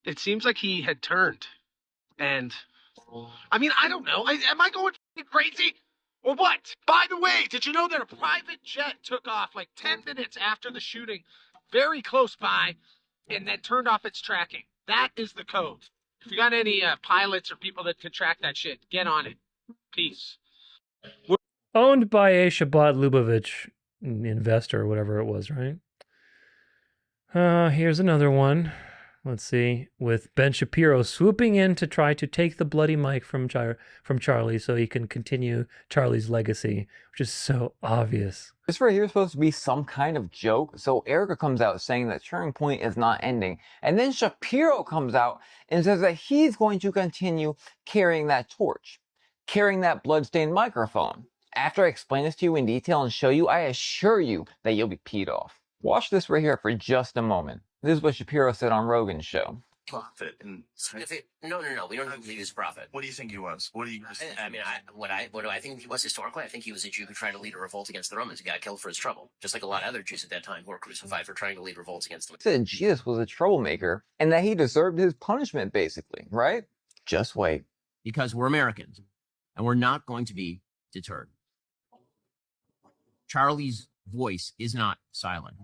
It seems like he had turned. And, I mean, I don't know. Am I going crazy? Or what? By the way, did you know that a private jet took off like 10 minutes after the shooting, very close by, and then turned off its tracking? That is the code. If you got any pilots or people that can track that shit, get on it. Peace.
Owned by a Shabbat Lubavitch investor or whatever it was, right? Here's another one. Let's see. With Ben Shapiro swooping in to try to take the bloody mic from Charlie so he can continue Charlie's legacy, which is so obvious.
This right here is supposed to be some kind of joke. So Erica comes out saying that Turning Point is not ending. And then Shapiro comes out and says that he's going to continue carrying that torch, carrying that bloodstained microphone. After I explain this to you in detail and show you, I assure you that you'll be peed off. Watch this right here for just a moment. This is what Shapiro said on Rogan's show.
Prophet and no, we don't believe he's a prophet. What do you think he was? What do you? What do I think he was historically? I think he was a Jew who tried to lead a revolt against the Romans. He got killed for his trouble, just like a lot of other Jews at that time who were crucified for trying to lead revolts against them.
He said Jesus was a troublemaker and that he deserved his punishment, basically, right? Just wait.
Because we're Americans and we're not going to be deterred. Charlie's voice is not silent.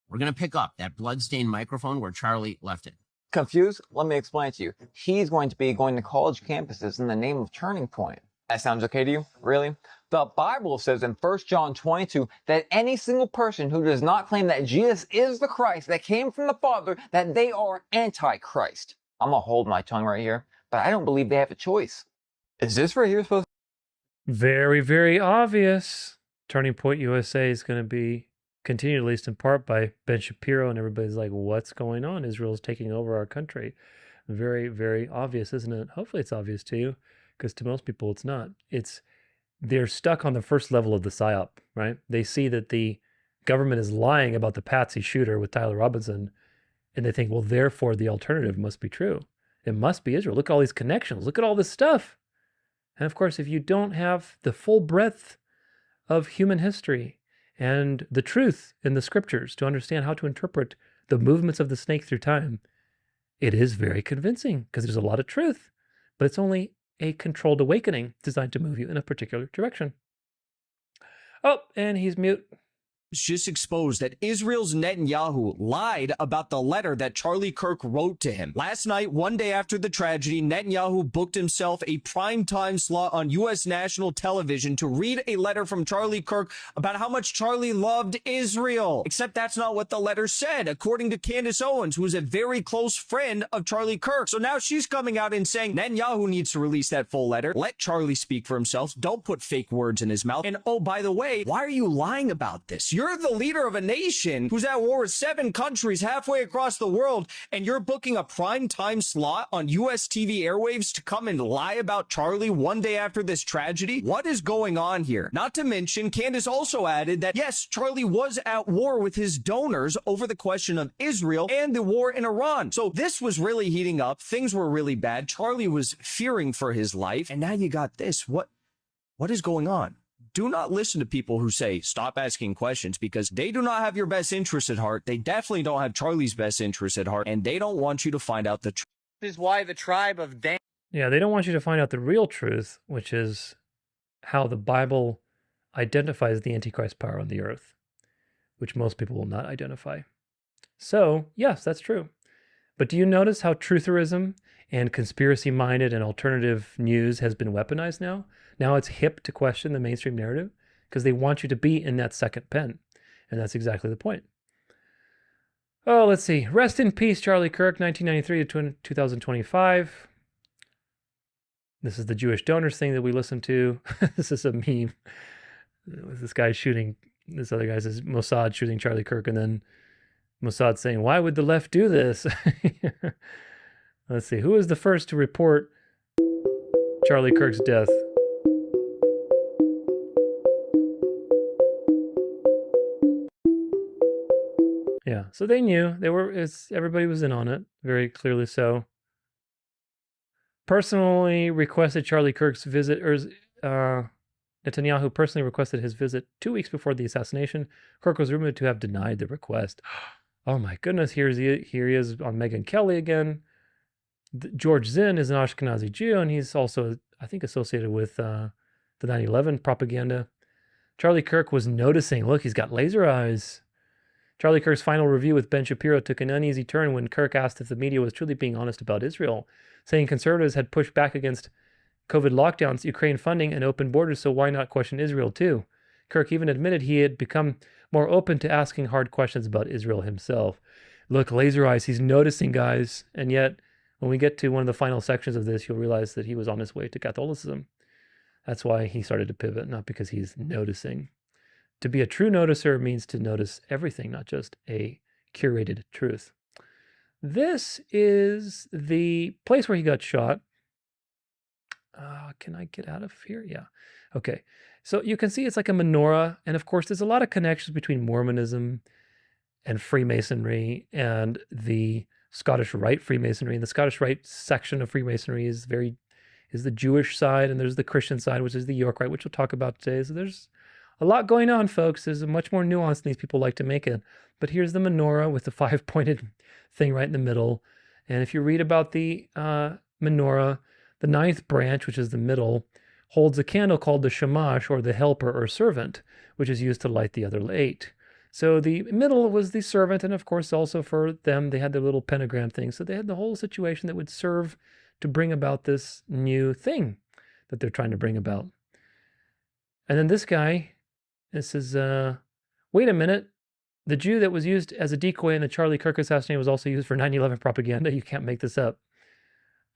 We're going to pick up that bloodstained microphone where Charlie left it.
Confused? Let me explain to you. He's going to be going to college campuses in the name of Turning Point. That sounds okay to you? Really? The Bible says in 1 John 22 that any single person who does not claim that Jesus is the Christ that came from the Father, that they are anti-Christ. I'm going to hold my tongue right here, but I don't believe they have a choice. Is this right here supposed to...
Very, very obvious. Turning Point USA is going to be continued, at least in part, by Ben Shapiro, and everybody's like, what's going on? Israel's taking over our country. Very, very obvious, isn't it? Hopefully it's obvious to you, because to most people it's not. They're stuck on the first level of the PSYOP, right? They see that the government is lying about the Patsy shooter with Tyler Robinson, and they think, well, therefore the alternative must be true. It must be Israel. Look at all these connections. Look at all this stuff. And of course, if you don't have the full breadth of human history and the truth in the scriptures to understand how to interpret the movements of the snake through time, it is very convincing because there's a lot of truth. but it's only a controlled awakening designed to move you in a particular direction. Oh, and he's mute.
Just exposed that Israel's Netanyahu lied about the letter that Charlie Kirk wrote to him. Last night, one day after the tragedy, Netanyahu booked himself a primetime slot on U.S. national television to read a letter from Charlie Kirk about how much Charlie loved Israel. Except that's not what the letter said, according to Candace Owens, who is a very close friend of Charlie Kirk. So now she's coming out and saying Netanyahu needs to release that full letter. Let Charlie speak for himself. Don't put fake words in his mouth. And oh, by the way, why are you lying about this? You're the leader of a nation who's at war with 7 countries halfway across the world, and you're booking a prime time slot on U.S. TV airwaves to come and lie about Charlie one day after this tragedy? What is going on here? Not to mention, Candace also added that, yes, Charlie was at war with his donors over the question of Israel and the war in Iran. So this was really heating up. Things were really bad. Charlie was fearing for his life. And now you got this. What is going on? Do not listen to people who say, stop asking questions, because they do not have your best interest at heart. They definitely don't have Charlie's best interest at heart, and they don't want you to find out the truth.
This is why the tribe of Dan.
Yeah, they don't want you to find out the real truth, which is how the Bible identifies the Antichrist power on the earth, which most people will not identify. So, yes, that's true. But do you notice how trutherism and conspiracy-minded and alternative news has been weaponized now? Now it's hip to question the mainstream narrative because they want you to be in that second pen. And that's exactly the point. Oh, let's see. Rest in peace, Charlie Kirk, 1993 to 2025. This is the Jewish donors thing that we listened to. This is a meme. This guy shooting, this other guy says Mossad shooting Charlie Kirk, and then Mossad saying, why would the left do this? Let's see. Who was the first to report Charlie Kirk's death? Yeah, so they knew. Everybody was in on it, very clearly so. Personally requested Charlie Kirk's visit, Netanyahu personally requested his visit 2 weeks before the assassination. Kirk was rumored to have denied the request. Oh my goodness, here he is on Megyn Kelly again. George Zinn is an Ashkenazi Jew, and he's also, I think, associated with the 9/11 propaganda. Charlie Kirk was noticing, look, he's got laser eyes. Charlie Kirk's final review with Ben Shapiro took an uneasy turn when Kirk asked if the media was truly being honest about Israel, saying conservatives had pushed back against COVID lockdowns, Ukraine funding, and open borders, so why not question Israel too? Kirk even admitted he had become more open to asking hard questions about Israel himself. Look, laser eyes, he's noticing, guys. And yet, when we get to one of the final sections of this, you'll realize that he was on his way to Catholicism. That's why he started to pivot, not because he's noticing. To be a true noticer means to notice everything, not just a curated truth. This is the place where he got shot. Can I get out of here? Yeah. Okay. So you can see it's like a menorah. And of course, there's a lot of connections between Mormonism and Freemasonry and the Scottish Rite Freemasonry. And the Scottish Rite section of Freemasonry is the Jewish side, and there's the Christian side, which is the York Rite, which we'll talk about today. So there's a lot going on, folks. There's much more nuance than these people like to make it. But here's the menorah with the 5-pointed thing right in the middle. And if you read about the menorah, the 9th branch, which is the middle, holds a candle called the shamash, or the helper or servant, which is used to light the other 8. So the middle was the servant, and of course also for them, they had their little pentagram thing. So they had the whole situation that would serve to bring about this new thing that they're trying to bring about. And then this guy, this is, wait a minute. The Jew that was used as a decoy in the Charlie Kirk assassination was also used for 9/11 propaganda. You can't make this up.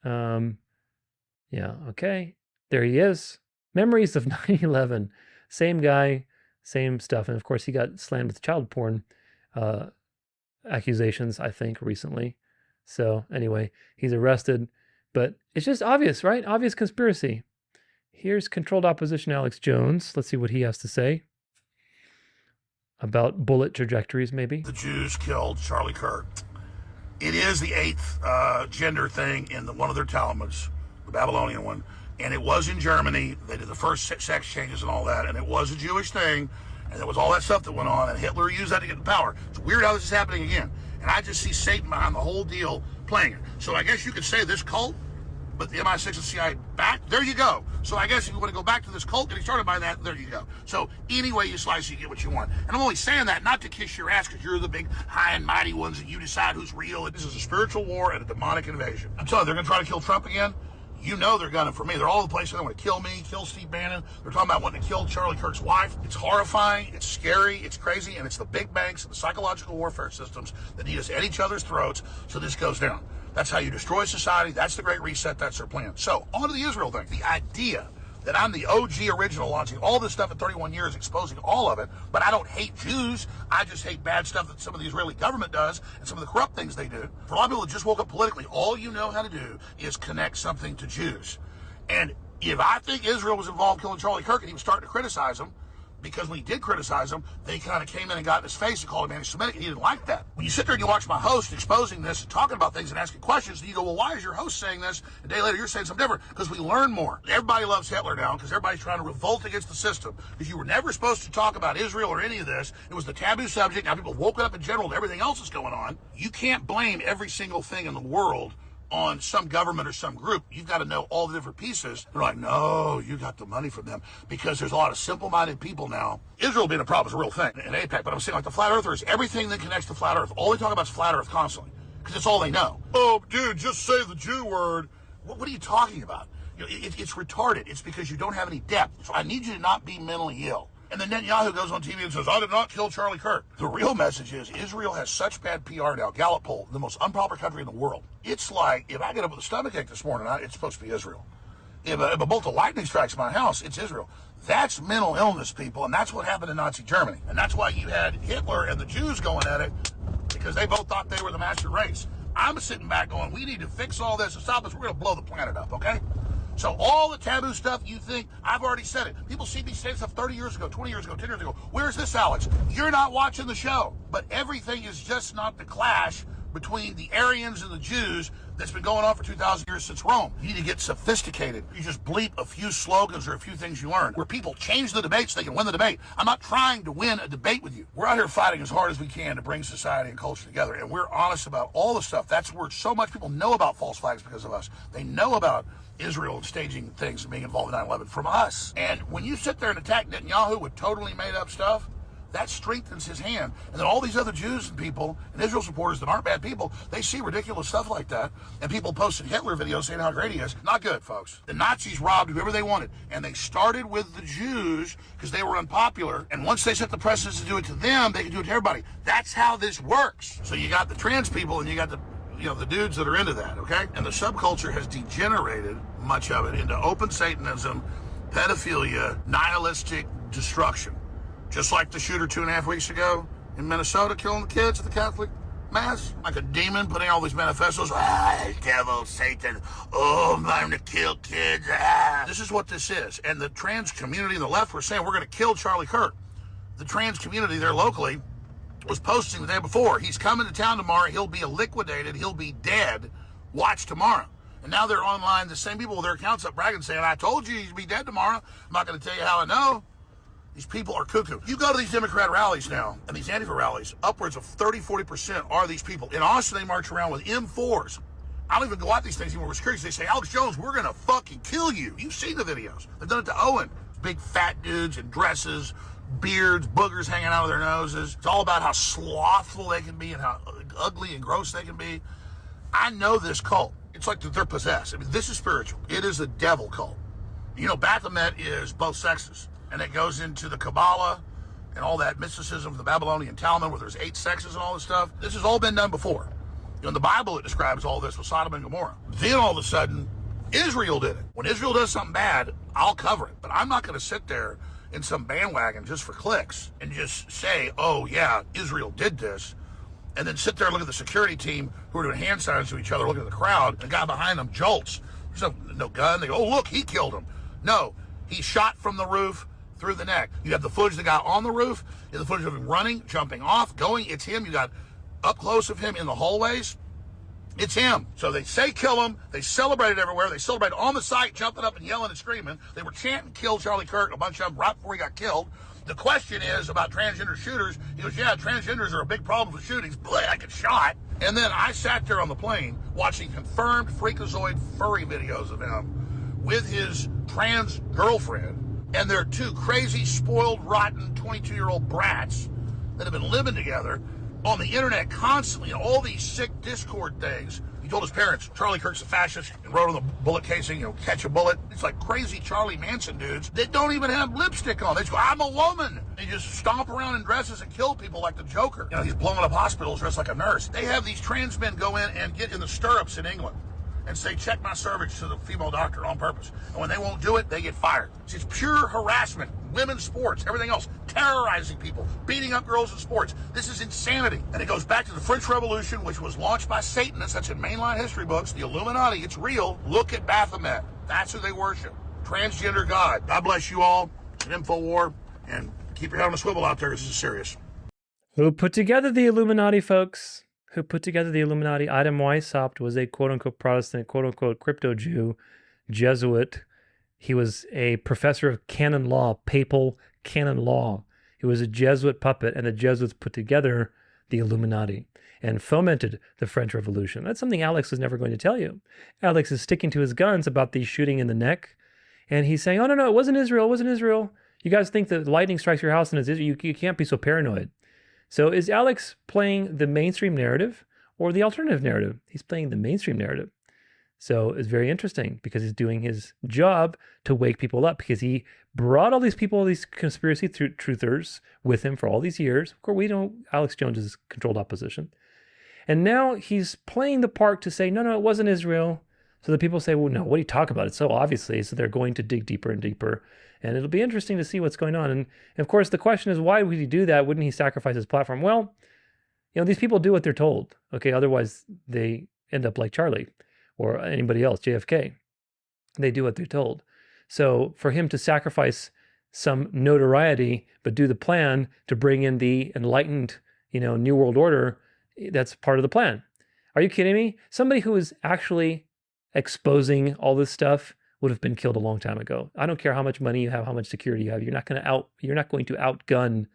Yeah, okay. There he is. Memories of 9/11. Same guy, same stuff. And of course, he got slammed with child porn accusations, I think, recently. So anyway, he's arrested. But it's just obvious, right? Obvious conspiracy. Here's controlled opposition Alex Jones. Let's see what he has to say about bullet trajectories, maybe.
The Jews killed Charlie Kirk. It is the 8th gender thing in one of their Talmuds, the Babylonian one. And it was in Germany. They did the first sex changes and all that. And it was a Jewish thing. And there was all that stuff that went on. And Hitler used that to get the power. It's weird how this is happening again. And I just see Satan behind the whole deal playing it. So I guess you could say this cult but the MI6 and CIA back, there you go. So I guess if you want to go back to this cult getting started by that, there you go. So any way you slice, you get what you want. And I'm only saying that not to kiss your ass because you're the big high and mighty ones and you decide who's real. This is a spiritual war and a demonic invasion. I'm telling you, they're going to try to kill Trump again. You know they're gunning for me. They're all the places they want to kill me, kill Steve Bannon. They're talking about wanting to kill Charlie Kirk's wife. It's horrifying, it's scary, it's crazy, and it's the big banks and the psychological warfare systems that need us at each other's throats so this goes down. That's how you destroy society. That's the Great Reset. That's their plan. So, on to the Israel thing. The idea that I'm the OG original launching all this stuff in 31 years, exposing all of it, but I don't hate Jews. I just hate bad stuff that some of the Israeli government does and some of the corrupt things they do. For a lot of people that just woke up politically, all you know how to do is connect something to Jews. And if I think Israel was involved killing Charlie Kirk and he was starting to criticize him, because when he did criticize him, they kind of came in and got in his face and called him anti-Semitic, and he didn't like that. When you sit there and you watch my host exposing this and talking about things and asking questions, and you go, well, why is your host saying this? A day later, you're saying something different, because we learn more. Everybody loves Hitler now, because everybody's trying to revolt against the system, because you were never supposed to talk about Israel or any of this. It was the taboo subject. Now people woke up in general to everything else that's going on. You can't blame every single thing in the world on some government or some group. You've got to know all the different pieces. They're like, no, you got the money from them, because there's a lot of simple-minded people now. Israel being a problem is a real thing in AIPAC, but I'm saying like the flat earthers, everything that connects to flat earth, all they talk about is flat earth constantly, because it's all they know. Oh, dude, just say the Jew word. What are you talking about? You know, it's retarded. It's because you don't have any depth. So I need you to not be mentally ill. And then Netanyahu goes on TV and says, I did not kill Charlie Kirk. The real message is Israel has such bad PR now. Gallup poll, the most unpopular country in the world. It's like, if I get up with a stomachache this morning, it's supposed to be Israel. If a bolt of lightning strikes my house, it's Israel. That's mental illness, people, and that's what happened in Nazi Germany. And that's why you had Hitler and the Jews going at it, because they both thought they were the master race. I'm sitting back going, we need to fix all this and stop this. We're going to blow the planet up, okay? So all the taboo stuff you think, I've already said it. People see me saying stuff 30 years ago, 20 years ago, 10 years ago. Where's this, Alex? You're not watching the show. But everything is just not the clash between the Aryans and the Jews that's been going on for 2,000 years since Rome. You need to get sophisticated. You just bleep a few slogans or a few things you learned, where people change the debate so they can win the debate. I'm not trying to win a debate with you. We're out here fighting as hard as we can to bring society and culture together, and we're honest about all the stuff. That's where so much people know about false flags because of us. They know about Israel and staging things and being involved in 9/11 from us. And when you sit there and attack Netanyahu with totally made up stuff, that strengthens his hand. And then all these other Jews and people and Israel supporters that aren't bad people, they see ridiculous stuff like that. And people posting Hitler videos saying how great he is. Not good, folks. The Nazis robbed whoever they wanted. And they started with the Jews because they were unpopular. And once they set the precedence to do it to them, they can do it to everybody. That's how this works. So you got the trans people and you got the dudes that are into that, okay? And the subculture has degenerated, much of it, into open Satanism, pedophilia, nihilistic destruction. Just like the shooter 2.5 weeks ago in Minnesota killing the kids at the Catholic Mass. Like a demon putting all these manifestos, devil, Satan, oh, I'm going to kill kids. This is what this is. And the trans community, the left, were saying, we're going to kill Charlie Kirk. The trans community there locally was posting the day before, he's coming to town tomorrow, he'll be liquidated, he'll be dead, watch tomorrow. And now they're online, the same people with their accounts up bragging, saying, I told you he'd be dead tomorrow. I'm not going to tell you how I know. These people are cuckoo. You go to these Democrat rallies now, and these Antifa rallies, upwards of 30-40% are these people. In Austin, they march around with M4s. I don't even go out these things anymore with security. They say, Alex Jones, we're going to fucking kill you. You've seen the videos. They've done it to Owen. Big fat dudes in dresses, beards, boogers hanging out of their noses. It's all about how slothful they can be and how ugly and gross they can be. I know this cult. It's like they're possessed. I mean, this is spiritual. It is a devil cult. You know, Baphomet is both sexes. And it goes into the Kabbalah and all that mysticism of the Babylonian Talmud where there's 8 sexes and all this stuff. This has all been done before. You know, in the Bible, it describes all this with Sodom and Gomorrah. Then all of a sudden, Israel did it. When Israel does something bad, I'll cover it. But I'm not going to sit there in some bandwagon just for clicks and just say, oh, yeah, Israel did this, and then sit there and look at the security team who are doing hand signs to each other, looking at the crowd, and the guy behind them jolts. There's no gun. They go, oh, look, he killed him. No, he shot from the roof through the neck. You have the footage of the guy on the roof. You have the footage of him running, jumping off, going. It's him. You got up close of him in the hallways. It's him. So they say kill him. They celebrated everywhere. They celebrated on the site, jumping up and yelling and screaming. They were chanting kill Charlie Kirk, a bunch of them right before he got killed. The question is about transgender shooters. He goes, yeah, transgenders are a big problem with shootings. Bleh, I get shot. And then I sat there on the plane watching confirmed freakazoid furry videos of him with his trans girlfriend and their two crazy, spoiled, rotten 22-year-old brats that have been living together on the internet constantly, and all these sick Discord things. He told his parents, Charlie Kirk's a fascist, and wrote on the bullet casing, catch a bullet. It's like crazy Charlie Manson dudes that don't even have lipstick on. They just go, I'm a woman. They just stomp around in dresses and kill people like the Joker. He's blowing up hospitals dressed like a nurse. They have these trans men go in and get in the stirrups in England and say, check my cervix to the female doctor on purpose. And when they won't do it, they get fired. See, it's pure harassment. Women's sports, everything else, terrorizing people, beating up girls in sports. This is insanity. And it goes back to the French Revolution, which was launched by Satanists. That's in mainline history books. The Illuminati, it's real. Look at Baphomet. That's who they worship. Transgender God. God bless you all. It's an info war. And keep your head on a swivel out there. This is serious.
Who put together the Illuminati, folks? Who put together the Illuminati? Adam Weishaupt was a quote-unquote Protestant, quote-unquote crypto-Jew, Jesuit. He was a professor of canon law, papal canon law. He was a Jesuit puppet, and the Jesuits put together the Illuminati and fomented the French Revolution. That's something Alex is never going to tell you. Alex is sticking to his guns about the shooting in the neck, and he's saying, oh, no, it wasn't Israel, it wasn't Israel. You guys think that lightning strikes your house and it's Israel. You can't be so paranoid. So is Alex playing the mainstream narrative or the alternative narrative? He's playing the mainstream narrative. So it's very interesting because he's doing his job to wake people up, because he brought all these people, these conspiracy truthers with him for all these years. Of course, we know Alex Jones is controlled opposition. And now he's playing the part to say, no, it wasn't Israel. So the people say, well, no, what are you talking about? It's so obviously. So they're going to dig deeper and deeper. And it'll be interesting to see what's going on. And of course, the question is, why would he do that? Wouldn't he sacrifice his platform? Well, these people do what they're told. Okay, otherwise they end up like Charlie or anybody else, JFK. They do what they're told. So for him to sacrifice some notoriety, but do the plan to bring in the enlightened, New World Order, that's part of the plan. Are you kidding me? Somebody who is actually exposing all this stuff would have been killed a long time ago. I don't care how much money you have, how much security you have. You're not going to outgun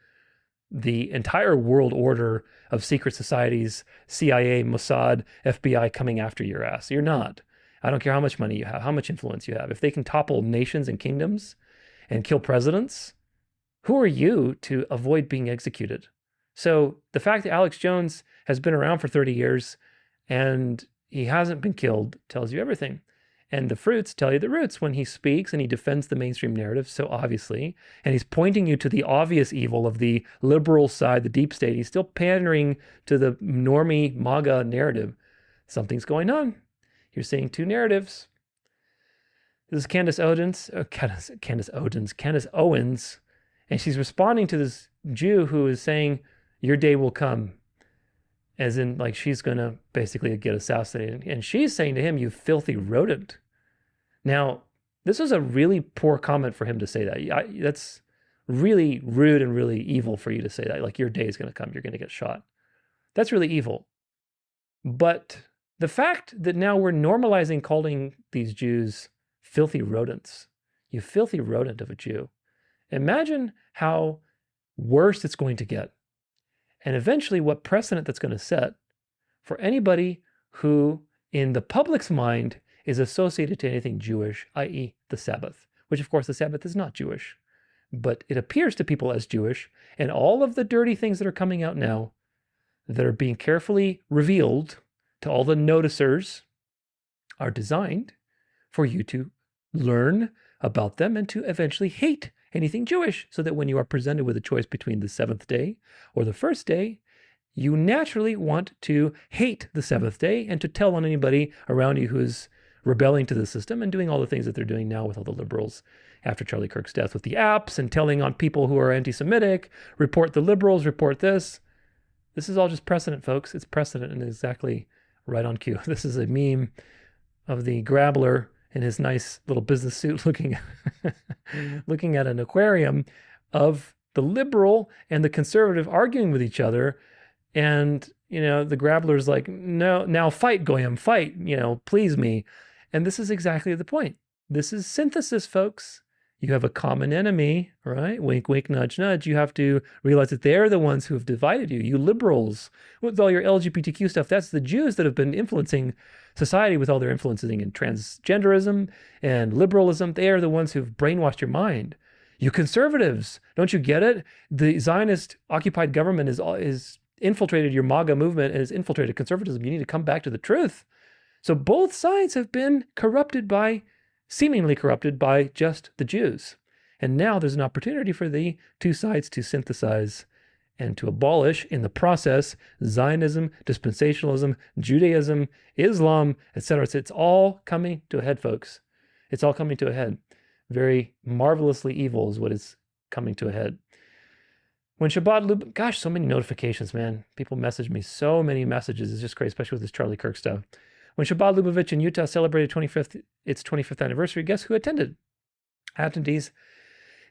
the entire world order of secret societies, CIA, Mossad, FBI coming after your ass. You're not. I don't care how much money you have, how much influence you have. If they can topple nations and kingdoms and kill presidents, who are you to avoid being executed? So the fact that Alex Jones has been around for 30 years and he hasn't been killed tells you everything. And the fruits tell you the roots when he speaks and he defends the mainstream narrative so obviously. And he's pointing you to the obvious evil of the liberal side, the deep state. He's still pandering to the normie MAGA narrative. Something's going on. You're seeing two narratives. This is Candace Owens, and she's responding to this Jew who is saying, your day will come. As in, like, she's going to basically get assassinated. And she's saying to him, you filthy rodent. Now, this was a really poor comment for him to say that. That's really rude and really evil for you to say that. Like, your day is going to come. You're going to get shot. That's really evil. But the fact that now we're normalizing calling these Jews filthy rodents, you filthy rodent of a Jew. Imagine how worse it's going to get. And eventually what precedent that's going to set for anybody who, in the public's mind, is associated to anything Jewish, i.e. the Sabbath, which of course the Sabbath is not Jewish, but it appears to people as Jewish, and all of the dirty things that are coming out now that are being carefully revealed to all the noticers are designed for you to learn about them and to eventually hate anything Jewish, so that when you are presented with a choice between the seventh day or the first day, you naturally want to hate the seventh day and to tell on anybody around you who is rebelling to the system and doing all the things that they're doing now with all the liberals after Charlie Kirk's death with the apps and telling on people who are anti-Semitic, report the liberals, report this. This is all just precedent, folks. It's precedent and exactly right on cue. This is a meme of the Grabbler in his nice little business suit looking at an aquarium of the liberal and the conservative arguing with each other. And, the Grabbler's like, no, now fight, Goyim, fight, please me. And this is exactly the point. This is synthesis, folks. You have a common enemy, right? Wink, wink, nudge, nudge. You have to realize that they're the ones who have divided you. You liberals, with all your LGBTQ stuff, that's the Jews that have been influencing society with all their influencing in transgenderism and liberalism. They are the ones who've brainwashed your mind. You conservatives, don't you get it? The Zionist occupied government is infiltrated your MAGA movement and has infiltrated conservatism. You need to come back to the truth. So both sides have been seemingly corrupted by just the Jews. And now there's an opportunity for the two sides to synthesize and to abolish in the process Zionism, dispensationalism, Judaism, Islam, etc. It's all coming to a head, folks. It's all coming to a head. Very marvelously evil is what is coming to a head. When Shabbat, gosh, so many notifications, man. People message me, so many messages. It's just great, especially with this Charlie Kirk stuff. When Shabbat Lubavitch in Utah celebrated its 25th anniversary, guess who attended? Attendees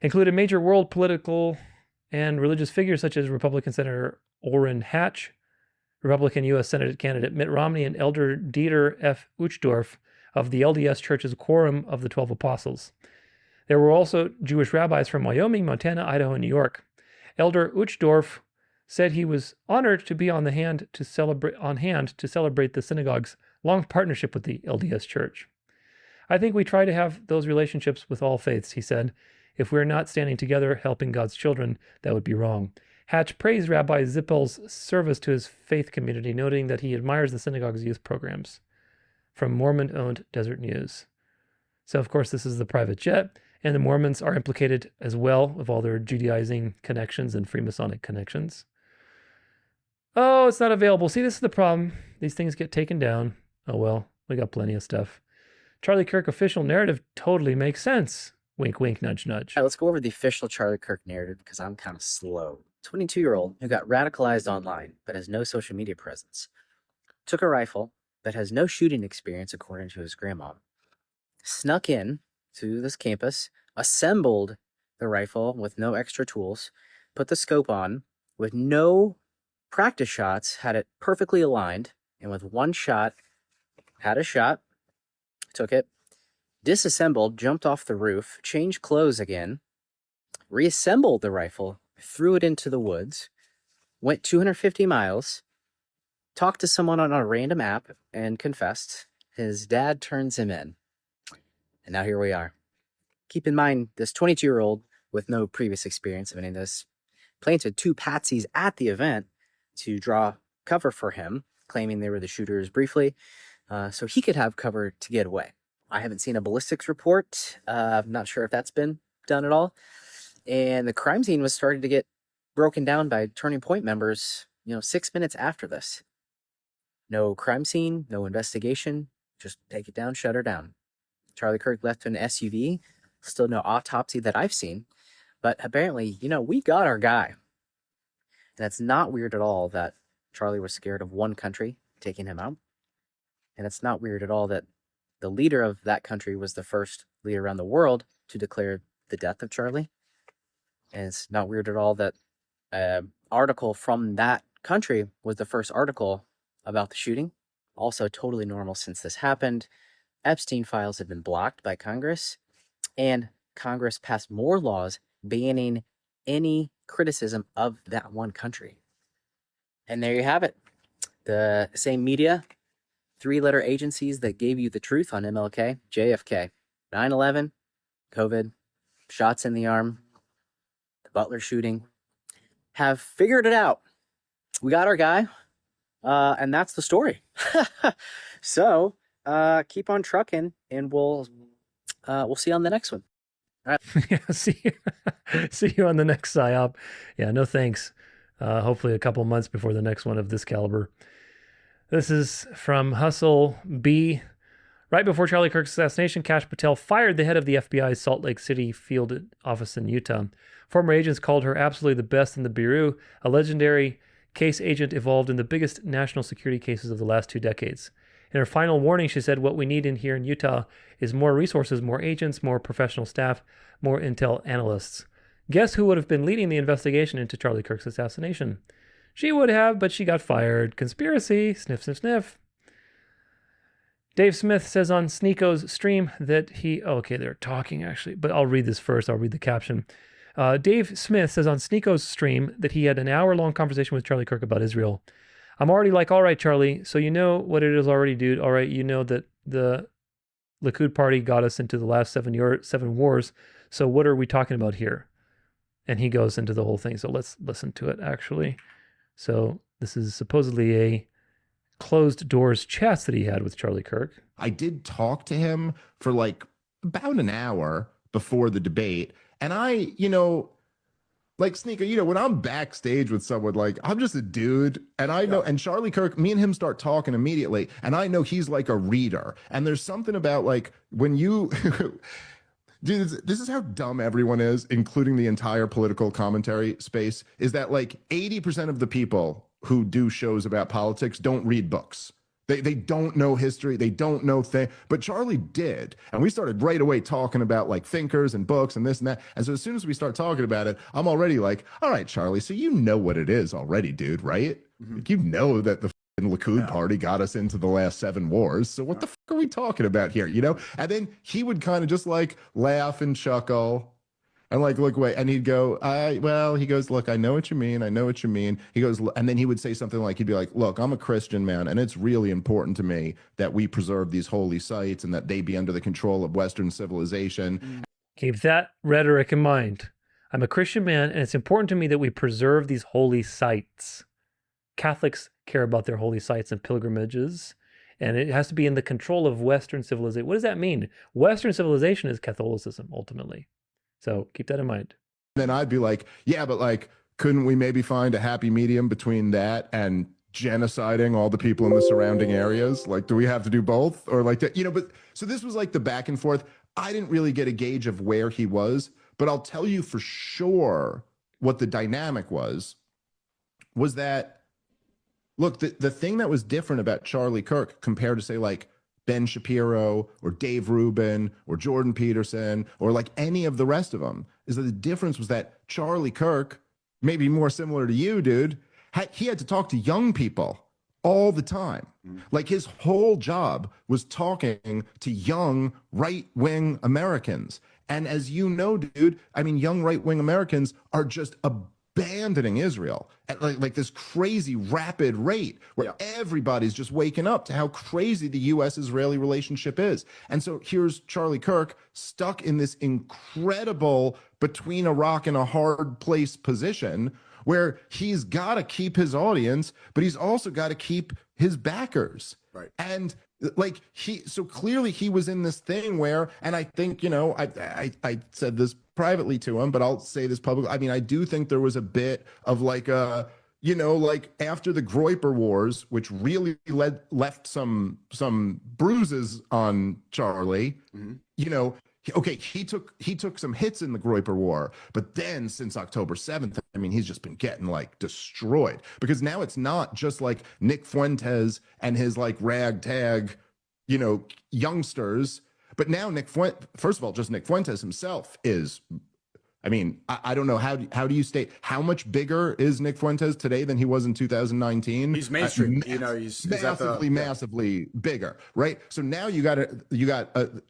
included major world political and religious figures such as Republican Senator Orrin Hatch, Republican U.S. Senate candidate Mitt Romney, and Elder Dieter F. Uchtdorf of the LDS Church's Quorum of the 12 Apostles. There were also Jewish rabbis from Wyoming, Montana, Idaho, and New York. Elder Uchtdorf said he was honored to be on hand to celebrate the synagogue's long partnership with the LDS Church. I think we try to have those relationships with all faiths, he said. If we're not standing together helping God's children, that would be wrong. Hatch praised Rabbi Zippel's service to his faith community, noting that he admires the synagogue's youth programs. From Mormon-owned Desert News. So, of course, this is the private jet, and the Mormons are implicated as well with all their Judaizing connections and Freemasonic connections. Oh, it's not available. See, this is the problem. These things get taken down. Oh, well, we got plenty of stuff. Charlie Kirk official narrative totally makes sense. Wink, wink, nudge, nudge.
All right, let's go over the official Charlie Kirk narrative because I'm kind of slow. 22-year-old who got radicalized online but has no social media presence. Took a rifle but has no shooting experience according to his grandma. Snuck in to this campus, assembled the rifle with no extra tools, put the scope on with no practice shots, had it perfectly aligned, and with one shot, had a shot, took it, disassembled, jumped off the roof, changed clothes again, reassembled the rifle, threw it into the woods, went 250 miles, talked to someone on a random app, and confessed. His dad turns him in. And now here we are. Keep in mind, this 22-year-old with no previous experience of any of this planted two patsies at the event to draw cover for him, claiming they were the shooters briefly, so he could have cover to get away. I haven't seen a ballistics report. I'm not sure if that's been done at all. And the crime scene was starting to get broken down by Turning Point members, 6 minutes after this. No crime scene, no investigation, just take it down, shut her down. Charlie Kirk left in an SUV, still no autopsy that I've seen, but apparently, we got our guy. And it's not weird at all that Charlie was scared of one country taking him out. And it's not weird at all that the leader of that country was the first leader around the world to declare the death of Charlie. And it's not weird at all that an article from that country was the first article about the shooting. Also totally normal since this happened. Epstein files have been blocked by Congress, and Congress passed more laws banning any criticism of that one country. And there you have it. The same media, three-letter agencies that gave you the truth on MLK, JFK, 9/11, COVID, shots in the arm, the Butler shooting, have figured it out. We got our guy, and that's the story. So keep on trucking, and we'll see you on the next one. All right.
Yeah, see you on the next PSYOP. Yeah, no thanks. Hopefully a couple months before the next one of this caliber. This is from Hustle B. Right before Charlie Kirk's assassination, Kash Patel fired the head of the FBI's Salt Lake City field office in Utah. Former agents called her absolutely the best in the Bureau, a legendary case agent involved in the biggest national security cases of the last 2 decades. In her final warning, she said, what we need in here in Utah is more resources, more agents, more professional staff, more intel analysts. Guess who would have been leading the investigation into Charlie Kirk's assassination? She would have, but she got fired. Conspiracy. Sniff, sniff, sniff. Dave Smith says on Sneeko's stream that he... Oh, okay, they're talking actually, but I'll read this first. I'll read the caption. Dave Smith says on Sneeko's stream that he had an hour-long conversation with Charlie Kirk about Israel. I'm already like, all right, Charlie, so you know what it is already, dude. All right, you know that the Likud party got us into the last seven wars, so what are we talking about here? And he goes into the whole thing, so let's listen to it, actually. So this is supposedly a closed doors chats that he had with Charlie Kirk.
I did talk to him for like about an hour before the debate, and I, like Sneeko, when I'm backstage with someone, like I'm just a dude, and I know, and Charlie Kirk, me and him start talking immediately, and I know he's like a reader, and there's something about like when you, dude, this is how dumb everyone is, including the entire political commentary space, is that like 80% of the people who do shows about politics don't read books. They don't know history. They don't know things. But Charlie did. And we started right away talking about like thinkers and books and this and that. And so as soon as we start talking about it, I'm already like, all right, Charlie, so you know what it is already, dude, right? Like, you know that the Likud party got us into the last 7 wars. So what the fuck are we talking about here? And then he would kind of just like laugh and chuckle. And like, look away. And he'd go, he goes, look, I know what you mean. I know what you mean. He goes, and then he would say something like, he'd be like, look, I'm a Christian man, and it's really important to me that we preserve these holy sites and that they be under the control of Western civilization.
Keep that rhetoric in mind. I'm a Christian man, and it's important to me that we preserve these holy sites. Catholics care about their holy sites and pilgrimages, and it has to be in the control of Western civilization. What does that mean? Western civilization is Catholicism, ultimately. So keep that in mind.
Then I'd be like, yeah, but like, couldn't we maybe find a happy medium between that and genociding all the people in the surrounding areas? Like, do we have to do both? Or like that, but so this was like the back and forth. I didn't really get a gauge of where he was, but I'll tell you for sure what the dynamic was that, look, the thing that was different about Charlie Kirk compared to say like Ben Shapiro or Dave Rubin or Jordan Peterson or like any of the rest of them is that the difference was that Charlie Kirk, maybe more similar to you, dude, he had to talk to young people all the time. Like his whole job was talking to young right-wing Americans. And as you know, dude, I mean, young right-wing Americans are just abandoning Israel at like this crazy rapid rate where everybody's just waking up to how crazy the U.S.-Israeli relationship is. And so here's Charlie Kirk stuck in this incredible between a rock and a hard place position where he's got to keep his audience, but he's also got to keep his backers. Right. And like so clearly he was in this thing where, and I think, I said this privately to him, but I'll say this publicly. I mean, I do think there was a bit of like like after the Groyper Wars, which really left some bruises on Charlie, okay, he took some hits in the Groyper War, but then since October 7th, I mean, he's just been getting like destroyed because now it's not just like Nick Fuentes and his like ragtag, youngsters, but now first of all, just Nick Fuentes himself is, I mean, I don't know, how do you state how much bigger is Nick Fuentes today than he was in 2019?
He's mainstream,
he's massively bigger, right? So now you got the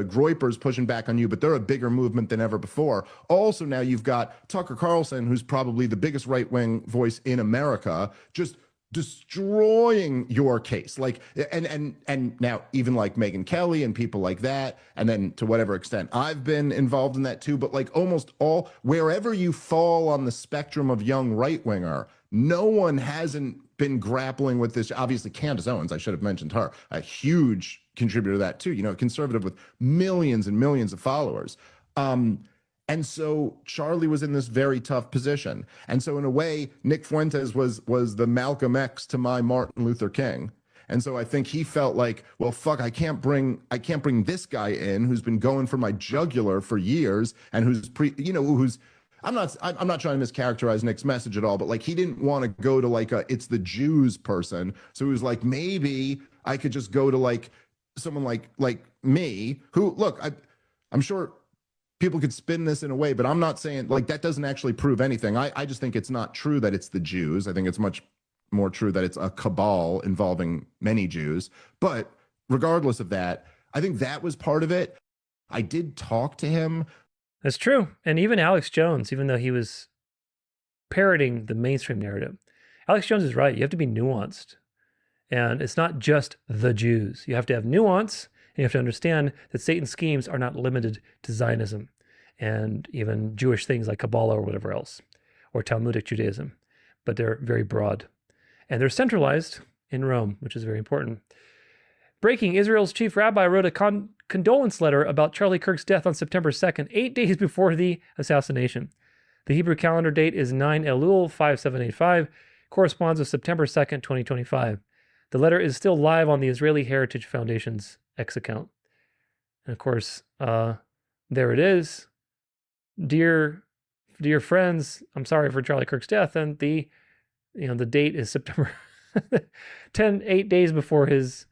Groypers pushing back on you, but they're a bigger movement than ever before. Also, now you've got Tucker Carlson, who's probably the biggest right-wing voice in America, just destroying your case, like, and now even like Megyn Kelly and people like that, and then to whatever extent I've been involved in that too, but like almost all, wherever you fall on the spectrum of young right-winger, no one hasn't been grappling with this. Obviously Candace Owens, I should have mentioned her, a huge contributor to that too, a conservative with millions and millions of followers. And so Charlie was in this very tough position. And so in a way, Nick Fuentes was the Malcolm X to my Martin Luther King. And so I think he felt like, well, fuck, I can't bring this guy in who's been going for my jugular for years and who's I'm not trying to mischaracterize Nick's message at all, but like he didn't want to go to like it's the Jews person. So he was like, maybe I could just go to like someone like me who, look, I'm sure people could spin this in a way, but I'm not saying like that doesn't actually prove anything. I just think it's not true that it's the Jews. I think it's much more true that it's a cabal involving many Jews. But regardless of that, I think that was part of it. I did talk to him.
That's true. And even Alex Jones, even though he was parroting the mainstream narrative, Alex Jones is right. You have to be nuanced. And it's not just the Jews. You have to have nuance, and you have to understand that Satan's schemes are not limited to Zionism and even Jewish things like Kabbalah or whatever else, or Talmudic Judaism, but they're very broad. And they're centralized in Rome, which is very important. Breaking, Israel's chief rabbi wrote a condolence letter about Charlie Kirk's death on September 2nd, 8 days before the assassination. The Hebrew calendar date is 9 Elul 5785, corresponds with September 2nd, 2025. The letter is still live on the Israeli Heritage Foundation's X account. And of course, there it is. Dear friends, I'm sorry for Charlie Kirk's death. And the date is September 8 days before his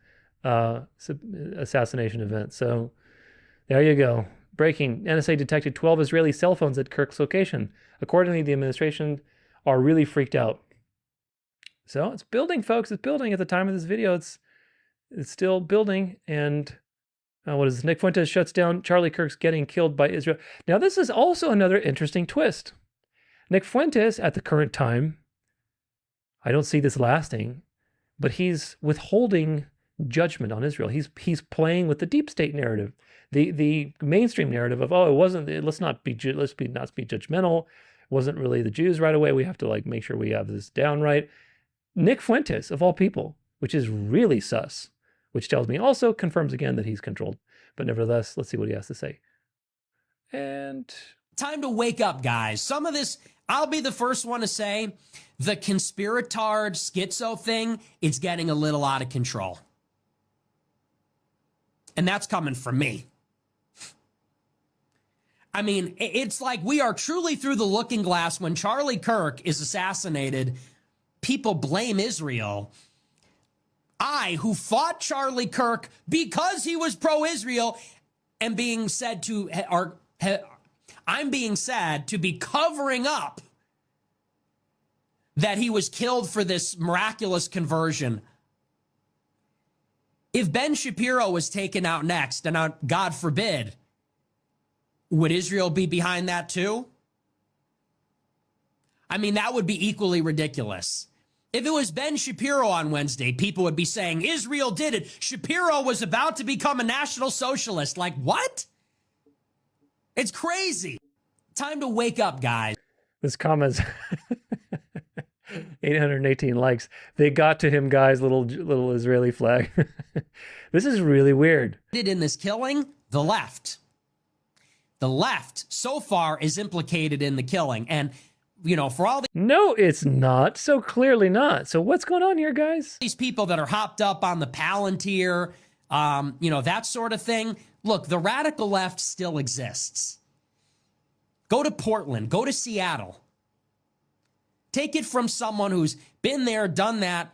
assassination event. So there you go. Breaking, NSA detected 12 Israeli cell phones at Kirk's location. Accordingly, the administration are really freaked out. So it's building, folks. It's building. At the time of this video, it's still building. And what is this? Nick Fuentes shuts down Charlie Kirk's getting killed by Israel. Now, this is also another interesting twist. Nick Fuentes, at the current time, I don't see this lasting, but he's withholding judgment on Israel. He's playing with the deep state narrative, the mainstream narrative of, oh, it wasn't. Let's not be judgmental. It wasn't really the Jews right away. We have to make sure we have this down right. Nick Fuentes, of all people, which is really sus, which tells me also confirms again that he's controlled. But nevertheless, let's see what he has to say. And
time to wake up, guys. Some of this, I'll be the first one to say, the conspiratard schizo thing is getting a little out of control. And that's coming from me. I mean, it's like we are truly through the looking glass. When Charlie Kirk is assassinated, people blame Israel. I, who fought Charlie Kirk because he was pro-Israel, am being said to, I'm being said to be covering up that he was killed for this miraculous conversion. If Ben Shapiro was taken out next, and God forbid, would Israel be behind that too? I mean, that would be equally ridiculous. If it was Ben Shapiro on Wednesday, people would be saying, Israel did it. Shapiro was about to become a national socialist. Like, what? It's crazy. Time to wake up, guys.
This comment's 818 likes. They got to him, guys, little Israeli flag. This is really weird.
In this killing, the left. The left, so far, is implicated in the killing. And for all
no, it's not. So clearly not. So what's going on here, guys?
These people that are hopped up on the Palantir, that sort of thing. Look, the radical left still exists. Go to Portland. Go to Seattle. Take it from someone who's been there, done that.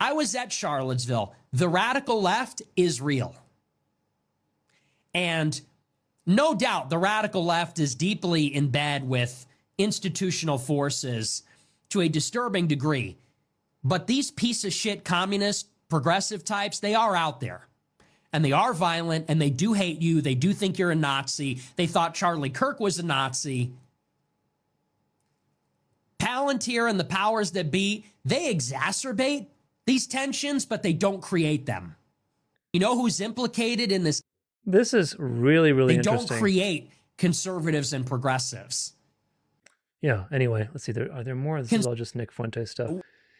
I was at Charlottesville. The radical left is real. And no doubt the radical left is deeply in bed with institutional forces to a disturbing degree. But these piece of shit communist progressive types, they are out there. And they are violent, and they do hate you. They do think you're a Nazi. They thought Charlie Kirk was a Nazi. Palantir and the powers that be, they exacerbate these tensions, but they don't create them. You know who's implicated in this?
This is really, really
interesting. They don't create conservatives and progressives.
Yeah, anyway, let's see. Are there more? This is all just Nick Fuentes stuff.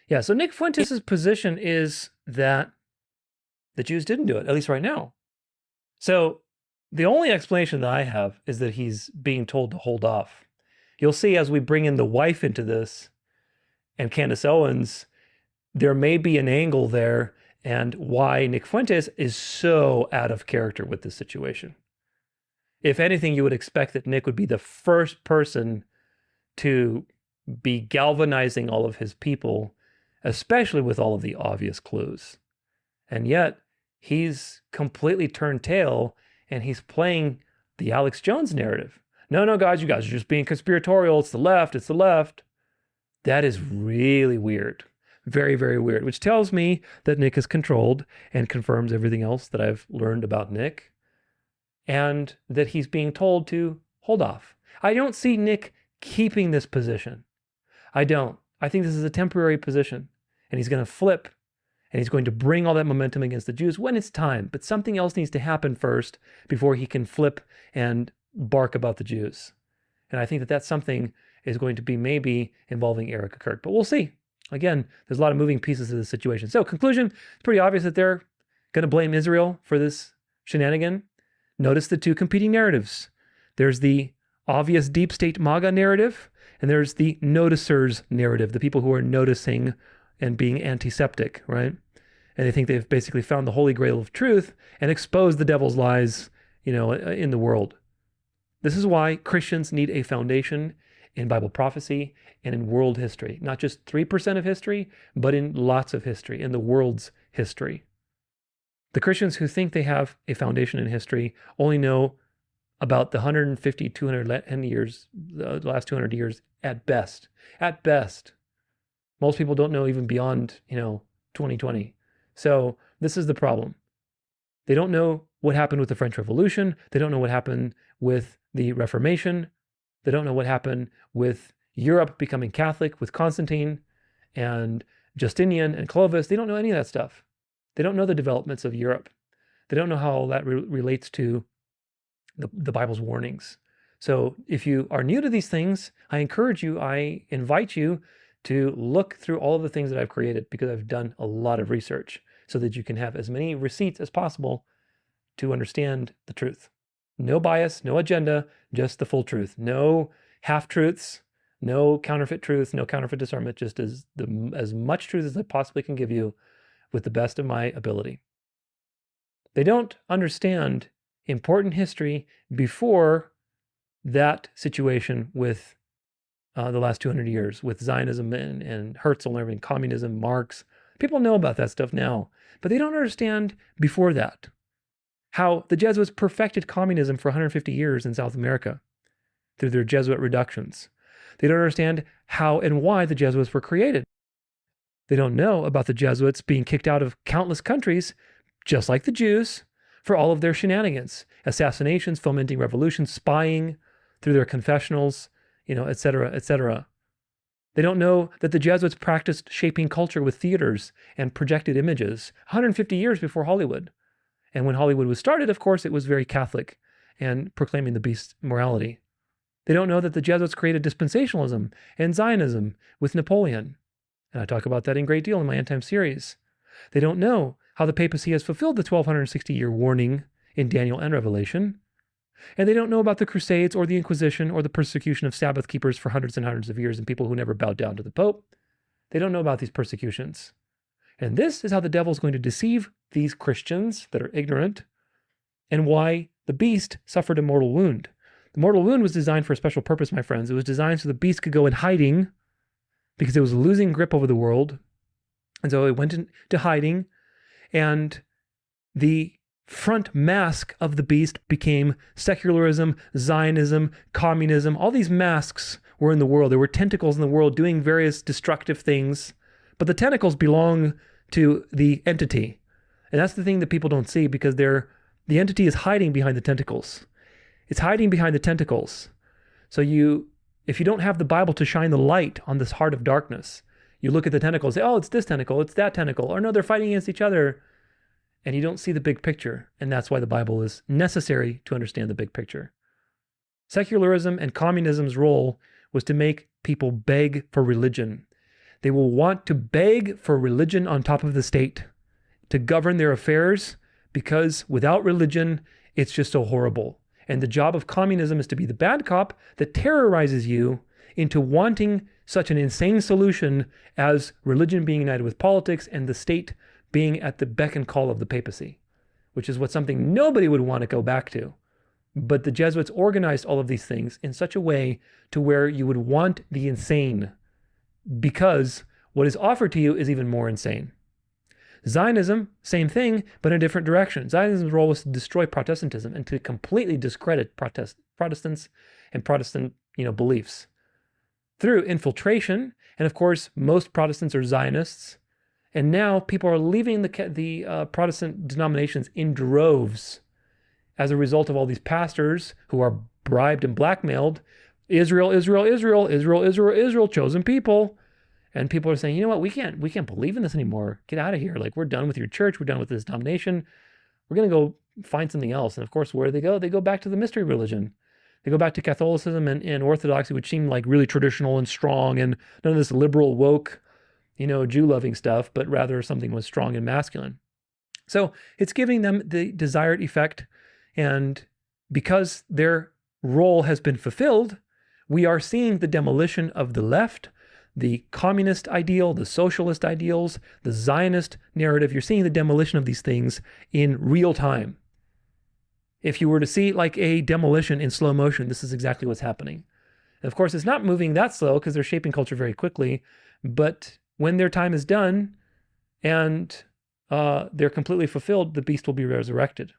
Yeah, so Nick Fuentes' position is that the Jews didn't do it, at least right now. So the only explanation that I have is that he's being told to hold off. You'll see as we bring in the wife into this and Candace Owens, there may be an angle there and why Nick Fuentes is so out of character with this situation. If anything, you would expect that Nick would be the first person to be galvanizing all of his people, especially with all of the obvious clues. And yet, he's completely turned tail, and he's playing the Alex Jones narrative. No, guys, you guys are just being conspiratorial. It's the left. That is really weird. Very, very weird, which tells me that Nick is controlled and confirms everything else that I've learned about Nick, and that he's being told to hold off. I don't see Nick keeping this position. I don't. I think this is a temporary position, and he's going to flip, and he's going to bring all that momentum against the Jews when it's time. But something else needs to happen first before he can flip and bark about the Jews. And I think that something is going to be maybe involving Eric Kirk, but we'll see. Again, there's a lot of moving pieces to this situation. So conclusion, it's pretty obvious that they're going to blame Israel for this shenanigan. Notice the two competing narratives. There's the obvious deep state MAGA narrative, and there's the noticers narrative, the people who are noticing and being antiseptic, right? And they think they've basically found the holy grail of truth and exposed the devil's lies, in the world. This is why Christians need a foundation in Bible prophecy and in world history, not just 3% of history, but in lots of history, in the world's history. The Christians who think they have a foundation in history only know about the 150, 200 years, the last 200 years at best. At best. Most people don't know even beyond, 2020. So this is the problem. They don't know what happened with the French Revolution. They don't know what happened with the Reformation. They don't know what happened with Europe becoming Catholic with Constantine and Justinian and Clovis. They don't know any of that stuff. They don't know the developments of Europe. They don't know how all that relates to the Bible's warnings. So if you are new to these things, I invite you to look through all of the things that I've created, because I've done a lot of research so that you can have as many receipts as possible to understand the truth. No bias, no agenda, just the full truth. No half-truths, no counterfeit truths, no counterfeit discernment, just as much truth as I possibly can give you with the best of my ability. They don't understand important history before that situation with the last 200 years, with Zionism and Herzl and everything, communism, Marx. People know about that stuff now, but they don't understand before that how the Jesuits perfected communism for 150 years in South America through their Jesuit reductions. They don't understand how and why the Jesuits were created. They don't know about the Jesuits being kicked out of countless countries, just like the Jews, for all of their shenanigans, assassinations, fomenting revolutions, spying through their confessionals, et cetera, et cetera. They don't know that the Jesuits practiced shaping culture with theaters and projected images 150 years before Hollywood. And when Hollywood was started, of course, it was very Catholic and proclaiming the beast morality. They don't know that the Jesuits created dispensationalism and Zionism with Napoleon. And I talk about that in great deal in my End Time series. They don't know how the papacy has fulfilled the 1260-year warning in Daniel and Revelation. And they don't know about the Crusades or the Inquisition or the persecution of Sabbath keepers for hundreds and hundreds of years and people who never bowed down to the Pope. They don't know about these persecutions. And this is how the devil's going to deceive these Christians that are ignorant, and why the beast suffered a mortal wound. The mortal wound was designed for a special purpose, my friends. It was designed so the beast could go in hiding because it was losing grip over the world. And so it went into hiding, and the front mask of the beast became secularism, Zionism, communism. All these masks were in the world. There were tentacles in the world doing various destructive things, but the tentacles belong to the entity. And that's the thing that people don't see, because the entity is hiding behind the tentacles. It's hiding behind the tentacles. So if you don't have the Bible to shine the light on this heart of darkness, you look at the tentacles, say, oh, it's this tentacle, it's that tentacle, or no, they're fighting against each other. And you don't see the big picture. And that's why the Bible is necessary to understand the big picture. Secularism and communism's role was to make people beg for religion. They will want to beg for religion on top of the state to govern their affairs, because without religion, it's just so horrible. And the job of communism is to be the bad cop that terrorizes you into wanting such an insane solution as religion being united with politics and the state being at the beck and call of the papacy, which is something nobody would want to go back to. But the Jesuits organized all of these things in such a way to where you would want the insane, because what is offered to you is even more insane. Zionism, same thing, but in a different direction. Zionism's role was to destroy Protestantism and to completely discredit Protestants and Protestant, beliefs. through infiltration. And of course, most Protestants are Zionists. And now people are leaving the Protestant denominations in droves as a result of all these pastors who are bribed and blackmailed. Israel, Israel, Israel, Israel, Israel, Israel, chosen people. And people are saying, you know what, we can't believe in this anymore. Get out of here. Like, we're done with your church. We're done with this denomination. We're going to go find something else. And of course, where do they go? They go back to the mystery religion. They go back to Catholicism and Orthodoxy, which seem like really traditional and strong, and none of this liberal, woke, Jew-loving stuff, but rather something was strong and masculine. So it's giving them the desired effect. And because their role has been fulfilled, we are seeing the demolition of the left, the communist ideal, the socialist ideals, the Zionist narrative. You're seeing the demolition of these things in real time. If you were to see like a demolition in slow motion, this is exactly what's happening. And of course, it's not moving that slow because they're shaping culture very quickly. But when their time is done and they're completely fulfilled, the beast will be resurrected.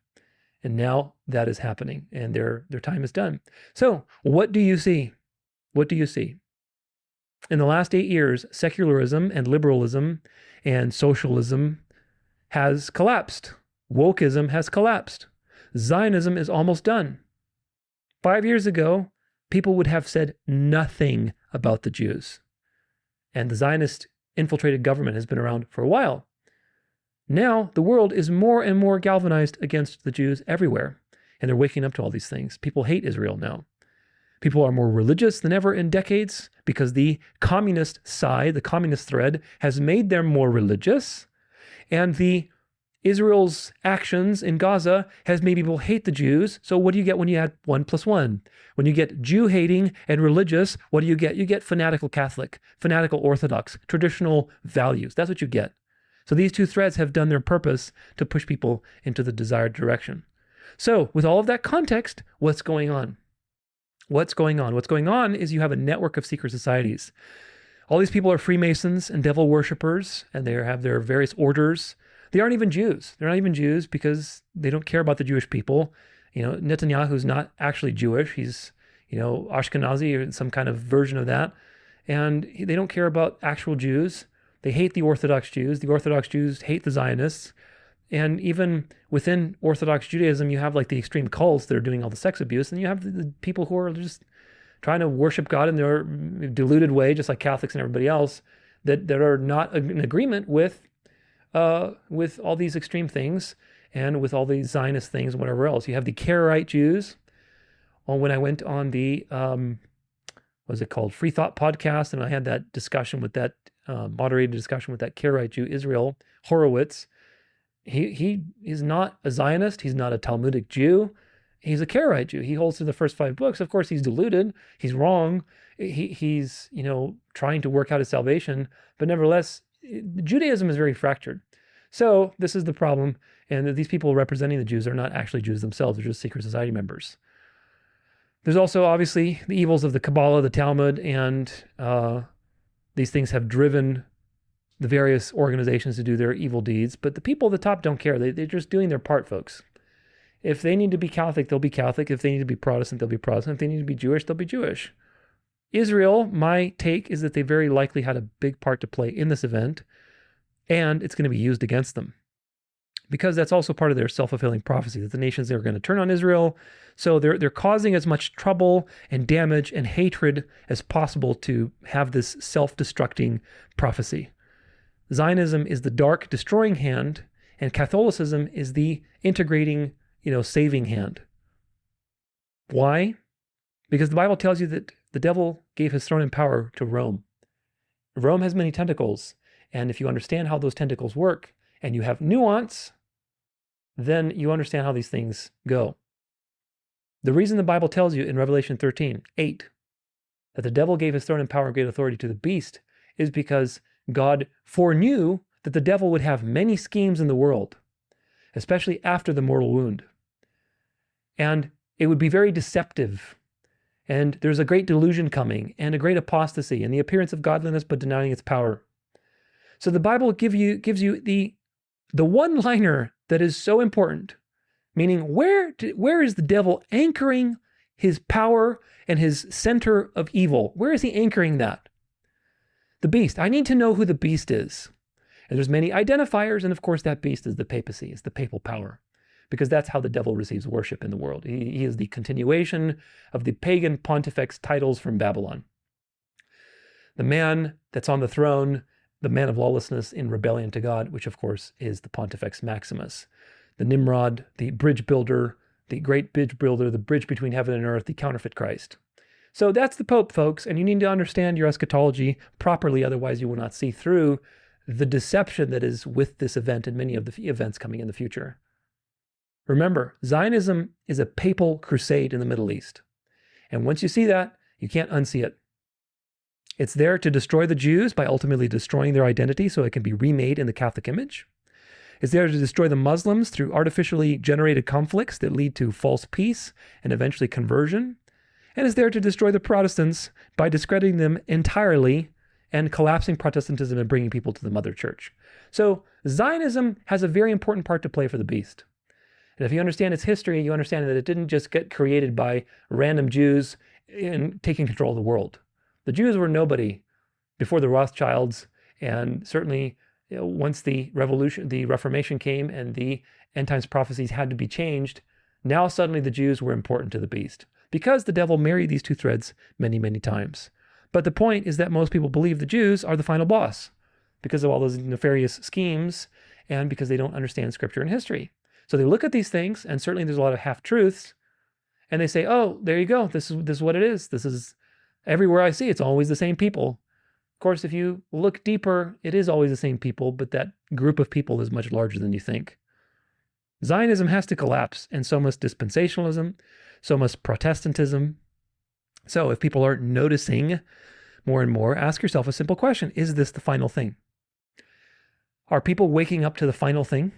And now that is happening and their time is done. So what do you see? What do you see? In the last 8 years, secularism and liberalism and socialism has collapsed. Wokeism has collapsed. Zionism is almost done. 5 years ago, people would have said nothing about the Jews. And the Zionist infiltrated government has been around for a while. Now, the world is more and more galvanized against the Jews everywhere. And they're waking up to all these things. People hate Israel now. People are more religious than ever in decades because the communist side, the communist thread, has made them more religious. And Israel's actions in Gaza has made people hate the Jews. So what do you get when you add 1 + 1? When you get Jew-hating and religious, what do you get? You get fanatical Catholic, fanatical Orthodox, traditional values. That's what you get. So these two threads have done their purpose to push people into the desired direction. So with all of that context, what's going on? What's going on? What's going on is you have a network of secret societies. All these people are Freemasons and devil worshippers, and they have their various orders. They aren't even Jews. They're not even Jews because they don't care about the Jewish people. Netanyahu's not actually Jewish. He's, Ashkenazi or some kind of version of that. And they don't care about actual Jews. They hate the Orthodox Jews. The Orthodox Jews hate the Zionists. And even within Orthodox Judaism, you have like the extreme cults that are doing all the sex abuse. And you have the people who are just trying to worship God in their deluded way, just like Catholics and everybody else, that are not in agreement with all these extreme things and with all these Zionist things and whatever else. You have the Karaite Jews. When I went on the, what's it called, Free Thought podcast, and I had that discussion with that, moderated discussion with that Karaite Jew, Israel Horowitz. He is not a Zionist. He's not a Talmudic Jew. He's a Karaite Jew. He holds to the first 5 books. Of course, he's deluded. He's wrong. He's trying to work out his salvation. But nevertheless, Judaism is very fractured. So this is the problem. And these people representing the Jews are not actually Jews themselves. They're just secret society members. There's also obviously the evils of the Kabbalah, the Talmud, and these things have driven the various organizations to do their evil deeds. But the people at the top don't care. They're just doing their part, folks. If they need to be Catholic, they'll be Catholic. If they need to be Protestant, they'll be Protestant. If they need to be Jewish, they'll be Jewish. Israel, my take is that they very likely had a big part to play in this event, and it's going to be used against them. Because that's also part of their self-fulfilling prophecy, that the nations are going to turn on Israel. So they're causing as much trouble and damage and hatred as possible to have this self-destructing prophecy. Zionism is the dark, destroying hand, and Catholicism is the integrating, saving hand. Why? Because the Bible tells you that the devil gave his throne and power to Rome. Rome has many tentacles, and if you understand how those tentacles work, and you have nuance, then you understand how these things go. The reason the Bible tells you in Revelation 13:8 that the devil gave his throne and power and great authority to the beast is because God foreknew that the devil would have many schemes in the world, especially after the mortal wound. And it would be very deceptive. And there's a great delusion coming and a great apostasy and the appearance of godliness but denying its power. So the Bible gives you the one-liner that is so important, meaning where is the devil anchoring his power and his center of evil, where is he anchoring that? The beast. I need to know who the beast is. And there's many identifiers, and of course that beast is the papacy, is the papal power, because that's how the devil receives worship in the world. He is the continuation of the pagan pontifex titles from Babylon. The man that's on the throne, the man of lawlessness in rebellion to God, which of course is the Pontifex Maximus, the Nimrod, the bridge builder, the great bridge builder, the bridge between heaven and earth, the counterfeit Christ. So that's the Pope, folks, and you need to understand your eschatology properly, otherwise you will not see through the deception that is with this event and many of the events coming in the future. Remember, Zionism is a papal crusade in the Middle East. And once you see that, you can't unsee it. It's there to destroy the Jews by ultimately destroying their identity so it can be remade in the Catholic image. It's there to destroy the Muslims through artificially generated conflicts that lead to false peace and eventually conversion. And it's there to destroy the Protestants by discrediting them entirely and collapsing Protestantism and bringing people to the mother church. So Zionism has a very important part to play for the beast. And if you understand its history, you understand that it didn't just get created by random Jews in taking control of the world. The Jews were nobody before the Rothschilds, and certainly once the Reformation came and the end times prophecies had to be changed, now suddenly the Jews were important to the beast because the devil married these two threads many, many times. But the point is that most people believe the Jews are the final boss because of all those nefarious schemes and because they don't understand scripture and history. So they look at these things, and certainly there's a lot of half-truths, and they say, oh, there you go, this is what it is. This is everywhere I see, it's always the same people. Of course, if you look deeper, it is always the same people, but that group of people is much larger than you think. Zionism has to collapse, and so must dispensationalism, so must Protestantism. So if people aren't noticing more and more, ask yourself a simple question. Is this the final thing? Are people waking up to the final thing?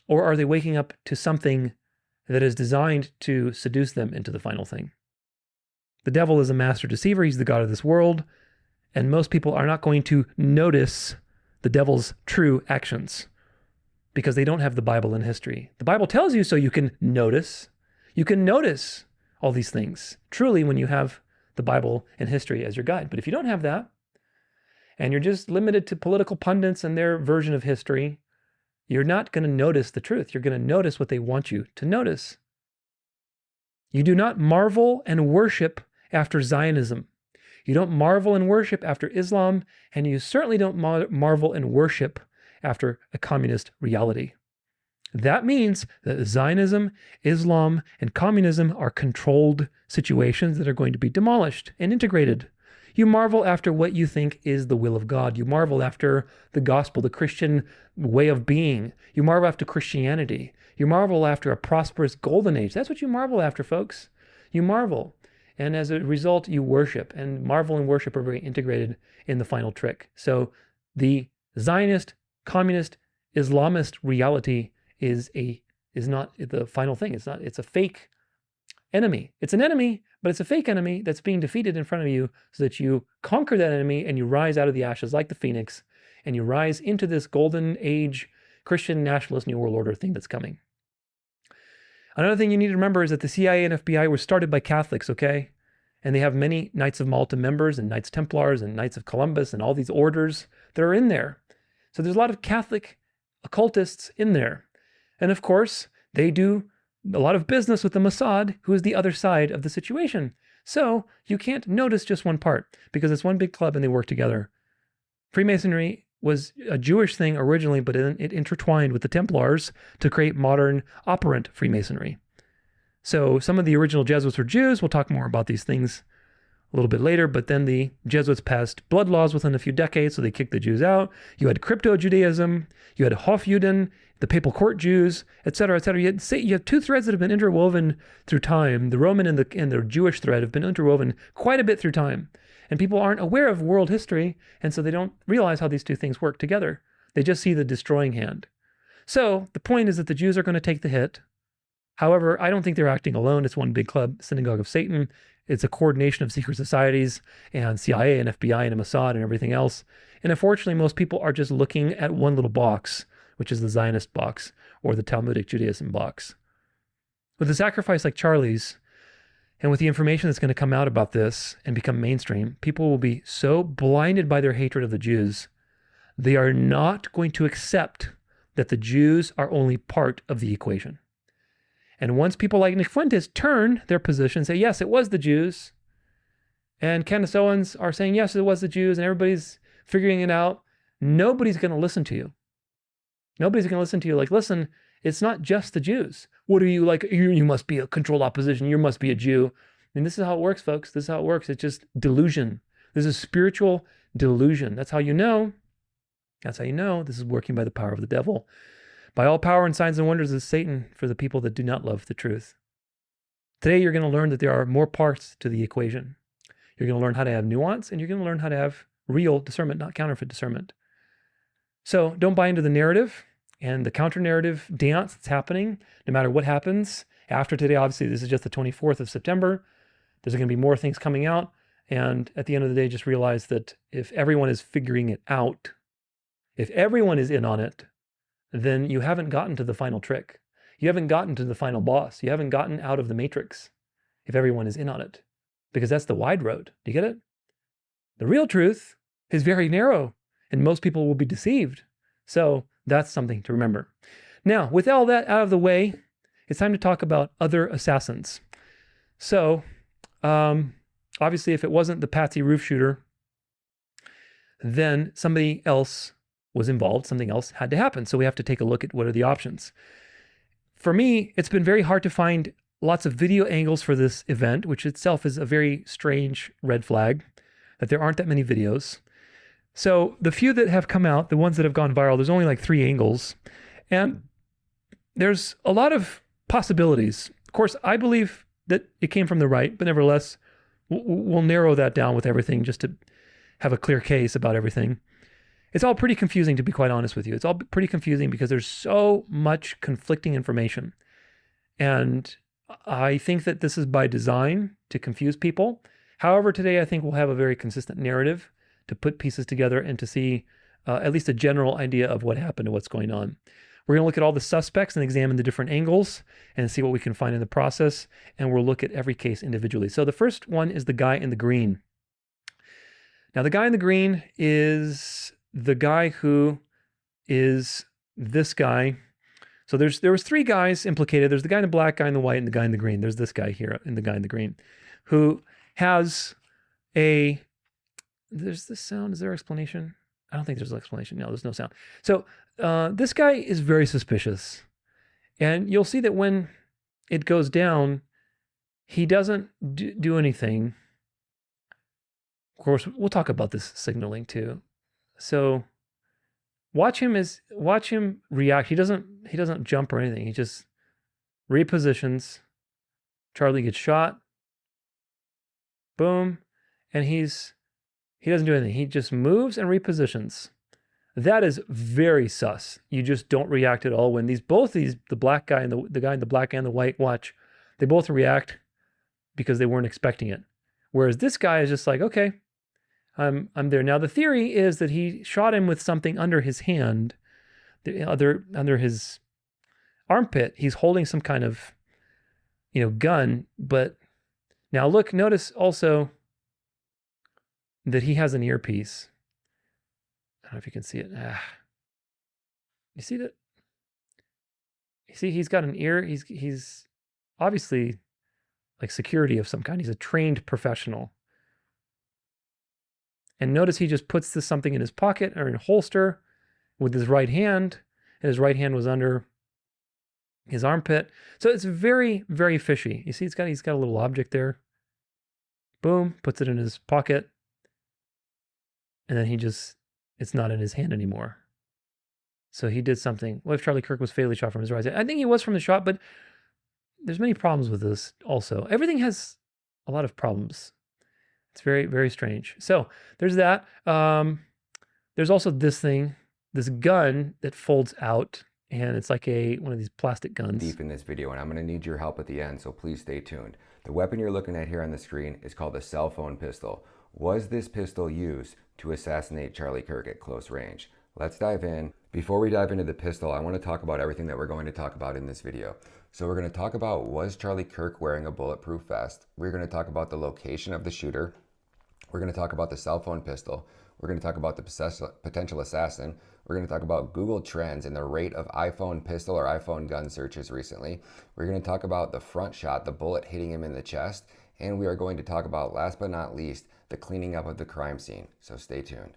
Or are they waking up to something that is designed to seduce them into the final thing? The devil is a master deceiver. He's the god of this world. And most people are not going to notice the devil's true actions because they don't have the Bible and history. The Bible tells you so you can notice. You can notice all these things truly when you have the Bible and history as your guide. But if you don't have that, and you're just limited to political pundits and their version of history, you're not going to notice the truth. You're going to notice what they want you to notice. You do not marvel and worship after Zionism. You don't marvel and worship after Islam, and you certainly don't marvel and worship after a communist reality. That means that Zionism, Islam, and communism are controlled situations that are going to be demolished and integrated. You marvel after what you think is the will of God. You marvel after the gospel, the Christian way of being. You marvel after Christianity. You marvel after a prosperous golden age. That's what you marvel after, folks. You marvel. And as a result, you worship. And marvel and worship are very integrated in the final trick. So the Zionist, communist, Islamist reality is not the final thing. It's a fake enemy. It's an enemy, but it's a fake enemy that's being defeated in front of you so that you conquer that enemy and you rise out of the ashes like the phoenix and you rise into this golden age Christian nationalist New World Order thing that's coming. Another thing you need to remember is that the CIA and FBI were started by Catholics, okay? And they have many Knights of Malta members and Knights Templars and Knights of Columbus and all these orders that are in there. So there's a lot of Catholic occultists in there. And of course, they do a lot of business with the Mossad, who is the other side of the situation. So you can't notice just one part because it's one big club and they work together. Freemasonry was a Jewish thing originally, but it intertwined with the Templars to create modern operant Freemasonry. So some of the original Jesuits were Jews. We'll talk more about these things a little bit later, but then the Jesuits passed blood laws within a few decades, so they kicked the Jews out. You had crypto-Judaism, you had Hofjuden, the papal court Jews, etc., etc. You have two threads that have been interwoven through time. The Roman and the Jewish thread have been interwoven quite a bit through time. And people aren't aware of world history, and so they don't realize how these two things work together. They just see the destroying hand. So the point is that the Jews are going to take the hit. However, I don't think they're acting alone. It's one big club, Synagogue of Satan. It's a coordination of secret societies and CIA and FBI and Mossad and everything else. And unfortunately, most people are just looking at one little box, which is the Zionist box or the Talmudic Judaism box. With a sacrifice like Charlie's, And with the information that's going to come out about this and become mainstream, people will be so blinded by their hatred of the Jews, they are not going to accept that the Jews are only part of the equation. And once people like Nick Fuentes turn their position and say, yes, it was the Jews, and Candace Owens are saying, yes, it was the Jews, and everybody's figuring it out, nobody's going to listen to you. Nobody's going to listen to you like, listen, it's not just the Jews. What are you like? You must be a controlled opposition. You must be a Jew. And this is how it works, folks. This is how it works. It's just delusion. This is spiritual delusion. That's how you know. That's how you know this is working by the power of the devil. By all power and signs and wonders is Satan for the people that do not love the truth. Today, you're going to learn that there are more parts to the equation. You're going to learn how to have nuance, and you're going to learn how to have real discernment, not counterfeit discernment. So don't buy into the narrative and the counter-narrative dance that's happening, no matter what happens. After today, obviously, this is just the 24th of September. There's going to be more things coming out. And at the end of the day, just realize that if everyone is figuring it out, if everyone is in on it, then you haven't gotten to the final trick. You haven't gotten to the final boss. You haven't gotten out of the matrix if everyone is in on it, because that's the wide road. Do you get it? The real truth is very narrow, and most people will be deceived. So that's something to remember. Now, with all that out of the way, it's time to talk about other assassins. So, obviously, if it wasn't the Patsy roof shooter, then somebody else was involved. Something else had to happen. So we have to take a look at what are the options. For me, it's been very hard to find lots of video angles for this event, which itself is a very strange red flag, that there aren't that many videos. So the few that have come out, the ones that have gone viral, there's only like 3 angles. And there's a lot of possibilities. Of course, I believe that it came from the right, but nevertheless, we'll narrow that down with everything just to have a clear case about everything. It's all pretty confusing, to be quite honest with you. It's all pretty confusing because there's so much conflicting information. And I think that this is by design to confuse people. However, today I think we'll have a very consistent narrative to put pieces together and to see at least a general idea of what happened and what's going on. We're going to look at all the suspects and examine the different angles and see what we can find in the process. And we'll look at every case individually. So the first one is the guy in the green. Now, the guy in the green is the guy who is this guy. So there was 3 guys implicated. There's the guy in the black, guy in the white, and the guy in the green. There's this guy here and the guy in the green who has there's this sound. Is there explanation? I don't think there's an explanation. No, there's no sound. So this guy is very suspicious. And you'll see that when it goes down, he doesn't do anything. Of course, we'll talk about this signaling too. So watch him react. He doesn't jump or anything. He just repositions. Charlie gets shot. Boom. And he doesn't do anything. He just moves and repositions. That is very sus. You just don't react at all when the black guy and the guy in the black and the white, watch, they both react because they weren't expecting it. Whereas this guy is just like, okay, I'm there. Now the theory is that he shot him with something under his hand, under his armpit. He's holding some kind of, gun. But now notice also that he has an earpiece. I don't know if you can see it. You see that? You see, he's got an ear. He's obviously like security of some kind. He's a trained professional. And notice he just puts something in his pocket or in a holster with his right hand, and his right hand was under his armpit. So it's very, very fishy. You see, he's got a little object there. Boom, puts it in his pocket. And then it's not in his hand anymore. So he did something. What if Charlie Kirk was fatally shot from his right side? I think he was from the shot, but there's many problems with this also. Everything has a lot of problems. It's very, very strange. So there's that. There's also this gun that folds out, and it's like one of these plastic guns.
Deep in this video, and I'm going to need your help at the end, so please stay tuned. The weapon you're looking at here on the screen is called a cell phone pistol. Was this pistol used to assassinate Charlie Kirk at close range? Let's dive in. Before we dive into the pistol, I want to talk about everything that we're going to talk about in this video. So we're going to talk about, was Charlie Kirk wearing a bulletproof vest? We're going to talk about the location of the shooter. We're going to talk about the cell phone pistol. We're going to talk about the potential assassin. We're going to talk about Google Trends and the rate of iPhone pistol or iPhone gun searches recently. We're going to talk about the front shot, the bullet hitting him in the chest. And we are going to talk about, last but not least, the cleaning up of the crime scene. So stay tuned.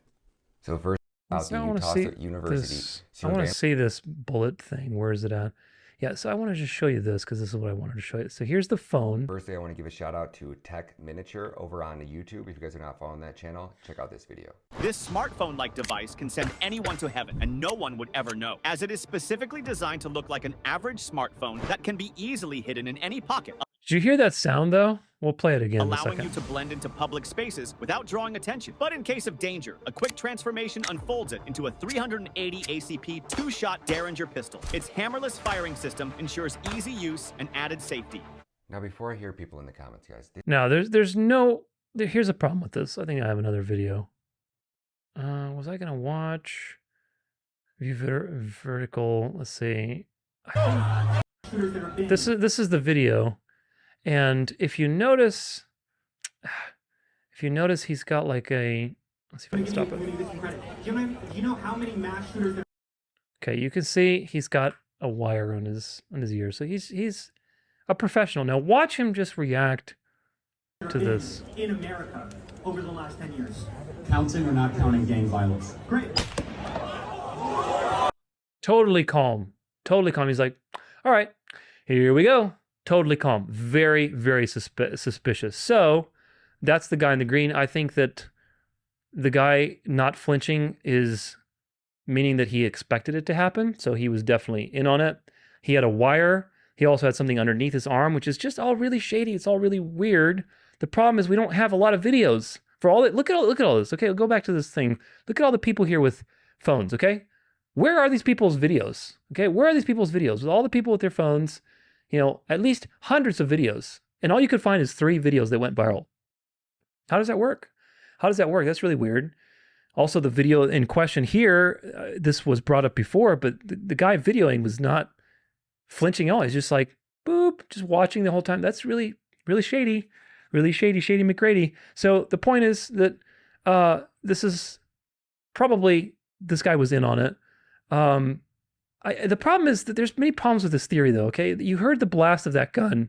So first, out the Utah University.
I want to see this bullet thing. Where is it at? Yeah, so I want to just show you this because this is what I wanted to show you. So here's the phone.
Firstly, I want to give a shout out to Tech Miniature over on YouTube. If you guys are not following that channel, check out this video.
This smartphone-like device can send anyone to heaven, and no one would ever know, as it is specifically designed to look like an average smartphone that can be easily hidden in any pocket.
Did you hear that sound, though? We'll play it again in a
allowing
second.
you to blend into public spaces without drawing attention. But in case of danger, a quick transformation unfolds it into a 380 ACP two-shot Derringer pistol. Its hammerless firing system ensures easy use and added safety.
Now, before I hear people in the comments, guys.
Now, here's a problem with this. I think I have another video. Was I going to watch view vertical? Let's see. This is the video. And if you notice, he's got like a, let's see if I can stop it.
Do you know how many mass shooters?
Okay, you can see he's got a wire on his ear. So he's a professional. Now watch him just react to this.
In America over the last 10 years. Counting or not counting gang violence? Great.
Totally calm. Totally calm. He's like, all right, here we go. Totally calm. Very, very suspicious. So that's the guy in the green. I think that the guy not flinching is meaning that he expected it to happen. So he was definitely in on it. He had a wire. He also had something underneath his arm, which is just all really shady. It's all really weird. The problem is we don't have a lot of videos for all that. Look at all this. Okay, we'll go back to this thing. Look at all the people here with phones. Okay, where are these people's videos? Okay, where are these people's videos with all the people with their phones? You know, at least hundreds of videos. And all you could find is 3 videos that went viral. How does that work? How does that work? That's really weird. Also, the video in question here, this was brought up before, but the guy videoing was not flinching at all. He's just like, boop, just watching the whole time. That's really, really shady. Really shady McGrady. So the point is that this is probably, this guy was in on it. The problem is that there's many problems with this theory, though, okay? You heard the blast of that gun,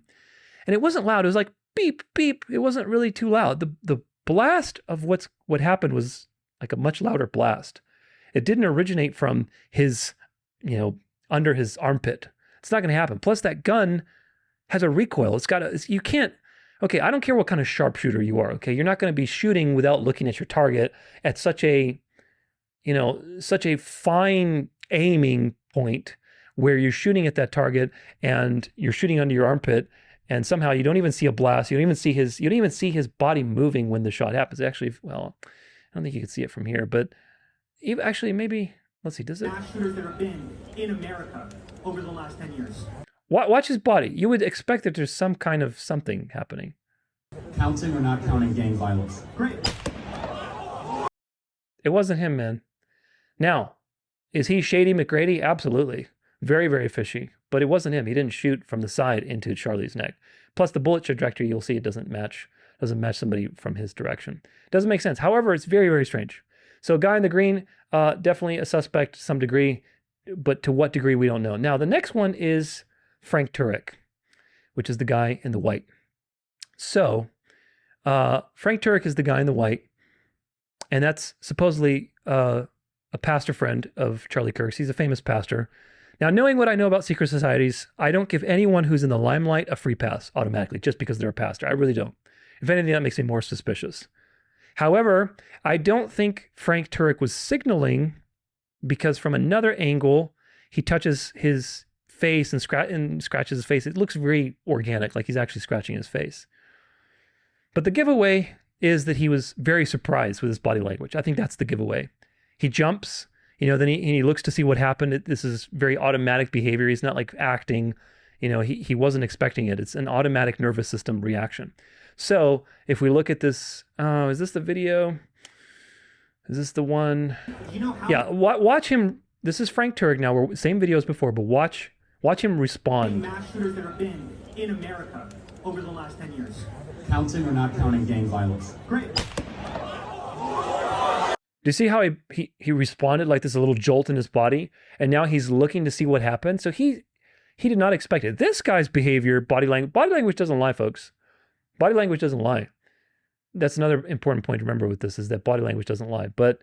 and it wasn't loud. It was like beep, beep. It wasn't really too loud. The blast of what happened was like a much louder blast. It didn't originate from his, under his armpit. It's not going to happen. Plus, that gun has a recoil. You can't, okay, I don't care what kind of sharpshooter you are, okay? You're not going to be shooting without looking at your target at such a fine aiming point where you're shooting at that target and you're shooting under your armpit, and somehow you don't even see a blast. You don't even see his body moving when the shot happens. Actually, well, I don't think you can see it from here, but actually maybe, let's see, does it?
Mass shooters that have been in America over the last 10 years.
Watch his body. You would expect that there's some kind of something happening.
Counting or not counting gang violence? Great.
It wasn't him, man. Now, is he Shady McGrady? Absolutely. Very, very fishy. But it wasn't him. He didn't shoot from the side into Charlie's neck. Plus, the bullet trajectory, you'll see it doesn't match somebody from his direction. Doesn't make sense. However, it's very, very strange. So guy in the green, definitely a suspect to some degree, but to what degree, we don't know. Now, the next one is Frank Turek, which is the guy in the white. So Frank Turek is the guy in the white, and that's supposedly a pastor friend of Charlie Kirk's. He's a famous pastor. Now, knowing what I know about secret societies, I don't give anyone who's in the limelight a free pass automatically just because they're a pastor. I really don't. If anything, that makes me more suspicious. However, I don't think Frank Turek was signaling, because from another angle, he touches his face and scratches his face. It looks very organic, like he's actually scratching his face. But the giveaway is that he was very surprised with his body language. I think that's the giveaway. He jumps, then he looks to see what happened. This is very automatic behavior. He's not like acting, he wasn't expecting it. It's an automatic nervous system reaction. So if we look at this, is this the video? Is this the one? Yeah, watch him. This is Frank Turek now. Same video as before, but watch Watch him respond.
Mass shooters that have been in America over the last 10 years. Counting or not counting gang violence? Great.
Do you see how he responded like there's a little jolt in his body? And now he's looking to see what happened. So he did not expect it. This guy's behavior, body language doesn't lie, folks. Body language doesn't lie. That's another important point to remember with this, is that body language doesn't lie. But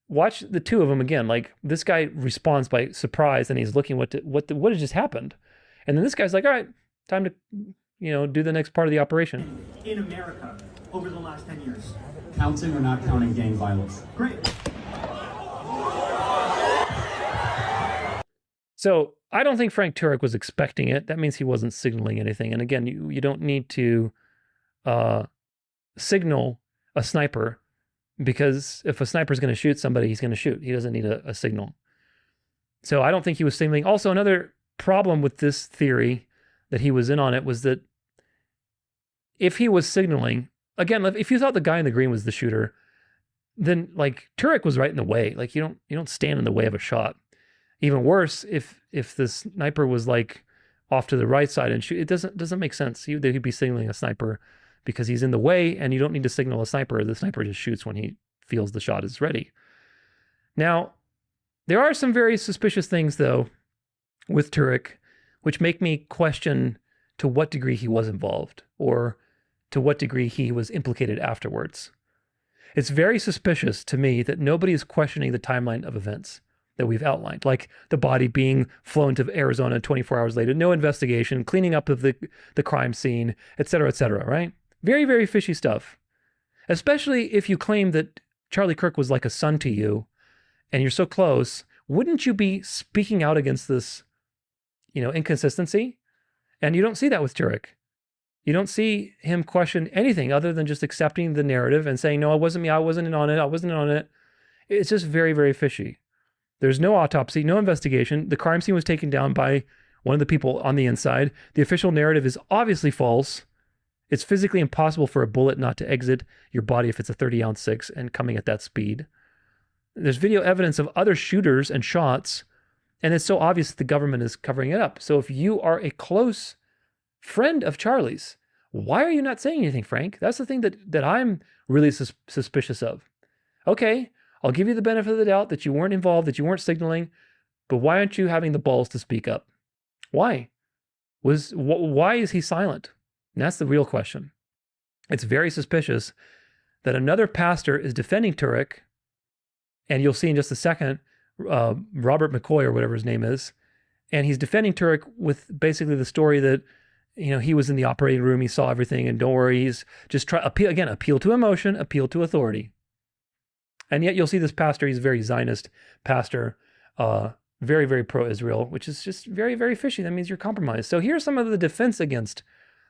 watch the two of them again. Like, this guy responds by surprise, and he's looking what has just happened. And then this guy's like, all right, time to, do the next part of the operation.
In America over the last 10 years. Counting or not counting gang violence? Great.
So I don't think Frank Turek was expecting it. That means he wasn't signaling anything. And again, you don't need to signal a sniper, because if a sniper is going to shoot somebody, he's going to shoot. He doesn't need a signal. So I don't think he was signaling. Also, another problem with this theory that he was in on it was that if he was signaling, again, if you thought the guy in the green was the shooter, then like Turek was right in the way. Like you don't stand in the way of a shot. Even worse, if the sniper was like off to the right side and shoot, it doesn't make sense. He'd be signaling a sniper because he's in the way, and you don't need to signal a sniper. The sniper just shoots when he feels the shot is ready. Now, there are some very suspicious things though with Turek, which make me question to what degree he was involved, or to what degree he was implicated afterwards. It's very suspicious to me that nobody is questioning the timeline of events that we've outlined, like the body being flown to Arizona 24 hours later, no investigation, cleaning up of the crime scene, et cetera, right? Very, very fishy stuff. Especially if you claim that Charlie Kirk was like a son to you and you're so close, wouldn't you be speaking out against this, inconsistency? And you don't see that with Turek. You don't see him question anything other than just accepting the narrative and saying, no, it wasn't me. I wasn't in on it. It's just very, very fishy. There's no autopsy, no investigation. The crime scene was taken down by one of the people on the inside. The official narrative is obviously false. It's physically impossible for a bullet not to exit your body if it's a 30-ounce 6 and coming at that speed. There's video evidence of other shooters and shots, and it's so obvious that the government is covering it up. So if you are a close friend of Charlie's, why are you not saying anything, Frank? That's the thing that I'm really suspicious of. Okay, I'll give you the benefit of the doubt that you weren't involved, that you weren't signaling, but why aren't you having the balls to speak up? Why? Why is he silent? And that's the real question. It's very suspicious that another pastor is defending Turek, and you'll see in just a second, Robert McCoy or whatever his name is, and he's defending Turek with basically the story that, he was in the operating room, he saw everything, and don't worry, he's just appeal to emotion, appeal to authority. And yet you'll see this pastor, he's a very Zionist pastor, very, very pro-Israel, which is just very, very fishy. That means you're compromised. So here's some of the defense against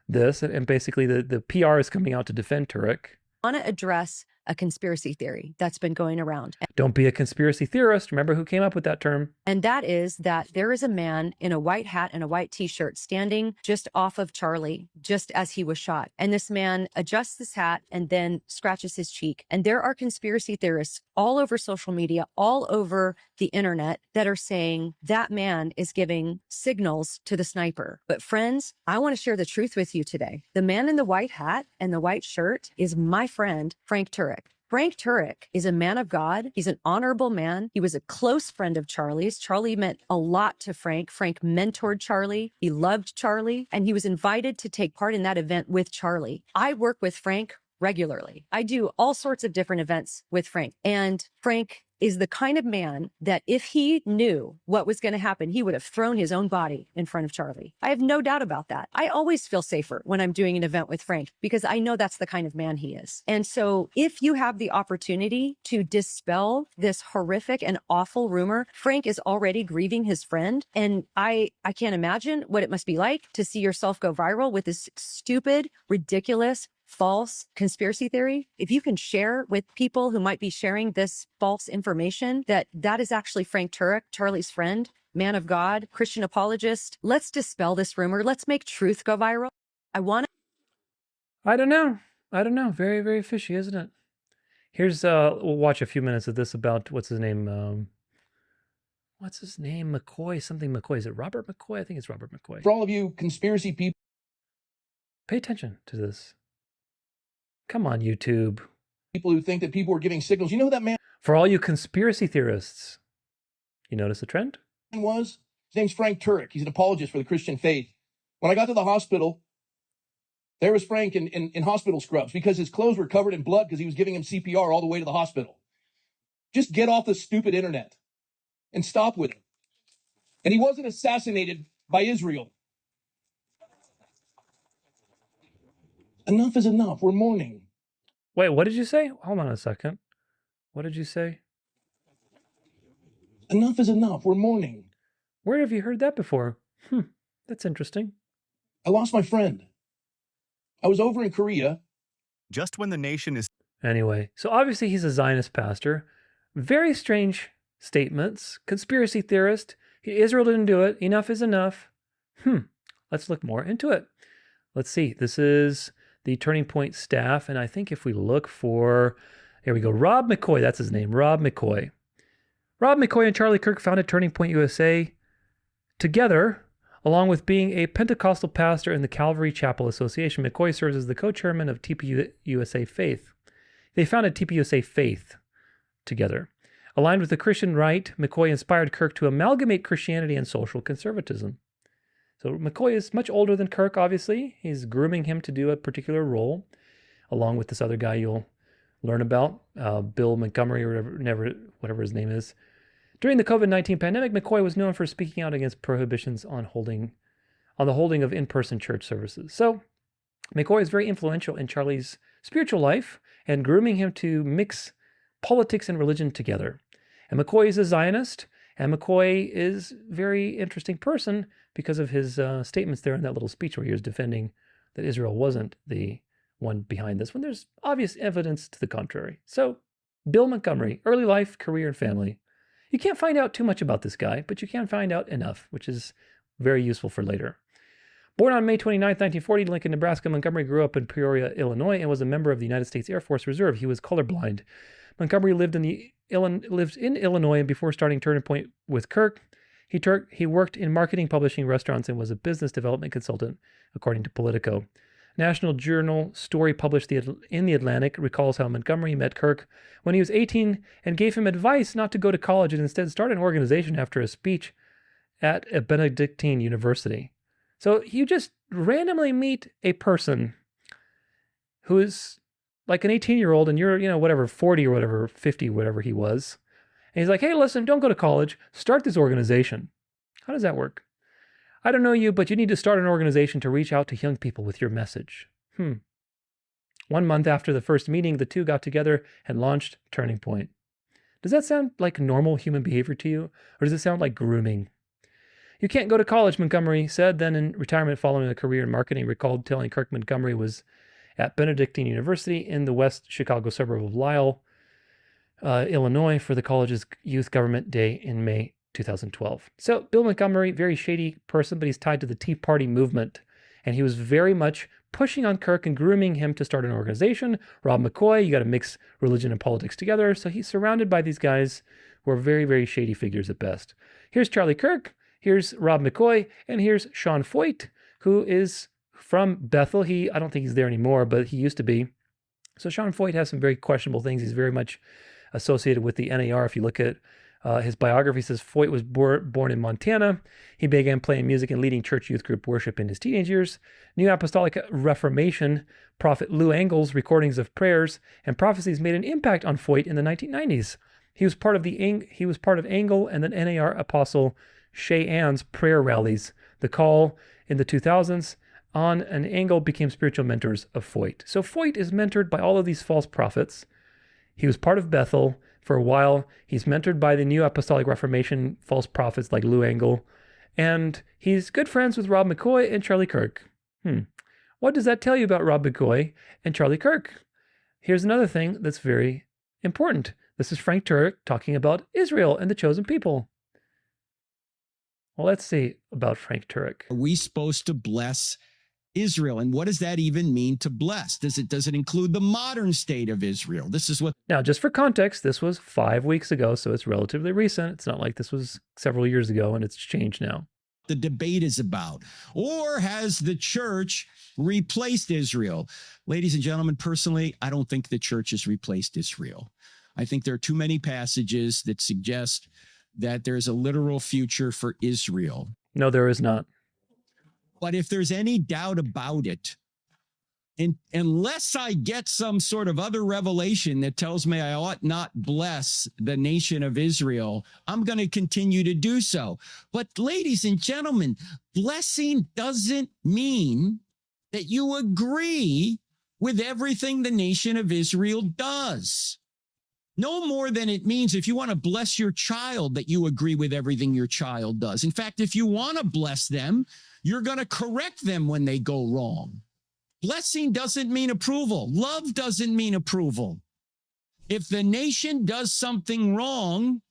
this, and basically the PR is coming out to defend Turek.
I want to address a conspiracy theory that's been going around.
Don't be a conspiracy theorist. Remember who came up with that term?
And that is that there is a man in a white hat and a white t-shirt standing just off of Charlie, just as he was shot. And this man adjusts his hat and then scratches his cheek. And there are conspiracy theorists all over social media, all over the internet, that are saying that man is giving signals to the sniper. But friends, I want to share the truth with you today. The man in the white hat and the white shirt is my friend, Frank Turek. Frank Turek is a man of God. He's an honorable man. He was a close friend of Charlie's. Charlie meant a lot to Frank. Frank mentored Charlie. He loved Charlie, and he was invited to take part in that event with Charlie. I work with Frank regularly. I do all sorts of different events with Frank, and Frank is the kind of man that if he knew what was going to happen, he would have thrown his own body in front of Charlie. I have no doubt about that. I always feel safer when I'm doing an event with Frank because I know that's the kind of man he is. And so if you have the opportunity to dispel this horrific and awful rumor, Frank is already grieving his friend. And I can't imagine what it must be like to see yourself go viral with this stupid, ridiculous, false conspiracy theory. If you can share with people who might be sharing this false information that is actually Frank Turek, Charlie's friend, man of God, Christian apologist, let's dispel this rumor. Let's make truth go viral. I don't know. Very, very fishy, isn't it? Here's, we'll watch a few minutes of this about, what's his name?
what's his name? McCoy, something McCoy. Is it Robert McCoy? I think it's Robert McCoy.
For all of you conspiracy people,
pay attention to this. Come on, YouTube.
People who think that people are giving signals. You know who that man
For all you conspiracy theorists, you notice the trend?
was? His name's Frank Turek. He's an apologist for the Christian faith. When I got to the hospital, there was Frank in hospital scrubs because his clothes were covered in blood because he was giving him CPR all the way to the hospital. Just get off the stupid internet and stop with it. And he wasn't assassinated by Israel. Enough is enough. We're mourning.
Wait, what did you say? Hold on a second. What did you say?
Enough is enough. We're mourning.
Where have you heard that before? That's interesting.
I lost my friend. I was over in Korea.
Just when the nation is...
Anyway, so obviously he's a Zionist pastor. Very strange statements. Conspiracy theorist. Israel didn't do it. Enough is enough. Let's look more into it. Let's see. This is the Turning Point staff. And I think if we look for... Here we go. Rob McCoy. That's his name. Rob McCoy. Rob McCoy and Charlie Kirk founded Turning Point USA together, along with being a Pentecostal pastor in the Calvary Chapel Association. McCoy serves as the co-chairman of TPUSA Faith. They founded TPUSA Faith together. Aligned with the Christian right, McCoy inspired Kirk to amalgamate Christianity and social conservatism. So McCoy is much older than Kirk, obviously. He's grooming him to do a particular role, along with this other guy you'll learn about, Bill Montgomery or whatever his name is. During the COVID-19 pandemic, McCoy was known for speaking out against prohibitions on the holding of in-person church services. So McCoy is very influential in Charlie's spiritual life and grooming him to mix politics and religion together. And McCoy is a Zionist, and McCoy is a very interesting person because of his statements there in that little speech where he was defending that Israel wasn't the one behind this, when there's obvious evidence to the contrary. So Bill Montgomery, early life, career, and family. You can't find out too much about this guy, but you can find out enough, which is very useful for later. Born on May 29, 1940, Lincoln, Nebraska, Montgomery grew up in Peoria, Illinois, and was a member of the United States Air Force Reserve. He was colorblind. Montgomery lived in Illinois, and before starting Turning Point with Kirk, he worked in marketing, publishing, restaurants, and was a business development consultant, according to Politico. National Journal story published in the Atlantic recalls how Montgomery met Kirk when he was 18 and gave him advice not to go to college and instead start an organization after a speech at a Benedictine university. So you just randomly meet a person who is like an 18-year-old and you're, 40 or whatever, 50, whatever he was. And he's like, hey, listen, don't go to college. Start this organization. How does that work? I don't know you, but you need to start an organization to reach out to young people with your message. 1 month after the first meeting, the two got together and launched Turning Point. Does that sound like normal human behavior to you? Or does it sound like grooming? You can't go to college, Montgomery said, then in retirement following a career in marketing, recalled telling Kirk Montgomery was at Benedictine University in the West Chicago suburb of Lisle, Illinois, for the college's youth government day in May 2012. So Bill Montgomery, very shady person, but he's tied to the Tea Party movement. And he was very much pushing on Kirk and grooming him to start an organization. Rob McCoy, you got to mix religion and politics together. So he's surrounded by these guys who are very, very shady figures at best. Here's Charlie Kirk, here's Rob McCoy, and here's Sean Foyt, who is from Bethel. I don't think he's there anymore, but he used to be. So Sean Foyt has some very questionable things. He's very much associated with the NAR. If you look at his biography, says Foyt was born in Montana. He began playing music and leading church youth group worship in his teenage years. New Apostolic Reformation prophet Lou Engle's recordings of prayers and prophecies made an impact on Foyt in the 1990s. He was part of Engle and the NAR apostle Shay Ann's prayer rallies. The Call in the 2000s on and Engle became spiritual mentors of Foyt. So Foyt is mentored by all of these false prophets. He was part of Bethel for a while. He's mentored by the New Apostolic Reformation false prophets like Lou Engle. And he's good friends with Rob McCoy and Charlie Kirk. What does that tell you about Rob McCoy and Charlie Kirk? Here's another thing that's very important. This is Frank Turek talking about Israel and the chosen people. Well, let's see about Frank Turek.
Are we supposed to bless
Israel. And what does that even mean to bless? Does it include the modern state of Israel? This is what...
Now, just for context, this was 5 weeks ago, so it's relatively recent. It's not like this was several years ago and it's changed now.
The debate is about. Or has the church replaced Israel? Ladies and gentlemen, personally, I don't think the church has replaced Israel. I think there are too many passages that suggest that there's a literal future for Israel.
No, there is not.
But if there's any doubt about it, unless I get some sort of other revelation that tells me I ought not bless the nation of Israel, I'm going to continue to do so. But ladies and gentlemen, blessing doesn't mean that you agree with everything the nation of Israel does. No more than it means if you want to bless your child that you agree with everything your child does. In fact, if you want to bless them, you're going to correct them when they go wrong. Blessing doesn't mean approval. Love doesn't mean approval. If the nation does something wrong,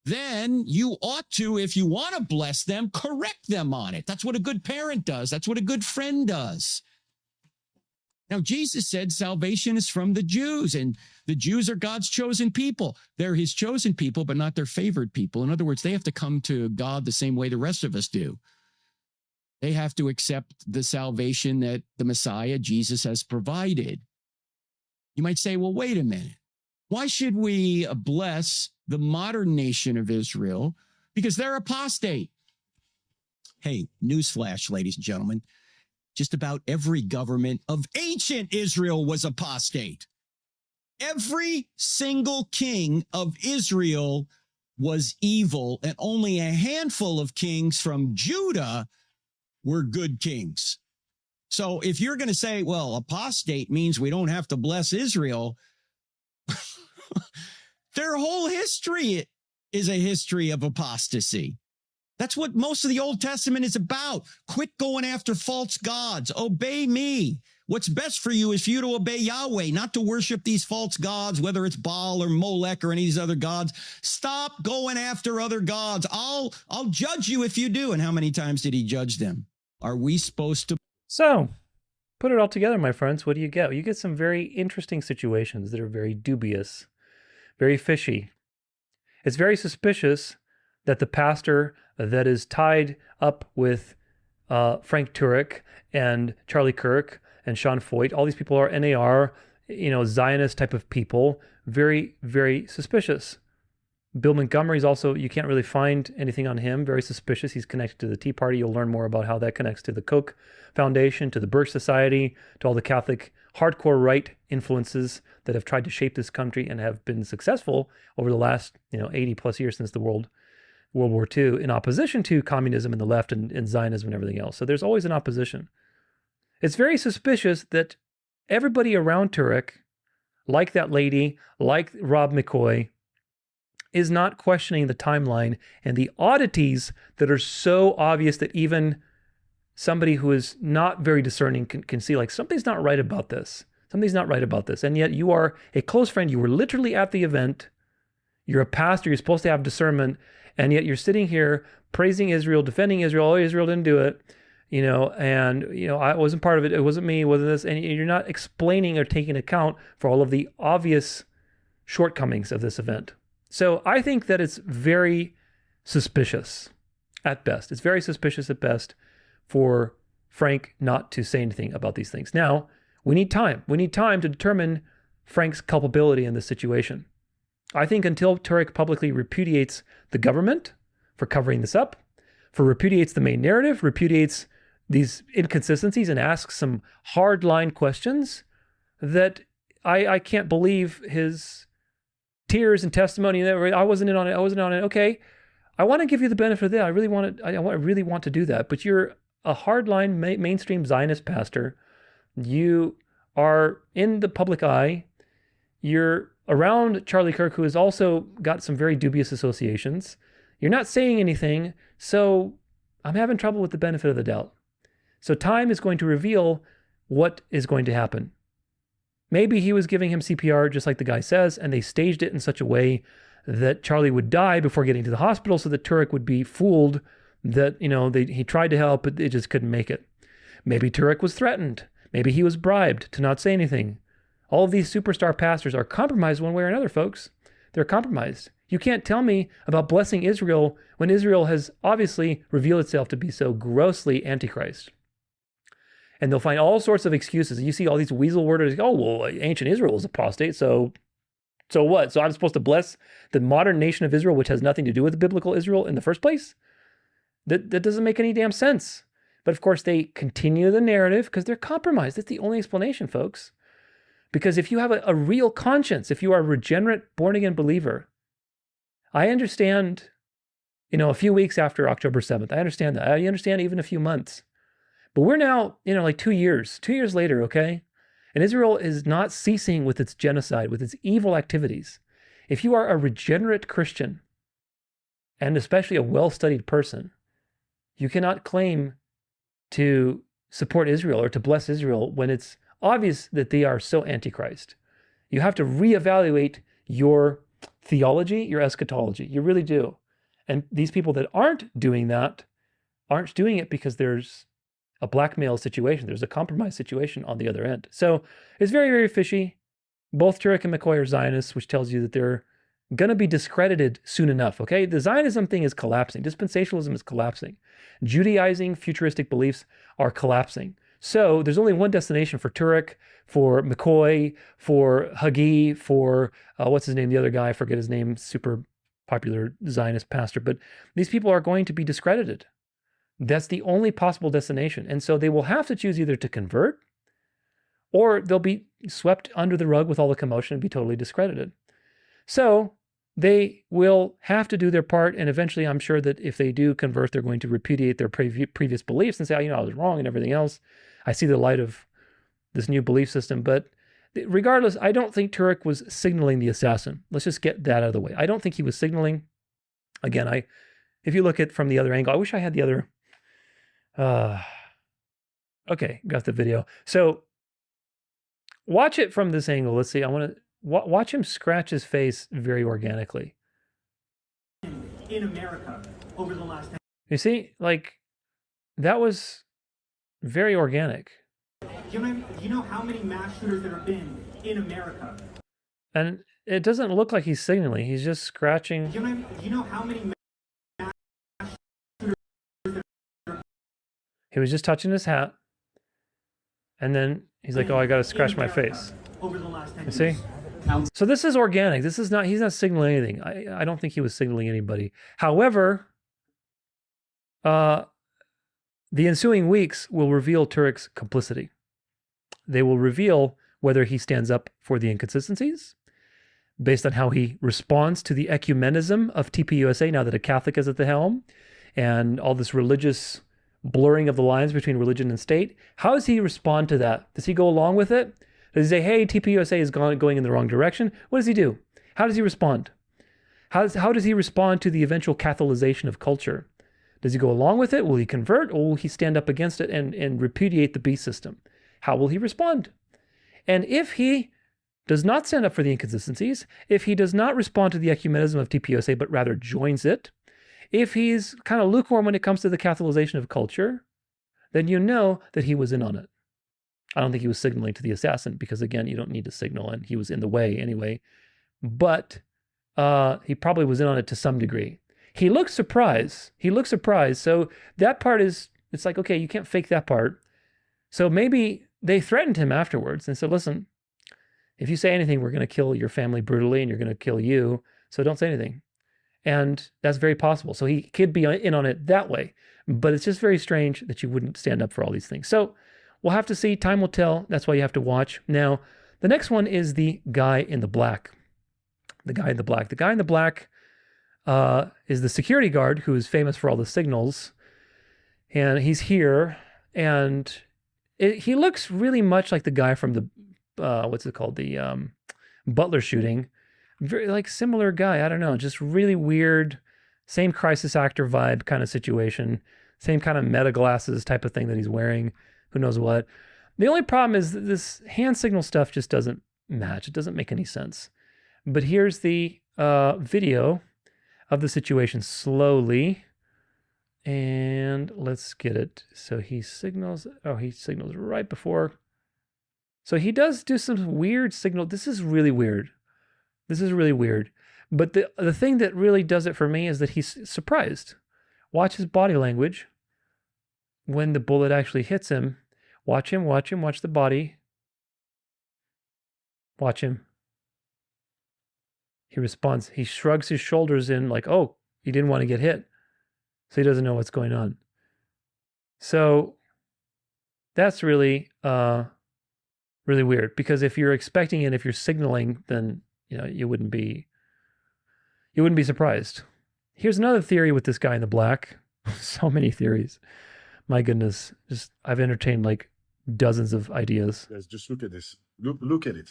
then you ought to, if you want to bless them, correct them on it. That's what a good parent does. That's what a good friend does. Now, Jesus said salvation is from the Jews, and the Jews are God's chosen people. They're his chosen people, but not their favored people. In other words, they have to come to God the same way the rest of us do. They have to accept the salvation that the Messiah, Jesus, has provided. You might say, well, wait a minute. Why should we bless the modern nation of Israel? Because they're apostate. Hey, newsflash, ladies and gentlemen. Just about every government of ancient Israel was apostate. Every single king of Israel was evil, and only a handful of kings from Judah were good kings. So if you're going to say, well, apostate means we don't have to bless Israel, their whole history is a history of apostasy. That's what most of the Old Testament is about. Quit going after false gods. Obey me. What's best for you is for you to obey Yahweh, not to worship these false gods, whether it's Baal or Molech or any of these other gods. Stop going after other gods. I'll judge you if you do. And how many times did he judge them? Are we supposed to?
So, put it all together, my friends. What do you get? You get some very interesting situations that are very dubious, very fishy. It's very suspicious that the pastor that is tied up with Frank Turek and Charlie Kirk and Sean Foyt, all these people are NAR, Zionist type of people. Very, very suspicious. Bill Montgomery's also, you can't really find anything on him. Very suspicious. He's connected to the Tea Party. You'll learn more about how that connects to the Koch Foundation, to the Birch Society, to all the Catholic hardcore right influences that have tried to shape this country and have been successful over the last 80 plus years since the World War II, in opposition to communism and the left and Zionism and everything else. So there's always an opposition. It's very suspicious that everybody around Turek, like that lady, like Rob McCoy, is not questioning the timeline and the oddities that are so obvious that even somebody who is not very discerning can see, like, something's not right about this. Something's not right about this. And yet you are a close friend. You were literally at the event. You're a pastor. You're supposed to have discernment. And yet you're sitting here praising Israel, defending Israel. Oh, Israel didn't do it. I wasn't part of it. It wasn't me. It wasn't this. And you're not explaining or taking account for all of the obvious shortcomings of this event. So I think that it's very suspicious at best. It's very suspicious at best for Frank not to say anything about these things. Now, we need time. We need time to determine Frank's culpability in this situation. I think until Turek publicly repudiates the government for covering this up, repudiates the main narrative, repudiates these inconsistencies and asks some hard-line questions, that I can't believe his tears and testimony that I wasn't in on it. Okay, I want to give you the benefit of that. I really want to do that. But you're a hardline mainstream Zionist pastor. You are in the public eye. You're around Charlie Kirk, who has also got some very dubious associations. You're not saying anything, so I'm having trouble with the benefit of the doubt. So time is going to reveal what is going to happen. Maybe he was giving him CPR, just like the guy says, and they staged it in such a way that Charlie would die before getting to the hospital so that Turek would be fooled that, he tried to help, but they just couldn't make it. Maybe Turek was threatened. Maybe he was bribed to not say anything. All of these superstar pastors are compromised one way or another, folks. They're compromised. You can't tell me about blessing Israel when Israel has obviously revealed itself to be so grossly antichrist. And they'll find all sorts of excuses. You see all these weasel worders, oh, well, ancient Israel is apostate, so what? So I'm supposed to bless the modern nation of Israel, which has nothing to do with biblical Israel in the first place? That doesn't make any damn sense. But of course, they continue the narrative because they're compromised. That's the only explanation, folks. Because if you have a real conscience, if you are a regenerate, born-again believer, I understand, a few weeks after October 7th. I understand that. I understand even a few months. But we're now, like 2 years later, okay? And Israel is not ceasing with its genocide, with its evil activities. If you are a regenerate Christian, and especially a well-studied person, you cannot claim to support Israel or to bless Israel when it's obvious that they are so antichrist. You have to reevaluate your theology, your eschatology. You really do. And these people that aren't doing that aren't doing it because there's a blackmail situation. There's a compromise situation on the other end. So it's very, very fishy. Both Turek and McCoy are Zionists, which tells you that they're going to be discredited soon enough, okay? The Zionism thing is collapsing. Dispensationalism is collapsing. Judaizing, futuristic beliefs are collapsing. So there's only one destination for Turek, for McCoy, for Hagi, for, what's his name, the other guy, I forget his name, super popular Zionist pastor. But these people are going to be discredited. That's the only possible destination. And so they will have to choose either to convert or they'll be swept under the rug with all the commotion and be totally discredited. So they will have to do their part. And eventually, I'm sure that if they do convert, they're going to repudiate their previous beliefs and say, I was wrong and everything else. I see the light of this new belief system. But regardless, I don't think Turek was signaling the assassin. Let's just get that out of the way. I don't think he was signaling. Again, if you look at it from the other angle, I wish I had the other. Okay, got the video. So watch it from this angle. Let's see. I want to watch him scratch his face very organically.
In America over the last 10
You see, that was very organic.
you know how many mass shooters there have been in America?
And it doesn't look like he's signaling. He's just scratching.
You know how many mass shooters
He was just touching his hat. And then he's like, oh, I got to scratch my face.
over the last 10
You see?
years?
So this is organic. He's not signaling anything. I don't think he was signaling anybody. However, the ensuing weeks will reveal Turek's complicity. They will reveal whether he stands up for the inconsistencies based on how he responds to the ecumenism of TPUSA now that a Catholic is at the helm and all this religious blurring of the lines between religion and state. How does he respond to that? Does he go along with it? Does he say, hey, TPUSA is going in the wrong direction? What does he do? How does he respond? How does he respond to the eventual Catholicization of culture? Does he go along with it? Will he convert, or will he stand up against it and repudiate the beast system? How will he respond? And if he does not stand up for the inconsistencies, if he does not respond to the ecumenism of TPUSA, but rather joins it, if he's kind of lukewarm when it comes to the Catholicization of culture, then you know that he was in on it. I don't think he was signaling to the assassin because, again, you don't need to signal, and he was in the way anyway. But he probably was in on it to some degree. He looks surprised. So that part is, it's like, okay, you can't fake that part. So maybe they threatened him afterwards and said, listen, if you say anything, we're going to kill your family brutally and you're going to kill you. So don't say anything. And that's very possible. So he could be in on it that way. But it's just very strange that you wouldn't stand up for all these things. So we'll have to see. Time will tell. That's why you have to watch. Now, the next one is the guy in the black. The guy in the black. The guy in the black is the security guard who is famous for all the signals. And he's here. And he looks really much like the guy from the, the Butler shooting. Very like similar guy. I don't know. Just really weird. Same crisis actor vibe kind of situation. Same kind of meta glasses type of thing that he's wearing. Who knows what. The only problem is that this hand signal stuff just doesn't match. It doesn't make any sense. But here's the video of the situation slowly. And let's get it. So he signals. Oh, he signals right before. So he does do some weird signal. This is really weird. This is really weird. But the thing that really does it for me is that he's surprised. Watch his body language when the bullet actually hits him. Watch him, watch him, watch the body. Watch him. He responds. He shrugs his shoulders in like, oh, he didn't want to get hit. So he doesn't know what's going on. So that's really, really weird, because if you're expecting it, if you're signaling, then, you know, you wouldn't be surprised. Here's another theory with this guy in the black. So many theories. My goodness. I've entertained like dozens of ideas.
Guys, just look at this. Look at it.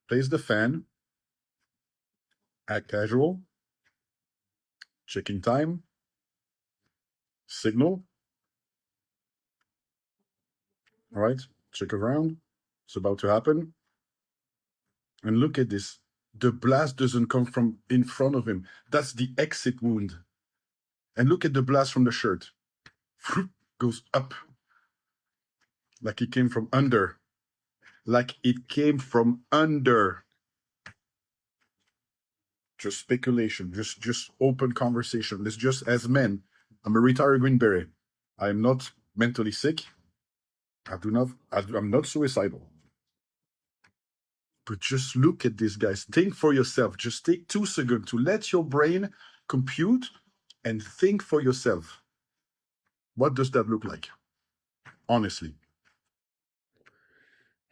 Place the fan. Act casual. Checking time. Signal. All right. Check around. It's about to happen. And look at this. The blast doesn't come from in front of him. That's the exit wound. And look at the blast from the shirt. Goes up. Like it came from under. Like it came from under. Just speculation. Just open conversation. Let's just, as men, I'm a retired Green Beret. I am not mentally sick. I'm not suicidal. But just look at this, guys. Think for yourself. Just take 2 seconds to let your brain compute and think for yourself. What does that look like? Honestly.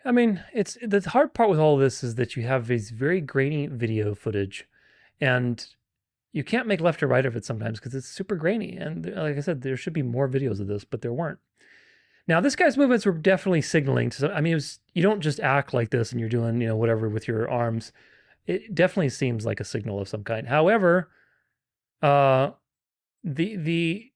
I mean, it's the hard part with all of this is that you have these very grainy video footage, and you can't make left or right of it sometimes because it's super grainy. And like I said, there should be more videos of this, but there weren't. Now, this guy's movements were definitely signaling to. I mean, you don't just act like this and you're doing, you know, whatever with your arms. It definitely seems like a signal of some kind. However, the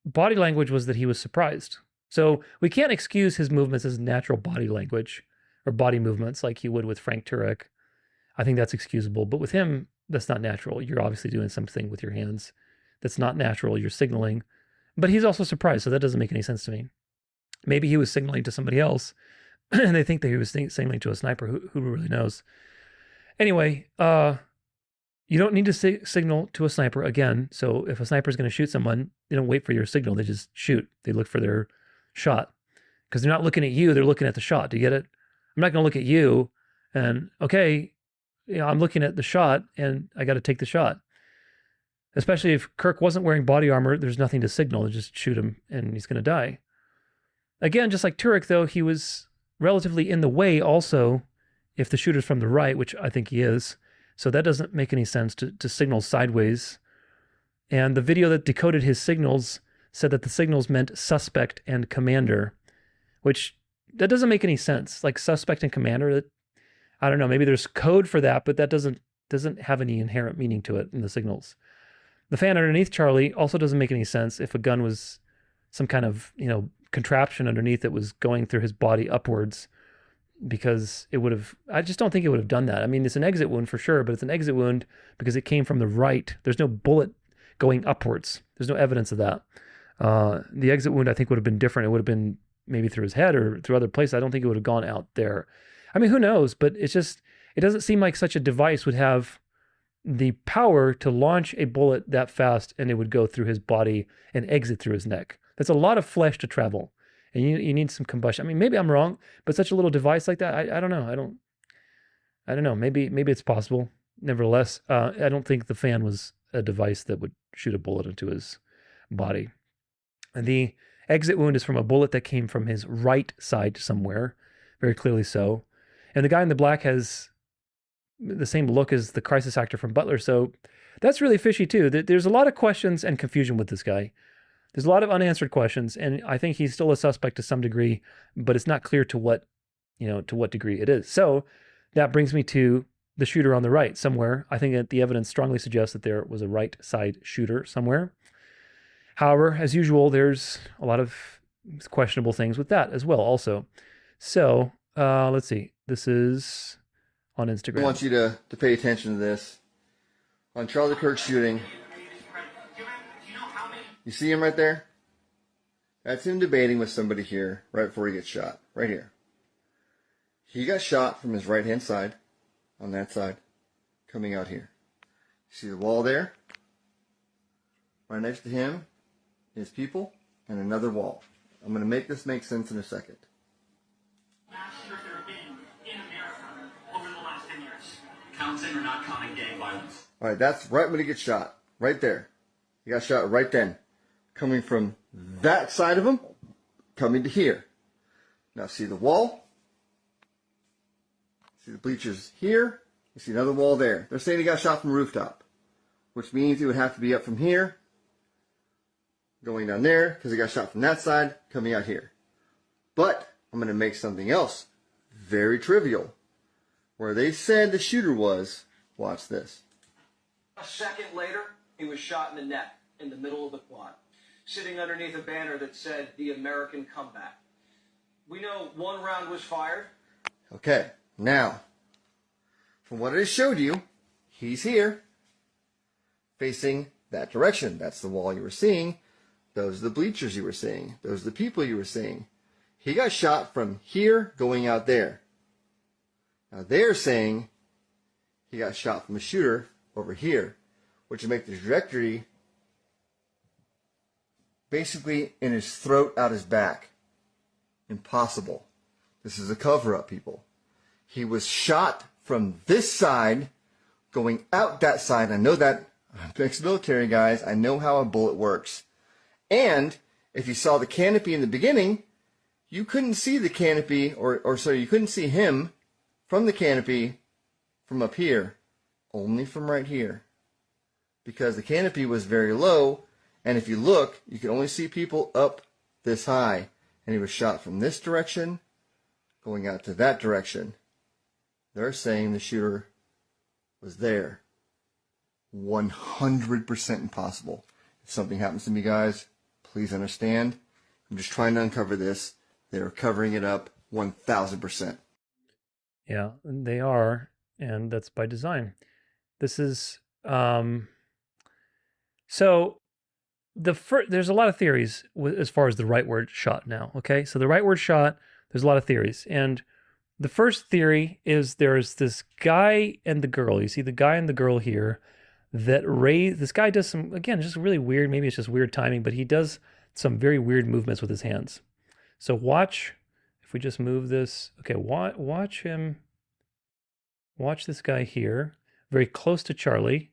body language was that he was surprised. So we can't excuse his movements as natural body language or body movements like you would with Frank Turek. I think that's excusable. But with him, that's not natural. You're obviously doing something with your hands that's not natural. You're signaling. But he's also surprised, so that doesn't make any sense to me. Maybe he was signaling to somebody else, and they think that he was signaling to a sniper. Who really knows? Anyway, you don't need to signal to a sniper again. So if a sniper is going to shoot someone, they don't wait for your signal. They just shoot. They look for their shot because they're not looking at you. They're looking at the shot. Do you get it? I'm not going to look at you and, okay, you know, I'm looking at the shot and I got to take the shot. Especially if Kirk wasn't wearing body armor, there's nothing to signal. Just shoot him and he's going to die. Again, just like Turek, though, he was relatively in the way also if the shooter's from the right, which I think he is. So that doesn't make any sense to signal sideways. And the video that decoded his signals said that the signals meant suspect and commander, which that doesn't make any sense. Like suspect and commander, I don't know, maybe there's code for that, but that doesn't have any inherent meaning to it in the signals. The fan underneath Charlie also doesn't make any sense if a gun was some kind of, you know, contraption underneath that was going through his body upwards, because it would have, I just don't think it would have done that. I mean, it's an exit wound for sure, but it's an exit wound because it came from the right. There's no bullet going upwards. There's no evidence of that. The exit wound, I think, would have been different. It would have been maybe through his head or through other places. I don't think it would have gone out there. I mean, who knows? But it's just, it doesn't seem like such a device would have the power to launch a bullet that fast and it would go through his body and exit through his neck. That's a lot of flesh to travel. And you need some combustion. I mean, maybe I'm wrong, but such a little device like that, I don't know. I don't know. Maybe it's possible. Nevertheless, I don't think the fan was a device that would shoot a bullet into his body. And the exit wound is from a bullet that came from his right side somewhere, very clearly so. And the guy in the black has the same look as the crisis actor from Butler, so that's really fishy too. There's a lot of questions and confusion with this guy. There's a lot of unanswered questions, and I think he's still a suspect to some degree, but it's not clear to what degree it is. So that brings me to the shooter on the right somewhere. I think that the evidence strongly suggests that there was a right side shooter somewhere. However, as usual, there's a lot of questionable things with that as well also. So let's see. This is on Instagram.
I want you to pay attention to this. On Charlie Kirk shooting, you see him right there? That's him debating with somebody here right before he gets shot. Right here. He got shot from his right-hand side, on that side, coming out here. See the wall there? Right next to him is people and another wall. I'm going to make this make sense in a second.
Mass shooters there have been in America over the last 10 years. Counting or not counting gang violence?
All right, that's right when he gets shot. Right there. He got shot right then. Coming from that side of him, coming to here. Now see the wall? See the bleachers here? You see another wall there. They're saying he got shot from the rooftop, which means he would have to be up from here, going down there, because he got shot from that side, coming out here. But I'm going to make something else very trivial. Where they said the shooter was, watch this.
A second later, he was shot in the neck in the middle of the quad, sitting underneath a banner that said, "The American Comeback." We know one round was fired.
Okay, now, from what I just showed you, he's here, facing that direction. That's the wall you were seeing. Those are the bleachers you were seeing. Those are the people you were seeing. He got shot from here going out there. Now they're saying he got shot from a shooter over here, which would make the trajectory basically in his throat, out his back. Impossible. This is a cover-up, people. He was shot from this side, going out that side. I know that. I'm ex-military, guys. I know how a bullet works. And if you saw the canopy in the beginning, you couldn't see the canopy, or sorry, you couldn't see him from the canopy from up here, only from right here. Because the canopy was very low, and if you look, you could only see people up this high. And he was shot from this direction, going out to that direction. They're saying the shooter was there. 100% impossible. If something happens to me, guys, please understand. I'm just trying to uncover this. They're covering it up 1,000%.
Yeah, they are, and that's by design. This is so there's a lot of theories as far as the rightward shot now. Okay, so the rightward shot, there's a lot of theories, and the first theory is there's this guy and the girl. You see the guy and the girl here that this guy does some, again, just really weird, maybe it's just weird timing, but he does some very weird movements with his hands. So watch, if we just move this, okay, watch him, watch this guy here, very close to Charlie,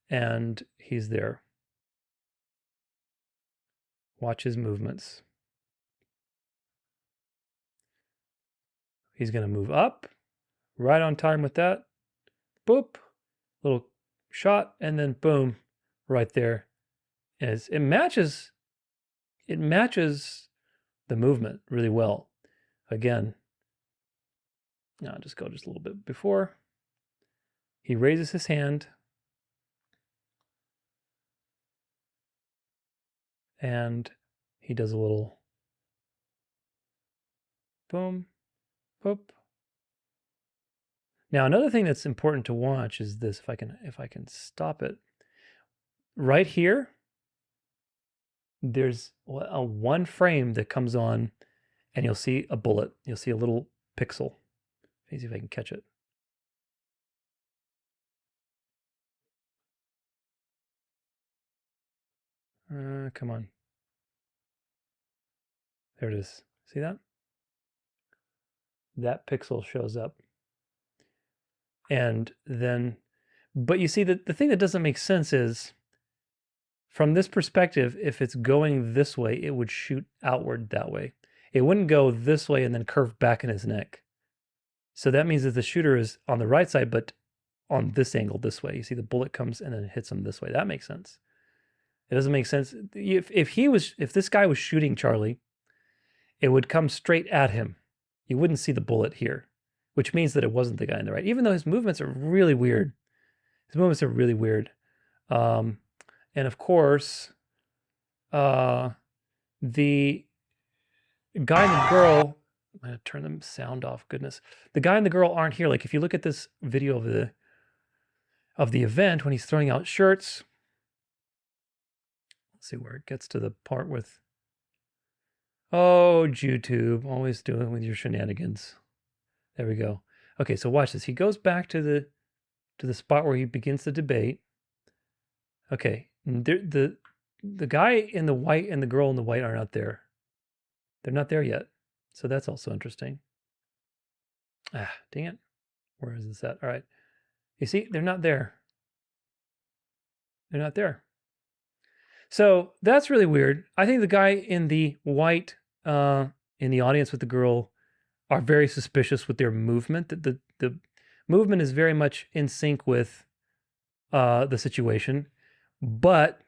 and he's there. Watch his movements. He's going to move up, right on time with that. Boop, little shot, and then boom, right there. As it matches the movement really well. Again, I'll just go just a little bit before. He raises his hand. And he does a little boom, boop. Now, another thing that's important to watch is this, if I can stop it. Right here, there's a one frame that comes on, and you'll see a bullet. You'll see a little pixel. Let me see if I can catch it. Come on. There it is. See that? That pixel shows up. And then, but you see that the thing that doesn't make sense is, from this perspective, if it's going this way, it would shoot outward that way. It wouldn't go this way and then curve back in his neck. So that means that the shooter is on the right side, but on this angle, this way. You see the bullet comes and then hits him this way. That makes sense. It doesn't make sense. If this guy was shooting Charlie, it would come straight at him. You wouldn't see the bullet here, which means that it wasn't the guy on the right, even though his movements are really weird. His movements are really weird. And of course, the guy and the girl, I'm going to turn the sound off, goodness. The guy and the girl aren't here. Like if you look at this video of the event when he's throwing out shirts, let's see where it gets to the part with Oh, YouTube, always doing with your shenanigans. There we go. Okay, so watch this. He goes back to the spot where he begins the debate. Okay, the guy in the white and the girl in the white are not there. They're not there yet. So that's also interesting. Ah, dang it. Where is this at? All right. You see, they're not there. They're not there. So that's really weird. I think the guy in the white in the audience with the girl are very suspicious with their movement. The movement is very much in sync with the situation. But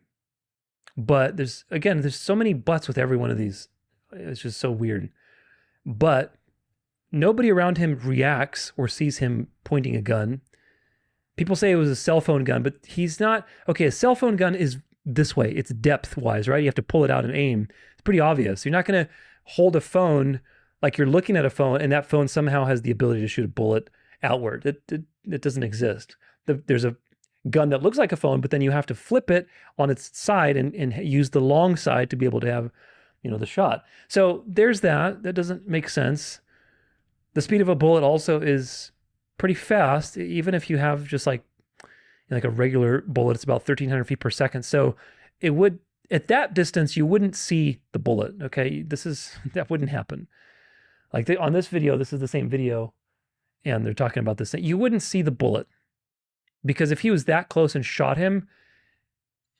there's so many buts with every one of these. It's just so weird. But nobody around him reacts or sees him pointing a gun. People say it was a cell phone gun, but he's not. Okay, a cell phone gun is this way. It's depth-wise, right? You have to pull it out and aim. It's pretty obvious. You're not going to hold a phone like you're looking at a phone and that phone somehow has the ability to shoot a bullet outward. It doesn't exist. There's a gun that looks like a phone, but then you have to flip it on its side and use the long side to be able to have, the shot. So there's that. That doesn't make sense. The speed of a bullet also is pretty fast, even if you have just like a regular bullet. It's about 1,300 feet per second. So it would, at that distance, you wouldn't see the bullet. Okay, that wouldn't happen. Like on this video, this is the same video, and they're talking about this thing. You wouldn't see the bullet because if he was that close and shot him,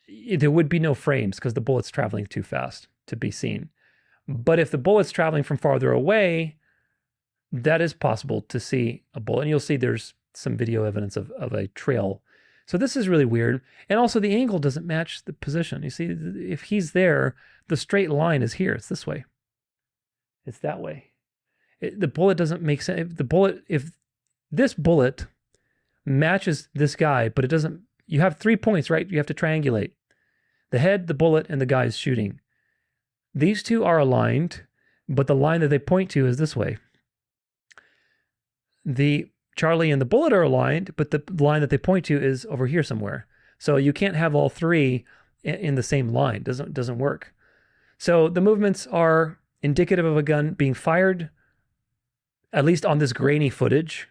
there would be no frames because the bullet's traveling too fast to be seen. But if the bullet's traveling from farther away, that is possible to see a bullet. And you'll see there's some video evidence of a trail. So this is really weird. And also the angle doesn't match the position. You see, if he's there, the straight line is here. It's this way. It's that way. The bullet doesn't make sense. If this bullet matches this guy, but it doesn't, you have 3 points, right? You have to triangulate. The head, the bullet, and the guy's shooting. These two are aligned, but the line that they point to is this way. The Charlie and the bullet are aligned, but the line that they point to is over here somewhere. So you can't have all three in the same line. Doesn't work. So the movements are indicative of a gun being fired, at least on this grainy footage.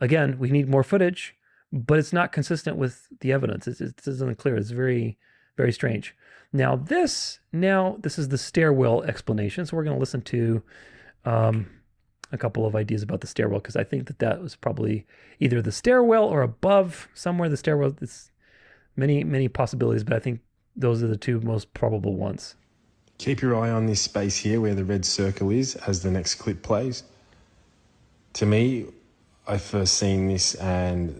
Again, we need more footage, but it's not consistent with the evidence. It isn't clear. It's very, very strange. Now this is the stairwell explanation. So we're going to listen to a couple of ideas about the stairwell, because I think that was probably either the stairwell or above somewhere. The stairwell, it's many possibilities, but I think those are the two most probable ones.
Keep your eye on this space here where the red circle is as the next clip plays. To me, I first seen this and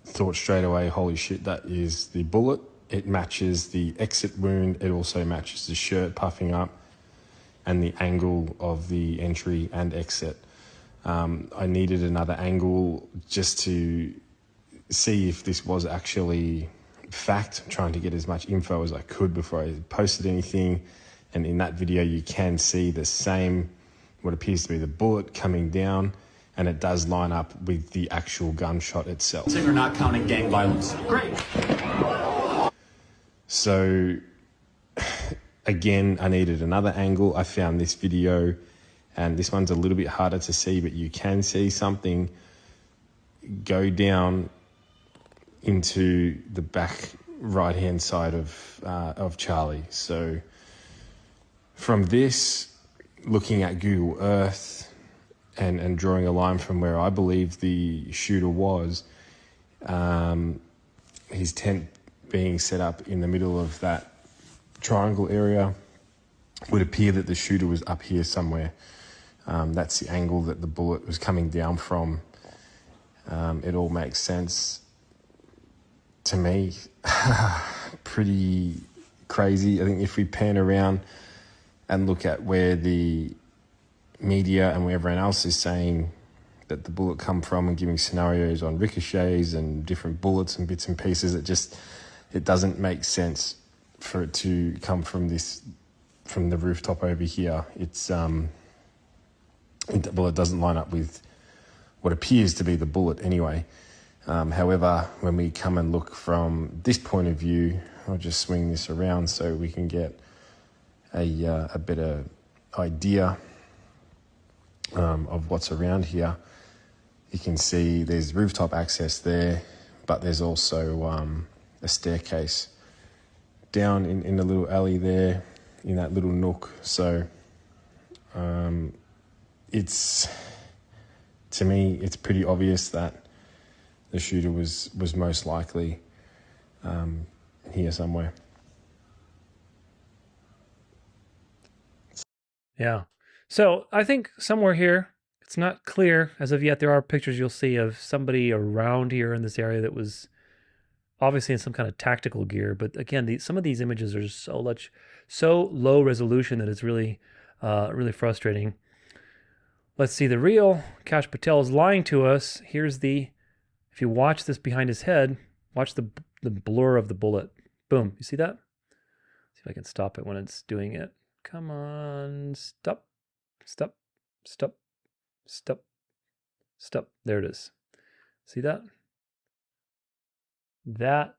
thought straight away, holy shit, that is the bullet. It matches the exit wound. It also matches the shirt puffing up and the angle of the entry and exit. I needed another angle just to see if this was actually fact, trying to get as much info as I could before I posted anything. And in that video, you can see the same, what appears to be the bullet coming down, and it does line up with the actual gunshot itself.
So you're not counting gang violence. Great.
So again, I needed another angle. I found this video, and this one's a little bit harder to see, but you can see something go down into the back right-hand side of Charlie. So from this, looking at Google Earth and drawing a line from where I believe the shooter was, his tent being set up in the middle of that triangle area, would appear that the shooter was up here somewhere. That's the angle that the bullet was coming down from. It all makes sense to me. Pretty crazy. I think if we pan around and look at where the media and where everyone else is saying that the bullet come from and giving scenarios on ricochets and different bullets and bits and pieces, it doesn't make sense for it to come from the rooftop over here. It doesn't line up with what appears to be the bullet anyway. However, when we come and look from this point of view, I'll just swing this around so we can get a better idea of what's around here. You can see there's rooftop access there, but there's also a staircase down in the little alley there, in that little nook. So to me, it's pretty obvious that the shooter was most likely here somewhere.
Yeah. So I think somewhere here, it's not clear as of yet. There are pictures you'll see of somebody around here in this area that was obviously in some kind of tactical gear. But again, some of these images are so low resolution that it's really, really frustrating. Let's see the real Kash Patel is lying to us. Here's if you watch this behind his head, watch the blur of the bullet. Boom. You see that? See if I can stop it when it's doing it. Come on. Stop. Stop. Stop. Stop. Stop. There it is. See that? That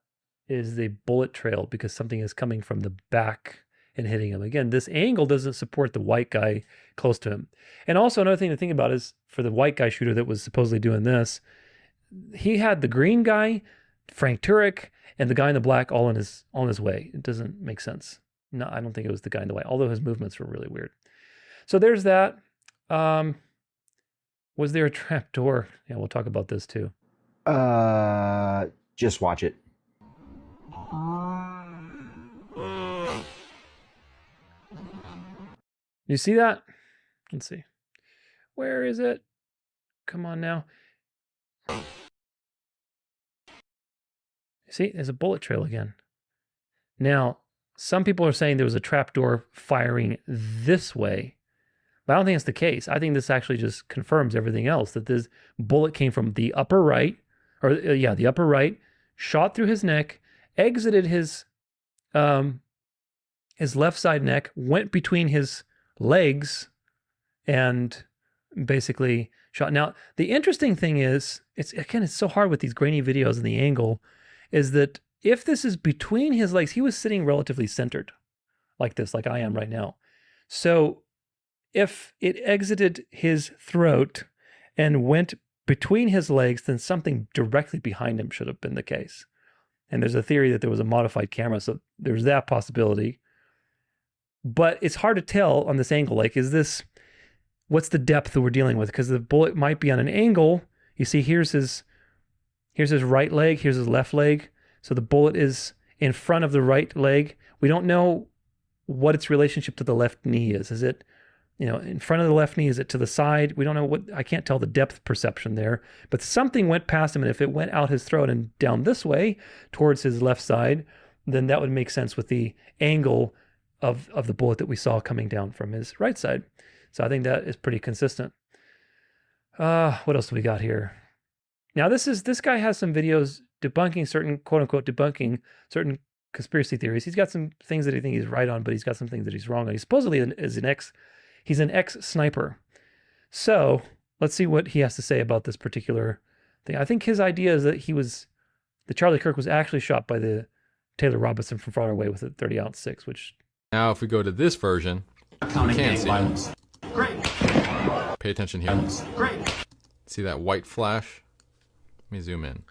is the bullet trail because something is coming from the back and hitting him. Again, this angle doesn't support the white guy close to him. And also another thing to think about is for the white guy shooter that was supposedly doing this, he had the green guy, Frank Turek, and the guy in the black all on his way. It doesn't make sense. No, I don't think it was the guy in the white, although his movements were really weird. So there's that. Was there a trap door? Yeah, we'll talk about this too.
Just watch it.
You see that? Let's see. Where is it? Come on now. You see, there's a bullet trail again. Now, some people are saying there was a trapdoor firing this way, but I don't think that's the case. I think this actually just confirms everything else, that this bullet came from the upper right, the upper right, shot through his neck, exited his left side neck, went between his legs, and basically shot. Now, the interesting thing is, it's so hard with these grainy videos and the angle, is that if this is between his legs, he was sitting relatively centered like this, like I am right now. So if it exited his throat and went between his legs, then something directly behind him should have been the case. And there's a theory that there was a modified camera, so there's that possibility. But it's hard to tell on this angle, like, what's the depth that we're dealing with? Because the bullet might be on an angle. You see, here's his right leg, here's his left leg. So the bullet is in front of the right leg. We don't know what its relationship to the left knee is. Is it, in front of the left knee? Is it to the side? We don't know I can't tell the depth perception there, but something went past him. And if it went out his throat and down this way towards his left side, then that would make sense with the angle of the bullet that we saw coming down from his right side. So I think that is pretty consistent. What else do we got here? Now this guy has some videos debunking certain, quote unquote, debunking certain conspiracy theories. He's got some things that he thinks he's right on, but he's got some things that he's wrong on. He supposedly he's an ex-sniper. So let's see what he has to say about this particular thing. I think his idea is that Charlie Kirk was actually shot by the Taylor Robinson from far away with a 30-06, which...
Now, if we go to this version, you can see violence.
Great.
Pay attention here.
Great.
See that white flash? Let me zoom in.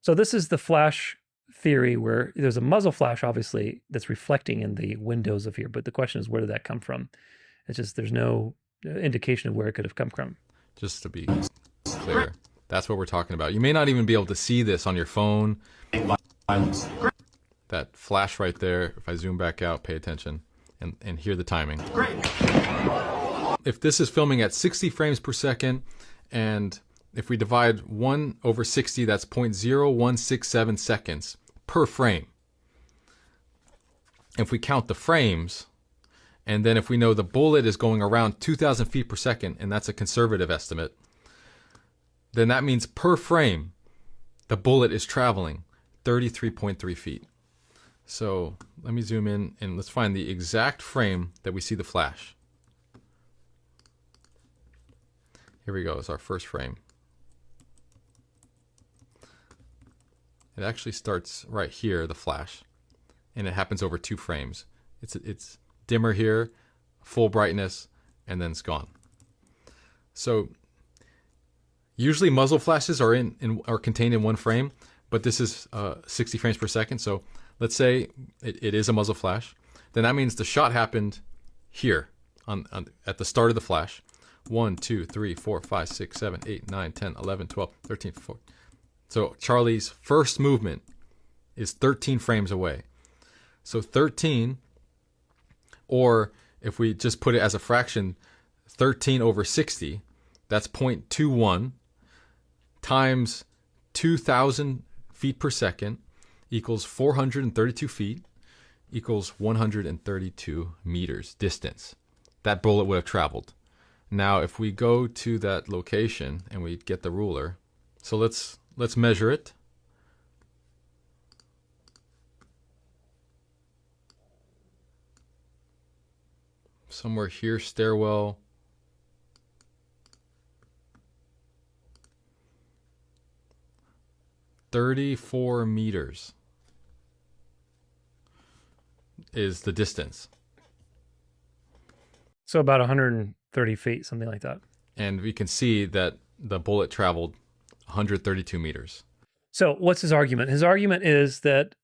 So this is the flash theory where there's a muzzle flash, obviously, that's reflecting in the windows of here. But the question is, where did that come from? It's just there's no indication of where it could have come from.
Just to be clear, that's what we're talking about. You may not even be able to see this on your phone. That flash right there, if I zoom back out, pay attention, and hear the timing. If this is filming at 60 frames per second, and if we divide 1 over 60, that's 0.0167 seconds per frame. If we count the frames, and then if we know the bullet is going around 2,000 feet per second, and that's a conservative estimate, then that means per frame, the bullet is traveling 33.3 feet. So let me zoom in and let's find the exact frame that we see the flash. Here we go, it's our first frame. It actually starts right here, the flash, and it happens over 2 frames. It's dimmer here, full brightness, and then it's gone. So usually muzzle flashes are are contained in one frame, but this is 60 frames per second. So let's say it is a muzzle flash. Then that means the shot happened here at the start of the flash. 1, 2, 3, 4, 5, 6, 7, 8, 9, 10, 11, 12, 13, 14. So Charlie's first movement is 13 frames away. So 13, or if we just put it as a fraction, 13 over 60, that's 0.21 times 2,000 feet per second equals 432 feet equals 132 meters distance that bullet would have traveled. Now, if we go to that location and we get the ruler, so let's measure it. Somewhere here, stairwell. "34 meters is the distance."
So about 130 feet, something like that.
And we can see that the bullet traveled 132 meters.
So what's his argument? His argument is that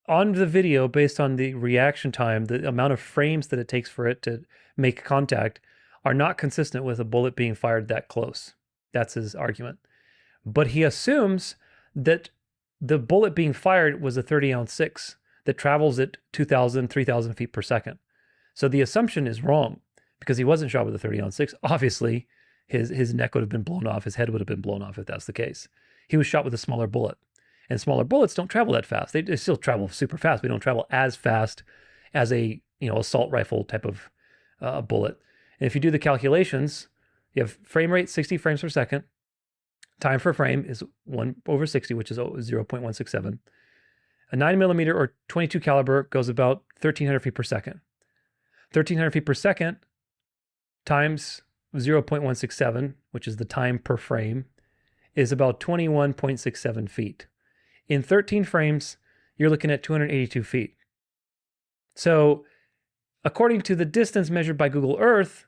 on the video, based on the reaction time, the amount of frames that it takes for it to make contact are not consistent with a bullet being fired that close. That's his argument. But he assumes that the bullet being fired was a 30-ounce 6 that travels at 2,000, 3,000 feet per second. So the assumption is wrong because he wasn't shot with a 30-ounce 6. Obviously, his neck would have been blown off. His head would have been blown off if that's the case. He was shot with a smaller bullet. And smaller bullets don't travel that fast. They still travel super fast. They don't travel as fast as a assault rifle type of bullet. And if you do the calculations, you have frame rate 60 frames per second. Time per frame is 1/60, which is 0.167. A 9mm or 22 caliber goes about 1,300 feet per second. 1,300 feet per second times 0.167, which is the time per frame, is about 21.67 feet. In 13 frames, you're looking at 282 feet. So according to the distance measured by Google Earth,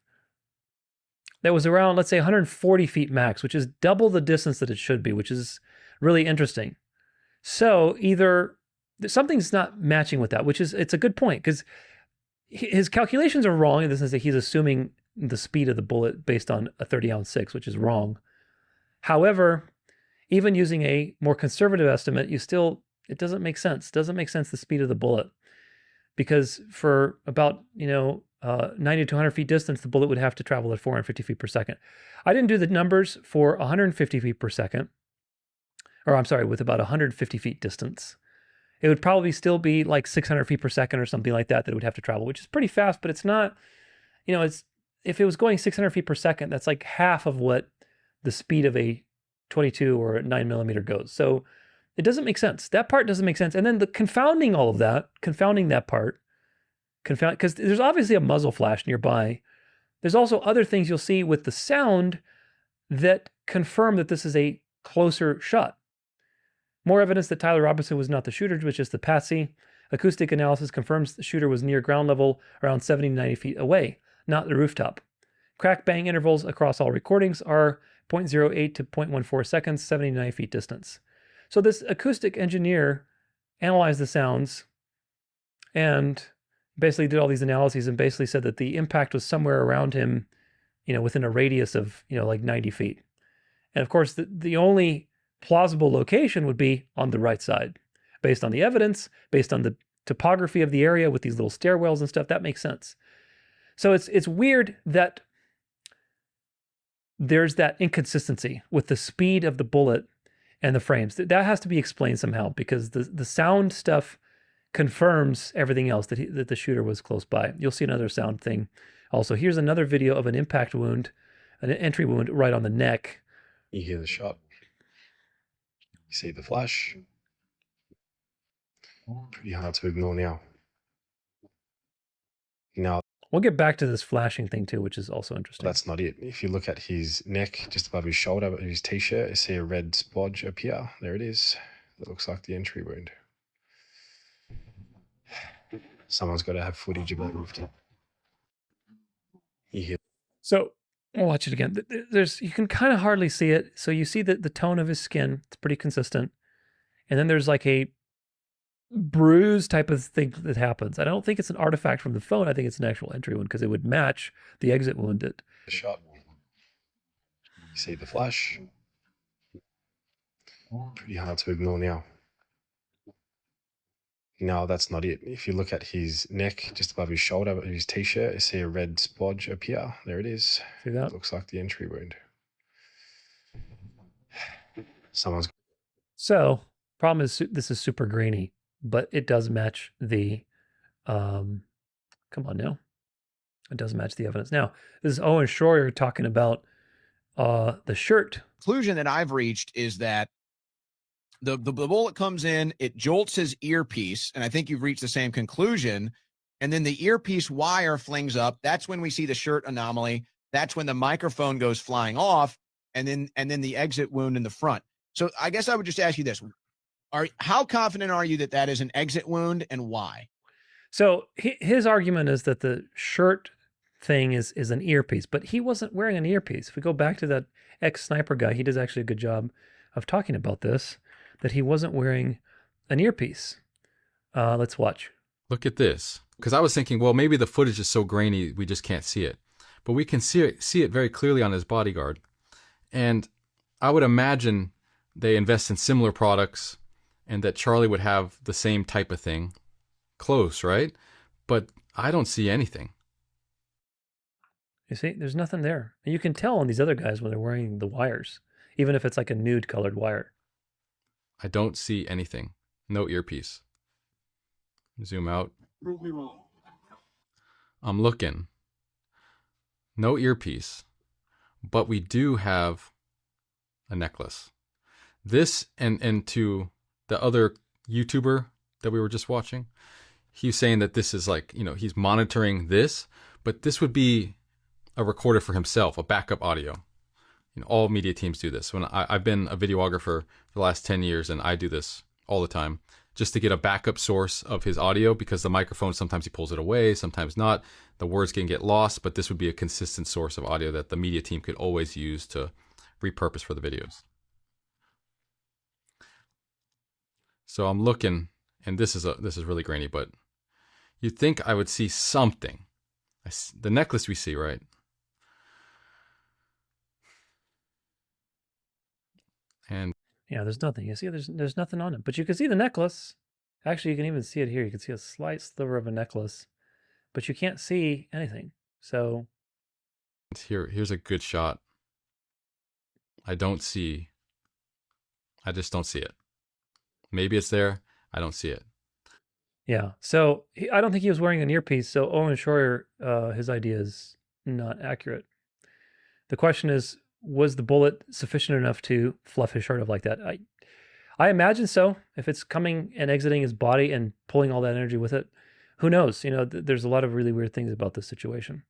that was around, let's say, 140 feet max, which is double the distance that it should be, which is really interesting. So either something's not matching with that, it's a good point, because his calculations are wrong in the sense that he's assuming the speed of the bullet based on a 30-ounce 6, which is wrong. However, even using a more conservative estimate, it doesn't make sense. It doesn't make sense the speed of the bullet, because for about 90 to 100 feet distance, the bullet would have to travel at 450 feet per second. I didn't do the numbers for 150 feet per second, or I'm sorry, with about 150 feet distance. It would probably still be like 600 feet per second or something like that it would have to travel, which is pretty fast, but it's not, if it was going 600 feet per second, that's like half of what the speed of a 22 or a 9mm goes. So it doesn't make sense. That part doesn't make sense. And then confounding that part, because there's obviously a muzzle flash nearby. There's also other things you'll see with the sound that confirm that this is a closer shot. More evidence that Tyler Robinson was not the shooter, was just the patsy. Acoustic analysis confirms the shooter was near ground level, around 70 to 90 feet away, not the rooftop. Crack bang intervals across all recordings are 0.08 to 0.14 seconds, 70 to 90 feet distance. So this acoustic engineer analyzed the sounds and basically did all these analyses and basically said that the impact was somewhere around him, within a radius of, like 90 feet. And of course, the only plausible location would be on the right side. Based on the evidence, based on the topography of the area with these little stairwells and stuff, that makes sense. So it's weird that there's that inconsistency with the speed of the bullet and the frames. That has to be explained somehow, because the sound stuff confirms everything else, that the shooter was close by. You'll see another sound thing. Also, here's another video of an impact wound, an entry wound right on the neck.
You hear the shot. You see the flash. Pretty hard to ignore now. Now,
we'll get back to this flashing thing too, which is also interesting.
That's not it. If you look at his neck, just above his shoulder, his t-shirt, you see a red splodge appear. There it is. That looks like the entry wound. Someone's got to have footage of that rooftop. You hear.
So I'll watch it again. You can kind of hardly see it. So you see the tone of his skin. It's pretty consistent. And then there's like a bruise type of thing that happens. I don't think it's an artifact from the phone. I think it's an actual entry wound because it would match the exit wound.
The shot. You see the flash. Pretty hard to ignore now. No, that's not it. If you look at his neck, just above his shoulder, of his t-shirt, you see a red splodge appear. There it is.
See that?
It looks like the entry wound. Someone's.
So, problem is this is super grainy, but it does match the, come on now. It does match the evidence. Now, this is Owen Schroyer talking about the shirt.
Conclusion that I've reached is that the bullet comes in, it jolts his earpiece, and I think you've reached the same conclusion. And then the earpiece wire flings up. That's when we see the shirt anomaly. That's when the microphone goes flying off, and then the exit wound in the front. So I guess I would just ask you this: how confident are you that that is an exit wound, and why?
So his argument is that the shirt thing is an earpiece, but he wasn't wearing an earpiece. If we go back to that ex-sniper guy, he does actually a good job of talking about this, that he wasn't wearing an earpiece. Let's watch.
Look at this. Because I was thinking, well, maybe the footage is so grainy we just can't see it. But we can see it very clearly on his bodyguard. And I would imagine they invest in similar products and that Charlie would have the same type of thing. Close, right? But I don't see anything.
You see, there's nothing there. And you can tell on these other guys when they're wearing the wires, even if it's like a nude colored wire.
I don't see anything. No earpiece. Zoom out. I'm looking. No earpiece. But we do have a necklace. This and to the other YouTuber that we were just watching, he's saying that this is like, he's monitoring this, but this would be a recorder for himself, a backup audio. All media teams do this. When I've been a videographer for the last 10 years, and I do this all the time, just to get a backup source of his audio, because the microphone, sometimes he pulls it away, sometimes not. The words can get lost, but this would be a consistent source of audio that the media team could always use to repurpose for the videos. So I'm looking, and this is really grainy, but you'd think I would see something. The necklace we see, right? And
yeah, there's nothing. You see, there's nothing on it, but you can see the necklace. Actually, you can even see it here. You can see a slight sliver of a necklace, but you can't see anything. So
here's a good shot. I just don't see it. Maybe it's there. I don't see it.
Yeah. So I don't think he was wearing an earpiece. So Owen Schroyer, his idea is not accurate. The question is, was the bullet sufficient enough to fluff his shirt up like that? I imagine so. If it's coming and exiting his body and pulling all that energy with it, who knows? There's a lot of really weird things about this situation.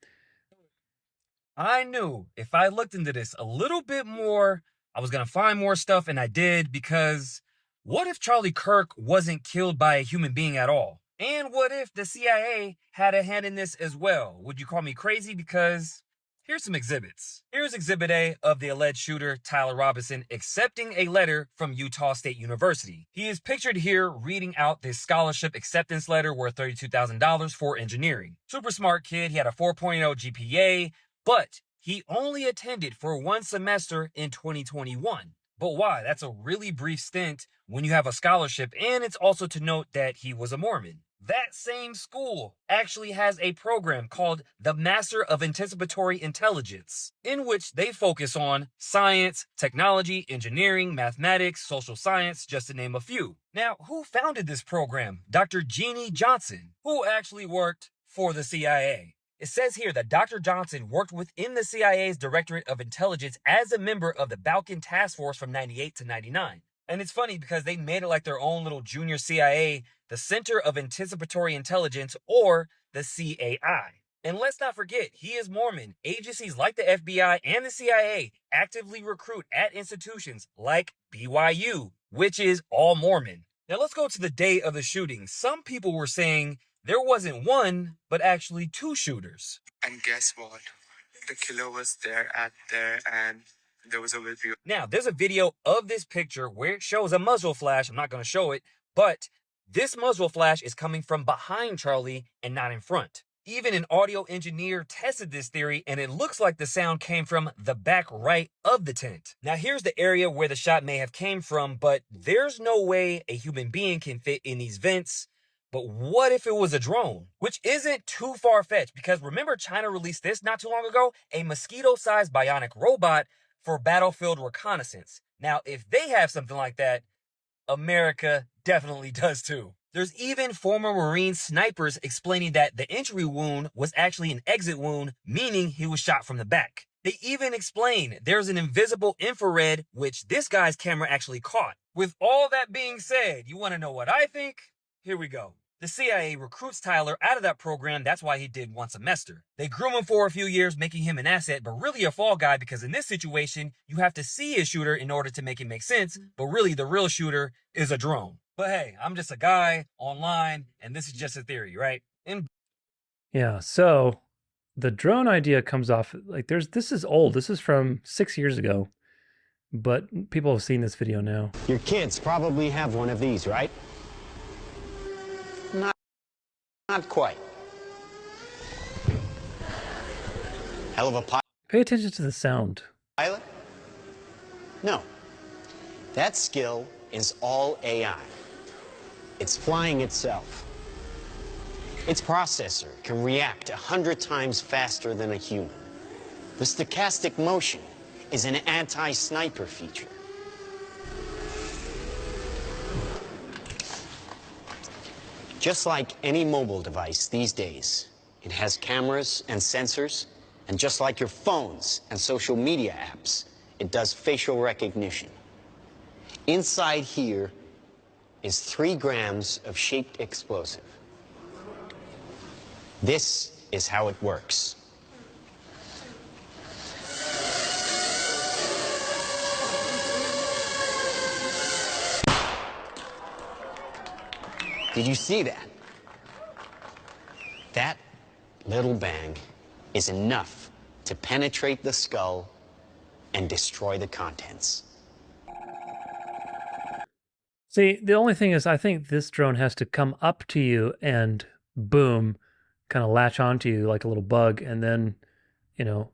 I knew if I looked into this a little bit more, I was going to find more stuff, and I did, because what if Charlie Kirk wasn't killed by a human being at all? And what if the CIA had a hand in this as well? Would you call me crazy? Because here's some exhibits. Here's Exhibit A of the alleged shooter, Tyler Robinson, accepting a letter from Utah State University. He is pictured here reading out this scholarship acceptance letter worth $32,000 for engineering. Super smart kid. He had a 4.0 GPA, but he only attended for one semester in 2021. But why? That's a really brief stint when you have a scholarship, and it's also to note that he was a Mormon. That same school actually has a program called the Master of Anticipatory Intelligence, in which they focus on science, technology, engineering, mathematics, social science, just to name a few. Now, who founded this program? Dr. Jeannie Johnson, who actually worked for the CIA. It says here that Dr. Johnson worked within the CIA's Directorate of Intelligence as a member of the Balkan Task Force from 98 to 99. And it's funny because they made it like their own little junior CIA, the Center of Anticipatory Intelligence, or the CAI. And let's not forget, he is Mormon. Agencies like the FBI and the CIA actively recruit at institutions like BYU, which is all Mormon. Now let's go to the day of the shooting. Some people were saying there wasn't one, but actually two shooters.
And guess what? the killer was there and there was a video.
Now, there's a video of this picture where it shows a muzzle flash. I'm not going to show it, but this muzzle flash is coming from behind Charlie and not in front. Even an audio engineer tested this theory, and it looks like the sound came from the back right of the tent. Now, here's the area where the shot may have came from, but there's no way a human being can fit in these vents. But what if it was a drone? Which isn't too far-fetched, because remember China released this not too long ago? A mosquito-sized bionic robot for battlefield reconnaissance. Now, if they have something like that, America definitely does too. There's even former Marine snipers explaining that the entry wound was actually an exit wound, meaning he was shot from the back. They even explain there's an invisible infrared, which this guy's camera actually caught. With all that being said, you want to know what I think? Here we go. The CIA recruits Tyler out of that program. That's why he did one semester. They groom him for a few years, making him an asset, but really a fall guy, because in this situation, you have to see a shooter in order to make it make sense, but really the real shooter is a drone. But hey, I'm just a guy online, and this is just a theory, right?
Yeah, so the drone idea comes off, like this is old. This is from 6 years ago, but people have seen this video now.
Your kids probably have one of these, right? Not quite. Hell of a
Pay attention to the sound.
pilot? No. That skill is all AI. It's flying itself. Its processor can react 100 times faster than a human. The stochastic motion is an anti-sniper feature. Just like any mobile device these days, it has cameras and sensors, and just like your phones and social media apps, it does facial recognition. Inside here is 3 grams of shaped explosive. This is how it works. Did you see that? That little bang is enough to penetrate the skull and destroy the contents.
See, the only thing is I think this drone has to come up to you and boom, kind of latch onto you like a little bug and then, you know,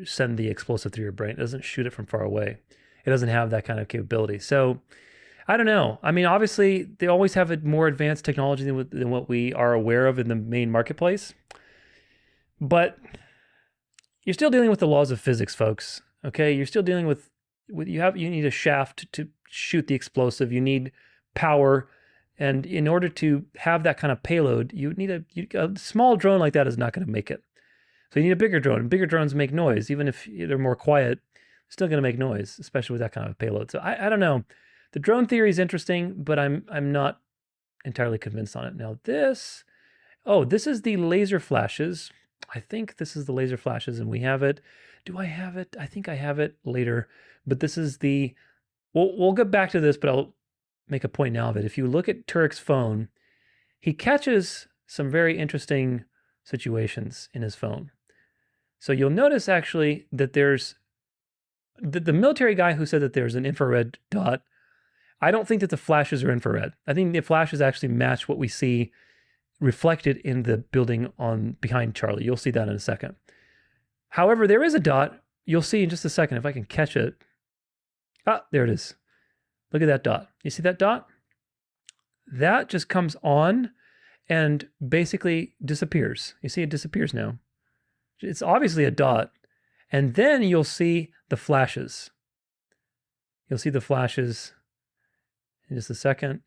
send the explosive through your brain. It doesn't shoot it from far away. It doesn't have that kind of capability. So I don't know. I mean, obviously, they always have a more advanced technology than what we are aware of in the main marketplace. But you're still dealing with the laws of physics, folks. Okay, you're still dealing with you need a shaft to shoot the explosive. You need power, and in order to have that kind of payload, you need a small drone like that is not going to make it. So you need a bigger drone. Bigger drones make noise, even if they're more quiet. Still going to make noise, especially with that kind of payload. So I don't know. The drone theory is interesting, but I'm not entirely convinced on it. Now this is the laser flashes. I think this is the laser flashes, and we have it. Do I have it? I think I have it later. But this is the. We'll get back to this, but I'll make a point now of it. If you look at Turek's phone, he catches some very interesting situations in his phone. So you'll notice actually that there's the military guy who said that there's an infrared dot. I don't think that the flashes are infrared. I think the flashes actually match what we see reflected in the building behind Charlie. You'll see that in a second. However, there is a dot. You'll see in just a second if I can catch it. Ah, there it is. Look at that dot. You see that dot? That just comes on and basically disappears. You see it disappears now. It's obviously a dot. And then you'll see the flashes. You'll see the flashes in just a second.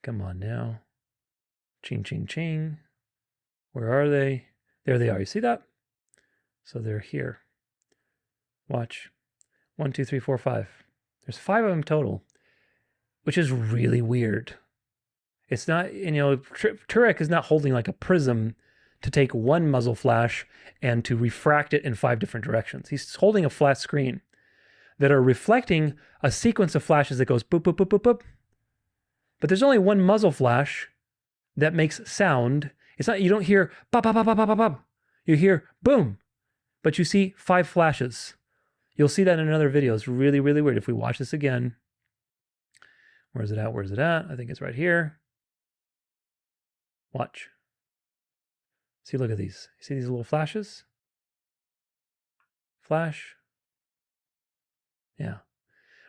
Come on now. Ching, ching, ching. Where are they? There they are. You see that? So they're here. Watch. 1, 2, 3, 4, 5. There's 5 of them total, which is really weird. It's not, Turek is not holding like a prism to take one muzzle flash and to refract it in 5 different directions. He's holding a flat screen that are reflecting a sequence of flashes that goes boop, boop, boop, boop, boop. But there's only one muzzle flash that makes sound. It's not, you don't hear pop, pop, pop, pop, pop, pop. You hear boom, but you see 5 flashes. You'll see that in another video. It's really, really weird. If we watch this again, where's it at? Where's it at? I think it's right here. Watch. See, look at these. You see these little flashes? Flash. Yeah.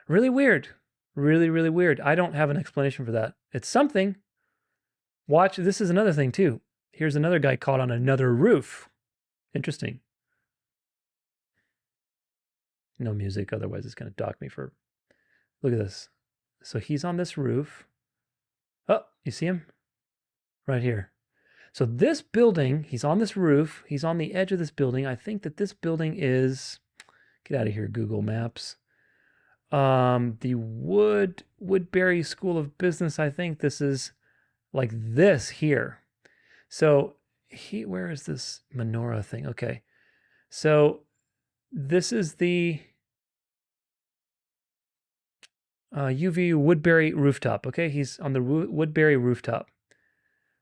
Really weird. Really, really weird. I don't have an explanation for that. It's something. Watch. This is another thing, too. Here's another guy caught on another roof. Interesting. No music, otherwise it's going to dock me for... Look at this. So he's on this roof. Oh, you see him? Right here. So this building, he's on this roof. He's on the edge of this building. I think that this building is... Get out of here, Google Maps. The Woodbury School of Business. I think this is like this here. So where is this menorah thing? Okay. So this is the UV Woodbury rooftop. Okay. He's on the Woodbury rooftop.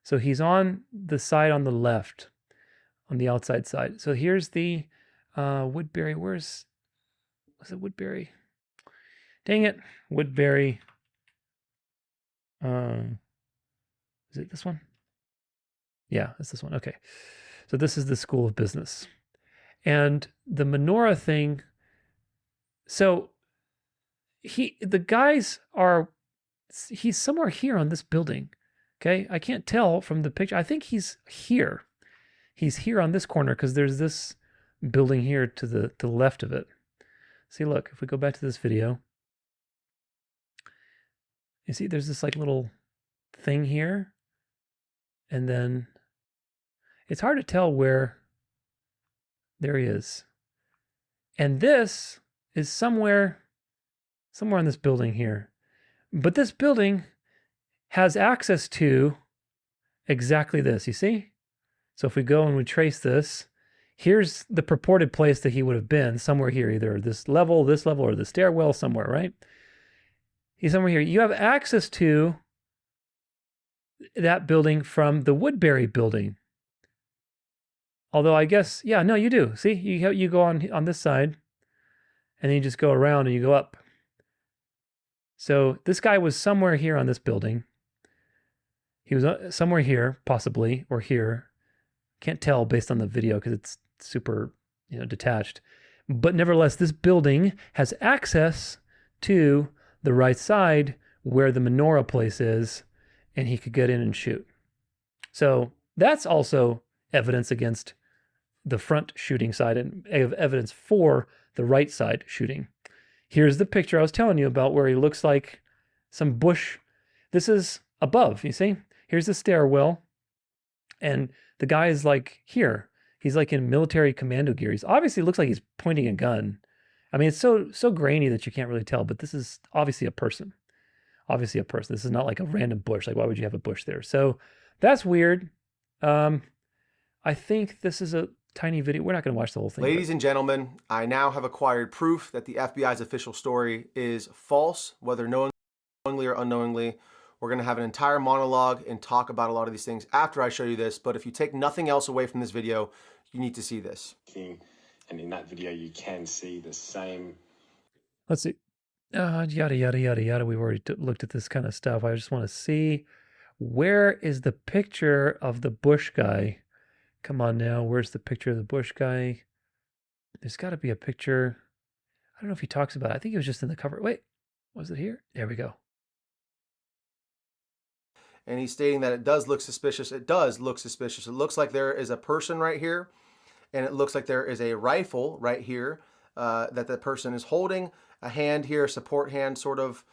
So he's on the side on the left, on the outside side. So here's the Woodbury. Was it Woodbury? Dang it. Woodbury. Is it this one? Yeah, it's this one. Okay. So this is the School of Business. And the menorah thing. So he's somewhere here on this building. Okay. I can't tell from the picture. I think he's here. He's here on this corner because there's this building here to the left of it. See, look, if we go back to this video, you see there's this like little thing here. And then it's hard to tell where there he is. And this is somewhere in this building here. But this building has access to exactly this, you see? So if we go and we trace this, here's the purported place that he would have been, somewhere here, either this level, or the stairwell, somewhere, right? He's somewhere here. You have access to that building from the Woodbury building. Although I guess, yeah, no, you do. See, you go on this side, and then you just go around and you go up. So this guy was somewhere here on this building. He was somewhere here, possibly, or here. Can't tell based on the video because it's super, detached. But nevertheless, this building has access to the right side where the menorah place is, and he could get in and shoot. So that's also evidence against the front shooting side and evidence for the right side shooting. Here's the picture I was telling you about where he looks like some bush. This is above, you see? Here's the stairwell, and the guy is like here. He's like in military commando gear. He's obviously looks like he's pointing a gun. I mean, it's so grainy that you can't really tell, but this is obviously a person. Obviously a person. This is not like a random bush. Like, why would you have a bush there? So that's weird. I think this is a tiny video. We're not going to watch the whole thing.
Ladies and gentlemen, I now have acquired proof that the FBI's official story is false, whether knowingly or unknowingly. We're going to have an entire monologue and talk about a lot of these things after I show you this. But if you take nothing else away from this video, you need to see this.
And in that video, you can see the same.
Let's see. Yada, yada, yada, yada. We've already looked at this kind of stuff. I just want to see, where is the picture of the bush guy? Come on now. Where's the picture of the bush guy? There's got to be a picture. I don't know if he talks about it. I think it was just in the cover. Wait, was it here? There we go.
And he's stating that it does look suspicious. It does look suspicious. It looks like there is a person right here, and it looks like there is a rifle right here that the person is holding. A hand here, support hand, sort of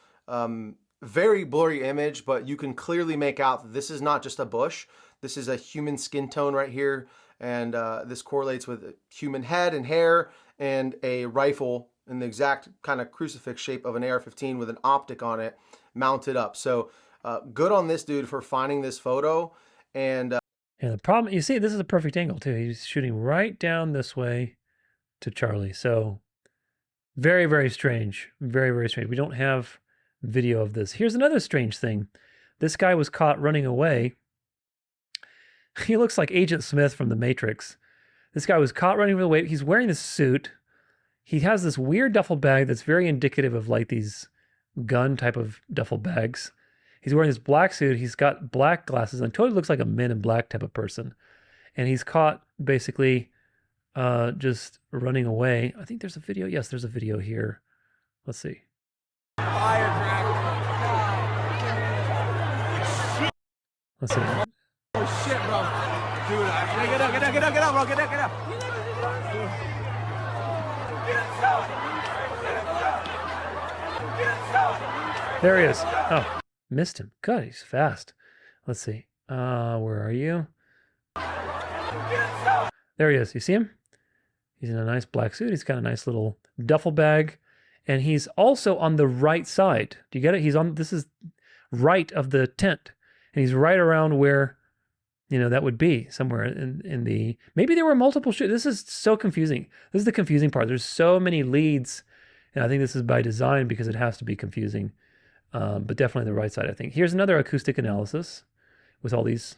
very blurry image, but you can clearly make out that this is not just a bush. This is a human skin tone right here, and this correlates with a human head and hair and a rifle in the exact kind of crucifix shape of an AR-15 with an optic on it mounted up. So good on this dude for finding this photo. And
yeah, the problem, you see, this is a perfect angle too. He's shooting right down this way to Charlie. So very, very strange. Very, very strange. We don't have video of this. Here's another strange thing. This guy was caught running away. He looks like Agent Smith from The Matrix. This guy was caught running away. He's wearing this suit. He has this weird duffel bag that's very indicative of like these gun type of duffel bags. He's wearing this black suit. He's got black glasses and totally looks like a Men in Black type of person. And he's caught basically just running away. I think there's a video. Yes, there's a video here. Let's see. Let's see.
Oh shit, bro. Dude, get up, bro. Get up.
There he is. Oh, missed him. God, he's fast. Let's see. Where are you? There he is. You see him? He's in a nice black suit. He's got a nice little duffel bag. And he's also on the right side. Do you get it? This is right of the tent. And he's right around where, that would be somewhere in the, maybe there were multiple shooters. This is so confusing. This is the confusing part. There's so many leads. And I think this is by design because it has to be confusing. But definitely the right side, I think. Here's another acoustic analysis with all these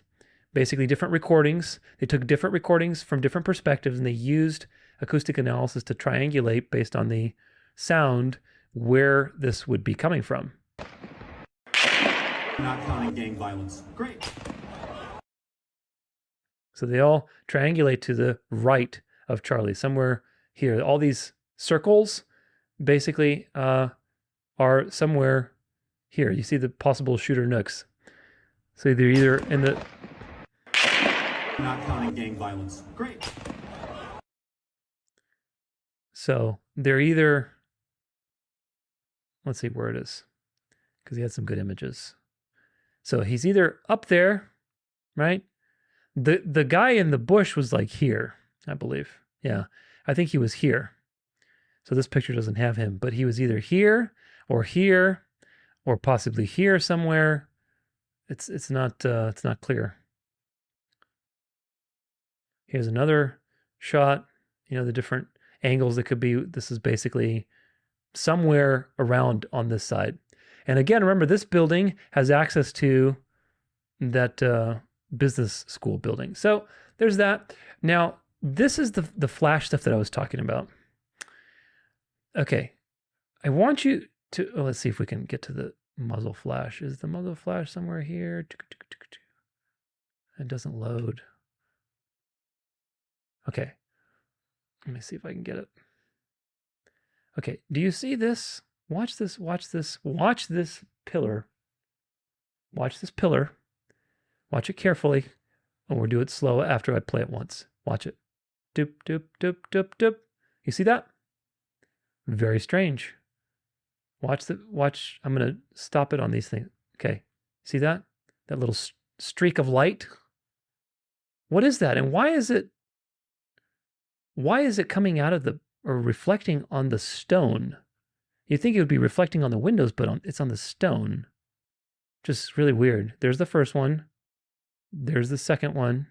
basically different recordings. They took different recordings from different perspectives and they used acoustic analysis to triangulate based on the sound where this would be coming from.
Not counting gang violence. Great.
So they all triangulate to the right of Charlie, somewhere here. All these circles basically are somewhere here. You see the possible shooter nooks. So they're either in the...
Not counting gang violence. Great.
So they're either... Let's see where it is, because he had some good images. So he's either up there, right? The guy in the bush was like here, I believe. Yeah, I think he was here. So this picture doesn't have him, but he was either here, or possibly here somewhere. It's not clear. Here's another shot. The different angles that could be. This is basically somewhere around on this side. And again, remember, this building has access to that business school building. So there's that. Now, this is the flash stuff that I was talking about. Okay. I want you to, let's see if we can get to the muzzle flash. Is the muzzle flash somewhere here? It doesn't load. Okay. Let me see if I can get it. Okay, do you see this? Watch this pillar. Watch this pillar. Watch it carefully. And we'll do it slow after I play it once. Watch it. Doop, doop, doop, doop, doop. You see that? Very strange. Watch, I'm going to stop it on these things. Okay, see that? That little streak of light? What is that? And why is it coming out of or reflecting on the stone? You'd think it would be reflecting on the windows, but it's on the stone. Just really weird. There's the first one. There's the second one.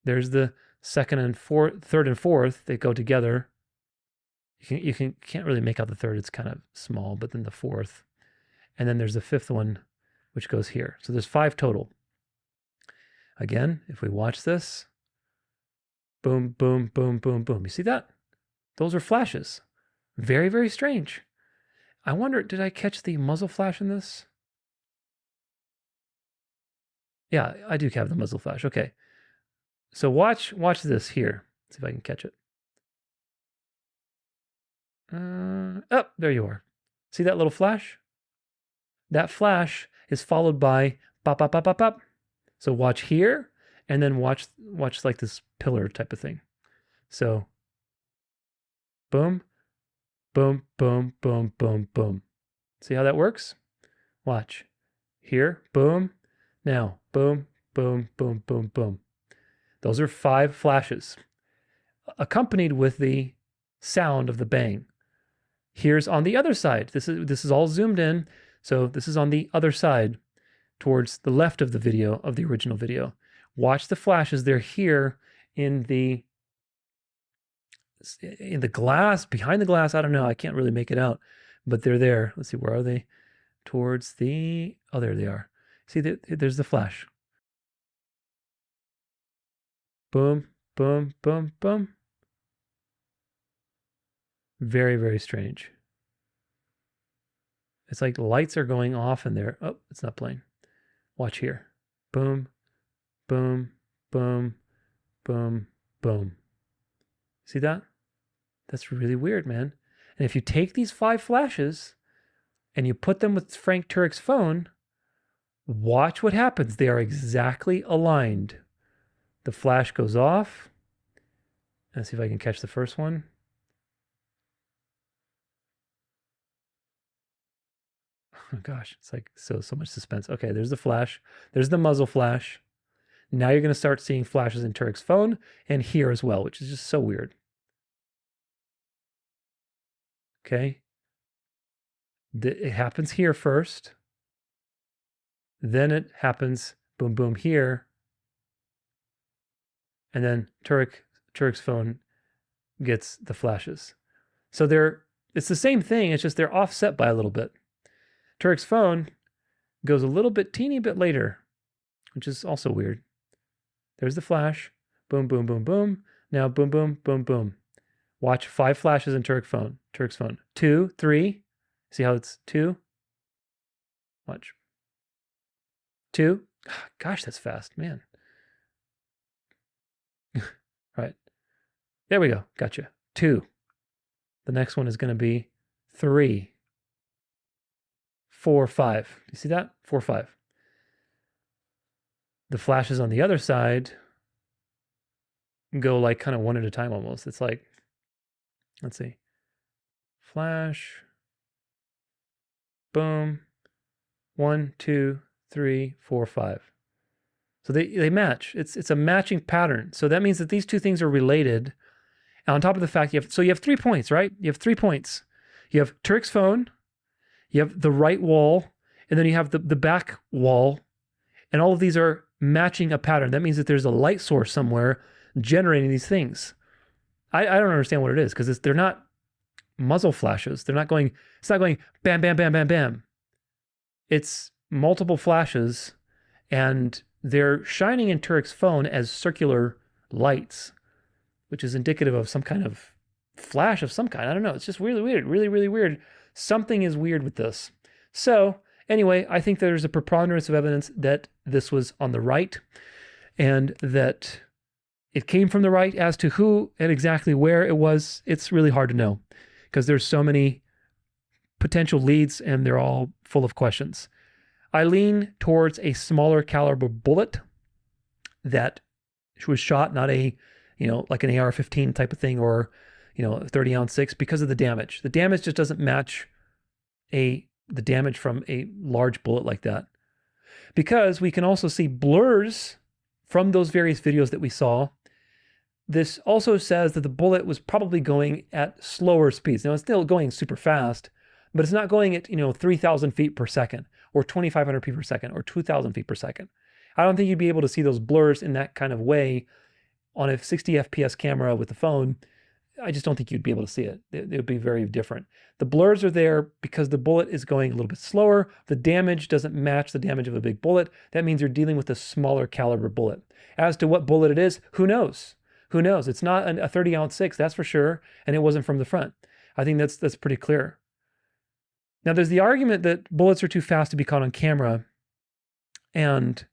There's the third and fourth. They go together. You can't really make out the third. It's kind of small, but then the fourth. And then there's the fifth one, which goes here. So there's 5 total. Again, if we watch this, boom, boom, boom, boom, boom. You see that? Those are flashes. Very, very strange. I wonder, did I catch the muzzle flash in this? Yeah, I do have the muzzle flash. Okay. So watch this here. See if I can catch it. Oh, there you are. See that little flash? That flash is followed by pop, pop, pop, pop, pop. So watch here, and then watch like this pillar type of thing. So boom, boom, boom, boom, boom, boom. See how that works? Watch. Here, boom. Now, boom, boom, boom, boom, boom. Those are 5 flashes, accompanied with the sound of the bang. Here's on the other side. This is all zoomed in. So this is on the other side, towards the left of the video, of the original video. Watch the flashes. They're here in the glass, behind the glass. I don't know. I can't really make it out, but they're there. Let's see. Where are they? Towards the, oh, there they are. See, there's the flash. boom, boom, boom, boom. Very, very strange. It's like lights are going off in there. Oh, it's not playing. Watch here. Boom, boom, boom, boom, boom. See that? That's really weird, man. And if you take these 5 flashes and you put them with Frank Turek's phone, watch what happens. They are exactly aligned. The flash goes off. Let's see if I can catch the first one. Oh gosh, it's like so much suspense. Okay, there's the flash. There's the muzzle flash. Now you're going to start seeing flashes in Turek's phone and here as well, which is just so weird. Okay. It happens here first. Then it happens boom, boom here. And then Turek's phone gets the flashes. So it's the same thing. It's just they're offset by a little bit. Turek's phone goes a little bit, teeny bit later, which is also weird. There's the flash. Boom, boom, boom, boom. Now boom, boom, boom, boom. Watch 5 flashes in Turek's phone. 2, 3. See how it's 2? Watch. 2. Gosh, that's fast, man. Right. There we go. Gotcha. 2. The next one is going to be 3. 4, 5. You see that? 4, 5. The flashes on the other side go like kind of one at a time almost. It's like, let's see. Flash. Boom. 1, 2, 3, 4, 5. So they match. It's a matching pattern. So that means that these two things are related. And on top of the fact you have 3 points, right? You have 3 points. You have Turek's phone, you have the right wall, and then you have the back wall. And all of these are matching a pattern. That means that there's a light source somewhere generating these things. I don't understand what it is because they're not muzzle flashes. It's not going bam, bam, bam, bam, bam. It's multiple flashes and they're shining in Turek's phone as circular lights, which is indicative of some kind of flash of some kind. I don't know. It's just really weird, really, really weird. Something is weird with this. So anyway, I think there's a preponderance of evidence that this was on the right and that it came from the right. As to who and exactly where it was, it's really hard to know because there's so many potential leads and they're all full of questions. I lean towards a smaller caliber bullet that was shot, not a, like an AR-15 type of thing or, a 30-ounce 6 because of the damage. The damage just doesn't match the damage from a large bullet like that. Because we can also see blurs from those various videos that we saw. This also says that the bullet was probably going at slower speeds. Now it's still going super fast, but it's not going at, 3,000 feet per second or 2,500 feet per second or 2,000 feet per second. I don't think you'd be able to see those blurs in that kind of way on a 60 FPS camera with the phone. I just don't think you'd be able to see it. It would be very different. The blurs are there because the bullet is going a little bit slower. The damage doesn't match the damage of a big bullet. That means you're dealing with a smaller caliber bullet. As to what bullet it is, who knows? Who knows? It's not a 30-ounce 6, that's for sure, and it wasn't from the front. I think that's pretty clear. Now, there's the argument that bullets are too fast to be caught on camera, and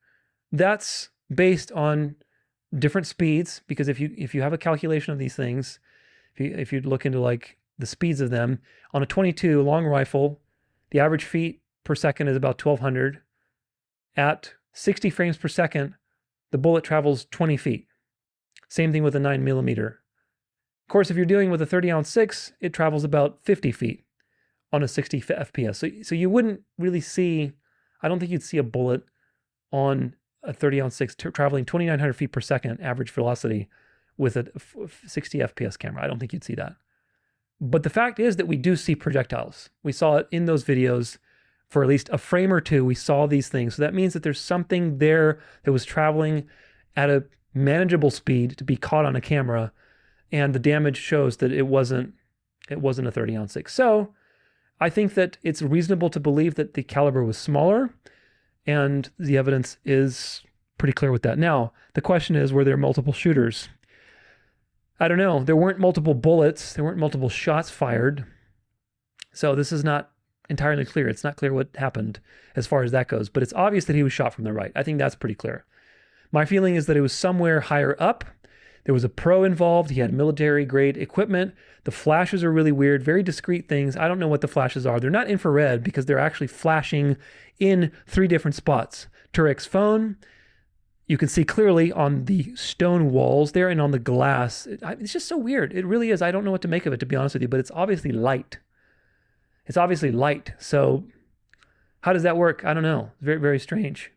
that's based on different speeds, because if you have a calculation of these things, if you look into like the speeds of them, on a 22 long rifle, the average feet per second is about 1,200. At 60 frames per second, the bullet travels 20 feet. Same thing with a 9mm. Of course, if you're dealing with a 30-ounce 6, it travels about 50 feet on a 60 FPS. So you wouldn't really see, I don't think you'd see a bullet on a 30-ounce 6 traveling 2,900 feet per second average velocity with a 60 FPS camera. I don't think you'd see that. But the fact is that we do see projectiles. We saw it in those videos for at least a frame or two. We saw these things. So that means that there's something there that was traveling at a manageable speed to be caught on a camera, and the damage shows that it wasn't a 30-ounce 6. So I think that it's reasonable to believe that the caliber was smaller, and the evidence is pretty clear with that. Now, the question is, were there multiple shooters? I don't know. There weren't multiple bullets. There weren't multiple shots fired. So this is not entirely clear. It's not clear what happened as far as that goes, but it's obvious that he was shot from the right. I think that's pretty clear. My feeling is that it was somewhere higher up. There was a pro involved. He had military grade equipment. The flashes are really weird, very discrete things. I don't know what the flashes are. They're not infrared because they're actually flashing in 3 different spots. Turek's phone, you can see clearly on the stone walls there and on the glass. It's just so weird. It really is. I don't know what to make of it, to be honest with you, but it's obviously light. It's obviously light. So how does that work? I don't know. It's very, very strange.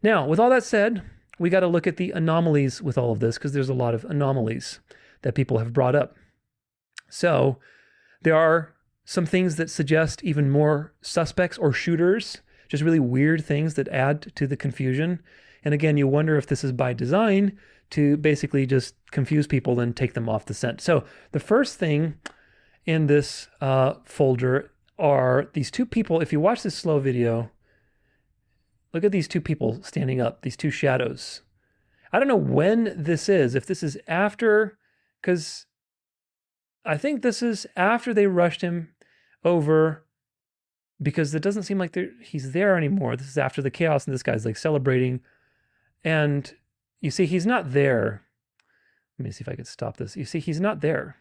Now, with all that said, we got to look at the anomalies with all of this, because there's a lot of anomalies that people have brought up. So there are some things that suggest even more suspects or shooters, just really weird things that add to the confusion. And again, you wonder if this is by design to basically just confuse people and take them off the scent. So the first thing in this folder are these 2 people. If you watch this slow video, look at these 2 people standing up, these 2 shadows. I don't know when this is, if this is after, because I think this is after they rushed him over, because it doesn't seem like he's there anymore. This is after the chaos, and this guy's like celebrating. And you see, he's not there. Let me see if I could stop this. You see, he's not there.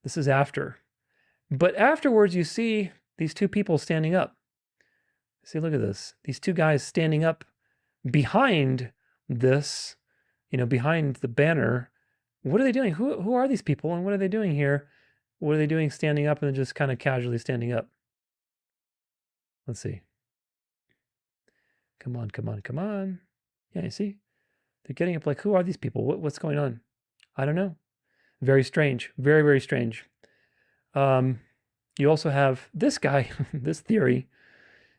This is after. But afterwards, you see these 2 people standing up. See, look at this. These 2 guys standing up behind this, behind the banner. What are they doing? Who are these people, and what are they doing here? What are they doing standing up and then just kind of casually standing up? Let's see. Come on, come on, come on. Yeah, you see? They're getting up like, who are these people? What's going on? I don't know. Very strange. Very, very strange. You also have this guy, this theory,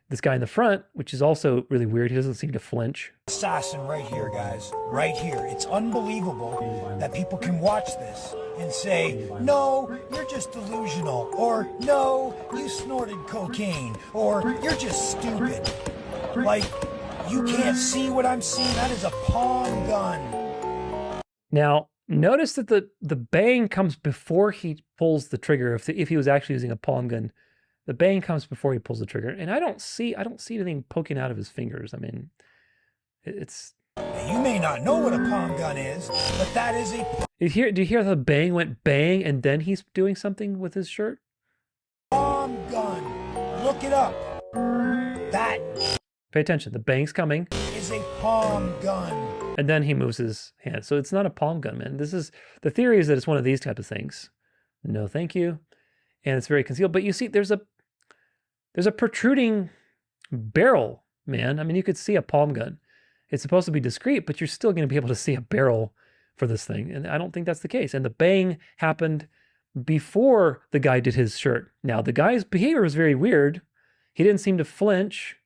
this guy in the front, which is also really weird. He doesn't seem to flinch.
Assassin right here, guys. Right here. It's unbelievable that people can watch this and say, no, you're just delusional, or no, you snorted cocaine, or you're just stupid. Like, you can't see what I'm seeing. That is a palm gun.
Now, notice that the bang comes before he pulls the trigger. If he was actually using a palm gun, the bang comes before he pulls the trigger. And I don't see anything poking out of his fingers. I mean, it's...
You may not know what a palm gun is, but that is a...
Do you hear the bang went bang and then he's doing something with his shirt?
Palm gun. Look it up. That...
Pay attention. The bang's coming.
Is a palm gun.
And then he moves his hand. So it's not a palm gun, man. The theory is that it's one of these type of things. No, thank you. And it's very concealed. But you see, there's a protruding barrel, man. I mean, you could see a palm gun. It's supposed to be discreet, but you're still going to be able to see a barrel for this thing. And I don't think that's the case. And the bang happened before the guy did his shirt. Now, the guy's behavior was very weird. He didn't seem to flinch.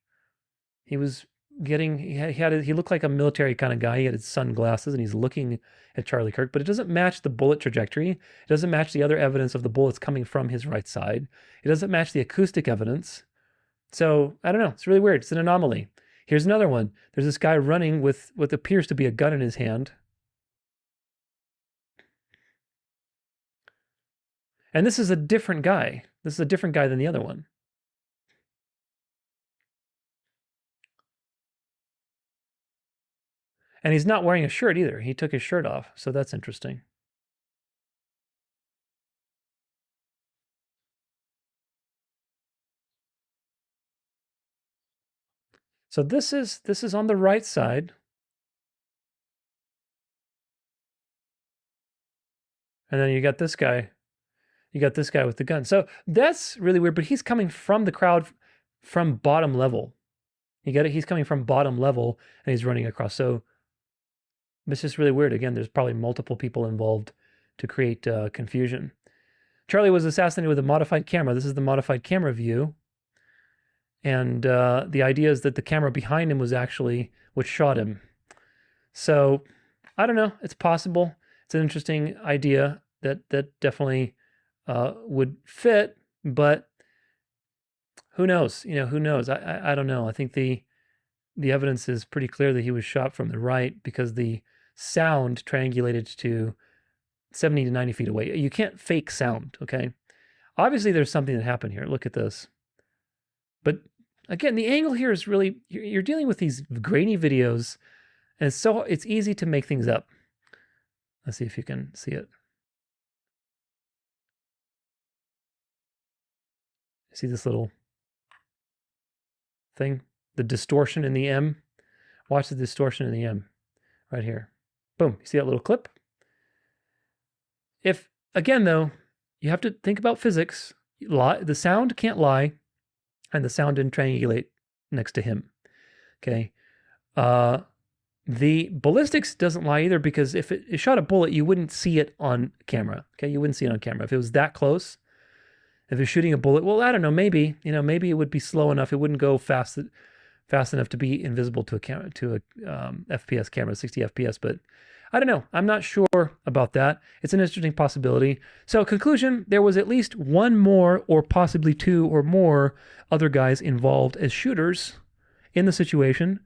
He was he looked like a military kind of guy. He had his sunglasses and he's looking at Charlie Kirk, but it doesn't match the bullet trajectory. It doesn't match the other evidence of the bullets coming from his right side. It doesn't match the acoustic evidence. So I don't know. It's really weird. It's an anomaly. Here's another one. There's this guy running with what appears to be a gun in his hand. And this is a different guy. This is a different guy than the other one. And he's not wearing a shirt either. He took his shirt off, so that's interesting. So this is on the right side. And then you got this guy. You got this guy with the gun. So that's really weird, but he's coming from the crowd from bottom level. You get it? He's coming from bottom level and he's running across. So it's just really weird. Again, there's probably multiple people involved to create confusion. Charlie was assassinated with a modified camera. This is the modified camera view. And the idea is that the camera behind him was actually what shot him. So I don't know. It's possible. It's an interesting idea that definitely would fit, but who knows? Who knows? I don't know. I think the the evidence is pretty clear that he was shot from the right because the sound triangulated to 70 to 90 feet away. You can't fake sound, okay? Obviously, there's something that happened here. Look at this. But again, the angle here is really, you're dealing with these grainy videos, and it's easy to make things up. Let's see if you can see it. See this little thing? The distortion in the M. Watch the distortion in the M right here. Boom. You see that little clip? If, again, though, you have to think about physics. The sound can't lie, and the sound didn't triangulate next to him. Okay. The ballistics doesn't lie either, because if it shot a bullet, you wouldn't see it on camera. Okay. You wouldn't see it on camera. If it was that close, if it's shooting a bullet, well, I don't know, maybe it would be slow enough. It wouldn't go fast enough to be invisible to a camera, to a FPS camera, 60 FPS, but I don't know. I'm not sure about that. It's an interesting possibility. So conclusion, there was at least one more, or possibly two or more other guys involved as shooters in the situation.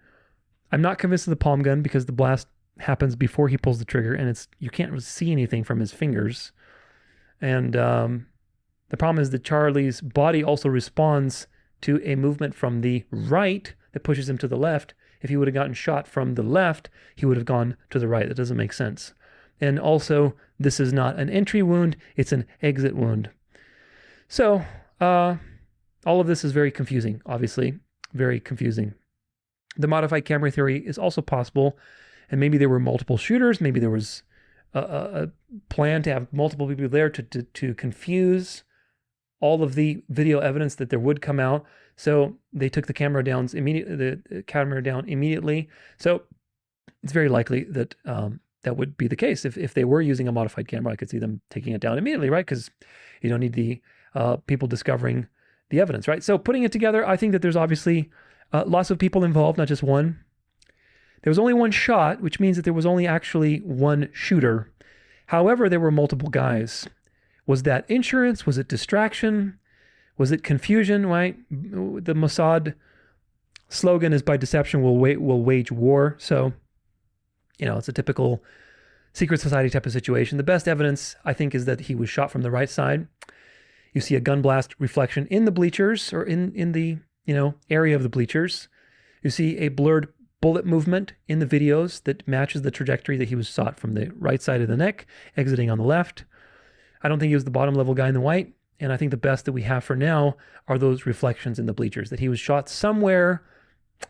I'm not convinced of the palm gun, because the blast happens before he pulls the trigger, and you can't really see anything from his fingers. And the problem is that Charlie's body also responds to a movement from the right that pushes him to the left. If he would have gotten shot from the left, he would have gone to the right. That doesn't make sense. And also, this is not an entry wound, it's an exit wound. So, all of this is very confusing, obviously, very confusing. The modified camera theory is also possible, and maybe there were multiple shooters, maybe there was a plan to have multiple people there to confuse all of the video evidence that there would come out. So they took the camera down immediately. So it's very likely that that would be the case. If they were using a modified camera, I could see them taking it down immediately, right? Because you don't need the people discovering the evidence, right? So putting it together, I think that there's obviously lots of people involved, not just one. There was only one shot, which means that there was only actually one shooter. However, there were multiple guys. Was that insurance? Was it distraction? Was it confusion, right? The Mossad slogan is, by deception we'll wage war. So, it's a typical secret society type of situation. The best evidence, I think, is that he was shot from the right side. You see a gun blast reflection in the bleachers, or in the, area of the bleachers. You see a blurred bullet movement in the videos that matches the trajectory that he was shot from the right side of the neck, exiting on the left. I don't think he was the bottom level guy in the white. And I think the best that we have for now are those reflections in the bleachers, that he was shot somewhere,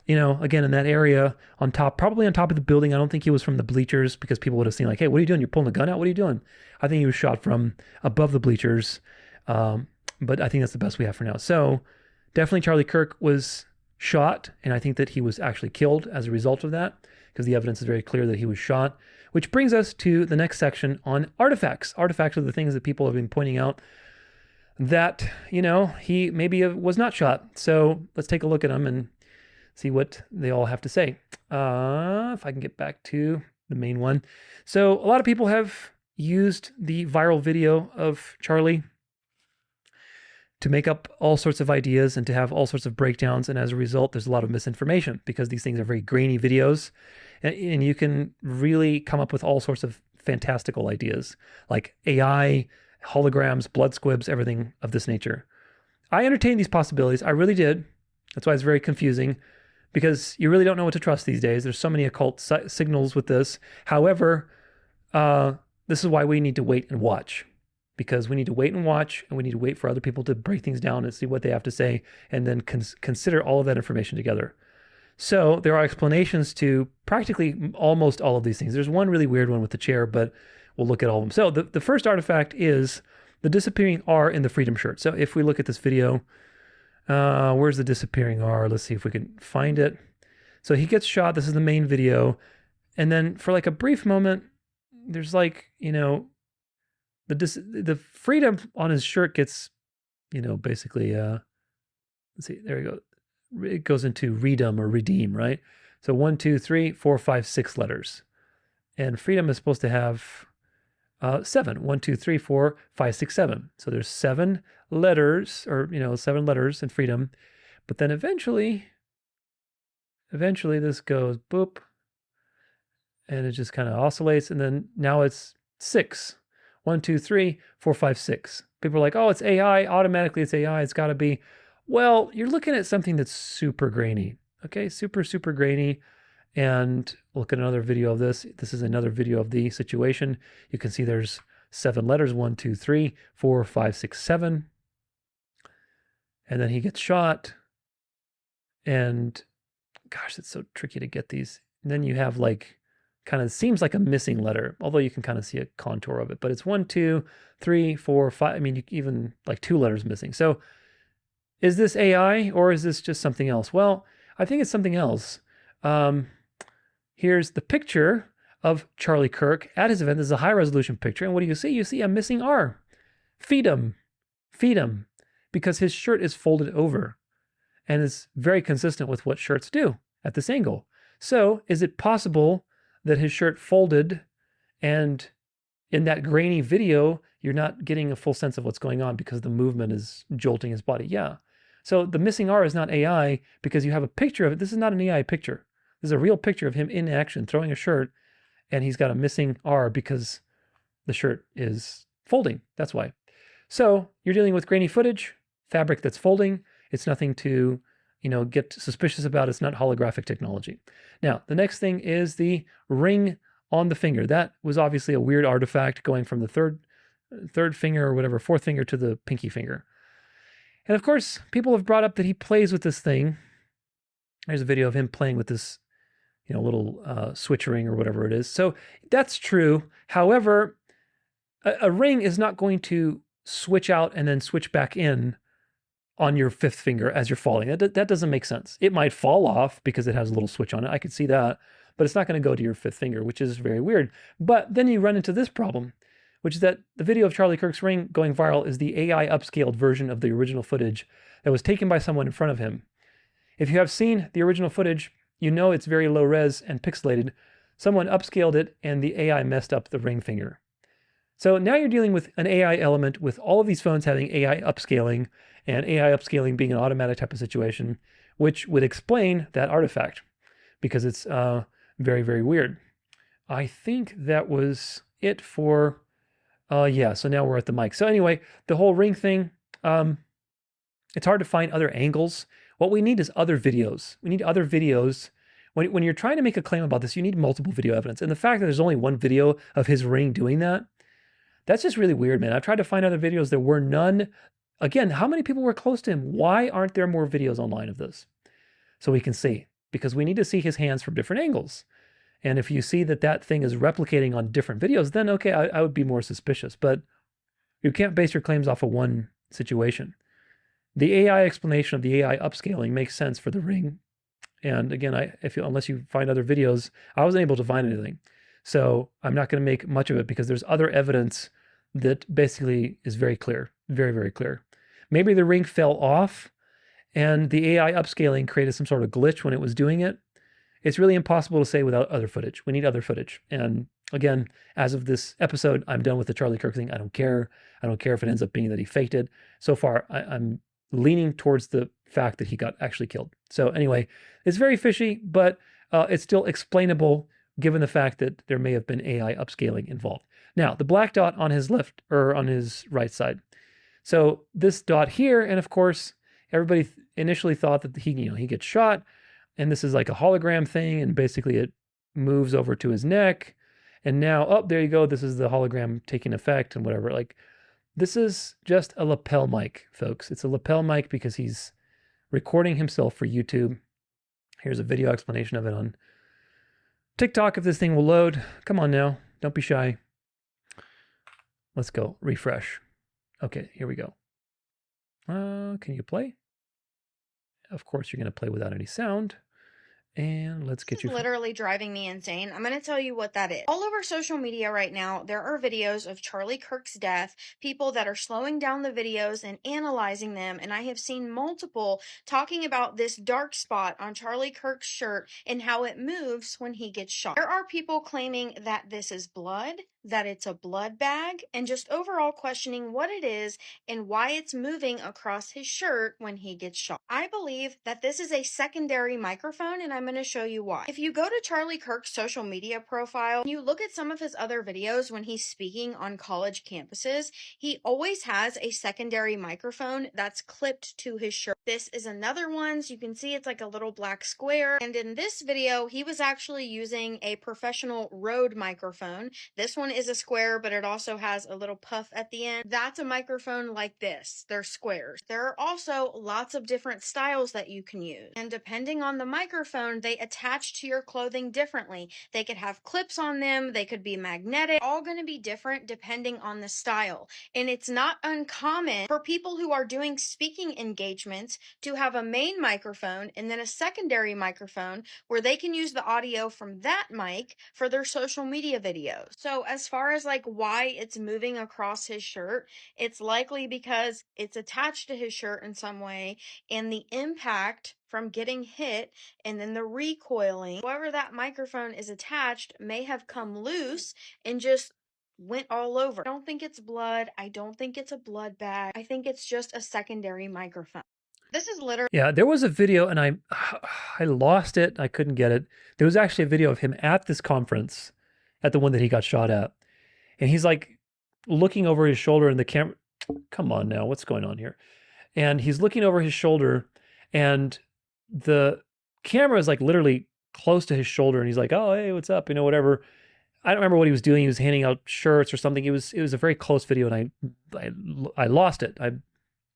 again, in that area on top, probably on top of the building. I don't think he was from the bleachers, because people would have seen like, hey, what are you doing? You're pulling a gun out? What are you doing? I think he was shot from above the bleachers. But I think that's the best we have for now. So definitely Charlie Kirk was shot. And I think that he was actually killed as a result of that, because the evidence is very clear that he was shot. Which brings us to the next section on artifacts. Artifacts are the things that people have been pointing out that, he maybe was not shot. So let's take a look at them and see what they all have to say. If I can get back to the main one. So a lot of people have used the viral video of Charlie to make up all sorts of ideas and to have all sorts of breakdowns. And as a result, there's a lot of misinformation, because these things are very grainy videos. And you can really come up with all sorts of fantastical ideas, like AI, holograms, blood squibs, everything of this nature. I entertained these possibilities. I really did. That's why it's very confusing, because you really don't know what to trust these days. There's so many occult signals with this. However, this is why we need to wait and watch, because we need to wait and watch, and we need to wait for other people to break things down and see what they have to say, and then consider all of that information together. So there are explanations to practically almost all of these things. There's one really weird one with the chair, but we'll look at all of them. So the first artifact is the disappearing R in the freedom shirt. So if we look at this video, where's the disappearing R? Let's see if we can find it. So he gets shot. This is the main video. And then for like a brief moment, there's like, the freedom on his shirt gets, basically, let's see, there we go. It goes into redeem or redeem, right? So 1, 2, 3, 4, 5, 6 letters. And freedom is supposed to have 7. 1, 2, 3, 4, 5, 6, 7. So there's 7 letters, or 7 letters in freedom. But then eventually, eventually this goes boop, and it just kind of oscillates, and then now it's 6. 1, 2, 3, 4, 5, 6. People are like, oh, it's AI. Automatically it's AI. It's got to be. Well, you're looking at something that's super grainy. Okay, super, super grainy. And look at another video of this. This is another video of the situation. You can see there's 7 letters, 1, 2, 3, 4, 5, 6, 7. And then he gets shot. And gosh, it's so tricky to get these. And then you have like, kind of seems like a missing letter, although you can kind of see a contour of it. But it's 1, 2, 3, 4, 5. I mean, even like 2 letters missing. So is this AI or is this just something else? Well, I think it's something else. Here's the picture of Charlie Kirk at his event. This is a high resolution picture. And what do you see? You see a missing R. Feed him. Feed him. Because his shirt is folded over and is very consistent with what shirts do at this angle. So is it possible that his shirt folded and in that grainy video, you're not getting a full sense of what's going on because the movement is jolting his body? Yeah. So the missing R is not AI because you have a picture of it. This is not an AI picture. This is a real picture of him in action throwing a shirt, and he's got a missing R because the shirt is folding. That's why. So you're dealing with grainy footage, fabric that's folding. It's nothing to, get suspicious about. It's not holographic technology. Now, the next thing is the ring on the finger. That was obviously a weird artifact going from the third finger or whatever, 4th finger to the pinky finger. And of course, people have brought up that he plays with this thing. There's a video of him playing with this, little switch ring or whatever it is. So that's true. However, a ring is not going to switch out and then switch back in on your 5th finger as you're falling. That doesn't make sense. It might fall off because it has a little switch on it. I could see that, but it's not going to go to your 5th finger, which is very weird. But then you run into this problem, which is that the video of Charlie Kirk's ring going viral is the AI upscaled version of the original footage that was taken by someone in front of him. If you have seen the original footage, you know it's very low res and pixelated. Someone upscaled it and the AI messed up the ring finger. So now you're dealing with an AI element with all of these phones having AI upscaling and AI upscaling being an automatic type of situation, which would explain that artifact because it's very, very weird. I think that was it for, so now we're at the mic. So anyway, the whole ring thing, it's hard to find other angles. What we need is other videos. We need other videos. When you're trying to make a claim about this, you need multiple video evidence. And the fact that there's only one video of his ring doing that, that's just really weird, man. I've tried to find other videos. There were none. Again, how many people were close to him? Why aren't there more videos online of this? So we can see, because we need to see his hands from different angles. And if you see that that thing is replicating on different videos, then okay, I would be more suspicious. But you can't base your claims off of one situation. The AI explanation of the AI upscaling makes sense for the ring. And again, unless you find other videos, I wasn't able to find anything. So I'm not going to make much of it because there's other evidence that basically is very clear, very, very clear. Maybe the ring fell off and the AI upscaling created some sort of glitch when it was doing it. It's really impossible to say without other footage. We need other footage. And again, as of this episode, I'm done with the Charlie Kirk thing. I don't care. I don't care if it ends up being that he faked it. So far, I'm leaning towards the fact that he got actually killed. So anyway, it's very fishy, but it's still explainable given the fact that there may have been AI upscaling involved. Now, the black dot on his left or on his right side. So this dot here, and of course, everybody initially thought that he gets shot, and this is like a hologram thing, and basically it moves over to his neck, and now, oh, there you go. This is the hologram taking effect and whatever. Like, this is just a lapel mic, folks. It's a lapel mic because he's recording himself for YouTube. Here's a video explanation of it on TikTok if this thing will load. Come on now. Don't be shy. Let's go. Refresh. Okay, here we go. Can you play? Of course, you're going to play without any sound. And let's get you.
Literally driving me insane. I'm going to tell you what that is. All over social media right now, there are videos of Charlie Kirk's death, people that are slowing down the videos and analyzing them. And I have seen multiple talking about this dark spot on Charlie Kirk's shirt and how it moves when he gets shot. There are people claiming that this is blood. that it's a blood bag, and just overall questioning what it is and why it's moving across his shirt when he gets shot. I believe that this is a secondary microphone, and I'm going to show you why. If you go to Charlie Kirk's social media profile and you look at some of his other videos when he's speaking on college campuses, he always has a secondary microphone that's clipped to his shirt. This is another one, so you can see it's like a little black square. And in this video, he was actually using a professional Rode microphone. This one is a square, but it also has a little puff at the end. That's a microphone like this. They're squares. There are also lots of different styles that you can use. And depending on the microphone, they attach to your clothing differently. They could have clips on them. They could be magnetic. All going to be different depending on the style. And it's not uncommon for people who are doing speaking engagements to have a main microphone and then a secondary microphone where they can use the audio from that mic for their social media videos. So as far as like why it's moving across his shirt, it's likely because it's attached to his shirt in some way, and the impact from getting hit and then the recoiling, however that microphone is attached, may have come loose and just went all over. I don't think it's blood. I don't think it's a blood bag. I think it's just a secondary microphone. This is literally...
Yeah, there was a video, and I lost it. I couldn't get it. There was actually a video of him at this conference, at the one that he got shot at. And he's like looking over his shoulder, and the camera... Come on now, what's going on here? And he's looking over his shoulder, and the camera is like literally close to his shoulder, and he's like, oh, hey, what's up? You know, whatever. I don't remember what he was doing. He was handing out shirts or something. It was a very close video, and I lost it. I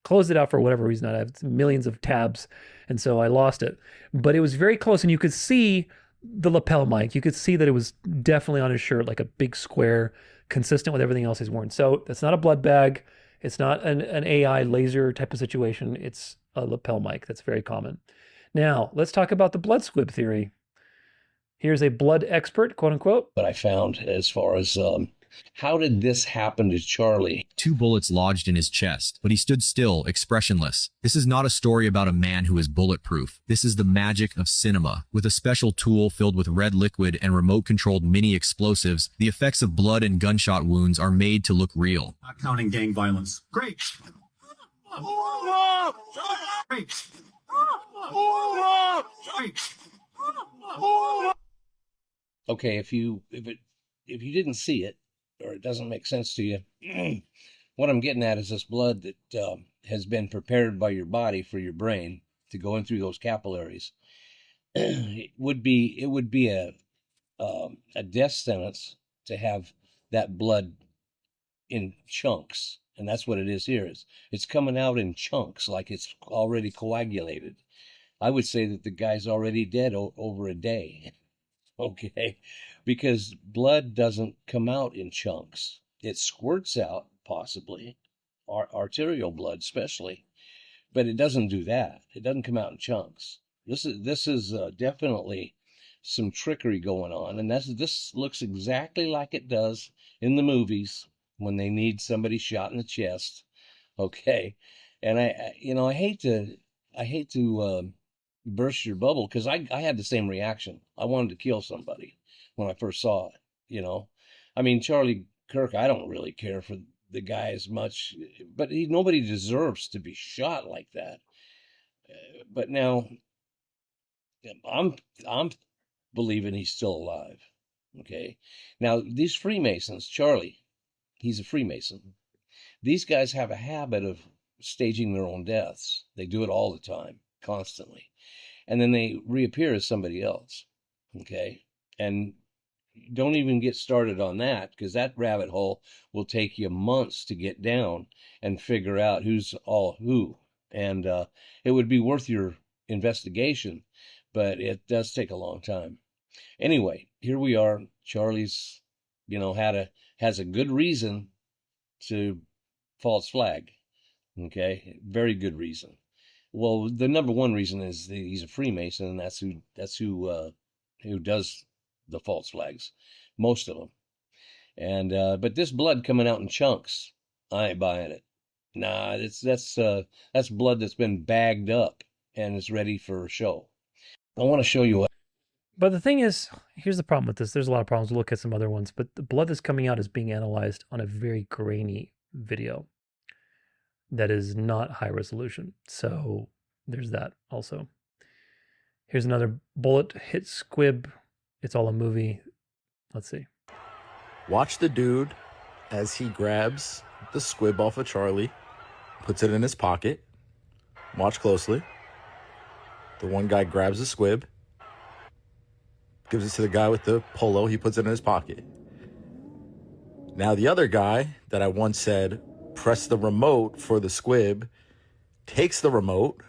closed it out for whatever reason. I have millions of tabs, and so I lost it. But it was very close, and you could see the lapel mic. You could see that it was definitely on his shirt, like a big square, consistent with everything else he's worn. So that's not a blood bag. It's not an AI laser type of situation. It's a lapel mic. That's very common. Now, let's talk about the blood squib theory. Here's a blood expert, quote unquote.
What I found as far as how did this happen to Charlie?
2 bullets lodged in his chest, but he stood still, expressionless. This is not a story about a man who is bulletproof. This is the magic of cinema. With a special tool filled with red liquid and remote-controlled mini explosives, the effects of blood and gunshot wounds are made to look real.
Not counting gang violence. Great. Great.
Okay, if you didn't see it, or it doesn't make sense to you, what I'm getting at is this blood that has been prepared by your body for your brain to go in through those capillaries. It would be a death sentence to have that blood in chunks, and that's what it is here. It's coming out in chunks, like it's already coagulated. I would say that the guy's already dead over a day. Okay, because blood doesn't come out in chunks. It squirts out, possibly, arterial blood especially, but it doesn't do that. It doesn't come out in chunks. This is definitely some trickery going on, and this looks exactly like it does in the movies when they need somebody shot in the chest. Okay, and I hate to burst your bubble, because I had the same reaction. I wanted to kill somebody when I first saw it. I mean, Charlie Kirk, I don't really care for the guy as much, but nobody deserves to be shot like that. But now I'm believing he's still alive. Okay, now these Freemasons, Charlie, he's a Freemason. These guys have a habit of staging their own deaths. They do it all the time, constantly. And then they reappear as somebody else. Okay? And don't even get started on that, because that rabbit hole will take you months to get down and figure out who's all who. And it would be worth your investigation, but it does take a long time. Anyway, here we are. Charlie's, has a good reason to false flag. Okay? Very good reason. Well, the number one reason is that he's a Freemason, and that's who does the false flags, most of them. And but this blood coming out in chunks, I ain't buying it. Nah, that's blood that's been bagged up and is ready for a show. I want to show you
But the thing is, here's the problem with this. There's a lot of problems. We'll look at some other ones, but the blood that's coming out is being analyzed on a very grainy video that is not high resolution. So there's that also. Here's another bullet hit squib. It's all a movie. Let's see.
Watch the dude as he grabs the squib off of Charlie, puts it in his pocket. Watch closely. The one guy grabs the squib, gives it to the guy with the polo. He puts it in his pocket. Now the other guy that I once said, press the remote for the squib, takes the remote,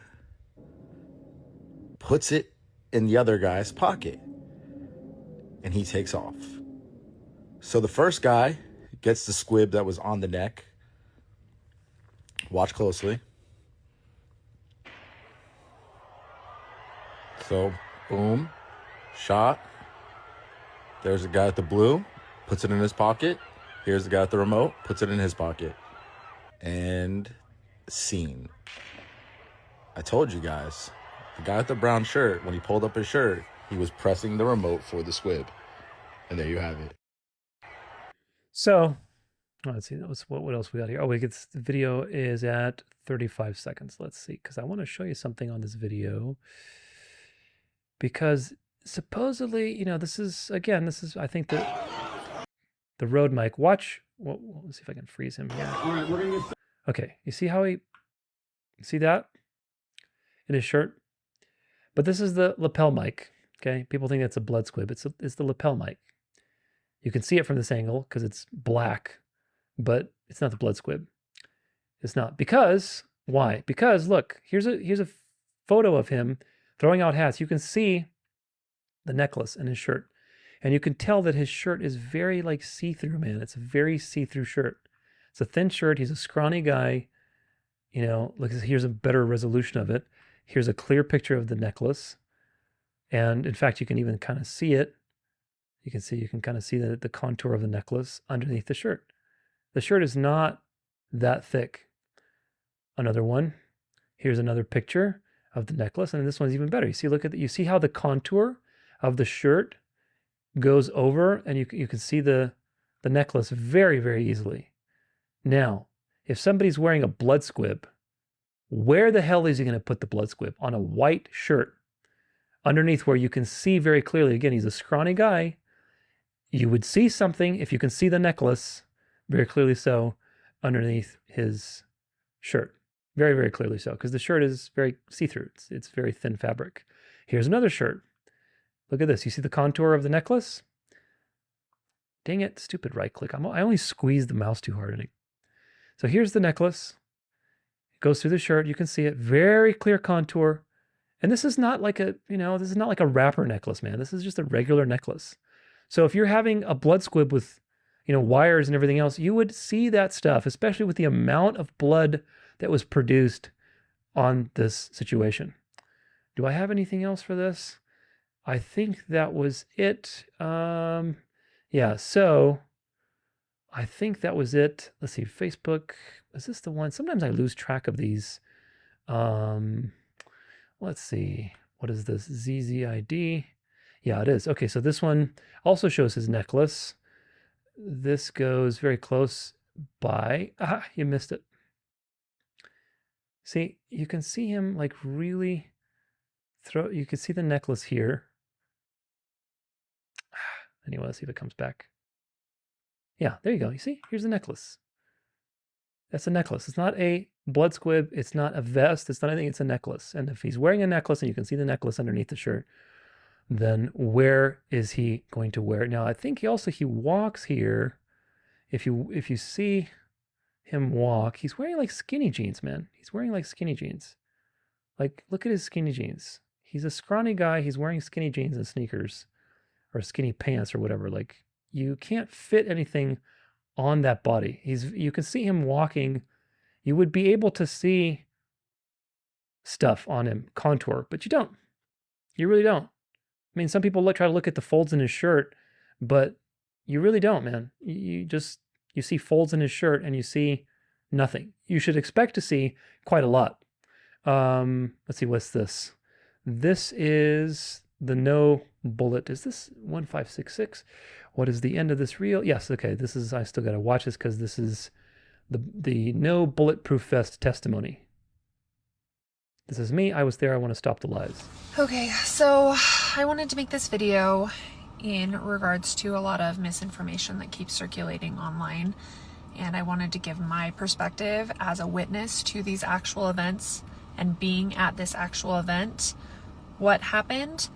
puts it in the other guy's pocket, and he takes off. So the first guy gets the squib that was on the neck. Watch closely. So, boom, shot. There's the guy with the blue, puts it in his pocket. Here's the guy with the remote, puts it in his pocket. And scene. I told you guys, the guy with the brown shirt, when he pulled up his shirt, he was pressing the remote for the squib. And there you have it.
So, let's see, what else we got here? Oh, the video is at 35 seconds. Let's see, because I want to show you something on this video. Because supposedly, this is, I think, the Rode mic. Watch, let's see if I can freeze him here.
All right, we're going to get...
Okay, you see how see that? In his shirt? But this is the lapel mic, okay? People think that's a blood squib. It's the lapel mic. You can see it from this angle because it's black, but it's not the blood squib. It's not. Because, why? Because, look, here's a photo of him throwing out hats. You can see the necklace and his shirt. And you can tell that his shirt is very like see-through, man. It's a very see-through shirt. It's a thin shirt. He's a scrawny guy. Look, here's a better resolution of it. Here's a clear picture of the necklace. And in fact, you can even kind of see it. You can kind of see the contour of the necklace underneath the shirt. The shirt is not that thick. Another one. Here's another picture of the necklace, and this one's even better. You see how the contour of the shirt goes over, and you can see the necklace very, very easily. Now, if somebody's wearing a blood squib, where the hell is he going to put the blood squib? On a white shirt, underneath where you can see very clearly. Again, he's a scrawny guy. You would see something if you can see the necklace, very clearly so, underneath his shirt. Very, very clearly so, because the shirt is very see-through. It's very thin fabric. Here's another shirt. Look at this. You see the contour of the necklace? Dang it, stupid right click. I only squeezed the mouse too hard. So here's the necklace. It goes through the shirt. You can see it. Very clear contour. And this is not like this is not like a wrapper necklace, man. This is just a regular necklace. So if you're having a blood squib with, wires and everything else, you would see that stuff, especially with the amount of blood that was produced on this situation. Do I have anything else for this? I think that was it. Yeah, so I think that was it. Let's see, Facebook. Is this the one? Sometimes I lose track of these. Let's see. What is this? ZZID. Yeah, it is. Okay, so this one also shows his necklace. This goes very close by. You missed it. See, you can see him like really you can see the necklace here. Anyway, let's see if it comes back. Yeah, there you go. You see, here's the necklace. That's a necklace. It's not a blood squib. It's not a vest. It's not anything. It's a necklace. And if he's wearing a necklace and you can see the necklace underneath the shirt, then where is he going to wear it? Now, I think he walks here. If you see him walk, he's wearing like skinny jeans, man. He's wearing like skinny jeans. Like, look at his skinny jeans. He's a scrawny guy. He's wearing skinny jeans and sneakers or skinny pants or whatever. Like, you can't fit anything on that body. You can see him walking. You would be able to see stuff on him, contour, but you don't. You really don't. I mean, some people try to look at the folds in his shirt, but you really don't, man. You see folds in his shirt and you see nothing. You should expect to see quite a lot. Let's see, what's this? This is the no bullet. Is this 1566? What is the end of this reel? Yes, okay. This is, I still got to watch this because this is the no bulletproof vest testimony. This is me. I was there. I want to stop the lies.
Okay, so I wanted to make this video in regards to a lot of misinformation that keeps circulating online. And I wanted to give my perspective as a witness to these actual events and being at this actual event. What happened?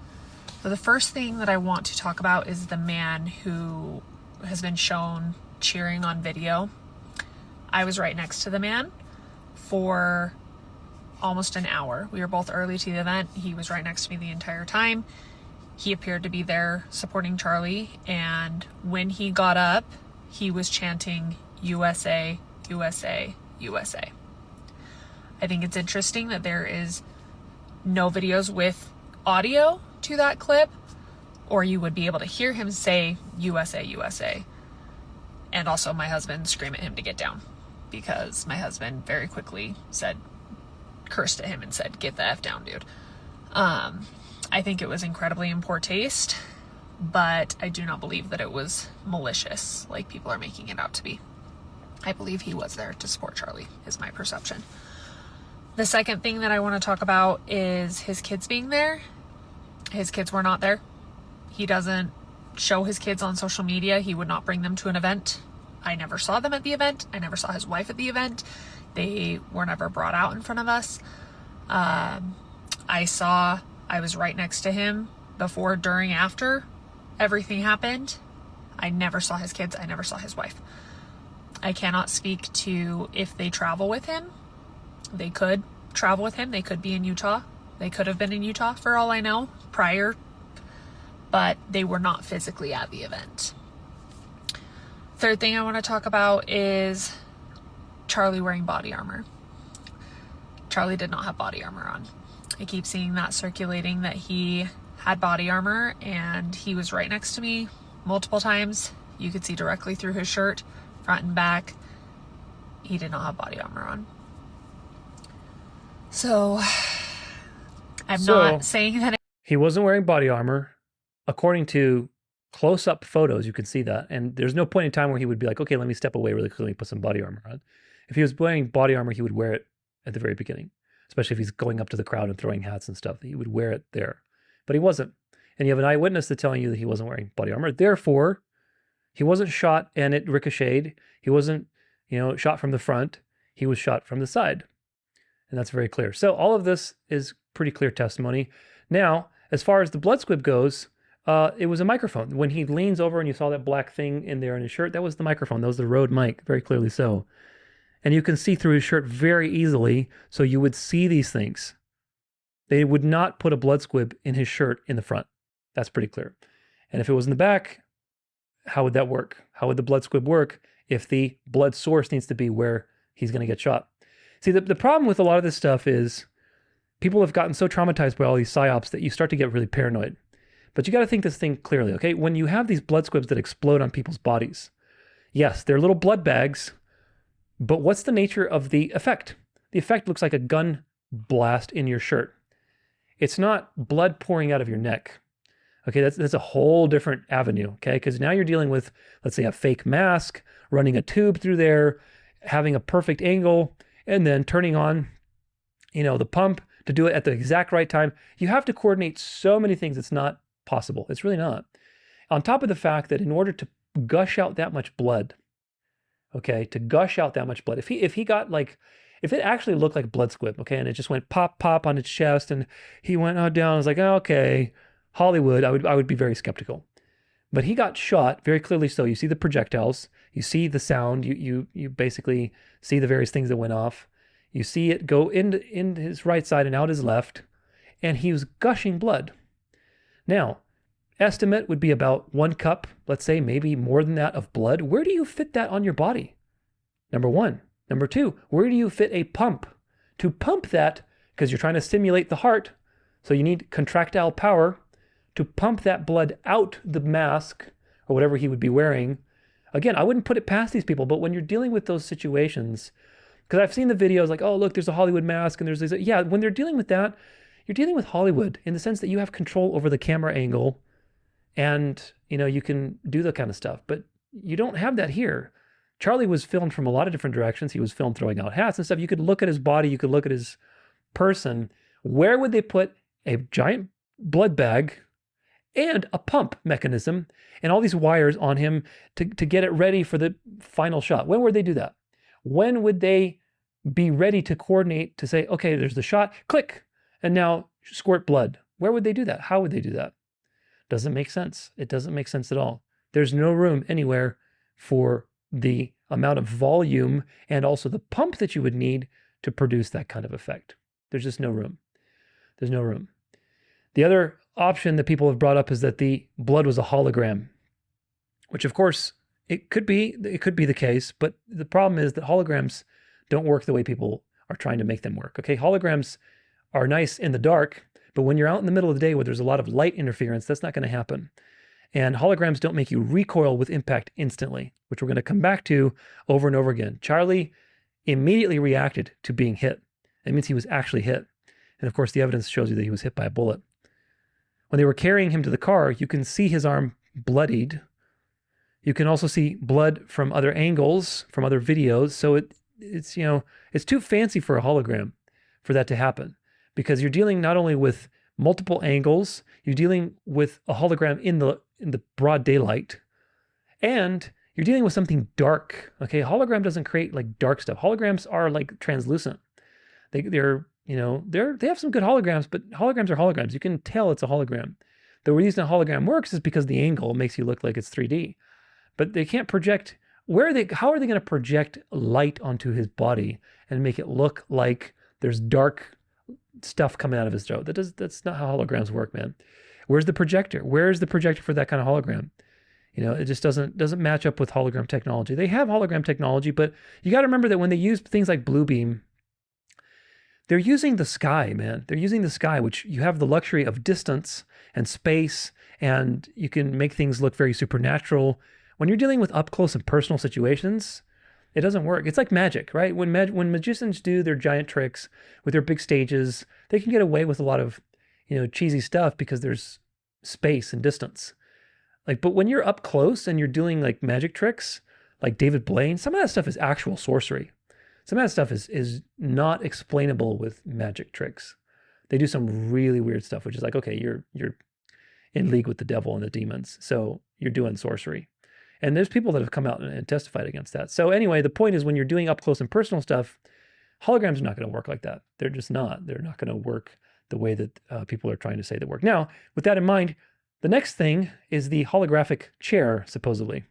So the first thing that I want to talk about is the man who has been shown cheering on video. I was right next to the man for almost an hour. We were both early to the event. He was right next to me the entire time. He appeared to be there supporting Charlie, and when he got up, he was chanting USA, USA, USA. I think it's interesting that there is no videos with audio to that clip, or you would be able to hear him say USA, USA. And also my husband scream at him to get down, because my husband very quickly cursed at him and said, "Get the F down, dude." I think it was incredibly in poor taste, but I do not believe that it was malicious like people are making it out to be. I believe he was there to support Charlie, is my perception. The second thing that I want to talk about is his kids being there. His kids were not there. He doesn't show his kids on social media. He would not bring them to an event. I never saw them at the event. I never saw his wife at the event. They were never brought out in front of us. I was right next to him before, during, after everything happened. I never saw his kids. I never saw his wife. I cannot speak to if they travel with him. They could travel with him. They could be in Utah. They could have been in Utah for all I know prior, but they were not physically at the event. Third thing I want to talk about is Charlie wearing body armor. Charlie did not have body armor on. I keep seeing that circulating that he had body armor, and he was right next to me multiple times. You could see directly through his shirt, front and back. He did not have body armor on. So I'm not saying that
he wasn't wearing body armor. According to close-up photos, you can see that. And there's no point in time where he would be like, okay, let me step away really quickly and put some body armor on. If he was wearing body armor, he would wear it at the very beginning, especially if he's going up to the crowd and throwing hats and stuff. He would wear it there. But he wasn't. And you have an eyewitness that's telling you that he wasn't wearing body armor. Therefore, he wasn't shot and it ricocheted. He wasn't, shot from the front. He was shot from the side. And that's very clear. So all of this is pretty clear testimony. Now, as far as the blood squib goes, it was a microphone. When he leans over and you saw that black thing in there in his shirt, that was the microphone. That was the Rode mic, very clearly so. And you can see through his shirt very easily, so you would see these things. They would not put a blood squib in his shirt in the front. That's pretty clear. And if it was in the back, how would that work? How would the blood squib work if the blood source needs to be where he's going to get shot? See, the problem with a lot of this stuff is people have gotten so traumatized by all these psyops that you start to get really paranoid. But you got to think this thing clearly, okay? When you have these blood squibs that explode on people's bodies, yes, they're little blood bags, but what's the nature of the effect? The effect looks like a gun blast in your shirt. It's not blood pouring out of your neck. Okay, that's a whole different avenue, okay? Because now you're dealing with, let's say, a fake mask, running a tube through there, having a perfect angle, and then turning on, the pump to do it at the exact right time. You have to coordinate so many things. It's not possible. It's really not. On top of the fact that in order to gush out that much blood, okay, to gush out that much blood, if he got if it actually looked like blood squib, okay, and it just went pop, pop on his chest and he went down, I was like, okay, Hollywood, I would be very skeptical. But he got shot very clearly. So you see the projectiles, you see the sound, you basically see the various things that went off. You see it go into his right side and out his left, and he was gushing blood. Now, estimate would be about 1 cup, let's say, maybe more than that, of blood. Where do you fit that on your body? Number one. Number two, where do you fit a pump? To pump that, because you're trying to stimulate the heart, so you need contractile power to pump that blood out the mask or whatever he would be wearing. Again, I wouldn't put it past these people, but when you're dealing with those situations, because I've seen the videos like, oh, look, there's a Hollywood mask and there's this. Yeah, when they're dealing with that, You're dealing with Hollywood in the sense that you have control over the camera angle and, you can do that kind of stuff, but you don't have that here. Charlie was filmed from a lot of different directions. He was filmed throwing out hats and stuff. You could look at his body. You could look at his person. Where would they put a giant blood bag and a pump mechanism and all these wires on him to get it ready for the final shot? When would they do that? When would they be ready to coordinate to say, okay, there's the shot, click, and now squirt blood? Where would they do that? How would they do that? Doesn't make sense. It doesn't make sense at all. There's no room anywhere for the amount of volume and also the pump that you would need to produce that kind of effect. There's just no room. There's no room. The other option that people have brought up is that the blood was a hologram, which of course it could be the case, but the problem is that holograms don't work the way people are trying to make them work. Okay, holograms are nice in the dark, but when you're out in the middle of the day where there's a lot of light interference, that's not going to happen. And holograms don't make you recoil with impact instantly, which we're going to come back to over and over again. Charlie immediately reacted to being hit. That means he was actually hit. And of course, the evidence shows you that he was hit by a bullet. When they were carrying him to the car, you can see his arm bloodied. You can also see blood from other angles, from other videos. So it's too fancy for a hologram for that to happen, because you're dealing not only with multiple angles, you're dealing with a hologram in the broad daylight, and you're dealing with something dark. Okay, hologram doesn't create like dark stuff. Holograms are like translucent. They have some good holograms, but holograms are holograms. You can tell it's a hologram. The reason a hologram works is because the angle makes you look like it's 3D. But they can't project. How are they going to project light onto his body and make it look like there's dark stuff coming out of his throat? That's not how holograms work, man. Where's the projector? Where's the projector for that kind of hologram? It just doesn't match up with hologram technology. They have hologram technology, but you got to remember that when they use things like blue beam, they're using the sky, man. They're using the sky, which you have the luxury of distance and space, and you can make things look very supernatural. When you're dealing with up close and personal situations, it doesn't work. It's like magic, right? When magicians do their giant tricks with their big stages, they can get away with a lot of, cheesy stuff because there's space and distance. But when you're up close and you're doing like magic tricks, like David Blaine, some of that stuff is actual sorcery. Some of that stuff is not explainable with magic tricks. They do some really weird stuff, which is like, okay, you're in league with the devil and the demons, so you're doing sorcery. And there's people that have come out and testified against that. So anyway, the point is, when you're doing up close and personal stuff, holograms are not going to work like that. They're just not. They're not going to work the way that people are trying to say they work. Now, with that in mind, the next thing is the holographic chair, supposedly.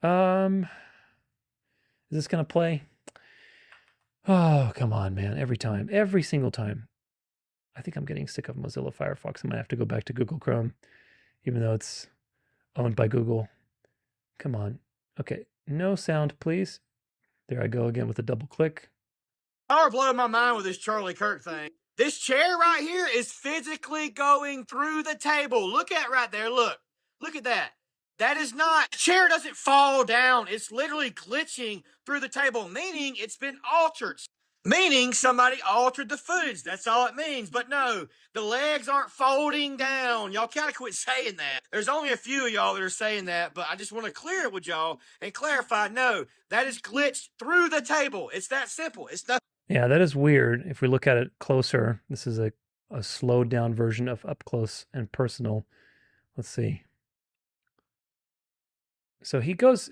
Is this going to play? Oh, come on, man. Every single time. I think I'm getting sick of Mozilla Firefox. I might have to go back to Google Chrome, even though it's owned by Google. Come on. Okay. No sound, please. There I go again with a double click.
Y'all blowing my mind with this Charlie Kirk thing. This chair right here is physically going through the table. Look at right there. Look at that. That is not, the chair doesn't fall down. It's literally glitching through the table, meaning it's been altered. Meaning somebody altered the footage. That's all it means. But no, the legs aren't folding down. Y'all gotta quit saying that. There's only a few of y'all that are saying that, but I just want to clear it with y'all and clarify, no, that is glitched through the table. It's that simple. It's not.
Yeah, that is weird. If we look at it closer, this is a slowed down version of up close and personal. Let's see. So he goes,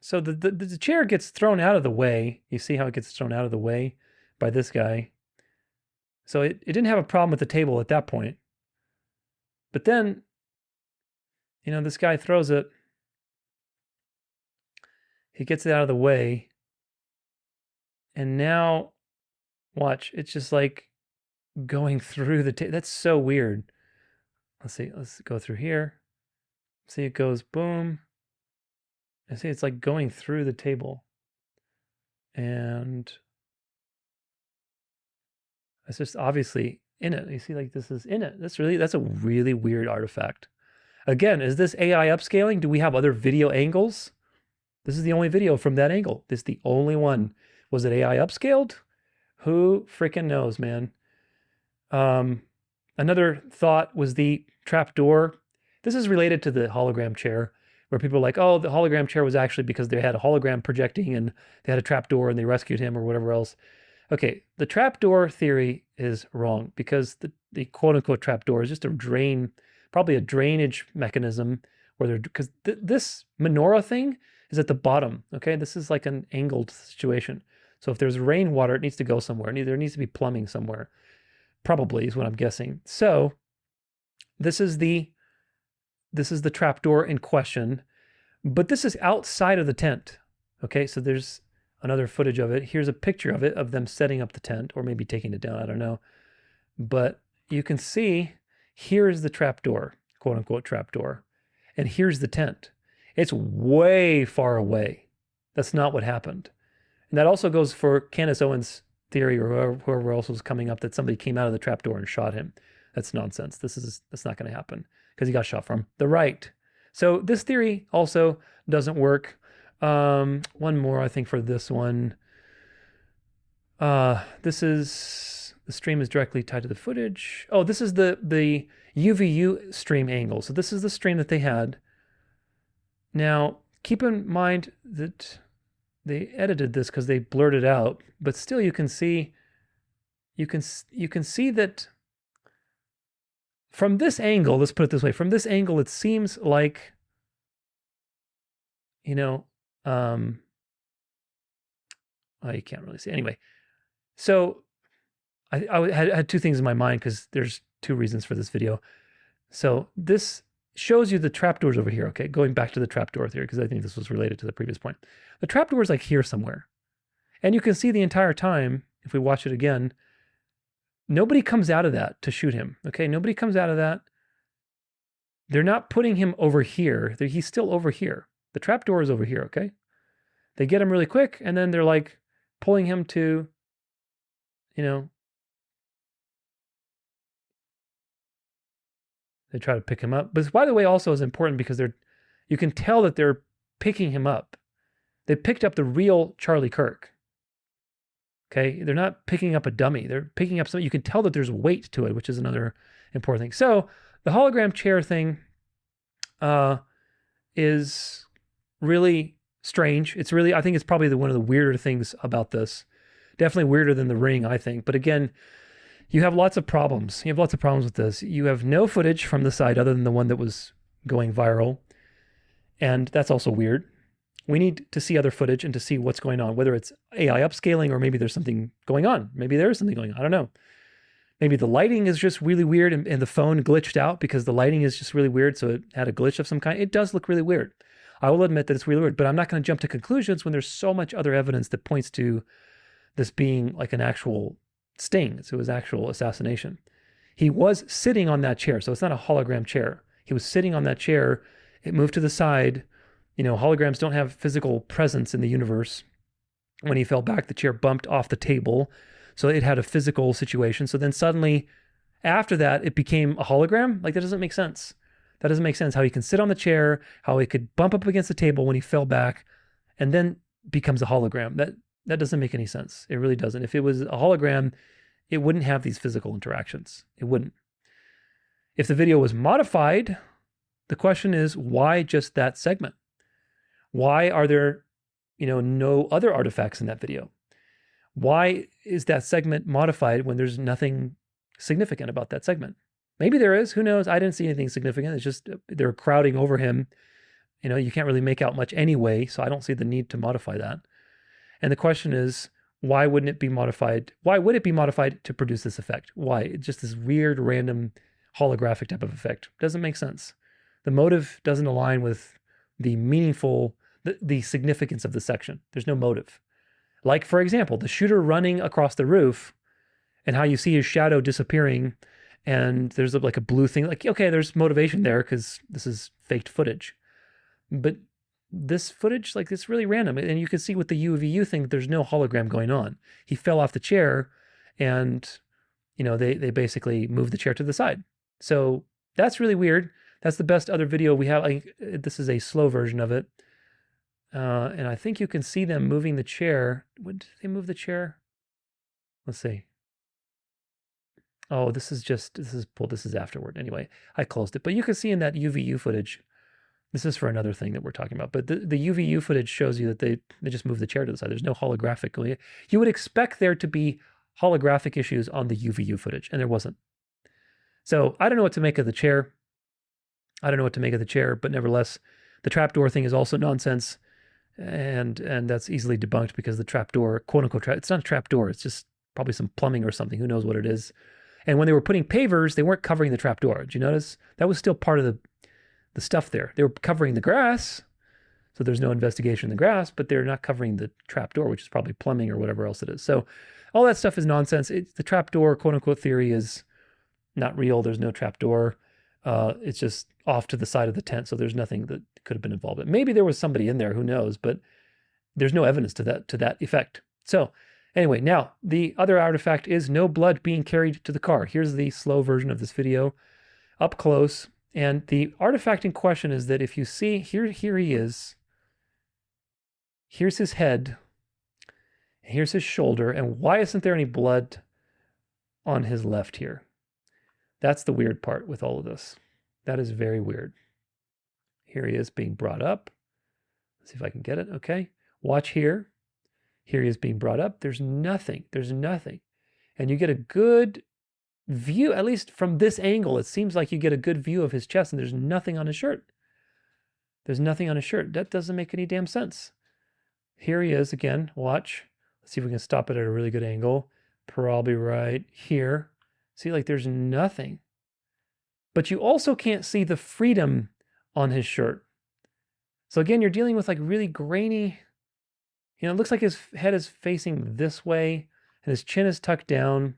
so the chair gets thrown out of the way. You see how it gets thrown out of the way by this guy. So it didn't have a problem with the table at that point. But then, this guy throws it. He gets it out of the way. And now, watch, it's just like going through the table. That's so weird. Let's see, let's go through here. See, it goes boom. I see it's like going through the table. And it's just obviously in it. You see, like, this is in it. That's a really weird artifact. Again, is this AI upscaling? Do we have other video angles? This is the only video from that angle. This is the only one. Was it AI upscaled? Who freaking knows, man? Another thought was the trapdoor. This is related to the hologram chair, where people are like, oh, the hologram chair was actually because they had a hologram projecting and they had a trapdoor and they rescued him or whatever else. Okay, the trapdoor theory is wrong because the quote-unquote trapdoor is just a drain, probably a drainage mechanism where they're, because this menorah thing is at the bottom, okay? This is like an angled situation. So if there's rainwater, it needs to go somewhere. There needs to be plumbing somewhere, probably is what I'm guessing. So this is the trapdoor in question, but this is outside of the tent, okay? So there's another footage of it. Here's a picture of it, of them setting up the tent, or maybe taking it down, I don't know. But you can see, here's the trapdoor, quote unquote trapdoor, and here's the tent. It's way far away. That's not what happened. And that also goes for Candace Owens' theory, or whoever else was coming up, that somebody came out of the trapdoor and shot him. That's nonsense. That's not going to happen because he got shot from the right. So this theory also doesn't work. One more, I think, for this one. This is, the stream is directly tied to the footage. Oh, this is the UVU stream angle. So this is the stream that they had. Now, keep in mind that they edited this because they blurred it out, but still you can see that from this angle, let's put it this way, from this angle, it seems like, oh, you can't really see. Anyway, so I had two things in my mind because there's two reasons for this video. So this shows you the trapdoors over here, okay? Going back to the trapdoor theory, because I think this was related to the previous point. The trapdoor is like here somewhere. And you can see the entire time, if we watch it again, nobody comes out of that to shoot him, okay? Nobody comes out of that. They're not putting him over here. He's still over here. The trapdoor is over here, okay? They get him really quick, and then they're like pulling him to, they try to pick him up. But by the way, also is important because you can tell that they're picking him up. They picked up the real Charlie Kirk. Okay, they're not picking up a dummy. They're picking up something. You can tell that there's weight to it, which is another important thing. So the hologram chair thing is really strange. It's really, I think it's probably one of the weirder things about this. Definitely weirder than the ring, I think. But again, you have lots of problems. You have lots of problems with this. You have no footage from the side other than the one that was going viral. And that's also weird. We need to see other footage and to see what's going on, whether it's AI upscaling or maybe there's something going on. Maybe there is something going on. I don't know. Maybe the lighting is just really weird and the phone glitched out because the lighting is just really weird. So it had a glitch of some kind. It does look really weird. I will admit that it's really weird, but I'm not going to jump to conclusions when there's so much other evidence that points to this being like an actual sting. So it was actual assassination. He was sitting on that chair. So it's not a hologram chair. He was sitting on that chair. It moved to the side. Holograms don't have physical presence in the universe. When he fell back, the chair bumped off the table. So it had a physical situation. So then suddenly after that, it became a hologram. Like that doesn't make sense. That doesn't make sense. How he can sit on the chair, how he could bump up against the table when he fell back and then becomes a hologram. That doesn't make any sense. It really doesn't. If it was a hologram, it wouldn't have these physical interactions. It wouldn't. If the video was modified, the question is, why just that segment? Why are there, no other artifacts in that video? Why is that segment modified when there's nothing significant about that segment? Maybe there is, who knows? I didn't see anything significant. It's just they're crowding over him. You can't really make out much anyway, so I don't see the need to modify that. And the question is, why wouldn't it be modified? Why would it be modified to produce this effect? Why? It's just this weird, random, holographic type of effect. Doesn't make sense. The motive doesn't align with the meaningful, the significance of the section. There's no motive. Like, for example, the shooter running across the roof and how you see his shadow disappearing and there's like a blue thing. Like, okay, there's motivation there because this is faked footage. But this footage, like, it's really random. And you can see with the UVU thing, there's no hologram going on. He fell off the chair and, they basically moved the chair to the side. So that's really weird. That's the best other video we have. This is a slow version of it. And I think you can see them moving the chair. When did they move the chair? Let's see. Oh, this is afterward. Anyway, I closed it. But you can see in that UVU footage, this is for another thing that we're talking about, but the UVU footage shows you that they just moved the chair to the side. There's no holographic. You would expect there to be holographic issues on the UVU footage, and there wasn't. So I don't know what to make of the chair. But nevertheless, the trapdoor thing is also nonsense, and that's easily debunked because the trapdoor, quote unquote, it's not a trapdoor. It's just probably some plumbing or something. Who knows what it is? And when they were putting pavers, they weren't covering the trapdoor. Did you notice? That was still part of the stuff there. They were covering the grass, so there's no investigation in the grass, but they're not covering the trapdoor, which is probably plumbing or whatever else it is. So all that stuff is nonsense. The trapdoor, quote unquote, theory is not real. There's no trapdoor. It's just off to the side of the tent, so there's nothing that could have been involved. But maybe there was somebody in there, who knows? But there's no evidence to that effect. So anyway, now the other artifact is no blood being carried to the car. Here's the slow version of this video up close. And the artifact in question is that if you see, here he is. Here's his head. Here's his shoulder. And why isn't there any blood on his left here? That's the weird part with all of this. That is very weird. Here he is being brought up. Let's see if I can get it. Okay. Watch here. Here he is being brought up. There's nothing. There's nothing. And you get a good view, at least from this angle. It seems like you get a good view of his chest, and there's nothing on his shirt. There's nothing on his shirt. That doesn't make any damn sense. Here he is again. Watch. Let's see if we can stop it at a really good angle. Probably right here. See, like there's nothing. But you also can't see the freedom on his shirt. So again, you're dealing with like really grainy, it looks like his head is facing this way and his chin is tucked down.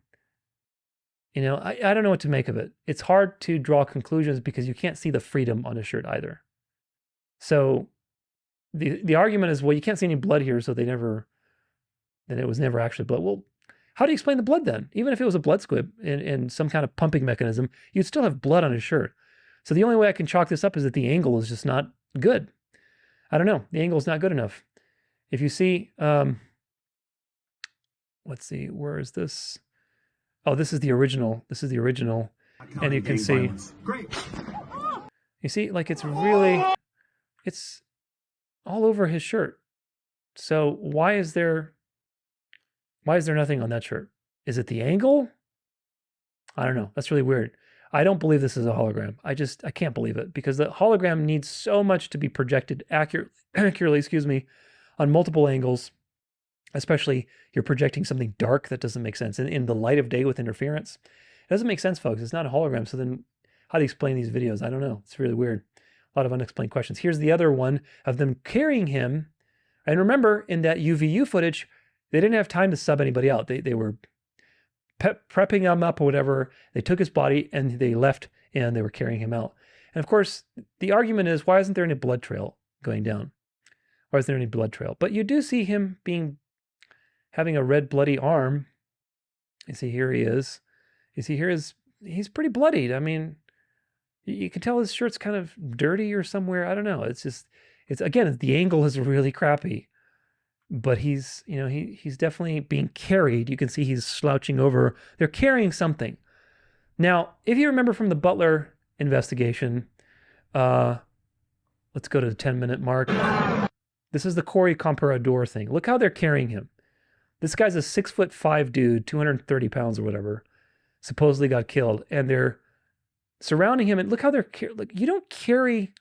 I don't know what to make of it. It's hard to draw conclusions because you can't see the freedom on his shirt either. So the argument is, well, you can't see any blood here, so then it was never actually blood. Well, how do you explain the blood then? Even if it was a blood squib and some kind of pumping mechanism, you'd still have blood on his shirt. So the only way I can chalk this up is that the angle is just not good. I don't know. The angle is not good enough. If you see, let's see, where is this? Oh, this is the original. This is the original. And you can see, you see, like it's all over his shirt. So why is there nothing on that shirt? Is it the angle? I don't know. That's really weird. I don't believe this is a hologram. I can't believe it because the hologram needs so much to be projected accurately, on multiple angles, especially you're projecting something dark that doesn't make sense. In the light of day with interference, it doesn't make sense, folks. It's not a hologram. So then how do you explain these videos? I don't know. It's really weird. A lot of unexplained questions. Here's the other one of them carrying him. And remember, in that UVU footage, they didn't have time to sub anybody out. They were prepping him up or whatever. They took his body and they left and they were carrying him out. And of course, the argument is, why isn't there any blood trail going down? Why isn't there any blood trail? But you do see him having a red bloody arm. You see, here he is. You see, he's pretty bloodied. I mean, you can tell his shirt's kind of dirty or somewhere. I don't know. Again, the angle is really crappy. But he's definitely being carried. You can see he's slouching over. They're carrying something. Now, if you remember from the Butler investigation, let's go to the 10-minute mark. This is the Corey Comparador thing. Look how they're carrying him. This guy's a 6'5" dude, 230 pounds or whatever, supposedly got killed. And they're surrounding him. And look how you don't carry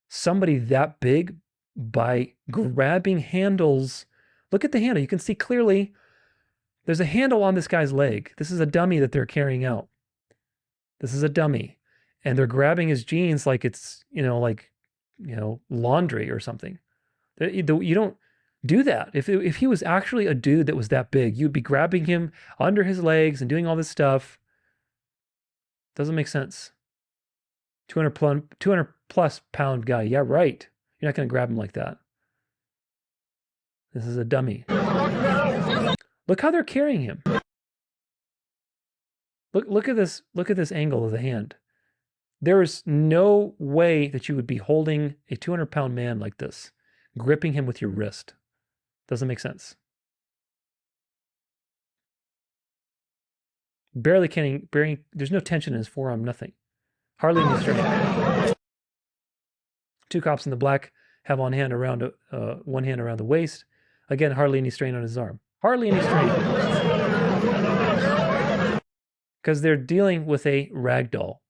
somebody that big by grabbing handles. Look at the handle. You can see clearly there's a handle on this guy's leg. This is a dummy that they're carrying out. This is a dummy. And they're grabbing his jeans like it's, laundry or something. You don't do that. If he was actually a dude that was that big, you'd be grabbing him under his legs and doing all this stuff. Doesn't make sense. 200 plus pound guy. Yeah, right. You're not going to grab him like that. This is a dummy. Look how they're carrying him. Look at this. Look at this angle of the hand. There is no way that you would be holding a 200-pound man like this, gripping him with your wrist. Doesn't make sense. Barely there's no tension in his forearm, nothing. Hardly any strain. Two cops in the black have one hand around the waist. Again, hardly any strain on his arm. Hardly any strain. Because they're dealing with a rag doll.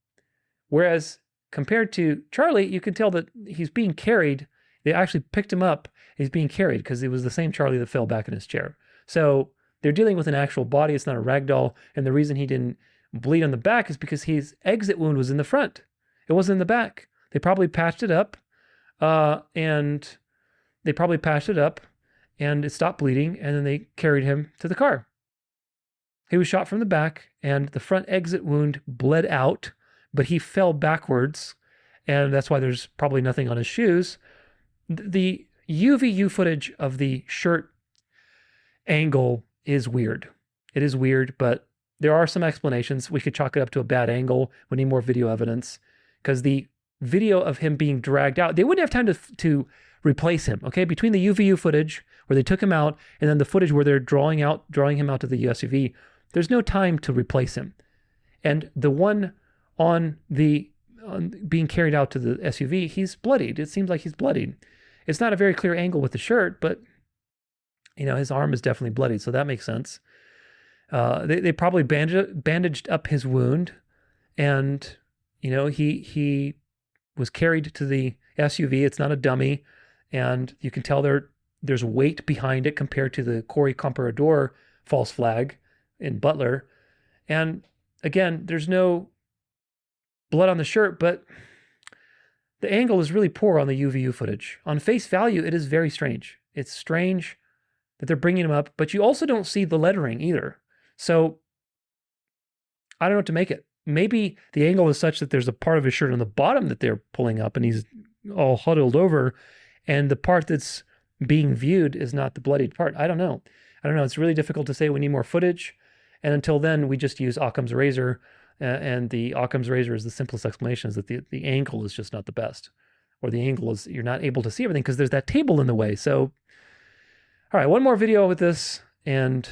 Whereas compared to Charlie, you can tell that he's being carried. They actually picked him up. He's being carried because it was the same Charlie that fell back in his chair. So they're dealing with an actual body. It's not a rag doll. And the reason he didn't bleed on the back is because his exit wound was in the front. It wasn't in the back. They probably patched it up. And it stopped bleeding. And then they carried him to the car. He was shot from the back and the front exit wound bled out, but he fell backwards. And that's why there's probably nothing on his shoes. The UVU footage of the shirt angle is weird. It is weird, but there are some explanations. We could chalk it up to a bad angle. We need more video evidence because the video of him being dragged out, they wouldn't have time to replace him. Okay, between the UVU footage where they took him out and then the footage where they're drawing him out to the SUV, there's no time to replace him. And the one on being carried out to the SUV, he's bloodied. It seems like he's bloodied. It's not a very clear angle with the shirt, but his arm is definitely bloodied, so that makes sense. They probably bandaged up his wound, and he was carried to the SUV. It's not a dummy, and you can tell there's weight behind it compared to the Corey Comparador false flag in Butler. And again, there's no blood on the shirt, but the angle is really poor on the UVU footage. On face value, it is very strange. It's strange that they're bringing him up, but you also don't see the lettering either. So I don't know what to make it. Maybe the angle is such that there's a part of his shirt on the bottom that they're pulling up and he's all huddled over, and the part that's being viewed is not the bloodied part. I don't know. It's really difficult to say. We need more footage. And until then, we just use Occam's razor. And the Occam's razor is the simplest explanation, is that the angle is just not the best. Or the angle is, you're not able to see everything because there's that table in the way. So, all right, one more video with this and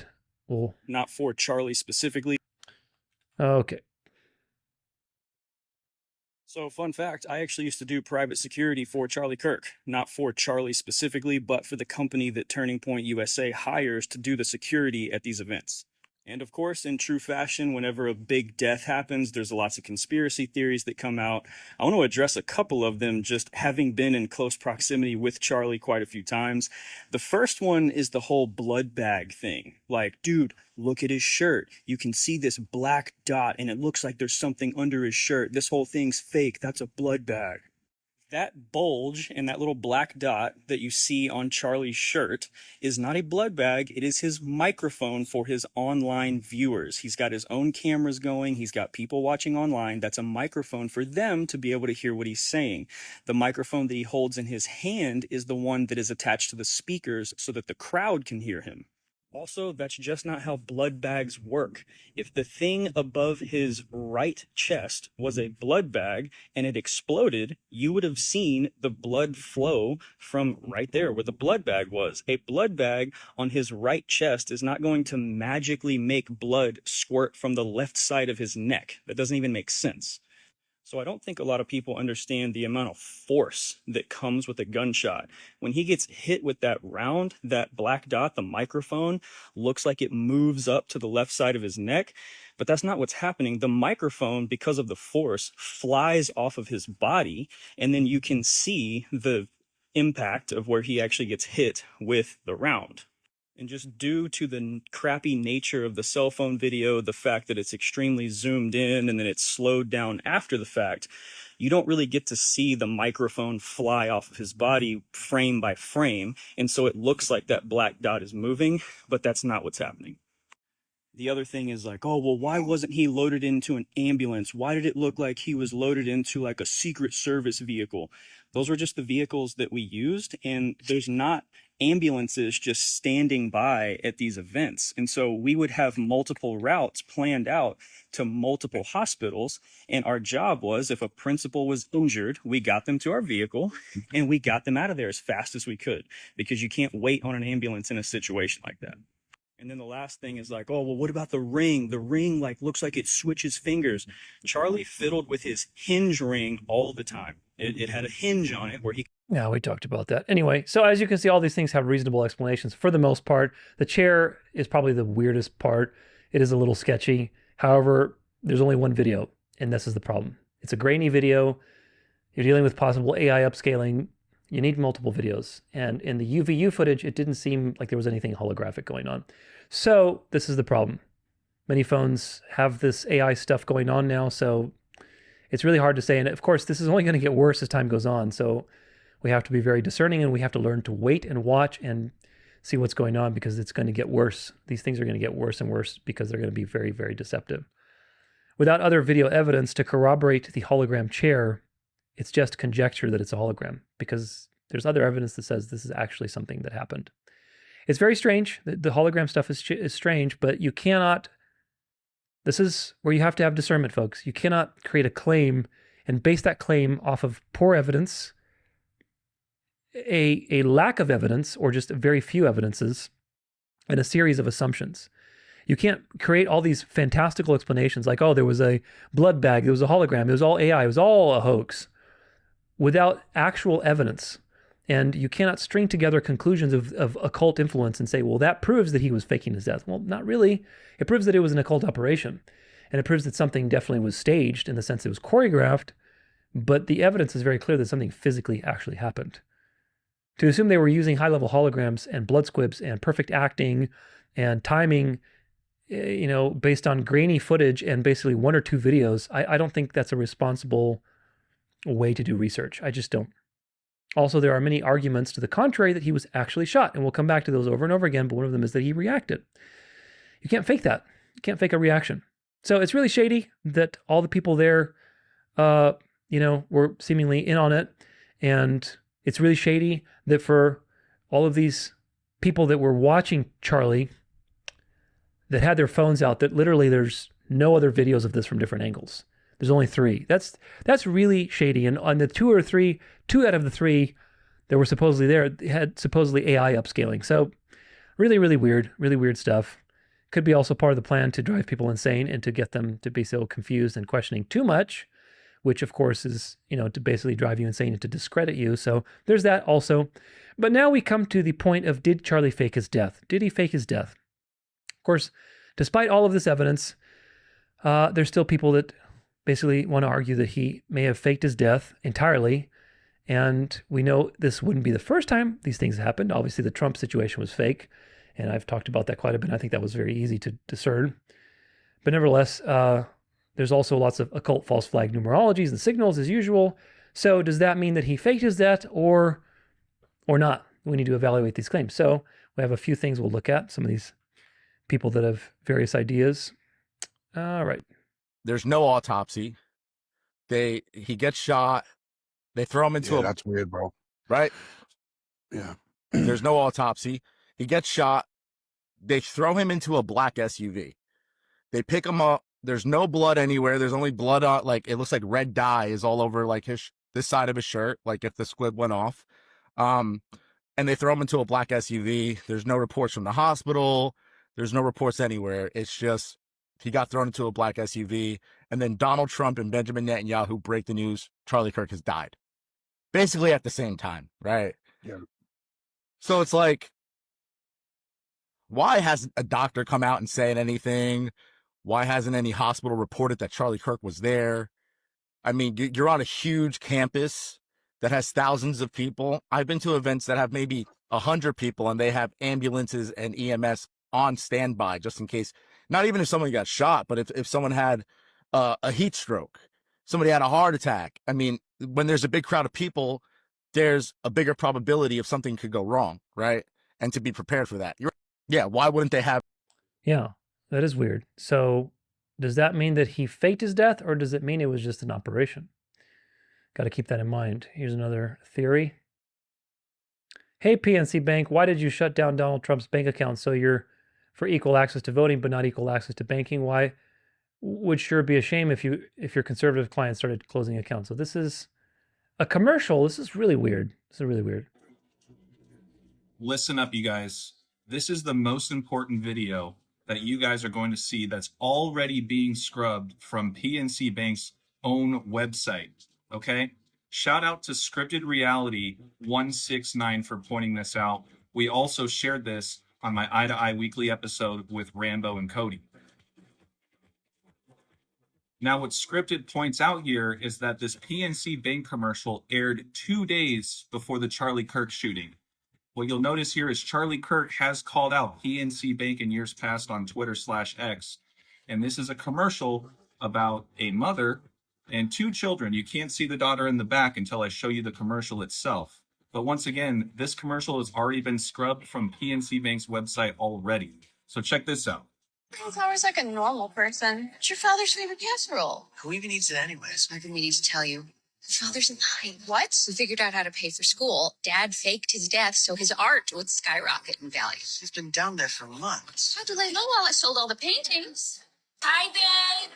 we'll...
Not for Charlie specifically.
Okay.
So, fun fact, I actually used to do private security for Charlie Kirk. Not for Charlie specifically, but for the company that Turning Point USA hires to do the security at these events. And of course, in true fashion, whenever a big death happens, there's lots of conspiracy theories that come out. I want to address a couple of them, just having been in close proximity with Charlie quite a few times. The first one is the whole blood bag thing. Like, dude, look at his shirt. You can see this black dot, and it looks like there's something under his shirt. This whole thing's fake. That's a blood bag. That bulge and that little black dot that you see on Charlie's shirt is not a blood bag. It is his microphone for his online viewers. He's got his own cameras going. He's got people watching online. That's a microphone for them to be able to hear what he's saying. The microphone that he holds in his hand is the one that is attached to the speakers so that the crowd can hear him. Also, that's just not how blood bags work. If the thing above his right chest was a blood bag and it exploded, you would have seen the blood flow from right there where the blood bag was. A blood bag on his right chest is not going to magically make blood squirt from the left side of his neck. That doesn't even make sense. So I don't think a lot of people understand the amount of force that comes with a gunshot. When he gets hit with that round, that black dot, the microphone, looks like it moves up to the left side of his neck, but that's not what's happening. The microphone, because of the force, flies off of his body, and then you can see the impact of where he actually gets hit with the round. And just due to the crappy nature of the cell phone video, the fact that it's extremely zoomed in and then it's slowed down after the fact, you don't really get to see the microphone fly off of his body frame by frame. And so it looks like that black dot is moving, but that's not what's happening. The other thing is like, oh, well, why wasn't he loaded into an ambulance? Why did it look like he was loaded into like a Secret Service vehicle? Those were just the vehicles that we used, and there's not ambulances just standing by at these events. And so we would have multiple routes planned out to multiple hospitals. And our job was, if a principal was injured, we got them to our vehicle and we got them out of there as fast as we could, because you can't wait on an ambulance in a situation like that. And then the last thing is like, oh, well, what about the ring? The ring like looks like it switches fingers. Charlie fiddled with his hinge ring all the time. It had a hinge on it where he.
Yeah, we talked about that. Anyway, so as you can see, all these things have reasonable explanations for the most part. The chair is probably the weirdest part. It is a little sketchy. However, there's only one video, and this is the problem. It's a grainy video. You're dealing with possible AI upscaling. You need multiple videos. And in the UVU footage, it didn't seem like there was anything holographic going on. So this is the problem. Many phones have this AI stuff going on now, so it's really hard to say. And of course, this is only going to get worse as time goes on. So we have to be very discerning, and we have to learn to wait and watch and see what's going on, because it's going to get worse. These things are going to get worse and worse because they're going to be very, very deceptive. Without other video evidence to corroborate the hologram chair, it's just conjecture that it's a hologram, because there's other evidence that says this is actually something that happened. It's very strange. The hologram stuff is strange, but you cannot, this is where you have to have discernment, folks. You cannot create a claim and base that claim off of poor evidence, a lack of evidence, or just very few evidences, and a series of assumptions. You can't create all these fantastical explanations like, oh, there was a blood bag, there was a hologram, it was all AI, it was all a hoax, without actual evidence. And you cannot string together conclusions of occult influence and say, well, that proves that he was faking his death. Well, not really. It proves that it was an occult operation. And it proves that something definitely was staged in the sense it was choreographed, but the evidence is very clear that something physically actually happened. To assume they were using high-level holograms and blood squibs and perfect acting and timing, based on grainy footage and basically one or two videos, I don't think that's a responsible way to do research. I just don't. Also, there are many arguments to the contrary that he was actually shot, and we'll come back to those over and over again, but one of them is that he reacted. You can't fake that. You can't fake a reaction. So it's really shady that all the people there, were seemingly in on it, and it's really shady that for all of these people that were watching Charlie that had their phones out, that literally there's no other videos of this from different angles. There's only 3. That's really shady. And on the 2 out of the 3 that were supposedly there had supposedly AI upscaling. So really, really weird stuff. Could be also part of the plan to drive people insane and to get them to be so confused and questioning too much, which of course is, to basically drive you insane and to discredit you. So there's that also. But now we come to the point of, did Charlie fake his death? Did he fake his death? Of course, despite all of this evidence, there's still people that basically want to argue that he may have faked his death entirely. And we know this wouldn't be the first time these things happened. Obviously, the Trump situation was fake, and I've talked about that quite a bit. I think that was very easy to discern. But nevertheless, there's also lots of occult false flag numerologies and signals as usual. So does that mean that he faked his death or not? We need to evaluate these claims. So we have a few things we'll look at, some of these people that have various ideas. All right.
There's no autopsy. He gets shot. They throw him into
that's weird, bro.
Right?
Yeah.
There's no autopsy. He gets shot. They throw him into a black SUV. They pick him up. There's no blood anywhere. There's only blood on, it looks like red dye is all over this side of his shirt, like if the squib went off. And they throw him into a black SUV. There's no reports from the hospital. There's no reports anywhere. It's just he got thrown into a black SUV, and then Donald Trump and Benjamin Netanyahu break the news Charlie Kirk has died. Basically at the same time, right?
Yeah.
So it's like, why hasn't a doctor come out and said anything? Why hasn't any hospital reported that Charlie Kirk was there? I mean, you're on a huge campus that has thousands of people. I've been to events that have maybe 100 people, and they have ambulances and EMS on standby just in case. Not even if someone got shot, but if someone had a heat stroke, somebody had a heart attack. I mean, when there's a big crowd of people, there's a bigger probability of something could go wrong, right? And to be prepared for that. Why wouldn't they have?
Yeah, that is weird. So does that mean that he faked his death, or does it mean it was just an operation? Got to keep that in mind. Here's another theory. Hey, PNC Bank, why did you shut down Donald Trump's bank account? So you're for equal access to voting, but not equal access to banking. Why? Would sure be a shame if your conservative clients started closing accounts. So this is a commercial. This is really weird. This is really weird.
Listen up, you guys.
This is the most important video that you guys are going to see that's already being scrubbed from PNC Bank's own website, okay? Shout out to Scripted Reality 169 for pointing this out. We also shared this on my Eye to Eye Weekly episode with Rambo and Cody. Now, what Scripted points out here is that this PNC Bank commercial aired 2 days before the Charlie Kirk shooting. What you'll notice here is Charlie Kirk has called out PNC Bank in years past on Twitter/X. And this is a commercial about a mother and 2 children. You can't see the daughter in the back until I show you the commercial itself. But once again, this commercial has already been scrubbed from PNC Bank's website already. So check this out.
Flowers like a normal person. It's your father's favorite casserole. Who even eats it anyways? I've been meaning to tell you. His father's lying. What? We figured out how to pay for school. Dad faked his death so his art would skyrocket in value. He's been down there for months. How do they know while I sold all the paintings? Hi, babe.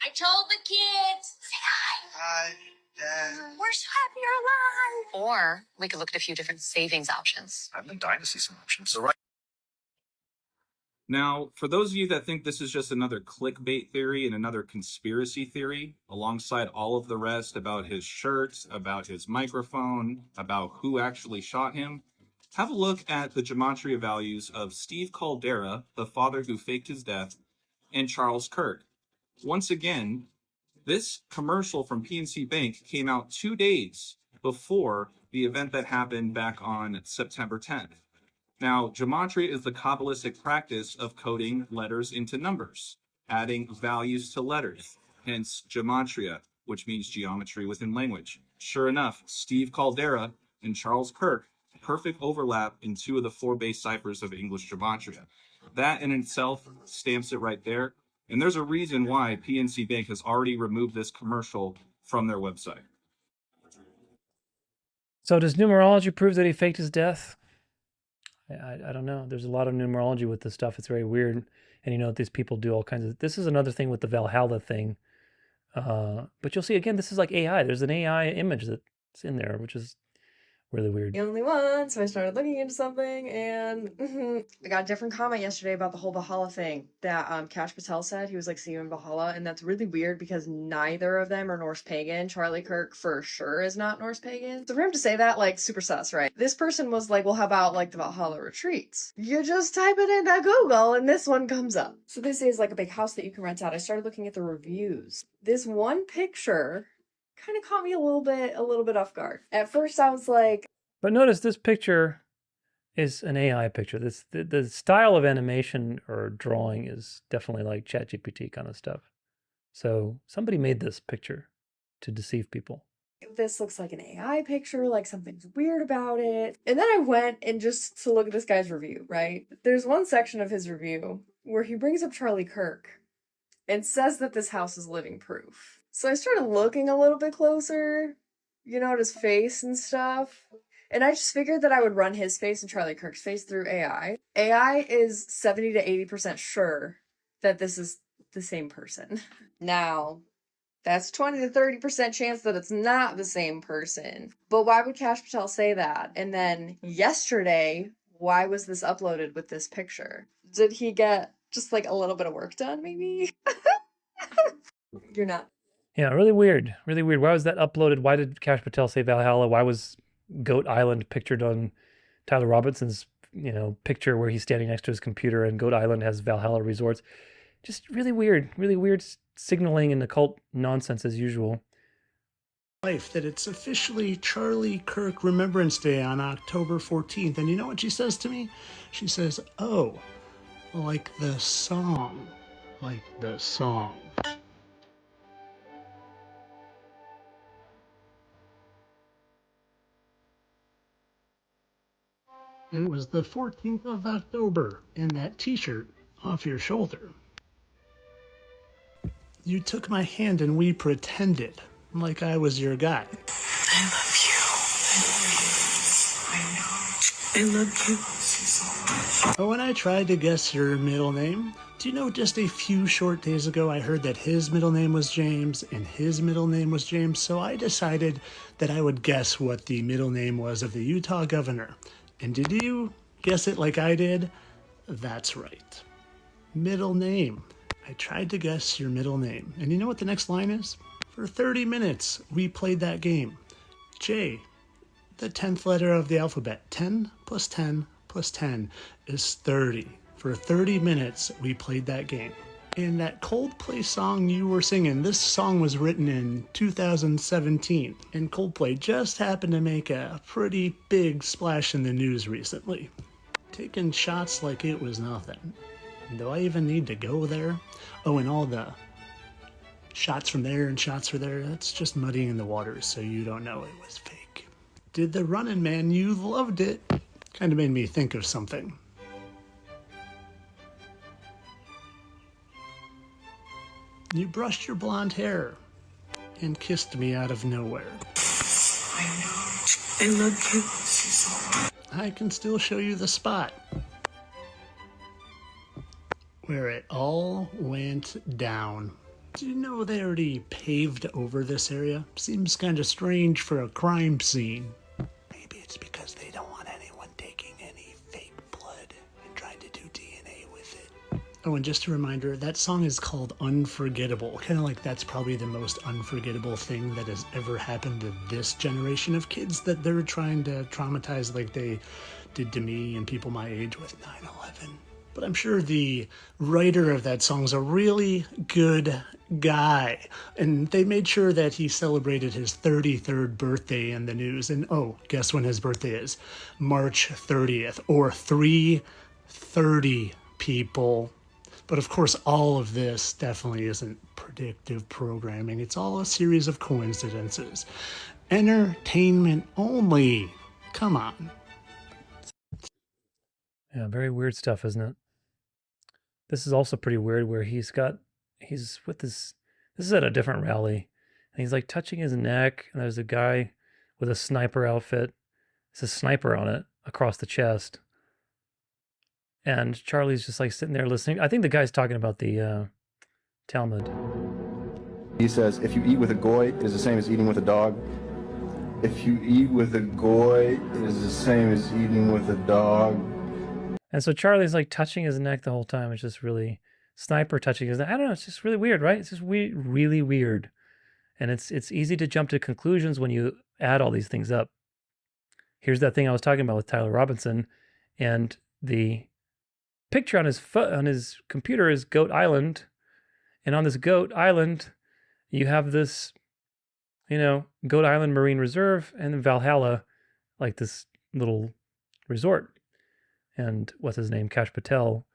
I told the kids. Say hi. Hi, Dad. We're so happy you're alive. Or we could look at a few different savings options.
I've been dying to see some options. So right. Now, for those of you that think this is just another clickbait theory and another conspiracy theory, alongside all of the rest about his shirt, about his microphone, about who actually shot him, have a look at the gematria values of Steve Caldera, the father who faked his death, and Charles Kirk. Once again, this commercial from PNC Bank came out 2 days before the event that happened back on September 10th. Now, gematria is the Kabbalistic practice of coding letters into numbers, adding values to letters, hence gematria, which means geometry within language. Sure enough, Steve Caldera and Charles Kirk, perfect overlap in 2 of the 4 base ciphers of English gematria. That in itself stamps it right there, and there's a reason why PNC Bank has already removed this commercial from their website.
So does numerology prove that he faked his death? I don't know. There's a lot of numerology with this stuff. It's very weird. And you know, these people do all kinds of... This is another thing with the Valhalla thing. But you'll see, again, this is like AI. There's an AI image that's in there, which is really weird.
The only one, so I started looking into something, and I got a different comment yesterday about the whole Valhalla thing that Cash Patel said. He was like, see you in Valhalla, and that's really weird because neither of them are Norse pagan. Charlie Kirk for sure is not Norse pagan. So for him to say that, like, super sus, right? This person was like, well, how about like the Valhalla retreats? You just type it into Google and this one comes up. So this is like a big house that you can rent out. I started looking at the reviews. This one picture kind of caught me a little bit off guard. At first I was like...
But notice this picture is an AI picture. The style of animation or drawing is definitely like ChatGPT kind of stuff. So somebody made this picture to deceive people.
This looks like an AI picture, like something's weird about it. And then I went and just to look at this guy's review, right? There's one section of his review where he brings up Charlie Kirk and says that this house is living proof. So I started looking a little bit closer, you know, at his face and stuff. And I just figured that I would run his face and Charlie Kirk's face through AI. AI is 70 to 80% sure that this is the same person. Now, that's 20 to 30% chance that it's not the same person. But why would Cash Patel say that? And then yesterday, why was this uploaded with this picture? Did he get just like a little bit of work done, maybe? You're not.
Yeah, really weird. Really weird. Why was that uploaded? Why did Cash Patel say Valhalla? Why was Goat Island pictured on Tyler Robinson's, you know, picture where he's standing next to his computer, and Goat Island has Valhalla resorts? Just really weird signaling and occult nonsense as usual.
Life that it's officially Charlie Kirk Remembrance Day on October 14th. And you know what she says to me? She says, oh, like the song. Like the song. It was the 14th of October, and that t-shirt off your shoulder. You took my hand and we pretended like I was your guy.
I love you. I love you.
Oh, when I tried to guess your middle name, do you know just a few short days ago I heard that his middle name was James and his middle name was James, so I decided that I would guess what the middle name was of the Utah governor. And did you Guess it like I did? That's right. Middle name. I tried to guess your middle name. And you know what the next line is? For 30 minutes, we played that game. J, the 10th letter of the alphabet. 10 plus 10 plus 10 is 30. For 30 minutes, we played that game. In that Coldplay song you were singing, this song was written in 2017, and Coldplay just happened to make a pretty big splash in the news recently. Taking shots like it was nothing. Do I even need to go there? Oh, and all the shots from there and shots from there, that's just muddying the waters so you don't know it was fake. Did the Running Man, you loved it. Kind of made me think of something. You brushed your blonde hair and kissed me out of nowhere.
I know. I love you.
I can still show you the spot where it all went down. Do you know they already paved over this area? Seems kind of strange for a crime scene. Maybe it's because they don't want anyone taking any fake blood and trying to do DNA with it. Oh, and just a reminder, that song is called Unforgettable. Kind of like that's probably the most unforgettable thing that has ever happened to this generation of kids that they're trying to traumatize like they did to me and people my age with 9/11. But I'm sure the writer of that song's a really good guy. And they made sure that he celebrated his 33rd birthday in the news. And oh, guess when his birthday is? March 30th, or 3:30, people. But of course, all of this definitely isn't predictive programming. It's all a series of coincidences. Entertainment only. Come on.
Yeah, very weird stuff, isn't it? This is also pretty weird where he's with this is at a different rally, and he's like touching his neck, and there's a guy with a sniper outfit. It's a sniper on it across the chest. And Charlie's just like sitting there listening. I think the guy's talking about the Talmud.
He says, if you eat with a goy, it is the same as eating with a dog. If you eat with a goy, it is the same as eating with a dog.
And so Charlie's like touching his neck the whole time. It's just really sniper touching his neck. I don't know. It's just really weird, right? It's just really weird. And it's easy to jump to conclusions when you add all these things up. Here's that thing I was talking about with Tyler Robinson, and the picture on his computer is Goat Island, and on this Goat Island, you have this, Goat Island Marine Reserve and then Valhalla, like this little resort. And what's his name? Kash Patel.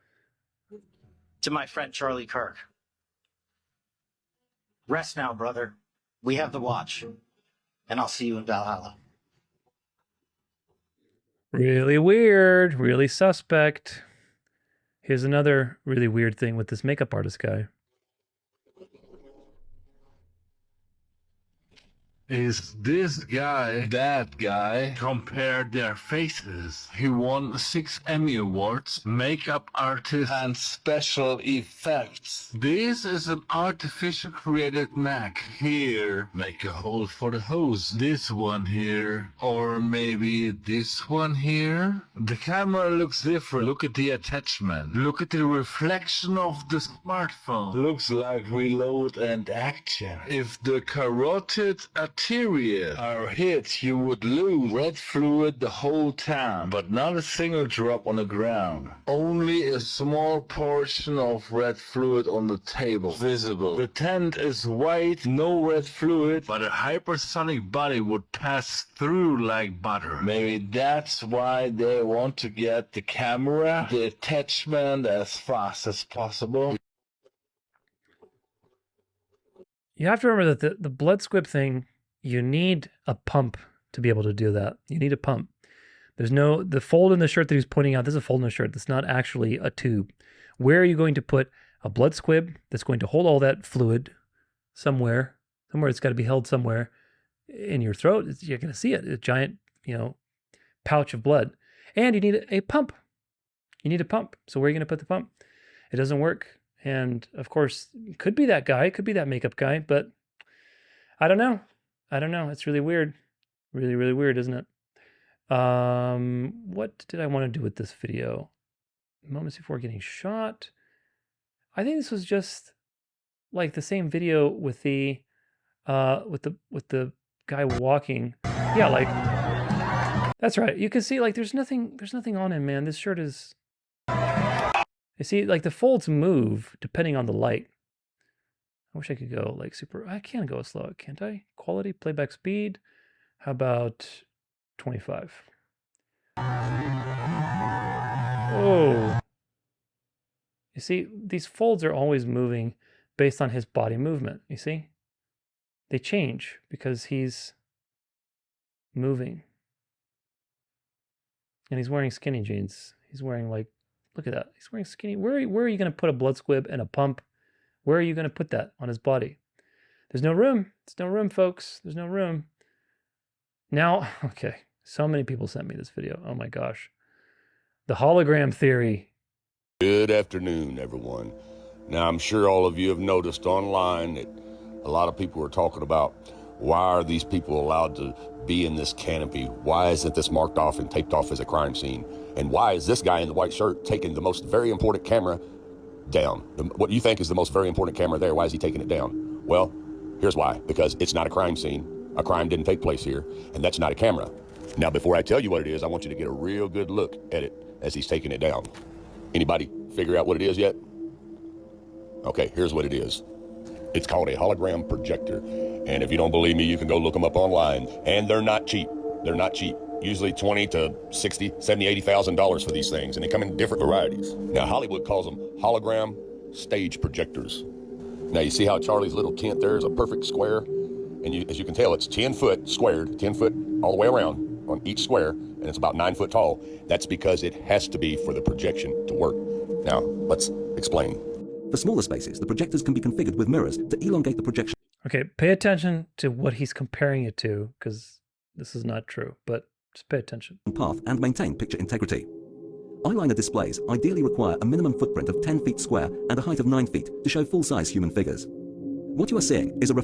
To my friend Charlie Kirk. Rest now, brother. We have the watch, and I'll see you in Valhalla.
Really weird, really suspect. Here's another really weird thing with this makeup artist guy.
Is this guy that guy? Compare their faces. He won 6 Emmy Awards, makeup artist and special effects. This is an artificial created neck. Here, make a hole for the hose. This one here. Or maybe this one here. The camera looks different. Look at the attachment. Look at the reflection of the smartphone. Looks like reload and action. If the carotid arteria are hit, you would lose red fluid the whole time, but not a single drop on the ground. Only a small portion of red fluid on the table visible. The tent is white, no red fluid, but a hypersonic body would pass through like butter. Maybe that's why they want to get the camera, the attachment as fast as possible.
You have to remember that the blood squib thing, you need a pump to be able to do that. You need a pump. The fold in the shirt that he's pointing out, this is a fold in the shirt. That's not actually a tube. Where are you going to put a blood squib that's going to hold all that fluid somewhere? Somewhere it's got to be held somewhere in your throat. You're going to see it, a giant, pouch of blood. And you need a pump. You need a pump. So where are you going to put the pump? It doesn't work. And of course, it could be that guy, it could be that makeup guy, but I don't know. It's really weird. Really, really weird, isn't it? What did I want to do with this video? Moments before getting shot. I think this was just like the same video with the guy walking. Yeah, like that's right. You can see like there's nothing on him, man. This shirt is, you see, like the folds move depending on the light. I wish I could go like super. I can go slow, can't I? Quality, playback speed. How about 25? Oh. You see, these folds are always moving based on his body movement, you see? They change because he's moving. And he's wearing skinny jeans. He's wearing like, look at that. He's wearing skinny. Where are you going to put a blood squib and a pump? Where are you going to put that on his body? There's no room. There's no room, folks. There's no room. Now, okay, so many people sent me this video. Oh my gosh. The hologram theory.
Good afternoon, everyone. Now, I'm sure all of you have noticed online that a lot of people are talking about why are these people allowed to be in this canopy? Why isn't this marked off and taped off as a crime scene? And why is this guy in the white shirt taking the most very important camera down? What you think is the most very important camera there, why is he taking it down? Well, here's why. Because it's not a crime scene. A crime didn't take place here, and that's not a camera. Now, before I tell you what it is, I want you to get a real good look at it as he's taking it down. Anybody figure out what it is yet? Okay, here's what it is. It's called a hologram projector. And if you don't believe me, you can go look them up online. And they're not cheap. They're not cheap. Usually $20 to $60, $70, $80,000 for these things. And they come in different varieties. Now, Hollywood calls them hologram stage projectors. Now, you see how Charlie's little tent there is a perfect square? And as you can tell, it's 10 foot squared, 10 foot all the way around on each square, and it's about 9 foot tall. That's because it has to be for the projection to work. Now, let's explain.
For smaller spaces, the projectors can be configured with mirrors to elongate the projection.
Okay, pay attention to what he's comparing it to, because this is not true, but just pay attention.
Path and maintain picture integrity. Eyeliner displays ideally require a minimum footprint of 10 feet square and a height of 9 feet to show full-size human figures. What you are seeing is a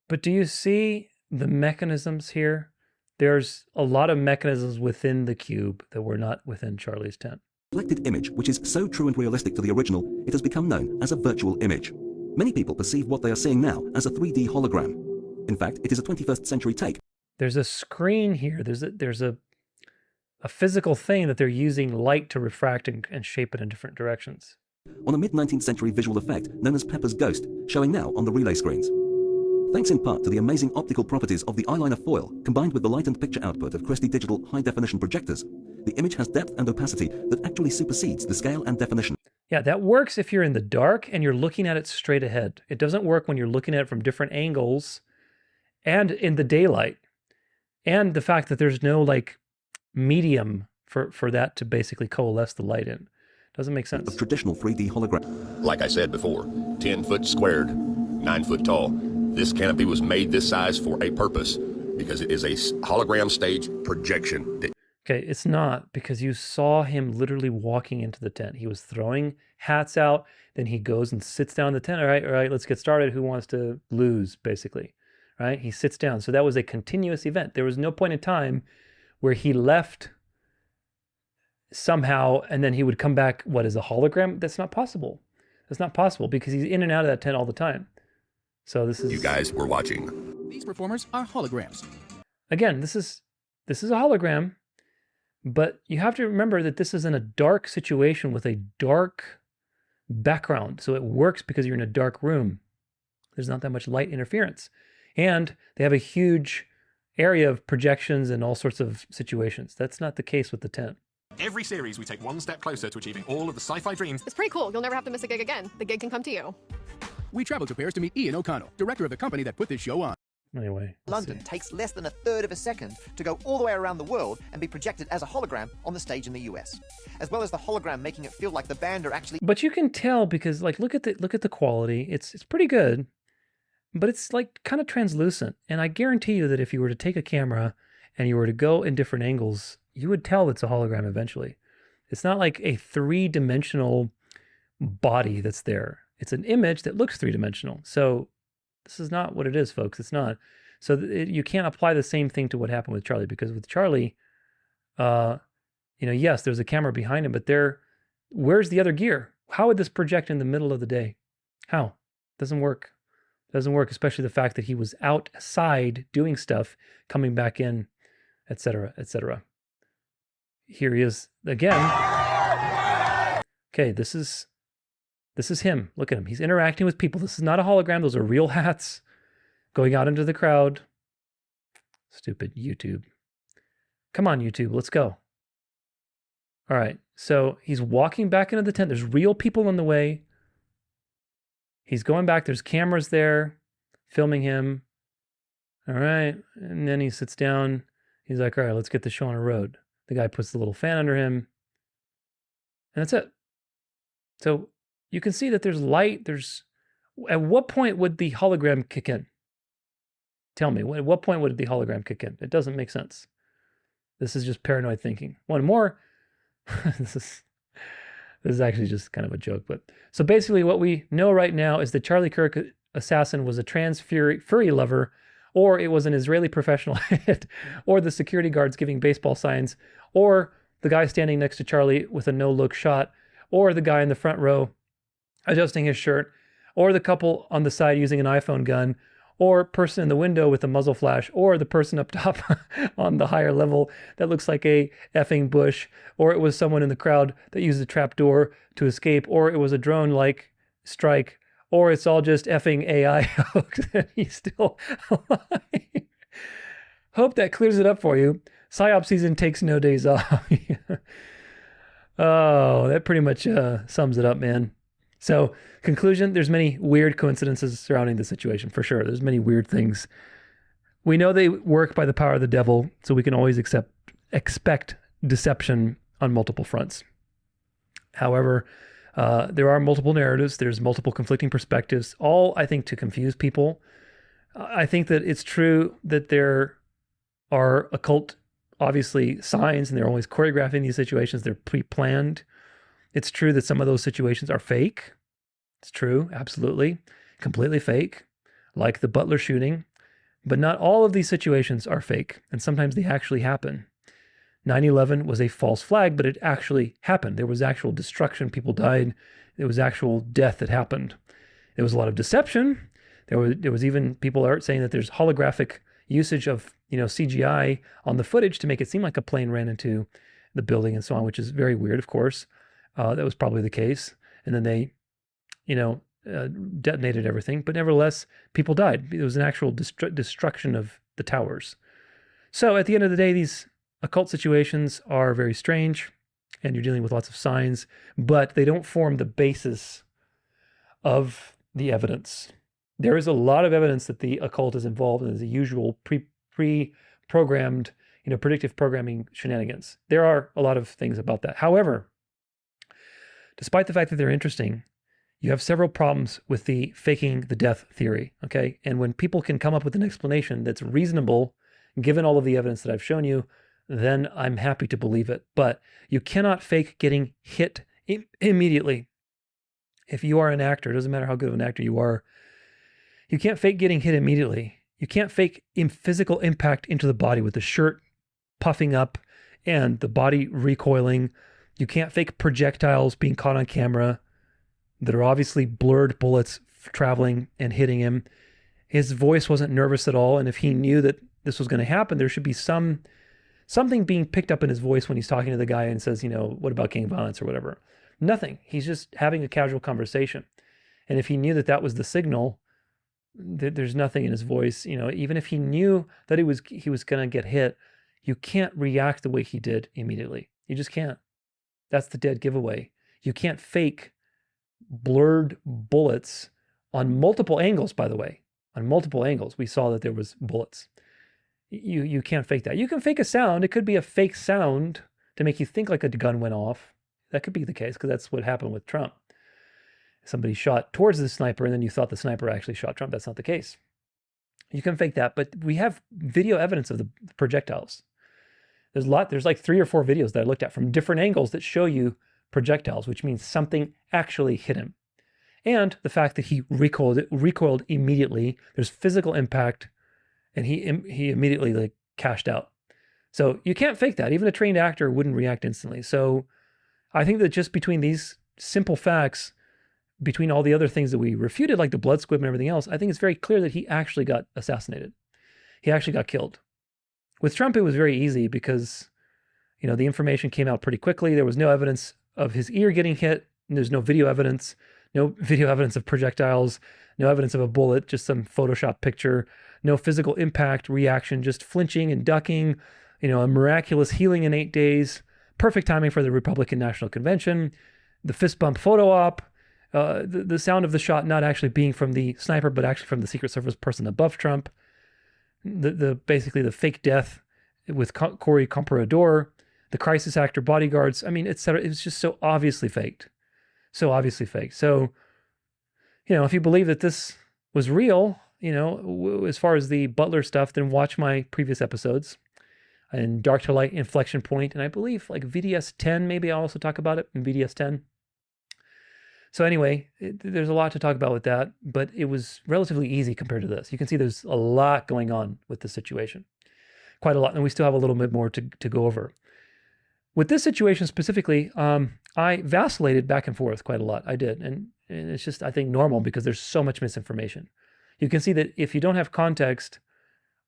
But do you see the mechanisms here? There's a lot of mechanisms within the cube that were not within Charlie's tent.
reflected image which is so true and realistic to the original, it has become known as a virtual image. Many people perceive what they are seeing now as a 3D hologram. In fact, it is a 21st century take.
There's a screen here. There's a physical thing that they're using light to refract and shape it in different directions.
On a mid-19th century visual effect known as Pepper's Ghost, showing now on the relay screens. Thanks in part to the amazing optical properties of the eyeliner foil, combined with the light and picture output of Christie Digital high-definition projectors, the image has depth and opacity that actually supersedes the scale and definition.
Yeah, that works if you're in the dark and you're looking at it straight ahead. It doesn't work when you're looking at it from different angles and in the daylight. And the fact that there's no like medium for that to basically coalesce the light in. Doesn't make sense.
Of traditional 3D hologram.
Like I said before, 10 foot squared, 9 foot tall. This canopy was made this size for a purpose because it is a hologram stage projection.
Okay, it's not, because you saw him literally walking into the tent. He was throwing hats out, then he goes and sits down in the tent. All right, let's get started. Who wants to lose, basically, right? He sits down. So that was a continuous event. There was no point in time where he left somehow and then he would come back, what, as a hologram? That's not possible. That's not possible because he's in and out of that tent all the time. So this is...
You guys were watching.
These performers are holograms.
Again, this is a hologram. But you have to remember that this is in a dark situation with a dark background. So it works because you're in a dark room. There's not that much light interference. And they have a huge area of projections and all sorts of situations. That's not the case with the tent.
Every series, we take one step closer to achieving all of the sci-fi dreams.
It's pretty cool. You'll never have to miss a gig again. The gig can come to you.
We traveled to Paris to meet Ian O'Connell, director of the company that put this show on.
Anyway,
London takes less than a third of a second to go all the way around the world and be projected as a hologram on the stage in the US, as well as the hologram making it feel like the band are actually.
But you can tell because, like, look at the quality. It's pretty good, but it's like kind of translucent. And I guarantee you that if you were to take a camera and you were to go in different angles, you would tell it's a hologram eventually. It's not like a three-dimensional body that's there. It's an image that looks three-dimensional. So this is not what it is, folks. It's not. So you can't apply the same thing to what happened with Charlie, because with Charlie, Yes, there's a camera behind him, but where's the other gear? How would this project in the middle of the day? How? Doesn't work. Doesn't work, especially the fact that he was outside doing stuff, coming back in, etc., etc. Here he is again. Okay, this is him. Look at him. He's interacting with people. This is not a hologram. Those are real hats going out into the crowd. Stupid YouTube. Come on, YouTube. Let's go. All right. So he's walking back into the tent. There's real people in the way. He's going back. There's cameras there filming him. All right. And then he sits down. He's like, all right, let's get the show on the road. The guy puts the little fan under him. And that's it. So you can see that there's light. At what point would the hologram kick in? Tell me, at what point would the hologram kick in? It doesn't make sense. This is just paranoid thinking. One more. This is actually just kind of a joke. But so basically what we know right now is that Charlie Kirk assassin was a trans furry lover, or it was an Israeli professional hit, or the security guards giving baseball signs, or the guy standing next to Charlie with a no-look shot, or the guy in the front row adjusting his shirt, or the couple on the side using an iPhone gun, or person in the window with a muzzle flash, or the person up top on the higher level that looks like a effing bush, or it was someone in the crowd that used a trap door to escape, or it was a drone-like strike, or it's all just effing AI hoax and he's still alive. Hope that clears it up for you. PSYOP season takes no days off. Oh, that pretty much sums it up, man. So, conclusion, there's many weird coincidences surrounding the situation, for sure. There's many weird things. We know they work by the power of the devil, so we can always expect deception on multiple fronts. However, there are multiple narratives. There's multiple conflicting perspectives, all, I think, to confuse people. I think that it's true that there are occult, obviously, signs, and they're always choreographing these situations. They're pre-planned. It's true that some of those situations are fake. It's true, absolutely. Completely fake, like the Butler shooting. But not all of these situations are fake, and sometimes they actually happen. 9/11 was a false flag, but it actually happened. There was actual destruction. People died. There was actual death that happened. There was a lot of deception. There was even people are saying that there's holographic usage of CGI on the footage to make it seem like a plane ran into the building and so on, which is very weird, of course. That was probably the case. And then they, detonated everything. But nevertheless, people died. It was an actual destruction of the towers. So at the end of the day, these occult situations are very strange, and you're dealing with lots of signs, but they don't form the basis of the evidence. There is a lot of evidence that the occult is involved in the usual pre-programmed, predictive programming shenanigans. There are a lot of things about that. However, despite the fact that they're interesting, you have several problems with the faking the death theory, okay? And when people can come up with an explanation that's reasonable, given all of the evidence that I've shown you, then I'm happy to believe it. But you cannot fake getting hit immediately. If you are an actor, it doesn't matter how good of an actor you are, you can't fake getting hit immediately. You can't fake physical impact into the body with the shirt puffing up and the body recoiling. You can't fake projectiles being caught on camera that are obviously blurred bullets traveling and hitting him. His voice wasn't nervous at all. And if he knew that this was going to happen, there should be something being picked up in his voice when he's talking to the guy and says, what about gang violence or whatever? Nothing. He's just having a casual conversation. And if he knew that that was the signal, there's nothing in his voice. Even if he knew that he was going to get hit, you can't react the way he did immediately. You just can't. That's the dead giveaway. You can't fake blurred bullets on multiple angles, by the way. On multiple angles, we saw that there was bullets. You can't fake that. You can fake a sound. It could be a fake sound to make you think like a gun went off. That could be the case because that's what happened with Trump. Somebody shot towards the sniper and then you thought the sniper actually shot Trump. That's not the case. You can fake that, but we have video evidence of the projectiles. There's like 3 or 4 videos that I looked at from different angles that show you projectiles, which means something actually hit him. And the fact that he recoiled immediately, there's physical impact, and he immediately cashed out. So you can't fake that. Even a trained actor wouldn't react instantly. So I think that just between these simple facts, between all the other things that we refuted, like the blood squib and everything else, I think it's very clear that he actually got assassinated. He actually got killed. With Trump, it was very easy because, the information came out pretty quickly. There was no evidence of his ear getting hit. There's no video evidence of projectiles, no evidence of a bullet, just some Photoshop picture, no physical impact reaction, just flinching and ducking, a miraculous healing in 8 days, perfect timing for the Republican National Convention, the fist bump photo op, the sound of the shot not actually being from the sniper, but actually from the Secret Service person above Trump, basically the fake death with Corey Comprador, the crisis actor bodyguards, etc. It was just so obviously faked. So obviously fake. So, if you believe that this was real, as far as the Butler stuff, then watch my previous episodes and Dark to Light Inflection Point. And I believe like VDS 10, maybe I'll also talk about it in VDS 10. So anyway, there's a lot to talk about with that, but it was relatively easy compared to this. You can see there's a lot going on with this situation. Quite a lot. And we still have a little bit more to go over. With this situation specifically, I vacillated back and forth quite a lot. I did. And it's just, I think, normal because there's so much misinformation. You can see that if you don't have context,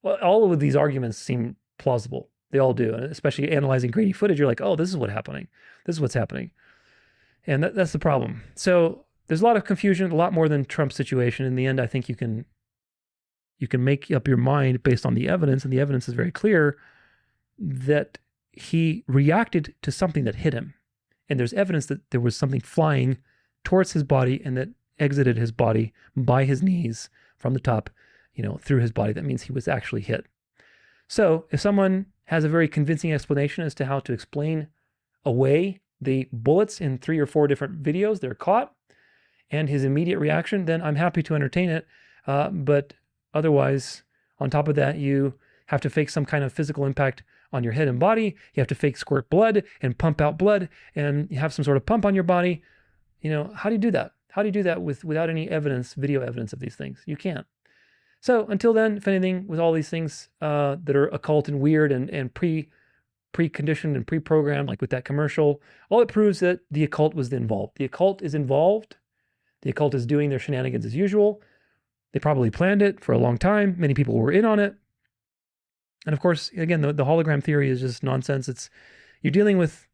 well, all of these arguments seem plausible. They all do. And especially analyzing grainy footage, you're like, oh, this is what's happening. This is what's happening. And that's the problem. So there's a lot of confusion, a lot more than Trump's situation. In the end, I think you can make up your mind based on the evidence, and the evidence is very clear that he reacted to something that hit him. And there's evidence that there was something flying towards his body and that exited his body by his knees from the top, through his body. That means he was actually hit. So if someone has a very convincing explanation as to how to explain away the bullets in 3 or 4 different videos, they're caught, and his immediate reaction, then I'm happy to entertain it. But otherwise, on top of that, you have to fake some kind of physical impact on your head and body. You have to fake squirt blood and pump out blood, and you have some sort of pump on your body. How do you do that? How do you do that without any evidence, video evidence of these things? You can't. So until then, if anything, with all these things that are occult and weird and preconditioned and pre-programmed, like with that commercial, all it proves that the occult was involved. The occult is involved. The occult is doing their shenanigans as usual. They probably planned it for a long time. Many people were in on it. And of course, again, the hologram theory is just nonsense. You're dealing with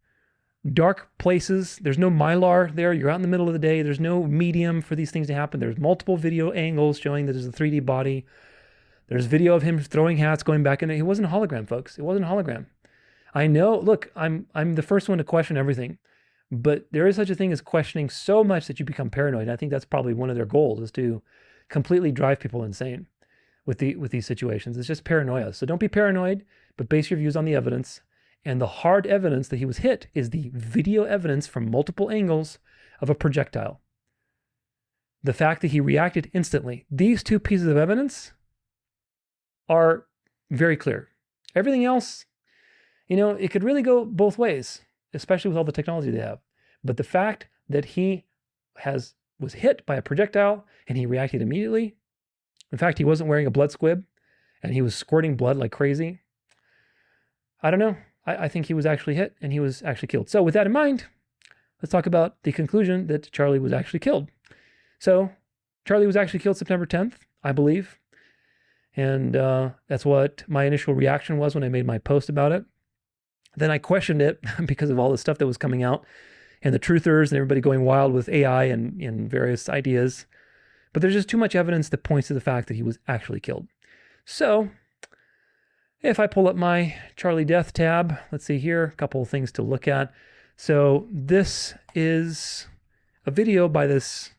dark places. There's no mylar there. You're out in the middle of the day. There's no medium for these things to happen. There's multiple video angles showing that there's a 3D body. There's video of him throwing hats going back in there. It wasn't a hologram, folks. It wasn't a hologram. I know, look, I'm the first one to question everything, but there is such a thing as questioning so much that you become paranoid. And I think that's probably one of their goals, is to completely drive people insane with these situations. It's just paranoia. So don't be paranoid, but base your views on the evidence. And the hard evidence that he was hit is the video evidence from multiple angles of a projectile. The fact that he reacted instantly. These 2 pieces of evidence are very clear. Everything else, it could really go both ways, especially with all the technology they have. But the fact that he was hit by a projectile and he reacted immediately. In fact, he wasn't wearing a blood squib and he was squirting blood like crazy. I don't know. I think he was actually hit and he was actually killed. So with that in mind, let's talk about the conclusion that Charlie was actually killed. So Charlie was actually killed September 10th, I believe. And that's what my initial reaction was when I made my post about it. Then I questioned it because of all the stuff that was coming out and the truthers and everybody going wild with AI and various ideas. But there's just too much evidence that points to the fact that he was actually killed. So if I pull up my Charlie Death tab, let's see here, a couple of things to look at. So this is a video by this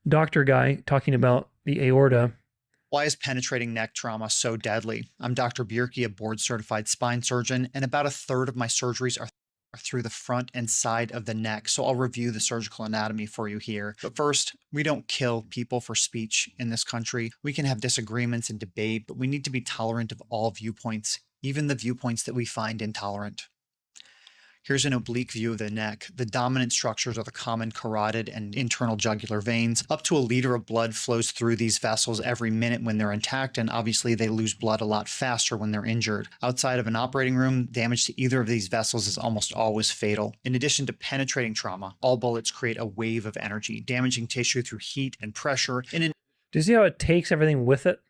doctor guy talking about the aorta.
Why is penetrating neck trauma so deadly? I'm Dr. Bierke, a board-certified spine surgeon, and about 1/3 of my surgeries are through the front and side of the neck, so I'll review the surgical anatomy for you here. But first, we don't kill people for speech in this country. We can have disagreements and debate, but we need to be tolerant of all viewpoints, even the viewpoints that we find intolerant. Here's an oblique view of the neck. The dominant structures are the common carotid and internal jugular veins. Up to a liter of blood flows through these vessels every minute when they're intact, and obviously they lose blood a lot faster when they're injured. Outside of an operating room, damage to either of these vessels is almost always fatal. In addition to penetrating trauma, all bullets create a wave of energy, damaging tissue through heat and pressure.
Do you see how it takes everything with it?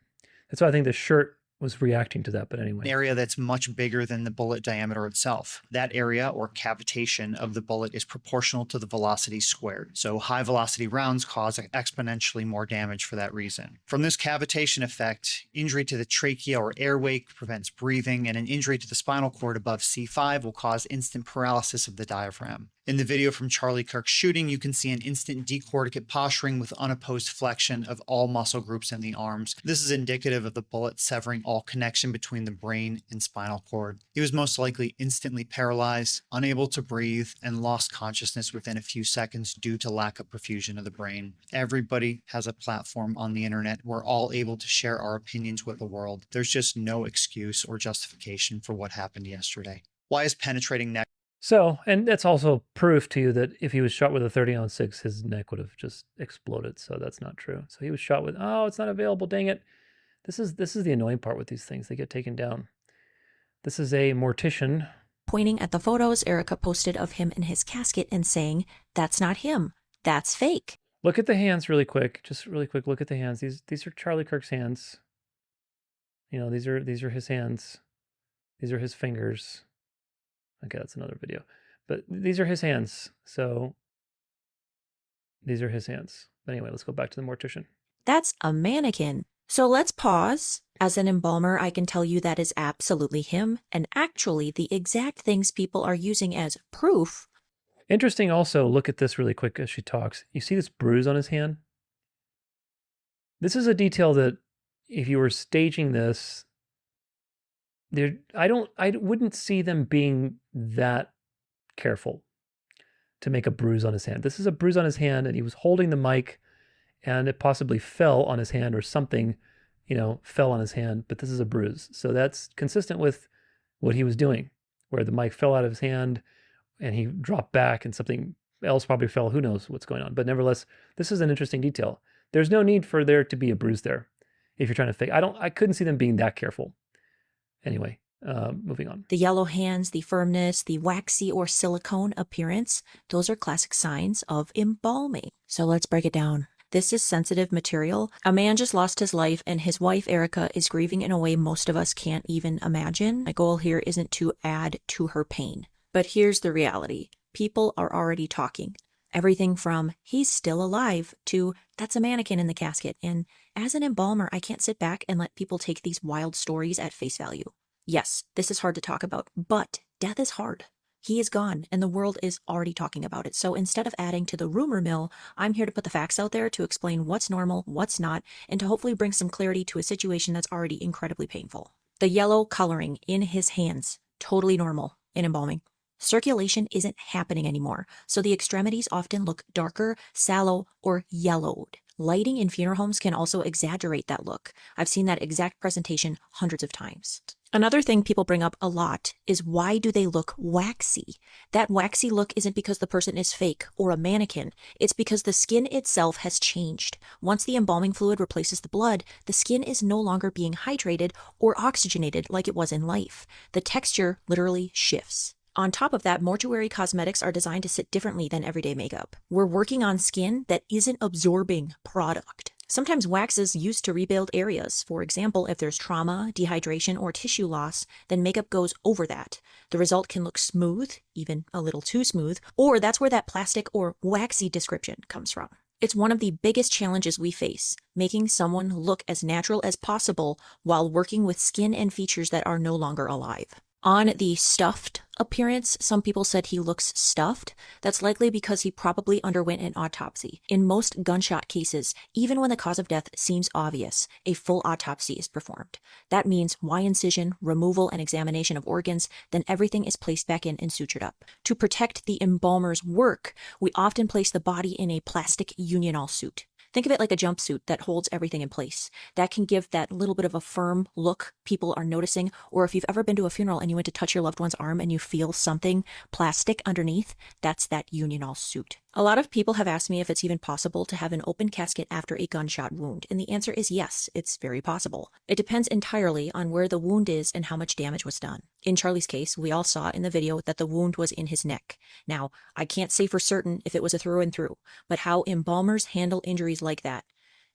That's why I think the shirt was reacting to that, but anyway.
An area that's much bigger than the bullet diameter itself. That area, or cavitation, of the bullet is proportional to the velocity squared. So high velocity rounds cause exponentially more damage for that reason. From this cavitation effect, injury to the trachea or airway prevents breathing, and an injury to the spinal cord above C5 will cause instant paralysis of the diaphragm. In the video from Charlie Kirk's shooting, you can see an instant decorticate posturing with unopposed flexion of all muscle groups in the arms. This is indicative of the bullet severing all connection between the brain and spinal cord. He was most likely instantly paralyzed, unable to breathe, and lost consciousness within a few seconds due to lack of perfusion of the brain. Everybody has a platform on the internet. We're all able to share our opinions with the world. There's just no excuse or justification for what happened yesterday. Why is penetrating neck?
So, and that's also proof to you that if he was shot with a 30-06, his neck would have just exploded. So that's not true. So he was shot with, oh, it's not available, dang it. This is the annoying part with these things. They get taken down. This is a mortician.
Pointing at the photos Erica posted of him in his casket and saying, that's not him. That's fake.
Look at the hands really quick. Just really quick, look at the hands. These are Charlie Kirk's hands. You know, these are his hands. These are his fingers. Okay, that's another video. But these are his hands. So these are his hands. But anyway, let's go back to the mortician.
That's a mannequin. So let's pause. As an embalmer, I can tell you that is absolutely him, and actually the exact things people are using as proof.
Interesting also, look at this really quick as she talks. You see this bruise on his hand? This is a detail that if you were staging this, I wouldn't see them being that careful to make a bruise on his hand. This is a bruise on his hand, and he was holding the mic, and it possibly fell on his hand or something, fell on his hand, but this is a bruise. So that's consistent with what he was doing, where the mic fell out of his hand and he dropped back and something else probably fell. Who knows what's going on? But nevertheless, this is an interesting detail. There's no need for there to be a bruise there if you're trying to fake. I couldn't see them being that careful. Anyway, moving on.
The yellow hands, the firmness, the waxy or silicone appearance, those are classic signs of embalming. So let's break it down. This is sensitive material. A man just lost his life, and his wife, Erica, is grieving in a way most of us can't even imagine. My goal here isn't to add to her pain. But here's the reality. People are already talking. Everything from, he's still alive, to, that's a mannequin in the casket. And as an embalmer, I can't sit back and let people take these wild stories at face value. Yes, this is hard to talk about, but death is hard. He is gone, and the world is already talking about it. So instead of adding to the rumor mill, I'm here to put the facts out there to explain what's normal, what's not, and to hopefully bring some clarity to a situation that's already incredibly painful. The yellow coloring in his hands, totally normal in embalming. Circulation isn't happening anymore, so the extremities often look darker, sallow, or yellowed. Lighting in funeral homes can also exaggerate that look. I've seen that exact presentation hundreds of times. Another thing people bring up a lot is, why do they look waxy? That waxy look isn't because the person is fake or a mannequin. It's because the skin itself has changed. Once the embalming fluid replaces the blood, the skin is no longer being hydrated or oxygenated like it was in life. The texture literally shifts. On top of that, mortuary cosmetics are designed to sit differently than everyday makeup. We're working on skin that isn't absorbing product. Sometimes wax is used to rebuild areas. For example, if there's trauma, dehydration, or tissue loss, then makeup goes over that. The result can look smooth, even a little too smooth, or that's where that plastic or waxy description comes from. It's one of the biggest challenges we face, making someone look as natural as possible while working with skin and features that are no longer alive. On the stuffed appearance, some people said he looks stuffed. That's likely because he probably underwent an autopsy. In most gunshot cases, even when the cause of death seems obvious, a full autopsy is performed. That means Y-incision, removal, and examination of organs, then everything is placed back in and sutured up. To protect the embalmer's work, we often place the body in a plastic Union-all suit. Think of it like a jumpsuit that holds everything in place. That can give that little bit of a firm look people are noticing, or if you've ever been to a funeral and you went to touch your loved one's arm and you feel something plastic underneath, that's that Unionall suit. A lot of people have asked me if it's even possible to have an open casket after a gunshot wound, and the answer is yes, it's very possible. It depends entirely on where the wound is and how much damage was done. In Charlie's case, we all saw in the video that the wound was in his neck. Now, I can't say for certain if it was a through and through, but how embalmers handle injuries like that.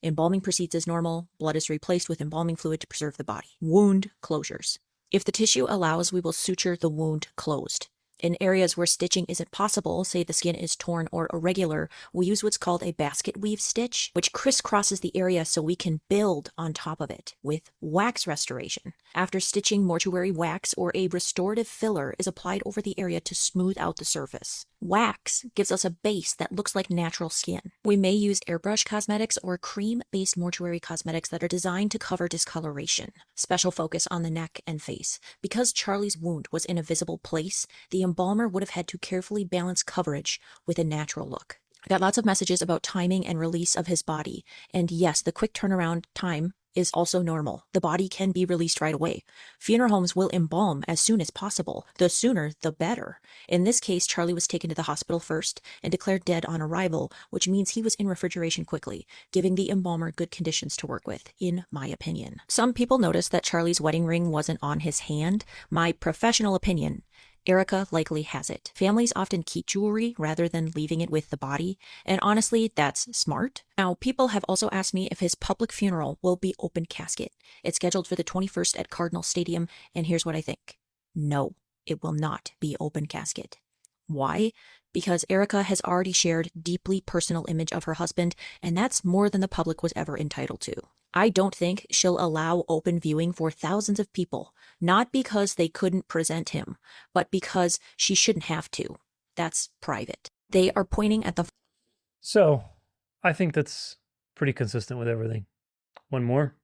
Embalming proceeds as normal, blood is replaced with embalming fluid to preserve the body. Wound closures. If the tissue allows, we will suture the wound closed. In areas where stitching isn't possible, say the skin is torn or irregular, we use what's called a basket weave stitch, which crisscrosses the area so we can build on top of it with wax restoration. After stitching, mortuary wax or a restorative filler is applied over the area to smooth out the surface. Wax gives us a base that looks like natural skin. We may use airbrush cosmetics or cream-based mortuary cosmetics that are designed to cover discoloration. Special focus on the neck and face. Because Charlie's wound was in a visible place, the embalmer would have had to carefully balance coverage with a natural look. I got lots of messages about timing and release of his body, and yes, the quick turnaround time is also normal. The body can be released right away. Funeral homes will embalm as soon as possible. The sooner, the better. In this case, Charlie was taken to the hospital first and declared dead on arrival, which means he was in refrigeration quickly, giving the embalmer good conditions to work with, in my opinion. Some people noticed that Charlie's wedding ring wasn't on his hand. My professional opinion, Erica likely has it. Families often keep jewelry rather than leaving it with the body, and honestly, that's smart. Now, people have also asked me if his public funeral will be open casket. It's scheduled for the 21st at Cardinal Stadium, and here's what I think. No, it will not be open casket. Why? Because Erica has already shared deeply personal image of her husband, and that's more than the public was ever entitled to. I don't think she'll allow open viewing for thousands of people, not because they couldn't present him, but because she shouldn't have to. That's private. They are pointing at the...
So, I think that's pretty consistent with everything. One more.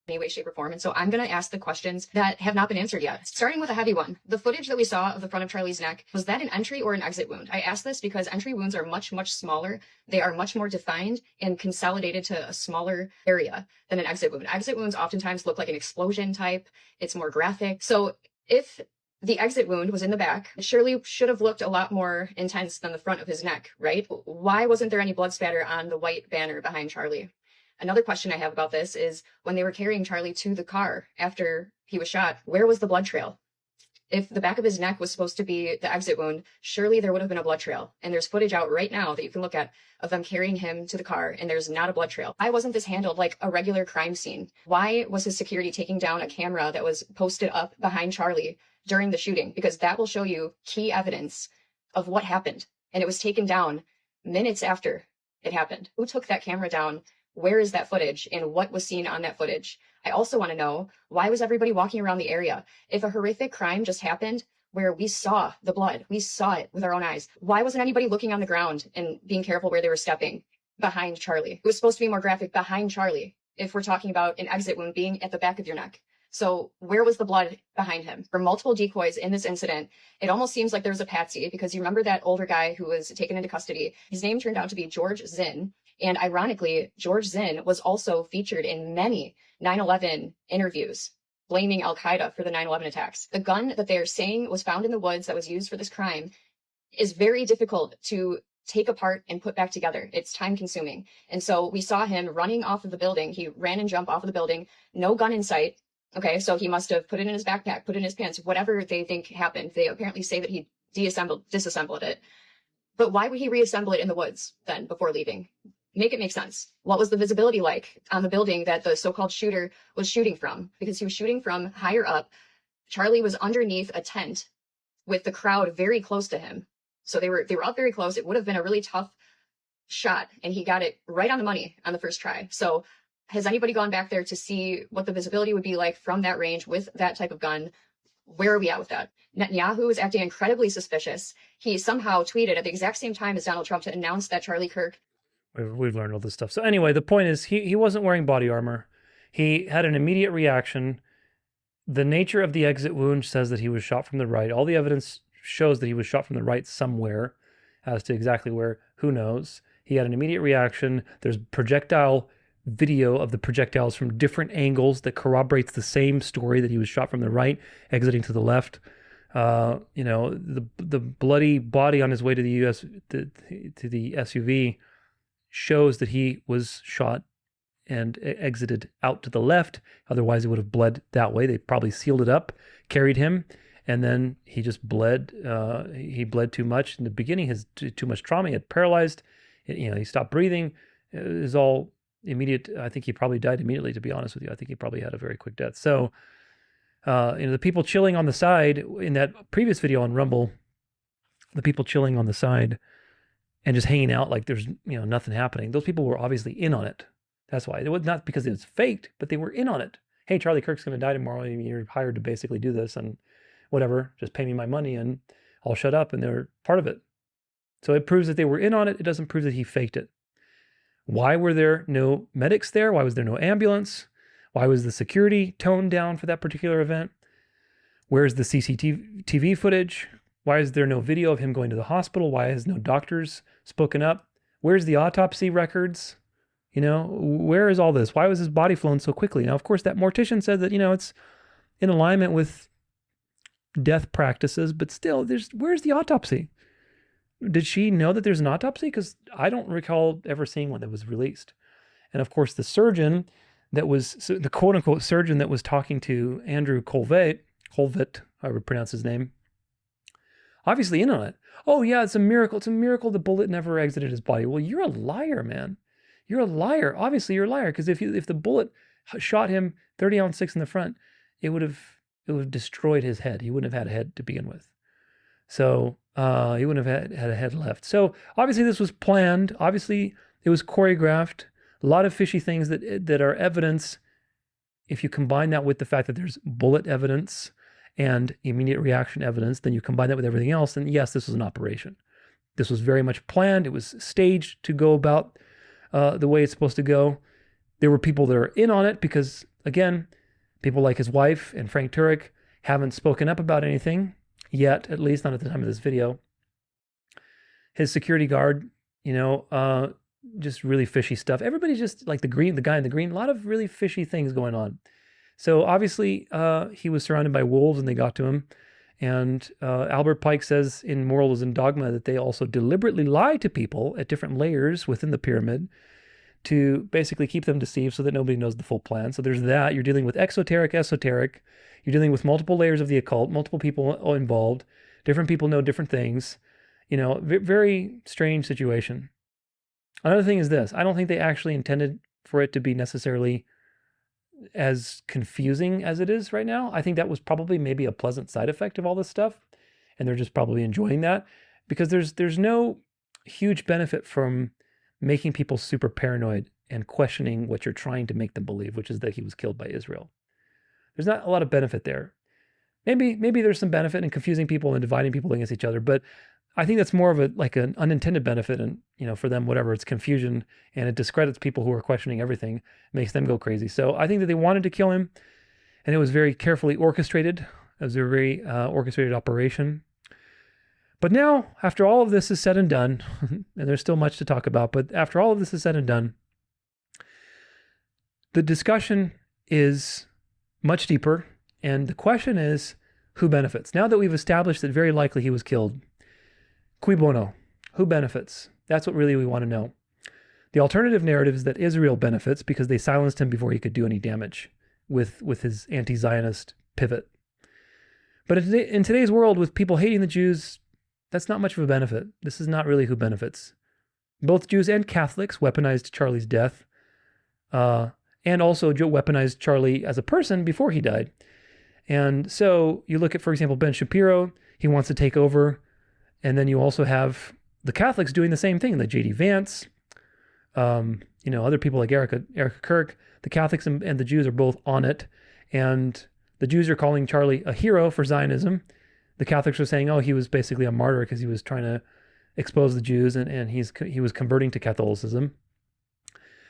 Any way, shape, or form. And so I'm going to ask the questions that have not been answered yet. Starting with a heavy one. The footage that we saw of the front of Charlie's neck, was that an entry or an exit wound? I ask this because entry wounds are much, much smaller. They are much more defined and consolidated to a smaller area than an exit wound. Exit wounds oftentimes look like an explosion type. It's more graphic. So if the exit wound was in the back, it surely should have looked a lot more intense than the front of his neck, right? Why wasn't there any blood spatter on the white banner behind Charlie? Another question I have about this is when they were carrying Charlie to the car after he was shot, where was the blood trail? If the back of his neck was supposed to be the exit wound, surely there would have been a blood trail. And there's footage out right now that you can look at of them carrying him to the car, and there's not a blood trail. Why wasn't this handled like a regular crime scene? Why was his security taking down a camera that was posted up behind Charlie during the shooting? Because that will show you key evidence of what happened. And it was taken down minutes after it happened. Who took that camera down? Where is that footage and what was seen on that footage? I also want to know, why was everybody walking around the area? If a horrific crime just happened where we saw the blood, we saw it with our own eyes, why wasn't anybody looking on the ground and being careful where they were stepping behind Charlie? It was supposed to be more graphic behind Charlie if we're talking about an exit wound being at the back of your neck. So where was the blood behind him? For multiple decoys in this incident, it almost seems like there was a patsy, because you remember that older guy who was taken into custody. His name turned out to be George Zinn. And ironically, George Zinn was also featured in many 9/11 interviews blaming Al-Qaeda for the 9/11 attacks. The gun that they're saying was found in the woods that was used for this crime is very difficult to take apart and put back together. It's time consuming. And so we saw him running off of the building. He ran and jumped off of the building, no gun in sight. Okay, so he must have put it in his backpack, put it in his pants, whatever they think happened. They apparently say that he disassembled it. But why would he reassemble it in the woods then before leaving? Make it make sense. What was the visibility like on the building that the so-called shooter was shooting from? Because he was shooting from higher up. Charlie was underneath a tent with the crowd very close to him. So they were up very close. It would have been a really tough shot, and he got it right on the money on the first try. So has anybody gone back there to see what the visibility would be like from that range with that type of gun? Where are we at with that? Netanyahu is acting incredibly suspicious. He somehow tweeted at the exact same time as Donald Trump to announce that Charlie Kirk...
We've learned all this stuff. So anyway, the point is he wasn't wearing body armor. He had an immediate reaction. The nature of the exit wound says that he was shot from the right. All the evidence shows that he was shot from the right somewhere. As to exactly where, who knows. He had an immediate reaction. There's projectile video of the projectiles from different angles that corroborates the same story, that he was shot from the right, exiting to the left. The bloody body on his way to the SUV shows that he was shot and exited out to the left. Otherwise, he would have bled that way. They probably sealed it up, carried him, and then he just bled. He bled too much in the beginning. His too much trauma. He had paralyzed. He stopped breathing. It was all immediate. I think he probably died immediately, to be honest with you. I think he probably had a very quick death. So, the people chilling on the side in that previous video on Rumble, the people chilling on the side and just hanging out like there's nothing happening. Those people were obviously in on it. That's why. It was not because it was faked, but they were in on it. Hey, Charlie Kirk's going to die tomorrow. You're hired to basically do this and whatever. Just pay me my money and I'll shut up. And they're part of it. So it proves that they were in on it. It doesn't prove that he faked it. Why were there no medics there? Why was there no ambulance? Why was the security toned down for that particular event? Where's the CCTV footage? Why is there no video of him going to the hospital? Why has no doctors spoken up? Where's the autopsy records? Where is all this? Why was his body flown so quickly? Now, of course, that mortician said that, it's in alignment with death practices, but still, where's the autopsy? Did she know that there's an autopsy? Because I don't recall ever seeing one that was released. And of course, the surgeon the quote unquote surgeon that was talking to Andrew Colvett, I would pronounce his name, obviously in on it. Oh yeah, it's a miracle. It's a miracle the bullet never exited his body. Well, you're a liar, man. You're a liar. Obviously, you're a liar, because if the bullet shot him 30-06 in the front, it would have destroyed his head. He wouldn't have had a head to begin with. So he wouldn't have had a head left. So obviously this was planned. Obviously it was choreographed. A lot of fishy things that are evidence. If you combine that with the fact that there's bullet evidence and immediate reaction evidence, then you combine that with everything else, and yes, this was an operation. This was very much planned. It was staged to go about the way it's supposed to go. There were people that are in on it because, again, people like his wife and Frank Turek haven't spoken up about anything yet, at least not at the time of this video. His security guard, just really fishy stuff. Everybody just like the guy in the green, a lot of really fishy things going on. So obviously he was surrounded by wolves and they got to him. And Albert Pike says in Morals and Dogma that they also deliberately lie to people at different layers within the pyramid to basically keep them deceived so that nobody knows the full plan. So there's that. You're dealing with esoteric. You're dealing with multiple layers of the occult, multiple people involved. Different people know different things. Very strange situation. Another thing is this. I don't think they actually intended for it to be necessarily as confusing as it is right now. I think that was probably maybe a pleasant side effect of all this stuff. And they're just probably enjoying that because there's no huge benefit from making people super paranoid and questioning what you're trying to make them believe, which is that he was killed by Israel. There's not a lot of benefit there. Maybe there's some benefit in confusing people and dividing people against each other, but I think that's more of an unintended benefit, and for them, whatever, it's confusion and it discredits people who are questioning everything, makes them go crazy. So I think that they wanted to kill him, and it was very carefully orchestrated. It was a very orchestrated operation. But now, after all of this is said and done, and there's still much to talk about, but after all of this is said and done, the discussion is much deeper, and the question is, who benefits? Now that we've established that very likely he was killed, cui bono? Who benefits? That's what really we want to know. The alternative narrative is that Israel benefits because they silenced him before he could do any damage with his anti-Zionist pivot. But in today's world, with people hating the Jews, that's not much of a benefit. This is not really who benefits. Both Jews and Catholics weaponized Charlie's death, and also weaponized Charlie as a person before he died. And so you look at, for example, Ben Shapiro, he wants to take over. And then you also have the Catholics doing the same thing, like J.D. Vance, other people like Erica Kirk. The Catholics and the Jews are both on it. And the Jews are calling Charlie a hero for Zionism. The Catholics are saying, oh, he was basically a martyr because he was trying to expose the Jews and he was converting to Catholicism.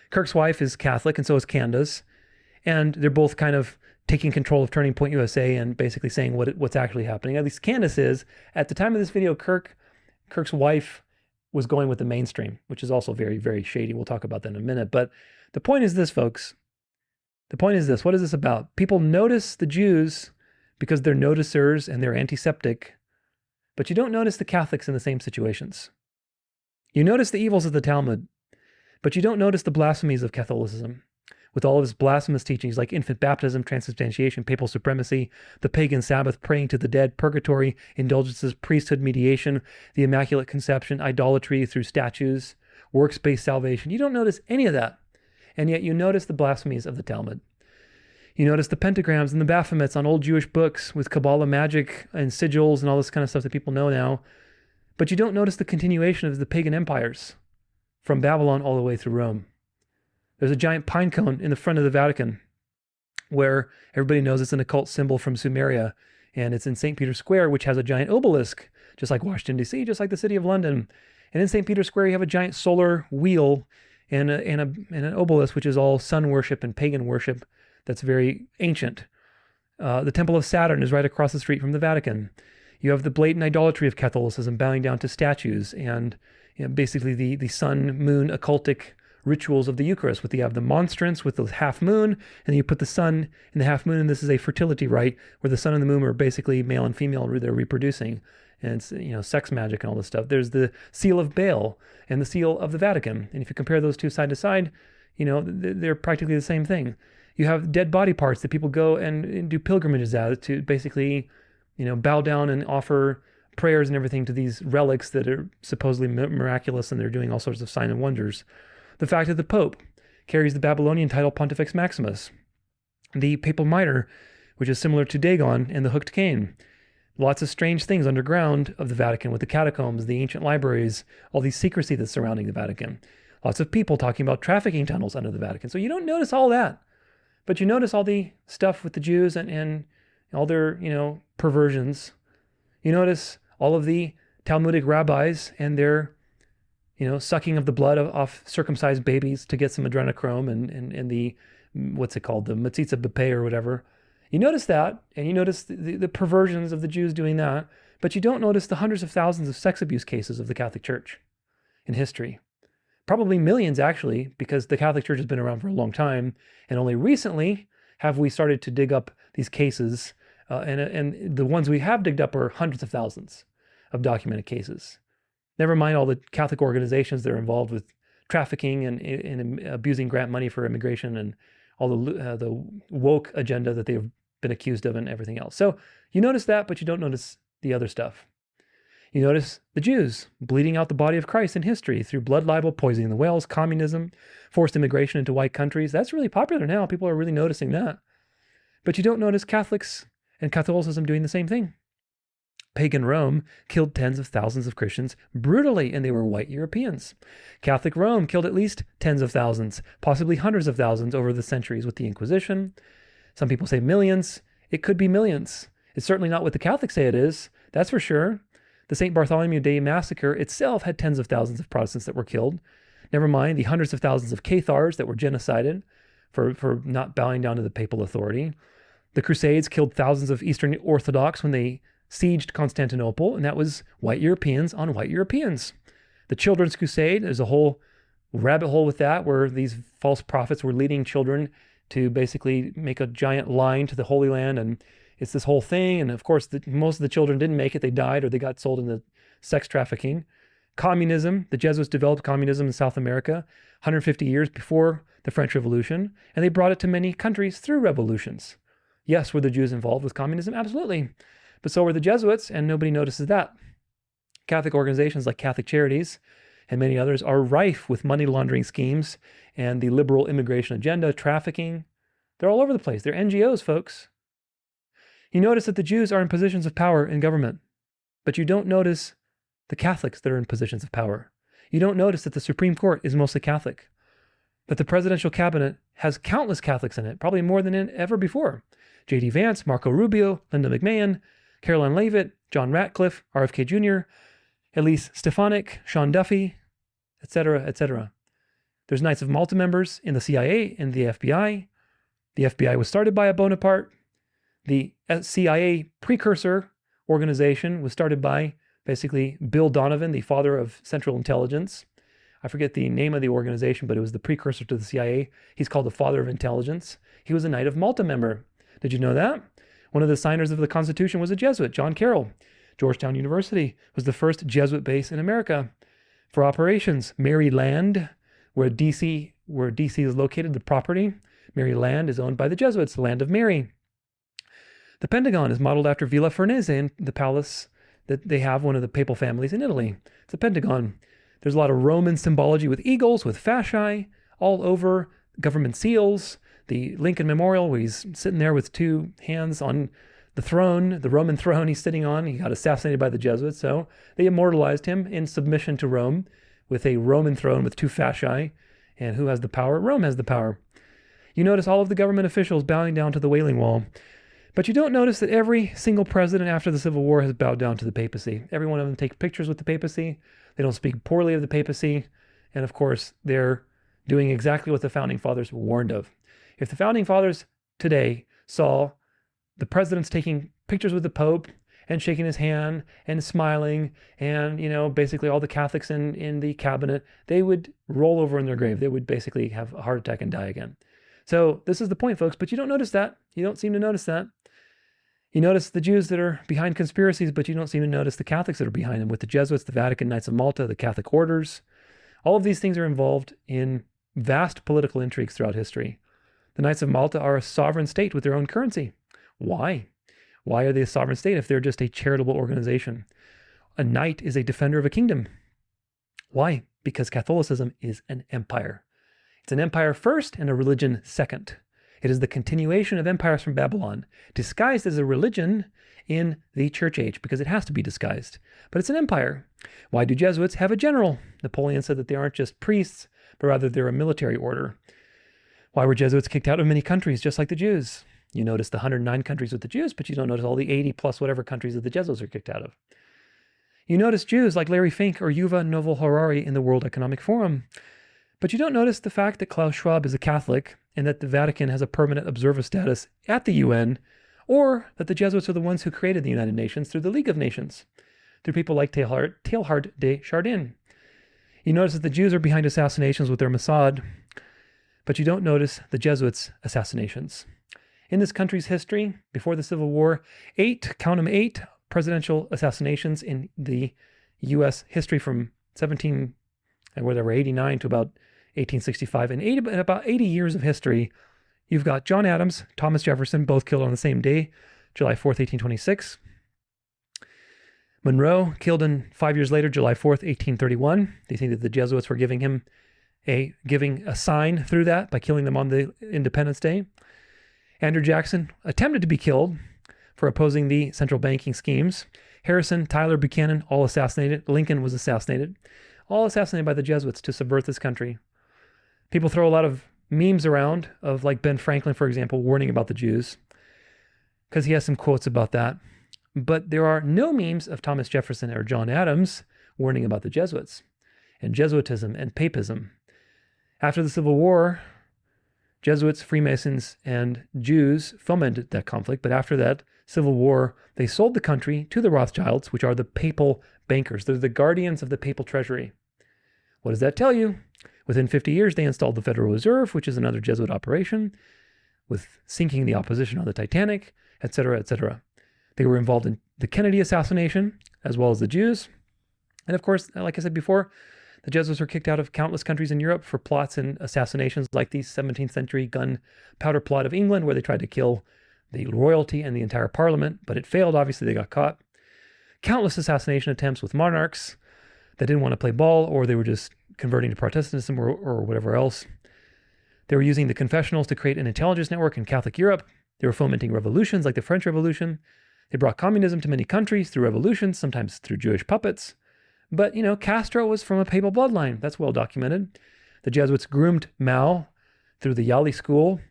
Kirk's wife is Catholic and so is Candace. And they're both kind of taking control of Turning Point USA and basically saying what's actually happening. At least Candace is. At the time of this video, Kirk's wife was going with the mainstream, which is also very, very shady. We'll talk about that in a minute. But the point is this, folks. The point is this. What is this about? People notice the Jews because they're noticers and they're antiseptic, but you don't notice the Catholics in the same situations. You notice the evils of the Talmud, but you don't notice the blasphemies of Catholicism, with all of its blasphemous teachings like infant baptism, transubstantiation, papal supremacy, the pagan Sabbath, praying to the dead, purgatory, indulgences, priesthood mediation, the Immaculate Conception, idolatry through statues, works-based salvation. You don't notice any of that, and yet you notice the blasphemies of the Talmud. You notice the pentagrams and the Baphomets on old Jewish books with Kabbalah magic and sigils and all this kind of stuff that people know now, but you don't notice the continuation of the pagan empires from Babylon all the way through Rome. There's a giant pine cone in the front of the Vatican where everybody knows it's an occult symbol from Sumeria, and it's in St. Peter's Square, which has a giant obelisk, just like Washington, D.C., just like the city of London. And in St. Peter's Square, you have a giant solar wheel and an obelisk, which is all sun worship and pagan worship that's very ancient. The Temple of Saturn is right across the street from the Vatican. You have the blatant idolatry of Catholicism, bowing down to statues, and basically the sun, moon, occultic rituals of the Eucharist. You have the monstrance with the half moon, and then you put the sun in the half moon, and this is a fertility rite where the sun and the moon are basically male and female, they're reproducing. And it's, sex magic and all this stuff. There's the seal of Baal and the seal of the Vatican. And if you compare those two side to side, they're practically the same thing. You have dead body parts that people go and do pilgrimages at to basically, bow down and offer prayers and everything to these relics that are supposedly miraculous, and they're doing all sorts of signs and wonders. The fact that the Pope carries the Babylonian title Pontifex Maximus. The papal mitre, which is similar to Dagon and the hooked cane. Lots of strange things underground of the Vatican with the catacombs, the ancient libraries, all the secrecy that's surrounding the Vatican. Lots of people talking about trafficking tunnels under the Vatican. So you don't notice all that. But you notice all the stuff with the Jews and all their, perversions. You notice all of the Talmudic rabbis and their, sucking of the blood off circumcised babies to get some adrenochrome and the, what's it called, the matzitza b'peh or whatever. You notice that, and you notice the perversions of the Jews doing that, but you don't notice the hundreds of thousands of sex abuse cases of the Catholic Church in history. Probably millions, actually, because the Catholic Church has been around for a long time, and only recently have we started to dig up these cases, and the ones we have digged up are hundreds of thousands of documented cases. Never mind all the Catholic organizations that are involved with trafficking and abusing grant money for immigration and all the woke agenda that they've been accused of and everything else. So you notice that, but you don't notice the other stuff. You notice the Jews bleeding out the body of Christ in history through blood libel, poisoning the whales, communism, forced immigration into white countries. That's really popular now. People are really noticing that. But you don't notice Catholics and Catholicism doing the same thing. Pagan Rome killed tens of thousands of Christians brutally, and they were white Europeans. Catholic Rome killed at least tens of thousands, possibly hundreds of thousands over the centuries with the Inquisition. Some people say millions. It could be millions. It's certainly not what the Catholics say it is. That's for sure. The St. Bartholomew Day massacre itself had tens of thousands of Protestants that were killed. Never mind the hundreds of thousands of Cathars that were genocided for not bowing down to the papal authority. The Crusades killed thousands of Eastern Orthodox when they sieged Constantinople, and that was white Europeans on white Europeans. The Children's Crusade, there's a whole rabbit hole with that, where these false prophets were leading children to basically make a giant line to the Holy Land, and it's this whole thing. And of course, most of the children didn't make it. They died or they got sold into sex trafficking. Communism, the Jesuits developed communism in South America 150 years before the French Revolution, and they brought it to many countries through revolutions. Yes, were the Jews involved with communism? Absolutely. But so were the Jesuits, and nobody notices that. Catholic organizations like Catholic Charities and many others are rife with money laundering schemes and the liberal immigration agenda, trafficking. They're all over the place. They're NGOs, folks. You notice that the Jews are in positions of power in government, but you don't notice the Catholics that are in positions of power. You don't notice that the Supreme Court is mostly Catholic, that the presidential cabinet has countless Catholics in it, probably more than ever before. J.D. Vance, Marco Rubio, Linda McMahon, Caroline Leavitt, John Ratcliffe, RFK Jr., Elise Stefanik, Sean Duffy, etc., etc. There's Knights of Malta members in the CIA and the FBI. The FBI was started by a Bonaparte. The CIA precursor organization was started by Basically, Bill Donovan, the father of Central Intelligence. I forget the name of the organization, but it was the precursor to the CIA. He's called the father of intelligence. He was a Knight of Malta member. Did you know that? One of the signers of the Constitution was a Jesuit, John Carroll. Georgetown University was the first Jesuit base in America. For operations, Maryland, where DC is located, the property, Maryland is owned by the Jesuits, the land of Mary. The Pentagon is modeled after Villa Farnese in the palace that they have, one of the papal families in Italy. It's a Pentagon. There's a lot of Roman symbology with eagles, with fasci, all over, government seals, the Lincoln Memorial where he's sitting there with two hands on the throne, the Roman throne he's sitting on. He got assassinated by the Jesuits, so they immortalized him in submission to Rome with a Roman throne with two fasci. And who has the power? Rome has the power. You notice all of the government officials bowing down to the Wailing Wall. But you don't notice that every single president after the Civil War has bowed down to the papacy. Every one of them takes pictures with the papacy. They don't speak poorly of the papacy. And of course, they're doing exactly what the Founding Fathers warned of. If the Founding Fathers today saw the presidents taking pictures with the Pope and shaking his hand and smiling and, basically all the Catholics in the cabinet, they would roll over in their grave. They would basically have a heart attack and die again. So this is the point, folks, but you don't notice that. You don't seem to notice that. You notice the Jews that are behind conspiracies, but you don't seem to notice the Catholics that are behind them, with the Jesuits, the Vatican, Knights of Malta, the Catholic orders. All of these things are involved in vast political intrigues throughout history. The Knights of Malta are a sovereign state with their own currency. Why? Why are they a sovereign state if they're just a charitable organization? A knight is a defender of a kingdom. Why? Because Catholicism is an empire. It's an empire first and a religion second. It is the continuation of empires from Babylon, disguised as a religion in the church age, because it has to be disguised. But it's an empire. Why do Jesuits have a general? Napoleon said that they aren't just priests, but rather they're a military order. Why were Jesuits kicked out of many countries, just like the Jews? You notice the 109 countries with the Jews, but you don't notice all the 80 plus whatever countries that the Jesuits are kicked out of. You notice Jews like Larry Fink or Yuval Noah Harari in the World Economic Forum. But you don't notice the fact that Klaus Schwab is a Catholic and that the Vatican has a permanent observer status at the UN, or that the Jesuits are the ones who created the United Nations through the League of Nations, through people like Teilhard de Chardin. You notice that the Jews are behind assassinations with their Mossad, but you don't notice the Jesuits' assassinations. In this country's history, before the Civil War, 8 presidential assassinations in the U.S. history from 89 to about 1865. In about 80 years of history, you've got John Adams, Thomas Jefferson, both killed on the same day, July 4th, 1826. Monroe, killed 5 years later, July 4th, 1831. They think that the Jesuits were giving a sign through that by killing them on the Independence Day. Andrew Jackson attempted to be killed for opposing the central banking schemes. Harrison, Tyler, Buchanan, all assassinated. Lincoln was assassinated. All assassinated by the Jesuits to subvert this country. People throw a lot of memes around of, like, Ben Franklin, for example, warning about the Jews, because he has some quotes about that. But there are no memes of Thomas Jefferson or John Adams warning about the Jesuits and Jesuitism and Papism. After the Civil War, Jesuits, Freemasons, and Jews fomented that conflict, but after that Civil War, they sold the country to the Rothschilds, which are the papal bankers. They're the guardians of the papal treasury. What does that tell you? Within 50 years, they installed the Federal Reserve, which is another Jesuit operation, with sinking the opposition on the Titanic, etc., etc. They were involved in the Kennedy assassination, as well as the Jews. And of course, like I said before, the Jesuits were kicked out of countless countries in Europe for plots and assassinations, like the 17th century gunpowder plot of England, where they tried to kill the royalty and the entire parliament, but it failed. Obviously, they got caught. Countless assassination attempts with monarchs that didn't want to play ball, or they were just converting to Protestantism or whatever else. They were using the confessionals to create an intelligence network in Catholic Europe. They were fomenting revolutions like the French Revolution. They brought communism to many countries through revolutions, sometimes through Jewish puppets. But, Castro was from a papal bloodline. That's well documented. The Jesuits groomed Mao through the Yali school.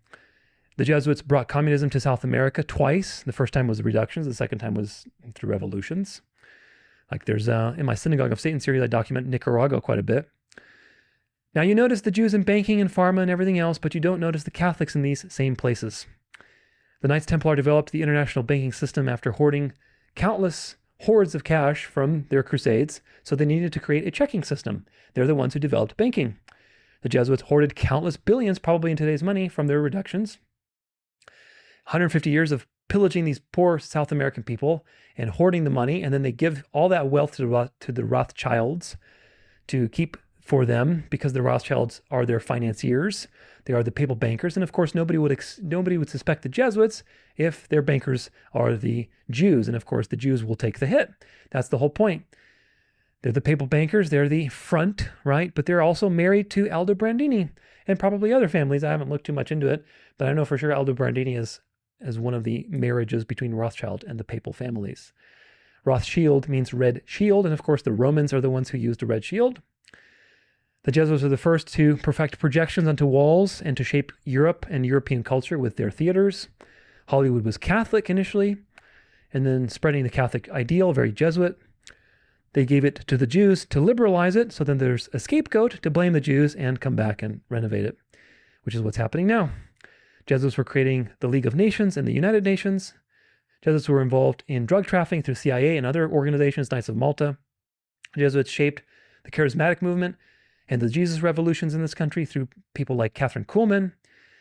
The Jesuits brought communism to South America twice. The first time was the reductions. The second time was through revolutions. Like there's, in my Synagogue of Satan series, I document Nicaragua quite a bit. Now you notice the Jews in banking and pharma and everything else, but you don't notice the Catholics in these same places. The Knights Templar developed the international banking system after hoarding countless hordes of cash from their crusades, so they needed to create a checking system. They're the ones who developed banking. The Jesuits hoarded countless billions, probably in today's money, from their reductions. 150 years of pillaging these poor South American people and hoarding the money, and then they give all that wealth to the Rothschilds to keep for them, because the Rothschilds are their financiers. They are the papal bankers, and of course nobody would suspect the Jesuits if their bankers are the Jews, and of course the Jews will take the hit. That's the whole point. They're the papal bankers, they're the front, right? But they're also married to Aldobrandini and probably other families. I haven't looked too much into it, but I know for sure Aldobrandini is one of the marriages between Rothschild and the papal families. Rothschild means red shield, and of course the Romans are the ones who used the red shield. The Jesuits were the first to perfect projections onto walls and to shape Europe and European culture with their theaters. Hollywood was Catholic initially, and then spreading the Catholic ideal, very Jesuit. They gave it to the Jews to liberalize it, so then there's a scapegoat to blame the Jews and come back and renovate it, which is what's happening now. Jesuits were creating the League of Nations and the United Nations. Jesuits were involved in drug trafficking through CIA and other organizations, Knights of Malta. Jesuits shaped the charismatic movement and the Jesus revolutions in this country through people like Catherine Kuhlman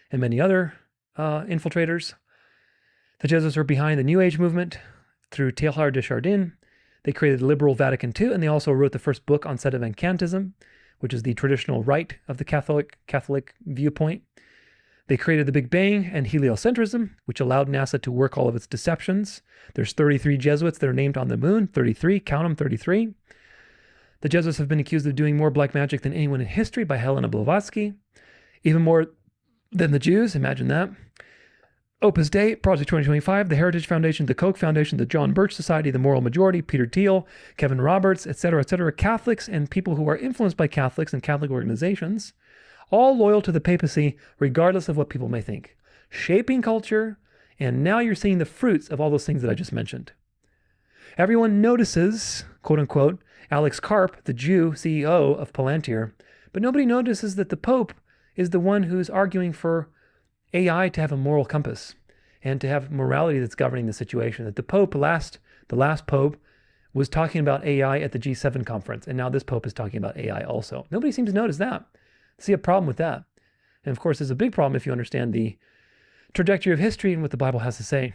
and many other infiltrators. The Jesuits are behind the New Age movement through Teilhard de Chardin. They created the liberal Vatican II, and they also wrote the first book on sedevacantism, which is the traditional right of the Catholic viewpoint. They created the Big Bang and heliocentrism, which allowed NASA to work all of its deceptions. There's 33 Jesuits that are named on the moon, 33, count them, 33. The Jesuits have been accused of doing more black magic than anyone in history by Helena Blavatsky, even more than the Jews, imagine that. Opus Dei, Project 2025, the Heritage Foundation, the Koch Foundation, the John Birch Society, the Moral Majority, Peter Thiel, Kevin Roberts, etc., Catholics and people who are influenced by Catholics and Catholic organizations, all loyal to the papacy, regardless of what people may think. Shaping culture, and now you're seeing the fruits of all those things that I just mentioned. Everyone notices, quote unquote, Alex Karp, the Jew CEO of Palantir, but nobody notices that the Pope is the one who's arguing for AI to have a moral compass and to have morality that's governing the situation. That the Pope, the last Pope, was talking about AI at the G7 conference, and now this Pope is talking about AI also. Nobody seems to notice that. See a problem with that. And of course, there's a big problem if you understand the trajectory of history and what the Bible has to say.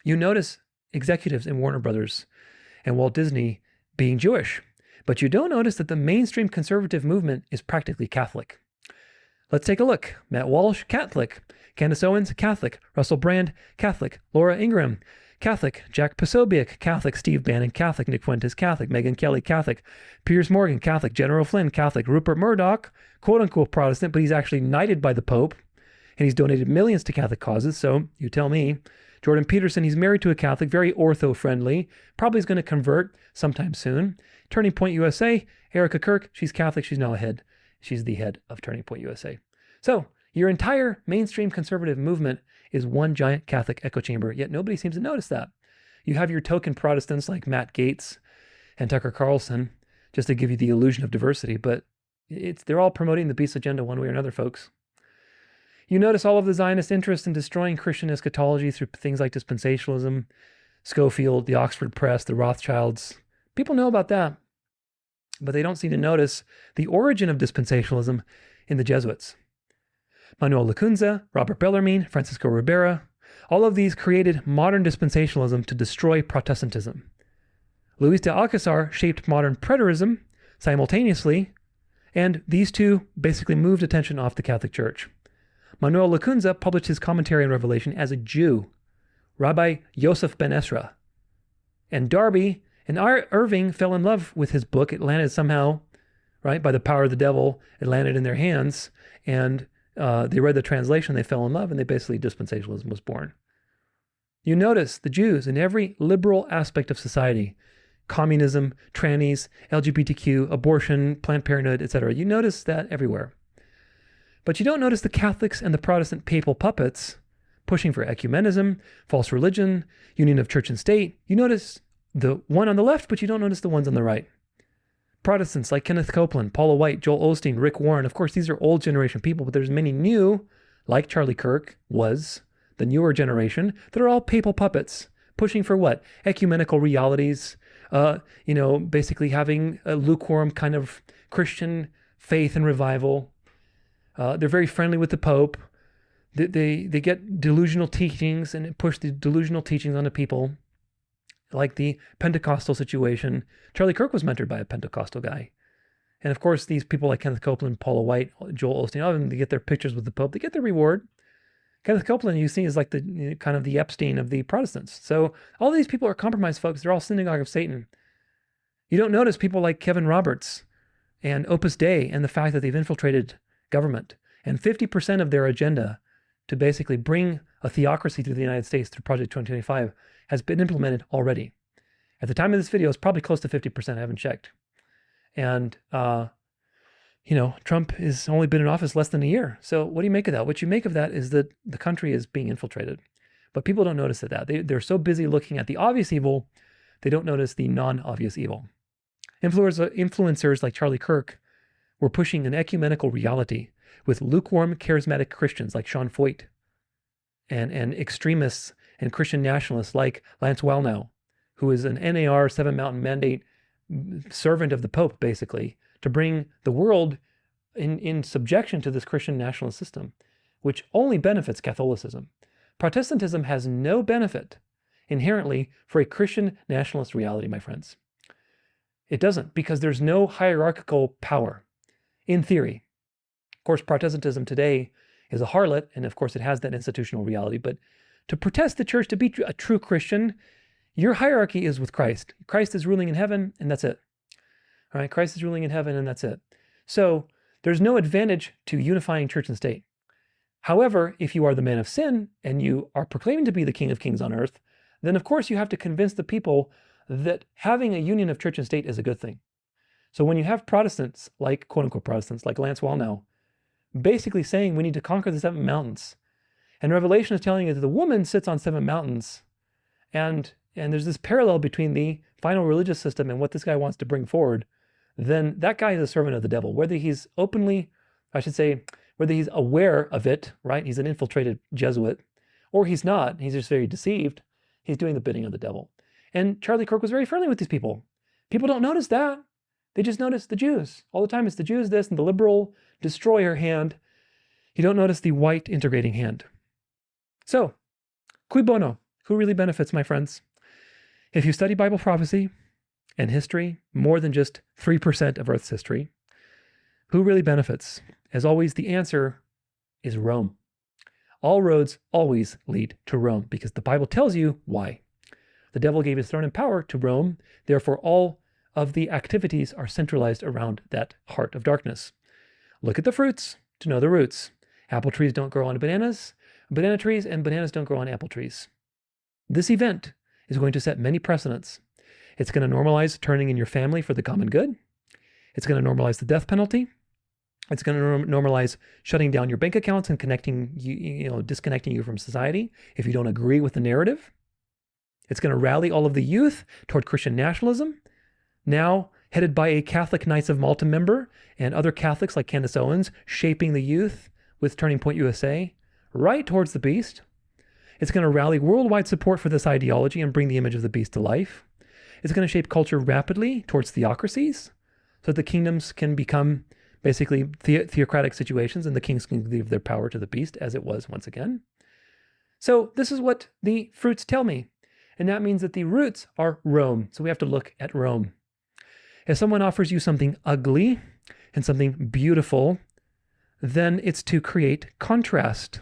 You notice executives in Warner Brothers and Walt Disney being Jewish, but you don't notice that the mainstream conservative movement is practically Catholic. Let's take a look. Matt Walsh, Catholic. Candace Owens, Catholic. Russell Brand, Catholic. Laura Ingraham, Catholic. Jack Posobiec, Catholic. Steve Bannon, Catholic. Nick Fuentes, Catholic. Megyn Kelly, Catholic. Piers Morgan, Catholic. General Flynn, Catholic. Rupert Murdoch, quote-unquote Protestant, but he's actually knighted by the Pope, and he's donated millions to Catholic causes, so you tell me. Jordan Peterson, he's married to a Catholic, very ortho-friendly, probably is going to convert sometime soon. Turning Point USA, Erica Kirk, she's Catholic, she's now ahead. She's the head of Turning Point USA. So your entire mainstream conservative movement is one giant Catholic echo chamber, yet nobody seems to notice that. You have your token Protestants like Matt Gaetz and Tucker Carlson, just to give you the illusion of diversity, but they're all promoting the beast agenda one way or another, folks. You notice all of the Zionist interest in destroying Christian eschatology through things like dispensationalism, Schofield, the Oxford Press, the Rothschilds. People know about that, but they don't seem to notice the origin of dispensationalism in the Jesuits. Manuel Lacunza, Robert Bellarmine, Francisco Ribera, all of these created modern dispensationalism to destroy Protestantism. Luis de Alcazar shaped modern preterism simultaneously, and these two basically moved attention off the Catholic Church. Manuel Lacunza published his commentary on Revelation as a Jew, Rabbi Yosef ben Esra. And Darby and Irving fell in love with his book. It landed somehow, right, by the power of the devil, it landed in their hands, and they read the translation, they fell in love, and basically dispensationalism was born. You notice the Jews in every liberal aspect of society, communism, trannies, LGBTQ, abortion, Planned Parenthood, etc. You notice that everywhere. But you don't notice the Catholics and the Protestant papal puppets pushing for ecumenism, false religion, union of church and state. You notice the one on the left, but you don't notice the ones on the right. Protestants like Kenneth Copeland, Paula White, Joel Osteen, Rick Warren. Of course, these are old generation people, but there's many new, like Charlie Kirk was, the newer generation, that are all papal puppets, pushing for what? Ecumenical realities, basically having a lukewarm kind of Christian faith and revival. They're very friendly with the Pope. They get delusional teachings and push the delusional teachings onto people, like the Pentecostal situation. Charlie Kirk was mentored by a Pentecostal guy. And of course, these people like Kenneth Copeland, Paula White, Joel Osteen, all of them, they get their pictures with the Pope. They get their reward. Kenneth Copeland, you see, is like the kind of the Epstein of the Protestants. So all these people are compromised folks. They're all synagogue of Satan. You don't notice people like Kevin Roberts and Opus Dei and the fact that they've infiltrated government. And 50% of their agenda to basically bring a theocracy to the United States through Project 2025 has been implemented already. At the time of this video, it's probably close to 50%. I haven't checked. And, Trump has only been in office less than a year. So what do you make of that? What you make of that is that the country is being infiltrated. But people don't notice that. They're so busy looking at the obvious evil, they don't notice the non-obvious evil. Influencers like Charlie Kirk were pushing an ecumenical reality with lukewarm, charismatic Christians like Sean Foyt and extremists and Christian nationalists like Lance Wallnau, who is an NAR Seven Mountain Mandate servant of the Pope, basically, to bring the world in subjection to this Christian nationalist system, which only benefits Catholicism. Protestantism has no benefit inherently for a Christian nationalist reality, my friends. It doesn't, because there's no hierarchical power, in theory. Of course, Protestantism today is a harlot, and of course it has that institutional reality, but to protest the church, to be a true Christian, your hierarchy is with Christ. Christ is ruling in heaven, and that's it. All right, Christ is ruling in heaven, and that's it. So there's no advantage to unifying church and state. However, if you are the man of sin, and you are proclaiming to be the King of Kings on earth, then of course you have to convince the people that having a union of church and state is a good thing. So when you have Protestants, like quote-unquote Protestants, like Lance Wallnau, basically saying we need to conquer the seven mountains, and Revelation is telling you that the woman sits on seven mountains, and there's this parallel between the final religious system and what this guy wants to bring forward, then that guy is a servant of the devil. Whether he's openly, whether he's aware of it, right? He's an infiltrated Jesuit, or he's not, he's just very deceived, he's doing the bidding of the devil. And Charlie Kirk was very friendly with these people. People don't notice that. They just notice the Jews. All the time it's the Jews this and the liberal destroyer hand. You don't notice the white integrating hand. So, cui bono? Who really benefits, my friends? If you study Bible prophecy and history, more than just 3% of Earth's history, who really benefits? As always, the answer is Rome. All roads always lead to Rome because the Bible tells you why. The devil gave his throne and power to Rome. Therefore, all of the activities are centralized around that heart of darkness. Look at the fruits to know the roots. Apple trees don't grow on bananas, banana trees and bananas don't grow on apple trees. This event is going to set many precedents. It's going to normalize turning in your family for the common good. It's going to normalize the death penalty. It's going to normalize shutting down your bank accounts and disconnecting you from society if you don't agree with the narrative. It's going to rally all of the youth toward Christian nationalism, now headed by a Catholic Knights of Malta member and other Catholics like Candace Owens, shaping the youth with Turning Point USA right towards the beast. It's going to rally worldwide support for this ideology and bring the image of the beast to life. It's going to shape culture rapidly towards theocracies so that the kingdoms can become basically theocratic situations and the kings can give their power to the beast as it was once again. So this is what the fruits tell me. And that means that the roots are Rome. So we have to look at Rome. If someone offers you something ugly and something beautiful, then it's to create contrast.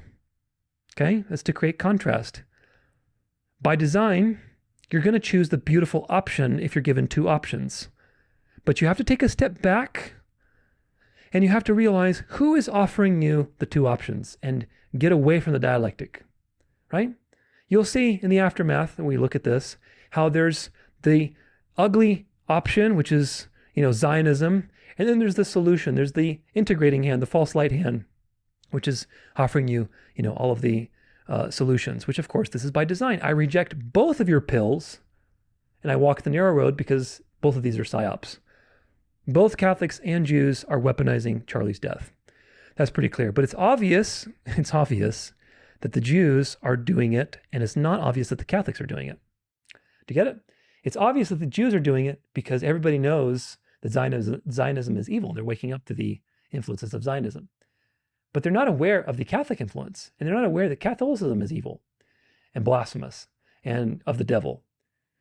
Okay? It's to create contrast. By design, you're going to choose the beautiful option if you're given two options. But you have to take a step back and you have to realize who is offering you the two options and get away from the dialectic, right? You'll see in the aftermath, when we look at this, how there's the ugly option, which is, Zionism, and then there's the solution. There's the integrating hand, the false light hand, which is offering you, all of the solutions, which of course, this is by design. I reject both of your pills and I walk the narrow road because both of these are psyops. Both Catholics and Jews are weaponizing Charlie's death. That's pretty clear, but it's obvious that the Jews are doing it, and it's not obvious that the Catholics are doing it. Do you get it? It's obvious that the Jews are doing it because everybody knows that Zionism is evil. They're waking up to the influences of Zionism. But they're not aware of the Catholic influence, and they're not aware that Catholicism is evil and blasphemous and of the devil.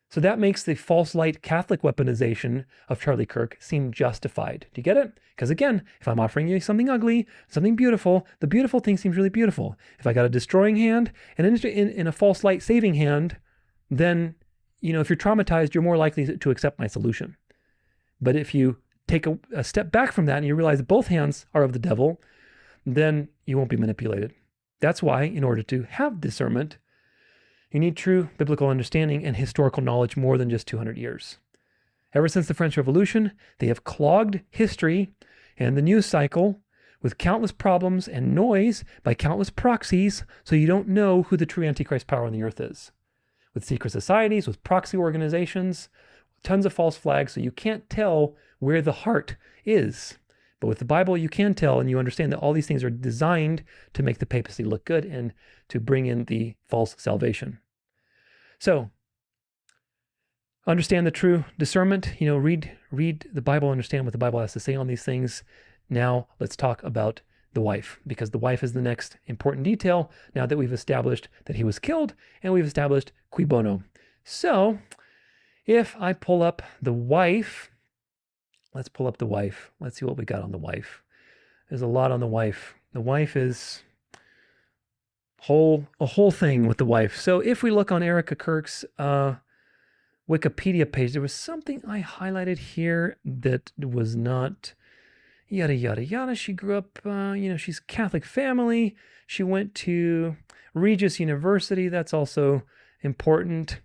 So that makes the false light Catholic weaponization of Charlie Kirk seem justified. Do you get it? Because again, if I'm offering you something ugly, something beautiful, the beautiful thing seems really beautiful. If I got a destroying hand and in a false light saving hand, then, if you're traumatized, you're more likely to accept my solution. But if you take a step back from that and you realize that both hands are of the devil, then you won't be manipulated. That's why, in order to have discernment, you need true biblical understanding and historical knowledge more than just 200 years. Ever since the French Revolution, they have clogged history and the news cycle with countless problems and noise by countless proxies, so you don't know who the true Antichrist power on the earth is. With secret societies, with proxy organizations, tons of false flags, so you can't tell where the heart is. But with the Bible, you can tell, and you understand that all these things are designed to make the papacy look good and to bring in the false salvation. So, understand the true discernment. Read the Bible, understand what the Bible has to say on these things. Now, let's talk about the wife, because the wife is the next important detail now that we've established that he was killed and we've established cui bono. So, if I pull up the wife, let's pull up the wife. Let's see what we got on the wife. There's a lot on the wife. The wife is a whole thing with the wife. So if we look on Erica Kirk's Wikipedia page, there was something I highlighted here that was not yada, yada, yada. She grew up, she's a Catholic family. She went to Regis University. That's also important.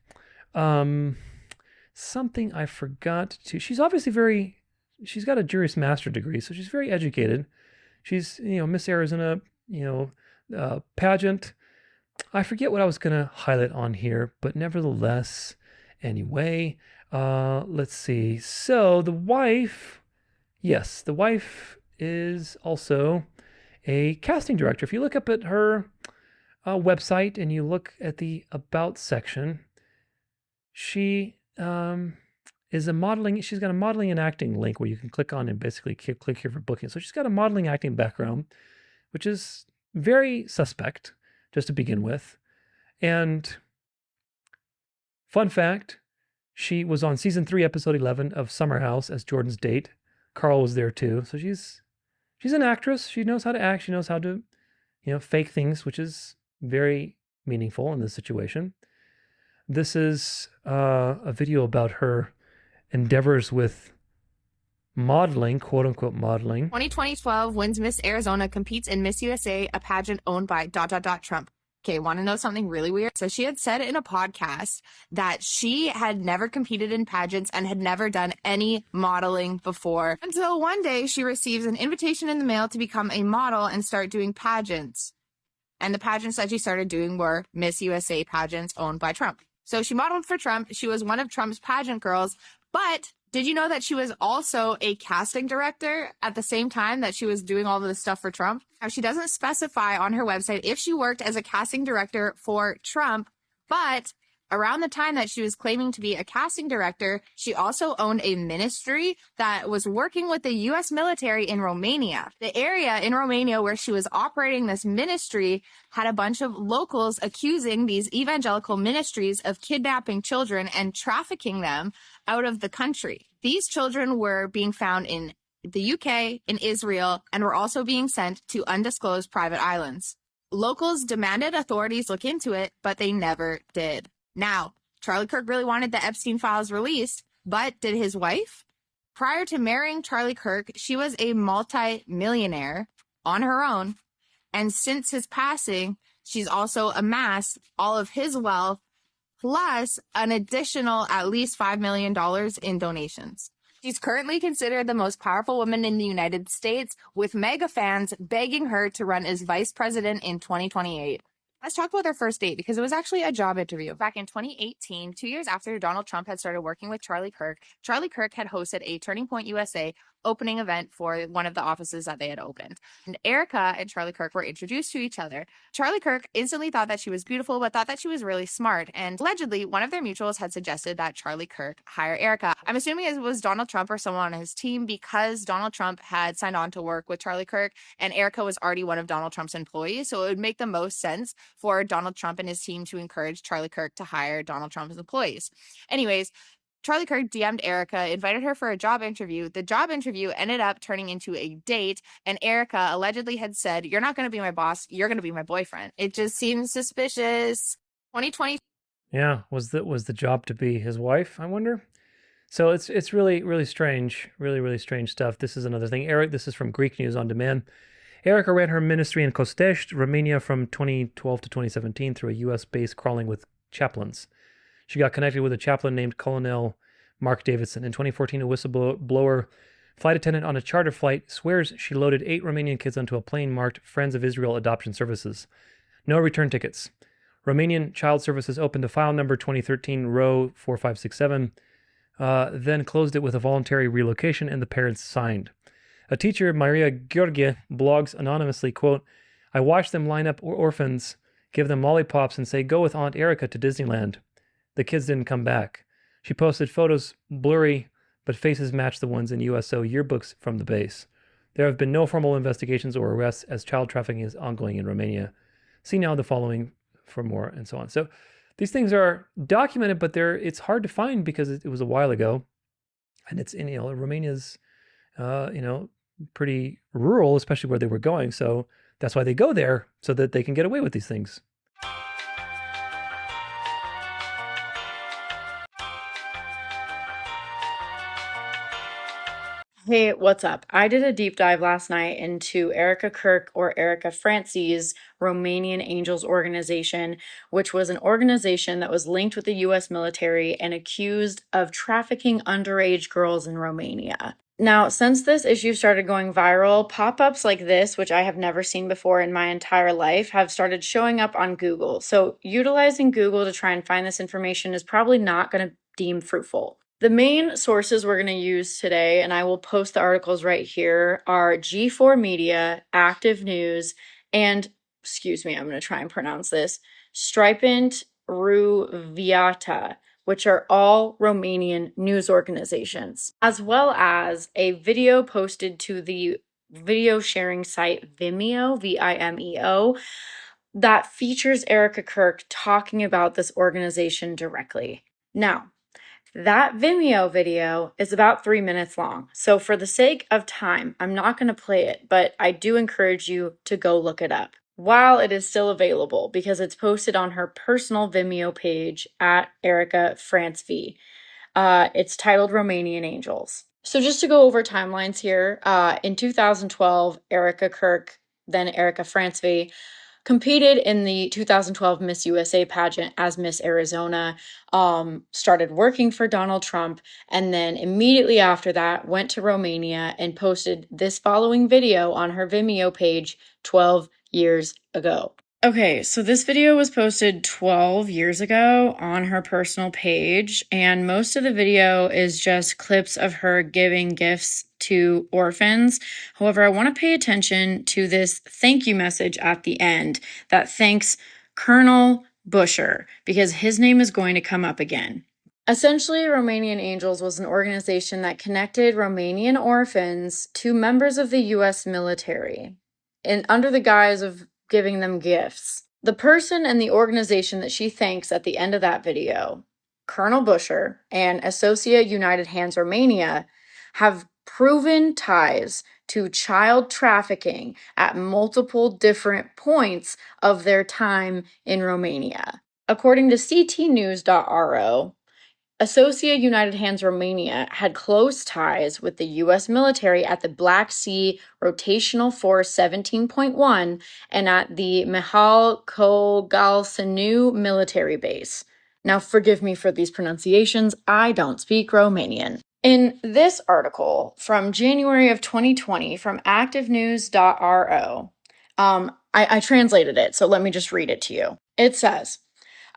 Something I forgot to, she's obviously she's got a Juris Master degree, so she's very educated. She's, Miss Arizona, pageant. I forget what I was going to highlight on here, but nevertheless, anyway, let's see. So the wife, yes, the wife is also a casting director. If you look up at her website and you look at the About section, she is a modeling, she's got a modeling and acting link where you can click on and basically click here for booking. So she's got a modeling acting background, which is very suspect, just to begin with. And fun fact, she was on season 3, episode 11 of Summer House as Jordan's date. Carl was there too. So she's an actress. She knows how to act. She knows how to, fake things, which is very meaningful in this situation. This is a video about her endeavors with modeling, quote unquote modeling.
2012 wins Miss Arizona, competes in Miss USA, a pageant owned by ... Trump. Okay, want to know something really weird? So she had said in a podcast that she had never competed in pageants and had never done any modeling before, until one day she receives an invitation in the mail to become a model and start doing pageants. And the pageants that she started doing were Miss USA pageants owned by Trump. So she modeled for Trump. She was one of Trump's pageant girls. But did you know that she was also a casting director at the same time that she was doing all of this stuff for Trump? Now, she doesn't specify on her website if she worked as a casting director for Trump, but around the time that she was claiming to be a casting director, she also owned a ministry that was working with the U.S. military in Romania. The area in Romania where she was operating this ministry had a bunch of locals accusing these evangelical ministries of kidnapping children and trafficking them out of the country. These children were being found in the UK, in Israel, and were also being sent to undisclosed private islands. Locals demanded authorities look into it, but they never did. Now, Charlie Kirk really wanted the Epstein files released, but did his wife? Prior to marrying Charlie Kirk, she was a multi-millionaire on her own, and since his passing, she's also amassed all of his wealth, plus an additional at least $5 million in donations. She's currently considered the most powerful woman in the United States, with mega fans begging her to run as vice president in 2028. Let's talk about their first date, because it was actually a job interview. Back in 2018, 2 years after Donald Trump had started working with Charlie Kirk had hosted a Turning Point USA opening event for one of the offices that they had opened. And Erica and Charlie Kirk were introduced to each other. Charlie Kirk instantly thought that she was beautiful, but thought that she was really smart. And allegedly, one of their mutuals had suggested that Charlie Kirk hire Erica. I'm assuming it was Donald Trump or someone on his team, because Donald Trump had signed on to work with Charlie Kirk, and Erica was already one of Donald Trump's employees. So it would make the most sense for Donald Trump and his team to encourage Charlie Kirk to hire Donald Trump's employees. Anyways, Charlie Kirk DM'd Erica, invited her for a job interview. The job interview ended up turning into a date, and Erica allegedly had said, "You're not going to be my boss, you're going to be my boyfriend." It just seems suspicious. 2020.
Yeah, was the job to be his wife, I wonder? So it's really strange, really strange stuff. This is another thing. This is from Greek News on Demand. Erica ran her ministry in Kostești, Romania from 2012 to 2017 through a US-based crawling with chaplains. She got connected with a chaplain named Colonel Mark Davidson. In 2014, a whistleblower flight attendant on a charter flight swears she loaded 8 Romanian kids onto a plane marked Friends of Israel Adoption Services. No return tickets. Romanian Child Services opened a file number 2013 row 4567, then closed it with a voluntary relocation, and the parents signed. A teacher, Maria Gheorghe, blogs anonymously, quote, "I watched them line up orphans, give them lollipops, and say, 'Go with Aunt Erica to Disneyland.' The kids didn't come back." She posted photos blurry, but faces match the ones in USO yearbooks from the base. There have been no formal investigations or arrests, as child trafficking is ongoing in Romania. See now the following for more, and so on. So these things are documented, but it's hard to find because it was a while ago, and it's in Romania's pretty rural, especially where they were going. So that's why they go there, so that they can get away with these things.
Hey, what's up? I did a deep dive last night into Erica Kirk, or Erica France's Romanian Angels organization, which was an organization that was linked with the US military and accused of trafficking underage girls in Romania. Now, since this issue started going viral, pop-ups like this, which I have never seen before in my entire life, have started showing up on Google. So utilizing Google to try and find this information is probably not going to deem fruitful. The main sources we're going to use today, and I will post the articles right here, are G4 Media, Active News, and, excuse me, I'm going to try and pronounce this, Stripent Ruviata, which are all Romanian news organizations, as well as a video posted to the video sharing site Vimeo, Vimeo, that features Erica Kirk talking about this organization directly. Now, that Vimeo video is about 3 minutes long, so for the sake of time, I'm not going to play it, but I do encourage you to go look it up while it is still available, because it's posted on her personal Vimeo page at Erica France V. It's titled Romanian Angels. So just to go over timelines here, in 2012, Erica Kirk, then Erica France V, competed in the 2012 Miss USA pageant as Miss Arizona, started working for Donald Trump, and then immediately after that went to Romania and posted this following video on her Vimeo page 12 years ago. Okay, so this video was posted 12 years ago on her personal page, and most of the video is just clips of her giving gifts to orphans. However, I want to pay attention to this thank you message at the end that thanks Colonel Busher, because his name is going to come up again. Essentially, Romanian Angels was an organization that connected Romanian orphans to members of the US military, and under the guise of giving them gifts. The person and the organization that she thanks at the end of that video, Colonel Busher and Associate United Hands Romania, have proven ties to child trafficking at multiple different points of their time in Romania. According to ctnews.ro, Associate United Hands Romania had close ties with the U.S. military at the Black Sea Rotational Force 17.1 and at the Mihal Kogalsanu military base. Now, forgive me for these pronunciations, I don't speak Romanian. In this article from January of 2020 from activenews.ro, I translated it, so let me just read it to you. It says,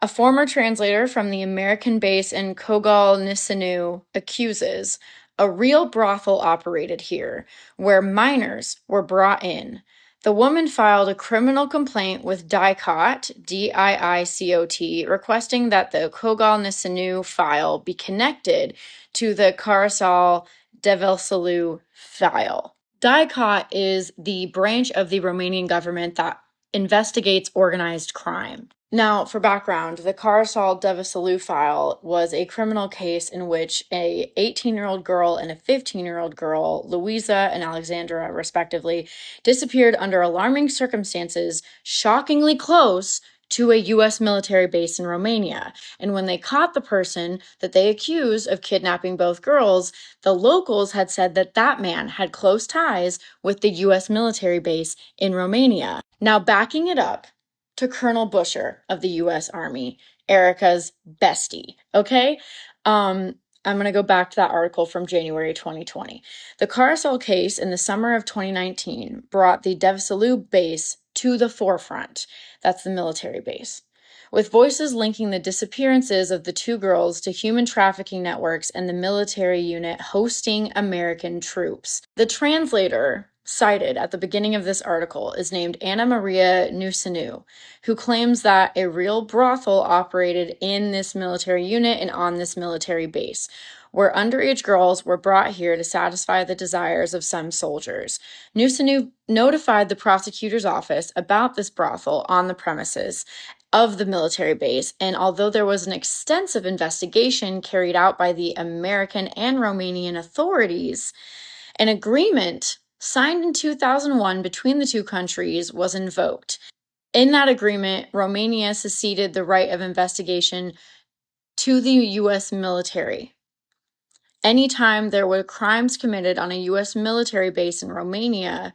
a former translator from the American base in Kogalnisanu accuses A real brothel operated here, where minors were brought in. The woman filed a criminal complaint with DICOT, D-I-I-C-O-T, requesting that the Kogal Nisanu file be connected to the Carousel Develsalu file. DICOT is the branch of the Romanian government that investigates organized crime. Now, for background, the Carousel Develsalu file was a criminal case in which a 18-year-old girl and a 15-year-old girl, Louisa and Alexandra, respectively, disappeared under alarming circumstances, shockingly close to a U.S. military base in Romania. And when they caught the person that they accused of kidnapping both girls, the locals had said that that man had close ties with the U.S. military base in Romania. Now, backing it up to Colonel Busher of the U.S. Army, Erica's bestie, okay? I'm going to go back to that article from January 2020. The Carousel case in the summer of 2019 brought the Devsalu base to the forefront. That's the military base, with voices linking the disappearances of the two girls to human trafficking networks and the military unit hosting American troops. The translator cited at the beginning of this article is named Anna Maria Nusanu, who claims that a real brothel operated in this military unit and on this military base, where underage girls were brought here to satisfy the desires of some soldiers. Nusanu notified the prosecutor's office about this brothel on the premises of the military base, and although there was an extensive investigation carried out by the American and Romanian authorities, an agreement signed in 2001 between the two countries was invoked. In that agreement, Romania ceded the right of investigation to the U.S. military. Anytime there were crimes committed on a U.S. military base in Romania,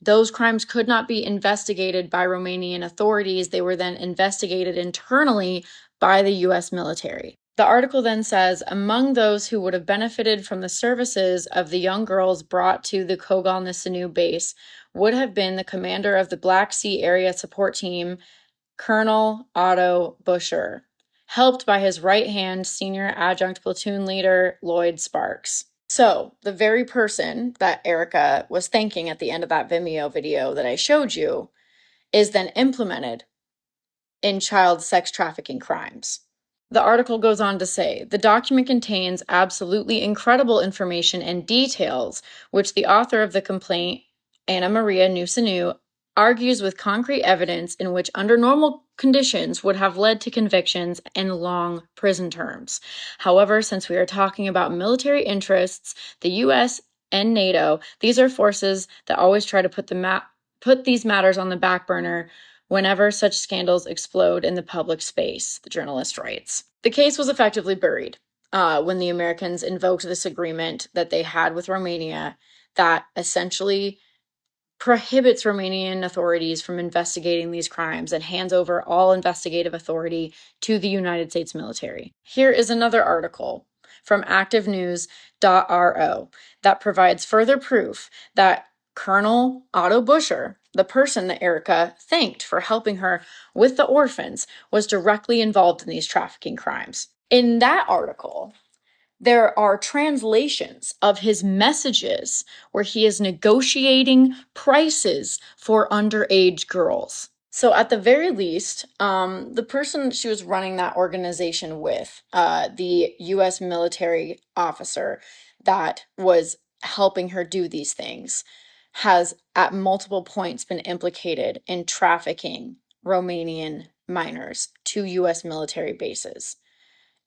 those crimes could not be investigated by Romanian authorities. They were then investigated internally by the U.S. military. The article then says, among those who would have benefited from the services of the young girls brought to the Kogal Nisanu base would have been the commander of the Black Sea Area Support Team, Colonel Otto Busher, helped by his right-hand senior adjunct platoon leader, Lloyd Sparks. So, the very person that Erica was thanking at the end of that Vimeo video that I showed you is then implemented in child sex trafficking crimes. The article goes on to say, the document contains absolutely incredible information and details, which the author of the complaint, Anna Maria Nusanu, argues with concrete evidence in which under normal conditions would have led to convictions and long prison terms. However, since we are talking about military interests, the US and NATO, these are forces that always try to put these matters on the back burner whenever such scandals explode in the public space, the journalist writes. The case was effectively buried when the Americans invoked this agreement that they had with Romania that essentially prohibits Romanian authorities from investigating these crimes and hands over all investigative authority to the United States military. Here is another article from activenews.ro that provides further proof that Colonel Otto Busher, the person that Erica thanked for helping her with the orphans, was directly involved in these trafficking crimes. In that article, there are translations of his messages where he is negotiating prices for underage girls. So at the very least, the person she was running that organization with, the U.S. military officer that was helping her do these things, has at multiple points been implicated in trafficking Romanian minors to U.S. military bases.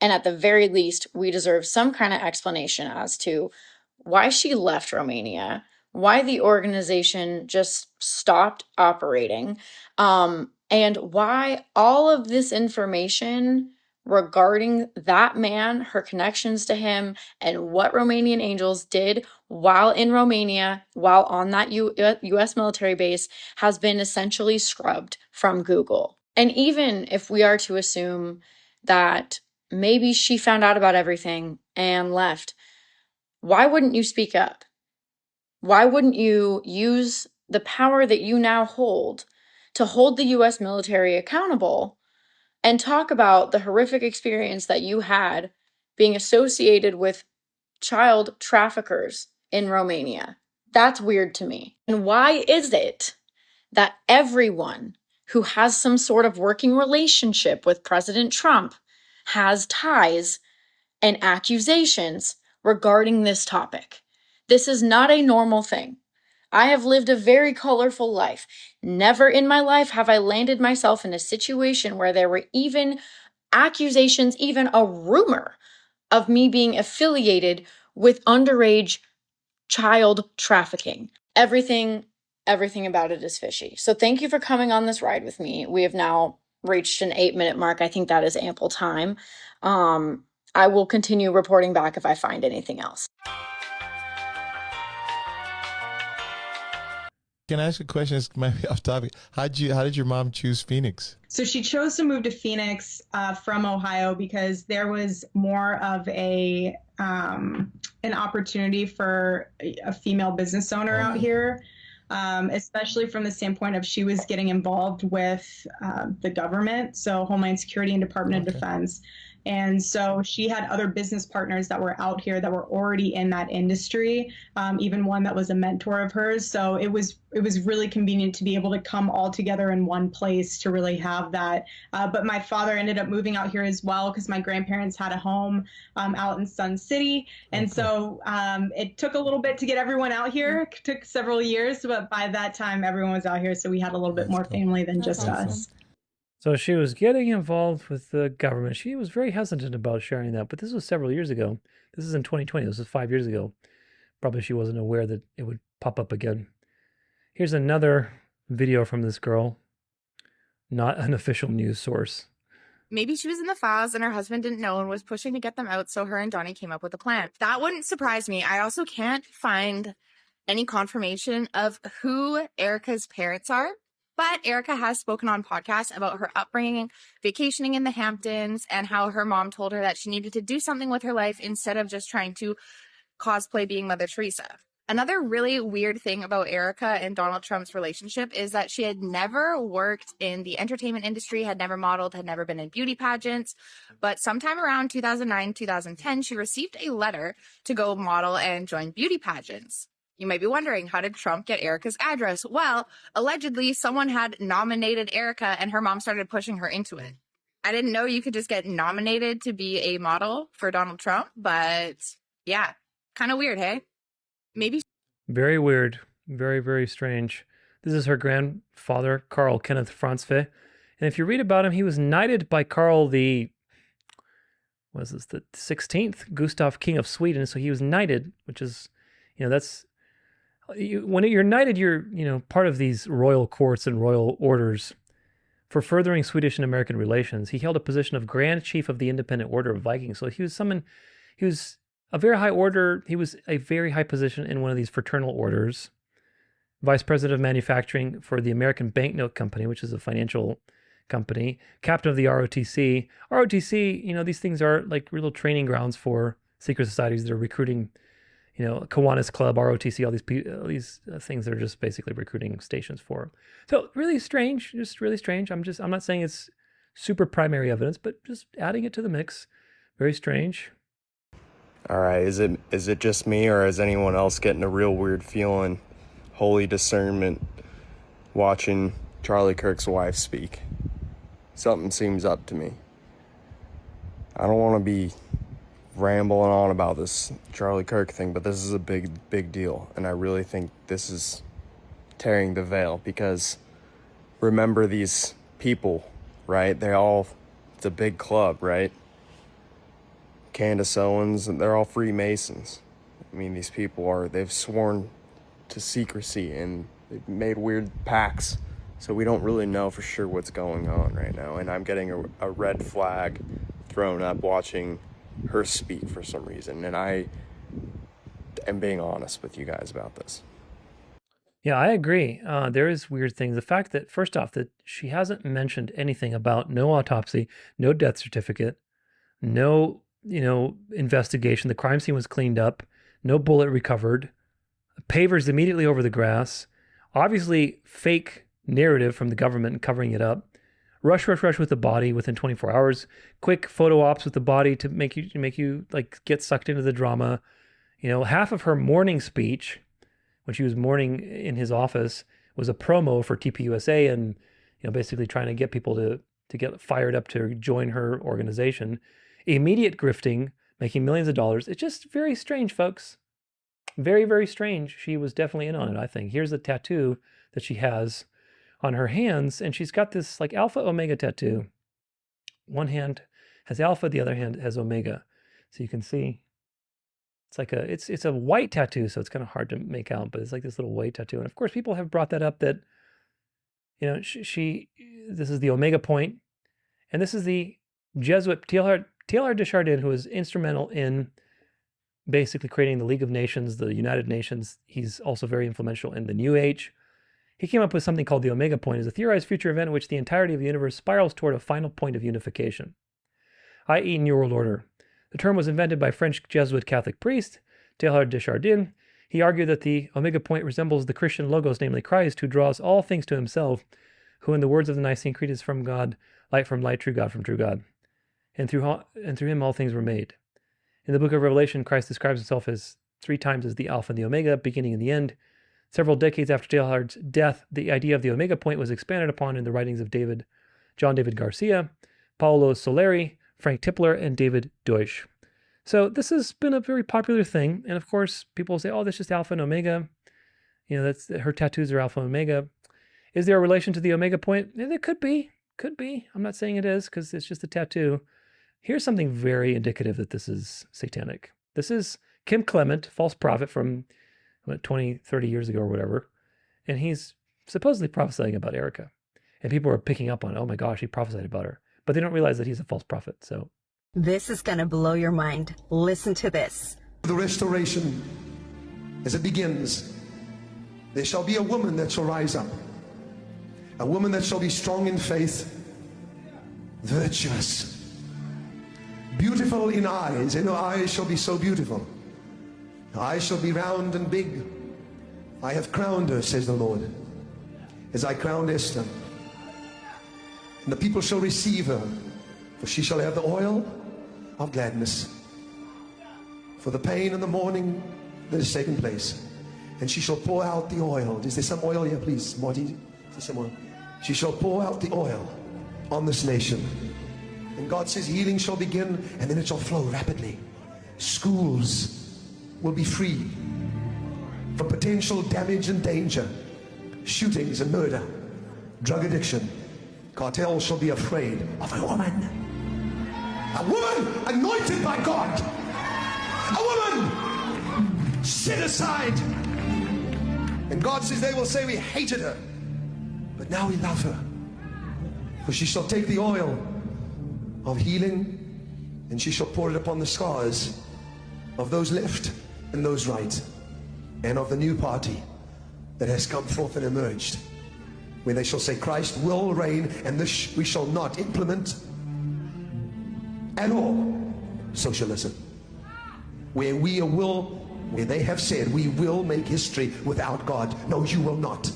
And at the very least, we deserve some kind of explanation as to why she left Romania, why the organization just stopped operating, and why all of this information regarding that man, her connections to him, and what Romanian Angels did while in Romania, while on that U.S. military base, has been essentially scrubbed from Google. And even if we are to assume that maybe she found out about everything and left, why wouldn't you speak up? Why wouldn't you use the power that you now hold to hold the U.S. military accountable and talk about the horrific experience that you had being associated with child traffickers in Romania. That's weird to me. And why is it that everyone who has some sort of working relationship with President Trump has ties and accusations regarding this topic? This is not a normal thing. I have lived a very colorful life. Never in my life have I landed myself in a situation where there were even accusations, even a rumor of me being affiliated with underage child trafficking. Everything about it is fishy. So thank you for coming on this ride with me. We have now reached an 8-minute mark. I think that is ample time. I will continue reporting back if I find anything else.
Can I ask a question? This might be off topic. How did your mom choose Phoenix?
So she chose to move to Phoenix from Ohio because there was more of an opportunity for a female business owner out here, especially from the standpoint of she was getting involved with the government, so Homeland Security and Department of Defense. And so she had other business partners that were out here that were already in that industry, even one that was a mentor of hers. So it was really convenient to be able to come all together in one place to really have that. But my father ended up moving out here as well because my grandparents had a home out in Sun City. And so it took a little bit to get everyone out here. It took several years, but by that time, everyone was out here. So we had a little bit more family than just us.
So she was getting involved with the government. She was very hesitant about sharing that, but this was several years ago. This is in 2020. This is 5 years ago. Probably she wasn't aware that it would pop up again. Here's another video from this girl, not an official news source.
Maybe she was in the files and her husband didn't know and was pushing to get them out, so her and Donnie came up with a plan. That wouldn't surprise me. I also can't find any confirmation of who Erica's parents are. But Erica has spoken on podcasts about her upbringing, vacationing in the Hamptons, and how her mom told her that she needed to do something with her life instead of just trying to cosplay being Mother Teresa. Another really weird thing about Erica and Donald Trump's relationship is that she had never worked in the entertainment industry, had never modeled, had never been in beauty pageants. But sometime around 2009, 2010, she received a letter to go model and join beauty pageants. You might be wondering, how did Trump get Erica's address? Well, allegedly, someone had nominated Erica and her mom started pushing her into it. I didn't know you could just get nominated to be a model for Donald Trump, but yeah, kind of weird, hey? Maybe.
Very weird. Very, very strange. This is her grandfather, Karl Kenneth Franzwe. And if you read about him, he was knighted by Karl the 16th, Gustav, King of Sweden. So he was knighted, which is, that's... when you're knighted, you're, part of these royal courts and royal orders for furthering Swedish and American relations. He held a position of Grand Chief of the Independent Order of Vikings. So he was a very high order. He was a very high position in one of these fraternal orders. Vice President of Manufacturing for the American Banknote Company, which is a financial company. Captain of the ROTC. ROTC, these things are like real training grounds for secret societies that are recruiting, Kiwanis Club, ROTC, all these things that are just basically recruiting stations for. So really strange, just really strange. I'm not saying it's super primary evidence, but just adding it to the mix. Very strange.
All right, is it just me, or is anyone else getting a real weird feeling, holy discernment, watching Charlie Kirk's wife speak? Something seems up to me. I don't want to be rambling on about this Charlie Kirk thing, but this is a big deal, and I really think this is tearing the veil, because remember these people, right? It's a big club, right? Candace Owens, and they're all Freemasons. I mean, these people they've sworn to secrecy and they've made weird pacts, so we don't really know for sure what's going on right now, and I'm getting a red flag thrown up watching her speak for some reason, and I am being honest with you guys about this.
Yeah, I agree. There is weird things. The fact that, first off, that she hasn't mentioned anything about no autopsy, no death certificate, no, investigation. The crime scene was cleaned up, no bullet recovered, pavers immediately over the grass, obviously fake narrative from the government covering it up. Rush with the body within 24 hours. Quick photo ops with the body to make you like get sucked into the drama. You know, half of her mourning speech, when she was mourning in his office, was a promo for TPUSA and, you know, basically trying to get people to get fired up to join her organization. Immediate grifting, making millions of dollars. It's just very strange, folks. Very, very strange. She was definitely in on it, I think. Here's the tattoo that she has on her hands, and she's got this like Alpha Omega tattoo. One hand has Alpha, the other hand has Omega. So you can see it's like it's a white tattoo, so it's kind of hard to make out, but it's like this little white tattoo. And of course, people have brought that up that, you know, this is the Omega point, and this is the Jesuit Teilhard de Chardin, who was instrumental in basically creating the League of Nations, the United Nations. He's also very influential in the New Age. He came up with something called the Omega point, as a theorized future event in which the entirety of the universe spirals toward a final point of unification, i.e. New World Order. The term was invented by French Jesuit Catholic priest Teilhard de Chardin. He argued that the Omega point resembles the Christian logos, namely Christ, who draws all things to himself, who in the words of the Nicene Creed is from God, light from light, true God from true God. And through him all things were made. In the book of Revelation, Christ describes himself as 3 times as the Alpha and the Omega, beginning and the end. Several decades after Teilhard's death, the idea of the Omega point was expanded upon in the writings of John David Garcia, Paolo Soleri, Frank Tipler, and David Deutsch. So this has been a very popular thing. And of course, people say, oh, that's just Alpha and Omega. You know, that's her tattoos are Alpha and Omega. Is there a relation to the Omega point? Yeah, there could be. Could be. I'm not saying it is because it's just a tattoo. Here's something very indicative that this is satanic. This is Kim Clement, false prophet from 20, 30 years ago or whatever. And he's supposedly prophesying about Erica. And people are picking up on, oh my gosh, he prophesied about her. But they don't realize that he's a false prophet. So
this is going to blow your mind. Listen to this.
The restoration, as it begins, there shall be a woman that shall rise up. A woman that shall be strong in faith, virtuous, beautiful in eyes, and her eyes shall be so beautiful. Her eyes shall be round and big. I have crowned her, says the Lord, as I crowned Esther. And the people shall receive her, for she shall have the oil of gladness for the pain and the mourning that has taken place. And she shall pour out the oil. Is there some oil here, please, Marty? Is there some oil? She shall pour out the oil on this nation. And God says healing shall begin, and then it shall flow rapidly. Schools will be free from potential damage and danger, shootings and murder, drug addiction. Cartels shall be afraid of a woman. A woman anointed by God. A woman set aside. And God says they will say we hated her, but now we love her. For she shall take the oil of healing, and she shall pour it upon the scars of those left and those right, and of the new party that has come forth and emerged, where they shall say Christ will reign, and this we shall not implement at all socialism, where where they have said we will make history without God. No, you will not.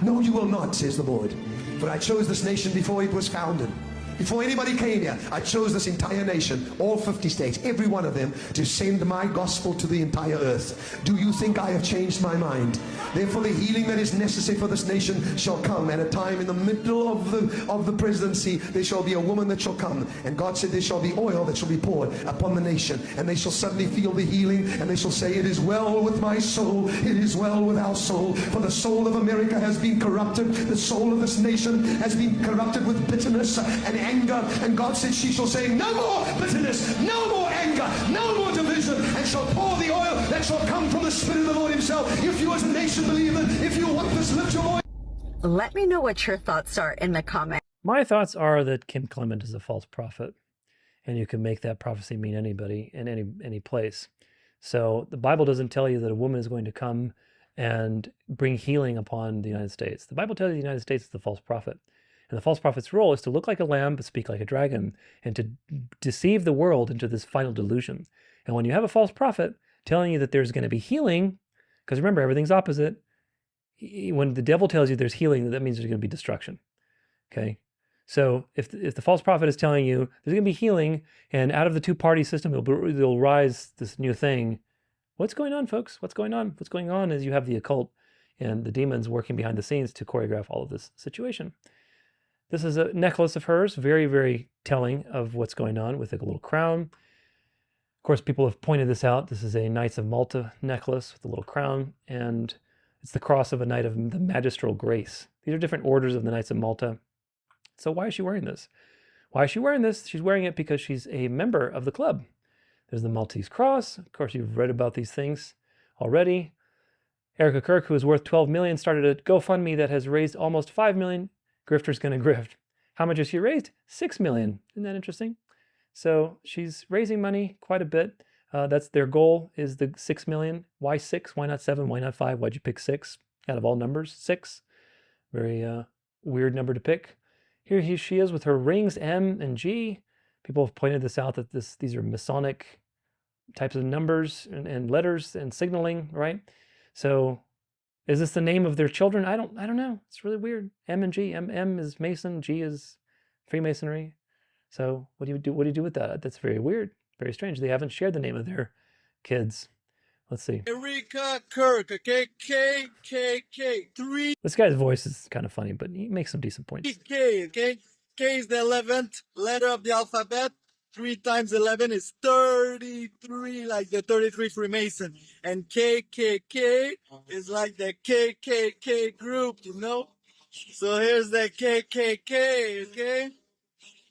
No, you will not, says the Lord. For I chose this nation before it was founded. Before anybody came here, I chose this entire nation, all 50 states, every one of them, to send my gospel to the entire earth. Do you think I have changed my mind? Therefore, the healing that is necessary for this nation shall come. At a time in the middle of the presidency, there shall be a woman that shall come. And God said there shall be oil that shall be poured upon the nation. And they shall suddenly feel the healing, and they shall say, it is well with my soul, it is well with our soul. For the soul of America has been corrupted. The soul of this nation has been corrupted with bitterness and anger. And God said she shall say, no more bitterness, no more anger, no more division, and shall pour the oil that shall come from the Spirit of the Lord himself. If you as a nation believe it, if you want this, lift your voice.
Let me know what your thoughts are in the comments.
My thoughts are that Kim Clement is a false prophet, and you can make that prophecy mean anybody in any place. So the Bible doesn't tell you that a woman is going to come and bring healing upon the United States. The Bible tells you the United States is the false prophet. And the false prophet's role is to look like a lamb but speak like a dragon, and to deceive the world into this final delusion. And when you have a false prophet telling you that there's going to be healing, because remember, everything's opposite. When the devil tells you there's healing, that means there's going to be destruction. Okay? So if the false prophet is telling you there's going to be healing, and out of the two-party system, there'll rise this new thing, What's going on, folks? What's going on? What's going on is you have the occult and the demons working behind the scenes to choreograph all of this situation. This is a necklace of hers, very, very telling of what's going on, with a little crown. Of course, people have pointed this out. This is a Knights of Malta necklace with a little crown, and it's the cross of a Knight of the Magistral Grace. These are different orders of the Knights of Malta. So why is she wearing this? Why is she wearing this? She's wearing it because she's a member of the club. There's the Maltese Cross. Of course, you've read about these things already. Erica Kirk, who is worth $12 million, started a GoFundMe that has raised almost $5 million. Grifter's gonna grift. How much has she raised? $6 million. Isn't that interesting? So she's raising money quite a bit. That's their goal, is the 6 million. Why 6? Why not 7? Why not 5? Why'd you pick 6 out of all numbers? 6. Very weird number to pick. Here she is with her rings M and G. People have pointed this out, that these are Masonic types of numbers and letters and signaling, right? So is this the name of their children? I don't know. It's really weird. M and G. M is Mason, G is Freemasonry. So what do you do with that? That's very weird, very strange. They haven't shared the name of their kids. Let's see.
Erica Kirk, okay, K, 3.
This guy's voice is kind of funny, but he makes some decent points.
K, okay? K is the 11th letter of the alphabet. 3 times 11 is 33, like the 33 Freemason. And KKK is like the KKK group, you know? So here's the KKK, okay?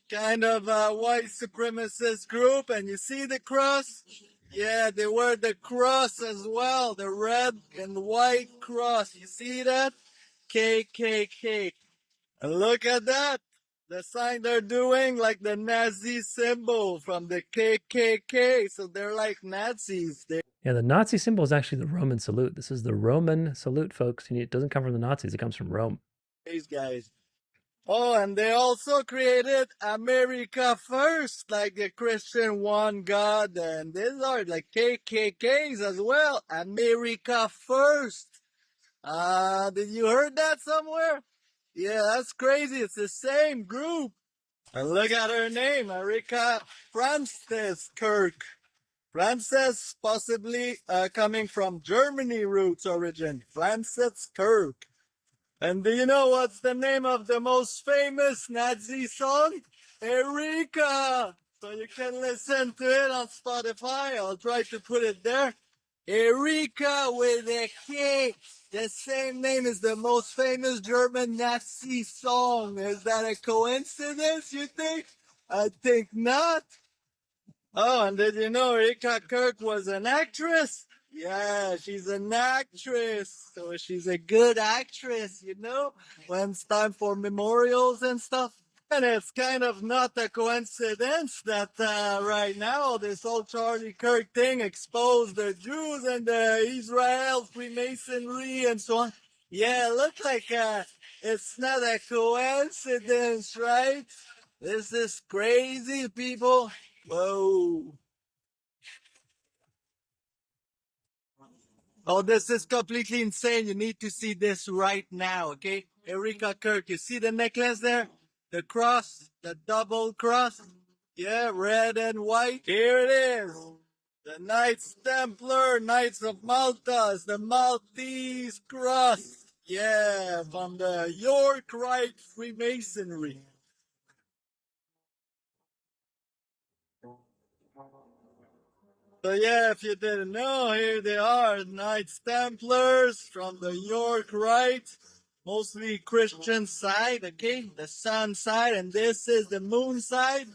Kind of a white supremacist group. And you see the cross? Yeah, they wear the cross as well, the red and white cross. You see that? KKK. And look at that. The sign they're doing, like the Nazi symbol from the KKK. So they're like Nazis.
Yeah, the Nazi symbol is actually the Roman salute. This is the Roman salute, folks. And it doesn't come from the Nazis. It comes from Rome.
These guys. Oh, and they also created America First, like the Christian one God, and these are like KKKs as well. America First. Did you heard that somewhere? Yeah, that's crazy. It's the same group. And look at her name, Erica Frances Kirk. Frances, possibly coming from Germany roots origin. Frances Kirk. And do you know what's the name of the most famous Nazi song? Erika! So you can listen to it on Spotify. I'll try to put it there. Erika with a K. The same name as the most famous German Nazi song. Is that a coincidence, you think? I think not. Oh, and did you know Erika Kirk was an actress? Yeah, she's an actress. So she's a good actress, you know, when it's time for memorials and stuff. And it's kind of not a coincidence that right now this whole Charlie Kirk thing exposed the Jews and the Israel Freemasonry and so on. Yeah, look like it's not a coincidence, right? This is crazy, people. Whoa. Oh, this is completely insane. You need to see this right now, okay? Erika Kirk, you see the necklace there? The cross, the double cross? Yeah, red and white. Here it is. The Knights Templar, Knights of Malta, the Maltese cross. Yeah, from the York Rite Freemasonry. So yeah, if you didn't know, here they are, Knights Templars from the York Rite, mostly Christian side, okay, the sun side, and this is the moon side,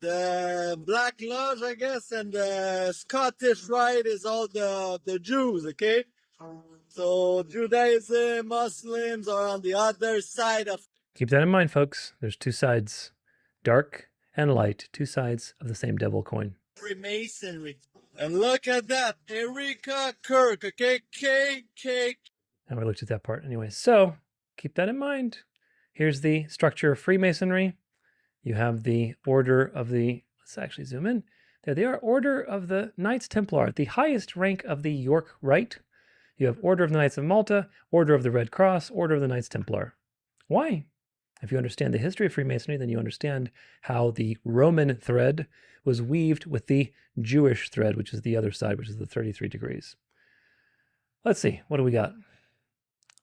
the Black Lodge, I guess, and the Scottish Rite is all the Jews, okay? So Judaism, Muslims are on the other side of...
Keep that in mind, folks. There's two sides, dark and light, two sides of the same devil coin.
Freemasonry. And look at that, Erika Kirk, okay, KK.
And we looked at that part anyway. So keep that in mind. Here's the structure of Freemasonry. You have the order of the, let's actually zoom in. There they are, Order of the Knights Templar, the highest rank of the York Rite. You have Order of the Knights of Malta, Order of the Red Cross, Order of the Knights Templar. Why? If you understand the history of Freemasonry, then you understand how the Roman thread was weaved with the Jewish thread, which is the other side, which is the 33 degrees. Let's see, what do we got?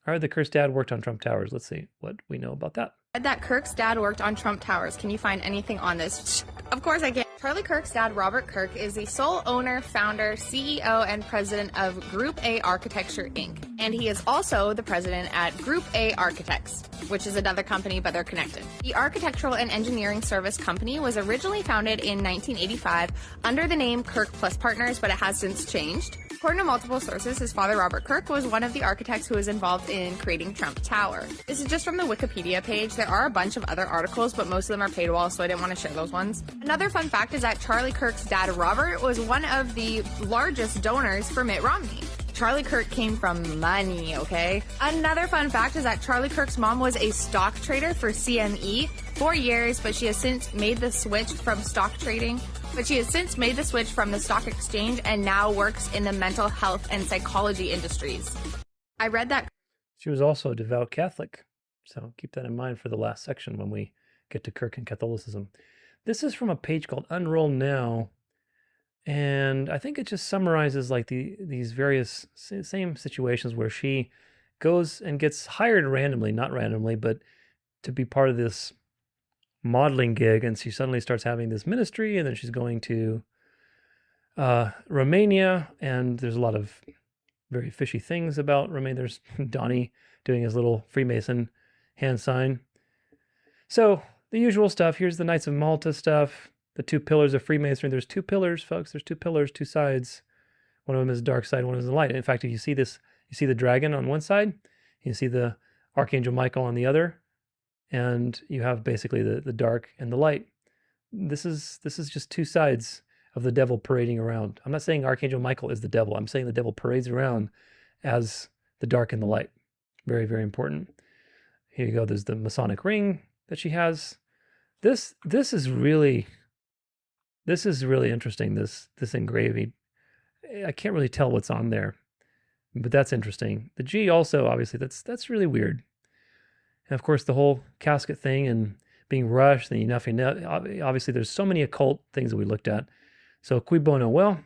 All right, the Kirk's dad worked on Trump Towers. Let's see what we know about that.
That Kirk's dad worked on Trump Towers. Can you find anything on this? Of course I can. Charlie Kirk's dad, Robert Kirk, is the sole owner, founder, CEO, and president of Group A Architecture, Inc. And he is also the president at Group A Architects, which is another company, but they're connected. The architectural and engineering service company was originally founded in 1985 under the name Kirk Plus Partners, but it has since changed. According to multiple sources, his father, Robert Kirk, was one of the architects who was involved in creating Trump Tower. This is just from the Wikipedia page. There are a bunch of other articles, but most of them are paywall, so I didn't want to share those ones. Another fun fact is that Charlie Kirk's dad, Robert, was one of the largest donors for Mitt Romney. Charlie Kirk came from money, okay? Another fun fact is that Charlie Kirk's mom was a stock trader for CME for years, but she has since made the switch from stock trading. But she has since made the switch from the stock exchange and now works in the mental health and psychology industries. I read that.
She was also a devout Catholic. So keep that in mind for the last section when we get to Kirk and Catholicism. This is from a page called Unroll Now. And I think it just summarizes like these various same situations where she goes and gets hired randomly, not randomly, but to be part of this modeling gig, and she suddenly starts having this ministry, and then she's going to Romania, and there's a lot of very fishy things about Romania. There's Donnie doing his little Freemason hand sign. So the usual stuff. Here's the Knights of Malta stuff, the 2 pillars of Freemasonry. There's 2 pillars, folks. There's 2 pillars, 2 sides. One of them is the dark side, one is the light. In fact, if you see this, you see the dragon on one side, you see the Archangel Michael on the other, and you have basically the dark and the light. This is just 2 sides of the devil parading around. I'm not saying Archangel Michael is the devil. I'm saying the devil parades around as the dark and the light. Very, very important. Here you go. There's the Masonic ring that she has. This is really interesting. This engraving. I can't really tell what's on there, but that's interesting. The G also, obviously, that's really weird. And of course, the whole casket thing and being rushed, and nothing. Obviously, there's so many occult things that we looked at. So, cui bono? Well,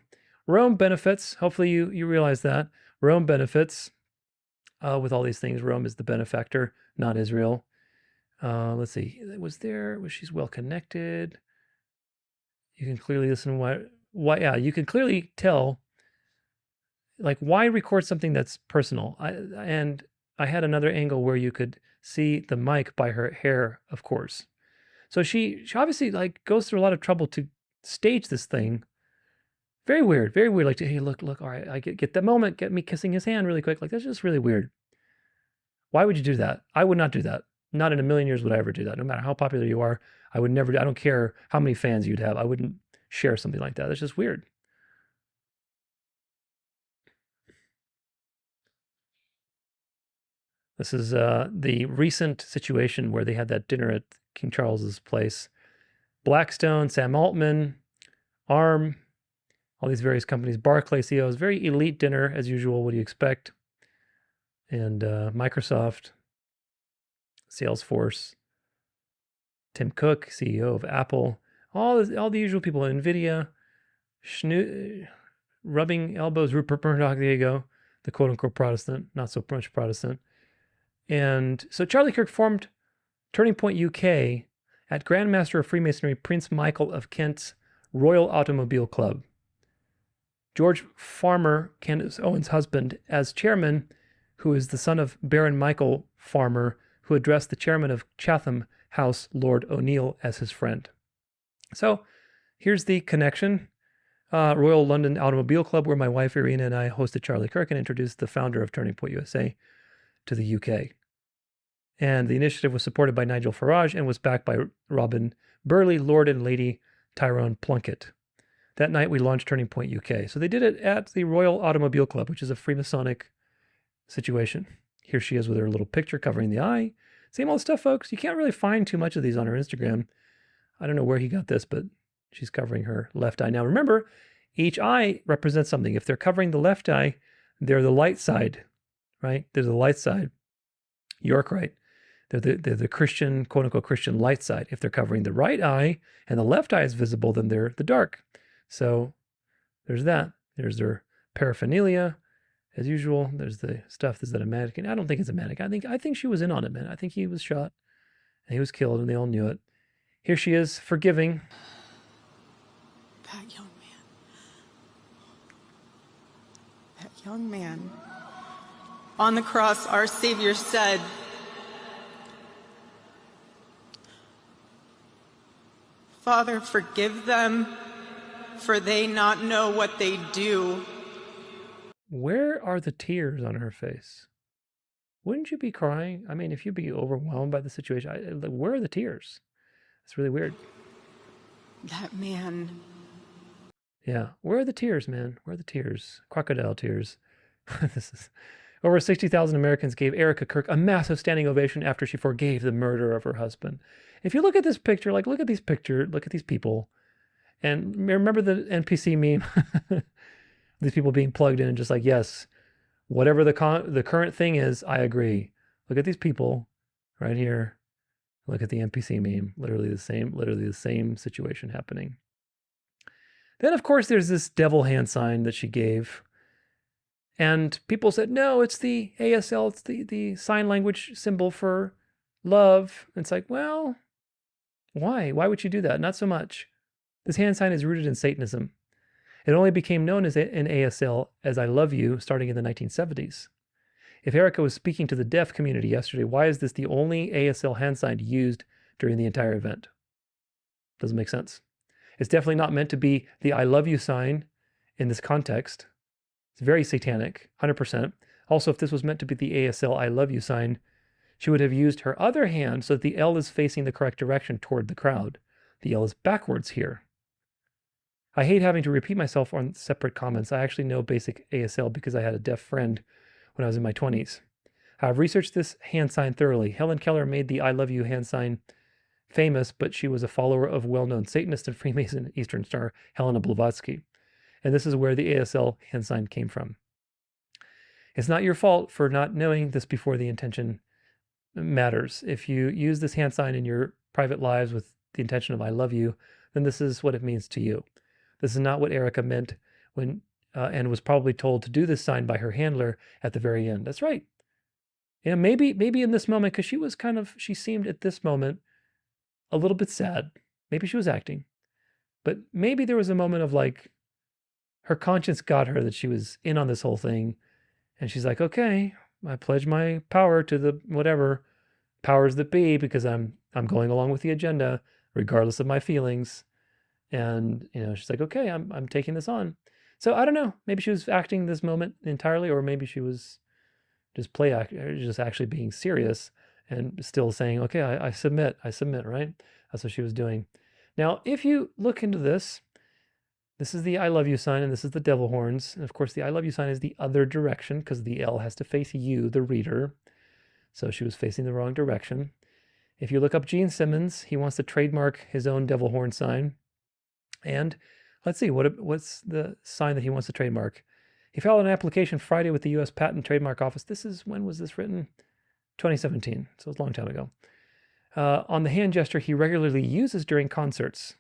Rome benefits. Hopefully, you realize that. Rome benefits with all these things. Rome is the benefactor, not Israel. Let's see. Was she's well connected? You can clearly listen. Why? Yeah, you can clearly tell. Like, why record something that's personal? I had another angle where you could see the mic by her hair, of course. So she obviously like goes through a lot of trouble to stage this thing. Very weird, very weird. Like, hey, look, all right, I get that moment, get me kissing his hand really quick. Like, that's just really weird. Why would you do that? I would not do that. Not in a million years would I ever do that. No matter how popular you are, I would never, I don't care how many fans you'd have. I wouldn't share something like that. That's just weird. This is the recent situation where they had that dinner at King Charles's place. Blackstone, Sam Altman, ARM, all these various companies, Barclay CEOs, very elite dinner as usual. What do you expect? And Microsoft, Salesforce, Tim Cook, CEO of Apple, all the usual people, NVIDIA, rubbing elbows, Rupert Murdoch, there you go, the quote-unquote Protestant, not so much Protestant. And so Charlie Kirk formed Turning Point UK at Grandmaster of Freemasonry Prince Michael of Kent's Royal Automobile Club. George Farmer, Candace Owens' husband, as chairman, who is the son of Baron Michael Farmer, who addressed the chairman of Chatham House, Lord O'Neill, as his friend. So here's the connection. Royal London Automobile Club, where my wife Irina and I hosted Charlie Kirk and introduced the founder of Turning Point USA to the UK. And the initiative was supported by Nigel Farage and was backed by Robin Burley, Lord and Lady Tyrone Plunkett. That night we launched Turning Point UK. So they did it at the Royal Automobile Club, which is a Freemasonic situation. Here she is with her little picture covering the eye. Same old stuff, folks. You can't really find too much of these on her Instagram. I don't know where he got this, but she's covering her left eye. Now remember, each eye represents something. If they're covering the left eye, they're the light side, right? They're the light side. York right. They're the Christian, quote unquote, Christian light side. If they're covering the right eye and the left eye is visible, then they're the dark. So there's that. There's their paraphernalia, as usual. There's the stuff. There's that a mannequin. I don't think it's a mannequin. I think she was in on it, man. I think he was shot and he was killed and they all knew it. Here she is, forgiving.
That young man. On the cross, our Savior said, "Father, forgive them, for they not know what they do."
Where are the tears on her face? Wouldn't you be crying? I mean, if you'd be overwhelmed by the situation, where are the tears? It's really weird.
That man.
Yeah, where are the tears, man? Where are the tears? Crocodile tears. This is over 60,000 Americans gave Erica Kirk a massive standing ovation after she forgave the murder of her husband. If you look at this picture, like look at these people, and remember the NPC meme, these people being plugged in and just like, yes, whatever the current thing is, I agree. Look at these people right here. Look at the NPC meme. Literally the same situation happening. Then, of course, there's this devil hand sign that she gave. And people said, no, it's the ASL. It's the sign language symbol for love. And it's like, well, why? Why would you do that? Not so much. This hand sign is rooted in Satanism. It only became known as in ASL as I love you starting in the 1970s. If Erica was speaking to the deaf community yesterday, why is this the only ASL hand sign used during the entire event? Doesn't make sense. It's definitely not meant to be the I love you sign in this context. It's very satanic, 100%. Also, if this was meant to be the ASL I love you sign, she would have used her other hand so that the L is facing the correct direction toward the crowd. The L is backwards here. I hate having to repeat myself on separate comments. I actually know basic ASL because I had a deaf friend when I was in my 20s. I've researched this hand sign thoroughly. Helen Keller made the I love you hand sign famous, but she was a follower of well-known Satanist and Freemason Eastern Star Helena Blavatsky. And this is where the ASL hand sign came from. It's not your fault for not knowing this before the intention matters. If you use this hand sign in your private lives with the intention of I love you, then this is what it means to you. This is not what Erica meant when and was probably told to do this sign by her handler at the very end. That's right. Yeah, maybe in this moment, because she seemed at this moment a little bit sad. Maybe she was acting. But maybe there was a moment of like, her conscience got her that she was in on this whole thing. And she's like, okay, I pledge my power to the whatever powers that be because I'm going along with the agenda, regardless of my feelings. And, she's like, okay, I'm taking this on. So I don't know. Maybe she was acting this moment entirely, or maybe she was just actually being serious and still saying, okay, I submit, right? That's what she was doing. Now, if you look into this, this is the I love you sign, and this is the devil horns. And of course, the I love you sign is the other direction because the L has to face you, the reader. So she was facing the wrong direction. If you look up Gene Simmons, he wants to trademark his own devil horn sign. And let's see, what's the sign that he wants to trademark? He filed an application Friday with the U.S. Patent and Trademark Office. When was this written? 2017, so it's a long time ago. On the hand gesture he regularly uses during concerts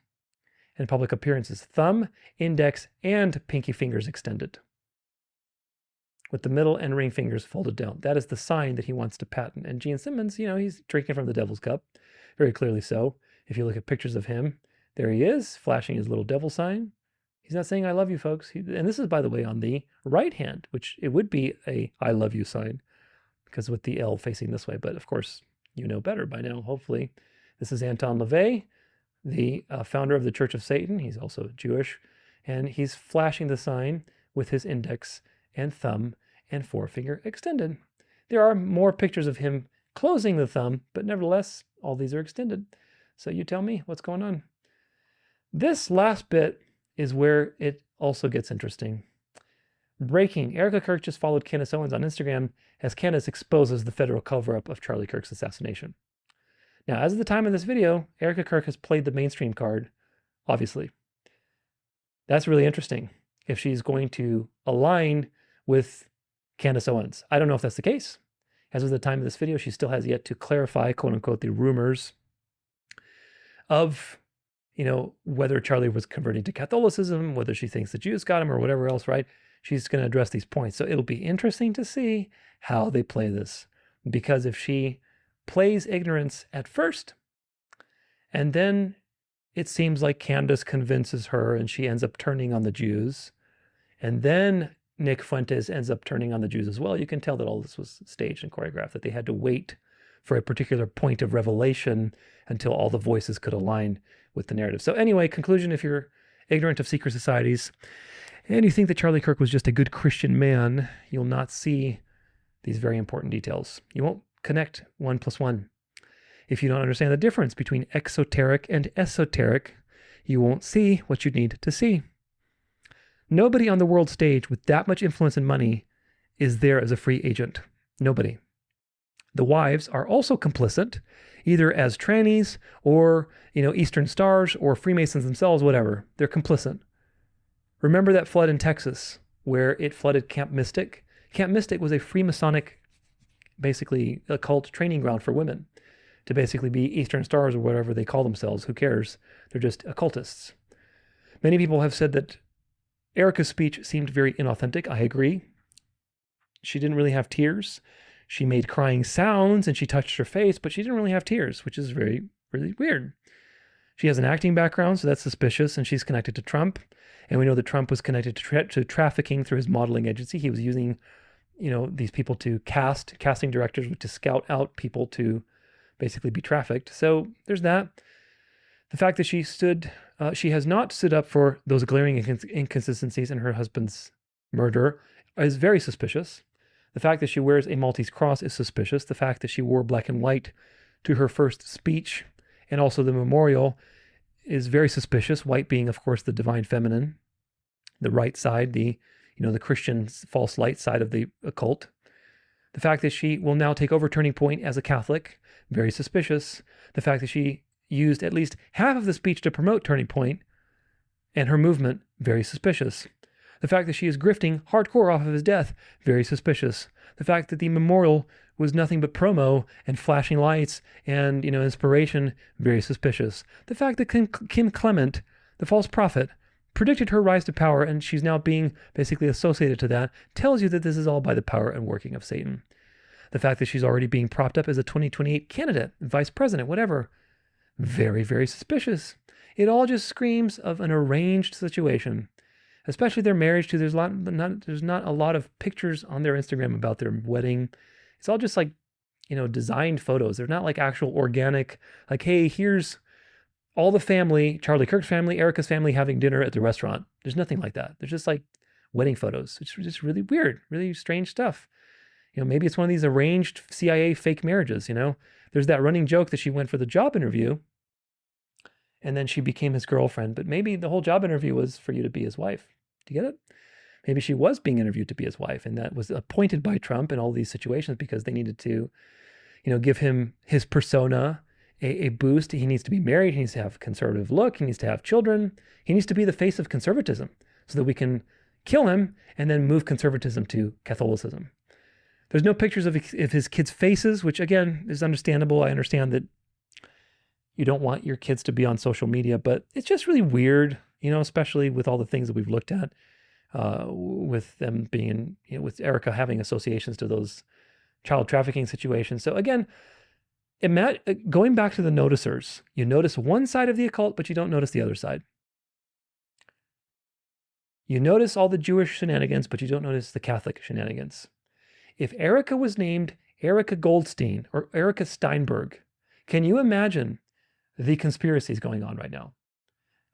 and public appearances, thumb, index, and pinky fingers extended, with the middle and ring fingers folded down. That is the sign that he wants to patent. And Gene Simmons, he's drinking from the devil's cup, very clearly so. If you look at pictures of him, there he is, flashing his little devil sign. He's not saying I love you, folks. And this is, by the way, on the right hand, which it would be a I love you sign, because with the L facing this way. But of course, you know better by now, hopefully. This is Anton LaVey, the founder of the Church of Satan. He's also Jewish. And he's flashing the sign with his index and thumb and forefinger extended. There are more pictures of him closing the thumb, but nevertheless, all these are extended. So you tell me what's going on. This last bit is where it also gets interesting. Breaking. Erica Kirk just followed Candace Owens on Instagram as Candace exposes the federal cover-up of Charlie Kirk's assassination. Now, as of the time of this video, Erica Kirk has played the mainstream card, obviously. That's really interesting if she's going to align with Candace Owens. I don't know if that's the case. As of the time of this video, she still has yet to clarify, quote unquote, the rumors of, whether Charlie was converting to Catholicism, whether she thinks the Jews got him or whatever else, right? She's going to address these points. So it'll be interesting to see how they play this. Because if she plays ignorance at first, and then it seems like Candace convinces her and she ends up turning on the Jews, and then Nick Fuentes ends up turning on the Jews as well, you can tell that all this was staged and choreographed, that they had to wait for a particular point of revelation until all the voices could align with the narrative. So anyway, conclusion, if you're ignorant of secret societies and you think that Charlie Kirk was just a good Christian man, you'll not see these very important details. You won't connect 1 + 1. If you don't understand the difference between exoteric and esoteric, you won't see what you need to see. Nobody on the world stage with that much influence and money is there as a free agent. Nobody. The wives are also complicit, either as trannies or, Eastern Stars or Freemasons themselves, whatever. They're complicit. Remember that flood in Texas where it flooded Camp Mystic? Camp Mystic was a Freemasonic, basically occult training ground for women to basically be Eastern Stars or whatever they call themselves. Who cares? They're just occultists. Many people have said that Erica's speech seemed very inauthentic. I agree. She didn't really have tears. She made crying sounds and she touched her face, but she didn't really have tears, which is very, really weird. She has an acting background, so that's suspicious, and she's connected to Trump. And we know that Trump was connected to trafficking through his modeling agency. He was using, these people to casting directors to scout out people to basically be trafficked. So there's that. The fact that she has not stood up for those glaring inconsistencies in her husband's murder is very suspicious. The fact that she wears a Maltese cross is suspicious. The fact that she wore black and white to her first speech and also the memorial is very suspicious. White being, of course, the divine feminine, the right side, the Christian false light side of the occult. The fact that she will now take over Turning Point as a Catholic, very suspicious. The fact that she used at least half of the speech to promote Turning Point and her movement, very suspicious. The fact that she is grifting hardcore off of his death, very suspicious. The fact that the memorial was nothing but promo and flashing lights and, inspiration, very suspicious. The fact that Kim Clement, the false prophet, predicted her rise to power and she's now being basically associated to that tells you that this is all by the power and working of Satan. The fact that she's already being propped up as a 2028 candidate, vice president, whatever, very, very suspicious. It all just screams of an arranged situation. Especially their marriage too. There's not a lot of pictures on their Instagram about their wedding. It's all just like, designed photos. They're not like actual organic, like, hey, here's all the family, Charlie Kirk's family, Erica's family having dinner at the restaurant. There's nothing like that. There's just like wedding photos. It's just really weird, really strange stuff. Maybe it's one of these arranged CIA fake marriages, There's that running joke that she went for the job interview and then she became his girlfriend. But maybe the whole job interview was for you to be his wife. Do you get it? Maybe she was being interviewed to be his wife, and that was appointed by Trump in all these situations because they needed to, give him his persona a boost. He needs to be married. He needs to have a conservative look. He needs to have children. He needs to be the face of conservatism so that we can kill him and then move conservatism to Catholicism. There's no pictures of his kids' faces, which again is understandable. I understand that you don't want your kids to be on social media, but it's just really weird, especially with all the things that we've looked at, with them being, with Erica having associations to those child trafficking situations. So again, going back to the noticers, you notice one side of the occult, but you don't notice the other side. You notice all the Jewish shenanigans, but you don't notice the Catholic shenanigans. If Erica was named Erica Goldstein or Erica Steinberg, can you imagine the conspiracies going on right now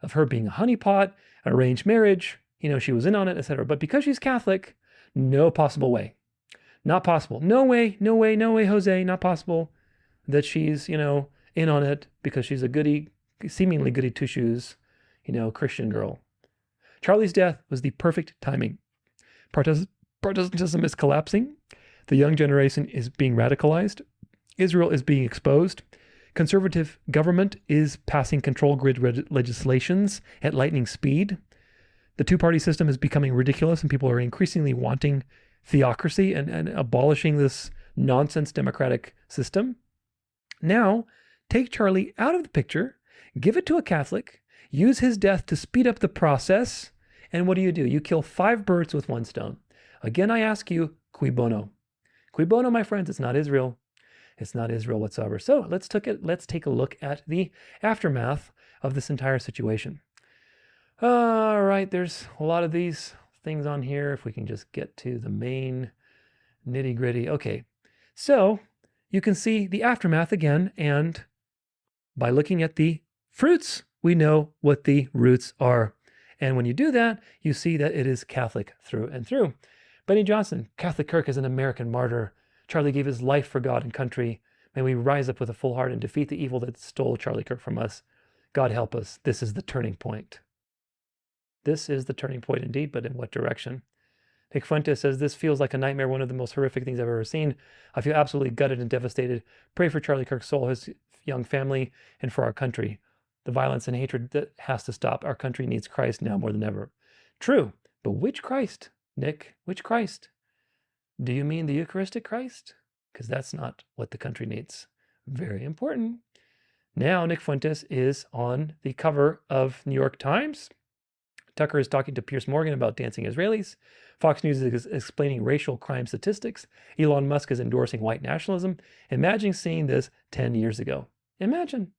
of her being a honeypot, an arranged marriage, she was in on it, etc. But because she's Catholic, no possible way. Not possible. No way, Jose, not possible that she's, in on it because she's a seemingly goody two-shoes, Christian girl. Charlie's death was the perfect timing. Protestantism is collapsing. The young generation is being radicalized. Israel is being exposed. Conservative government is passing control grid legislations at lightning speed. The two-party system is becoming ridiculous and people are increasingly wanting theocracy and abolishing this nonsense democratic system. Now, take Charlie out of the picture, give it to a Catholic, use his death to speed up the process, and what do? You kill 5 birds with 1 stone. Again, I ask you, cui bono? Cui bono, my friends? It's not Israel. It's not Israel whatsoever. So let's take a look at the aftermath of this entire situation. All right, there's a lot of these things on here. If we can just get to the main nitty gritty. Okay, so you can see the aftermath again, and by looking at the fruits, we know what the roots are. And when you do that, you see that it is Catholic through and through. Benny Johnson, Catholic Kirk is an American martyr. Charlie gave his life for God and country. May we rise up with a full heart and defeat the evil that stole Charlie Kirk from us. God help us. This is the turning point. This is the turning point indeed, but in what direction? Nick Fuentes says, this feels like a nightmare, one of the most horrific things I've ever seen. I feel absolutely gutted and devastated. Pray for Charlie Kirk's soul, his young family, and for our country. The violence and hatred that has to stop. Our country needs Christ now more than ever. True, but which Christ, Nick? Which Christ? Do you mean the Eucharistic Christ? Because that's not what the country needs. Very important. Now, Nick Fuentes is on the cover of New York Times. Tucker is talking to Piers Morgan about dancing Israelis. Fox News is explaining racial crime statistics. Elon Musk is endorsing white nationalism. Imagine seeing this 10 years ago. Imagine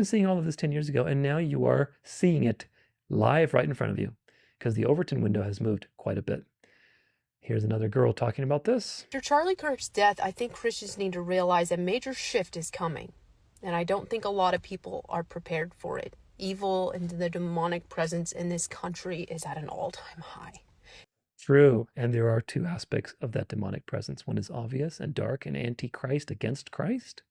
seeing all of this 10 years ago, and now you are seeing it live right in front of you because the Overton window has moved quite a bit. Here's another girl talking about this.
After Charlie Kirk's death, I think Christians need to realize a major shift is coming, and I don't think a lot of people are prepared for it. Evil and the demonic presence in this country is at an all-time high.
True, and there are 2 aspects of that demonic presence. One is obvious and dark and anti-Christ, against Christ.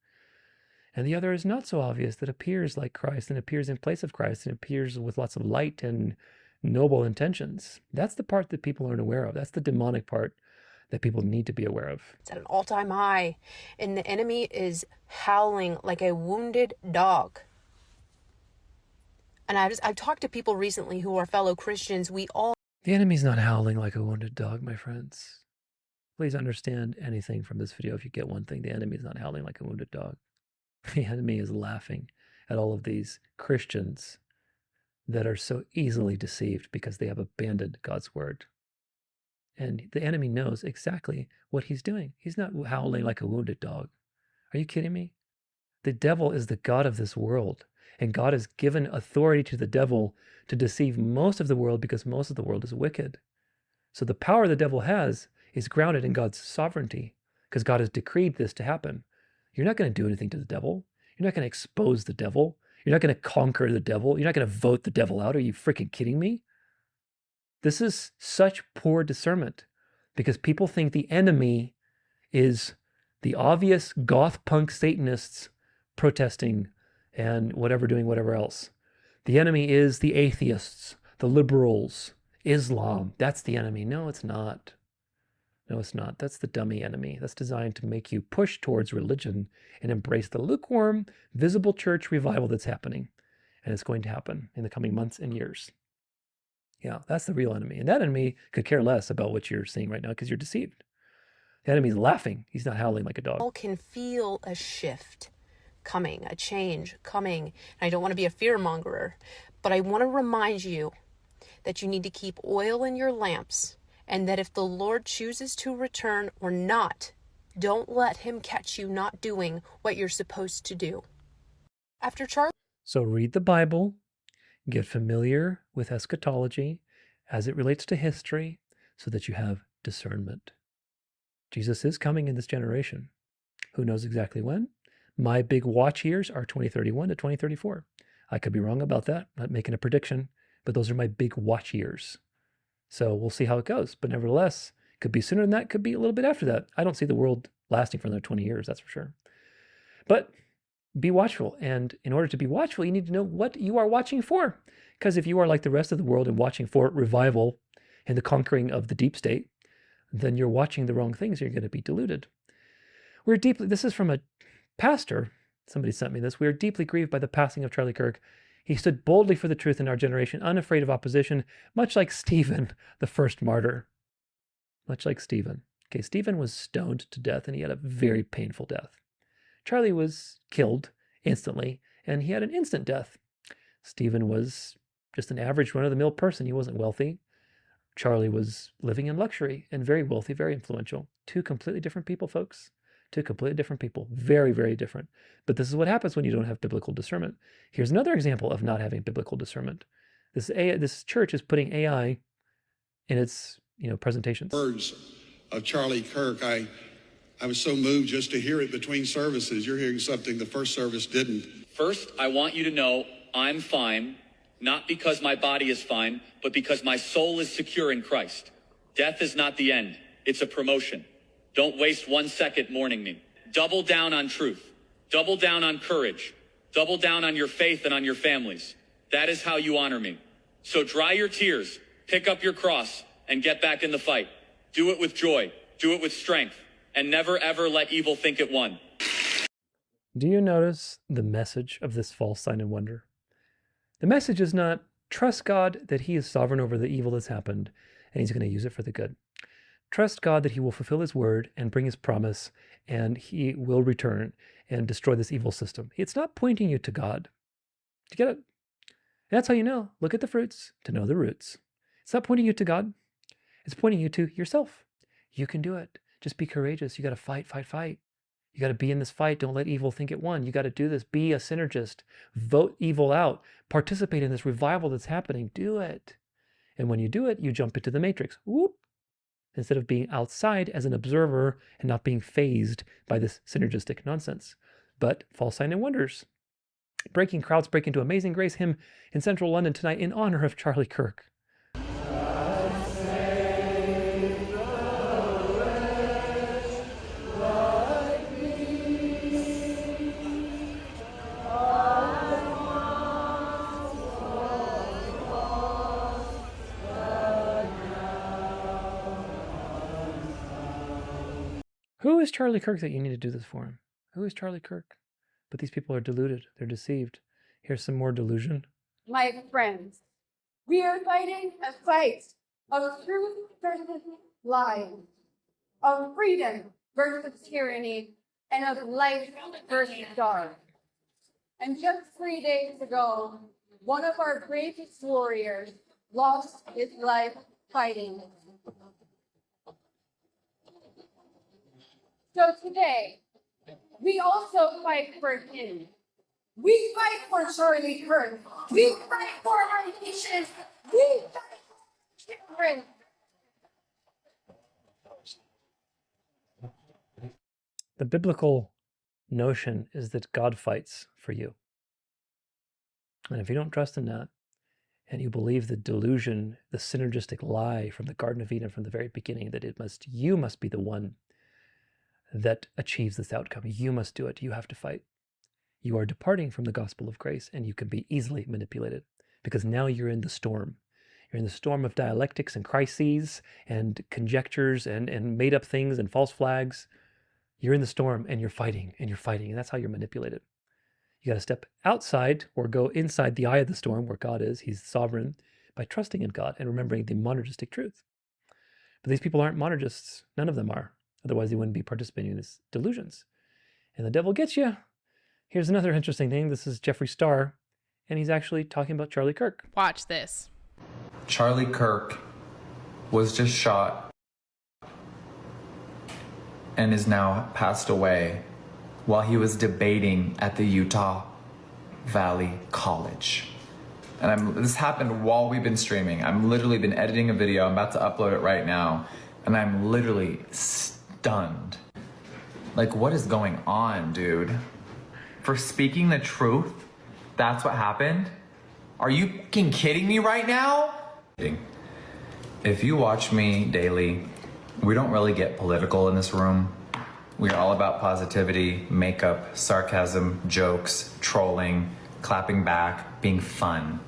And the other is not so obvious, that appears like Christ and appears in place of Christ and appears with lots of light and noble intentions. That's the part that people aren't aware of. That's the demonic part that people need to be aware of.
It's at an all-time high, and the enemy is howling like a wounded dog. And I've talked to people recently who are fellow Christians.
The enemy's not howling like a wounded dog, my friends. Please understand anything from this video if you get one thing. The enemy is not howling like a wounded dog. The enemy is laughing at all of these Christians that are so easily deceived because they have abandoned God's word. And the enemy knows exactly what he's doing. He's not howling like a wounded dog. Are you kidding me? The devil is the god of this world. And God has given authority to the devil to deceive most of the world because most of the world is wicked. So the power the devil has is grounded in God's sovereignty because God has decreed this to happen. You're not going to do anything to the devil. You're not going to expose the devil. You're not going to conquer the devil. You're not going to vote the devil out. Are you freaking kidding me? This is such poor discernment because people think the enemy is the obvious goth punk Satanists protesting and doing whatever else. The enemy is the atheists, the liberals, Islam. That's the enemy. No, it's not. No, it's not. That's the dummy enemy. That's designed to make you push towards religion and embrace the lukewarm, visible church revival that's happening. And it's going to happen in the coming months and years. Yeah, that's the real enemy. And that enemy could care less about what you're seeing right now because you're deceived. The enemy's laughing. He's not howling like a dog.
All can feel a shift coming, a change coming. And I don't want to be a fear-mongerer, but I want to remind you that you need to keep oil in your lamps, and that if the Lord chooses to return or not, don't let him catch you not doing what you're supposed to do. After Charlie...
So read the Bible, get familiar with eschatology as it relates to history so that you have discernment. Jesus is coming in this generation. Who knows exactly when? My big watch years are 2031 to 2034. I could be wrong about that. I'm not making a prediction, but those are my big watch years. So we'll see how it goes. But nevertheless, it could be sooner than that, could be a little bit after that. I don't see the world lasting for another 20 years, that's for sure. But be watchful. And in order to be watchful, you need to know what you are watching for. Because if you are like the rest of the world and watching for revival and the conquering of the deep state, then you're watching the wrong things. You're going to be deluded. This is from a pastor. Somebody sent me this. We are deeply grieved by the passing of Charlie Kirk. He stood boldly for the truth in our generation, unafraid of opposition, much like Stephen, the first martyr. Much like Stephen. Okay, Stephen was stoned to death, and he had a very painful death. Charlie was killed instantly, and he had an instant death. Stephen was just an average run-of-the-mill person. He wasn't wealthy. Charlie was living in luxury and very wealthy, very influential. Two completely different people, folks. Two completely different people. Very, very different. But this is what happens when you don't have biblical discernment. Here's another example of not having biblical discernment. This church is putting AI in its presentations.
Words of Charlie Kirk. I was so moved just to hear it between services. You're hearing something the first service didn't.
First, I want you to know I'm fine, not because my body is fine, but because my soul is secure in Christ. Death is not the end. It's a promotion. Don't waste 1 second mourning me. Double down on truth. Double down on courage. Double down on your faith and on your families. That is how you honor me. So dry your tears, pick up your cross, and get back in the fight. Do it with joy. Do it with strength. And never ever let evil think it won.
Do you notice the message of this false sign and wonder? The message is not trust God that he is sovereign over the evil that's happened and he's going to use it for the good. Trust God that he will fulfill his word and bring his promise and he will return and destroy this evil system. It's not pointing you to God. Do you get it? And that's how you know. Look at the fruits to know the roots. It's not pointing you to God. It's pointing you to yourself. You can do it. Just be courageous. You got to fight, fight, fight. You got to be in this fight. Don't let evil think it won. You got to do this. Be a synergist. Vote evil out. Participate in this revival that's happening. Do it. And when you do it, you jump into the matrix. Whoop. Instead of being outside as an observer and not being fazed by this synergistic nonsense. But false sign and wonders. Breaking crowds break into Amazing Grace hymn in central London tonight in honor of Charlie Kirk. Who is Charlie Kirk that you need to do this for him? Who is Charlie Kirk? But these people are deluded. They're deceived. Here's some more delusion.
My friends, we are fighting a fight of truth versus lying, of freedom versus tyranny, and of life versus dark. And just 3 days ago, one of our bravest warriors lost his life fighting. So today, we also fight for him. We fight for Charlie Kirk. We fight for our nation. We fight for children.
The biblical notion is that God fights for you. And if you don't trust in that, and you believe the delusion, the synergistic lie from the Garden of Eden from the very beginning, that you must be the one that achieves this outcome. You must do it. You have to fight. You are departing from the gospel of grace, and you can be easily manipulated because now you're in the storm. You're in the storm of dialectics and crises and conjectures and made up things and false flags. You're in the storm and you're fighting and you're fighting, and that's how you're manipulated. You got to step outside or go inside the eye of the storm where God is. He's sovereign, by trusting in God and remembering the monergistic truth. But these people aren't monergists. None of them are. Otherwise, they wouldn't be participating in these delusions. And the devil gets you. Here's another interesting thing. This is Jeffree Star, and he's actually talking about Charlie Kirk.
Watch this.
Charlie Kirk was just shot and is now passed away while he was debating at the Utah Valley College. And this happened while we've been streaming. I'm literally been editing a video. I'm about to upload it right now. And I'm literally stunned. Like, what is going on, dude? For speaking the truth, that's what happened? Are you fucking kidding me right now? If you watch me daily, we don't really get political in this room. We're all about positivity, makeup, sarcasm, jokes, trolling, clapping back, being fun.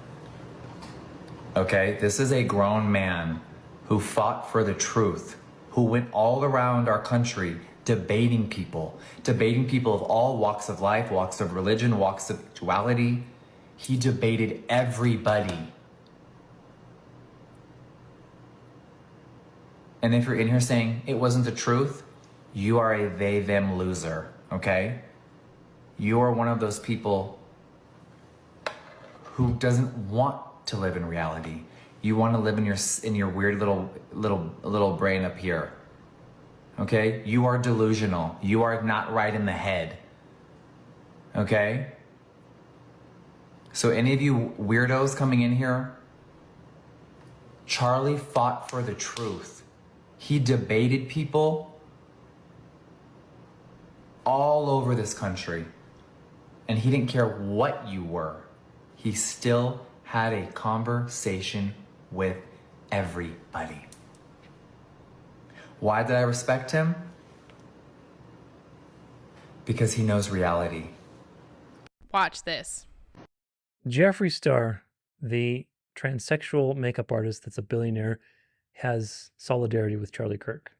Okay? This is a grown man who fought for the truth, who went all around our country debating people of all walks of life, walks of religion, walks of sexuality. He debated everybody. And if you're in here saying it wasn't the truth, you are a they, them loser, okay? You are one of those people who doesn't want to live in reality. You want to live in your weird little brain up here, okay? You are delusional. You are not right in the head, okay? So any of you weirdos coming in here, Charlie fought for the truth. He debated people all over this country, and he didn't care what you were. He still had a conversation with everybody. Why did I respect him? Because he knows reality.
Watch this.
Jeffree Star, the transsexual makeup artist that's a billionaire, has solidarity with Charlie Kirk.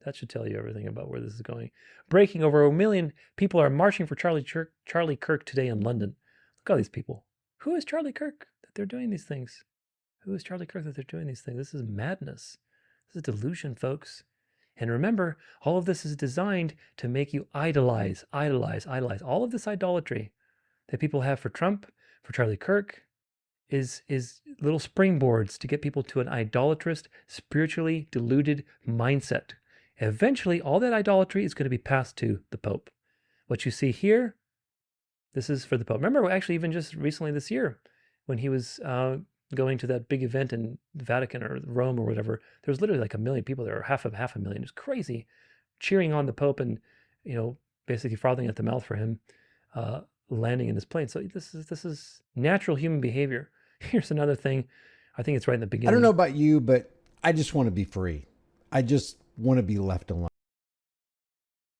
That should tell you everything about where this is going. Breaking: over 1 million people are marching for Charlie Kirk today in London. Look at all these people. Who is Charlie Kirk that they're doing these things? Who is Charlie Kirk that they're doing these things? This is madness. This is delusion, folks. And remember, all of this is designed to make you idolize. All of this idolatry that people have for Trump, for Charlie Kirk, is little springboards to get people to an idolatrous, spiritually deluded mindset. Eventually, all that idolatry is going to be passed to the Pope. What you see here, this is for the Pope. Remember, actually, even just recently this year, when he was going to that big event in the Vatican or Rome or whatever, there was literally like 1 million people there, or half a million. It was crazy, cheering on the Pope and, basically frothing at the mouth for him landing in this plane. So this is natural human behavior. Here's another thing. I think it's right in the beginning.
I don't know about you, but I just want to be free. I just want to be left alone.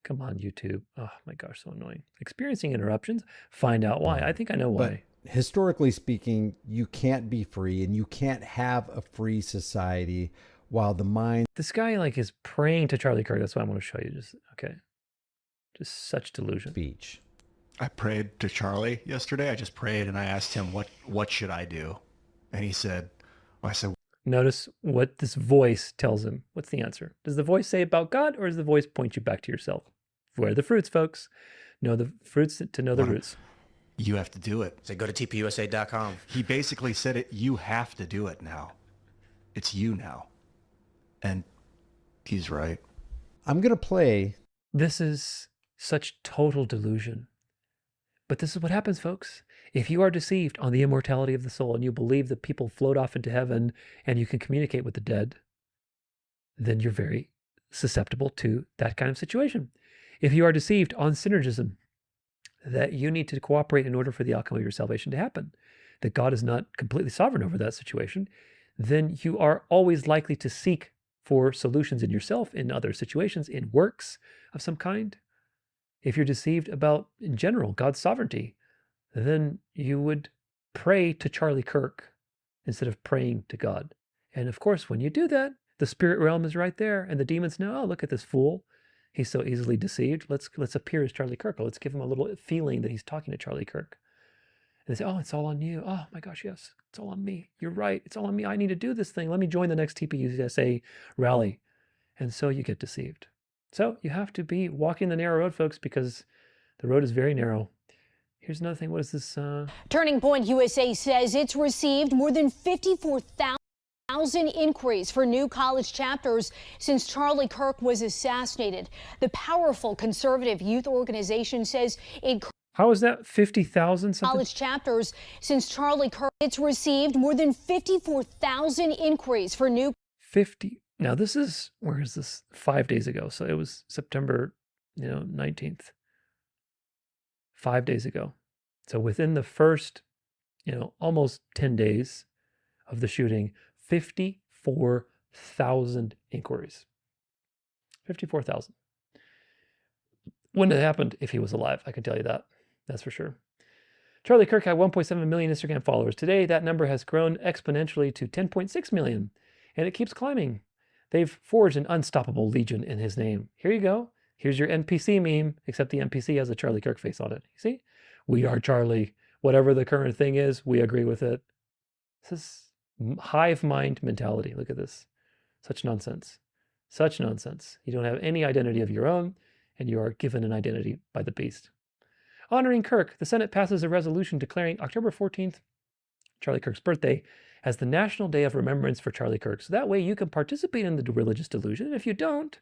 Come on, YouTube. Oh my gosh, so annoying. Experiencing interruptions. Find out why. I think I know why.
But historically speaking, you can't be free, and you can't have a free society while the mind...
This guy is praying to Charlie Kirk. That's what I want to show you. Just such delusion.
Speech.
I prayed to Charlie yesterday. I just prayed and I asked him, what should I do? And he said,
notice what this voice tells him. What's the answer? Does the voice say about God, or does the voice point you back to yourself? Where are the fruits, folks? Know the fruits to know the roots.
You have to do it.
So go to tpusa.com.
He basically said it. You have to do it now. It's you now. And he's right.
I'm going to play.
This is such total delusion. But this is what happens, folks. If you are deceived on the immortality of the soul and you believe that people float off into heaven and you can communicate with the dead, then you're very susceptible to that kind of situation. If you are deceived on synergism, that you need to cooperate in order for the outcome of your salvation to happen, that God is not completely sovereign over that situation, then you are always likely to seek for solutions in yourself, in other situations, in works of some kind. If you're deceived about, in general, God's sovereignty, then you would pray to Charlie Kirk instead of praying to God. And of course, when you do that, the spirit realm is right there, and the demons know, oh, look at this fool. He's so easily deceived. Let's appear as Charlie Kirk. Let's give him a little feeling that he's talking to Charlie Kirk. And they say, oh, it's all on you. Oh my gosh, yes, it's all on me. You're right. It's all on me. I need to do this thing. Let me join the next TPUSA rally. And so you get deceived. So you have to be walking the narrow road, folks, because the road is very narrow. Here's another thing. What is this?
Turning Point USA says it's received more than 54,000 inquiries for new college chapters since Charlie Kirk was assassinated. The powerful conservative youth organization says it...
How is that 50,000 something?
College chapters since Charlie Kirk. It's received more than 54,000 inquiries for new...
50. Now this is, where is this? 5 days ago. So it was September, 19th. 5 days ago. So within the first, almost 10 days of the shooting, 54,000 inquiries. 54,000. Wouldn't have happened if he was alive. I can tell you that. That's for sure. Charlie Kirk had 1.7 million Instagram followers. Today, that number has grown exponentially to 10.6 million, and it keeps climbing. They've forged an unstoppable legion in his name. Here you go. Here's your NPC meme, except the NPC has a Charlie Kirk face on it. You see? We are Charlie. Whatever the current thing is, we agree with it. This is hive mind mentality. Look at this. Such nonsense. Such nonsense. You don't have any identity of your own, and you are given an identity by the beast. Honoring Kirk, the Senate passes a resolution declaring October 14th, Charlie Kirk's birthday, as the National Day of Remembrance for Charlie Kirk. So that way you can participate in the religious delusion. And if you don't,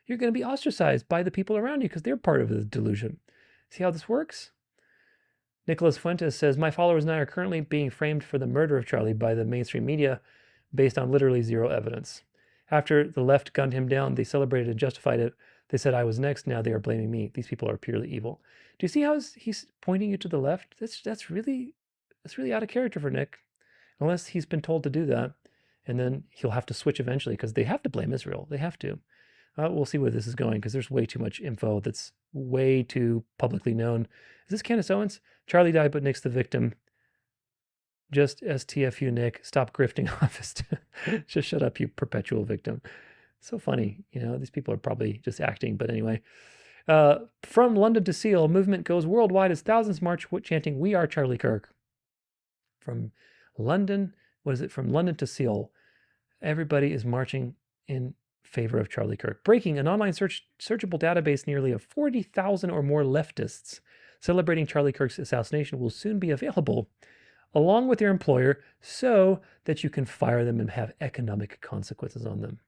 you're going to be ostracized by the people around you because they're part of the delusion. See how this works? Nicholas Fuentes says, my followers and I are currently being framed for the murder of Charlie by the mainstream media based on literally zero evidence. After the left gunned him down, they celebrated and justified it. They said I was next. Now they are blaming me. These people are purely evil. Do you see how he's pointing you to the left? That's really out of character for Nick, unless he's been told to do that. And then he'll have to switch eventually because they have to blame Israel. They have to. We'll see where this is going because there's way too much info that's way too publicly known. Is this Candace Owens? Charlie died, but Nick's the victim. Just STFU, Nick. Stop grifting office. Just shut up, you perpetual victim. So funny. You know, these people are probably just acting. But anyway, from London to Seal, movement goes worldwide as thousands march chanting, "We are Charlie Kirk." From London, From London to Seal, everybody is marching in favor of Charlie Kirk. Breaking, an online searchable database nearly of 40,000 or more leftists celebrating Charlie Kirk's assassination will soon be available along with your employer so that you can fire them and have economic consequences on them.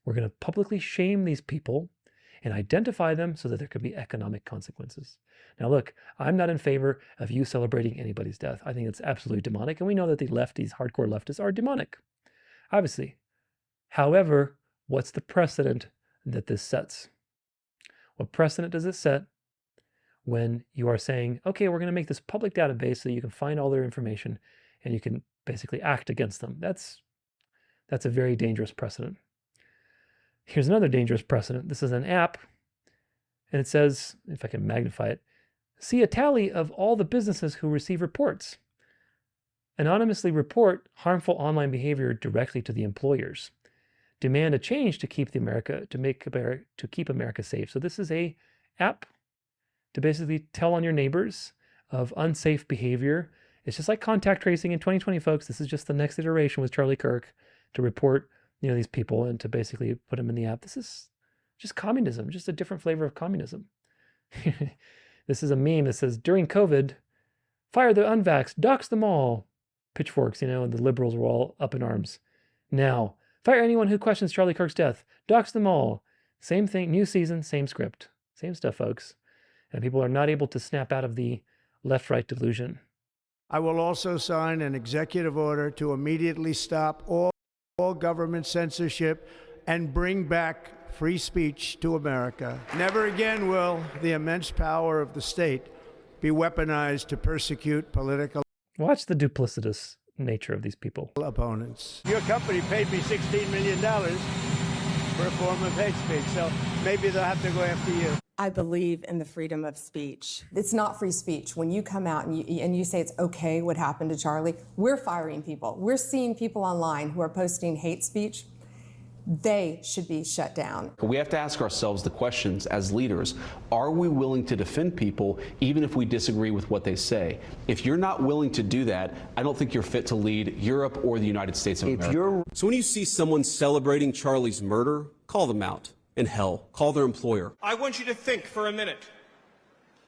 We're going to publicly shame these people and identify them so that there could be economic consequences. Now look, I'm not in favor of you celebrating anybody's death. I think it's absolutely demonic, and we know that the lefties, hardcore leftists, are demonic, obviously. However, what's the precedent that this sets? What precedent does it set when you are saying, okay, we're going to make this public database so you can find all their information and you can basically act against them? That's a very dangerous precedent. Here's another dangerous precedent. This is an app, and it says, if I can magnify it, see a tally of all the businesses who receive reports. Anonymously report harmful online behavior directly to the employers. Demand a change to keep America safe. So this is a app to basically tell on your neighbors of unsafe behavior. It's just like contact tracing in 2020, folks. This is just the next iteration with Charlie Kirk to report, these people and to basically put them in the app. This is just communism, just a different flavor of communism. This is a meme that says, during COVID, fire the unvaxxed, dox them all. Pitchforks, and the liberals were all up in arms. Now, fire anyone who questions Charlie Kirk's death. Dox them all. Same thing, new season, same script. Same stuff, folks. And people are not able to snap out of the left-right delusion.
I will also sign an executive order to immediately stop all government censorship and bring back free speech to America. Never again will the immense power of the state be weaponized to persecute political
Watch the duplicitous nature of these people.
Opponents. Your company paid me $16 million for a form of hate speech, so maybe they'll have to go after you.
I believe in the freedom of speech. It's not free speech. When you come out and you say it's okay what happened to Charlie, we're firing people. We're seeing people online who are posting hate speech. They should be shut down.
We have to ask ourselves the questions as leaders. Are we willing to defend people even if we disagree with what they say? If you're not willing to do that, I don't think you're fit to lead Europe or the United States of America.
So when you see someone celebrating Charlie's murder, call them out. And hell, call their employer.
I want you to think for a minute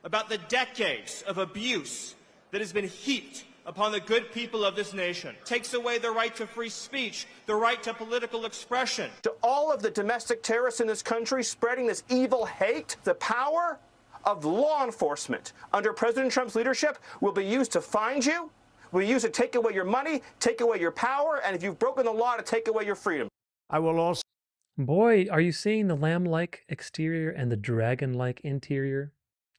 about the decades of abuse that has been heaped upon the good people of this nation. Takes away the right to free speech, the right to political expression.
To all of the domestic terrorists in this country spreading this evil hate, the power of law enforcement under President Trump's leadership will be used to find you, will be used to take away your money, take away your power, and if you've broken the law, to take away your freedom.
I will also...
Boy, are you seeing the lamb-like exterior and the dragon-like interior?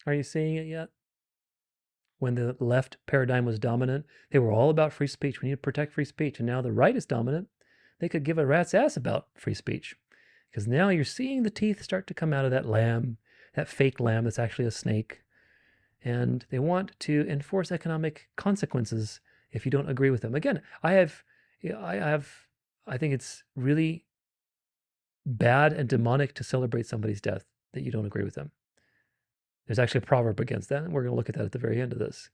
Are you seeing it yet? When the left paradigm was dominant, they were all about free speech. We need to protect free speech. And now the right is dominant. They could give a rat's ass about free speech. Because now you're seeing the teeth start to come out of that lamb, that fake lamb that's actually a snake. And they want to enforce economic consequences if you don't agree with them. Again, I think it's really bad and demonic to celebrate somebody's death that you don't agree with them. There's actually a proverb against that, and we're going to look at that at the very end of this.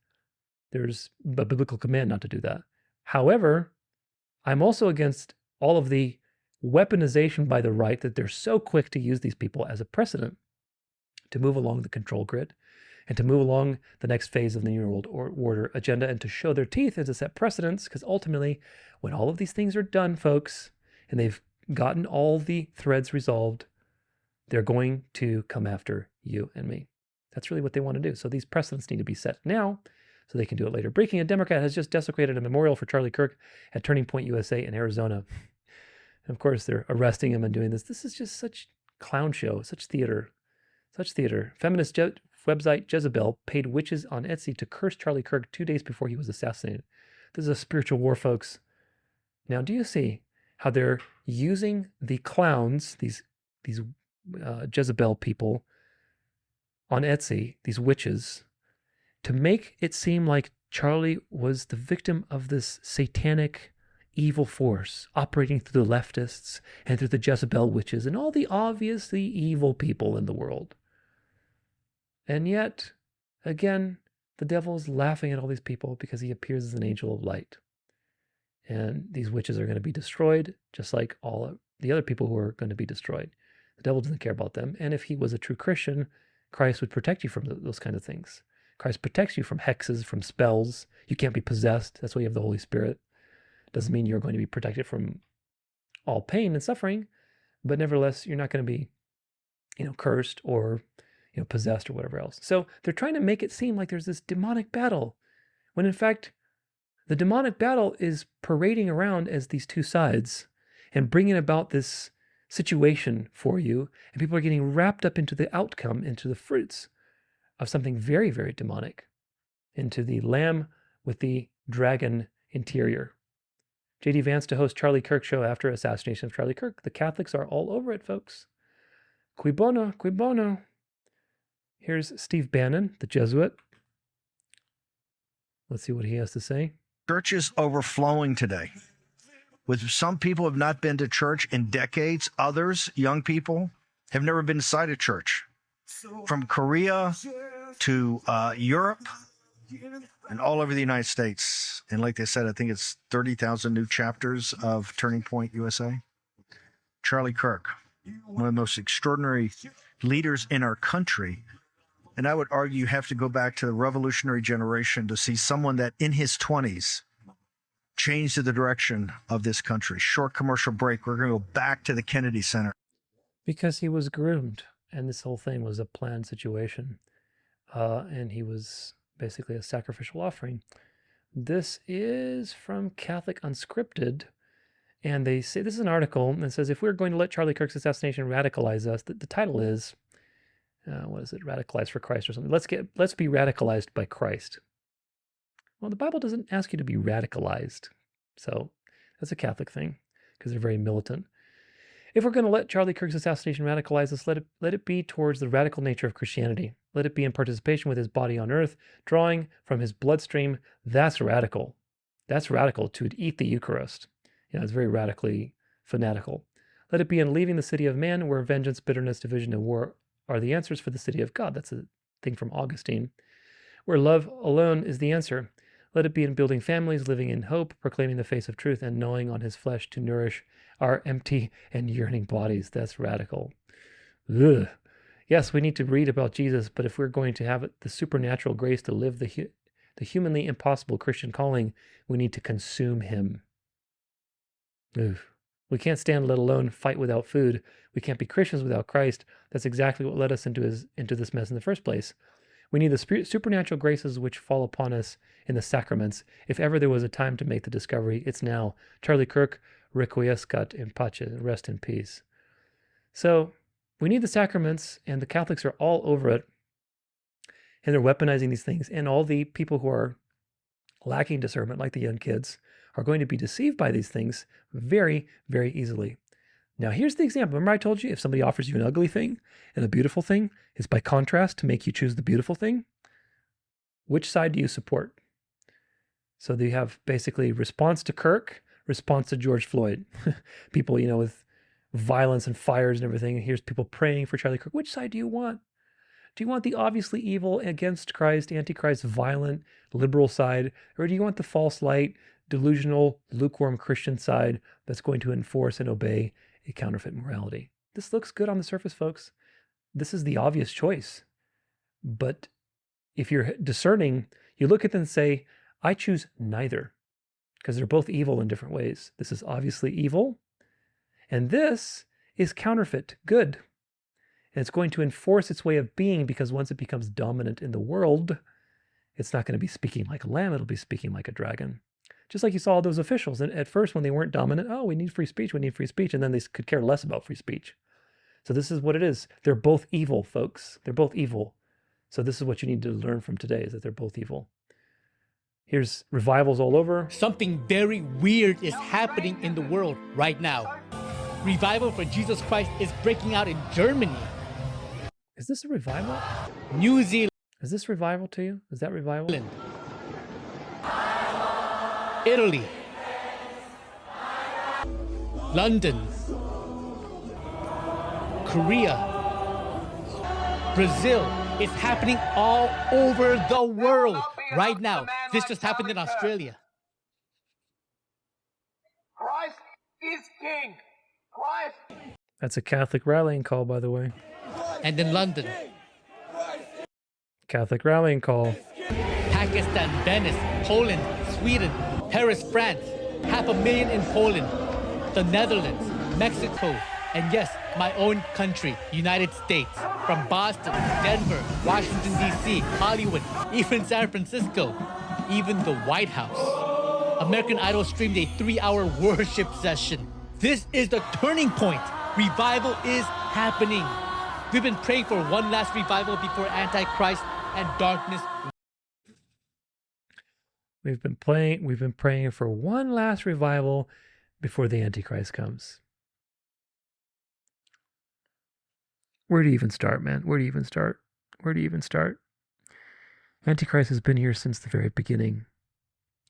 There's a biblical command not to do that. However, I'm also against all of the weaponization by the right that they're so quick to use these people as a precedent to move along the control grid and to move along the next phase of the New World Order agenda and to show their teeth and to set precedents, because ultimately, when all of these things are done, folks, and they've gotten all the threads resolved, they're going to come after you and me. That's really what they want to do. So these precedents need to be set now so they can do it later. Breaking, a Democrat has just desecrated a memorial for Charlie Kirk at Turning Point USA in Arizona. And of course, they're arresting him and doing this. This is just such clown show, such theater. Feminist website Jezebel paid witches on Etsy to curse Charlie Kirk 2 days before he was assassinated. This is a spiritual war, folks. Now, do you see how they're using the clowns, these Jezebel people on Etsy, these witches, to make it seem like Charlie was the victim of this satanic evil force operating through the leftists and through the Jezebel witches and all the obviously evil people in the world. And yet, again, the devil's laughing at all these people because he appears as an angel of light. And these witches are going to be destroyed, just like all the other people who are going to be destroyed. The devil doesn't care about them. And if he was a true Christian, Christ would protect you from those kind of things. Christ protects you from hexes, from spells. You can't be possessed. That's why you have the Holy Spirit. Doesn't mean you're going to be protected from all pain and suffering, but nevertheless, you're not going to be, cursed or, possessed or whatever else. So they're trying to make it seem like there's this demonic battle, when in fact, the demonic battle is parading around as these two sides and bringing about this situation for you, and people are getting wrapped up into the outcome, into the fruits of something very, very demonic, into the lamb with the dragon interior. J.D. Vance to host Charlie Kirk show after assassination of Charlie Kirk. The Catholics are all over it, folks. Cui bono, cui bono. Here's Steve Bannon, the Jesuit. Let's see what he has to say.
Church is overflowing today. With some people have not been to church in decades. Others, young people, have never been inside a church. From Korea to Europe and all over the United States. And like they said, I think it's 30,000 new chapters of Turning Point USA. Charlie Kirk, one of the most extraordinary leaders in our country. And I would argue you have to go back to the revolutionary generation to see someone that in his 20s changed the direction of this country. Short commercial break. We're going to go back to the Kennedy Center.
Because he was groomed, and this whole thing was a planned situation. And he was basically a sacrificial offering. This is from Catholic Unscripted. And they say, this is an article that says, if we're going to let Charlie Kirk's assassination radicalize us, the title is, what is it? Radicalized for Christ or something. Let's be radicalized by Christ. Well, the Bible doesn't ask you to be radicalized. So that's a Catholic thing because they're very militant. If we're going to let Charlie Kirk's assassination radicalize us, let it be towards the radical nature of Christianity. Let it be in participation with his body on earth, drawing from his bloodstream. That's radical. That's radical to eat the Eucharist. It's very radically fanatical. Let it be in leaving the city of man, where vengeance, bitterness, division, and war are the answers for the city of God. That's a thing from Augustine. Where love alone is the answer. Let it be in building families, living in hope, proclaiming the face of truth, and gnawing on his flesh to nourish our empty and yearning bodies. That's radical. Ugh. Yes, we need to read about Jesus, but if we're going to have the supernatural grace to live the humanly impossible Christian calling, we need to consume him. Ugh. We can't stand, let alone fight without food. We can't be Christians without Christ. That's exactly what led us into this mess in the first place. We need the supernatural graces which fall upon us in the sacraments. If ever there was a time to make the discovery, it's now. Charlie Kirk, requiescat in pace, rest in peace. So we need the sacraments, and the Catholics are all over it, and they're weaponizing these things. And all the people who are lacking discernment, like the young kids, are going to be deceived by these things very, very easily. Now, here's the example. Remember I told you if somebody offers you an ugly thing and a beautiful thing is by contrast to make you choose the beautiful thing? Which side do you support? So you have basically response to Kirk, response to George Floyd. People, with violence and fires and everything. And here's people praying for Charlie Kirk. Which side do you want? Do you want the obviously evil, against Christ, antichrist, violent, liberal side? Or do you want the false light, delusional, lukewarm Christian side that's going to enforce and obey a counterfeit morality. This looks good on the surface, folks. This is the obvious choice. But if you're discerning, you look at them and say, I choose neither, because they're both evil in different ways. This is obviously evil, and this is counterfeit good. And it's going to enforce its way of being, because once it becomes dominant in the world, it's not going to be speaking like a lamb, it'll be speaking like a dragon. Just like you saw those officials. And at first, when they weren't dominant, oh, we need free speech, we need free speech. And then they could care less about free speech. So this is what it is. They're both evil, folks. They're both evil. So this is what you need to learn from today, is that they're both evil. Here's revivals all over.
Something very weird is happening in the world right now. Revival for Jesus Christ is breaking out in Germany.
Is this a revival?
New Zealand.
Is this revival to you? Is that revival?
Italy. London. Korea. Brazil. It's happening all over the world right now. This just happened in Australia.
Christ is King. Christ.
That's a Catholic rallying call, by the way.
And in London.
Catholic rallying call.
Pakistan, Venice, Poland, Sweden, Paris, France. 500,000 in Poland, the Netherlands, Mexico, and yes, my own country, United States. From Boston, Denver, Washington, D.C., Hollywood, even San Francisco, even the White House. American Idol streamed a 3-hour worship session. This is the turning point. Revival is happening. We've been praying for one last revival before Antichrist and darkness.
We've been praying for one last revival before the Antichrist comes. Where do you even start, man? Where do you even start? Where do you even start? Antichrist has been here since the very beginning,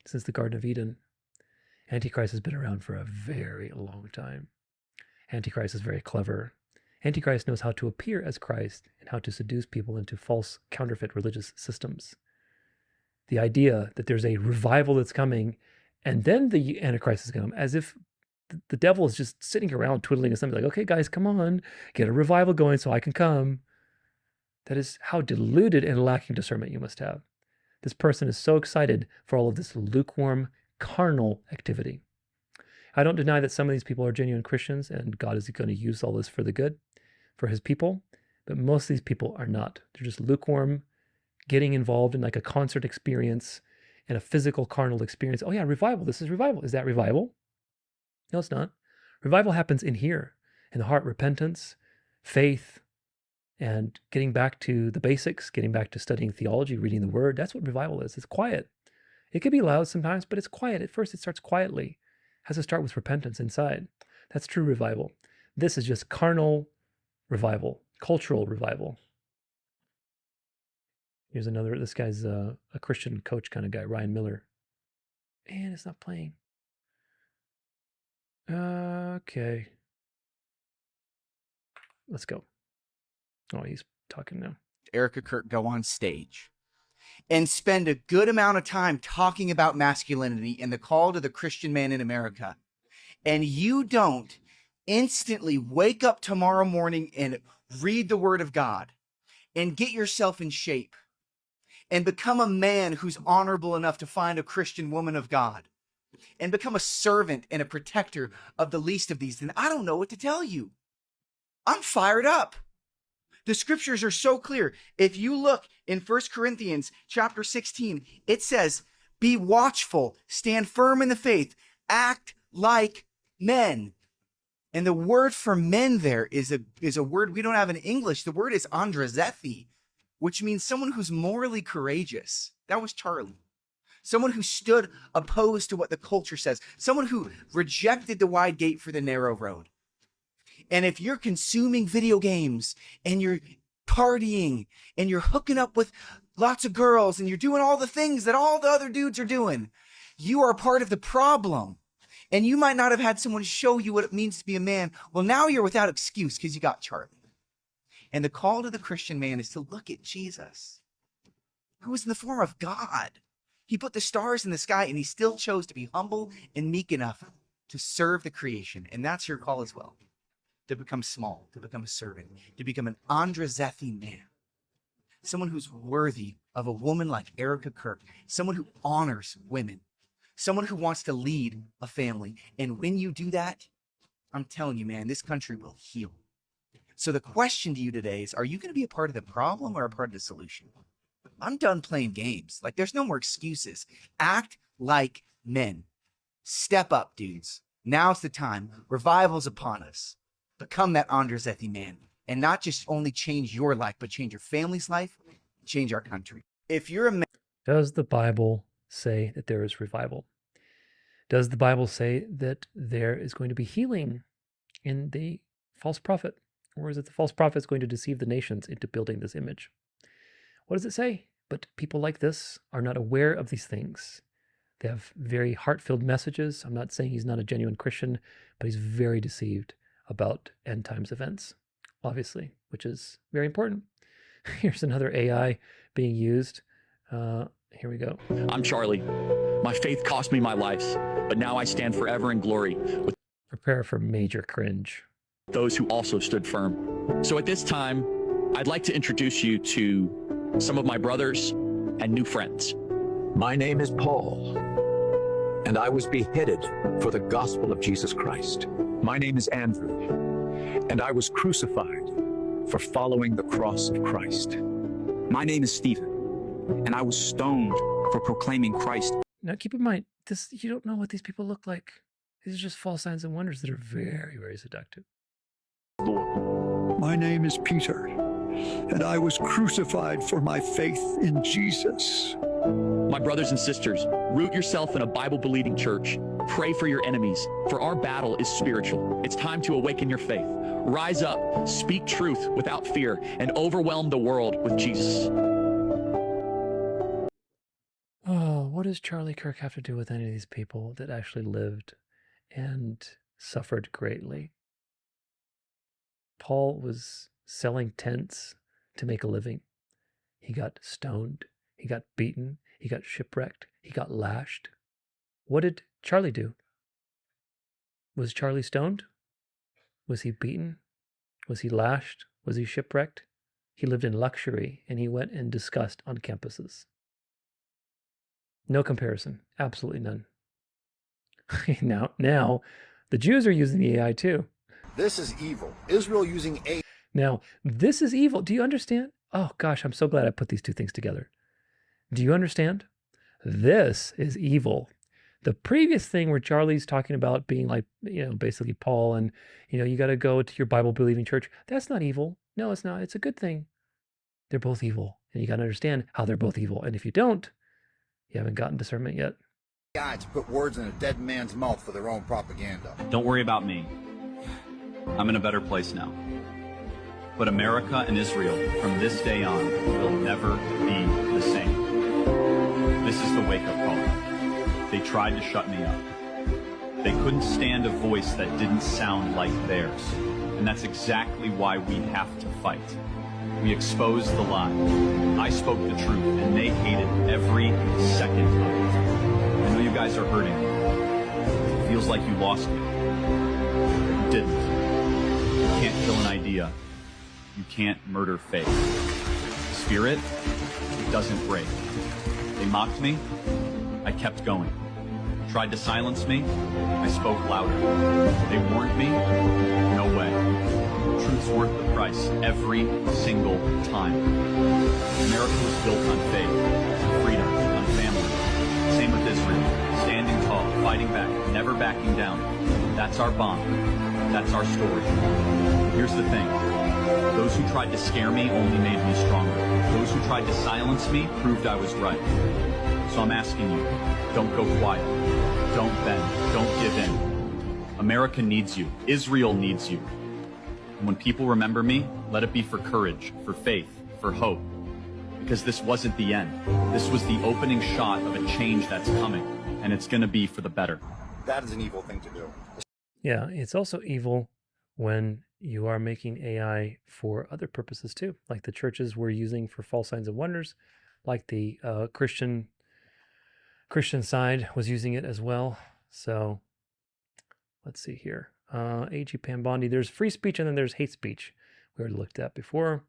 since the Garden of Eden. Antichrist has been around for a very long time. Antichrist is very clever. Antichrist knows how to appear as Christ and how to seduce people into false, counterfeit religious systems. The idea that there's a revival that's coming and then the Antichrist is going to come, as if the devil is just sitting around twiddling his thumbs like, okay, guys, come on, get a revival going so I can come. That is how deluded and lacking discernment you must have. This person is so excited for all of this lukewarm, carnal activity. I don't deny that some of these people are genuine Christians and God is going to use all this for the good, for his people, but most of these people are not. They're just lukewarm, getting involved in like a concert experience and a physical carnal experience. Oh yeah, revival, this is revival. Is that revival? No, it's not. Revival happens in here, in the heart, repentance, faith, and getting back to the basics, getting back to studying theology, reading the word. That's what revival is. It's quiet. It can be loud sometimes, but it's quiet. At first, it starts quietly. It has to start with repentance inside. That's true revival. This is just carnal revival, cultural revival. Here's another, this guy's a Christian coach kind of guy, Ryan Miller. And it's not playing. Okay. Let's go. Oh, he's talking now.
Erica Kirk go on stage and spend a good amount of time talking about masculinity and the call to the Christian man in America, and you don't instantly wake up tomorrow morning and read the Word of God and get yourself in shape and become a man who's honorable enough to find a Christian woman of God and become a servant and a protector of the least of these, then I don't know what to tell you. I'm fired up. The scriptures are so clear. If you look in 1 Corinthians chapter 16, it says, be watchful, stand firm in the faith, act like men. And the word for men there is a word we don't have in English. The word is andrazethi, which means someone who's morally courageous. That was Charlie. Someone who stood opposed to what the culture says. Someone who rejected the wide gate for the narrow road. And if you're consuming video games and you're partying and you're hooking up with lots of girls and you're doing all the things that all the other dudes are doing, you are part of the problem. And you might not have had someone show you what it means to be a man. Well, now you're without excuse because you got Charlie. And the call to the Christian man is to look at Jesus, who was in the form of God. He put the stars in the sky and he still chose to be humble and meek enough to serve the creation. And that's your call as well. to become small, to become a servant, to become an Androzethi man. Someone who's worthy of a woman like Erica Kirk, someone who honors women, someone who wants to lead a family. And when you do that, I'm telling you, man, this country will heal. So the question to you today is, are you going to be a part of the problem or a part of the solution? I'm done playing games. Like, there's no more excuses. Act like men. Step up, dudes. Now's the time. Revival's upon us. Become that Androzethi man. And not just only change your life, but change your family's life, change our country. If you're a man...
Does the Bible say that there is revival? Does the Bible say that there is going to be healing in the false prophet? Or is it the false prophet is going to deceive the nations into building this image? What does it say? But people like this are not aware of these things. They have very heart-filled messages. I'm not saying he's not a genuine Christian, but he's very deceived about end times events, obviously, which is very important. Here's another AI being used. Here we go.
I'm Charlie. My faith cost me my life, but now I stand forever in glory with
Prepare for major cringe.
those who also stood firm. So at this time, I'd like to introduce you to some of my brothers and new friends.
My name is Paul, and I was beheaded for the gospel of Jesus Christ. My name is Andrew, and I was crucified for following the cross of Christ.
My name is Stephen, and I was stoned for proclaiming Christ.
Now keep in mind, this you don't know what these people look like. These are just false signs and wonders that are very, very seductive.
My name is Peter, and I was crucified for my faith in Jesus.
My brothers and sisters, root yourself in a Bible-believing church. Pray for your enemies, for our battle is spiritual. It's time to awaken your faith. Rise up, speak truth without fear, and overwhelm the world with Jesus.
Oh, what does Charlie Kirk have to do with any of these people that actually lived and suffered greatly? Paul was selling tents to make a living. He got stoned. He got beaten. He got shipwrecked. He got lashed. What did Charlie do? Was Charlie stoned? Was he beaten? Was he lashed? Was he shipwrecked? He lived in luxury, and he went and discussed on campuses. No comparison. Absolutely none. Now, the Jews are using the AI too.
This is evil. Israel using AI.
Now, this is evil. Do you understand? Oh gosh, I'm so glad I put these two things together. Do you understand? This is evil. The previous thing where Charlie's talking about being like, basically Paul and, you got to go to your Bible-believing church. That's not evil. No, it's not. It's a good thing. They're both evil. And you got to understand how they're both evil. And if you don't, you haven't gotten discernment yet.
AI to put words in a dead man's mouth for their own propaganda.
Don't worry about me. I'm in a better place now. But America and Israel, from this day on, will never be the same. This is the wake-up call. They tried to shut me up. They couldn't stand a voice that didn't sound like theirs. And that's exactly why we have to fight. We exposed the lie. I spoke the truth, and they hated every second of it. I know you guys are hurting. It feels like you lost me. You didn't. You can't kill an idea. You can't murder faith. Spirit, it doesn't break. They mocked me. I kept going. Tried to silence me. I spoke louder. They warned me. No way. Truth's worth the price every single time. America was built on faith, on freedom, on family. Same with Israel. Standing tall, fighting back, never backing down. That's our bond. That's our story. Here's the thing. Those who tried to scare me only made me stronger. Those who tried to silence me proved I was right. So I'm asking you, don't go quiet. Don't bend. Don't give in. America needs you. Israel needs you. And when people remember me, let it be for courage, for faith, for hope. Because this wasn't the end. This was the opening shot of a change that's coming. And it's going to be for the better.
That is an evil thing to do.
Yeah, it's also evil when you are making AI for other purposes too, like the churches were using for false signs and wonders, like the Christian side was using it as well. So let's see here. A.G. Pambondi. There's free speech and then there's hate speech. We already looked at before.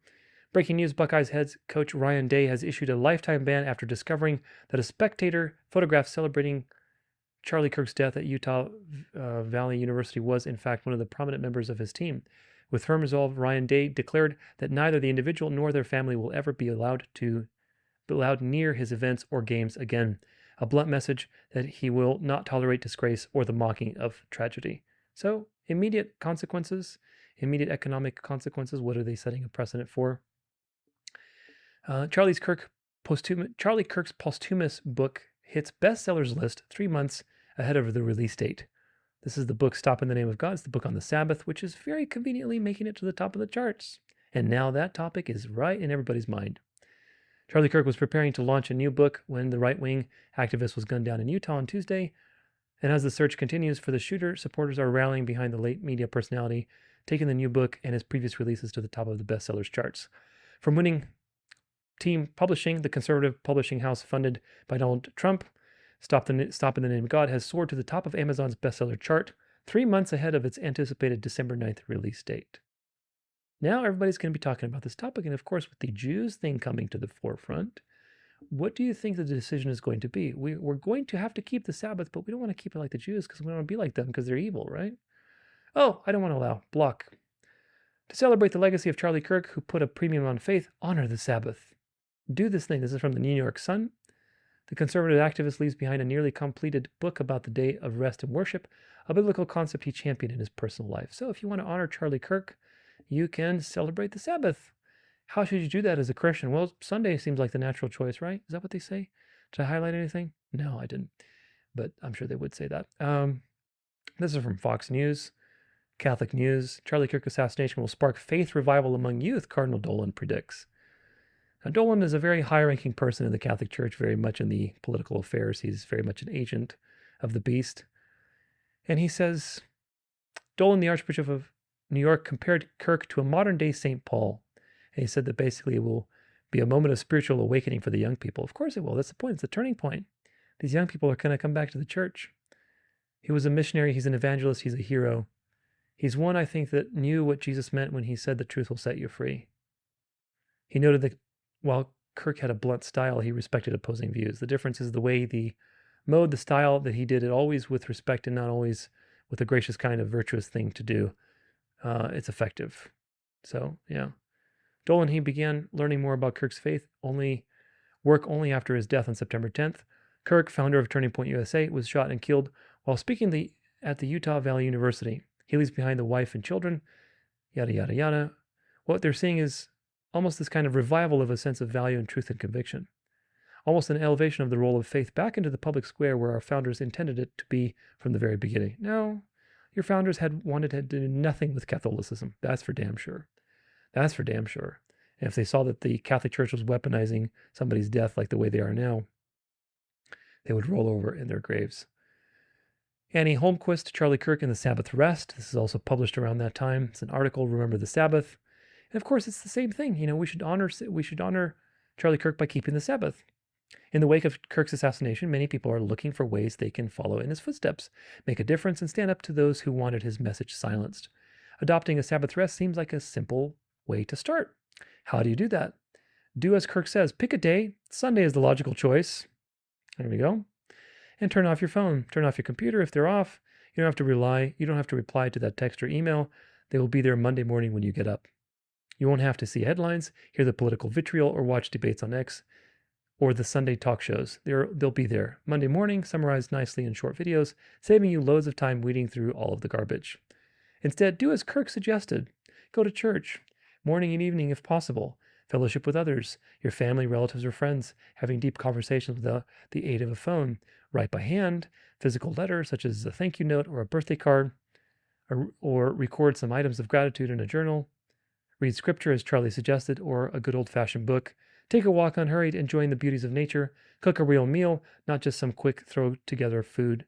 Breaking news, Buckeyes head coach Ryan Day has issued a lifetime ban after discovering that a spectator photograph celebrating Charlie Kirk's death at Utah Valley University was, in fact, one of the prominent members of his team. With firm resolve, Ryan Day declared that neither the individual nor their family will ever be allowed near his events or games again. A blunt message that he will not tolerate disgrace or the mocking of tragedy. So, immediate consequences, immediate economic consequences. What are they setting a precedent for? Charlie Kirk's posthumous book hits bestsellers list 3 months ahead of the release date. This is the book Stop in the Name of God. It's the book on the Sabbath, which is very conveniently making it to the top of the charts. And now that topic is right in everybody's mind. Charlie Kirk was preparing to launch a new book when the right-wing activist was gunned down in Utah on Tuesday. And as the search continues for the shooter, supporters are rallying behind the late media personality, taking the new book and his previous releases to the top of the bestsellers charts. From winning team publishing, the conservative publishing house funded by Donald Trump, Stop in the Name of God, has soared to the top of Amazon's bestseller chart 3 months ahead of its anticipated December 9th release date. Now everybody's going to be talking about this topic, and of course with the Jews thing coming to the forefront, what do you think the decision is going to be? We're going to have to keep the Sabbath, but we don't want to keep it like the Jews because we don't want to be like them because they're evil, right? Oh, I don't want to allow. Block. To celebrate the legacy of Charlie Kirk, who put a premium on faith, honor the Sabbath. Do this thing. This is from the New York Sun. The conservative activist leaves behind a nearly completed book about the day of rest and worship, a biblical concept he championed in his personal life. So if you want to honor Charlie Kirk, you can celebrate the Sabbath. How should you do that as a Christian? Well, Sunday seems like the natural choice, right? Is that what they say? Did I highlight anything? No, I didn't. But I'm sure they would say that. This is from Fox News, Catholic News. Charlie Kirk assassination will spark faith revival among youth, Cardinal Dolan predicts. Now, Dolan is a very high-ranking person in the Catholic Church, very much in the political affairs. He's very much an agent of the beast. And he says, Dolan, the Archbishop of New York, compared Kirk to a modern-day St. Paul. And he said that basically it will be a moment of spiritual awakening for the young people. Of course it will. That's the point. It's the turning point. These young people are going to come back to the church. He was a missionary. He's an evangelist. He's a hero. He's one, I think, that knew what Jesus meant when he said the truth will set you free. He noted that while Kirk had a blunt style, he respected opposing views. The difference is the way the mode, the style that he did it always with respect and not always with a gracious kind of virtuous thing to do. It's effective. So, yeah. Dolan, he began learning more about Kirk's faith, only after his death on September 10th. Kirk, founder of Turning Point USA, was shot and killed while speaking at the Utah Valley University. He leaves behind a wife and children, yada, yada, yada. What they're seeing is almost this kind of revival of a sense of value and truth and conviction. Almost an elevation of the role of faith back into the public square where our founders intended it to be from the very beginning. No, your founders had wanted to do nothing with Catholicism. That's for damn sure. That's for damn sure. And if they saw that the Catholic Church was weaponizing somebody's death like the way they are now, they would roll over in their graves. Annie Holmquist, Charlie Kirk and the Sabbath Rest. This is also published around that time. It's an article, Remember the Sabbath. And of course, it's the same thing. You know, we should honor Charlie Kirk by keeping the Sabbath. In the wake of Kirk's assassination, many people are looking for ways they can follow in his footsteps, make a difference, and stand up to those who wanted his message silenced. Adopting a Sabbath rest seems like a simple way to start. How do you do that? Do as Kirk says. Pick a day. Sunday is the logical choice. There we go. And turn off your phone. Turn off your computer if they're off. You don't have to reply to that text or email. They will be there Monday morning when you get up. You won't have to see headlines, hear the political vitriol, or watch debates on X or the Sunday talk shows. They'll be there Monday morning, summarized nicely in short videos, saving you loads of time weeding through all of the garbage. Instead, do as Kirk suggested. Go to church, morning and evening if possible. Fellowship with others, your family, relatives, or friends, having deep conversations with the aid of a phone. Write by hand, physical letter such as a thank you note or a birthday card, or record some items of gratitude in a journal. Read scripture as Charlie suggested, or a good old-fashioned book. Take a walk unhurried, enjoying the beauties of nature. Cook a real meal, not just some quick throw-together food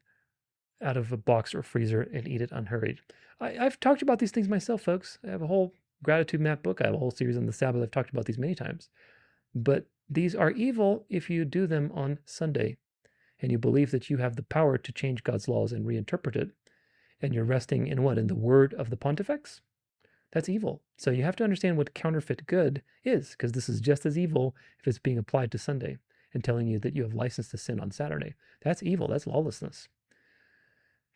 out of a box or freezer, and eat it unhurried. I've talked about these things myself, folks. I have a whole gratitude map book. I have a whole series on the Sabbath. I've talked about these many times. But these are evil if you do them on Sunday, and you believe that you have the power to change God's laws and reinterpret it. and you're resting in what? In the word of the pontifex? That's evil. So you have to understand what counterfeit good is, because this is just as evil if it's being applied to Sunday and telling you that you have license to sin on Saturday. That's evil. That's lawlessness.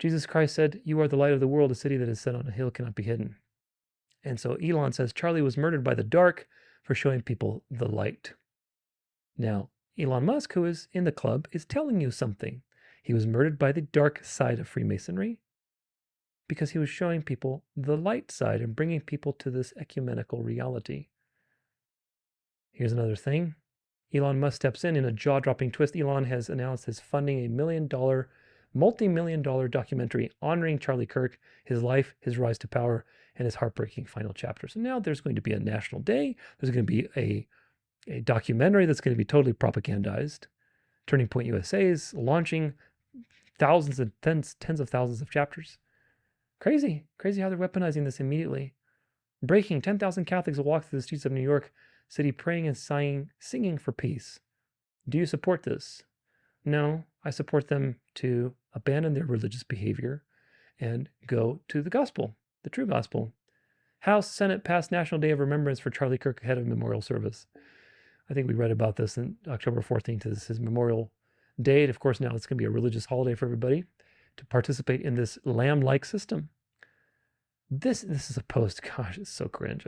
Jesus Christ said, "You are the light of the world. A city that is set on a hill cannot be hidden." And so Elon says Charlie was murdered by the dark for showing people the light. Now, Elon Musk, who is in the club, is telling you something. He was murdered by the dark side of Freemasonry because he was showing people the light side and bringing people to this ecumenical reality. Here's another thing. Elon Musk steps in a jaw-dropping twist. Elon has announced his funding a multi-million-dollar documentary honoring Charlie Kirk, his life, his rise to power, and his heartbreaking final chapter. So now there's going to be a national day. There's going to be a documentary that's going to be totally propagandized. Turning Point USA is launching thousands and tens of thousands of chapters. Crazy how they're weaponizing this immediately. Breaking, 10,000 Catholics will walk through the streets of New York City praying and singing for peace. Do you support this? No, I support them to abandon their religious behavior and go to the gospel, the true gospel. House, Senate passed National Day of Remembrance for Charlie Kirk ahead of memorial service. I think we read about this on October 14th is his memorial date. Of course, now it's going to be a religious holiday for everybody to participate in this lamb-like system. This is a post. Gosh, it's so cringe.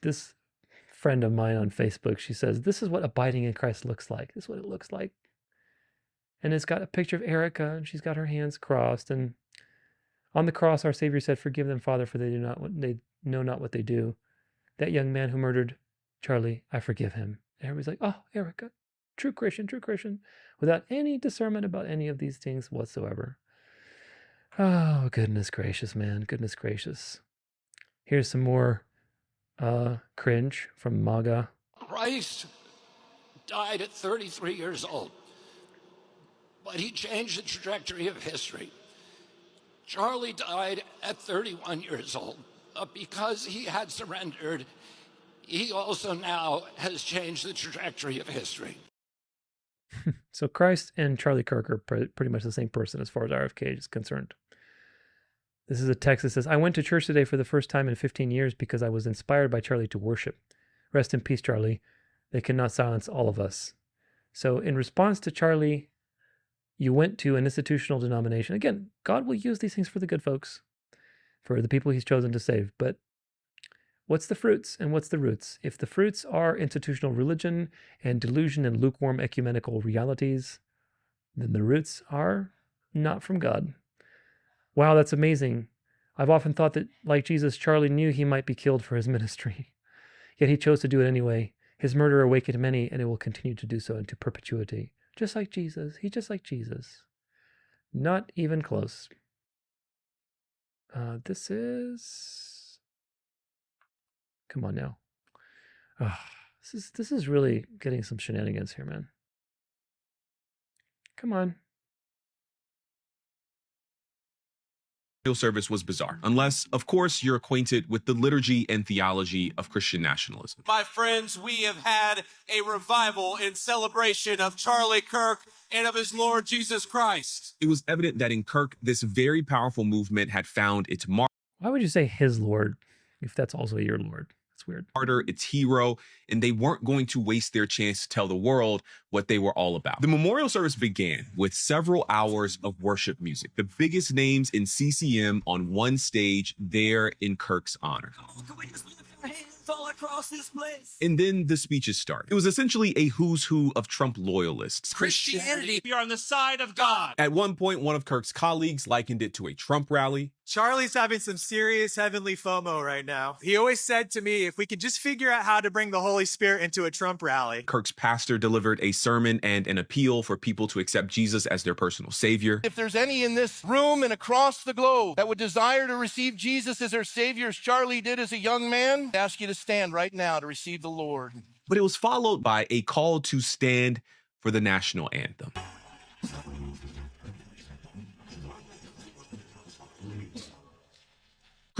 This friend of mine on Facebook, she says, this is what abiding in Christ looks like. This is what it looks like. And it's got a picture of Erica, and she's got her hands crossed. And on the cross, our Savior said, "Forgive them, Father, for they know not what they do." That young man who murdered Charlie, I forgive him. And everybody's like, "Oh, Erica, true Christian," without any discernment about any of these things whatsoever. Oh, goodness gracious, man. Goodness gracious. Here's some more cringe from MAGA.
Christ died at 33 years old, but he changed the trajectory of history. Charlie died at 31 years old, but because he had surrendered, he also now has changed the trajectory of history.
So Christ and Charlie Kirk are pretty much the same person as far as RFK is concerned. This is a text that says, "I went to church today for the first time in 15 years because I was inspired by Charlie to worship. Rest in peace, Charlie. They cannot silence all of us." So in response to Charlie, you went to an institutional denomination. Again, God will use these things for the good folks, for the people he's chosen to save. But what's the fruits and what's the roots? If the fruits are institutional religion and delusion and lukewarm ecumenical realities, then the roots are not from God. Wow, that's amazing. I've often thought that, like Jesus, Charlie knew he might be killed for his ministry. Yet he chose to do it anyway. His murder awakened many, and it will continue to do so into perpetuity. Just like Jesus. He's just like Jesus. Not even close. This is... Come on now. This is really getting some shenanigans here, man. Come on.
Service was bizarre, unless, of course, you're acquainted with the liturgy and theology of Christian nationalism.
My friends, we have had a revival in celebration of Charlie Kirk and of his Lord Jesus Christ.
It was evident that in Kirk, this very powerful movement had found its mark.
Why would you say his Lord if that's also your Lord? That's weird.
Martyr, its hero, and they weren't going to waste their chance to tell the world what they were all about. The memorial service began with several hours of worship music, the biggest names in CCM on one stage there in Kirk's honor.
All across this place.
And then the speeches start. It was essentially a who's who of Trump loyalists.
Christianity, we are on the side of God.
At one point, one of Kirk's colleagues likened it to a Trump rally.
Charlie's having some serious heavenly FOMO right now. He always said to me, if we could just figure out how to bring the Holy Spirit into a Trump rally.
Kirk's pastor delivered a sermon and an appeal for people to accept Jesus as their personal savior.
If there's any in this room and across the globe that would desire to receive Jesus as their savior as Charlie did as a young man, I ask you to stand right now to receive the Lord.
But it was followed by a call to stand for the national anthem.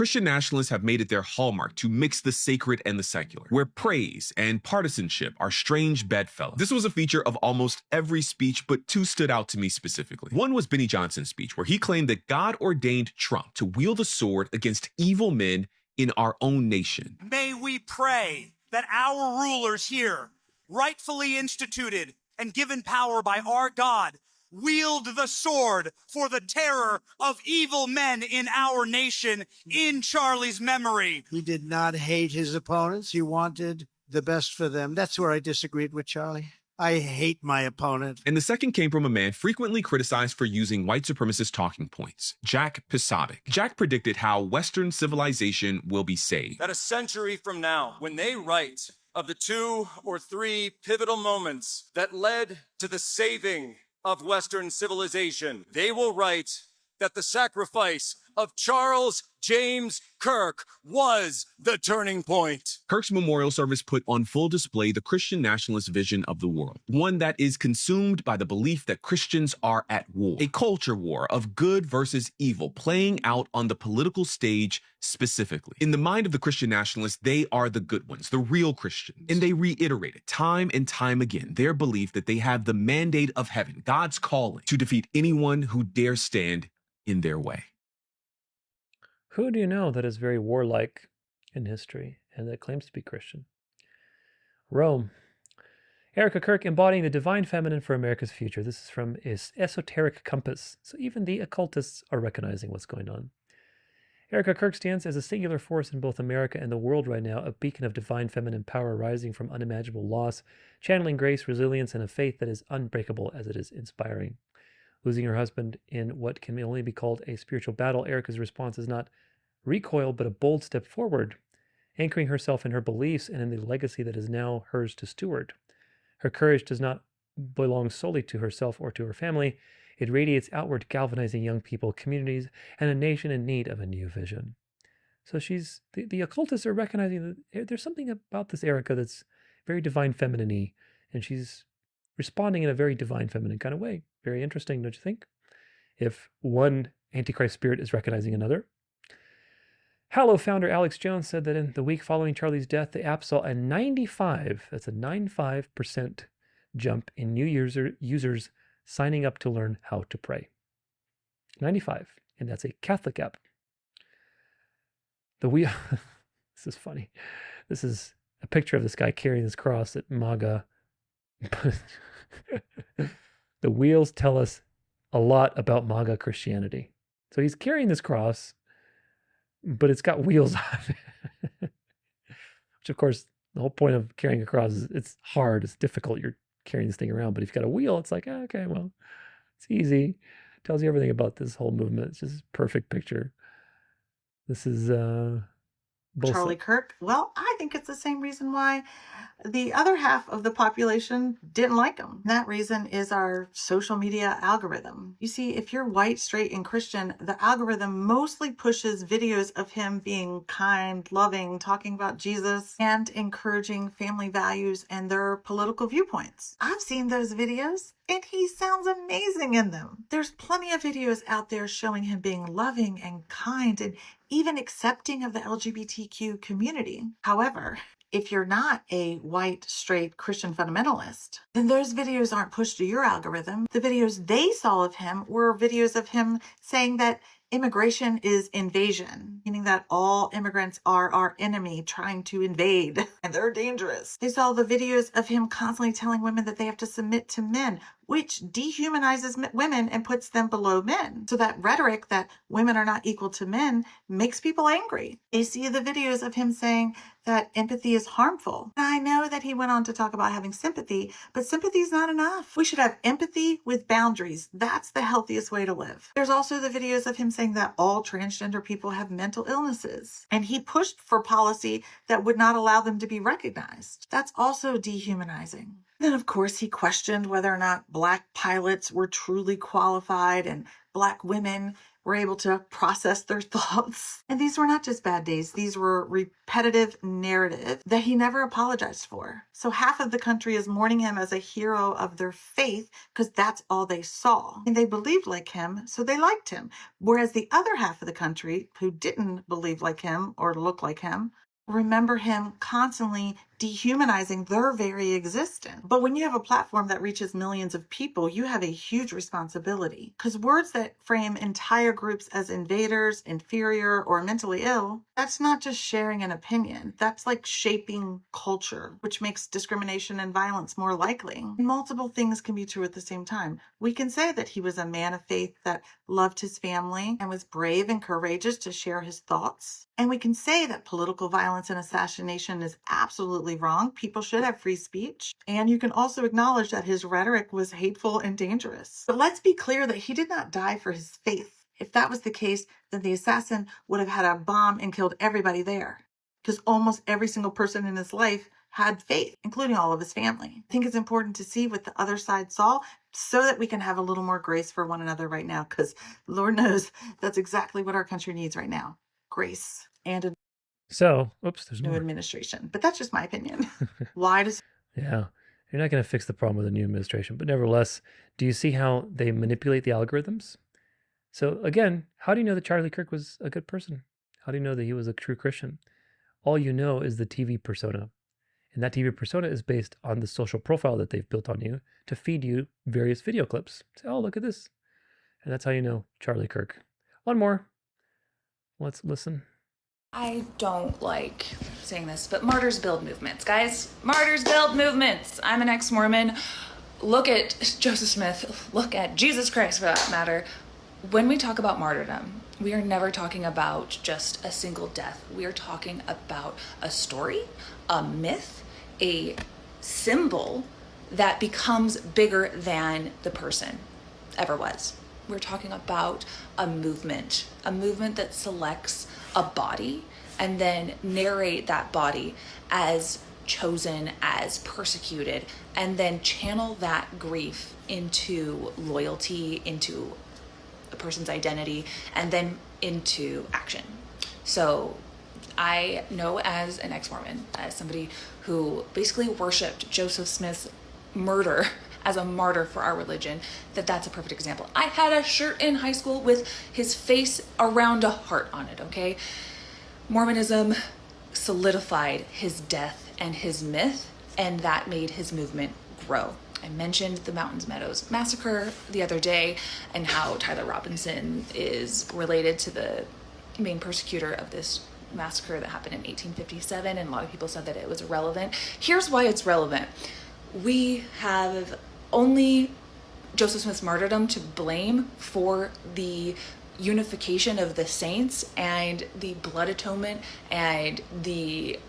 Christian nationalists have made it their hallmark to mix the sacred and the secular, where praise and partisanship are strange bedfellows. This was a feature of almost every speech, but two stood out to me specifically. One was Benny Johnson's speech, where he claimed that God ordained Trump to wield a sword against evil men in our own nation.
May we pray that our rulers here, rightfully instituted and given power by our God, wield the sword for the terror of evil men in our nation in Charlie's memory.
He did not hate his opponents. He wanted the best for them. That's where I disagreed with Charlie. I hate my opponent.
And the second came from a man frequently criticized for using white supremacist talking points, Jack Posobiec. Jack predicted how Western civilization will be saved.
That a century from now, when they write of the 2 or 3 pivotal moments that led to the saving of Western civilization, they will write that the sacrifice of Charles James Kirk was the turning point.
Kirk's memorial service put on full display the Christian nationalist vision of the world, one that is consumed by the belief that Christians are at war, a culture war of good versus evil playing out on the political stage specifically. In the mind of the Christian nationalists, they are the good ones, the real Christians, and they reiterated time and time again their belief that they have the mandate of heaven, God's calling, to defeat anyone who dare stand in their way.
Who do you know that is very warlike in history and that claims to be Christian? Rome. Erica Kirk embodying the divine feminine for America's future. This is from Esoteric Compass. So even the occultists are recognizing what's going on. Erica Kirk stands as a singular force in both America and the world right now, a beacon of divine feminine power rising from unimaginable loss, channeling grace, resilience, and a faith that is unbreakable as it is inspiring. Losing her husband in what can only be called a spiritual battle, Erica's response is not recoil, but a bold step forward, anchoring herself in her beliefs and in the legacy that is now hers to steward. Her courage does not belong solely to herself or to her family. It radiates outward, galvanizing young people, communities, and a nation in need of a new vision. So the occultists are recognizing that there's something about this Erica that's very divine feminine-y, and she's responding in a very divine feminine kind of way. Very interesting, don't you think? If one Antichrist spirit is recognizing another. Hallow founder Alex Jones said that in the week following Charlie's death, the app saw a 95% jump in new users signing up to learn how to pray. 95, and that's a Catholic app. This is funny. This is a picture of this guy carrying this cross at MAGA. The wheels tell us a lot about MAGA Christianity. So he's carrying this cross, but it's got wheels on it. Which, of course, the whole point of carrying a cross is it's hard, it's difficult. You're carrying this thing around, but if you've got a wheel, it's like, okay, well, it's easy. It tells you everything about this whole movement. It's just a perfect picture. This is
Charlie Kirk. Well, I think it's the same reason why the other half of the population didn't like him. That reason is our social media algorithm. You see, if you're white, straight, and Christian, the algorithm mostly pushes videos of him being kind, loving, talking about Jesus, and encouraging family values and their political viewpoints. I've seen those videos, and he sounds amazing in them. There's plenty of videos out there showing him being loving and kind and even accepting of the LGBTQ community. However, if you're not a white, straight Christian fundamentalist, then those videos aren't pushed to your algorithm. The videos they saw of him were videos of him saying that immigration is invasion, meaning that all immigrants are our enemy trying to invade and they're dangerous. They saw the videos of him constantly telling women that they have to submit to men, which dehumanizes women and puts them below men. So that rhetoric that women are not equal to men makes people angry. They see the videos of him saying that empathy is harmful. And I know that he went on to talk about having sympathy, but sympathy is not enough. We should have empathy with boundaries. That's the healthiest way to live. There's also the videos of him saying that all transgender people have mental illnesses. And he pushed for policy that would not allow them to be recognized. That's also dehumanizing. Then, of course, he questioned whether or not Black pilots were truly qualified and Black women were able to process their thoughts. And these were not just bad days. These were repetitive narrative that he never apologized for. So half of the country is mourning him as a hero of their faith because that's all they saw. And they believed like him, so they liked him. Whereas the other half of the country who didn't believe like him or look like him remember him constantly dehumanizing their very existence. But when you have a platform that reaches millions of people, you have a huge responsibility, because words that frame entire groups as invaders, inferior, or mentally ill, that's not just sharing an opinion. That's like shaping culture, which makes discrimination and violence more likely. Multiple things can be true at the same time. We can say that he was a man of faith that loved his family and was brave and courageous to share his thoughts. And we can say that political violence and assassination is absolutely wrong. People should have free speech. And you can also acknowledge that his rhetoric was hateful and dangerous. But let's be clear that he did not die for his faith. If that was the case, then the assassin would have had a bomb and killed everybody there, because almost every single person in his life had faith, including all of his family. I think it's important to see what the other side saw so that we can have a little more grace for one another right now, because Lord knows that's exactly what our country needs right now. Grace and a
there's
new
more.
administration. But that's just my opinion. Why does...
Yeah, you're not going to fix the problem with a new administration. But nevertheless, do you see how they manipulate the algorithms? So again, how do you know that Charlie Kirk was a good person? How do you know that he was a true Christian? All you know is the TV persona. And that TV persona is based on the social profile that they've built on you to feed you various video clips. Say, oh, look at this. And that's how you know Charlie Kirk. One more. Let's listen.
I don't like saying this, but martyrs build movements, guys. Martyrs build movements. I'm an ex-Mormon. Look at Joseph Smith. Look at Jesus Christ, for that matter. When we talk about martyrdom, we are never talking about just a single death. We are talking about a story, a myth, a symbol that becomes bigger than the person ever was. We're talking about a movement that selects a body and then narrate that body as chosen, as persecuted, and then channel that grief into loyalty, into a person's identity, and then into action. So I know, as an ex-Mormon, as somebody who basically worshipped Joseph Smith's murder as a martyr for our religion, that's a perfect example. I had a shirt in high school with his face around a heart on it, okay? Mormonism solidified his death and his myth, and that made his movement grow. I mentioned the Mountains Meadows massacre the other day and how Tyler Robinson is related to the main persecutor of this massacre that happened in 1857, and a lot of people said that it was irrelevant. Here's why it's relevant. We have only Joseph Smith's martyrdom to blame for the unification of the saints and the blood atonement and the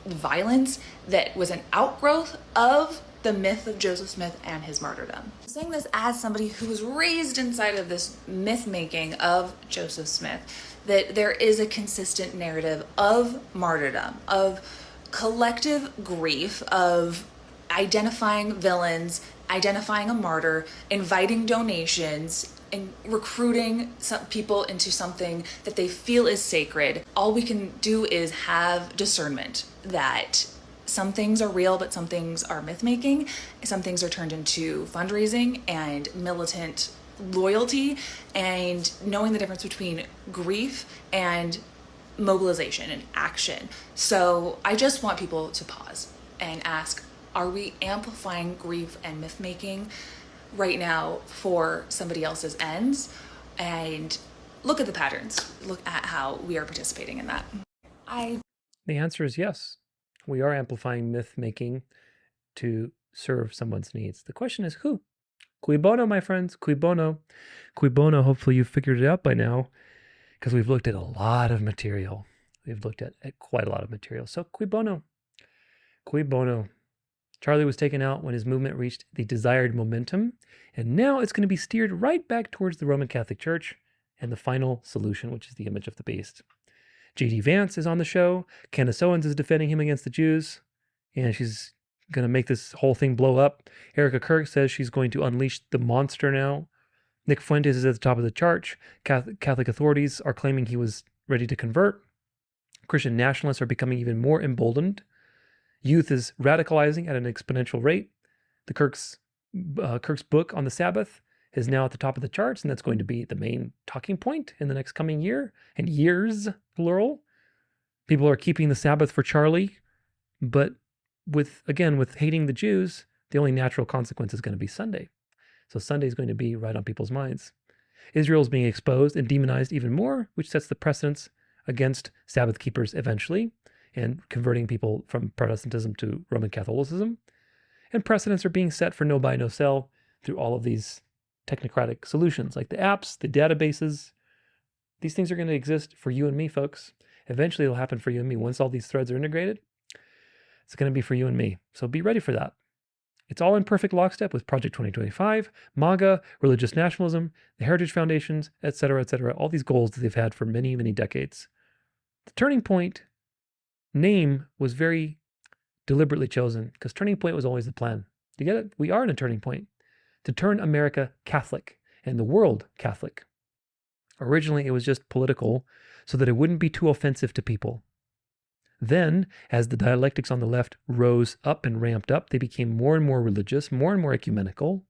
violence that was an outgrowth of the myth of Joseph Smith and his martyrdom. I'm saying this as somebody who was raised inside of this myth making of Joseph Smith, that there is a consistent narrative of martyrdom, of collective grief, of identifying villains, identifying a martyr, inviting donations, and recruiting some people into something that they feel is sacred. All we can do is have discernment that some things are real, but some things are myth-making. Some things are turned into fundraising and militant loyalty, and knowing the difference between grief and mobilization and action. So I just want people to pause and ask, are we amplifying grief and myth-making right now for somebody else's ends? And look at the patterns. Look at how we are participating in that.
The answer is yes. We are amplifying myth-making to serve someone's needs. The question is who? Cui bono, my friends, cui bono. Cui bono, hopefully you've figured it out by now, because we've looked at a lot of material. We've looked at quite a lot of material. So cui bono? Cui bono. Charlie was taken out when his movement reached the desired momentum, and now it's going to be steered right back towards the Roman Catholic Church and the final solution, which is the image of the beast. J.D. Vance is on the show. Candace Owens is defending him against the Jews, and she's going to make this whole thing blow up. Erica Kirk says she's going to unleash the monster now. Nick Fuentes is at the top of the chart. Catholic authorities are claiming he was ready to convert. Christian nationalists are becoming even more emboldened. Youth is radicalizing at an exponential rate. The Kirk's book on the Sabbath is now at the top of the charts, and that's going to be the main talking point in the next coming year, and years, plural. People are keeping the Sabbath for Charlie, but with hating the Jews, the only natural consequence is going to be Sunday. So Sunday is going to be right on people's minds. Israel is being exposed and demonized even more, which sets the precedence against Sabbath keepers eventually, and converting people from Protestantism to Roman Catholicism. And precedents are being set for no buy, no sell through all of these technocratic solutions, like the apps, the databases. These things are going to exist for you and me, folks. Eventually it'll happen for you and me. Once all these threads are integrated, it's going to be for you and me. So be ready for that. It's all in perfect lockstep with Project 2025, MAGA, religious nationalism, the Heritage Foundations, etc., all these goals that they've had for many, many decades. The Turning Point name was very deliberately chosen because Turning Point was always the plan. Do you get it? We are in a turning point to turn America Catholic and the world Catholic. Originally, it was just political so that it wouldn't be too offensive to people. Then, as the dialectics on the left rose up and ramped up, they became more and more religious, more and more ecumenical,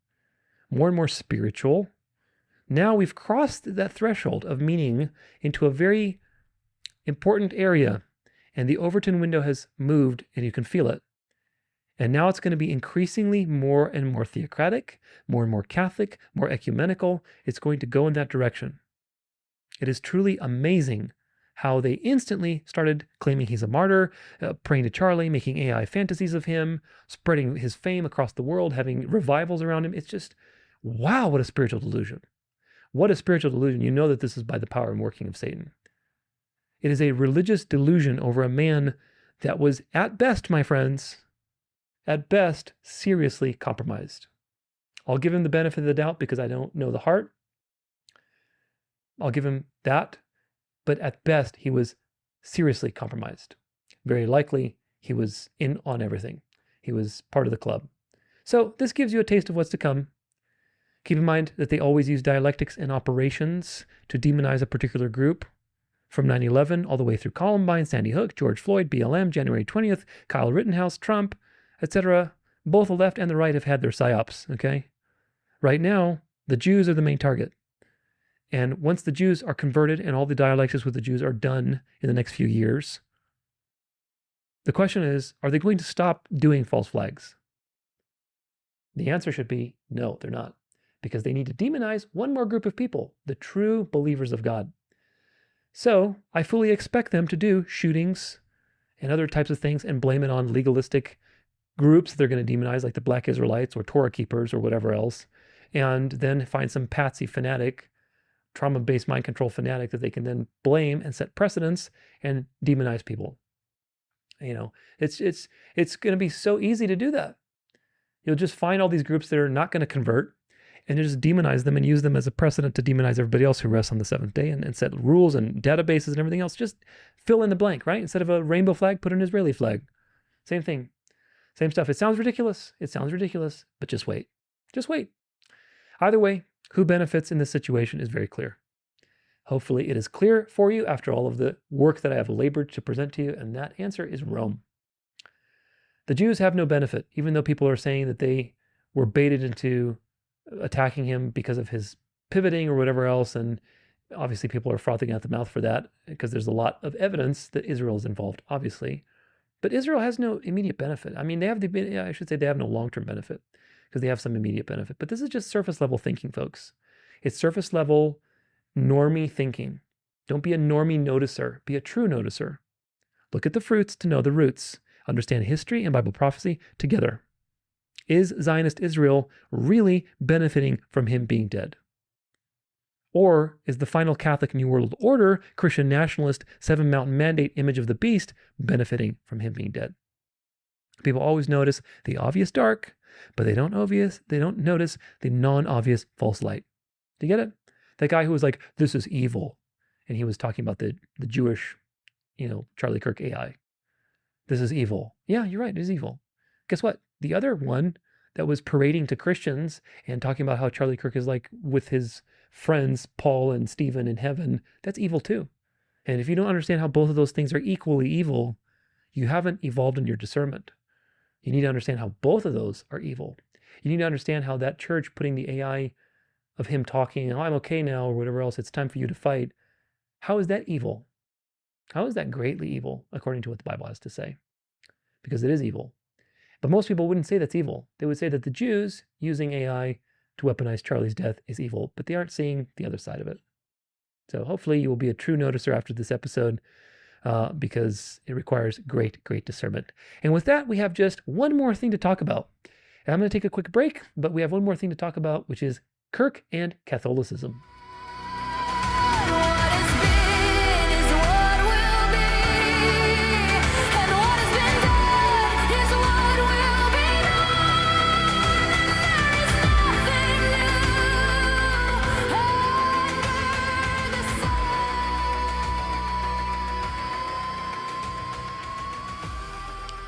more and more spiritual. Now we've crossed that threshold of meaning into a very important area, and the Overton window has moved, and you can feel it. And now it's going to be increasingly more and more theocratic, more and more Catholic, more ecumenical. It's going to go in that direction. It is truly amazing how they instantly started claiming he's a martyr, praying to Charlie, making AI fantasies of him, spreading his fame across the world, having revivals around him. It's just, wow, what a spiritual delusion. What a spiritual delusion. You know that this is by the power and working of Satan. It is a religious delusion over a man that was, at best, my friends, at best, seriously compromised. I'll give him the benefit of the doubt because I don't know the heart. I'll give him that. But at best, he was seriously compromised. Very likely, he was in on everything. He was part of the club. So this gives you a taste of what's to come. Keep in mind that they always use dialectics and operations to demonize a particular group. From 9/11 all the way through Columbine, Sandy Hook, George Floyd, BLM, January 20th, Kyle Rittenhouse, Trump, etc. Both the left and the right have had their psyops, okay? Right now, the Jews are the main target. And once the Jews are converted and all the dialectics with the Jews are done in the next few years, the question is, are they going to stop doing false flags? The answer should be no, they're not. Because they need to demonize one more group of people, the true believers of God. So I fully expect them to do shootings and other types of things and blame it on legalistic groups they're going to demonize, like the Black Israelites or Torah keepers or whatever else, and then find some patsy fanatic, trauma-based mind control fanatic that they can then blame and set precedents and demonize people. You know, it's going to be so easy to do that. You'll just find all these groups that are not going to convert and you just demonize them and use them as a precedent to demonize everybody else who rests on the seventh day and set rules and databases and everything else. Just fill in the blank, right? Instead of a rainbow flag, put an Israeli flag. Same thing. Same stuff. It sounds ridiculous. But just wait. Just wait. Either way, who benefits in this situation is very clear. Hopefully it is clear for you after all of the work that I have labored to present to you, and that answer is Rome. The Jews have no benefit, even though people are saying that they were baited into attacking him because of his pivoting or whatever else, and obviously people are frothing at the mouth for that because there's a lot of evidence that Israel is involved, obviously. But Israel has no immediate benefit. I mean, they have they have no long-term benefit because they have some immediate benefit. But this is just surface level thinking, folks. It's surface level normie thinking. Don't be a normie noticer. Be a true noticer. Look at the fruits to know the roots. Understand history and Bible prophecy together. Is Zionist Israel really benefiting from him being dead? Or is the final Catholic New World Order, Christian nationalist, Seven Mountain Mandate image of the beast benefiting from him being dead? People always notice the obvious dark, but they don't notice the non-obvious false light. Do you get it? That guy who was like, this is evil. And he was talking about the Jewish, Charlie Kirk AI. This is evil. Yeah, you're right. It is evil. Guess what? The other one, that was parading to Christians and talking about how Charlie Kirk is like with his friends, Paul and Stephen in heaven, that's evil too. And if you don't understand how both of those things are equally evil, you haven't evolved in your discernment. You need to understand how both of those are evil. You need to understand how that church putting the AI of him talking, oh, I'm okay now, or whatever else, it's time for you to fight. How is that evil? How is that greatly evil, according to what the Bible has to say? Because it is evil. But most people wouldn't say that's evil. They would say that the Jews using AI to weaponize Charlie's death is evil, but they aren't seeing the other side of it. So hopefully you will be a true noticer after this episode, because it requires great, great discernment. And with that, we have just one more thing to talk about. And I'm going to take a quick break, but we have one more thing to talk about, which is Kirk and Catholicism.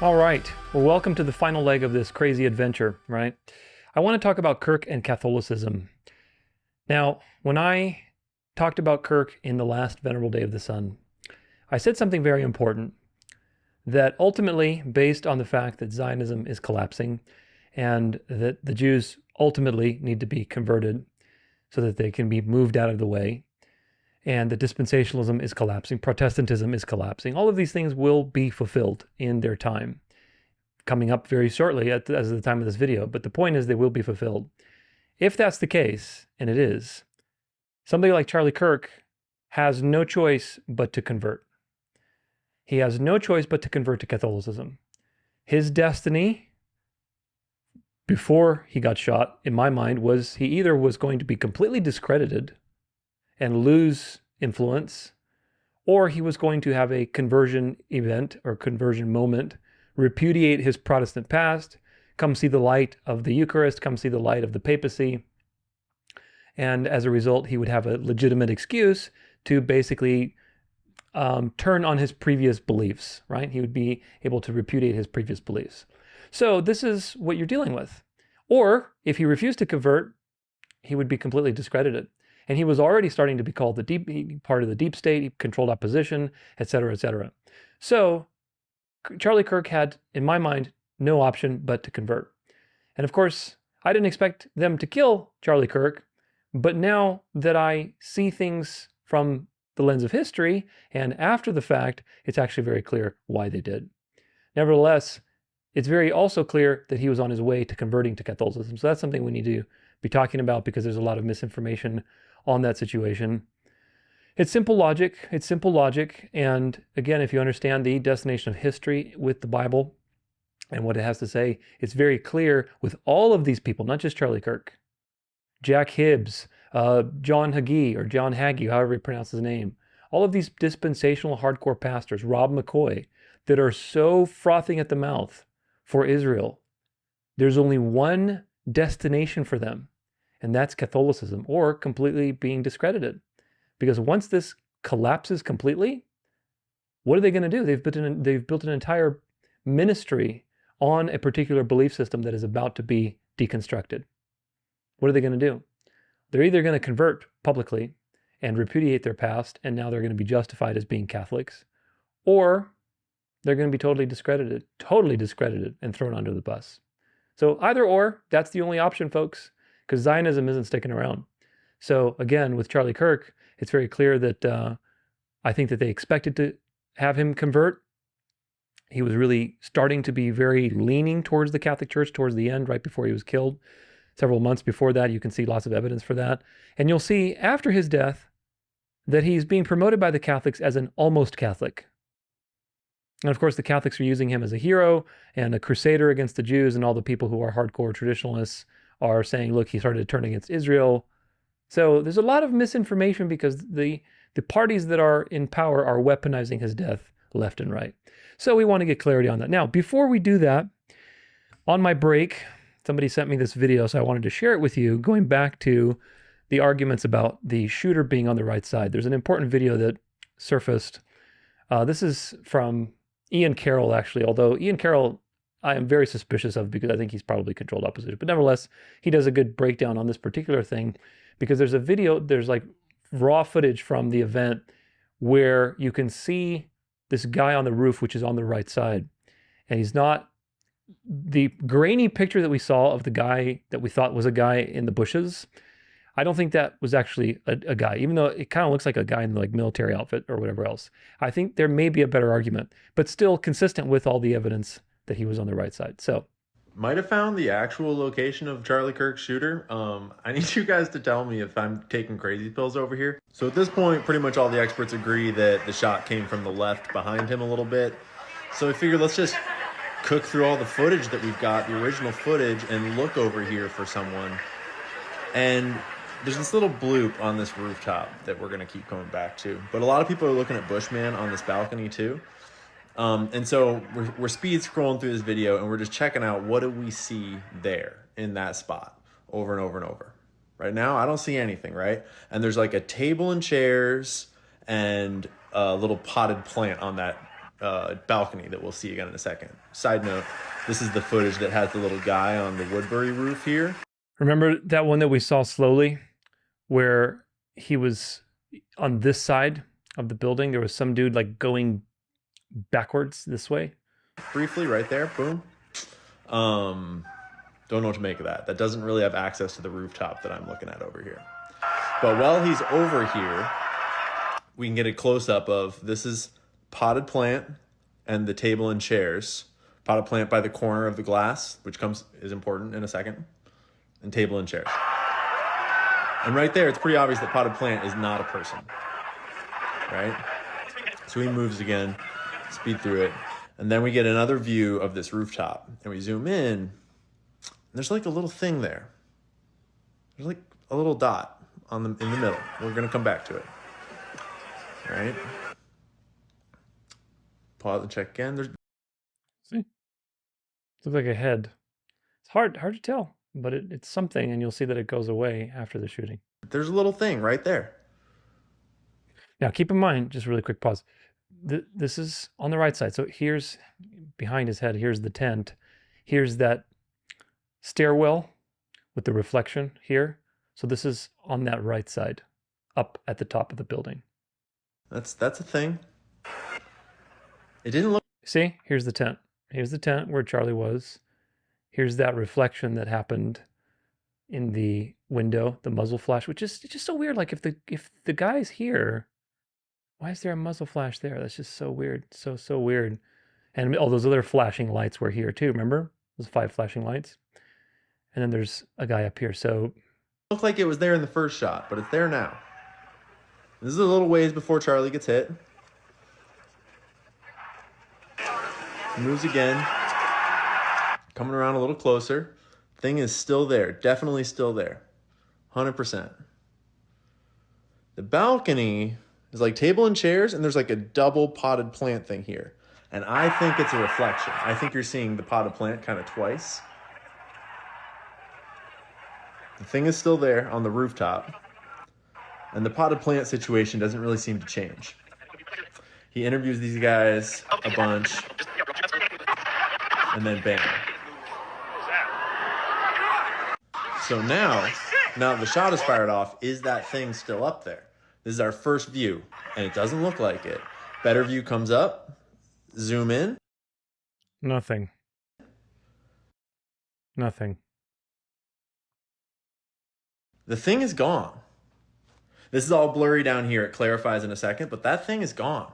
All right, well, welcome to the final leg of this crazy adventure, right? I want to talk about Kirk and Catholicism. Now, when I talked about Kirk in the last Venerable Day of the Sun, I said something very important, that ultimately, based on the fact that Zionism is collapsing and that the Jews ultimately need to be converted so that they can be moved out of the way, and that dispensationalism is collapsing, Protestantism is collapsing. All of these things will be fulfilled in their time, coming up very shortly as of the time of this video. But the point is they will be fulfilled. If that's the case, and it is, somebody like Charlie Kirk has no choice but to convert. He has no choice but to convert to Catholicism. His destiny, before he got shot, in my mind, was he either was going to be completely discredited and lose influence, or he was going to have a conversion event or conversion moment, repudiate his Protestant past, come see the light of the Eucharist, come see the light of the papacy, and as a result, he would have a legitimate excuse to basically turn on his previous beliefs, right? He would be able to repudiate his previous beliefs. So this is what you're dealing with. Or if he refused to convert, he would be completely discredited. And he was already starting to be called the part of the deep state, he controlled opposition, etc., etc. So Charlie Kirk had, in my mind, no option but to convert. And of course, I didn't expect them to kill Charlie Kirk, but now that I see things from the lens of history and after the fact, it's actually very clear why they did. Nevertheless, it's very also clear that he was on his way to converting to Catholicism. So that's something we need to be talking about, because there's a lot of misinformation on that situation. It's simple logic. It's simple logic. And again, if you understand the destination of history with the Bible and what it has to say, it's very clear with all of these people, not just Charlie Kirk, Jack Hibbs, John Hagee, or John Hagee, however you pronounce his name, all of these dispensational hardcore pastors, Rob McCoy, that are so frothing at the mouth for Israel. There's only one destination for them, and that's Catholicism, or completely being discredited. Because once this collapses completely, what are they going to do? They've built an entire ministry on a particular belief system that is about to be deconstructed. What are they going to do? They're either going to convert publicly and repudiate their past, and now they're going to be justified as being Catholics, or they're going to be totally discredited and thrown under the bus. So either or, that's the only option, folks, because Zionism isn't sticking around. So again, with Charlie Kirk, it's very clear that I think that they expected to have him convert. He was really starting to be very leaning towards the Catholic Church towards the end, right before he was killed. Several months before that, you can see lots of evidence for that. And you'll see after his death that he's being promoted by the Catholics as an almost Catholic. And of course, the Catholics are using him as a hero and a crusader against the Jews, and all the people who are hardcore traditionalists are saying, look, he started to turn against Israel. So there's a lot of misinformation because the parties that are in power are weaponizing his death left and right. So we want to get clarity on that. Now, before we do that, on my break, somebody sent me this video, so I wanted to share it with you, going back to the arguments about the shooter being on the right side. There's an important video that surfaced. This is from Ian Carroll, actually, although Ian Carroll I am very suspicious of, because I think he's probably controlled opposition. But nevertheless, he does a good breakdown on this particular thing, because there's a video, there's like raw footage from the event where you can see this guy on the roof, which is on the right side. And he's not the grainy picture that we saw of the guy that we thought was a guy in the bushes. I don't think that was actually a guy, even though it kind of looks like a guy in like military outfit or whatever else. I think there may be a better argument, but still consistent with all the evidence that he was on the right side. So
might have found the actual location of Charlie Kirk's shooter. I need you guys to tell me if I'm taking crazy pills over here. So at this point, pretty much all the experts agree that the shot came from the left behind him a little bit. So I figured let's just cook through all the footage that we've got, the original footage, and look over here for someone. And there's this little bloop on this rooftop that we're going to keep coming back to. But a lot of people are looking at Bushman on this balcony too. And so we're speed scrolling through this video, and we're just checking out what do we see there in that spot over and over and over. Right now, I don't see anything, right? And there's like a table and chairs and a little potted plant on that balcony that we'll see again in a second. Side note, this is the footage that has the little guy on the Woodbury roof here.
remember that one that we saw slowly where he was on this side of the building? There was some dude like going backwards this way.
Briefly right there, boom. Don't know what to make of that. That doesn't really have access to the rooftop that I'm looking at over here. But while he's over here, we can get a close-up of this is potted plant and the table and chairs. Potted plant by the corner of the glass, which is important in a second, and table and chairs. And right there, it's pretty obvious that potted plant is not a person, right? So he moves again, speed through it, and then we get another view of this rooftop, and we zoom in, and there's like a little thing there. There's like a little dot in the middle. We're gonna come back to it, right? Pause and check again.
See, looks like a head. It's hard to tell, but it's something, and you'll see that it goes away after the shooting.
There's a little thing right there.
Now, keep in mind, just really quick pause. This is on the right side. So here's behind his head. Here's the tent. Here's that stairwell with the reflection here. So this is on that right side, up at the top of the building.
That's a thing. It didn't look.
See, here's the tent. Here's the tent where Charlie was. Here's that reflection that happened in the window, the muzzle flash, which is just so weird. Like if the guy's here, why is there a muzzle flash there? That's just so weird. So weird. And all those other flashing lights were here too. Remember? Those 5 flashing lights. And then there's a guy up here. So
it looked like it was there in the first shot, but it's there now. This is a little ways before Charlie gets hit. Moves again. Coming around a little closer. Thing is still there. Definitely still there. 100%. The balcony is like table and chairs, and there's like a double potted plant thing here. And I think it's a reflection. I think you're seeing the potted plant kind of twice. The thing is still there on the rooftop. And the potted plant situation doesn't really seem to change. He interviews these guys a bunch. And then bam. So now that the shot is fired off, is that thing still up there? This is our first view, and it doesn't look like it. Better view comes up, zoom in.
Nothing.
The thing is gone. This is all blurry down here. It clarifies in a second, but that thing is gone.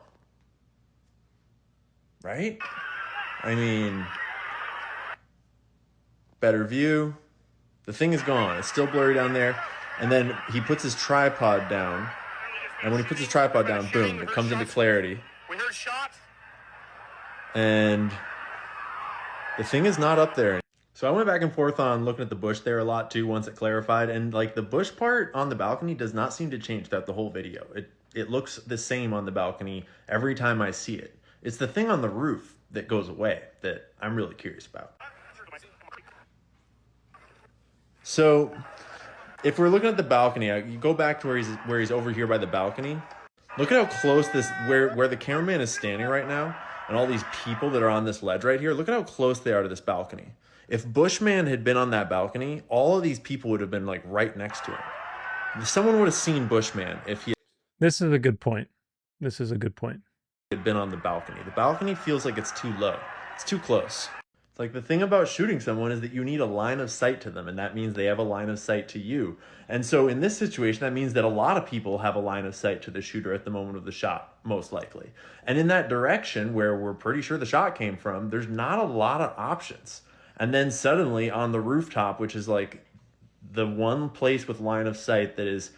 Right? I mean, better view. The thing is gone. It's still blurry down there. And then he puts his tripod down. And when he puts his tripod down, boom, it comes into clarity.
We heard shots.
And the thing is not up there. So I went back and forth on looking at the bush there a lot too once it clarified. And like the bush part on the balcony does not seem to change throughout the whole video. It looks the same on the balcony every time I see it. It's the thing on the roof that goes away that I'm really curious about. So if we're looking at the balcony, you go back to where he's over here by the balcony. Look at how close where the cameraman is standing right now. and all these people that are on this ledge right here, look at how close they are to this balcony. If Bushman had been on that balcony, all of these people would have been like right next to him. Someone would have seen Bushman if he
This is a good point. This is a good point.
had been on the balcony. The balcony feels like it's too low. It's too close. It's like the thing about shooting someone is that you need a line of sight to them, and that means they have a line of sight to you. And so in this situation, that means that a lot of people have a line of sight to the shooter at the moment of the shot, most likely. And in that direction where we're pretty sure the shot came from, there's not a lot of options. And then suddenly on the rooftop, which is like the one place with line of sight that is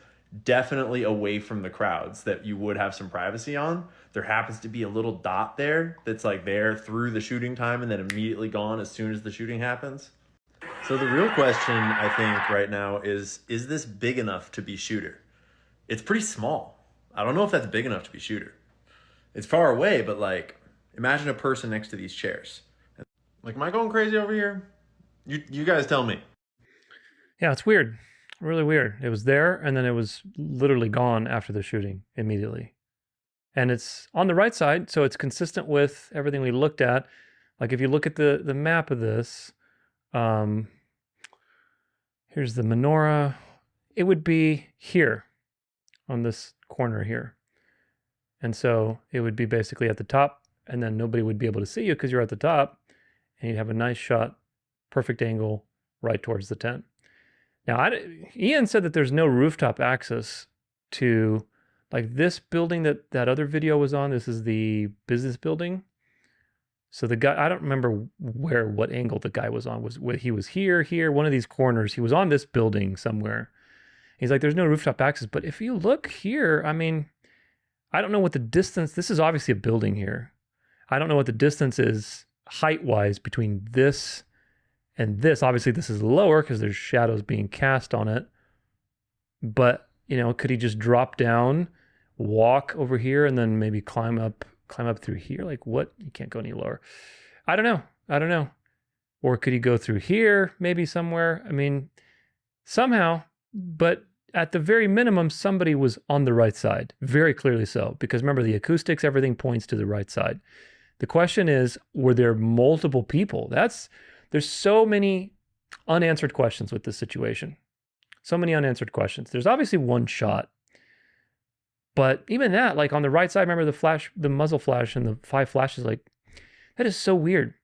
definitely away from the crowds that you would have some privacy on, there happens to be a little dot there that's like there through the shooting time and then immediately gone as soon as the shooting happens. So the real question, I think, right now is this big enough to be shooter? It's pretty small. I don't know if that's big enough to be shooter. It's far away, but like, imagine a person next to these chairs. Like, am I going crazy over here? You guys tell me.
Yeah, it's weird. Really weird. It was there, and then it was literally gone after the shooting immediately. And it's on the right side, so it's consistent with everything we looked at. Like if you look at the map of this, here's the menorah. It would be here on this corner here. And so it would be basically at the top, and then nobody would be able to see you because you're at the top, and you'd have a nice shot, perfect angle, right towards the tent. Now, Ian said that there's no rooftop access to like this building that other video was on. This is the business building. So the guy, I don't remember what angle the guy was on. He was here, one of these corners. He was on this building somewhere. He's like, there's no rooftop access. But if you look here, I mean, I don't know what the distance, this is obviously a building here. I don't know what the distance is height-wise between this and this. Obviously, this is lower because there's shadows being cast on it. But, you know, could he just drop down, walk over here, and then maybe climb up through here? Like what? You can't go any lower. I don't know. Or could he go through here, maybe somewhere? I mean, somehow, but at the very minimum, somebody was on the right side, very clearly so. Because remember, the acoustics, everything points to the right side. The question is, were there multiple people? There's so many unanswered questions with this situation. So many unanswered questions. There's obviously one shot. But even that, like on the right side, remember the muzzle flash and the 5 flashes, like that is so weird.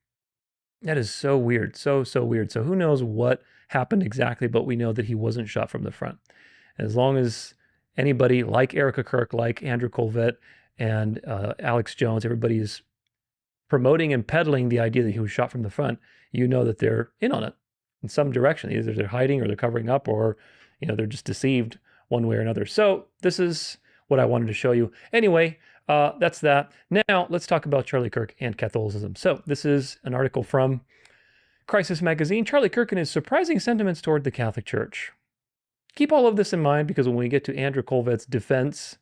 That is so weird. So weird. So who knows what happened exactly, but we know that he wasn't shot from the front. As long as anybody like Erica Kirk, like Andrew Colvett and Alex Jones, everybody is promoting and peddling the idea that he was shot from the front, you know that they're in on it in some direction. Either they're hiding or they're covering up, or, you know, they're just deceived one way or another. So this is what I wanted to show you. Anyway, that's that. Now let's talk about Charlie Kirk and Catholicism. So this is an article from Crisis Magazine. Charlie Kirk and his surprising sentiments toward the Catholic Church. Keep all of this in mind, because when we get to Andrew Colvett's defense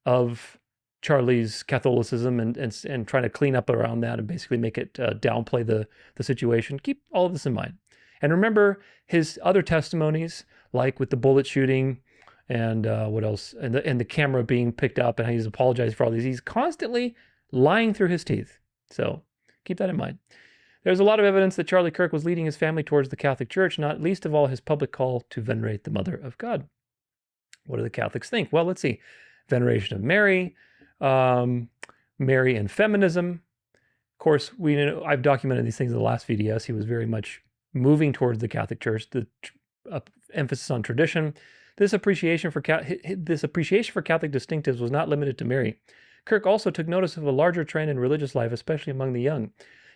of Charlie's Catholicism and trying to clean up around that and basically make it downplay the situation, keep all of this in mind. And remember his other testimonies, like with the bullet shooting and what else, and the camera being picked up and how he's apologized for all these. He's constantly lying through his teeth. So keep that in mind. There's a lot of evidence that Charlie Kirk was leading his family towards the Catholic Church, not least of all his public call to venerate the Mother of God. What do the Catholics think? Well, let's see. Veneration of Mary, Mary and feminism. Of course, I've documented these things in the last VDS. He was very much moving towards the Catholic Church, the emphasis on tradition. This appreciation for Catholic distinctives was not limited to Mary. Kirk also took notice of a larger trend in religious life, especially among the young.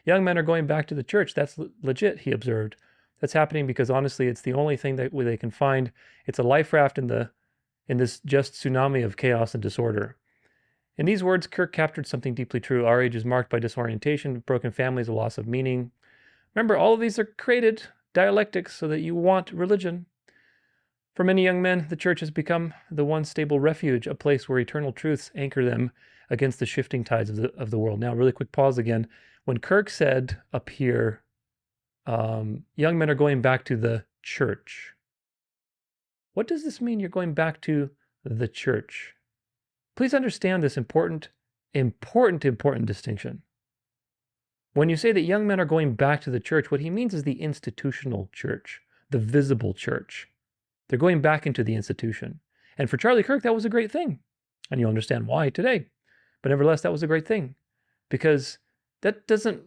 Young men are going back to the church. That's legit, he observed. That's happening because honestly, it's the only thing that they can find. It's a life raft in this just tsunami of chaos and disorder. In these words, Kirk captured something deeply true. Our age is marked by disorientation, broken families, a loss of meaning. Remember, all of these are created dialectics so that you want religion. For many young men, the church has become the one stable refuge, a place where eternal truths anchor them against the shifting tides of the world. Now, really quick pause again. When Kirk said up here, young men are going back to the church, what does this mean, you're going back to the church? Please understand this important distinction. When you say that young men are going back to the church, what he means is the institutional church, the visible church. They're going back into the institution. And for Charlie Kirk, that was a great thing. And you'll understand why today. But nevertheless, that was a great thing. Because that doesn't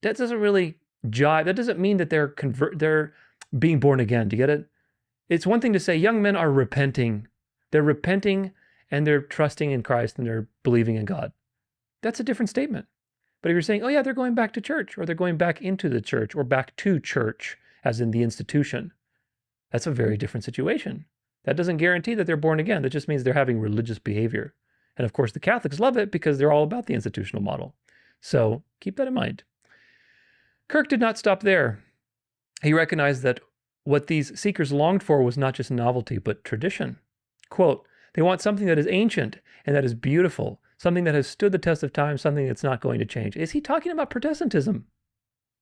really jive. That doesn't mean that they're being born again. Do you get it? It's one thing to say young men are repenting. They're repenting and they're trusting in Christ and they're believing in God. That's a different statement. But if you're saying, oh yeah, they're going back to church, or they're going back into the church, or back to church, as in the institution, that's a very different situation. That doesn't guarantee that they're born again. That just means they're having religious behavior. And of course, the Catholics love it because they're all about the institutional model. So keep that in mind. Kirk did not stop there. He recognized that what these seekers longed for was not just novelty, but tradition. Quote, they want something that is ancient and that is beautiful, something that has stood the test of time, something that's not going to change. Is he talking about Protestantism?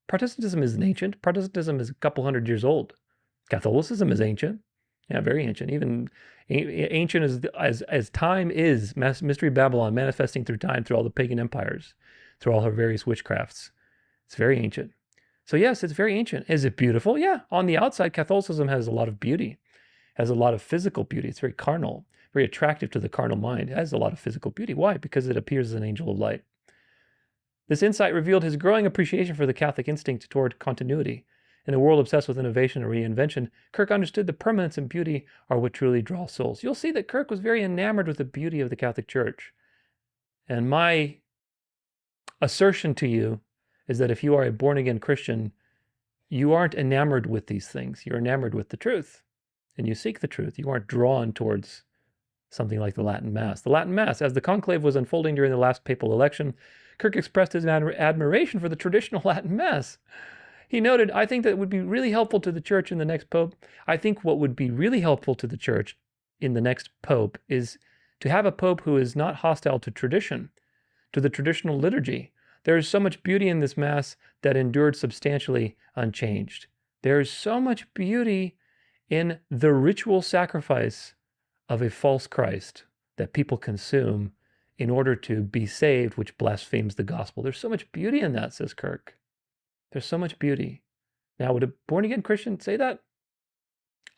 Protestantism isn't ancient. Protestantism is a couple hundred years old. Catholicism is ancient. Yeah, very ancient. Even ancient as time is, Mystery Babylon manifesting through time, through all the pagan empires, through all her various witchcrafts. It's very ancient. So yes, it's very ancient. Is it beautiful? Yeah. On the outside, Catholicism has a lot of beauty, has a lot of physical beauty. It's very carnal, very attractive to the carnal mind. It has a lot of physical beauty. Why? Because it appears as an angel of light. This insight revealed his growing appreciation for the Catholic instinct toward continuity. In a world obsessed with innovation and reinvention, Kirk understood the permanence and beauty are what truly draw souls. You'll see that Kirk was very enamored with the beauty of the Catholic Church. And my assertion to you is that if you are a born-again Christian, you aren't enamored with these things. You're enamored with the truth, and you seek the truth. You aren't drawn towards something like the Latin Mass. The Latin Mass, as the conclave was unfolding during the last papal election, Kirk expressed his admiration for the traditional Latin Mass. He noted, I think that it would be really helpful to the church in the next pope. I think what would be really helpful to the church in the next pope is to have a pope who is not hostile to tradition, to the traditional liturgy. There is so much beauty in this Mass that endured substantially unchanged. There is so much beauty in the ritual sacrifice of a false Christ that people consume in order to be saved, which blasphemes the gospel. There's so much beauty in that, says Kirk. There's so much beauty. Now, would a born-again Christian say that?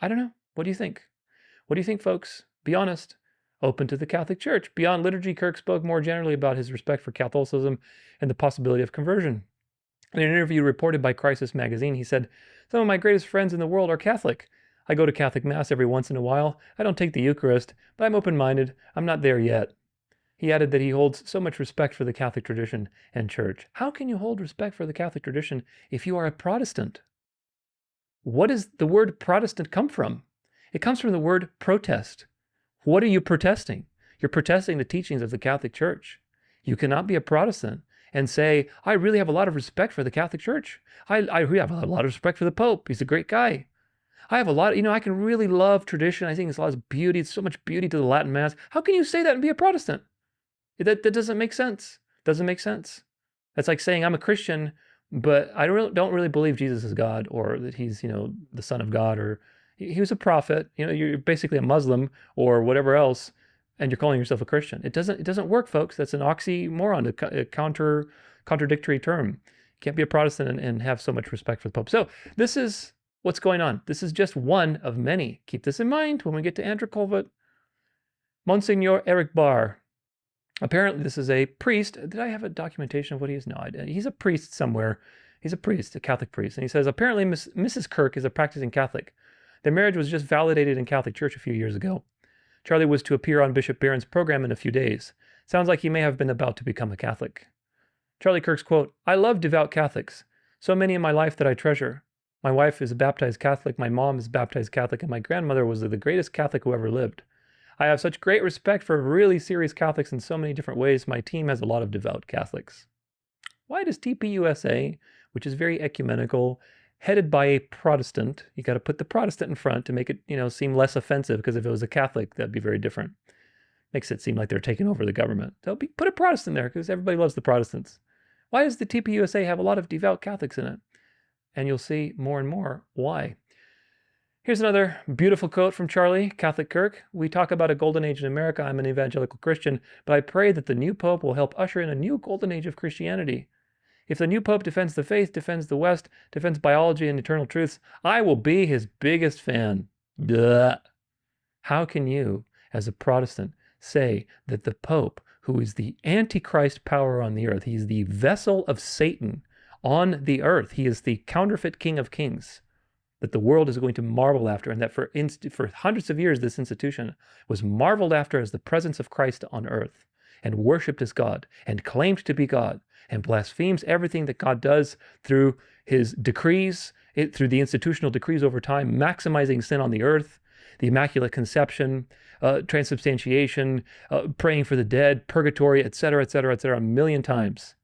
I don't know. What do you think? What do you think, folks? Be honest. Open to the Catholic Church. Beyond liturgy, Kirk spoke more generally about his respect for Catholicism and the possibility of conversion. In an interview reported by Crisis magazine, he said, some of my greatest friends in the world are Catholic. I go to Catholic Mass every once in a while. I don't take the Eucharist, but I'm open-minded. I'm not there yet. He added that he holds so much respect for the Catholic tradition and church. How can you hold respect for the Catholic tradition if you are a Protestant? What does the word Protestant come from? It comes from the word protest. What are you protesting? You're protesting the teachings of the Catholic Church. You cannot be a Protestant and say, I really have a lot of respect for the Catholic Church. I really have a lot of respect for the Pope. He's a great guy. I have a lot, I can really love tradition. I think there's a lot of beauty. It's so much beauty to the Latin Mass. How can you say that and be a Protestant? That doesn't make sense. Doesn't make sense. That's like saying I'm a Christian, but I don't really believe Jesus is God, or that he's, the Son of God, or he was a prophet. You're basically a Muslim or whatever else, and you're calling yourself a Christian. It doesn't work, folks. That's an oxymoron, a contradictory term. You can't be a Protestant and have so much respect for the Pope. So this is what's going on. This is just one of many. Keep this in mind when we get to Andrew Colvett. Monsignor Eric Barr. Apparently, this is a priest. Did I have a documentation of what he is? No, I didn't. He's a priest somewhere. He's a priest, a Catholic priest. And he says, apparently, Mrs. Kirk is a practicing Catholic. Their marriage was just validated in Catholic Church a few years ago. Charlie was to appear on Bishop Barron's program in a few days. Sounds like he may have been about to become a Catholic. Charlie Kirk's quote, I love devout Catholics. So many in my life that I treasure. My wife is a baptized Catholic, my mom is a baptized Catholic, and my grandmother was the greatest Catholic who ever lived. I have such great respect for really serious Catholics in so many different ways. My team has a lot of devout Catholics. Why does TPUSA, which is very ecumenical, headed by a Protestant, you got to put the Protestant in front to make it, seem less offensive, because if it was a Catholic, that'd be very different. Makes it seem like they're taking over the government. Put a Protestant there, because everybody loves the Protestants. Why does the TPUSA have a lot of devout Catholics in it? And you'll see more and more why. Here's another beautiful quote from Charlie, Catholic Kirk. We talk about a golden age in America. I'm an evangelical Christian, but I pray that the new Pope will help usher in a new golden age of Christianity. If the new Pope defends the faith, defends the West, defends biology and eternal truths, I will be his biggest fan. Duh. How can you, as a Protestant, say that the Pope, who is the Antichrist power on the earth, he's the vessel of Satan on the earth, he is the counterfeit King of Kings, that the world is going to marvel after, and that for hundreds of years this institution was marveled after as the presence of Christ on earth, and worshipped as God, and claimed to be God, and blasphemes everything that God does through his decrees, through the institutional decrees over time, maximizing sin on the earth, the Immaculate Conception, transubstantiation, praying for the dead, purgatory, etc., a million times.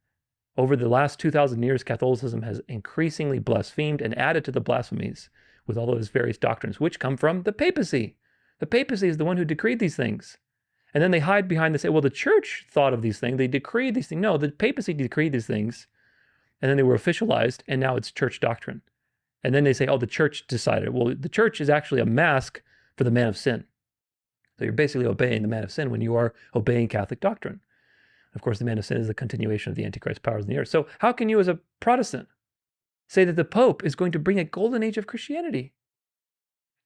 Over the last 2,000 years, Catholicism has increasingly blasphemed and added to the blasphemies with all of its various doctrines, which come from the papacy. The papacy is the one who decreed these things. And then they hide behind say, well, the church thought of these things. They decreed these things. No, the papacy decreed these things. And then they were officialized, and now it's church doctrine. And then they say, oh, the church decided. Well, the church is actually a mask for the man of sin. So you're basically obeying the man of sin when you are obeying Catholic doctrine. Of course, the man of sin is the continuation of the Antichrist powers in the earth. So how can you as a Protestant say that the Pope is going to bring a golden age of Christianity?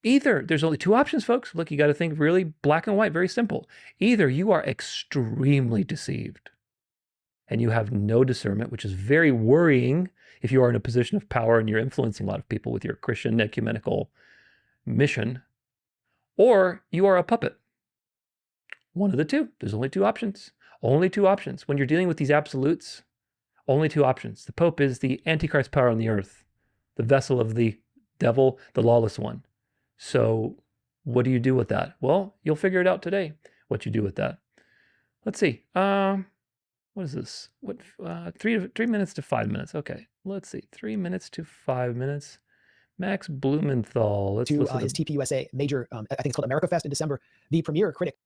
Either, there's only two options, folks. Look, you got to think really black and white, very simple. Either you are extremely deceived and you have no discernment, which is very worrying if you are in a position of power and you're influencing a lot of people with your Christian ecumenical mission, or you are a puppet. One of the two. There's only two options. Only two options. When you're dealing with these absolutes, only two options. The Pope is the Antichrist power on the earth, the vessel of the devil, the lawless one. So what do you do with that? Well, you'll figure it out today, what you do with that. Let's see. What is this? 3 minutes to 5 minutes. Okay, let's see. 3 minutes to 5 minutes. Max Blumenthal. Let's listen
his TPUSA major, I think it's called America Fest in December. The premier critic.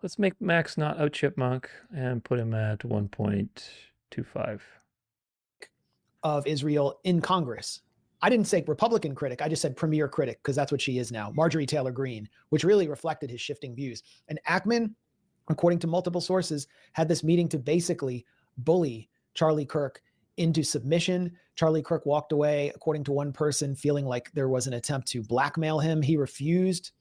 Let's make Max not a chipmunk and put him at 1.25.
Of Israel in Congress. I didn't say Republican critic. I just said premier critic because that's what she is now. Marjorie Taylor Greene, which really reflected his shifting views. And Ackman, according to multiple sources, had this meeting to basically bully Charlie Kirk into submission. Charlie Kirk walked away, according to one person, feeling like there was an attempt to blackmail him. He refused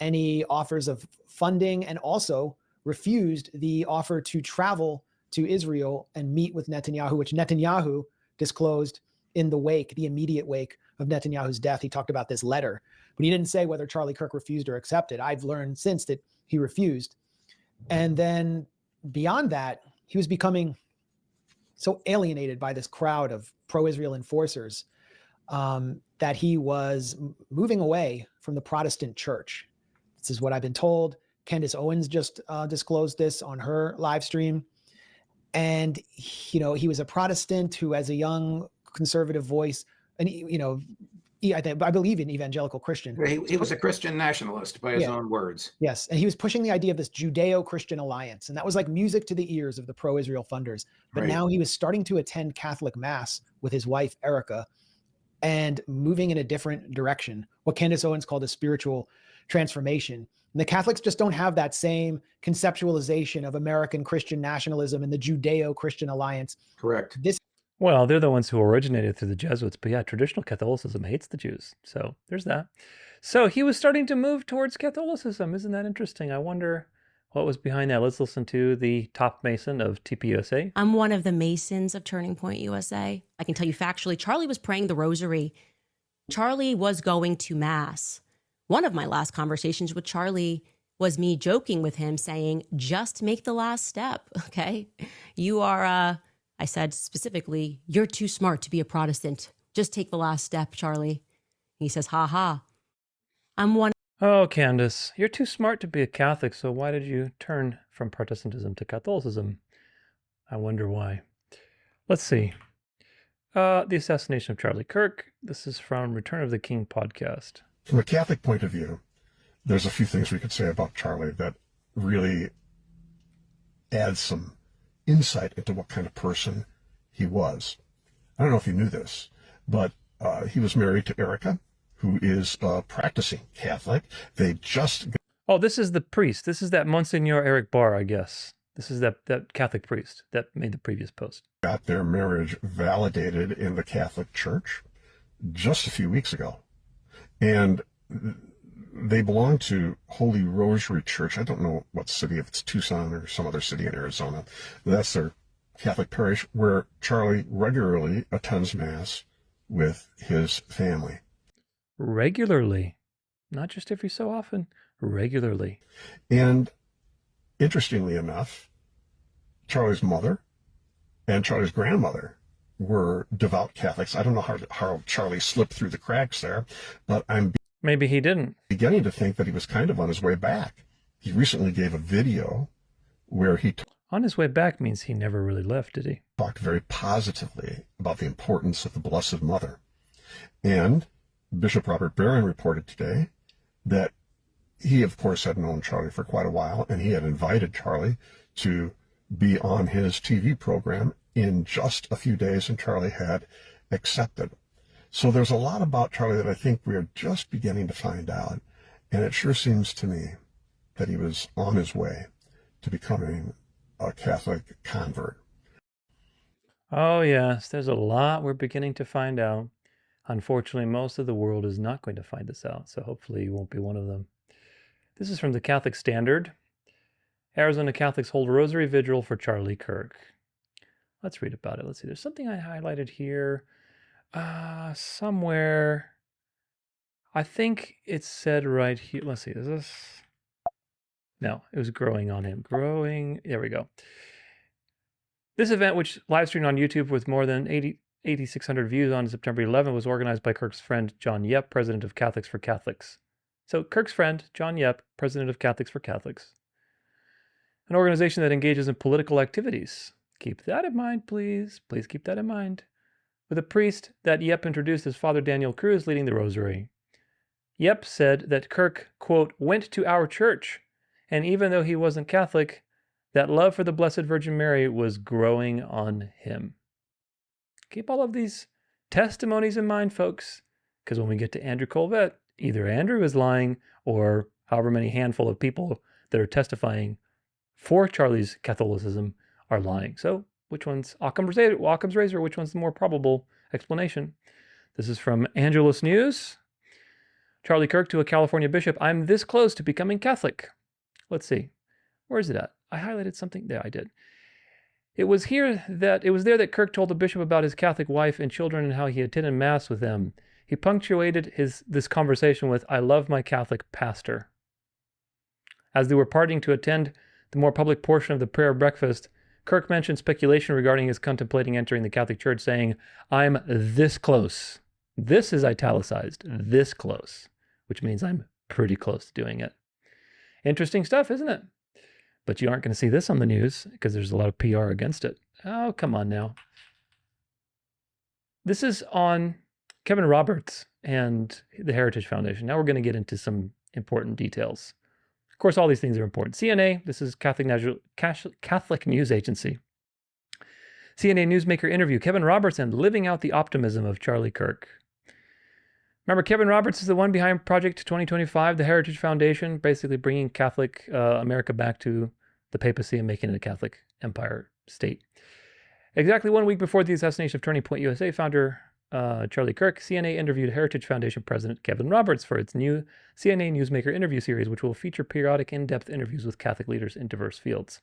any offers of funding and also refused the offer to travel to Israel and meet with Netanyahu, which Netanyahu disclosed in the immediate wake of Netanyahu's death. He talked about this letter, but he didn't say whether Charlie Kirk refused or accepted. I've learned since that he refused. And then beyond that, he was becoming so alienated by this crowd of pro-Israel enforcers that he was moving away from the Protestant church. This is what I've been told. Candace Owens just disclosed this on her live stream. And, he was a Protestant who, as a young conservative voice, and, I believe in evangelical Christian.
He was a Christian nationalist by his own words.
Yes. And he was pushing the idea of this Judeo-Christian alliance. And that was like music to the ears of the pro-Israel funders. But now he was starting to attend Catholic Mass with his wife, Erica, and moving in a different direction, what Candace Owens called a spiritual transformation. And the Catholics just don't have that same conceptualization of American Christian nationalism and the Judeo-Christian alliance.
Correct.
Well, they're the ones who originated through the Jesuits, but yeah, traditional Catholicism hates the Jews. So there's that. So he was starting to move towards Catholicism. Isn't that interesting? I wonder what was behind that. Let's listen to the top Mason of TPUSA.
I'm one of the Masons of Turning Point USA. I can tell you factually, Charlie was praying the rosary. Charlie was going to Mass. One of my last conversations with Charlie was me joking with him saying, just make the last step, okay? You are, I said specifically, you're too smart to be a Protestant. Just take the last step, Charlie. He says, ha ha. I'm one.
Oh, Candace, you're too smart to be a Catholic, so why did you turn from Protestantism to Catholicism? I wonder why. Let's see. The assassination of Charlie Kirk. This is from Return of the King podcast.
From a Catholic point of view, there's a few things we could say about Charlie that really add some insight into what kind of person he was. I don't know if you knew this, but he was married to Erica, who is a practicing Catholic. They just...
Oh, this is the priest. This is that Monsignor Eric Barr, I guess. This is that Catholic priest that made the previous post.
Got their marriage validated in the Catholic Church just a few weeks ago. And they belong to Holy Rosary Church. I don't know what city, if it's Tucson or some other city in Arizona. That's their Catholic parish where Charlie regularly attends Mass with his family.
Regularly, not just every so often, regularly.
And interestingly enough, Charlie's mother and Charlie's grandmother were devout Catholics. I don't know how Charlie slipped through the cracks there, but
maybe he didn't.
Beginning to think that he was kind of on his way back. He recently gave a video where he
on his way back means he never really left, did he?
Talked very positively about the importance of the Blessed Mother. And Bishop Robert Barron reported today that he, of course, had known Charlie for quite a while, and he had invited Charlie to be on his TV program in just a few days, and Charlie had accepted. So there's a lot about Charlie that I think we are just beginning to find out, and it sure seems to me that he was on his way to becoming a Catholic convert.
Oh, yes, there's a lot we're beginning to find out. Unfortunately, most of the world is not going to find this out, so hopefully you won't be one of them. This is from the Catholic Standard. Arizona Catholics hold rosary vigil for Charlie Kirk. Let's read about it. Let's see. There's something I highlighted here somewhere. I think it said right here. Let's see. Is this? No, it was growing on him. Growing. There we go. This event, which live streamed on YouTube with more than 8,600 views on September 11, was organized by Kirk's friend John Yep, president of Catholics for Catholics. So Kirk's friend, John Yep, president of Catholics for Catholics. An organization that engages in political activities. Keep that in mind, please. Please keep that in mind. With a priest that Yep introduced as Father Daniel Cruz leading the rosary. Yep said that Kirk, quote, went to our church, and even though he wasn't Catholic, that love for the Blessed Virgin Mary was growing on him. Keep all of these testimonies in mind, folks, because when we get to Andrew Colvett, either Andrew is lying or however many handful of people that are testifying for Charlie's Catholicism are lying. So which one's Occam's razor? Which one's the more probable explanation? This is from Angelus News. Charlie Kirk to a California bishop. I'm this close to becoming Catholic. Let's see. Where is it at? I highlighted something. There, I did. It was there that Kirk told the bishop about his Catholic wife and children and how he attended Mass with them. He punctuated this conversation with, I love my Catholic pastor. As they were parting to attend the more public portion of the prayer breakfast, Kirk mentioned speculation regarding his contemplating entering the Catholic Church, saying, I'm this close. This is italicized, this close, which means I'm pretty close to doing it. Interesting stuff, isn't it? But you aren't going to see this on the news because there's a lot of PR against it. Oh, come on now. This is on Kevin Roberts and the Heritage Foundation. Now we're going to get into some important details. Of course, all these things are important. CNA, this is Catholic News Agency. CNA newsmaker interview, Kevin Roberts and living out the optimism of Charlie Kirk. Remember, Kevin Roberts is the one behind Project 2025, the Heritage Foundation, basically bringing Catholic America back to the papacy and making it a Catholic empire state. Exactly 1 week before the assassination of Turning Point USA founder Charlie Kirk, CNA interviewed Heritage Foundation President Kevin Roberts for its new CNA Newsmaker interview series, which will feature periodic in-depth interviews with Catholic leaders in diverse fields.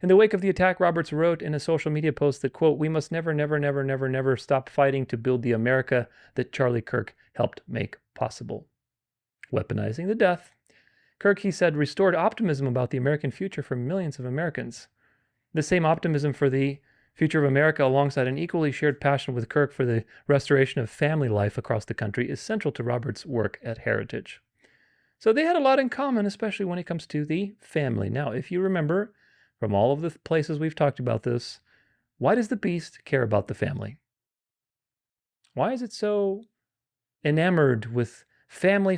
In the wake of the attack, Roberts wrote in a social media post that, quote, we must never, never, never, never, never stop fighting to build the America that Charlie Kirk helped make possible. Weaponizing the death, Kirk, he said, restored optimism about the American future for millions of Americans. The same optimism for the future of America, alongside an equally shared passion with Kirk for the restoration of family life across the country, is central to Roberts' work at Heritage. So they had a lot in common, especially when it comes to the family. Now, if you remember from all of the places we've talked about this, why does the beast care about the family? Why is it so enamored with family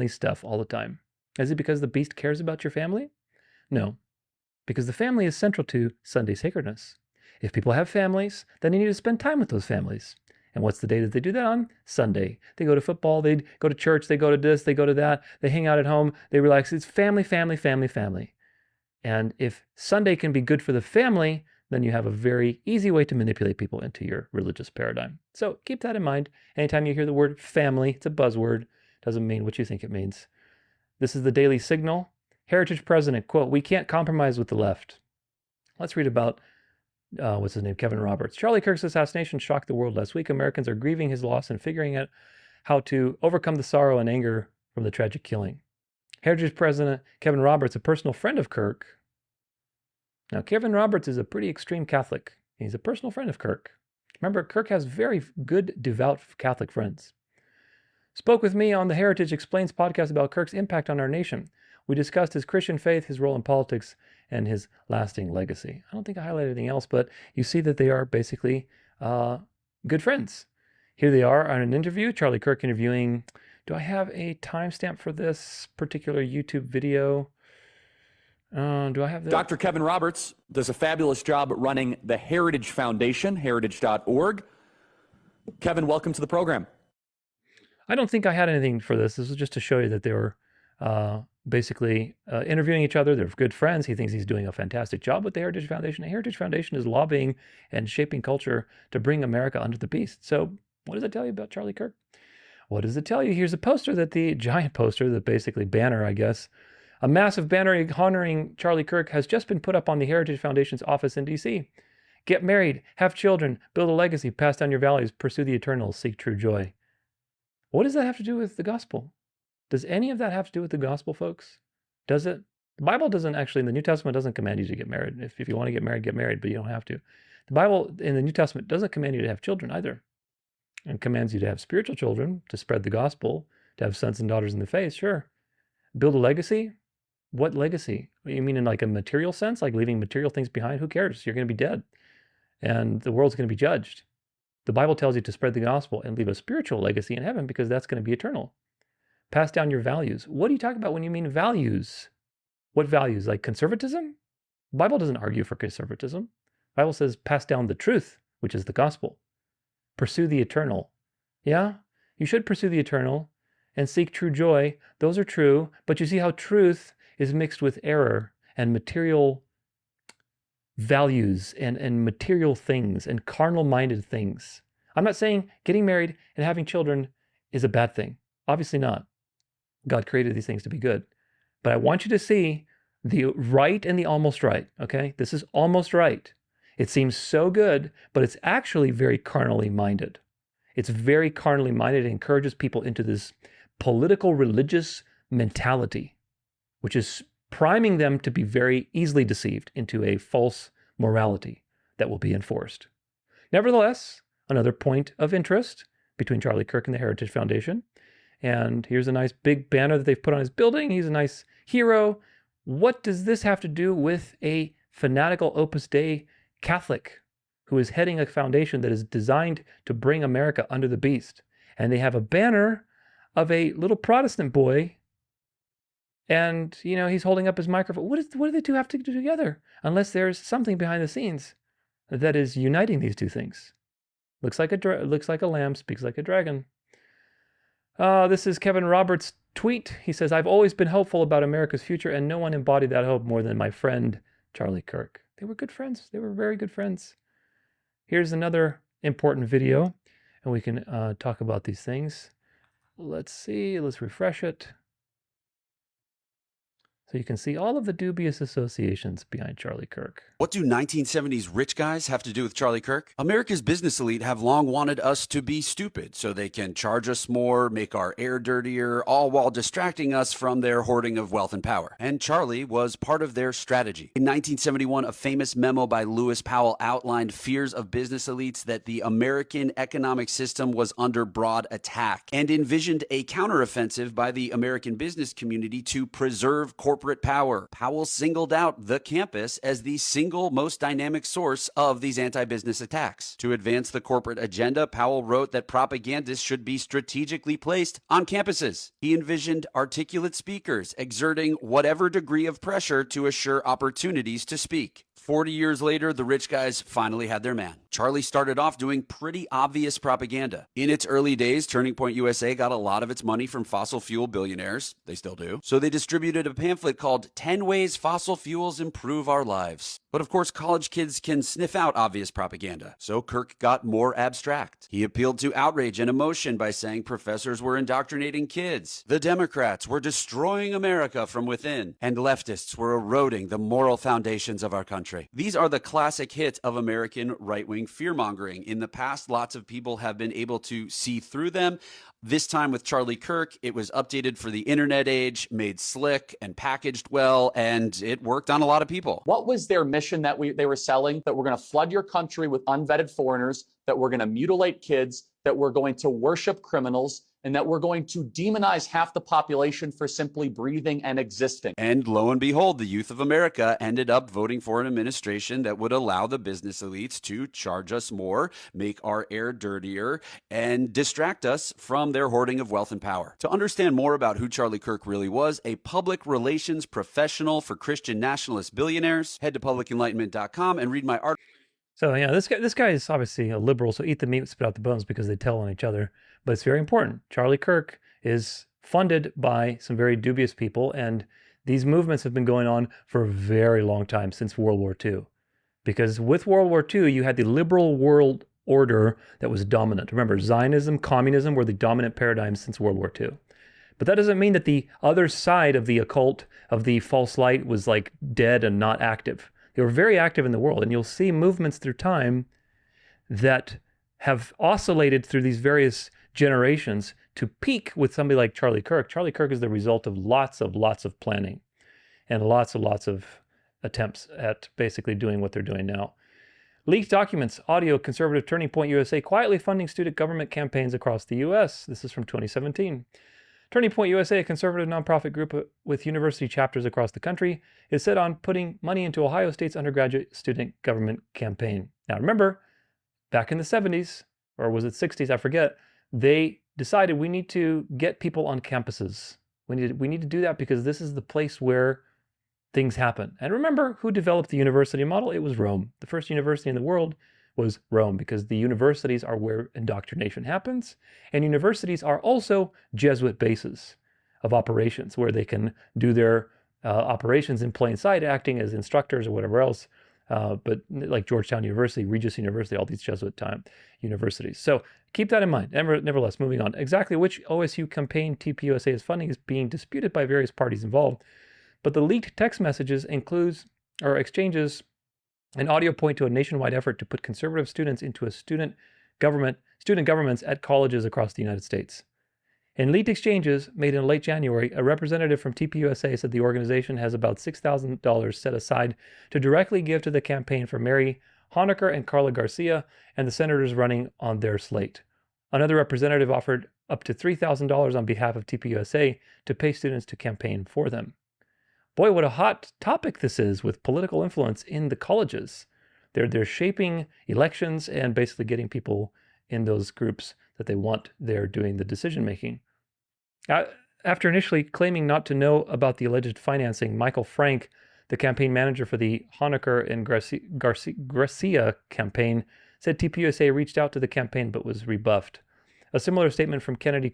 stuff all the time? Is it because the beast cares about your family? No, because the family is central to Sunday sacredness. If people have families, then they need to spend time with those families. And what's the day that they do that on? Sunday. They go to football, they go to church, they go to this, they go to that, they hang out at home, they relax. It's family. And if Sunday can be good for the family, then you have a very easy way to manipulate people into your religious paradigm. So keep that in mind. Anytime you hear the word family, it's a buzzword. Doesn't mean what you think it means. This is the Daily Signal. Heritage President, quote, "We can't compromise with the left." Let's read about, what's his name, Kevin Roberts. Charlie Kirk's assassination shocked the world last week. Americans are grieving his loss and figuring out how to overcome the sorrow and anger from the tragic killing. Heritage President Kevin Roberts, a personal friend of Kirk. Now, Kevin Roberts is a pretty extreme Catholic. He's a personal friend of Kirk. Remember, Kirk has very good, devout Catholic friends. Spoke with me on the Heritage Explains podcast about Kirk's impact on our nation. We discussed his Christian faith, his role in politics, and his lasting legacy. I don't think I highlighted anything else, but you see that they are basically good friends. Here they are on an interview, Charlie Kirk interviewing. Do I have a timestamp for this particular YouTube video? Do I have that?
Dr. Kevin Roberts does a fabulous job running the Heritage Foundation, heritage.org. Kevin, welcome to the program.
I don't think I had anything for this. This was just to show you that they were basically interviewing each other. They're good friends. He thinks he's doing a fantastic job with the Heritage Foundation. The Heritage Foundation is lobbying and shaping culture to bring America under the beast. So what does it tell you about Charlie Kirk? What does it tell you? Here's a poster giant poster, the basically banner, I guess. A massive banner honoring Charlie Kirk has just been put up on the Heritage Foundation's office in D.C. Get married, have children, build a legacy, pass down your values, pursue the eternal, seek true joy. What does that have to do with the gospel? Does any of that have to do with the gospel, folks? Does it? The Bible doesn't actually, in the New Testament, doesn't command you to get married. If you want to get married, but you don't have to. The Bible in the New Testament doesn't command you to have children either. It commands you to have spiritual children, to spread the gospel, to have sons and daughters in the faith, sure. Build a legacy? What legacy? You mean in like a material sense, like leaving material things behind? Who cares? You're going to be dead. And the world's going to be judged. The Bible tells you to spread the gospel and leave a spiritual legacy in heaven because that's going to be eternal. Pass down your values. What do you talk about when you mean values? What values? Like conservatism? The Bible doesn't argue for conservatism. The Bible says pass down the truth, which is the gospel. Pursue the eternal. Yeah, you should pursue the eternal and seek true joy. Those are true, but you see how truth is mixed with error and material values and material things and carnal-minded things. I'm not saying getting married and having children is a bad thing. Obviously not. God created these things to be good. But I want you to see the right and the almost right, okay? This is almost right. It seems so good, but it's actually very carnally minded. It's very carnally minded. It encourages people into this political religious mentality, which is priming them to be very easily deceived into a false morality that will be enforced. Nevertheless, another point of interest between Charlie Kirk and the Heritage Foundation. And here's a nice big banner that they've put on his building. He's a nice hero. What does this have to do with a fanatical Opus Dei Catholic who is heading a foundation that is designed to bring America under the beast? And they have a banner of a little Protestant boy. And, you know, he's holding up his microphone. What do the two have to do together? Unless there's something behind the scenes that is uniting these two things. Looks like a lamb, speaks like a dragon. This is Kevin Roberts' tweet. He says, "I've always been hopeful about America's future, and no one embodied that hope more than my friend, Charlie Kirk." They were good friends. They were very good friends. Here's another important video, and we can talk about these things. Let's see. Let's refresh it. So you can see all of the dubious associations behind Charlie Kirk.
What do 1970s rich guys have to do with Charlie Kirk? America's business elite have long wanted us to be stupid so they can charge us more, make our air dirtier, all while distracting us from their hoarding of wealth and power. And Charlie was part of their strategy. In 1971, a famous memo by Lewis Powell outlined fears of business elites that the American economic system was under broad attack and envisioned a counteroffensive by the American business community to preserve corporate power. Powell singled out the campus as the single most dynamic source of these anti-business attacks. To advance the corporate agenda, Powell wrote that propagandists should be strategically placed on campuses. He envisioned articulate speakers exerting whatever degree of pressure to assure opportunities to speak. 40 years later, the rich guys finally had their man. Charlie started off doing pretty obvious propaganda. In its early days, Turning Point USA got a lot of its money from fossil fuel billionaires. They still do. So they distributed a pamphlet called 10 Ways Fossil Fuels Improve Our Lives. But of course, college kids can sniff out obvious propaganda. So Kirk got more abstract. He appealed to outrage and emotion by saying professors were indoctrinating kids. The Democrats were destroying America from within. And leftists were eroding the moral foundations of our country. These are the classic hits of American right-wing fear-mongering. In the past, lots of people have been able to see through them. This time with Charlie Kirk, it was updated for the internet age, made slick and packaged well, and it worked on a lot of people.
What was their mission that they were selling? That we're going to flood your country with unvetted foreigners, that we're going to mutilate kids, that we're going to worship criminals, and that we're going to demonize half the population for simply breathing and existing.
And lo and behold, the youth of America ended up voting for an administration that would allow the business elites to charge us more, make our air dirtier, and distract us from their hoarding of wealth and power. To understand more about who Charlie Kirk really was, a public relations professional for Christian nationalist billionaires, head to publicenlightenment.com and read my article.
So yeah, this guy is obviously a liberal, so eat the meat, spit out the bones because they tell on each other. But it's very important. Charlie Kirk is funded by some very dubious people, and these movements have been going on for a very long time, since World War II. Because with World War II, you had the liberal world order that was dominant. Remember, Zionism, communism were the dominant paradigms since World War II. But that doesn't mean that the other side of the occult, of the false light, was like dead and not active. They were very active in the world, and you'll see movements through time that have oscillated through these various generations to peak with somebody like Charlie Kirk. Charlie Kirk is the result of lots of planning and lots of attempts at basically doing what they're doing now. Leaked documents, audio, conservative Turning Point USA quietly funding student government campaigns across the U.S. This is from 2017. Turning Point USA, a conservative nonprofit group with university chapters across the country, is set on putting money into Ohio State's undergraduate student government campaign. Now remember, back in the 70s, or was it 60s, I forget, they decided we need to get people on campuses. We need to do that because this is the place where things happen. And remember who developed the university model? It was Rome. The first university in the world was Rome, because the universities are where indoctrination happens, and universities are also Jesuit bases of operations where they can do their operations in plain sight, acting as instructors or whatever else. But like Georgetown University, Regis University, all these Jesuit time universities. So keep that in mind. Nevertheless, moving on. Exactly which OSU campaign TPUSA is funding is being disputed by various parties involved, but the leaked text messages exchanges an audio point to a nationwide effort to put conservative students into a student governments at colleges across the United States. In leaked exchanges made in late January, a representative from TPUSA said the organization has about $6,000 set aside to directly give to the campaign for Mary Honaker and Carla Garcia and the senators running on their slate. Another representative offered up to $3,000 on behalf of TPUSA to pay students to campaign for them. Boy, what a hot topic this is with political influence in the colleges. They're shaping elections and basically getting people in those groups that they want there doing the decision making. After initially claiming not to know about the alleged financing, Michael Frank, the campaign manager for the Honaker and Garcia campaign, said TPUSA reached out to the campaign but was rebuffed. A similar statement from Kennedy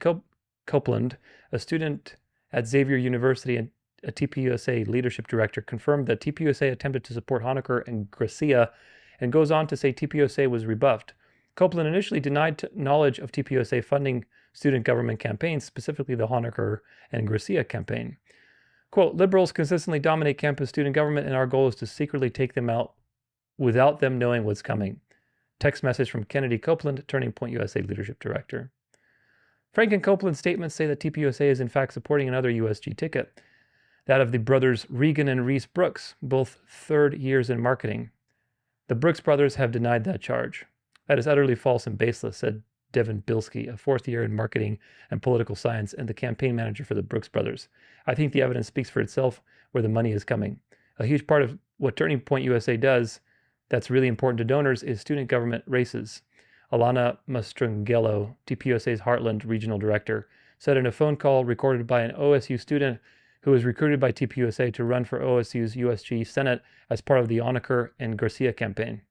Copeland, a student at Xavier University and a TPUSA leadership director, confirmed that TPUSA attempted to support Honaker and Garcia, and goes on to say TPUSA was rebuffed. Copeland initially denied knowledge of TPUSA funding student government campaigns, specifically the Honaker and Garcia campaign. Quote, liberals consistently dominate campus student government, and our goal is to secretly take them out without them knowing what's coming. Text message from Kennedy Copeland, Turning Point USA leadership director. Frank and Copeland's statements say that TPUSA is in fact supporting another USG ticket, that of the brothers Regan and Reese Brooks, both third years in marketing. The Brooks brothers have denied that charge. That is utterly false and baseless, said Devin Bilski, a fourth year in marketing and political science and the campaign manager for the Brooks brothers. I think the evidence speaks for itself where the money is coming. A huge part of what Turning Point USA does that's really important to donors is student government races. Alana Mastrangelo, TPUSA's Heartland regional director, said in a phone call recorded by an OSU student who was recruited by TPUSA to run for OSU's USG Senate as part of the Honaker and Garcia campaign.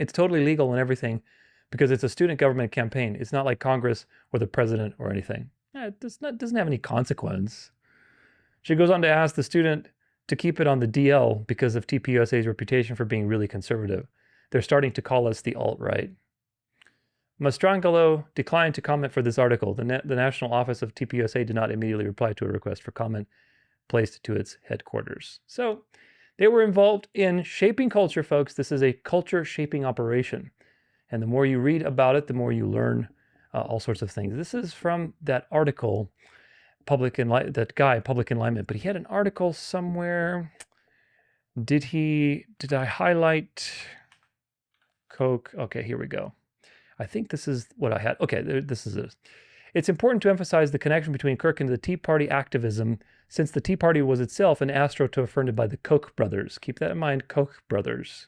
It's totally legal and everything because it's a student government campaign. It's not like Congress or the president or anything. It doesn't have any consequence. She goes on to ask the student to keep it on the DL because of TPUSA's reputation for being really conservative. They're starting to call us the alt-right. Mastrangelo declined to comment for this article. The National Office of TPUSA did not immediately reply to a request for comment placed to its headquarters. So they were involved in shaping culture, folks. This is a culture shaping operation. And the more you read about it, the more you learn all sorts of things. This is from that article, Public Enlightenment, but he had an article somewhere. Did I highlight Coke? Okay, here we go. I think this is what I had. Okay, this is it. It's important to emphasize the connection between Kirk and the Tea Party activism, since the Tea Party was itself an astroturf funded by the Koch brothers. Keep that in mind, Koch brothers.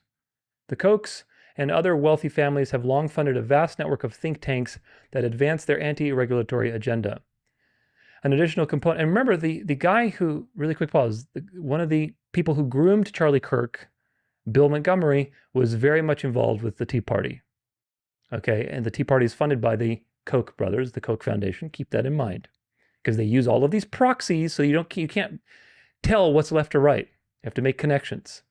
The Kochs and other wealthy families have long funded a vast network of think tanks that advance their anti-regulatory agenda. An additional component, and remember the guy who, really quick pause, one of the people who groomed Charlie Kirk, Bill Montgomery, was very much involved with the Tea Party. Okay, and the Tea Party is funded by the Koch brothers, the Koch Foundation. Keep that in mind, because they use all of these proxies, so you can't tell what's left or right. You have to make connections.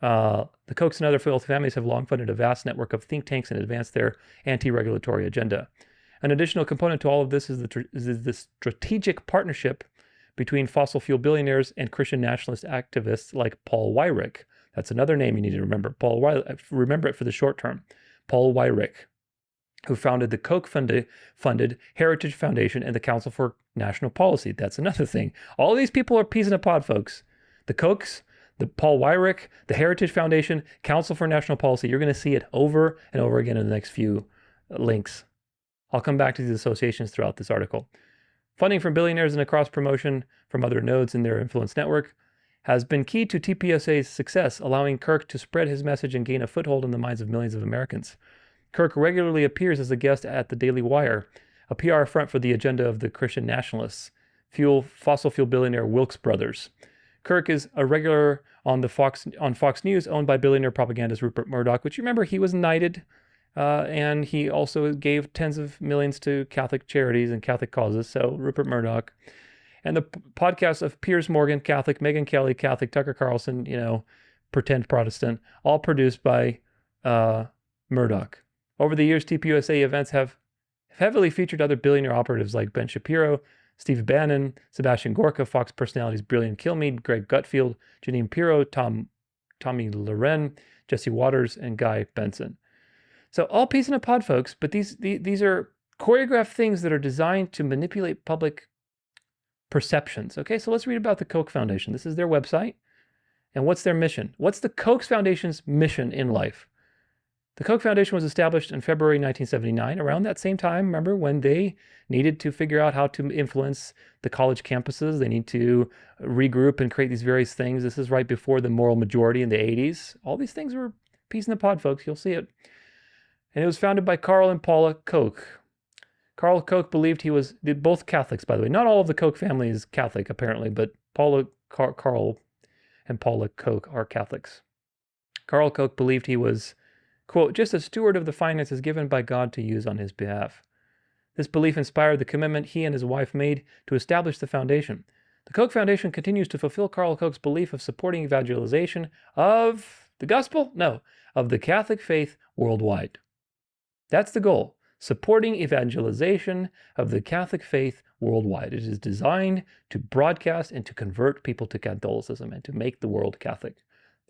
The Kochs and other wealthy families have long funded a vast network of think tanks and advanced their anti-regulatory agenda. An additional component to all of this is the strategic partnership between fossil fuel billionaires and Christian nationalist activists like Paul Weyrich. That's another name you need to remember. Remember it for the short term. Paul Weyrich, who founded the Koch-funded Heritage Foundation and the Council for National Policy. That's another thing. All these people are peas in a pod, folks. The Kochs, the Paul Weyrich, the Heritage Foundation, Council for National Policy. You're going to see it over and over again in the next few links. I'll come back to these associations throughout this article. Funding from billionaires and a cross-promotion from other nodes in their influence network has been key to TPUSA's success, allowing Kirk to spread his message and gain a foothold in the minds of millions of Americans. Kirk regularly appears as a guest at the Daily Wire, a PR front for the agenda of the Christian nationalists, fossil fuel billionaire Wilkes Brothers. Kirk is a regular on Fox News, owned by billionaire propagandist Rupert Murdoch, which you remember he was knighted, and he also gave tens of millions to Catholic charities and Catholic causes. So Rupert Murdoch. And the podcasts of Piers Morgan, Catholic, Megyn Kelly, Catholic, Tucker Carlson, pretend Protestant, all produced by Murdoch. Over the years, TPUSA events have heavily featured other billionaire operatives like Ben Shapiro, Steve Bannon, Sebastian Gorka, Fox personalities Brilliant Kilmeade, Greg Gutfield, Janine Pirro, Tommy Loren, Jesse Waters, and Guy Benson. So all peas in a pod, folks, but these are choreographed things that are designed to manipulate public perceptions. Okay, so let's read about the Koch Foundation. This is their website. And what's their mission? What's the Koch Foundation's mission in life? The Koch Foundation was established in February 1979, around that same time, remember, when they needed to figure out how to influence the college campuses. They need to regroup and create these various things. This is right before the moral majority in the 80s. All these things were peas in the pod, folks. You'll see it. And it was founded by Carl and Paula Koch. Carl Koch believed he was, both Catholics, by the way. Not all of the Koch family is Catholic, apparently, but Carl and Paula Koch are Catholics. Carl Koch believed he was, quote, just a steward of the finances given by God to use on his behalf. This belief inspired the commitment he and his wife made to establish the foundation. The Koch Foundation continues to fulfill Carl Koch's belief of supporting evangelization of the gospel? No, of the Catholic faith worldwide. That's the goal. Supporting evangelization of the Catholic faith worldwide. It is designed to broadcast and to convert people to Catholicism and to make the world Catholic,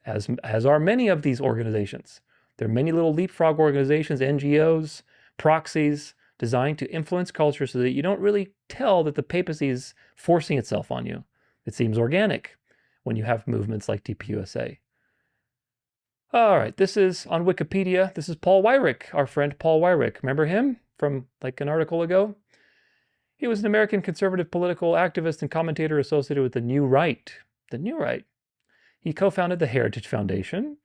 as are many of these organizations. There are many little leapfrog organizations, NGOs, proxies, designed to influence culture so that you don't really tell that the papacy is forcing itself on you. It seems organic when you have movements like TPUSA. All right, this is on Wikipedia. This is Paul Weyrich, our friend Paul Weyrich. Remember him from like an article ago? He was an American conservative political activist and commentator associated with the New Right. The New Right. He co-founded the Heritage Foundation,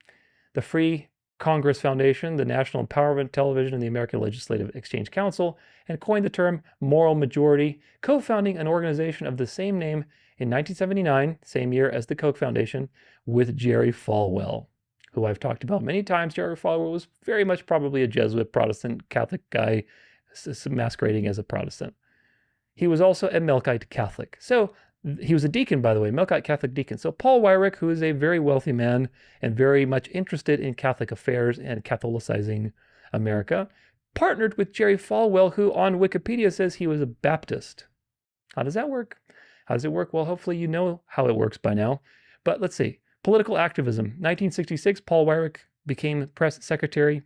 the Free Congress Foundation, the National Empowerment Television, and the American Legislative Exchange Council, and coined the term moral majority, co-founding an organization of the same name in 1979, same year as the Koch Foundation, with Jerry Falwell. who I've talked about many times. Jerry Falwell was very much probably a Jesuit Protestant Catholic guy masquerading as a Protestant. He was also a Melkite Catholic. So he was a deacon, by the way, Melkite Catholic deacon. So Paul Weyrich, who is a very wealthy man and very much interested in Catholic affairs and Catholicizing America, partnered with Jerry Falwell, who on Wikipedia says he was a Baptist. How does that work? How does it work? Well, hopefully you know how it works by now. But let's see. Political activism. 1966, Paul Weyrich became press secretary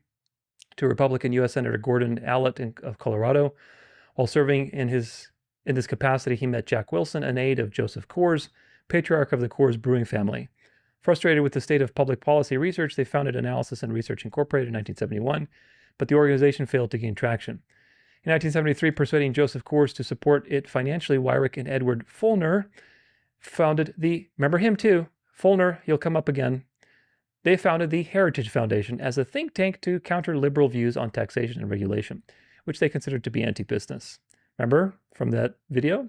to Republican U.S. Senator Gordon Allott of Colorado. While serving in this capacity, he met Jack Wilson, an aide of Joseph Coors, patriarch of the Coors brewing family. Frustrated with the state of public policy research, they founded Analysis and Research Incorporated in 1971, but the organization failed to gain traction. In 1973, persuading Joseph Coors to support it financially, Weyrich and Edward Fulner founded remember him too, Fulner, he'll come up again. They founded the Heritage Foundation as a think tank to counter liberal views on taxation and regulation, which they considered to be anti-business. Remember from that video?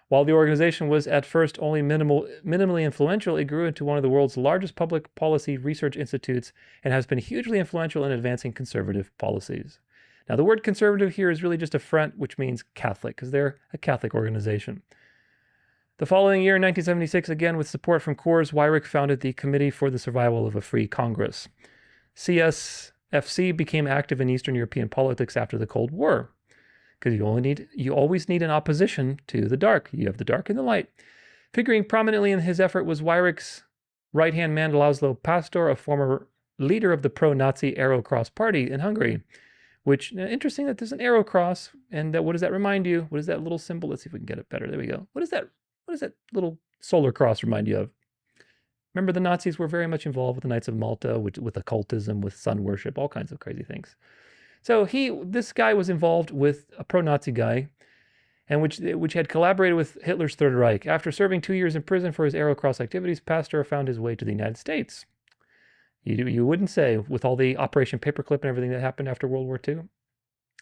While the organization was at first only minimally influential, it grew into one of the world's largest public policy research institutes and has been hugely influential in advancing conservative policies. Now, the word conservative here is really just a front, which means Catholic, because they're a Catholic organization. The following year, in 1976, again with support from Coors, Weyrich founded the Committee for the Survival of a Free Congress. CSFC became active in Eastern European politics after the Cold War, because you always need an opposition to the dark. You have the dark and the light. Figuring prominently in his effort was Weyrich's right-hand man Laszlo Pastor, a former leader of the pro-Nazi Arrow Cross Party in Hungary. Which, interesting that there's an arrow cross, and what does that remind you? What is that little symbol? Let's see if we can get it better. There we go. What does that little solar cross remind you of? Remember, the Nazis were very much involved with the Knights of Malta, with occultism, with sun worship, all kinds of crazy things. So this guy was involved with a pro-Nazi guy, and which had collaborated with Hitler's Third Reich. After serving 2 years in prison for his arrow cross activities, Pastor found his way to the United States. You wouldn't say, with all the Operation Paperclip and everything that happened after World War II.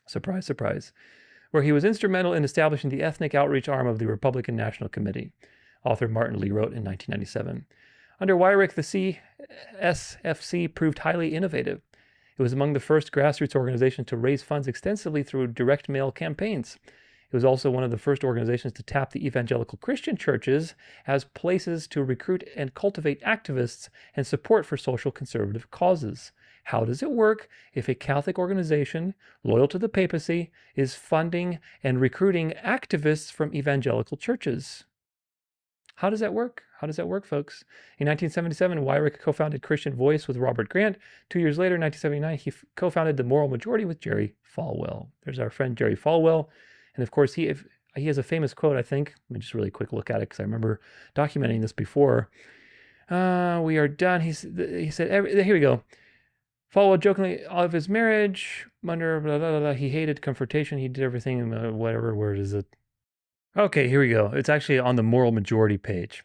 Surprise, surprise. Where he was instrumental in establishing the ethnic outreach arm of the Republican National Committee, author Martin Lee wrote in 1997. Under Weyrich, the CSFC proved highly innovative. It was among the first grassroots organizations to raise funds extensively through direct mail campaigns. It was also one of the first organizations to tap the evangelical Christian churches as places to recruit and cultivate activists and support for social conservative causes. How does it work if a Catholic organization, loyal to the papacy, is funding and recruiting activists from evangelical churches? How does that work? How does that work, folks? In 1977, Weyrich co-founded Christian Voice with Robert Grant. 2 years later, in 1979, he co-founded The Moral Majority with Jerry Falwell. There's our friend Jerry Falwell. And of course, he has a famous quote, I think. Let me just really quick look at it because I remember documenting this before. We are done. He said, here we go. Falwell jokingly of his marriage, under blah, blah, blah, blah. He hated confrontation. He did everything, whatever word is it? Okay, here we go. It's actually on the Moral Majority page.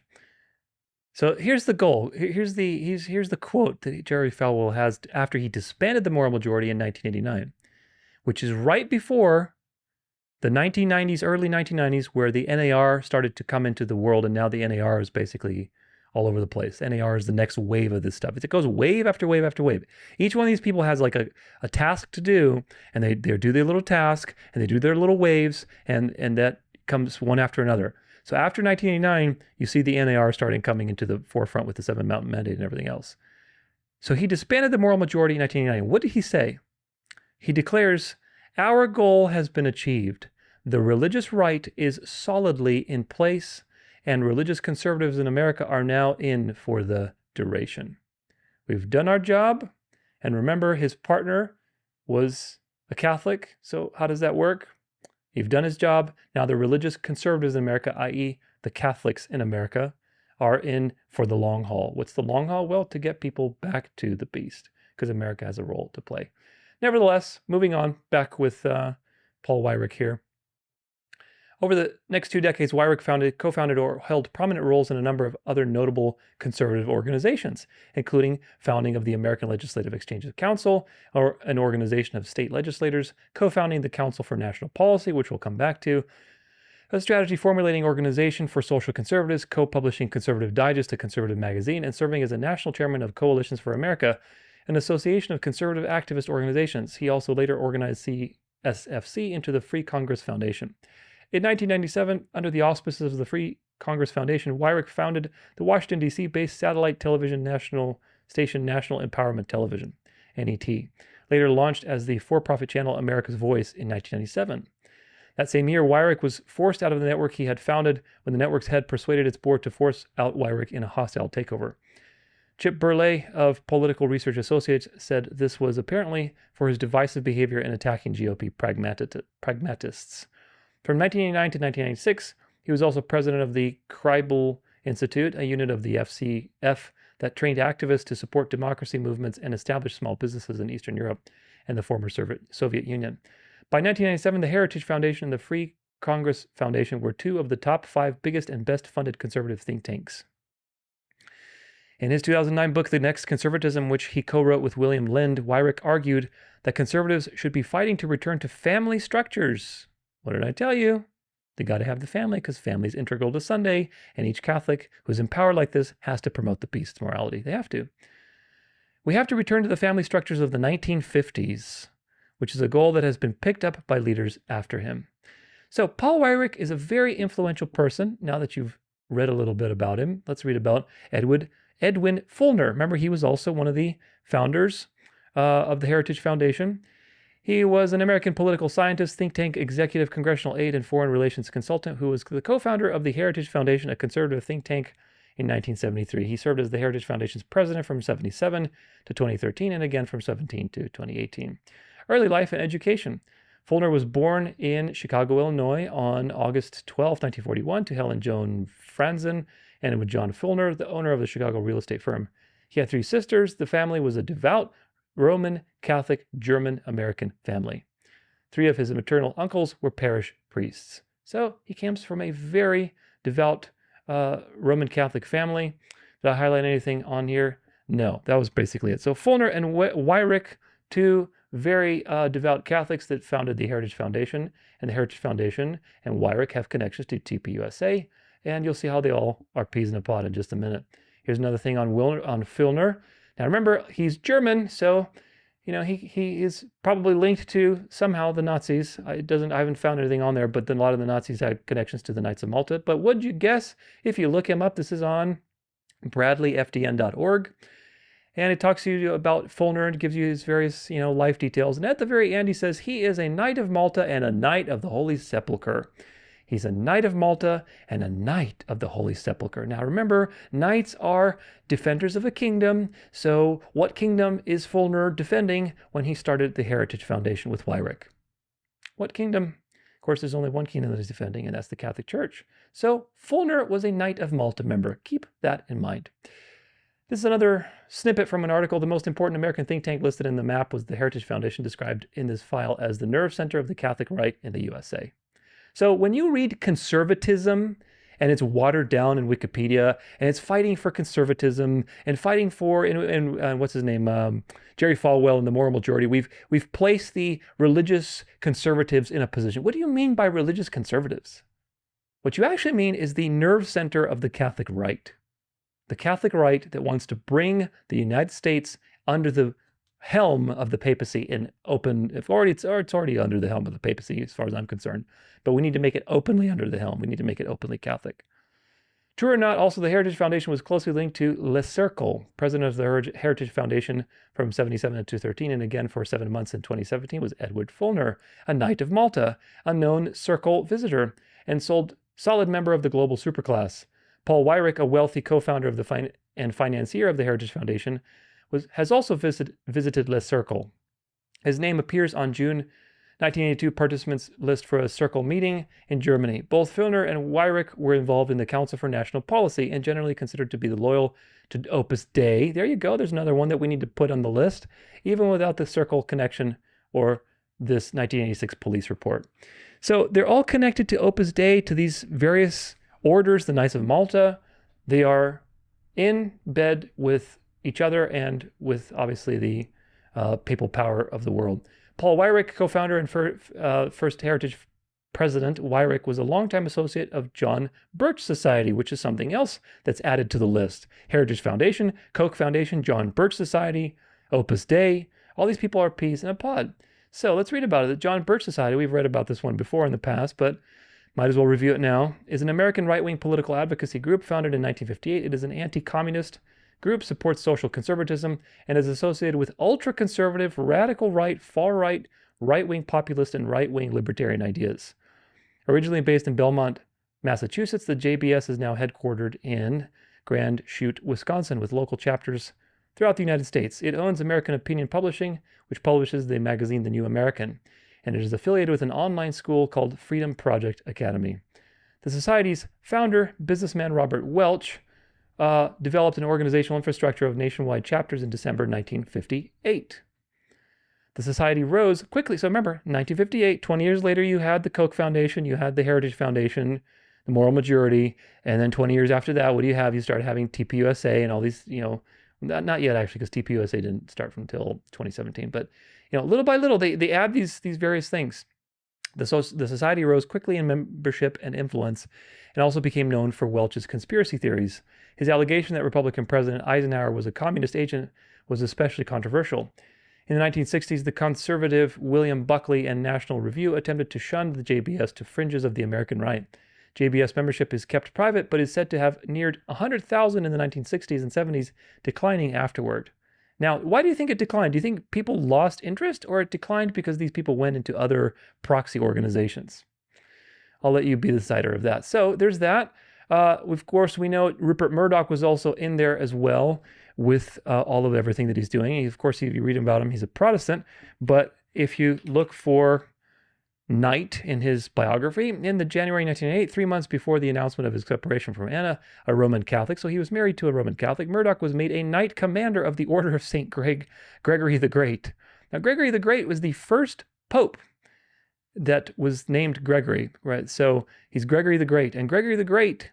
So here's the goal. Here's the quote that Jerry Falwell has after he disbanded the Moral Majority in 1989, which is right before the 1990s, early 1990s, where the NAR started to come into the world, and now the NAR is basically all over the place. NAR is the next wave of this stuff. It goes wave after wave after wave. Each one of these people has like a task to do, and they do their little task, and they do their little waves, and that comes one after another. So after 1989, you see the NAR starting coming into the forefront with the Seven Mountain Mandate and everything else. So he disbanded the Moral Majority in 1989. What did he say? He declares, "Our goal has been achieved. The religious right is solidly in place, and religious conservatives in America are now in for the duration. We've done our job." And remember, his partner was a Catholic. So how does that work? He's done his job. Now the religious conservatives in America, i.e. the Catholics in America, are in for the long haul. What's the long haul? Well, to get people back to the beast, because America has a role to play. Nevertheless, moving on, back with Paul Weyrich here. Over the next 2 decades, Weyrich co-founded or held prominent roles in a number of other notable conservative organizations, including founding of the American Legislative Exchanges Council, or an organization of state legislators, co-founding the Council for National Policy, which we'll come back to, a strategy formulating organization for social conservatives, co-publishing Conservative Digest, a conservative magazine, and serving as a national chairman of Coalitions for America, an association of conservative activist organizations. He also later organized CSFC into the Free Congress Foundation. In 1997, under the auspices of the Free Congress Foundation, Weyrich founded the Washington, D.C.-based satellite television station National Empowerment Television, NET, later launched as the for-profit channel America's Voice in 1997. That same year, Weyrich was forced out of the network he had founded when the network's head persuaded its board to force out Weyrich in a hostile takeover. Chip Burley of Political Research Associates said this was apparently for his divisive behavior in attacking GOP pragmatists. From 1989 to 1996, he was also president of the Kreibel Institute, a unit of the FCF that trained activists to support democracy movements and establish small businesses in Eastern Europe and the former Soviet Union. By 1997, the Heritage Foundation and the Free Congress Foundation were two of the top 5 biggest and best-funded conservative think tanks. In his 2009 book, The Next Conservatism, which he co-wrote with William Lind, Weyrich argued that conservatives should be fighting to return to family structures. What did I tell you? They got to have the family because family is integral to Sunday, and each Catholic who's empowered like this has to promote the peace morality. They have to. We have to return to the family structures of the 1950s, which is a goal that has been picked up by leaders after him. So Paul Weyrich is a very influential person. Now that you've read a little bit about him, let's read about Edwin Fulner. Remember, he was also one of the founders of the Heritage Foundation. He was an American political scientist, think tank executive, congressional aide, and foreign relations consultant who was the co-founder of the Heritage Foundation, a conservative think tank, in 1973. He served as the Heritage Foundation's president from 1977 to 2013 and again from 2017 to 2018. Early life and education. Fulner was born in Chicago, Illinois on August 12, 1941 to Helen Joan Franzen and with John Fulner, the owner of the Chicago real estate firm. He had 3 sisters. The family was a devout Roman Catholic German-American family. 3 of his maternal uncles were parish priests. So he comes from a very devout Roman Catholic family. Did I highlight anything on here? No, that was basically it. So Fulner and Weyrich, 2 very devout Catholics that founded the Heritage Foundation, and the Heritage Foundation and Weyrich have connections to TPUSA, and you'll see how they all are peas in a pod in just a minute. Here's another thing on Fulner. Now remember, he's German, so he is probably linked to somehow the Nazis. I haven't found anything on there, but then a lot of the Nazis had connections to the Knights of Malta. But would you guess if you look him up? This is on bradleyfdn.org. And it talks to you about Fulner and gives you his various, life details. And at the very end, he says he is a Knight of Malta and a Knight of the Holy Sepulchre. He's a Knight of Malta and a Knight of the Holy Sepulchre. Now remember, knights are defenders of a kingdom. So what kingdom is Fulner defending when he started the Heritage Foundation with Weyrich? What kingdom? Of course, there's only one kingdom that he's defending, and that's the Catholic Church. So Fulner was a Knight of Malta member. Keep that in mind. This is another snippet from an article. The most important American think tank listed in the map was the Heritage Foundation, described in this file as the nerve center of the Catholic right in the USA. So when you read conservatism, and it's watered down in Wikipedia, and it's fighting for conservatism, and fighting for, and what's his name, Jerry Falwell and the moral majority, we've placed the religious conservatives in a position. What do you mean by religious conservatives? What you actually mean is the nerve center of the Catholic right. The Catholic right that wants to bring the United States under the helm of the papacy in open, it's already under the helm of the papacy as far as I'm concerned, but we need to make it openly under the helm. We need to make it openly Catholic. True or not, also the Heritage Foundation was closely linked to Le Cercle, president of the Heritage Foundation from 77 to 2013, and again for 7 months in 2017 was Edward Fulner, a Knight of Malta, a known Cercle visitor, and solid member of the global superclass. Paul Weyrich, a wealthy co-founder of and financier of the Heritage Foundation, has also visited Le Cercle. His name appears on June 1982 participants list for a Cercle meeting in Germany. Both Fulner and Weyrich were involved in the Council for National Policy and generally considered to be loyal to Opus Dei. There you go. There's another one that we need to put on the list, even without the Cercle connection or this 1986 police report. So they're all connected to Opus Dei, to these various orders, the Knights of Malta. They are in bed with each other and with obviously the papal power of the world. Paul Weyrich, co-founder and first Heritage president, Wyrick, was a longtime associate of John Birch Society, which is something else that's added to the list. Heritage Foundation, Koch Foundation, John Birch Society, Opus Dei. All these people are peas in a pod. So let's read about it. The John Birch Society, we've read about this one before in the past, but might as well review it now, is an American right-wing political advocacy group founded in 1958. It is an anti-communist group, supports social conservatism, and is associated with ultra-conservative, radical right, far-right, right-wing populist, and right-wing libertarian ideas. Originally based in Belmont, Massachusetts, the JBS is now headquartered in Grand Chute, Wisconsin, with local chapters throughout the United States. It owns American Opinion Publishing, which publishes the magazine The New American, and it is affiliated with an online school called Freedom Project Academy. The Society's founder, businessman Robert Welch, developed an organizational infrastructure of nationwide chapters in December 1958. The Society rose quickly. So remember, 1958, 20 years later, you had the Koch Foundation, you had the Heritage Foundation, the Moral Majority, and then 20 years after that, what do you have? You start having TPUSA and all these, not yet actually, because TPUSA didn't start until 2017, but little by little, they add these various things. The Society rose quickly in membership and influence, and also became known for Welch's conspiracy theories. His allegation that Republican President Eisenhower was a communist agent was especially controversial. In the 1960s, the conservative William Buckley and National Review attempted to shun the JBS to fringes of the American right. JBS membership is kept private, but is said to have neared 100,000 in the 1960s and 70s, declining afterward. Now, why do you think it declined? Do you think people lost interest, or it declined because these people went into other proxy organizations? I'll let you be the decider of that. So there's that. Of course, we know Rupert Murdoch was also in there as well with all of everything that he's doing. Of course, if you read about him, he's a Protestant. But if you look for Knight in his biography, in the January 1988, 3 months before the announcement of his separation from Anna, a Roman Catholic, so he was married to a Roman Catholic, Murdoch was made a Knight Commander of the Order of St. Gregory the Great. Now, Gregory the Great was the first pope that was named Gregory, right? So he's Gregory the Great, and Gregory the Great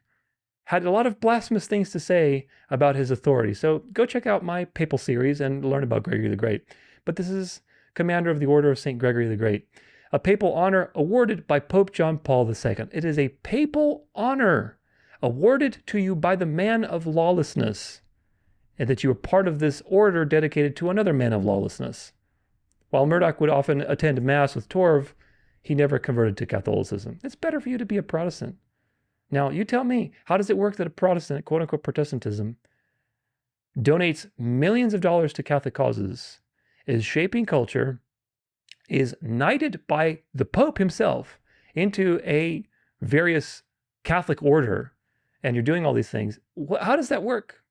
had a lot of blasphemous things to say about his authority. So go check out my papal series and learn about Gregory the Great. But this is Commander of the Order of St. Gregory the Great, a papal honor awarded by Pope John Paul II. It is a papal honor awarded to you by the man of lawlessness, and that you are part of this order dedicated to another man of lawlessness. While Murdoch would often attend Mass with Torv, he never converted to Catholicism. It's better for you to be a Protestant. Now, you tell me, how does it work that a Protestant, quote-unquote Protestantism, donates millions of dollars to Catholic causes, is shaping culture, is knighted by the Pope himself into a various Catholic order, and you're doing all these things? How does that work?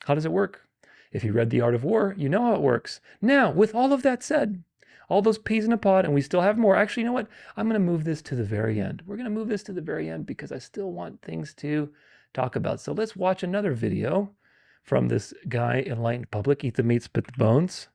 How does it work? If you read The Art of War, you know how it works. Now, with all of that said, all those peas in a pod, and we still have more. Actually, you know what? I'm going to move this to the very end. We're going to move this to the very end because I still want things to talk about. So let's watch another video from this guy, Enlightened Public, Eat the Meat, Spit the Bones.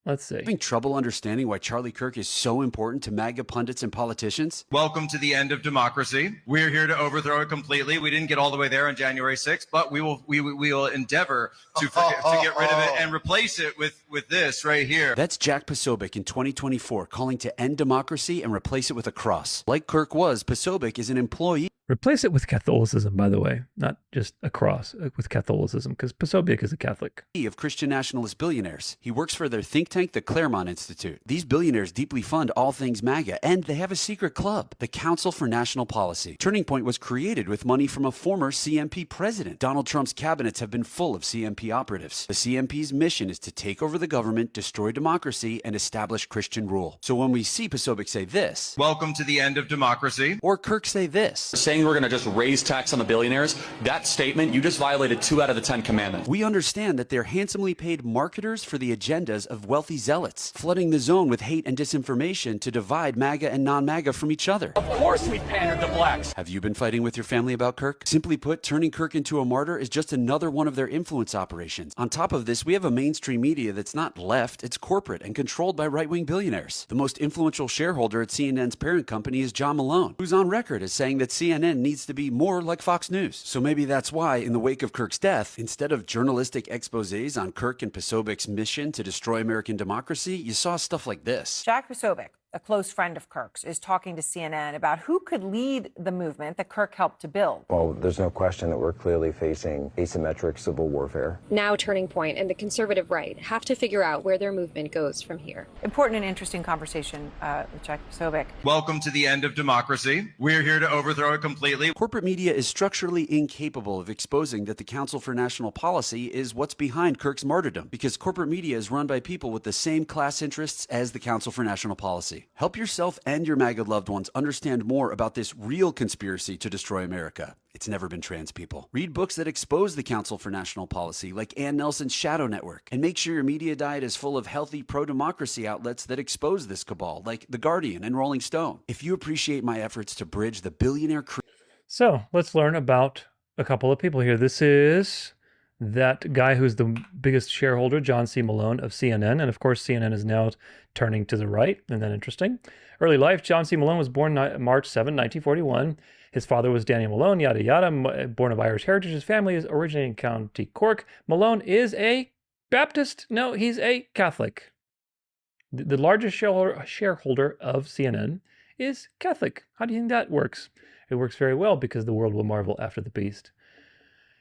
Let's see.
Having trouble understanding why Charlie Kirk is so important to MAGA pundits and politicians?
Welcome to the end of democracy. We're here to overthrow it completely. We didn't get all the way there on January 6th, but we will endeavor to get rid of it and replace it with this right here.
That's Jack Posobiec in 2024 calling to end democracy and replace it with a cross. Like Kirk was, Posobiec is an employee.
Replace it with Catholicism, by the way, not just a cross, with Catholicism, because Posobiec is a Catholic.
Of Christian nationalist billionaires. He works for their think tank, the Claremont Institute. These billionaires deeply fund all things MAGA, and they have a secret club, the Council for National Policy. Turning Point was created with money from a former CMP president. Donald Trump's cabinets have been full of CMP operatives. The CMP's mission is to take over the government, destroy democracy, and establish Christian rule. So when we see Posobiec say this,
welcome to the end of democracy,
or Kirk say this,
saying we're going to just raise tax on the billionaires, that statement, you just violated 2 out of the 10 commandments.
we understand that they're handsomely paid marketers for the agendas of wealthy zealots, flooding the zone with hate and disinformation to divide MAGA and non-MAGA from each other.
Of course we pandered to blacks.
Have you been fighting with your family about Kirk? Simply put, turning Kirk into a martyr is just another one of their influence operations. On top of this, we have a mainstream media that's not left, it's corporate and controlled by right-wing billionaires. The most influential shareholder at CNN's parent company is John Malone, who's on record as saying that CNN needs to be more like Fox News. So maybe that's why, in the wake of Kirk's death, instead of journalistic exposés on Kirk and Posobiec's mission to destroy American democracy, you saw stuff like this.
Jack Posobiec, a close friend of Kirk's, is talking to CNN about who could lead the movement that Kirk helped to build.
Well, there's no question that we're clearly facing asymmetric civil warfare.
Now Turning Point and the conservative right have to figure out where their movement goes from here.
Important and interesting conversation with Jack Sobick.
Welcome to the end of democracy. We're here to overthrow it completely.
Corporate media is structurally incapable of exposing that the Council for National Policy is what's behind Kirk's martyrdom, because corporate media is run by people with the same class interests as the Council for National Policy. Help yourself and your MAGA loved ones understand more about this real conspiracy to destroy America. It's never been trans people. Read books that expose the Council for National Policy, like Ann Nelson's Shadow Network. And make sure your media diet is full of healthy pro-democracy outlets that expose this cabal, like The Guardian and Rolling Stone. If you appreciate my efforts to bridge the billionaire...
So let's learn about a couple of people here. This is that guy who's the biggest shareholder, John C. Malone of CNN. And of course, CNN is now turning to the right. Isn't that interesting? Early life, John C. Malone was born March 7, 1941. His father was Daniel Malone, yada yada, born of Irish heritage. His family is originating in County Cork. Malone is a Baptist. No, he's a Catholic. The largest shareholder of CNN is Catholic. How do you think that works? It works very well, because the world will marvel after the beast.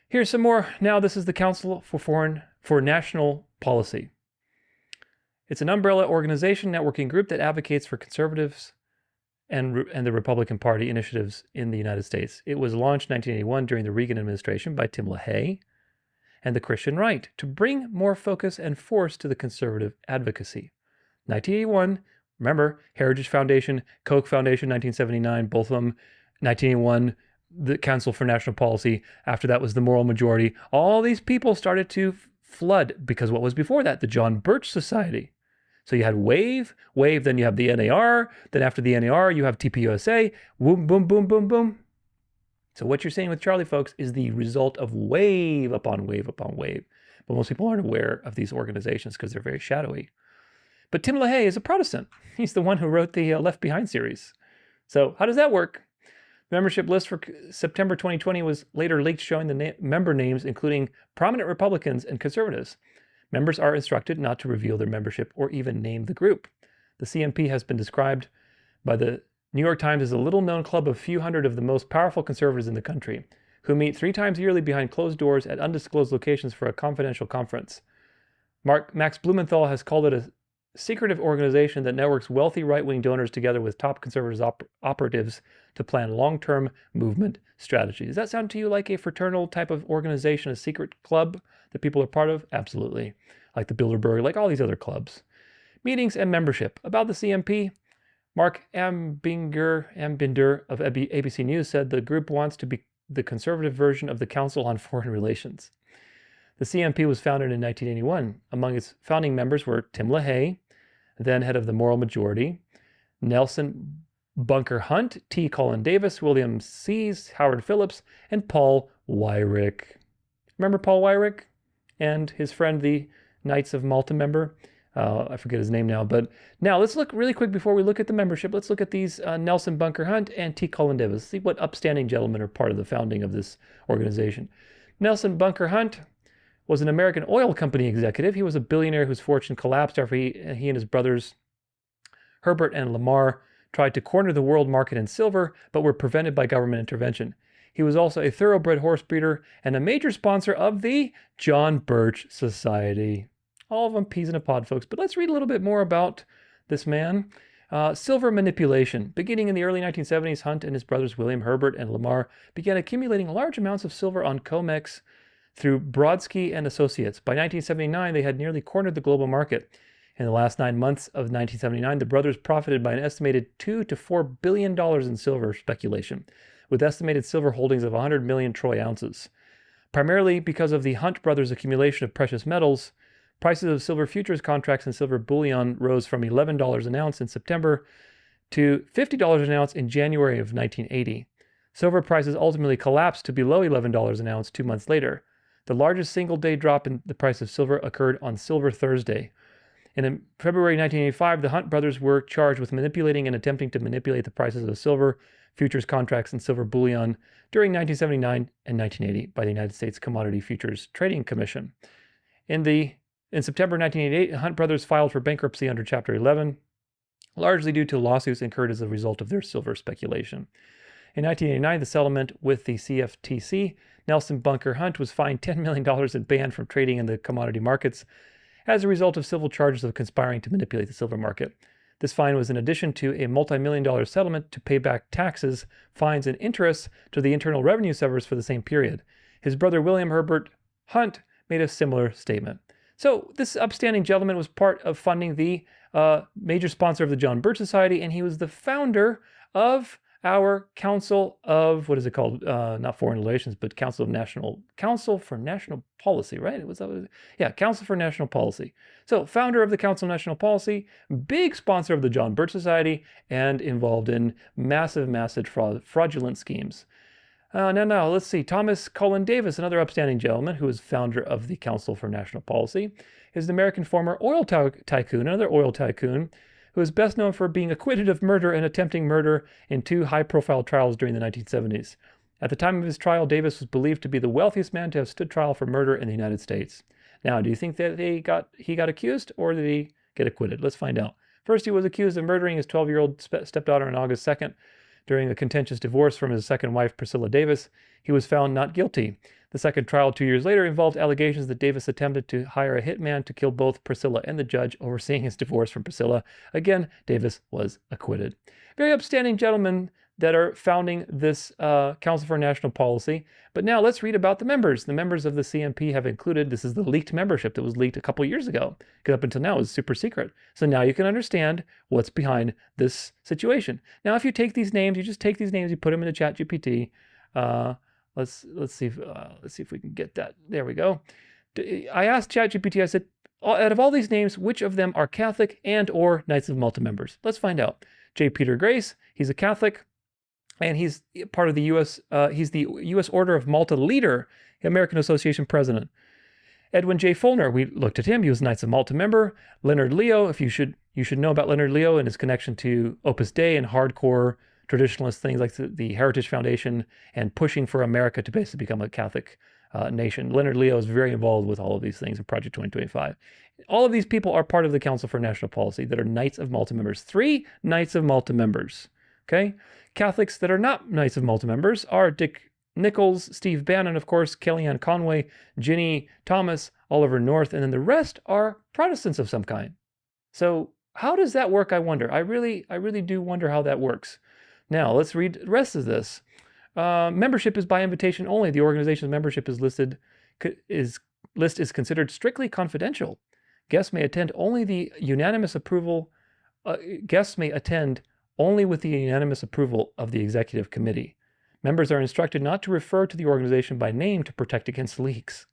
Here's some more. Now, this is the Council for National Policy. It's an umbrella organization networking group that advocates for conservatives and the Republican Party initiatives in the United States. It was launched in 1981 during the Reagan administration by Tim LaHaye and the Christian right to bring more focus and force to the conservative advocacy. 1981, remember, Heritage Foundation, Koch Foundation, 1979, both of them. 1981, the Council for National Policy. After that was the Moral Majority. All these people started to flood, because what was before that? The John Birch Society. So you had WAVE, then you have the NAR, then after the NAR, you have TPUSA, boom, boom, boom, boom, boom. So what you're seeing with Charlie, folks, is the result of wave upon wave upon wave. But most people aren't aware of these organizations because they're very shadowy. But Tim LaHaye is a Protestant. He's the one who wrote the Left Behind series. So how does that work? The membership list for September 2020 was later leaked, showing the member names, including prominent Republicans and conservatives. Members are instructed not to reveal their membership or even name the group. The CNP has been described by the New York Times as a little-known club of a few hundred of the most powerful conservatives in the country, who meet 3 times yearly behind closed doors at undisclosed locations for a confidential conference. Max Blumenthal has called it a secretive organization that networks wealthy right-wing donors together with top conservative operatives to plan long-term movement strategy. Does that sound to you like a fraternal type of organization, a secret club that people are part of? Absolutely. Like the Bilderberg, like all these other clubs. Meetings and membership. About the CNP, Mark Ambinder of ABC News said the group wants to be the conservative version of the Council on Foreign Relations. The CNP was founded in 1981. Among its founding members were Tim LaHaye, then head of the Moral Majority, Nelson Bunker Hunt, T. Colin Davis, William Sees, Howard Phillips, and Paul Weyrich. Remember Paul Weyrich and his friend, the Knights of Malta member? I forget his name now. But now let's look really quick before we look at the membership. Let's look at these Nelson Bunker Hunt and T. Colin Davis. See what upstanding gentlemen are part of the founding of this organization. Nelson Bunker Hunt was an American oil company executive. He was a billionaire whose fortune collapsed after he and his brothers Herbert and Lamar tried to corner the world market in silver, but were prevented by government intervention. He was also a thoroughbred horse breeder and a major sponsor of the John Birch Society. All of them peas in a pod, folks. But let's read a little bit more about this man. Silver manipulation. Beginning in the early 1970s, Hunt and his brothers William, Herbert, and Lamar began accumulating large amounts of silver on COMEX through Brodsky and Associates. By 1979, they had nearly cornered the global market. In the last 9 months of 1979, the brothers profited by an estimated $2 to $4 billion in silver speculation, with estimated silver holdings of 100 million troy ounces. Primarily because of the Hunt brothers' accumulation of precious metals, prices of silver futures contracts and silver bullion rose from $11 an ounce in September to $50 an ounce in January of 1980. Silver prices ultimately collapsed to below $11 an ounce 2 months later. The largest single-day drop in the price of silver occurred on Silver Thursday. And in February 1985, the Hunt brothers were charged with manipulating and attempting to manipulate the prices of silver, futures contracts, and silver bullion during 1979 and 1980 by the United States Commodity Futures Trading Commission. In September 1988, the Hunt brothers filed for bankruptcy under Chapter 11. largely due to lawsuits incurred as a result of their silver speculation. In 1989, the settlement with the CFTC, Nelson Bunker Hunt was fined $10 million and banned from trading in the commodity markets as a result of civil charges of conspiring to manipulate the silver market. This fine was in addition to a multi-million-dollar settlement to pay back taxes, fines, and interest to the Internal Revenue Service for the same period. His brother William Herbert Hunt made a similar statement. So this upstanding gentleman was part of funding the major sponsor of the John Birch Society, and he was the founder of our Council of, what is it called? Not Foreign Relations, but Council for National Policy, right? It was, yeah, Council for National Policy. So founder of the Council of National Policy, big sponsor of the John Birch Society, and involved in massive fraudulent schemes. Now, let's see. Thomas Cullen Davis, another upstanding gentleman who is founder of the Council for National Policy, is an American former oil tycoon, another oil tycoon, who is best known for being acquitted of murder and attempting murder in 2 high-profile trials during the 1970s. At the time of his trial, Davis was believed to be the wealthiest man to have stood trial for murder in the United States. Now, do you think that he got accused, or did he get acquitted? Let's find out. First, he was accused of murdering his 12-year-old stepdaughter on August 2nd during a contentious divorce from his second wife, Priscilla Davis. He was found not guilty. The second trial 2 years later involved allegations that Davis attempted to hire a hitman to kill both Priscilla and the judge overseeing his divorce from Priscilla. Again, Davis was acquitted. Very upstanding gentlemen that are founding this Council for National Policy. But now let's read about the members. The members of the CNP have included, this is the leaked membership that was leaked a couple years ago, because up until now it was super secret. So now you can understand what's behind this situation. Now, if you take these names, you just take these names, you put them into ChatGPT. Let's see if we can get that. There we go. I asked ChatGPT, I said, out of all these names, which of them are Catholic and or Knights of Malta members? Let's find out. J. Peter Grace, he's a Catholic, and he's part of the he's the U.S. Order of Malta leader, American Association president. Edwin J. Fulner, we looked at him. He was a Knights of Malta member. Leonard Leo, you should know about Leonard Leo and his connection to Opus Dei and hardcore traditionalist things like the Heritage Foundation and pushing for America to basically become a Catholic nation. Leonard Leo is very involved with all of these things in Project 2025. All of these people are part of the Council for National Policy that are Knights of Malta members. 3 Knights of Malta members. Okay? Catholics that are not Knights of Malta members are Dick Nichols, Steve Bannon, of course, Kellyanne Conway, Ginny Thomas, Oliver North, and then the rest are Protestants of some kind. So how does that work, I wonder? I really do wonder how that works. Now, let's read the rest of this. Membership is by invitation only. The organization's membership list is considered strictly confidential. Guests may attend only the unanimous approval. Guests may attend only with the unanimous approval of the executive committee. Members are instructed not to refer to the organization by name to protect against leaks.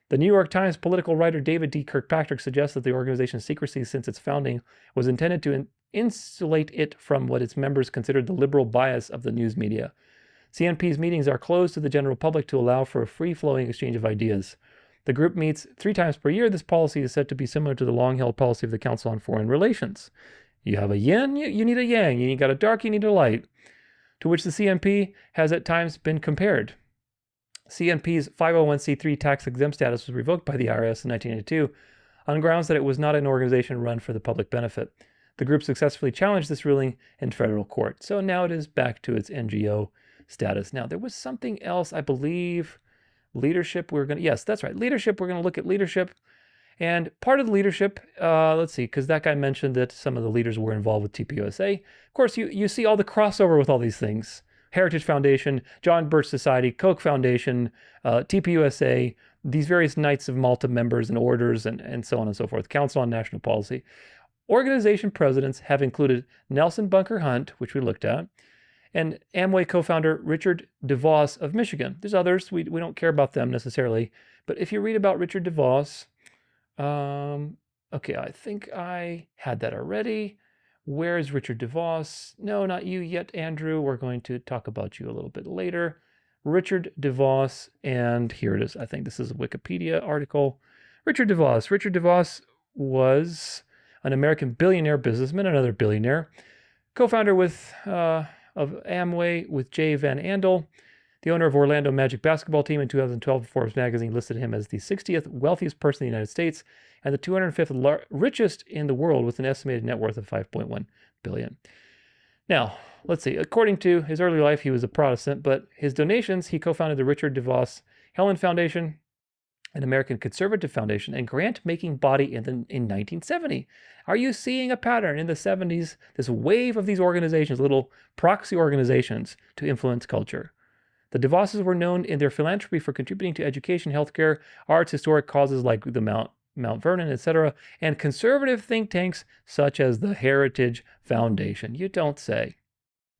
The New York Times political writer David D. Kirkpatrick suggests that the organization's secrecy since its founding was intended to insulate it from what its members considered the liberal bias of the news media. CNP's meetings are closed to the general public to allow for a free-flowing exchange of ideas. The group meets 3 times per year. This policy is said to be similar to the long-held policy of the Council on Foreign Relations. You have a yin, you need a yang. You got a dark, you need a light, to which the CNP has at times been compared. CNP's 501c3 tax-exempt status was revoked by the IRS in 1982 on grounds that it was not an organization run for the public benefit. The group successfully challenged this ruling in federal court. So now it is back to its NGO status. Now, there was something else, I believe, leadership. Yes, that's right, leadership. We're going to look at leadership. And part of the leadership, let's see, because that guy mentioned that some of the leaders were involved with TPUSA. Of course, you see all the crossover with all these things. Heritage Foundation, John Birch Society, Koch Foundation, TPUSA, these various Knights of Malta members and orders, and so on and so forth. Council on National Policy. Organization presidents have included Nelson Bunker Hunt, which we looked at, and Amway co-founder Richard DeVos of Michigan. There's others. We don't care about them necessarily. But if you read about Richard DeVos, okay, I think I had that already. Where is Richard DeVos? No, not you yet, Andrew. We're going to talk about you a little bit later. Richard DeVos, and here it is. I think this is a Wikipedia article. Richard DeVos. Richard DeVos was an American billionaire businessman, another billionaire, co-founder of Amway with Jay Van Andel, the owner of Orlando Magic basketball team. In 2012, Forbes magazine listed him as the 60th wealthiest person in the United States. and the 205th richest in the world with an estimated net worth of $5.1 billion. Now, let's see. According to his early life, he was a Protestant, but his donations, he co-founded the Richard DeVos Helen Foundation, an American Conservative Foundation, and grant-making body in 1970. Are you seeing a pattern in the 70s? This wave of these organizations, little proxy organizations, to influence culture. The DeVosses were known in their philanthropy for contributing to education, healthcare, arts, historic causes like the Mount Vernon, etc., and conservative think tanks such as the Heritage Foundation. You don't say.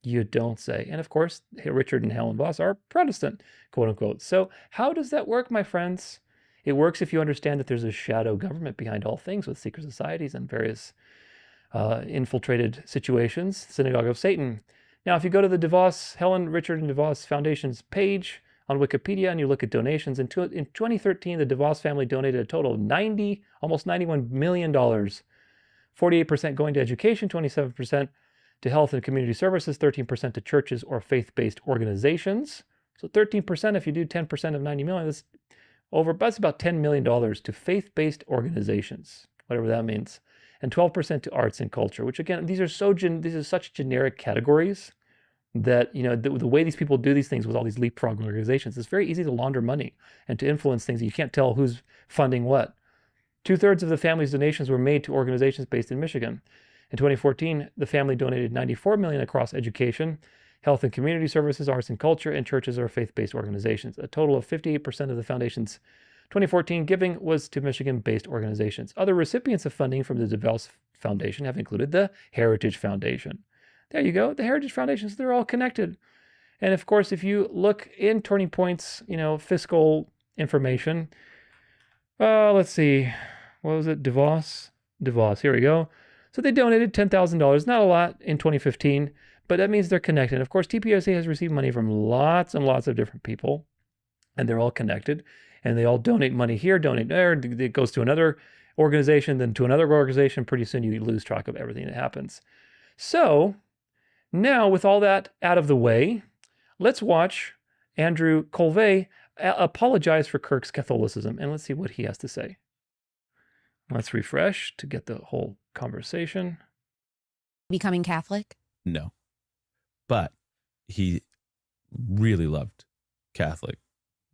You don't say. And of course, Richard and Helen Voss are Protestant, quote unquote. So how does that work, my friends? It works if you understand that there's a shadow government behind all things with secret societies and various infiltrated situations. Synagogue of Satan. Now, if you go to the DeVos, Helen, Richard, and DeVos Foundation's page on Wikipedia and you look at donations, in 2013, the DeVos family donated a total of almost $91 million, 48% going to education, 27% to health and community services, 13% to churches or faith-based organizations. So 13%, if you do 10% of 90 million, that's about $10 million to faith-based organizations, whatever that means. And 12% to arts and culture, which again, these are such generic categories that, you know, the way these people do these things with all these leapfrog organizations, it's very easy to launder money and to influence things. You can't tell who's funding what. 2/3 of the family's donations were made to organizations based in Michigan. In 2014, the family donated $94 million across education, health and community services, arts and culture, and churches or faith-based organizations. A total of 58% of the foundation's 2014 giving was to Michigan-based organizations. Other recipients of funding from the DeVos Foundation have included the Heritage Foundation. There you go, the Heritage Foundations, they're all connected. And of course, if you look in Turning Point's, fiscal information, let's see, what was it, DeVos, here we go. So they donated $10,000, not a lot in 2015, but that means they're connected. Of course, TPOC has received money from lots and lots of different people, and they're all connected. And they all donate money here, donate there. It goes to another organization, then to another organization. Pretty soon you lose track of everything that happens. So now with all that out of the way, let's watch Andrew Colvey apologize for Kirk's Catholicism. And let's see what he has to say. Let's refresh to get the whole conversation.
Becoming Catholic?
No. But he really loved Catholic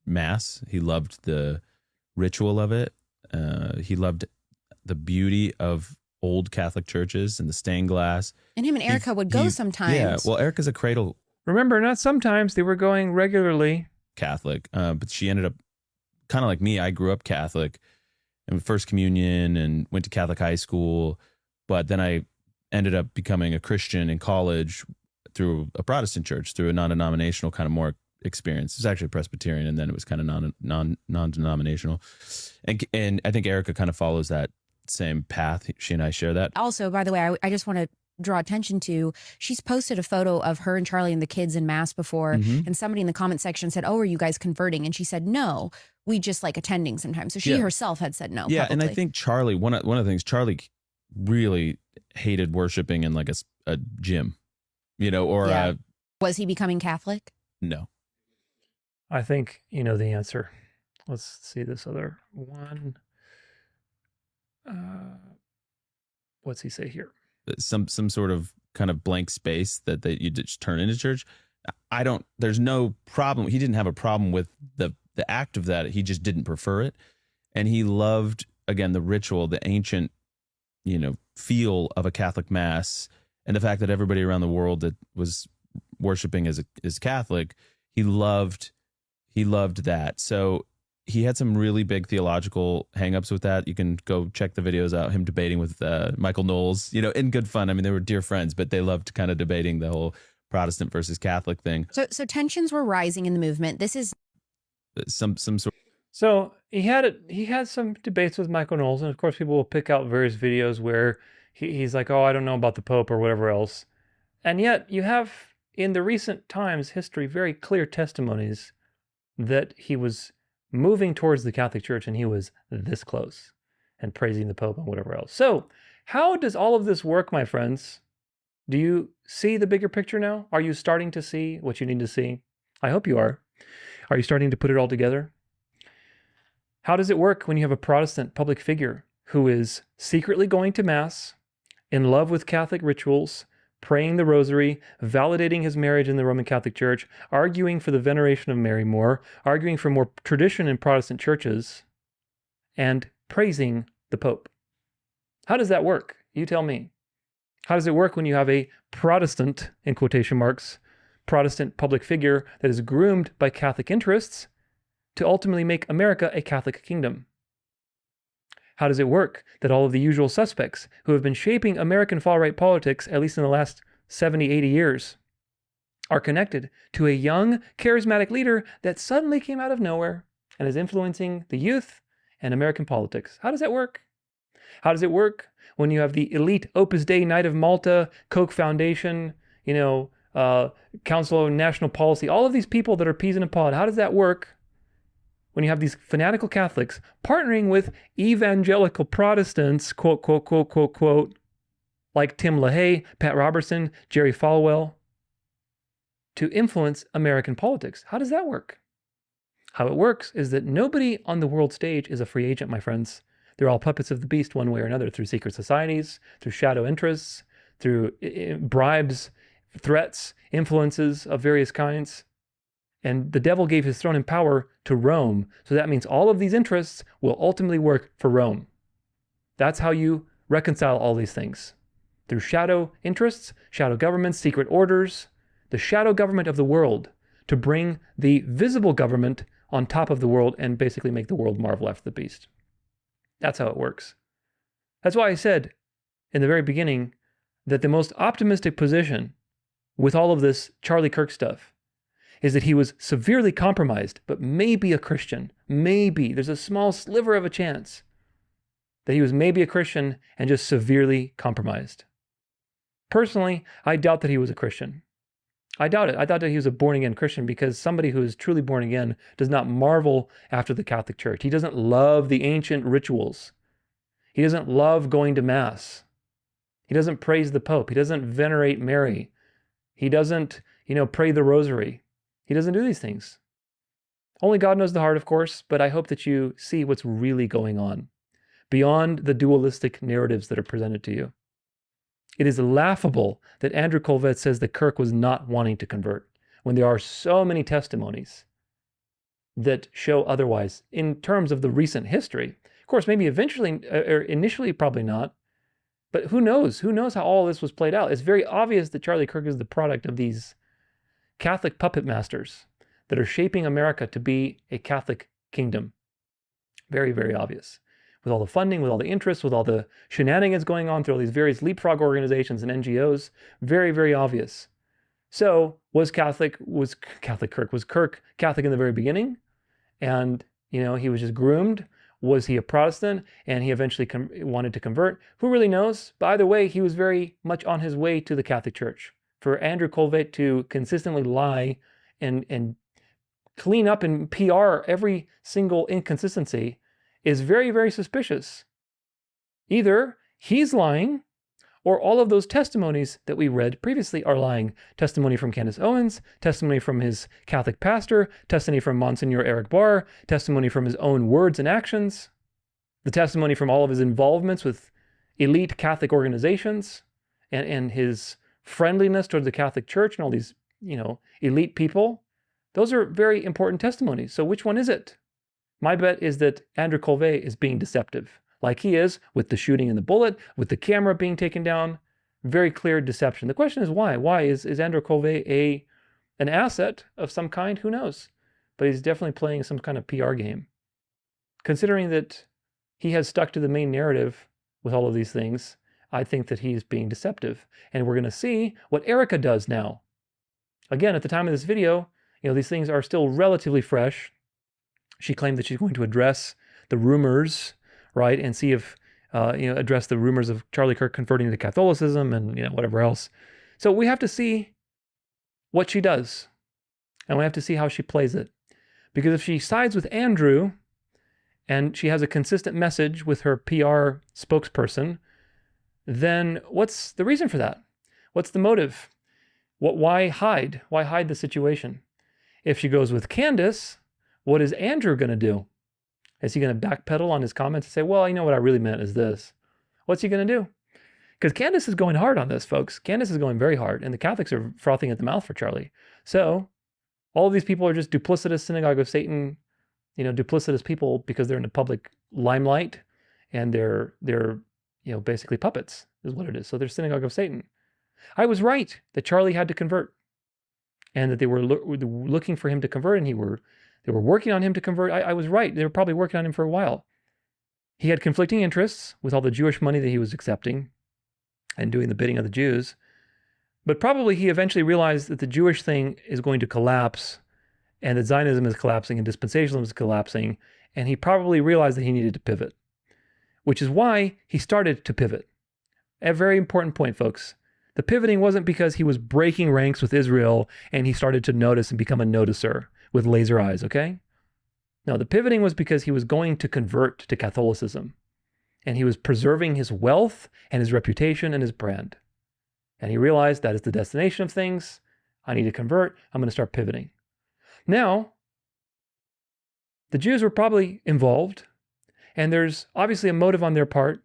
Mass. He loved the ritual of it. He loved the beauty of old Catholic churches and the stained glass.
And him and Erica would go sometimes.
Yeah, well, Erica's a cradle.
Remember, not sometimes, they were going regularly.
Catholic, but she ended up kind of like me. I grew up Catholic and First Communion and went to Catholic high school, but then I ended up becoming a Christian in college through a Protestant church, through a non-denominational kind of more experience. It's actually Presbyterian, and then it was kind of non-denominational. And I think Erica kind of follows that same path. She and I share that.
Also, by the way, I just want to draw attention to, she's posted a photo of her and Charlie and the kids in Mass before, and somebody in the comment section said, "Oh, are you guys converting?" And she said, "No, we just like attending sometimes." So she herself had said no.
Yeah,
publicly.
and I think Charlie, one of the things, Charlie really hated worshiping in like a gym, or
was he becoming Catholic?
No.
I think you know the answer. Let's see this other one. What's he say here?
Some sort of kind of blank space that you just turn into church. There's no problem. He didn't have a problem with the act of that. He just didn't prefer it. And he loved, again, the ritual, the ancient, feel of a Catholic Mass, and the fact that everybody around the world that was worshiping as Catholic, he loved that. So he had some really big theological hangups with that. You can go check the videos out, him debating with Michael Knowles, in good fun. I mean, they were dear friends, but they loved kind of debating the whole Protestant versus Catholic thing.
So tensions were rising in the movement. This is
some sort.
So he had some debates with Michael Knowles, and of course people will pick out various videos where he's like, "Oh, I don't know about the Pope," or whatever else. And yet you have in the recent times history very clear testimonies that he was moving towards the Catholic Church and he was this close and praising the Pope and whatever else. So how does all of this work, my friends? Do you see the bigger picture now? Are you starting to see what you need to see? I hope you are. Are you starting to put it all together? How does it work when you have a Protestant public figure who is secretly going to Mass, in love with Catholic rituals, praying the rosary, validating his marriage in the Roman Catholic Church, arguing for the veneration of Mary more, arguing for more tradition in Protestant churches, and praising the Pope. How does that work? You tell me. How does it work when you have a Protestant, in quotation marks, Protestant public figure that is groomed by Catholic interests to ultimately make America a Catholic kingdom? How does it work that all of the usual suspects who have been shaping American far-right politics, at least in the last 70, 80 years, are connected to a young, charismatic leader that suddenly came out of nowhere and is influencing the youth and American politics? How does that work? How does it work when you have the elite Opus Dei Knight of Malta, Koch Foundation, Council on National Policy, all of these people that are peas in a pod? How does that work when you have these fanatical Catholics partnering with evangelical Protestants, quote, quote, quote, quote, quote, like Tim LaHaye, Pat Robertson, Jerry Falwell, to influence American politics? How does that work? How it works is that nobody on the world stage is a free agent, my friends. They're all puppets of the beast one way or another, through secret societies, through shadow interests, through bribes, threats, influences of various kinds. And the devil gave his throne and power to Rome. So that means all of these interests will ultimately work for Rome. That's how you reconcile all these things. Through shadow interests, shadow governments, secret orders, the shadow government of the world, to bring the visible government on top of the world and basically make the world marvel after the beast. That's how it works. That's why I said in the very beginning that the most optimistic position with all of this Charlie Kirk stuff is that he was severely compromised, but maybe a Christian. Maybe. There's a small sliver of a chance that he was maybe a Christian and just severely compromised. Personally, I doubt that he was a Christian. I doubt it. I thought that he was a born-again Christian, because somebody who is truly born again does not marvel after the Catholic Church. He doesn't love the ancient rituals. He doesn't love going to Mass. He doesn't praise the Pope. He doesn't venerate Mary. He doesn't, pray the rosary. He doesn't do these things. Only God knows the heart, of course, but I hope that you see what's really going on beyond the dualistic narratives that are presented to you. It is laughable that Andrew Colvett says that Kirk was not wanting to convert, when there are so many testimonies that show otherwise in terms of the recent history. Of course, maybe eventually, or initially probably not, but who knows? Who knows how all this was played out? It's very obvious that Charlie Kirk is the product of these Catholic puppet masters that are shaping America to be a Catholic kingdom. Very, very obvious. With all the funding, with all the interest, with all the shenanigans going on through all these various leapfrog organizations and NGOs, very, very obvious. So was Kirk Catholic in the very beginning? And, he was just groomed? Was he a Protestant and he eventually wanted to convert? Who really knows? By the way, he was very much on his way to the Catholic Church. For Andrew Colvett to consistently lie and clean up and PR every single inconsistency is very, very suspicious. Either he's lying, or all of those testimonies that we read previously are lying. Testimony from Candace Owens, testimony from his Catholic pastor, testimony from Monsignor Eric Barr, testimony from his own words and actions, the testimony from all of his involvements with elite Catholic organizations, and his friendliness toward the Catholic Church and all these, elite people. Those are very important testimonies. So which one is it? My bet is that Andrew Colvett is being deceptive, like he is with the shooting and the bullet, with the camera being taken down. Very clear deception. The question is why? Why is Andrew Colvett an asset of some kind? Who knows? But he's definitely playing some kind of PR game. Considering that he has stuck to the main narrative with all of these things, I think that he's being deceptive. And we're going to see what Erica does now. Again, at the time of this video, these things are still relatively fresh. She claimed that she's going to address the rumors, right, and see if, address the rumors of Charlie Kirk converting to Catholicism and, whatever else. So we have to see what she does, and we have to see how she plays it. Because if she sides with Andrew, and she has a consistent message with her PR spokesperson, then what's the reason for that? What's the motive? Why hide? Why hide the situation? If she goes with Candace, what is Andrew going to do? Is he going to backpedal on his comments and say, well, you know what I really meant is this? What's he going to do? Because Candace is going hard on this, folks. Candace is going very hard, and the Catholics are frothing at the mouth for Charlie. So all of these people are just duplicitous synagogue of Satan, duplicitous people because they're in the public limelight, and they're basically puppets is what it is. So they're synagogue of Satan. I was right that Charlie had to convert, and that they were looking for him to convert, and they were working on him to convert. I was right. They were probably working on him for a while. He had conflicting interests with all the Jewish money that he was accepting and doing the bidding of the Jews. But probably he eventually realized that the Jewish thing is going to collapse, and that Zionism is collapsing and dispensationalism is collapsing. And he probably realized that he needed to pivot, which is why he started to pivot. A very important point, folks. The pivoting wasn't because he was breaking ranks with Israel and he started to notice and become a noticer with laser eyes, okay? No, the pivoting was because he was going to convert to Catholicism, and he was preserving his wealth and his reputation and his brand. And he realized that is the destination of things. I need to convert. I'm going to start pivoting. Now, the Jews were probably involved, and there's obviously a motive on their part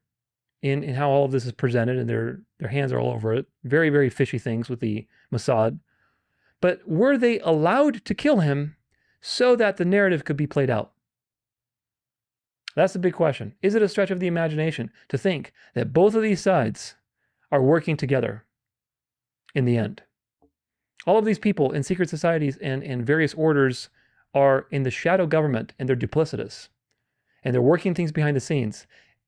in how all of this is presented, and their hands are all over it. Very, very fishy things with the Mossad. But were they allowed to kill him so that the narrative could be played out? That's the big question. Is it a stretch of the imagination to think that both of these sides are working together in the end? All of these people in secret societies and in various orders are in the shadow government, and they're duplicitous, and they're working things behind the scenes.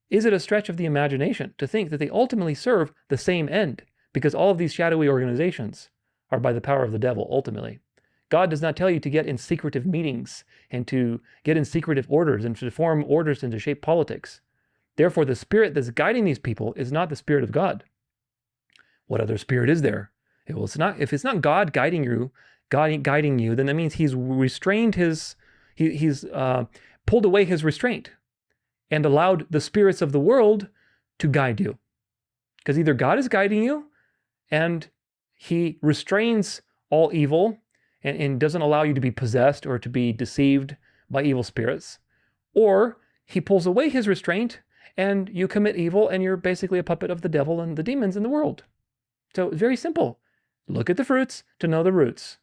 Is it a stretch of the imagination to think that they ultimately serve the same end? Because all of these shadowy organizations are by the power of the devil, ultimately. God does not tell you to get in secretive meetings and to get in secretive orders and to form orders and to shape politics. Therefore, the spirit that's guiding these people is not the spirit of God. What other spirit is there? If it's not God guiding you, then that means he's restrained he's pulled away his restraint and allowed the spirits of the world to guide you. Because either God is guiding you and he restrains all evil and doesn't allow you to be possessed or to be deceived by evil spirits, or he pulls away his restraint and you commit evil and you're basically a puppet of the devil and the demons in the world. So it's very simple. Look at the fruits to know the roots.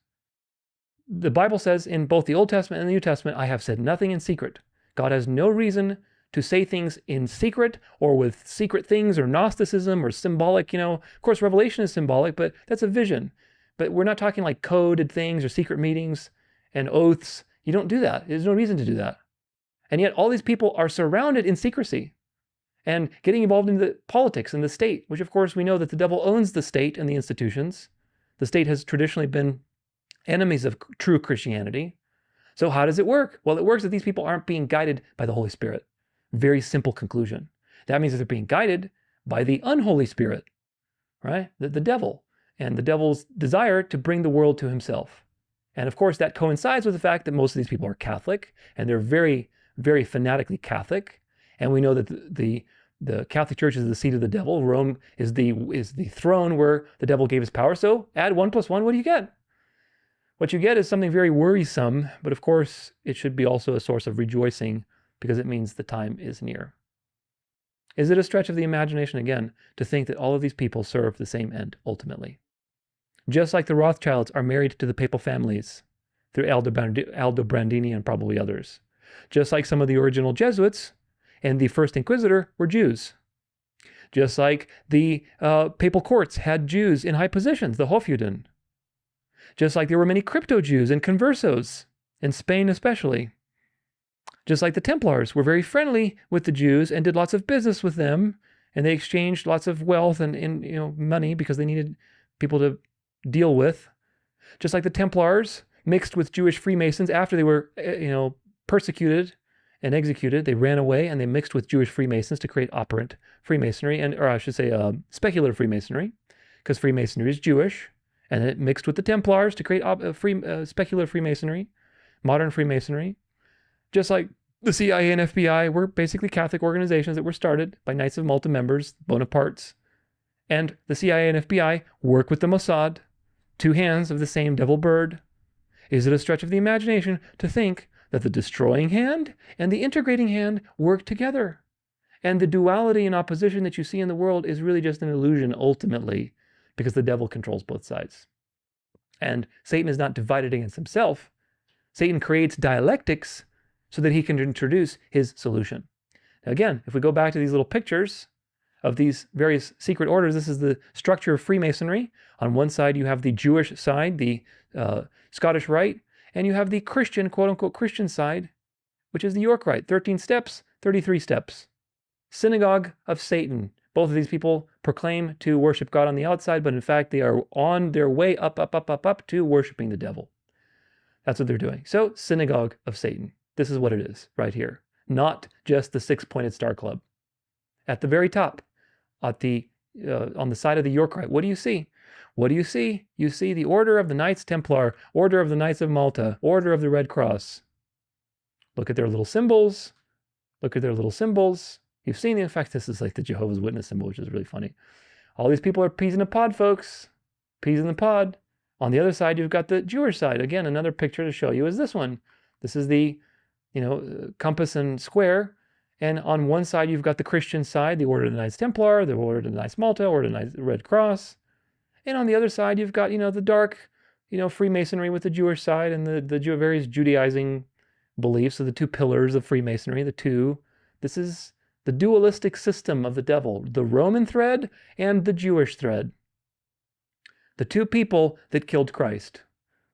The Bible says in both the Old Testament and the New Testament, I have said nothing in secret. God has no reason to say things in secret or with secret things or Gnosticism or symbolic, Of course, Revelation is symbolic, but that's a vision. But we're not talking like coded things or secret meetings and oaths. You don't do that. There's no reason to do that. And yet all these people are surrounded in secrecy and getting involved in the politics and the state, which of course we know that the devil owns the state and the institutions. The state has traditionally been enemies of true Christianity. So how does it work? Well, it works that these people aren't being guided by the Holy Spirit. Very simple conclusion. That means that they're being guided by the unholy spirit, right? The devil, and the devil's desire to bring the world to himself. And of course, that coincides with the fact that most of these people are Catholic, and they're very, very fanatically Catholic. And we know that the Catholic Church is the seat of the devil. Rome is the throne where the devil gave his power. So add 1 + 1, what do you get? What you get is something very worrisome, but of course, it should be also a source of rejoicing because it means the time is near. Is it a stretch of the imagination, again, to think that all of these people serve the same end ultimately? Just like the Rothschilds are married to the papal families through Aldobrandini and probably others. Just like some of the original Jesuits and the first Inquisitor were Jews. Just like the papal courts had Jews in high positions, the Hofjuden. Just like there were many crypto-Jews and conversos, in Spain especially. Just like the Templars were very friendly with the Jews and did lots of business with them, and they exchanged lots of wealth and money because they needed people to deal with. Just like the Templars mixed with Jewish Freemasons after they were persecuted and executed, they ran away and they mixed with Jewish Freemasons to create operant Freemasonry, or I should say speculative Freemasonry, because Freemasonry is Jewish, and it mixed with the Templars to create speculative Freemasonry, modern Freemasonry. Just like the CIA and FBI were basically Catholic organizations that were started by Knights of Malta members, Bonapartes. And the CIA and FBI work with the Mossad, two hands of the same devil bird. Is it a stretch of the imagination to think that the destroying hand and the integrating hand work together. And the duality and opposition that you see in the world is really just an illusion ultimately, because the devil controls both sides. And Satan is not divided against himself. Satan creates dialectics so that he can introduce his solution. Now again, if we go back to these little pictures of these various secret orders, this is the structure of Freemasonry. On one side, you have the Jewish side, the Scottish Rite, and you have the Christian, quote-unquote Christian side, which is the York Rite, 13 steps, 33 steps. Synagogue of Satan. Both of these people proclaim to worship God on the outside, but in fact, they are on their way up to worshiping the devil. That's what they're doing. So, Synagogue of Satan. This is what it is right here. Not just the six-pointed star club. At the very top, at the on the side of the York Rite, what do you see? What do you see? You see the Order of the Knights Templar, Order of the Knights of Malta, Order of the Red Cross. Look at their little symbols. Look at their little symbols. You've seen, in fact, this is like the Jehovah's Witness symbol, which is really funny. All these people are peas in a pod, folks. Peas in the pod. On the other side, you've got the Jewish side. Again, another picture to show you is this one. This is the, compass and square. And on one side, you've got the Christian side, the Order of the Knights Templar, the Order of the Knights Malta, Order of the Knights Red Cross. And on the other side, you've got, the dark, Freemasonry with the Jewish side and the various Judaizing beliefs. So the two pillars of Freemasonry, this is the dualistic system of the devil, the Roman thread and the Jewish thread. The two people that killed Christ.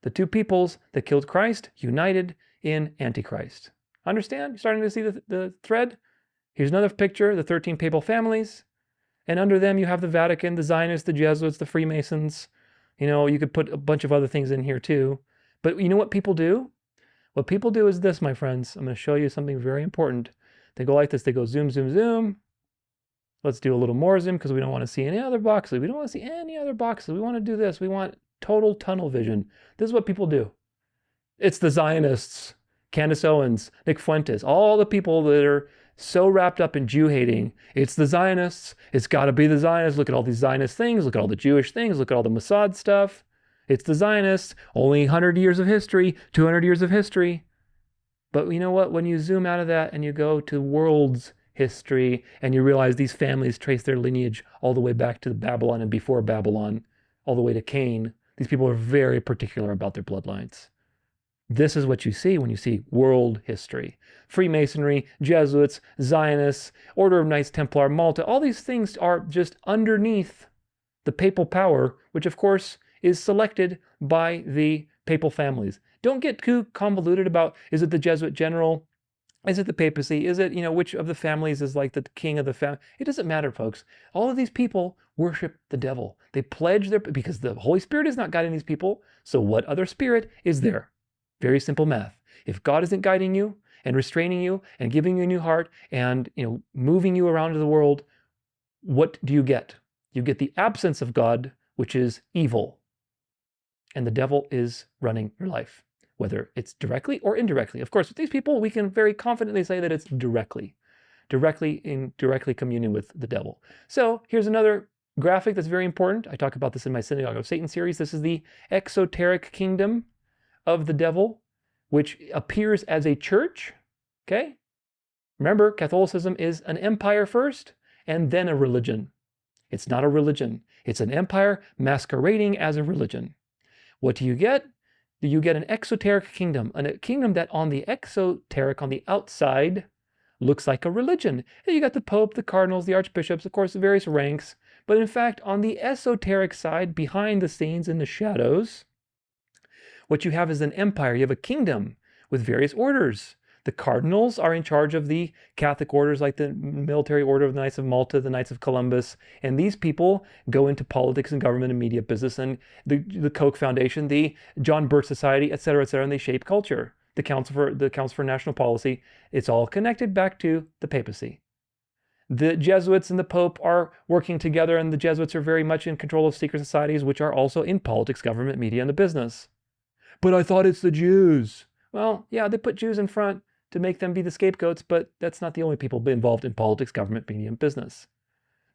The two peoples that killed Christ united in Antichrist. Understand? You're starting to see the thread? Here's another picture, the 13 papal families. And under them you have the Vatican, the Zionists, the Jesuits, the Freemasons. You could put a bunch of other things in here too. But you know what people do? What people do is this, my friends. I'm going to show you something very important. They go like this. They go zoom, zoom, zoom. Let's do a little more zoom because we don't want to see any other boxes. We don't want to see any other boxes. We want to do this. We want total tunnel vision. This is what people do. It's the Zionists, Candace Owens, Nick Fuentes, all the people that are so wrapped up in Jew hating. It's the Zionists. It's got to be the Zionists. Look at all these Zionist things. Look at all the Jewish things. Look at all the Mossad stuff. It's the Zionists. Only 100 years of history, 200 years of history. But you know what? When you zoom out of that and you go to world's history and you realize these families trace their lineage all the way back to Babylon and before Babylon, all the way to Cain, these people are very particular about their bloodlines. This is what you see when you see world history. Freemasonry, Jesuits, Zionists, Order of Knights Templar, Malta, all these things are just underneath the papal power, which of course is selected by the papal families. Don't get too convoluted about, is it the Jesuit general? Is it the papacy? Is it, which of the families is like the king of the family? It doesn't matter, folks. All of these people worship the devil. They pledge because the Holy Spirit is not guiding these people. So what other spirit is there? Very simple math. If God isn't guiding you and restraining you and giving you a new heart and, moving you around the world, what do you get? You get the absence of God, which is evil. And the devil is running your life, whether it's directly or indirectly. Of course, with these people, we can very confidently say that it's directly communion with the devil. So here's another graphic that's very important. I talk about this in my Synagogue of Satan series. This is the exoteric kingdom of the devil, which appears as a church. Okay? Remember, Catholicism is an empire first and then a religion. It's not a religion. It's an empire masquerading as a religion. What do you get? You get an exoteric kingdom, a kingdom that on the exoteric, on the outside, looks like a religion. And you got the Pope, the cardinals, the archbishops, of course, the various ranks. But in fact, on the esoteric side, behind the scenes in the shadows, what you have is an empire. You have a kingdom with various orders. The cardinals are in charge of the Catholic orders like the Military Order of the Knights of Malta, the Knights of Columbus. And these people go into politics and government and media business and the Koch Foundation, the John Birch Society, et cetera, and they shape culture. The Council for National Policy, it's all connected back to the papacy. The Jesuits and the Pope are working together, and the Jesuits are very much in control of secret societies, which are also in politics, government, media, and the business. But I thought it's the Jews. Well, yeah, they put Jews in front to make them be the scapegoats, but that's not the only people involved in politics, government, media, and business.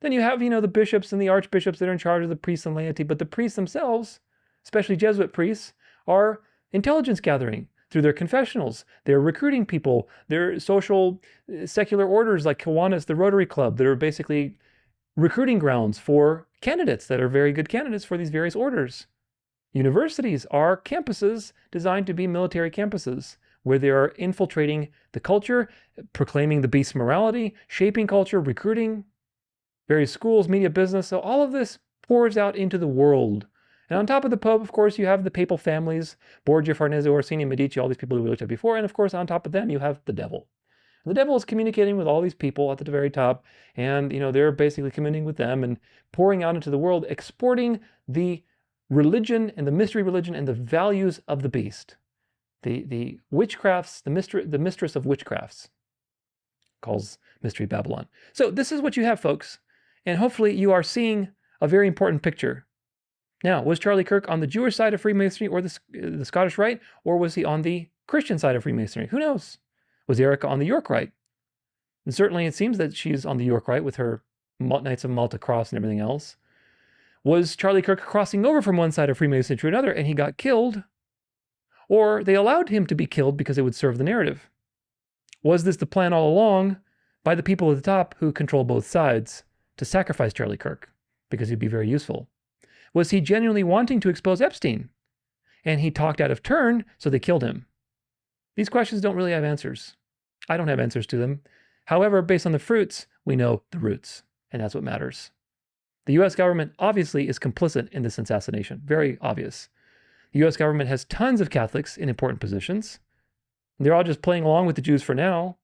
Then you have, the bishops and the archbishops that are in charge of the priests and laity, but the priests themselves, especially Jesuit priests, are intelligence gathering. through their confessionals. They're recruiting people. They're social secular orders like Kiwanis, the Rotary Club, that are basically recruiting grounds for candidates that are very good candidates for these various orders. Universities are campuses designed to be military campuses where they are infiltrating the culture, proclaiming the beast's morality, shaping culture, recruiting various schools, media, business. So all of this pours out into the world. And on top of the Pope, of course, you have the papal families, Borgia, Farnese, Orsini, Medici, all these people that we looked at before. And of course, on top of them, you have the devil. The devil is communicating with all these people at the very top, and they're basically communing with them and pouring out into the world, exporting the religion and the mystery religion and the values of the beast. The witchcrafts, the mistress of witchcrafts, calls Mystery Babylon. So this is what you have, folks, and hopefully you are seeing a very important picture. Now, was Charlie Kirk on the Jewish side of Freemasonry or the Scottish Rite, or was he on the Christian side of Freemasonry? Who knows? Was Erica on the York Rite? And certainly it seems that she's on the York Rite with her Knights of Malta cross and everything else. Was Charlie Kirk crossing over from one side of Freemasonry to another and he got killed? Or they allowed him to be killed because it would serve the narrative? Was this the plan all along by the people at the top who control both sides to sacrifice Charlie Kirk because he'd be very useful? Was he genuinely wanting to expose Epstein and he talked out of turn, so they killed him? These questions don't really have answers. I don't have answers to them. However, based on the fruits, we know the roots, and that's what matters. The US government obviously is complicit in this assassination, very obvious. The US government has tons of Catholics in important positions. They're all just playing along with the Jews for now.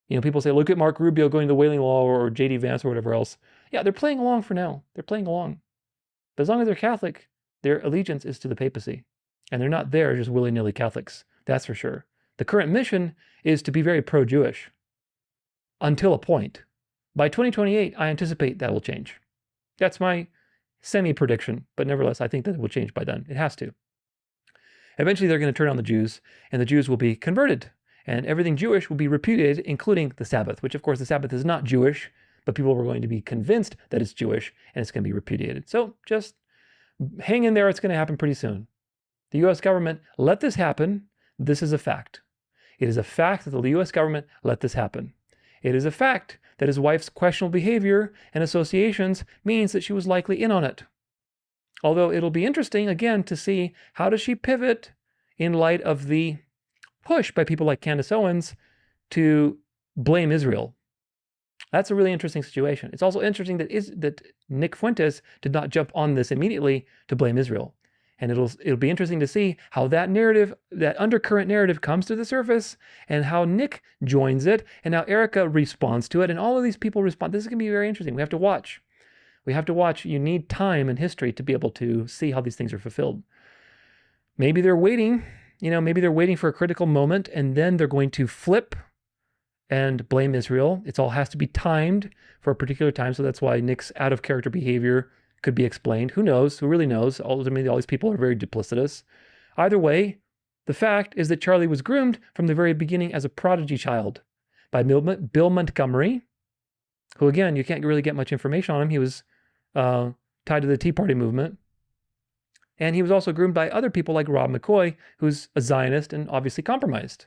People say, look at Mark Rubio going to the Wailing Wall or J.D. Vance or whatever else. Yeah, they're playing along for now. They're playing along. But as long as they're Catholic, their allegiance is to the papacy. And they're not there just willy-nilly Catholics. That's for sure. The current mission is to be very pro-Jewish until a point. By 2028, I anticipate that will change. That's my semi-prediction, but nevertheless, I think that it will change by then. It has to. Eventually, they're going to turn on the Jews, and the Jews will be converted, and everything Jewish will be repudiated, including the Sabbath, which, of course, the Sabbath is not Jewish, but people are going to be convinced that it's Jewish, and it's going to be repudiated. So just hang in there. It's going to happen pretty soon. The U.S. government let this happen. This is a fact. It is a fact that the U.S. government let this happen. It is a fact that his wife's questionable behavior and associations means that she was likely in on it. Although it'll be interesting, again, to see how does she pivot in light of the push by people like Candace Owens to blame Israel. That's a really interesting situation. It's also interesting that Nick Fuentes did not jump on this immediately to blame Israel. And it'll be interesting to see how that narrative, that undercurrent narrative, comes to the surface, and how Nick joins it, and how Erica responds to it, and all of these people respond. This is going to be very interesting. We have to watch. We have to watch. You need time and history to be able to see how these things are fulfilled. Maybe they're waiting, maybe they're waiting for a critical moment, and then they're going to flip and blame Israel. It all has to be timed for a particular time, so that's why Nick's out-of-character behavior could be explained. Who knows? Who really knows? Ultimately, all these people are very duplicitous. Either way, the fact is that Charlie was groomed from the very beginning as a prodigy child by Bill Montgomery, who, again, you can't really get much information on him. He was tied to the Tea Party movement. And he was also groomed by other people like Rob McCoy, who's a Zionist and obviously compromised.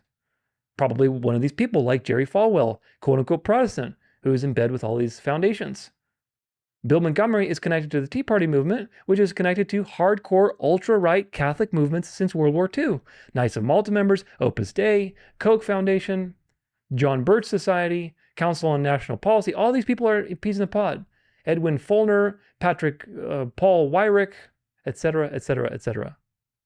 Probably one of these people like Jerry Falwell, quote-unquote Protestant, who is in bed with all these foundations. Bill Montgomery is connected to the Tea Party movement, which is connected to hardcore ultra-right Catholic movements since World War II. Knights of Malta members, Opus Dei, Koch Foundation, John Birch Society, Council on National Policy. All these people are peas in the pod. Edwin Follner, Paul Weyrich, etc., etc., etc.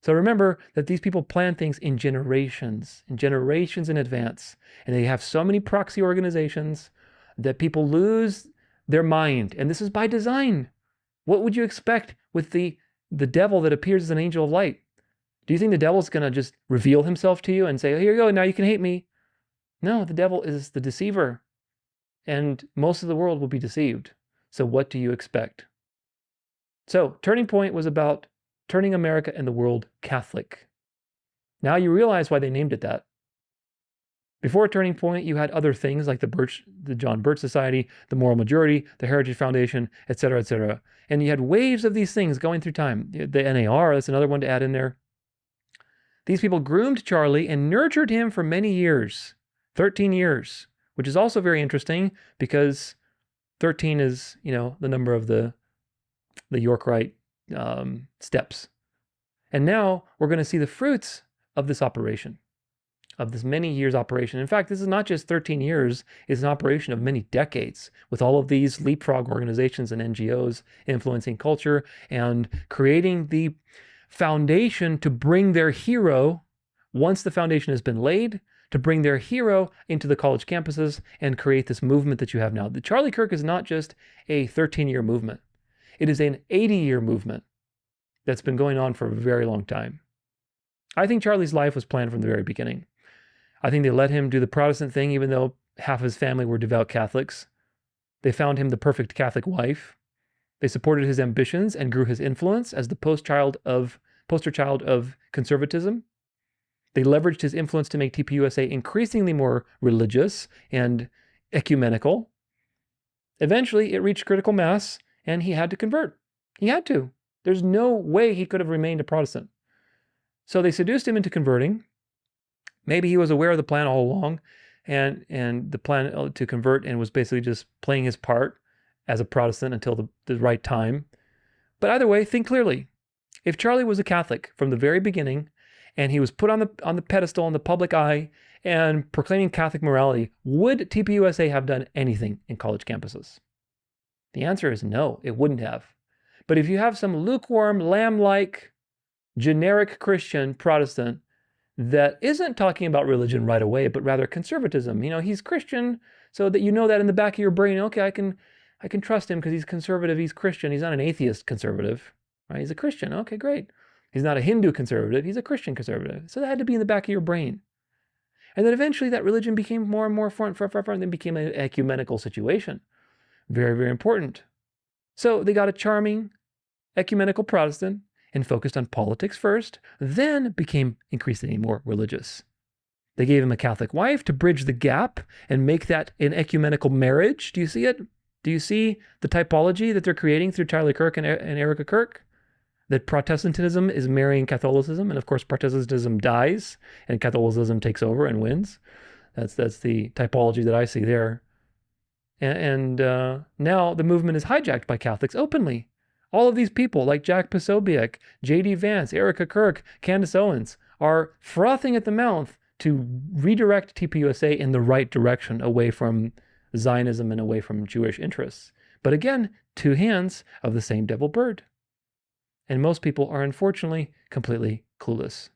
So remember that these people plan things in generations in advance. And they have so many proxy organizations that people lose their mind. And this is by design. What would you expect with the devil that appears as an angel of light? Do you think the devil's going to just reveal himself to you and say, oh, here you go, now you can hate me? No, the devil is the deceiver. And most of the world will be deceived. So what do you expect? So Turning Point was about turning America and the world Catholic. Now you realize why they named it that. Before Turning Point, you had other things like the John Birch Society, the Moral Majority, the Heritage Foundation, etc., etc. And you had waves of these things going through time. The NAR, that's another one to add in there. These people groomed Charlie and nurtured him for many years, 13 years, which is also very interesting because 13 is, the number of the York Rite steps. And now we're going to see the fruits of this operation, of this many years operation. In fact, this is not just 13 years, it's an operation of many decades with all of these leapfrog organizations and NGOs influencing culture and creating the foundation to bring their hero, once the foundation has been laid, to bring their hero into the college campuses and create this movement that you have now. The Charlie Kirk is not just a 13-year movement. It is an 80-year movement that's been going on for a very long time. I think Charlie's life was planned from the very beginning. I think they let him do the Protestant thing, even though half his family were devout Catholics. They found him the perfect Catholic wife. They supported his ambitions and grew his influence as the poster child of conservatism. They leveraged his influence to make TPUSA increasingly more religious and ecumenical. Eventually, it reached critical mass, and he had to convert. He had to. There's no way he could have remained a Protestant. So they seduced him into converting. Maybe he was aware of the plan all along, and the plan to convert, and was basically just playing his part as a Protestant until the right time. But either way, think clearly. If Charlie was a Catholic from the very beginning, and he was put on the pedestal in the public eye and proclaiming Catholic morality, would TPUSA have done anything in college campuses? The answer is no, it wouldn't have. But if you have some lukewarm, lamb-like, generic Christian Protestant that isn't talking about religion right away, but rather conservatism, he's Christian, so that that in the back of your brain, okay, I can trust him because he's conservative, he's Christian, he's not an atheist conservative, right? He's a Christian, okay, great. He's not a Hindu conservative, he's a Christian conservative. So that had to be in the back of your brain. And then eventually that religion became more and more front, and then became an ecumenical situation. Very, very important. So they got a charming ecumenical Protestant and focused on politics first, then became increasingly more religious. They gave him a Catholic wife to bridge the gap and make that an ecumenical marriage. Do you see it? Do you see the typology that they're creating through Charlie Kirk and Erica Kirk? That Protestantism is marrying Catholicism, and of course Protestantism dies and Catholicism takes over and wins. That's the typology that I see there. And now the movement is hijacked by Catholics openly. All of these people like Jack Posobiec, J.D. Vance, Erica Kirk, Candace Owens are frothing at the mouth to redirect TPUSA in the right direction, away from Zionism and away from Jewish interests. But again, two hands of the same devil bird. And most people are unfortunately completely clueless.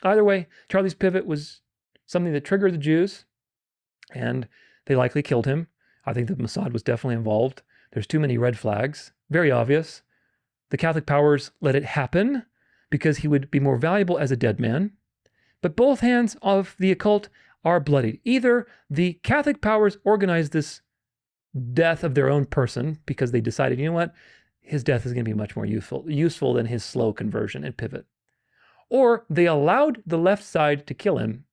Either way, Charlie's pivot was something that triggered the Jews, and they likely killed him. I think the Mossad was definitely involved. There's too many red flags. Very obvious. The Catholic powers let it happen because he would be more valuable as a dead man. But both hands of the occult are bloodied. Either the Catholic powers organized this death of their own person because they decided, you know what, his death is going to be much more useful than his slow conversion and pivot. Or they allowed the left side to kill him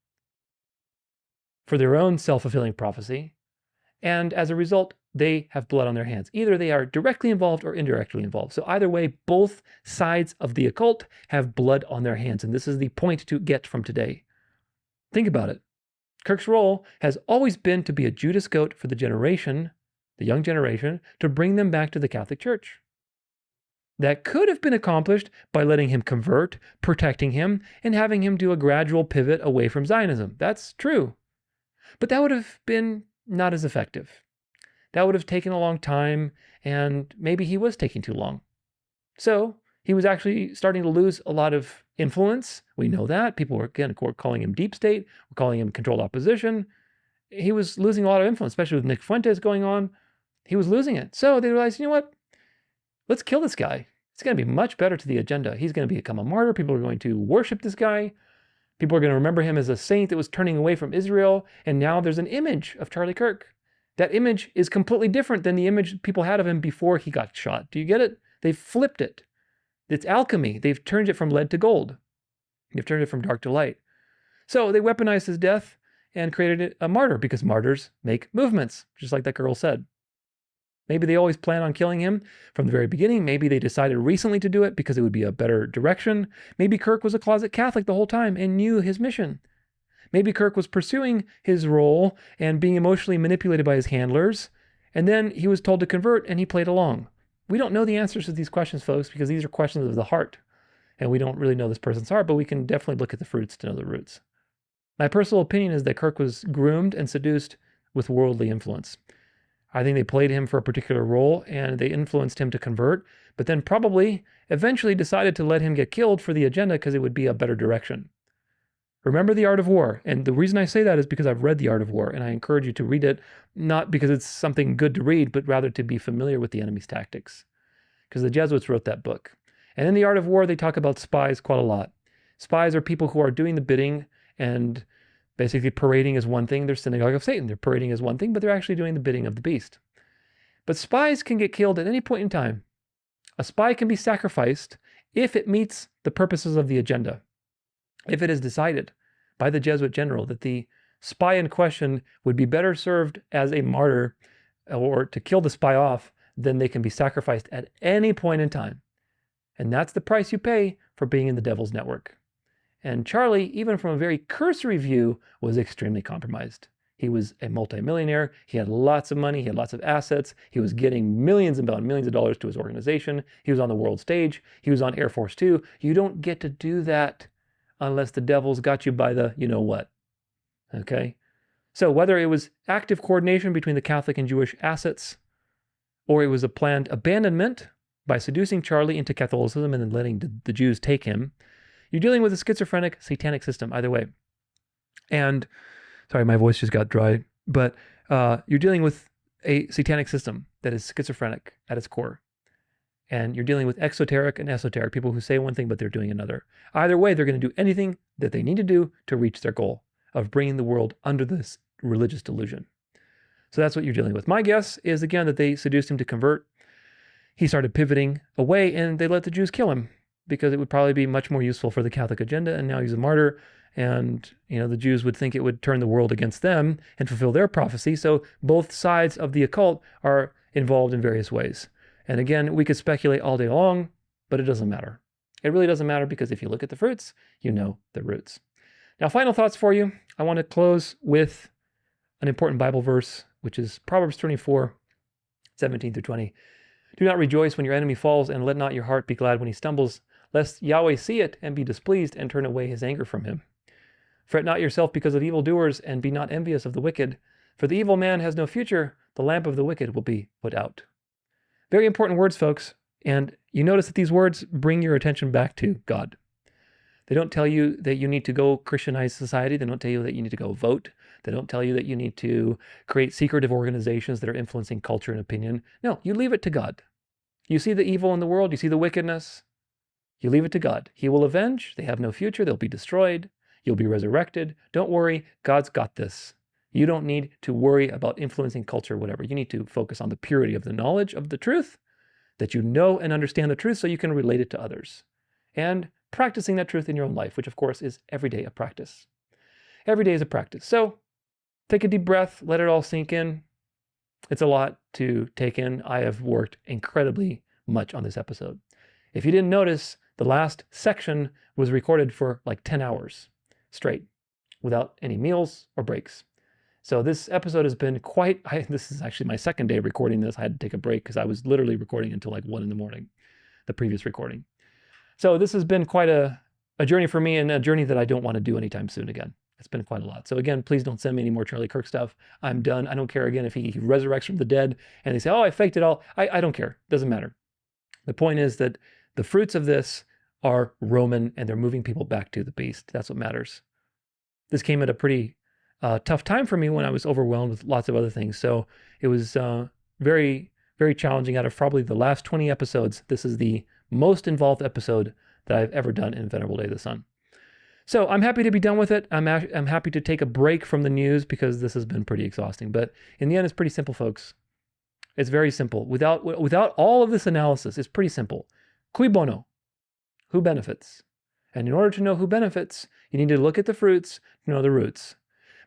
for their own self-fulfilling prophecy, and as a result, they have blood on their hands. Either they are directly involved or indirectly involved. So either way, both sides of the occult have blood on their hands, and this is the point to get from today. Think about it. Kirk's role has always been to be a Judas goat for the young generation, to bring them back to the Catholic Church. That could have been accomplished by letting him convert, protecting him, and having him do a gradual pivot away from Zionism. That's true. But that would have been not as effective. That would have taken a long time, and maybe he was taking too long. So he was actually starting to lose a lot of influence. We know that. People were calling him deep state, were calling him controlled opposition. He was losing a lot of influence, especially with Nick Fuentes going on. He was losing it. So they realized, you know what? Let's kill this guy. It's going to be much better to the agenda. He's going to become a martyr. People are going to worship this guy. People are going to remember him as a saint that was turning away from Israel. And now there's an image of Charlie Kirk. That image is completely different than the image people had of him before he got shot. Do you get it? They've flipped it. It's alchemy. They've turned it from lead to gold. They've turned it from dark to light. So they weaponized his death and created a martyr, because martyrs make movements, just like that girl said. Maybe they always planned on killing him from the very beginning. Maybe they decided recently to do it because it would be a better direction. Maybe Kirk was a closet Catholic the whole time and knew his mission. Maybe Kirk was pursuing his role and being emotionally manipulated by his handlers, and then he was told to convert and he played along. We don't know the answers to these questions, folks, because these are questions of the heart, and we don't really know this person's heart, but we can definitely look at the fruits to know the roots. My personal opinion is that Kirk was groomed and seduced with worldly influence. I think they played him for a particular role and they influenced him to convert, but then probably eventually decided to let him get killed for the agenda because it would be a better direction. Remember The Art of War. And the reason I say that is because I've read The Art of War, and I encourage you to read it, not because it's something good to read, but rather to be familiar with the enemy's tactics. Because the Jesuits wrote that book. And in The Art of War, they talk about spies quite a lot. Spies are people who are doing the bidding and basically parading as one thing. They're synagogue of Satan. They're parading as one thing, but they're actually doing the bidding of the beast. But spies can get killed at any point in time. A spy can be sacrificed if it meets the purposes of the agenda. If it is decided by the Jesuit general that the spy in question would be better served as a martyr or to kill the spy off, then they can be sacrificed at any point in time. And that's the price you pay for being in the devil's network. And Charlie, even from a very cursory view, was extremely compromised. He was a multimillionaire. He had lots of money. He had lots of assets. He was getting millions and millions of dollars to his organization. He was on the world stage. He was on Air Force 2. You don't get to do that unless the devil's got you by the you-know-what. Okay? So whether it was active coordination between the Catholic and Jewish assets, or it was a planned abandonment by seducing Charlie into Catholicism and then letting the Jews take him, you're dealing with a schizophrenic satanic system either way. And, sorry, my voice just got dry, but you're dealing with a satanic system that is schizophrenic at its core. And you're dealing with exoteric and esoteric, people who say one thing, but they're doing another. Either way, they're going to do anything that they need to do to reach their goal of bringing the world under this religious delusion. So that's what you're dealing with. My guess is, again, that they seduced him to convert. He started pivoting away, and they let the Jews kill him because it would probably be much more useful for the Catholic agenda. And now he's a martyr, and the Jews would think it would turn the world against them and fulfill their prophecy. So both sides of the occult are involved in various ways. And again, we could speculate all day long, but it doesn't matter. It really doesn't matter because if you look at the fruits, you know the roots. Now, final thoughts for you. I want to close with an important Bible verse, which is Proverbs 24, 17 through 20. Do not rejoice when your enemy falls, and let not your heart be glad when he stumbles, lest Yahweh see it and be displeased and turn away his anger from him. Fret not yourself because of evildoers, and be not envious of the wicked. For the evil man has no future, the lamp of the wicked will be put out. Very important words, folks. And you notice that these words bring your attention back to God. They don't tell you that you need to go Christianize society. They don't tell you that you need to go vote. They don't tell you that you need to create secretive organizations that are influencing culture and opinion. No, you leave it to God. You see the evil in the world. You see the wickedness. You leave it to God. He will avenge. They have no future. They'll be destroyed. You'll be resurrected. Don't worry. God's got this. You don't need to worry about influencing culture or whatever. You need to focus on the purity of the knowledge of the truth, that you know and understand the truth so you can relate it to others. And practicing that truth in your own life, which of course is every day a practice. Every day is a practice. So take a deep breath, let it all sink in. It's a lot to take in. I have worked incredibly much on this episode. If you didn't notice, the last section was recorded for like 10 hours straight without any meals or breaks. So this episode has been this is actually my second day of recording this. I had to take a break because I was literally recording until like 1 a.m, the previous recording. So this has been quite a journey for me, and a journey that I don't want to do anytime soon again. It's been quite a lot. So again, please don't send me any more Charlie Kirk stuff. I'm done. I don't care again if he resurrects from the dead and they say, oh, I faked it all. I don't care. Doesn't matter. The point is that the fruits of this are Roman and they're moving people back to the beast. That's what matters. This came at a pretty tough time for me when I was overwhelmed with lots of other things. So it was very, very challenging. Out of probably the last 20 episodes, this is the most involved episode that I've ever done in Venerable Day of the Sun. So I'm happy to be done with it. I'm happy to take a break from the news because this has been pretty exhausting. But in the end, it's pretty simple, folks. It's very simple. Without all of this analysis, it's pretty simple. Cui bono? Who benefits? And in order to know who benefits, you need to look at the fruits to know the roots.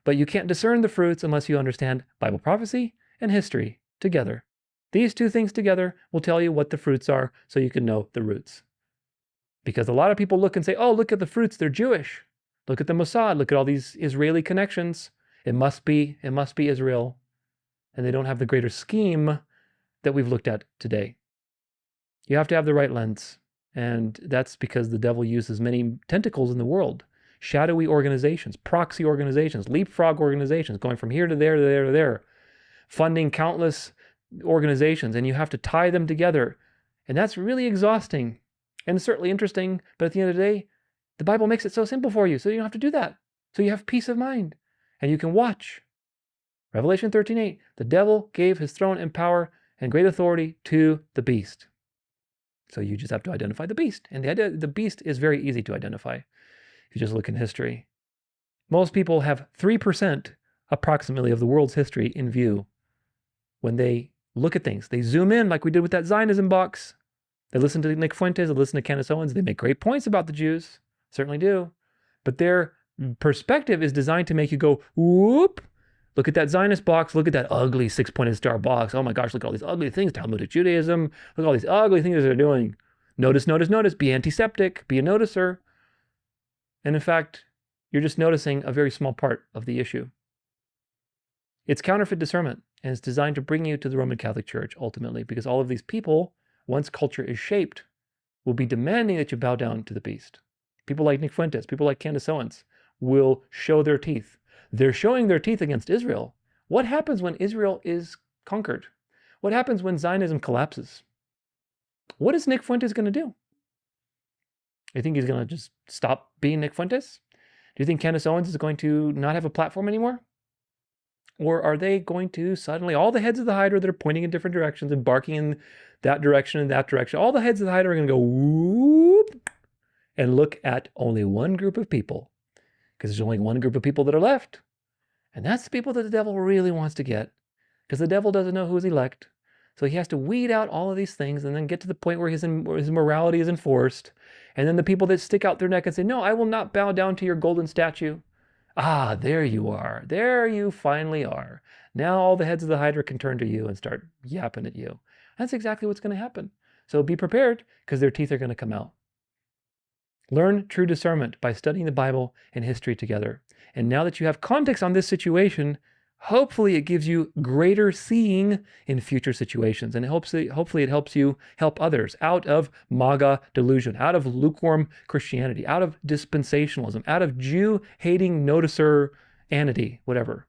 But you can't discern the fruits unless you understand Bible prophecy and history together. These two things together will tell you what the fruits are so you can know the roots. Because a lot of people look and say, oh, look at the fruits, they're Jewish. Look at the Mossad, look at all these Israeli connections. It must be Israel. And they don't have the greater scheme that we've looked at today. You have to have the right lens. And that's because the devil uses many tentacles in the world. Shadowy organizations, proxy organizations, leapfrog organizations, going from here to there to there to there, funding countless organizations, and you have to tie them together. And that's really exhausting and certainly interesting. But at the end of the day, the Bible makes it so simple for you, so you don't have to do that. So you have peace of mind and you can watch. Revelation 13:8, the devil gave his throne and power and great authority to the beast. So you just have to identify the beast. And the beast is very easy to identify if you just look in history. Most people have 3% approximately of the world's history in view when they look at things. They zoom in like we did with that Zionism box. They listen to Nick Fuentes, they listen to Candace Owens. They make great points about the Jews, certainly do. But their perspective is designed to make you go, whoop, look at that Zionist box, look at that ugly 6-pointed star box. Oh my gosh, look at all these ugly things, Talmudic Judaism, look at all these ugly things they're doing. Notice, notice, notice, be antiseptic, be a noticer. And in fact, you're just noticing a very small part of the issue. It's counterfeit discernment, and it's designed to bring you to the Roman Catholic Church ultimately, because all of these people, once culture is shaped, will be demanding that you bow down to the beast. People like Nick Fuentes, people like Candace Owens will show their teeth. They're showing their teeth against Israel. What happens when Israel is conquered? What happens when Zionism collapses? What is Nick Fuentes going to do? You think he's going to just stop being Nick Fuentes? Do you think Candace Owens is going to not have a platform anymore? Or are they going to suddenly, all the heads of the Hydra that are pointing in different directions and barking in that direction and that direction, all the heads of the Hydra are going to go whoop and look at only one group of people, because there's only one group of people that are left. And that's the people that the devil really wants to get, because the devil doesn't know who's elect. So he has to weed out all of these things and then get to the point where his morality is enforced. And then the people that stick out their neck and say, no, I will not bow down to your golden statue. Ah, there you are. There you finally are. Now all the heads of the Hydra can turn to you and start yapping at you. That's exactly what's going to happen. So be prepared, because their teeth are going to come out. Learn true discernment by studying the Bible and history together. And now that you have context on this situation, hopefully it gives you greater seeing in future situations. And hopefully it helps you help others out of MAGA delusion, out of lukewarm Christianity, out of dispensationalism, out of Jew-hating noticer-anity, whatever.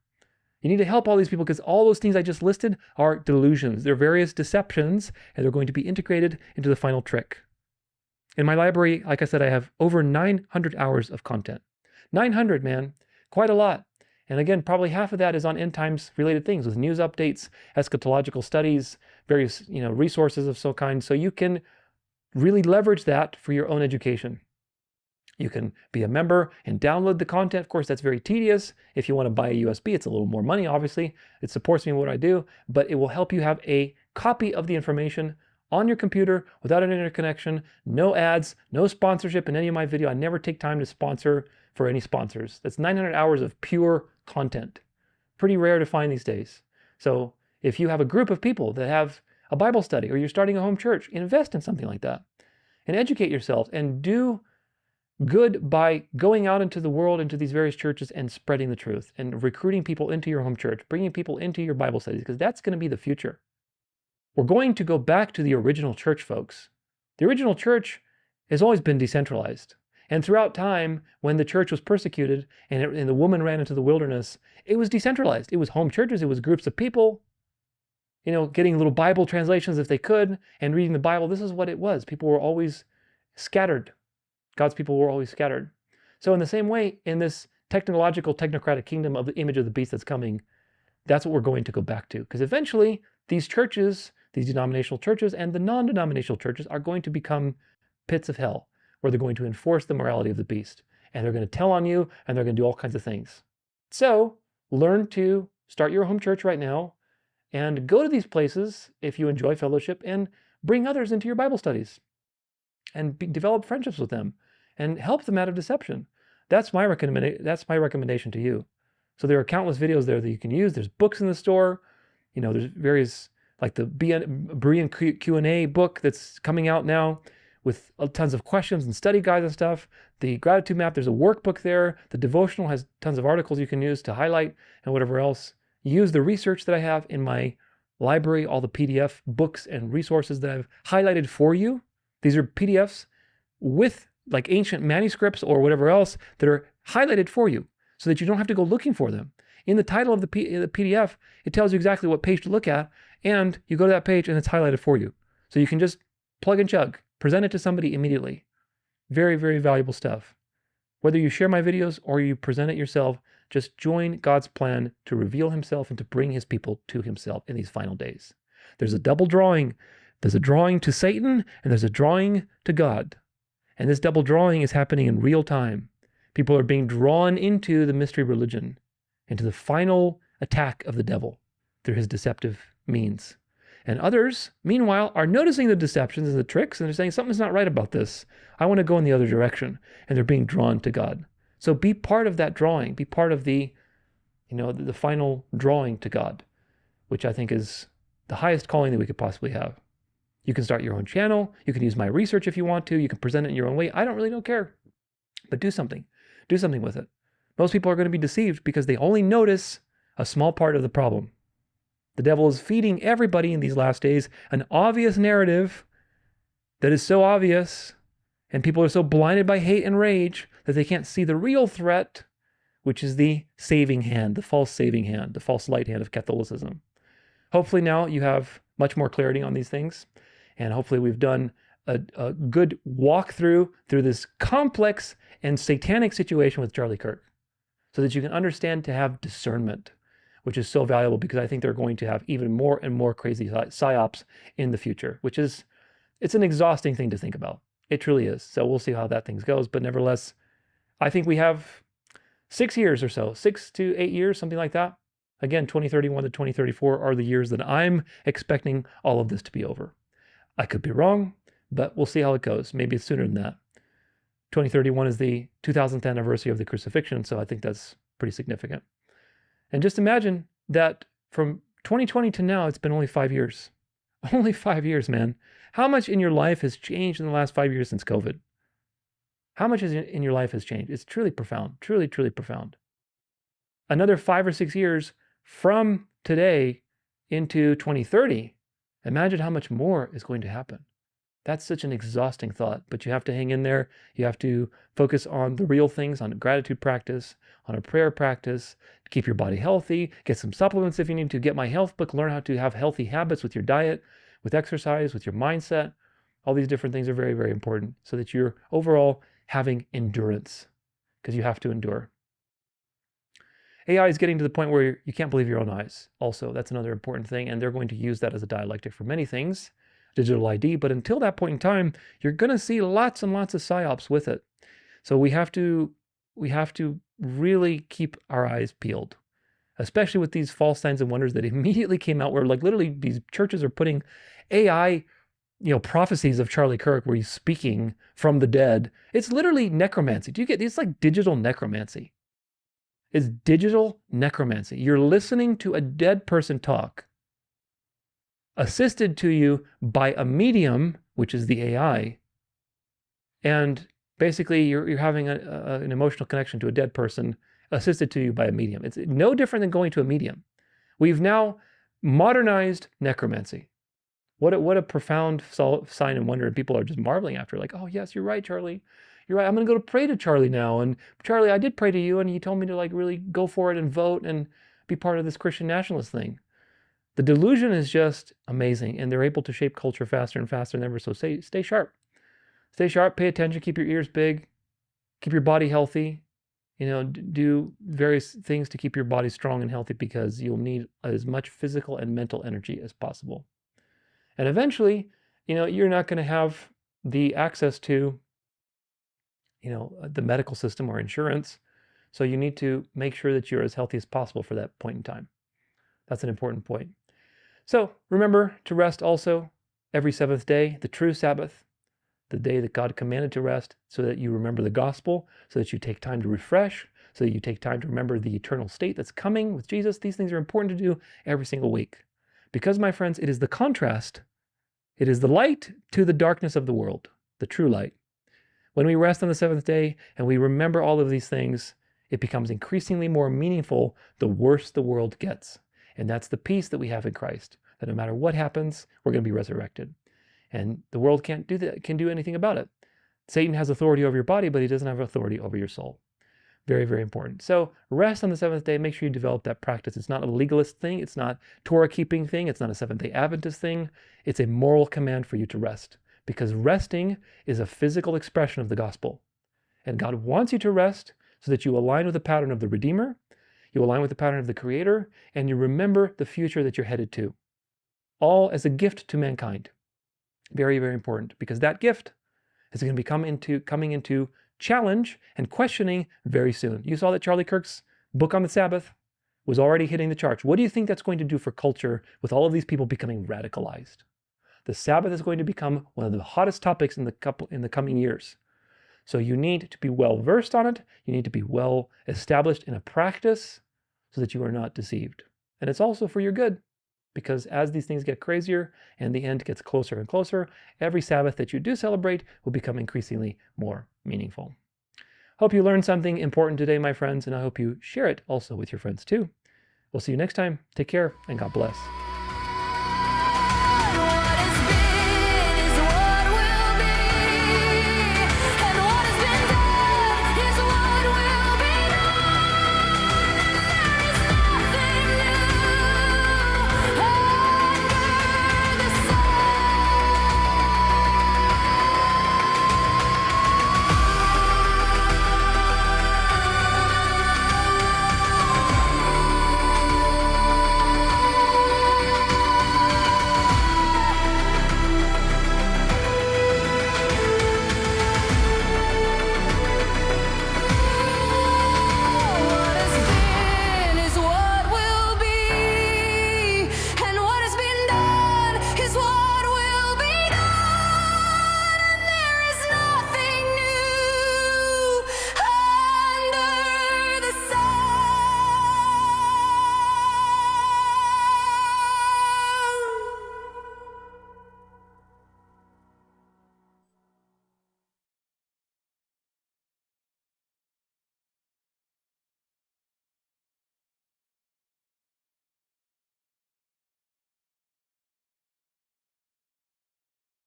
You need to help all these people, because all those things I just listed are delusions. They're various deceptions, and they're going to be integrated into the final trick. In my library, like I said, I have over 900 hours of content. 900, man. Quite a lot. And again, probably half of that is on end times related things, with news updates, eschatological studies, various resources of some kind. So you can really leverage that for your own education. You can be a member and download the content. Of course, that's very tedious. If you want to buy a USB, it's a little more money, obviously. It supports me in what I do, but it will help you have a copy of the information on your computer without an internet connection, no ads, no sponsorship in any of my video. I never take time to sponsor for any sponsors. That's 900 hours of pure content. Pretty rare to find these days. So if you have a group of people that have a Bible study, or you're starting a home church, invest in something like that and educate yourself and do good by going out into the world, into these various churches and spreading the truth and recruiting people into your home church, bringing people into your Bible studies, because that's going to be the future. We're going to go back to the original church, folks. The original church has always been decentralized. And throughout time, when the church was persecuted and the woman ran into the wilderness, it was decentralized. It was home churches. It was groups of people, getting little Bible translations if they could and reading the Bible. This is what it was. People were always scattered. God's people were always scattered. So in the same way, in this technological, technocratic kingdom of the image of the beast that's coming, that's what we're going to go back to. Because eventually, these churches, these denominational churches and the non-denominational churches are going to become pits of hell, where they're going to enforce the morality of the beast. And they're going to tell on you, and they're going to do all kinds of things. So learn to start your home church right now and go to these places if you enjoy fellowship, and bring others into your Bible studies and develop friendships with them and help them out of deception. That's my recommendation to you. So there are countless videos there that you can use. There's books in the store. There's various like the Berean Q&A book that's coming out now with tons of questions and study guides and stuff. The gratitude map, there's a workbook there. The devotional has tons of articles you can use to highlight and whatever else. Use the research that I have in my library, all the PDF books and resources that I've highlighted for you. These are PDFs with like ancient manuscripts or whatever else that are highlighted for you so that you don't have to go looking for them. In the title of the PDF, it tells you exactly what page to look at, and you go to that page and it's highlighted for you. So you can just plug and chug, present it to somebody immediately. Very, very valuable stuff. Whether you share my videos or you present it yourself, just join God's plan to reveal himself and to bring his people to himself in these final days. There's a double drawing. There's a drawing to Satan and there's a drawing to God. And this double drawing is happening in real time. People are being drawn into the mystery religion, into the final attack of the devil through his deceptive means. And others, meanwhile, are noticing the deceptions and the tricks, and they're saying, something's not right about this. I want to go in the other direction. And they're being drawn to God. So be part of that drawing. Be part of the final drawing to God, which I think is the highest calling that we could possibly have. You can start your own channel. You can use my research if you want to. You can present it in your own way. I don't care. But do something. Do something with it. Most people are going to be deceived because they only notice a small part of the problem. The devil is feeding everybody in these last days an obvious narrative that is so obvious, and people are so blinded by hate and rage that they can't see the real threat, which is the saving hand, the false saving hand, the false light hand of Catholicism. Hopefully now you have much more clarity on these things, and hopefully we've done a good walkthrough through this complex and satanic situation with Charlie Kirk, so that you can understand to have discernment, which is so valuable because I think they're going to have even more and more crazy psyops in the future, it's an exhausting thing to think about. It truly is. So we'll see how that thing goes. But nevertheless, I think we have 6 years or so, 6 to 8 years, something like that. Again, 2031 to 2034 are the years that I'm expecting all of this to be over. I could be wrong, but we'll see how it goes. Maybe it's sooner than that. 2031 is the 2000th anniversary of the crucifixion, so I think that's pretty significant. And just imagine that from 2020 to now, it's been only 5 years. Only 5 years, man. How much in your life has changed in the last 5 years since COVID? How much in your life has changed? It's truly profound, truly, truly profound. Another 5 or 6 years from today into 2030, imagine how much more is going to happen. That's such an exhausting thought, but you have to hang in there. You have to focus on the real things, on a gratitude practice, on a prayer practice, keep your body healthy, get some supplements if you need to, get my health book, learn how to have healthy habits with your diet, with exercise, with your mindset. All these different things are very, very important so that you're overall having endurance, because you have to endure. AI is getting to the point where you can't believe your own eyes. Also, that's another important thing, and they're going to use that as a dialectic for many things. Digital ID, but until that point in time, you're going to see lots and lots of psyops with it. So we have to really keep our eyes peeled, especially with these false signs and wonders that immediately came out, where like literally these churches are putting AI, prophecies of Charlie Kirk where he's speaking from the dead. It's literally necromancy. Do you get? It's like digital necromancy. It's digital necromancy. You're listening to a dead person talk, assisted to you by a medium, which is the AI, and basically you're having an emotional connection to a dead person assisted to you by a medium. It's no different than going to a medium. We've now modernized necromancy. What a profound sign and wonder, and people are just marveling after, like, oh yes, you're right, Charlie. You're right. I'm going to go to pray to Charlie now. And Charlie, I did pray to you, and you told me to like really go for it and vote and be part of this Christian nationalist thing. The delusion is just amazing, and they're able to shape culture faster and faster than ever. So stay sharp. Stay sharp, pay attention, keep your ears big, keep your body healthy. Do various things to keep your body strong and healthy, because you'll need as much physical and mental energy as possible. And eventually, you're not going to have the access to, the medical system or insurance. So you need to make sure that you're as healthy as possible for that point in time. That's an important point. So remember to rest also every seventh day, the true Sabbath, the day that God commanded to rest, so that you remember the gospel, so that you take time to refresh, so that you take time to remember the eternal state that's coming with Jesus. These things are important to do every single week, Because, my friends, it is the contrast. It is the light to the darkness of the world, the true light. When we rest on the seventh day and we remember all of these things, it becomes increasingly more meaningful the worse the world gets. And that's the peace that we have in Christ, that no matter what happens, we're going to be resurrected. And the world can't do anything about it. Satan has authority over your body, but he doesn't have authority over your soul. Very, very important. So rest on the seventh day. Make sure you develop that practice. It's not a legalist thing. It's not Torah keeping thing. It's not a Seventh-day Adventist thing. It's a moral command for you to rest, because resting is a physical expression of the gospel. And God wants you to rest so that you align with the pattern of the Redeemer, you align with the pattern of the Creator, and you remember the future that you're headed to. All as a gift to mankind. Very, very important, because that gift is going to be coming into challenge and questioning very soon. You saw that Charlie Kirk's book on the Sabbath was already hitting the charts. What do you think that's going to do for culture with all of these people becoming radicalized? The Sabbath is going to become one of the hottest topics in the coming years. So you need to be well versed on it. You need to be well established in a practice so that you are not deceived. And it's also for your good, because as these things get crazier and the end gets closer and closer, every Sabbath that you do celebrate will become increasingly more meaningful. Hope you learned something important today, my friends, and I hope you share it also with your friends too. We'll see you next time. Take care and God bless.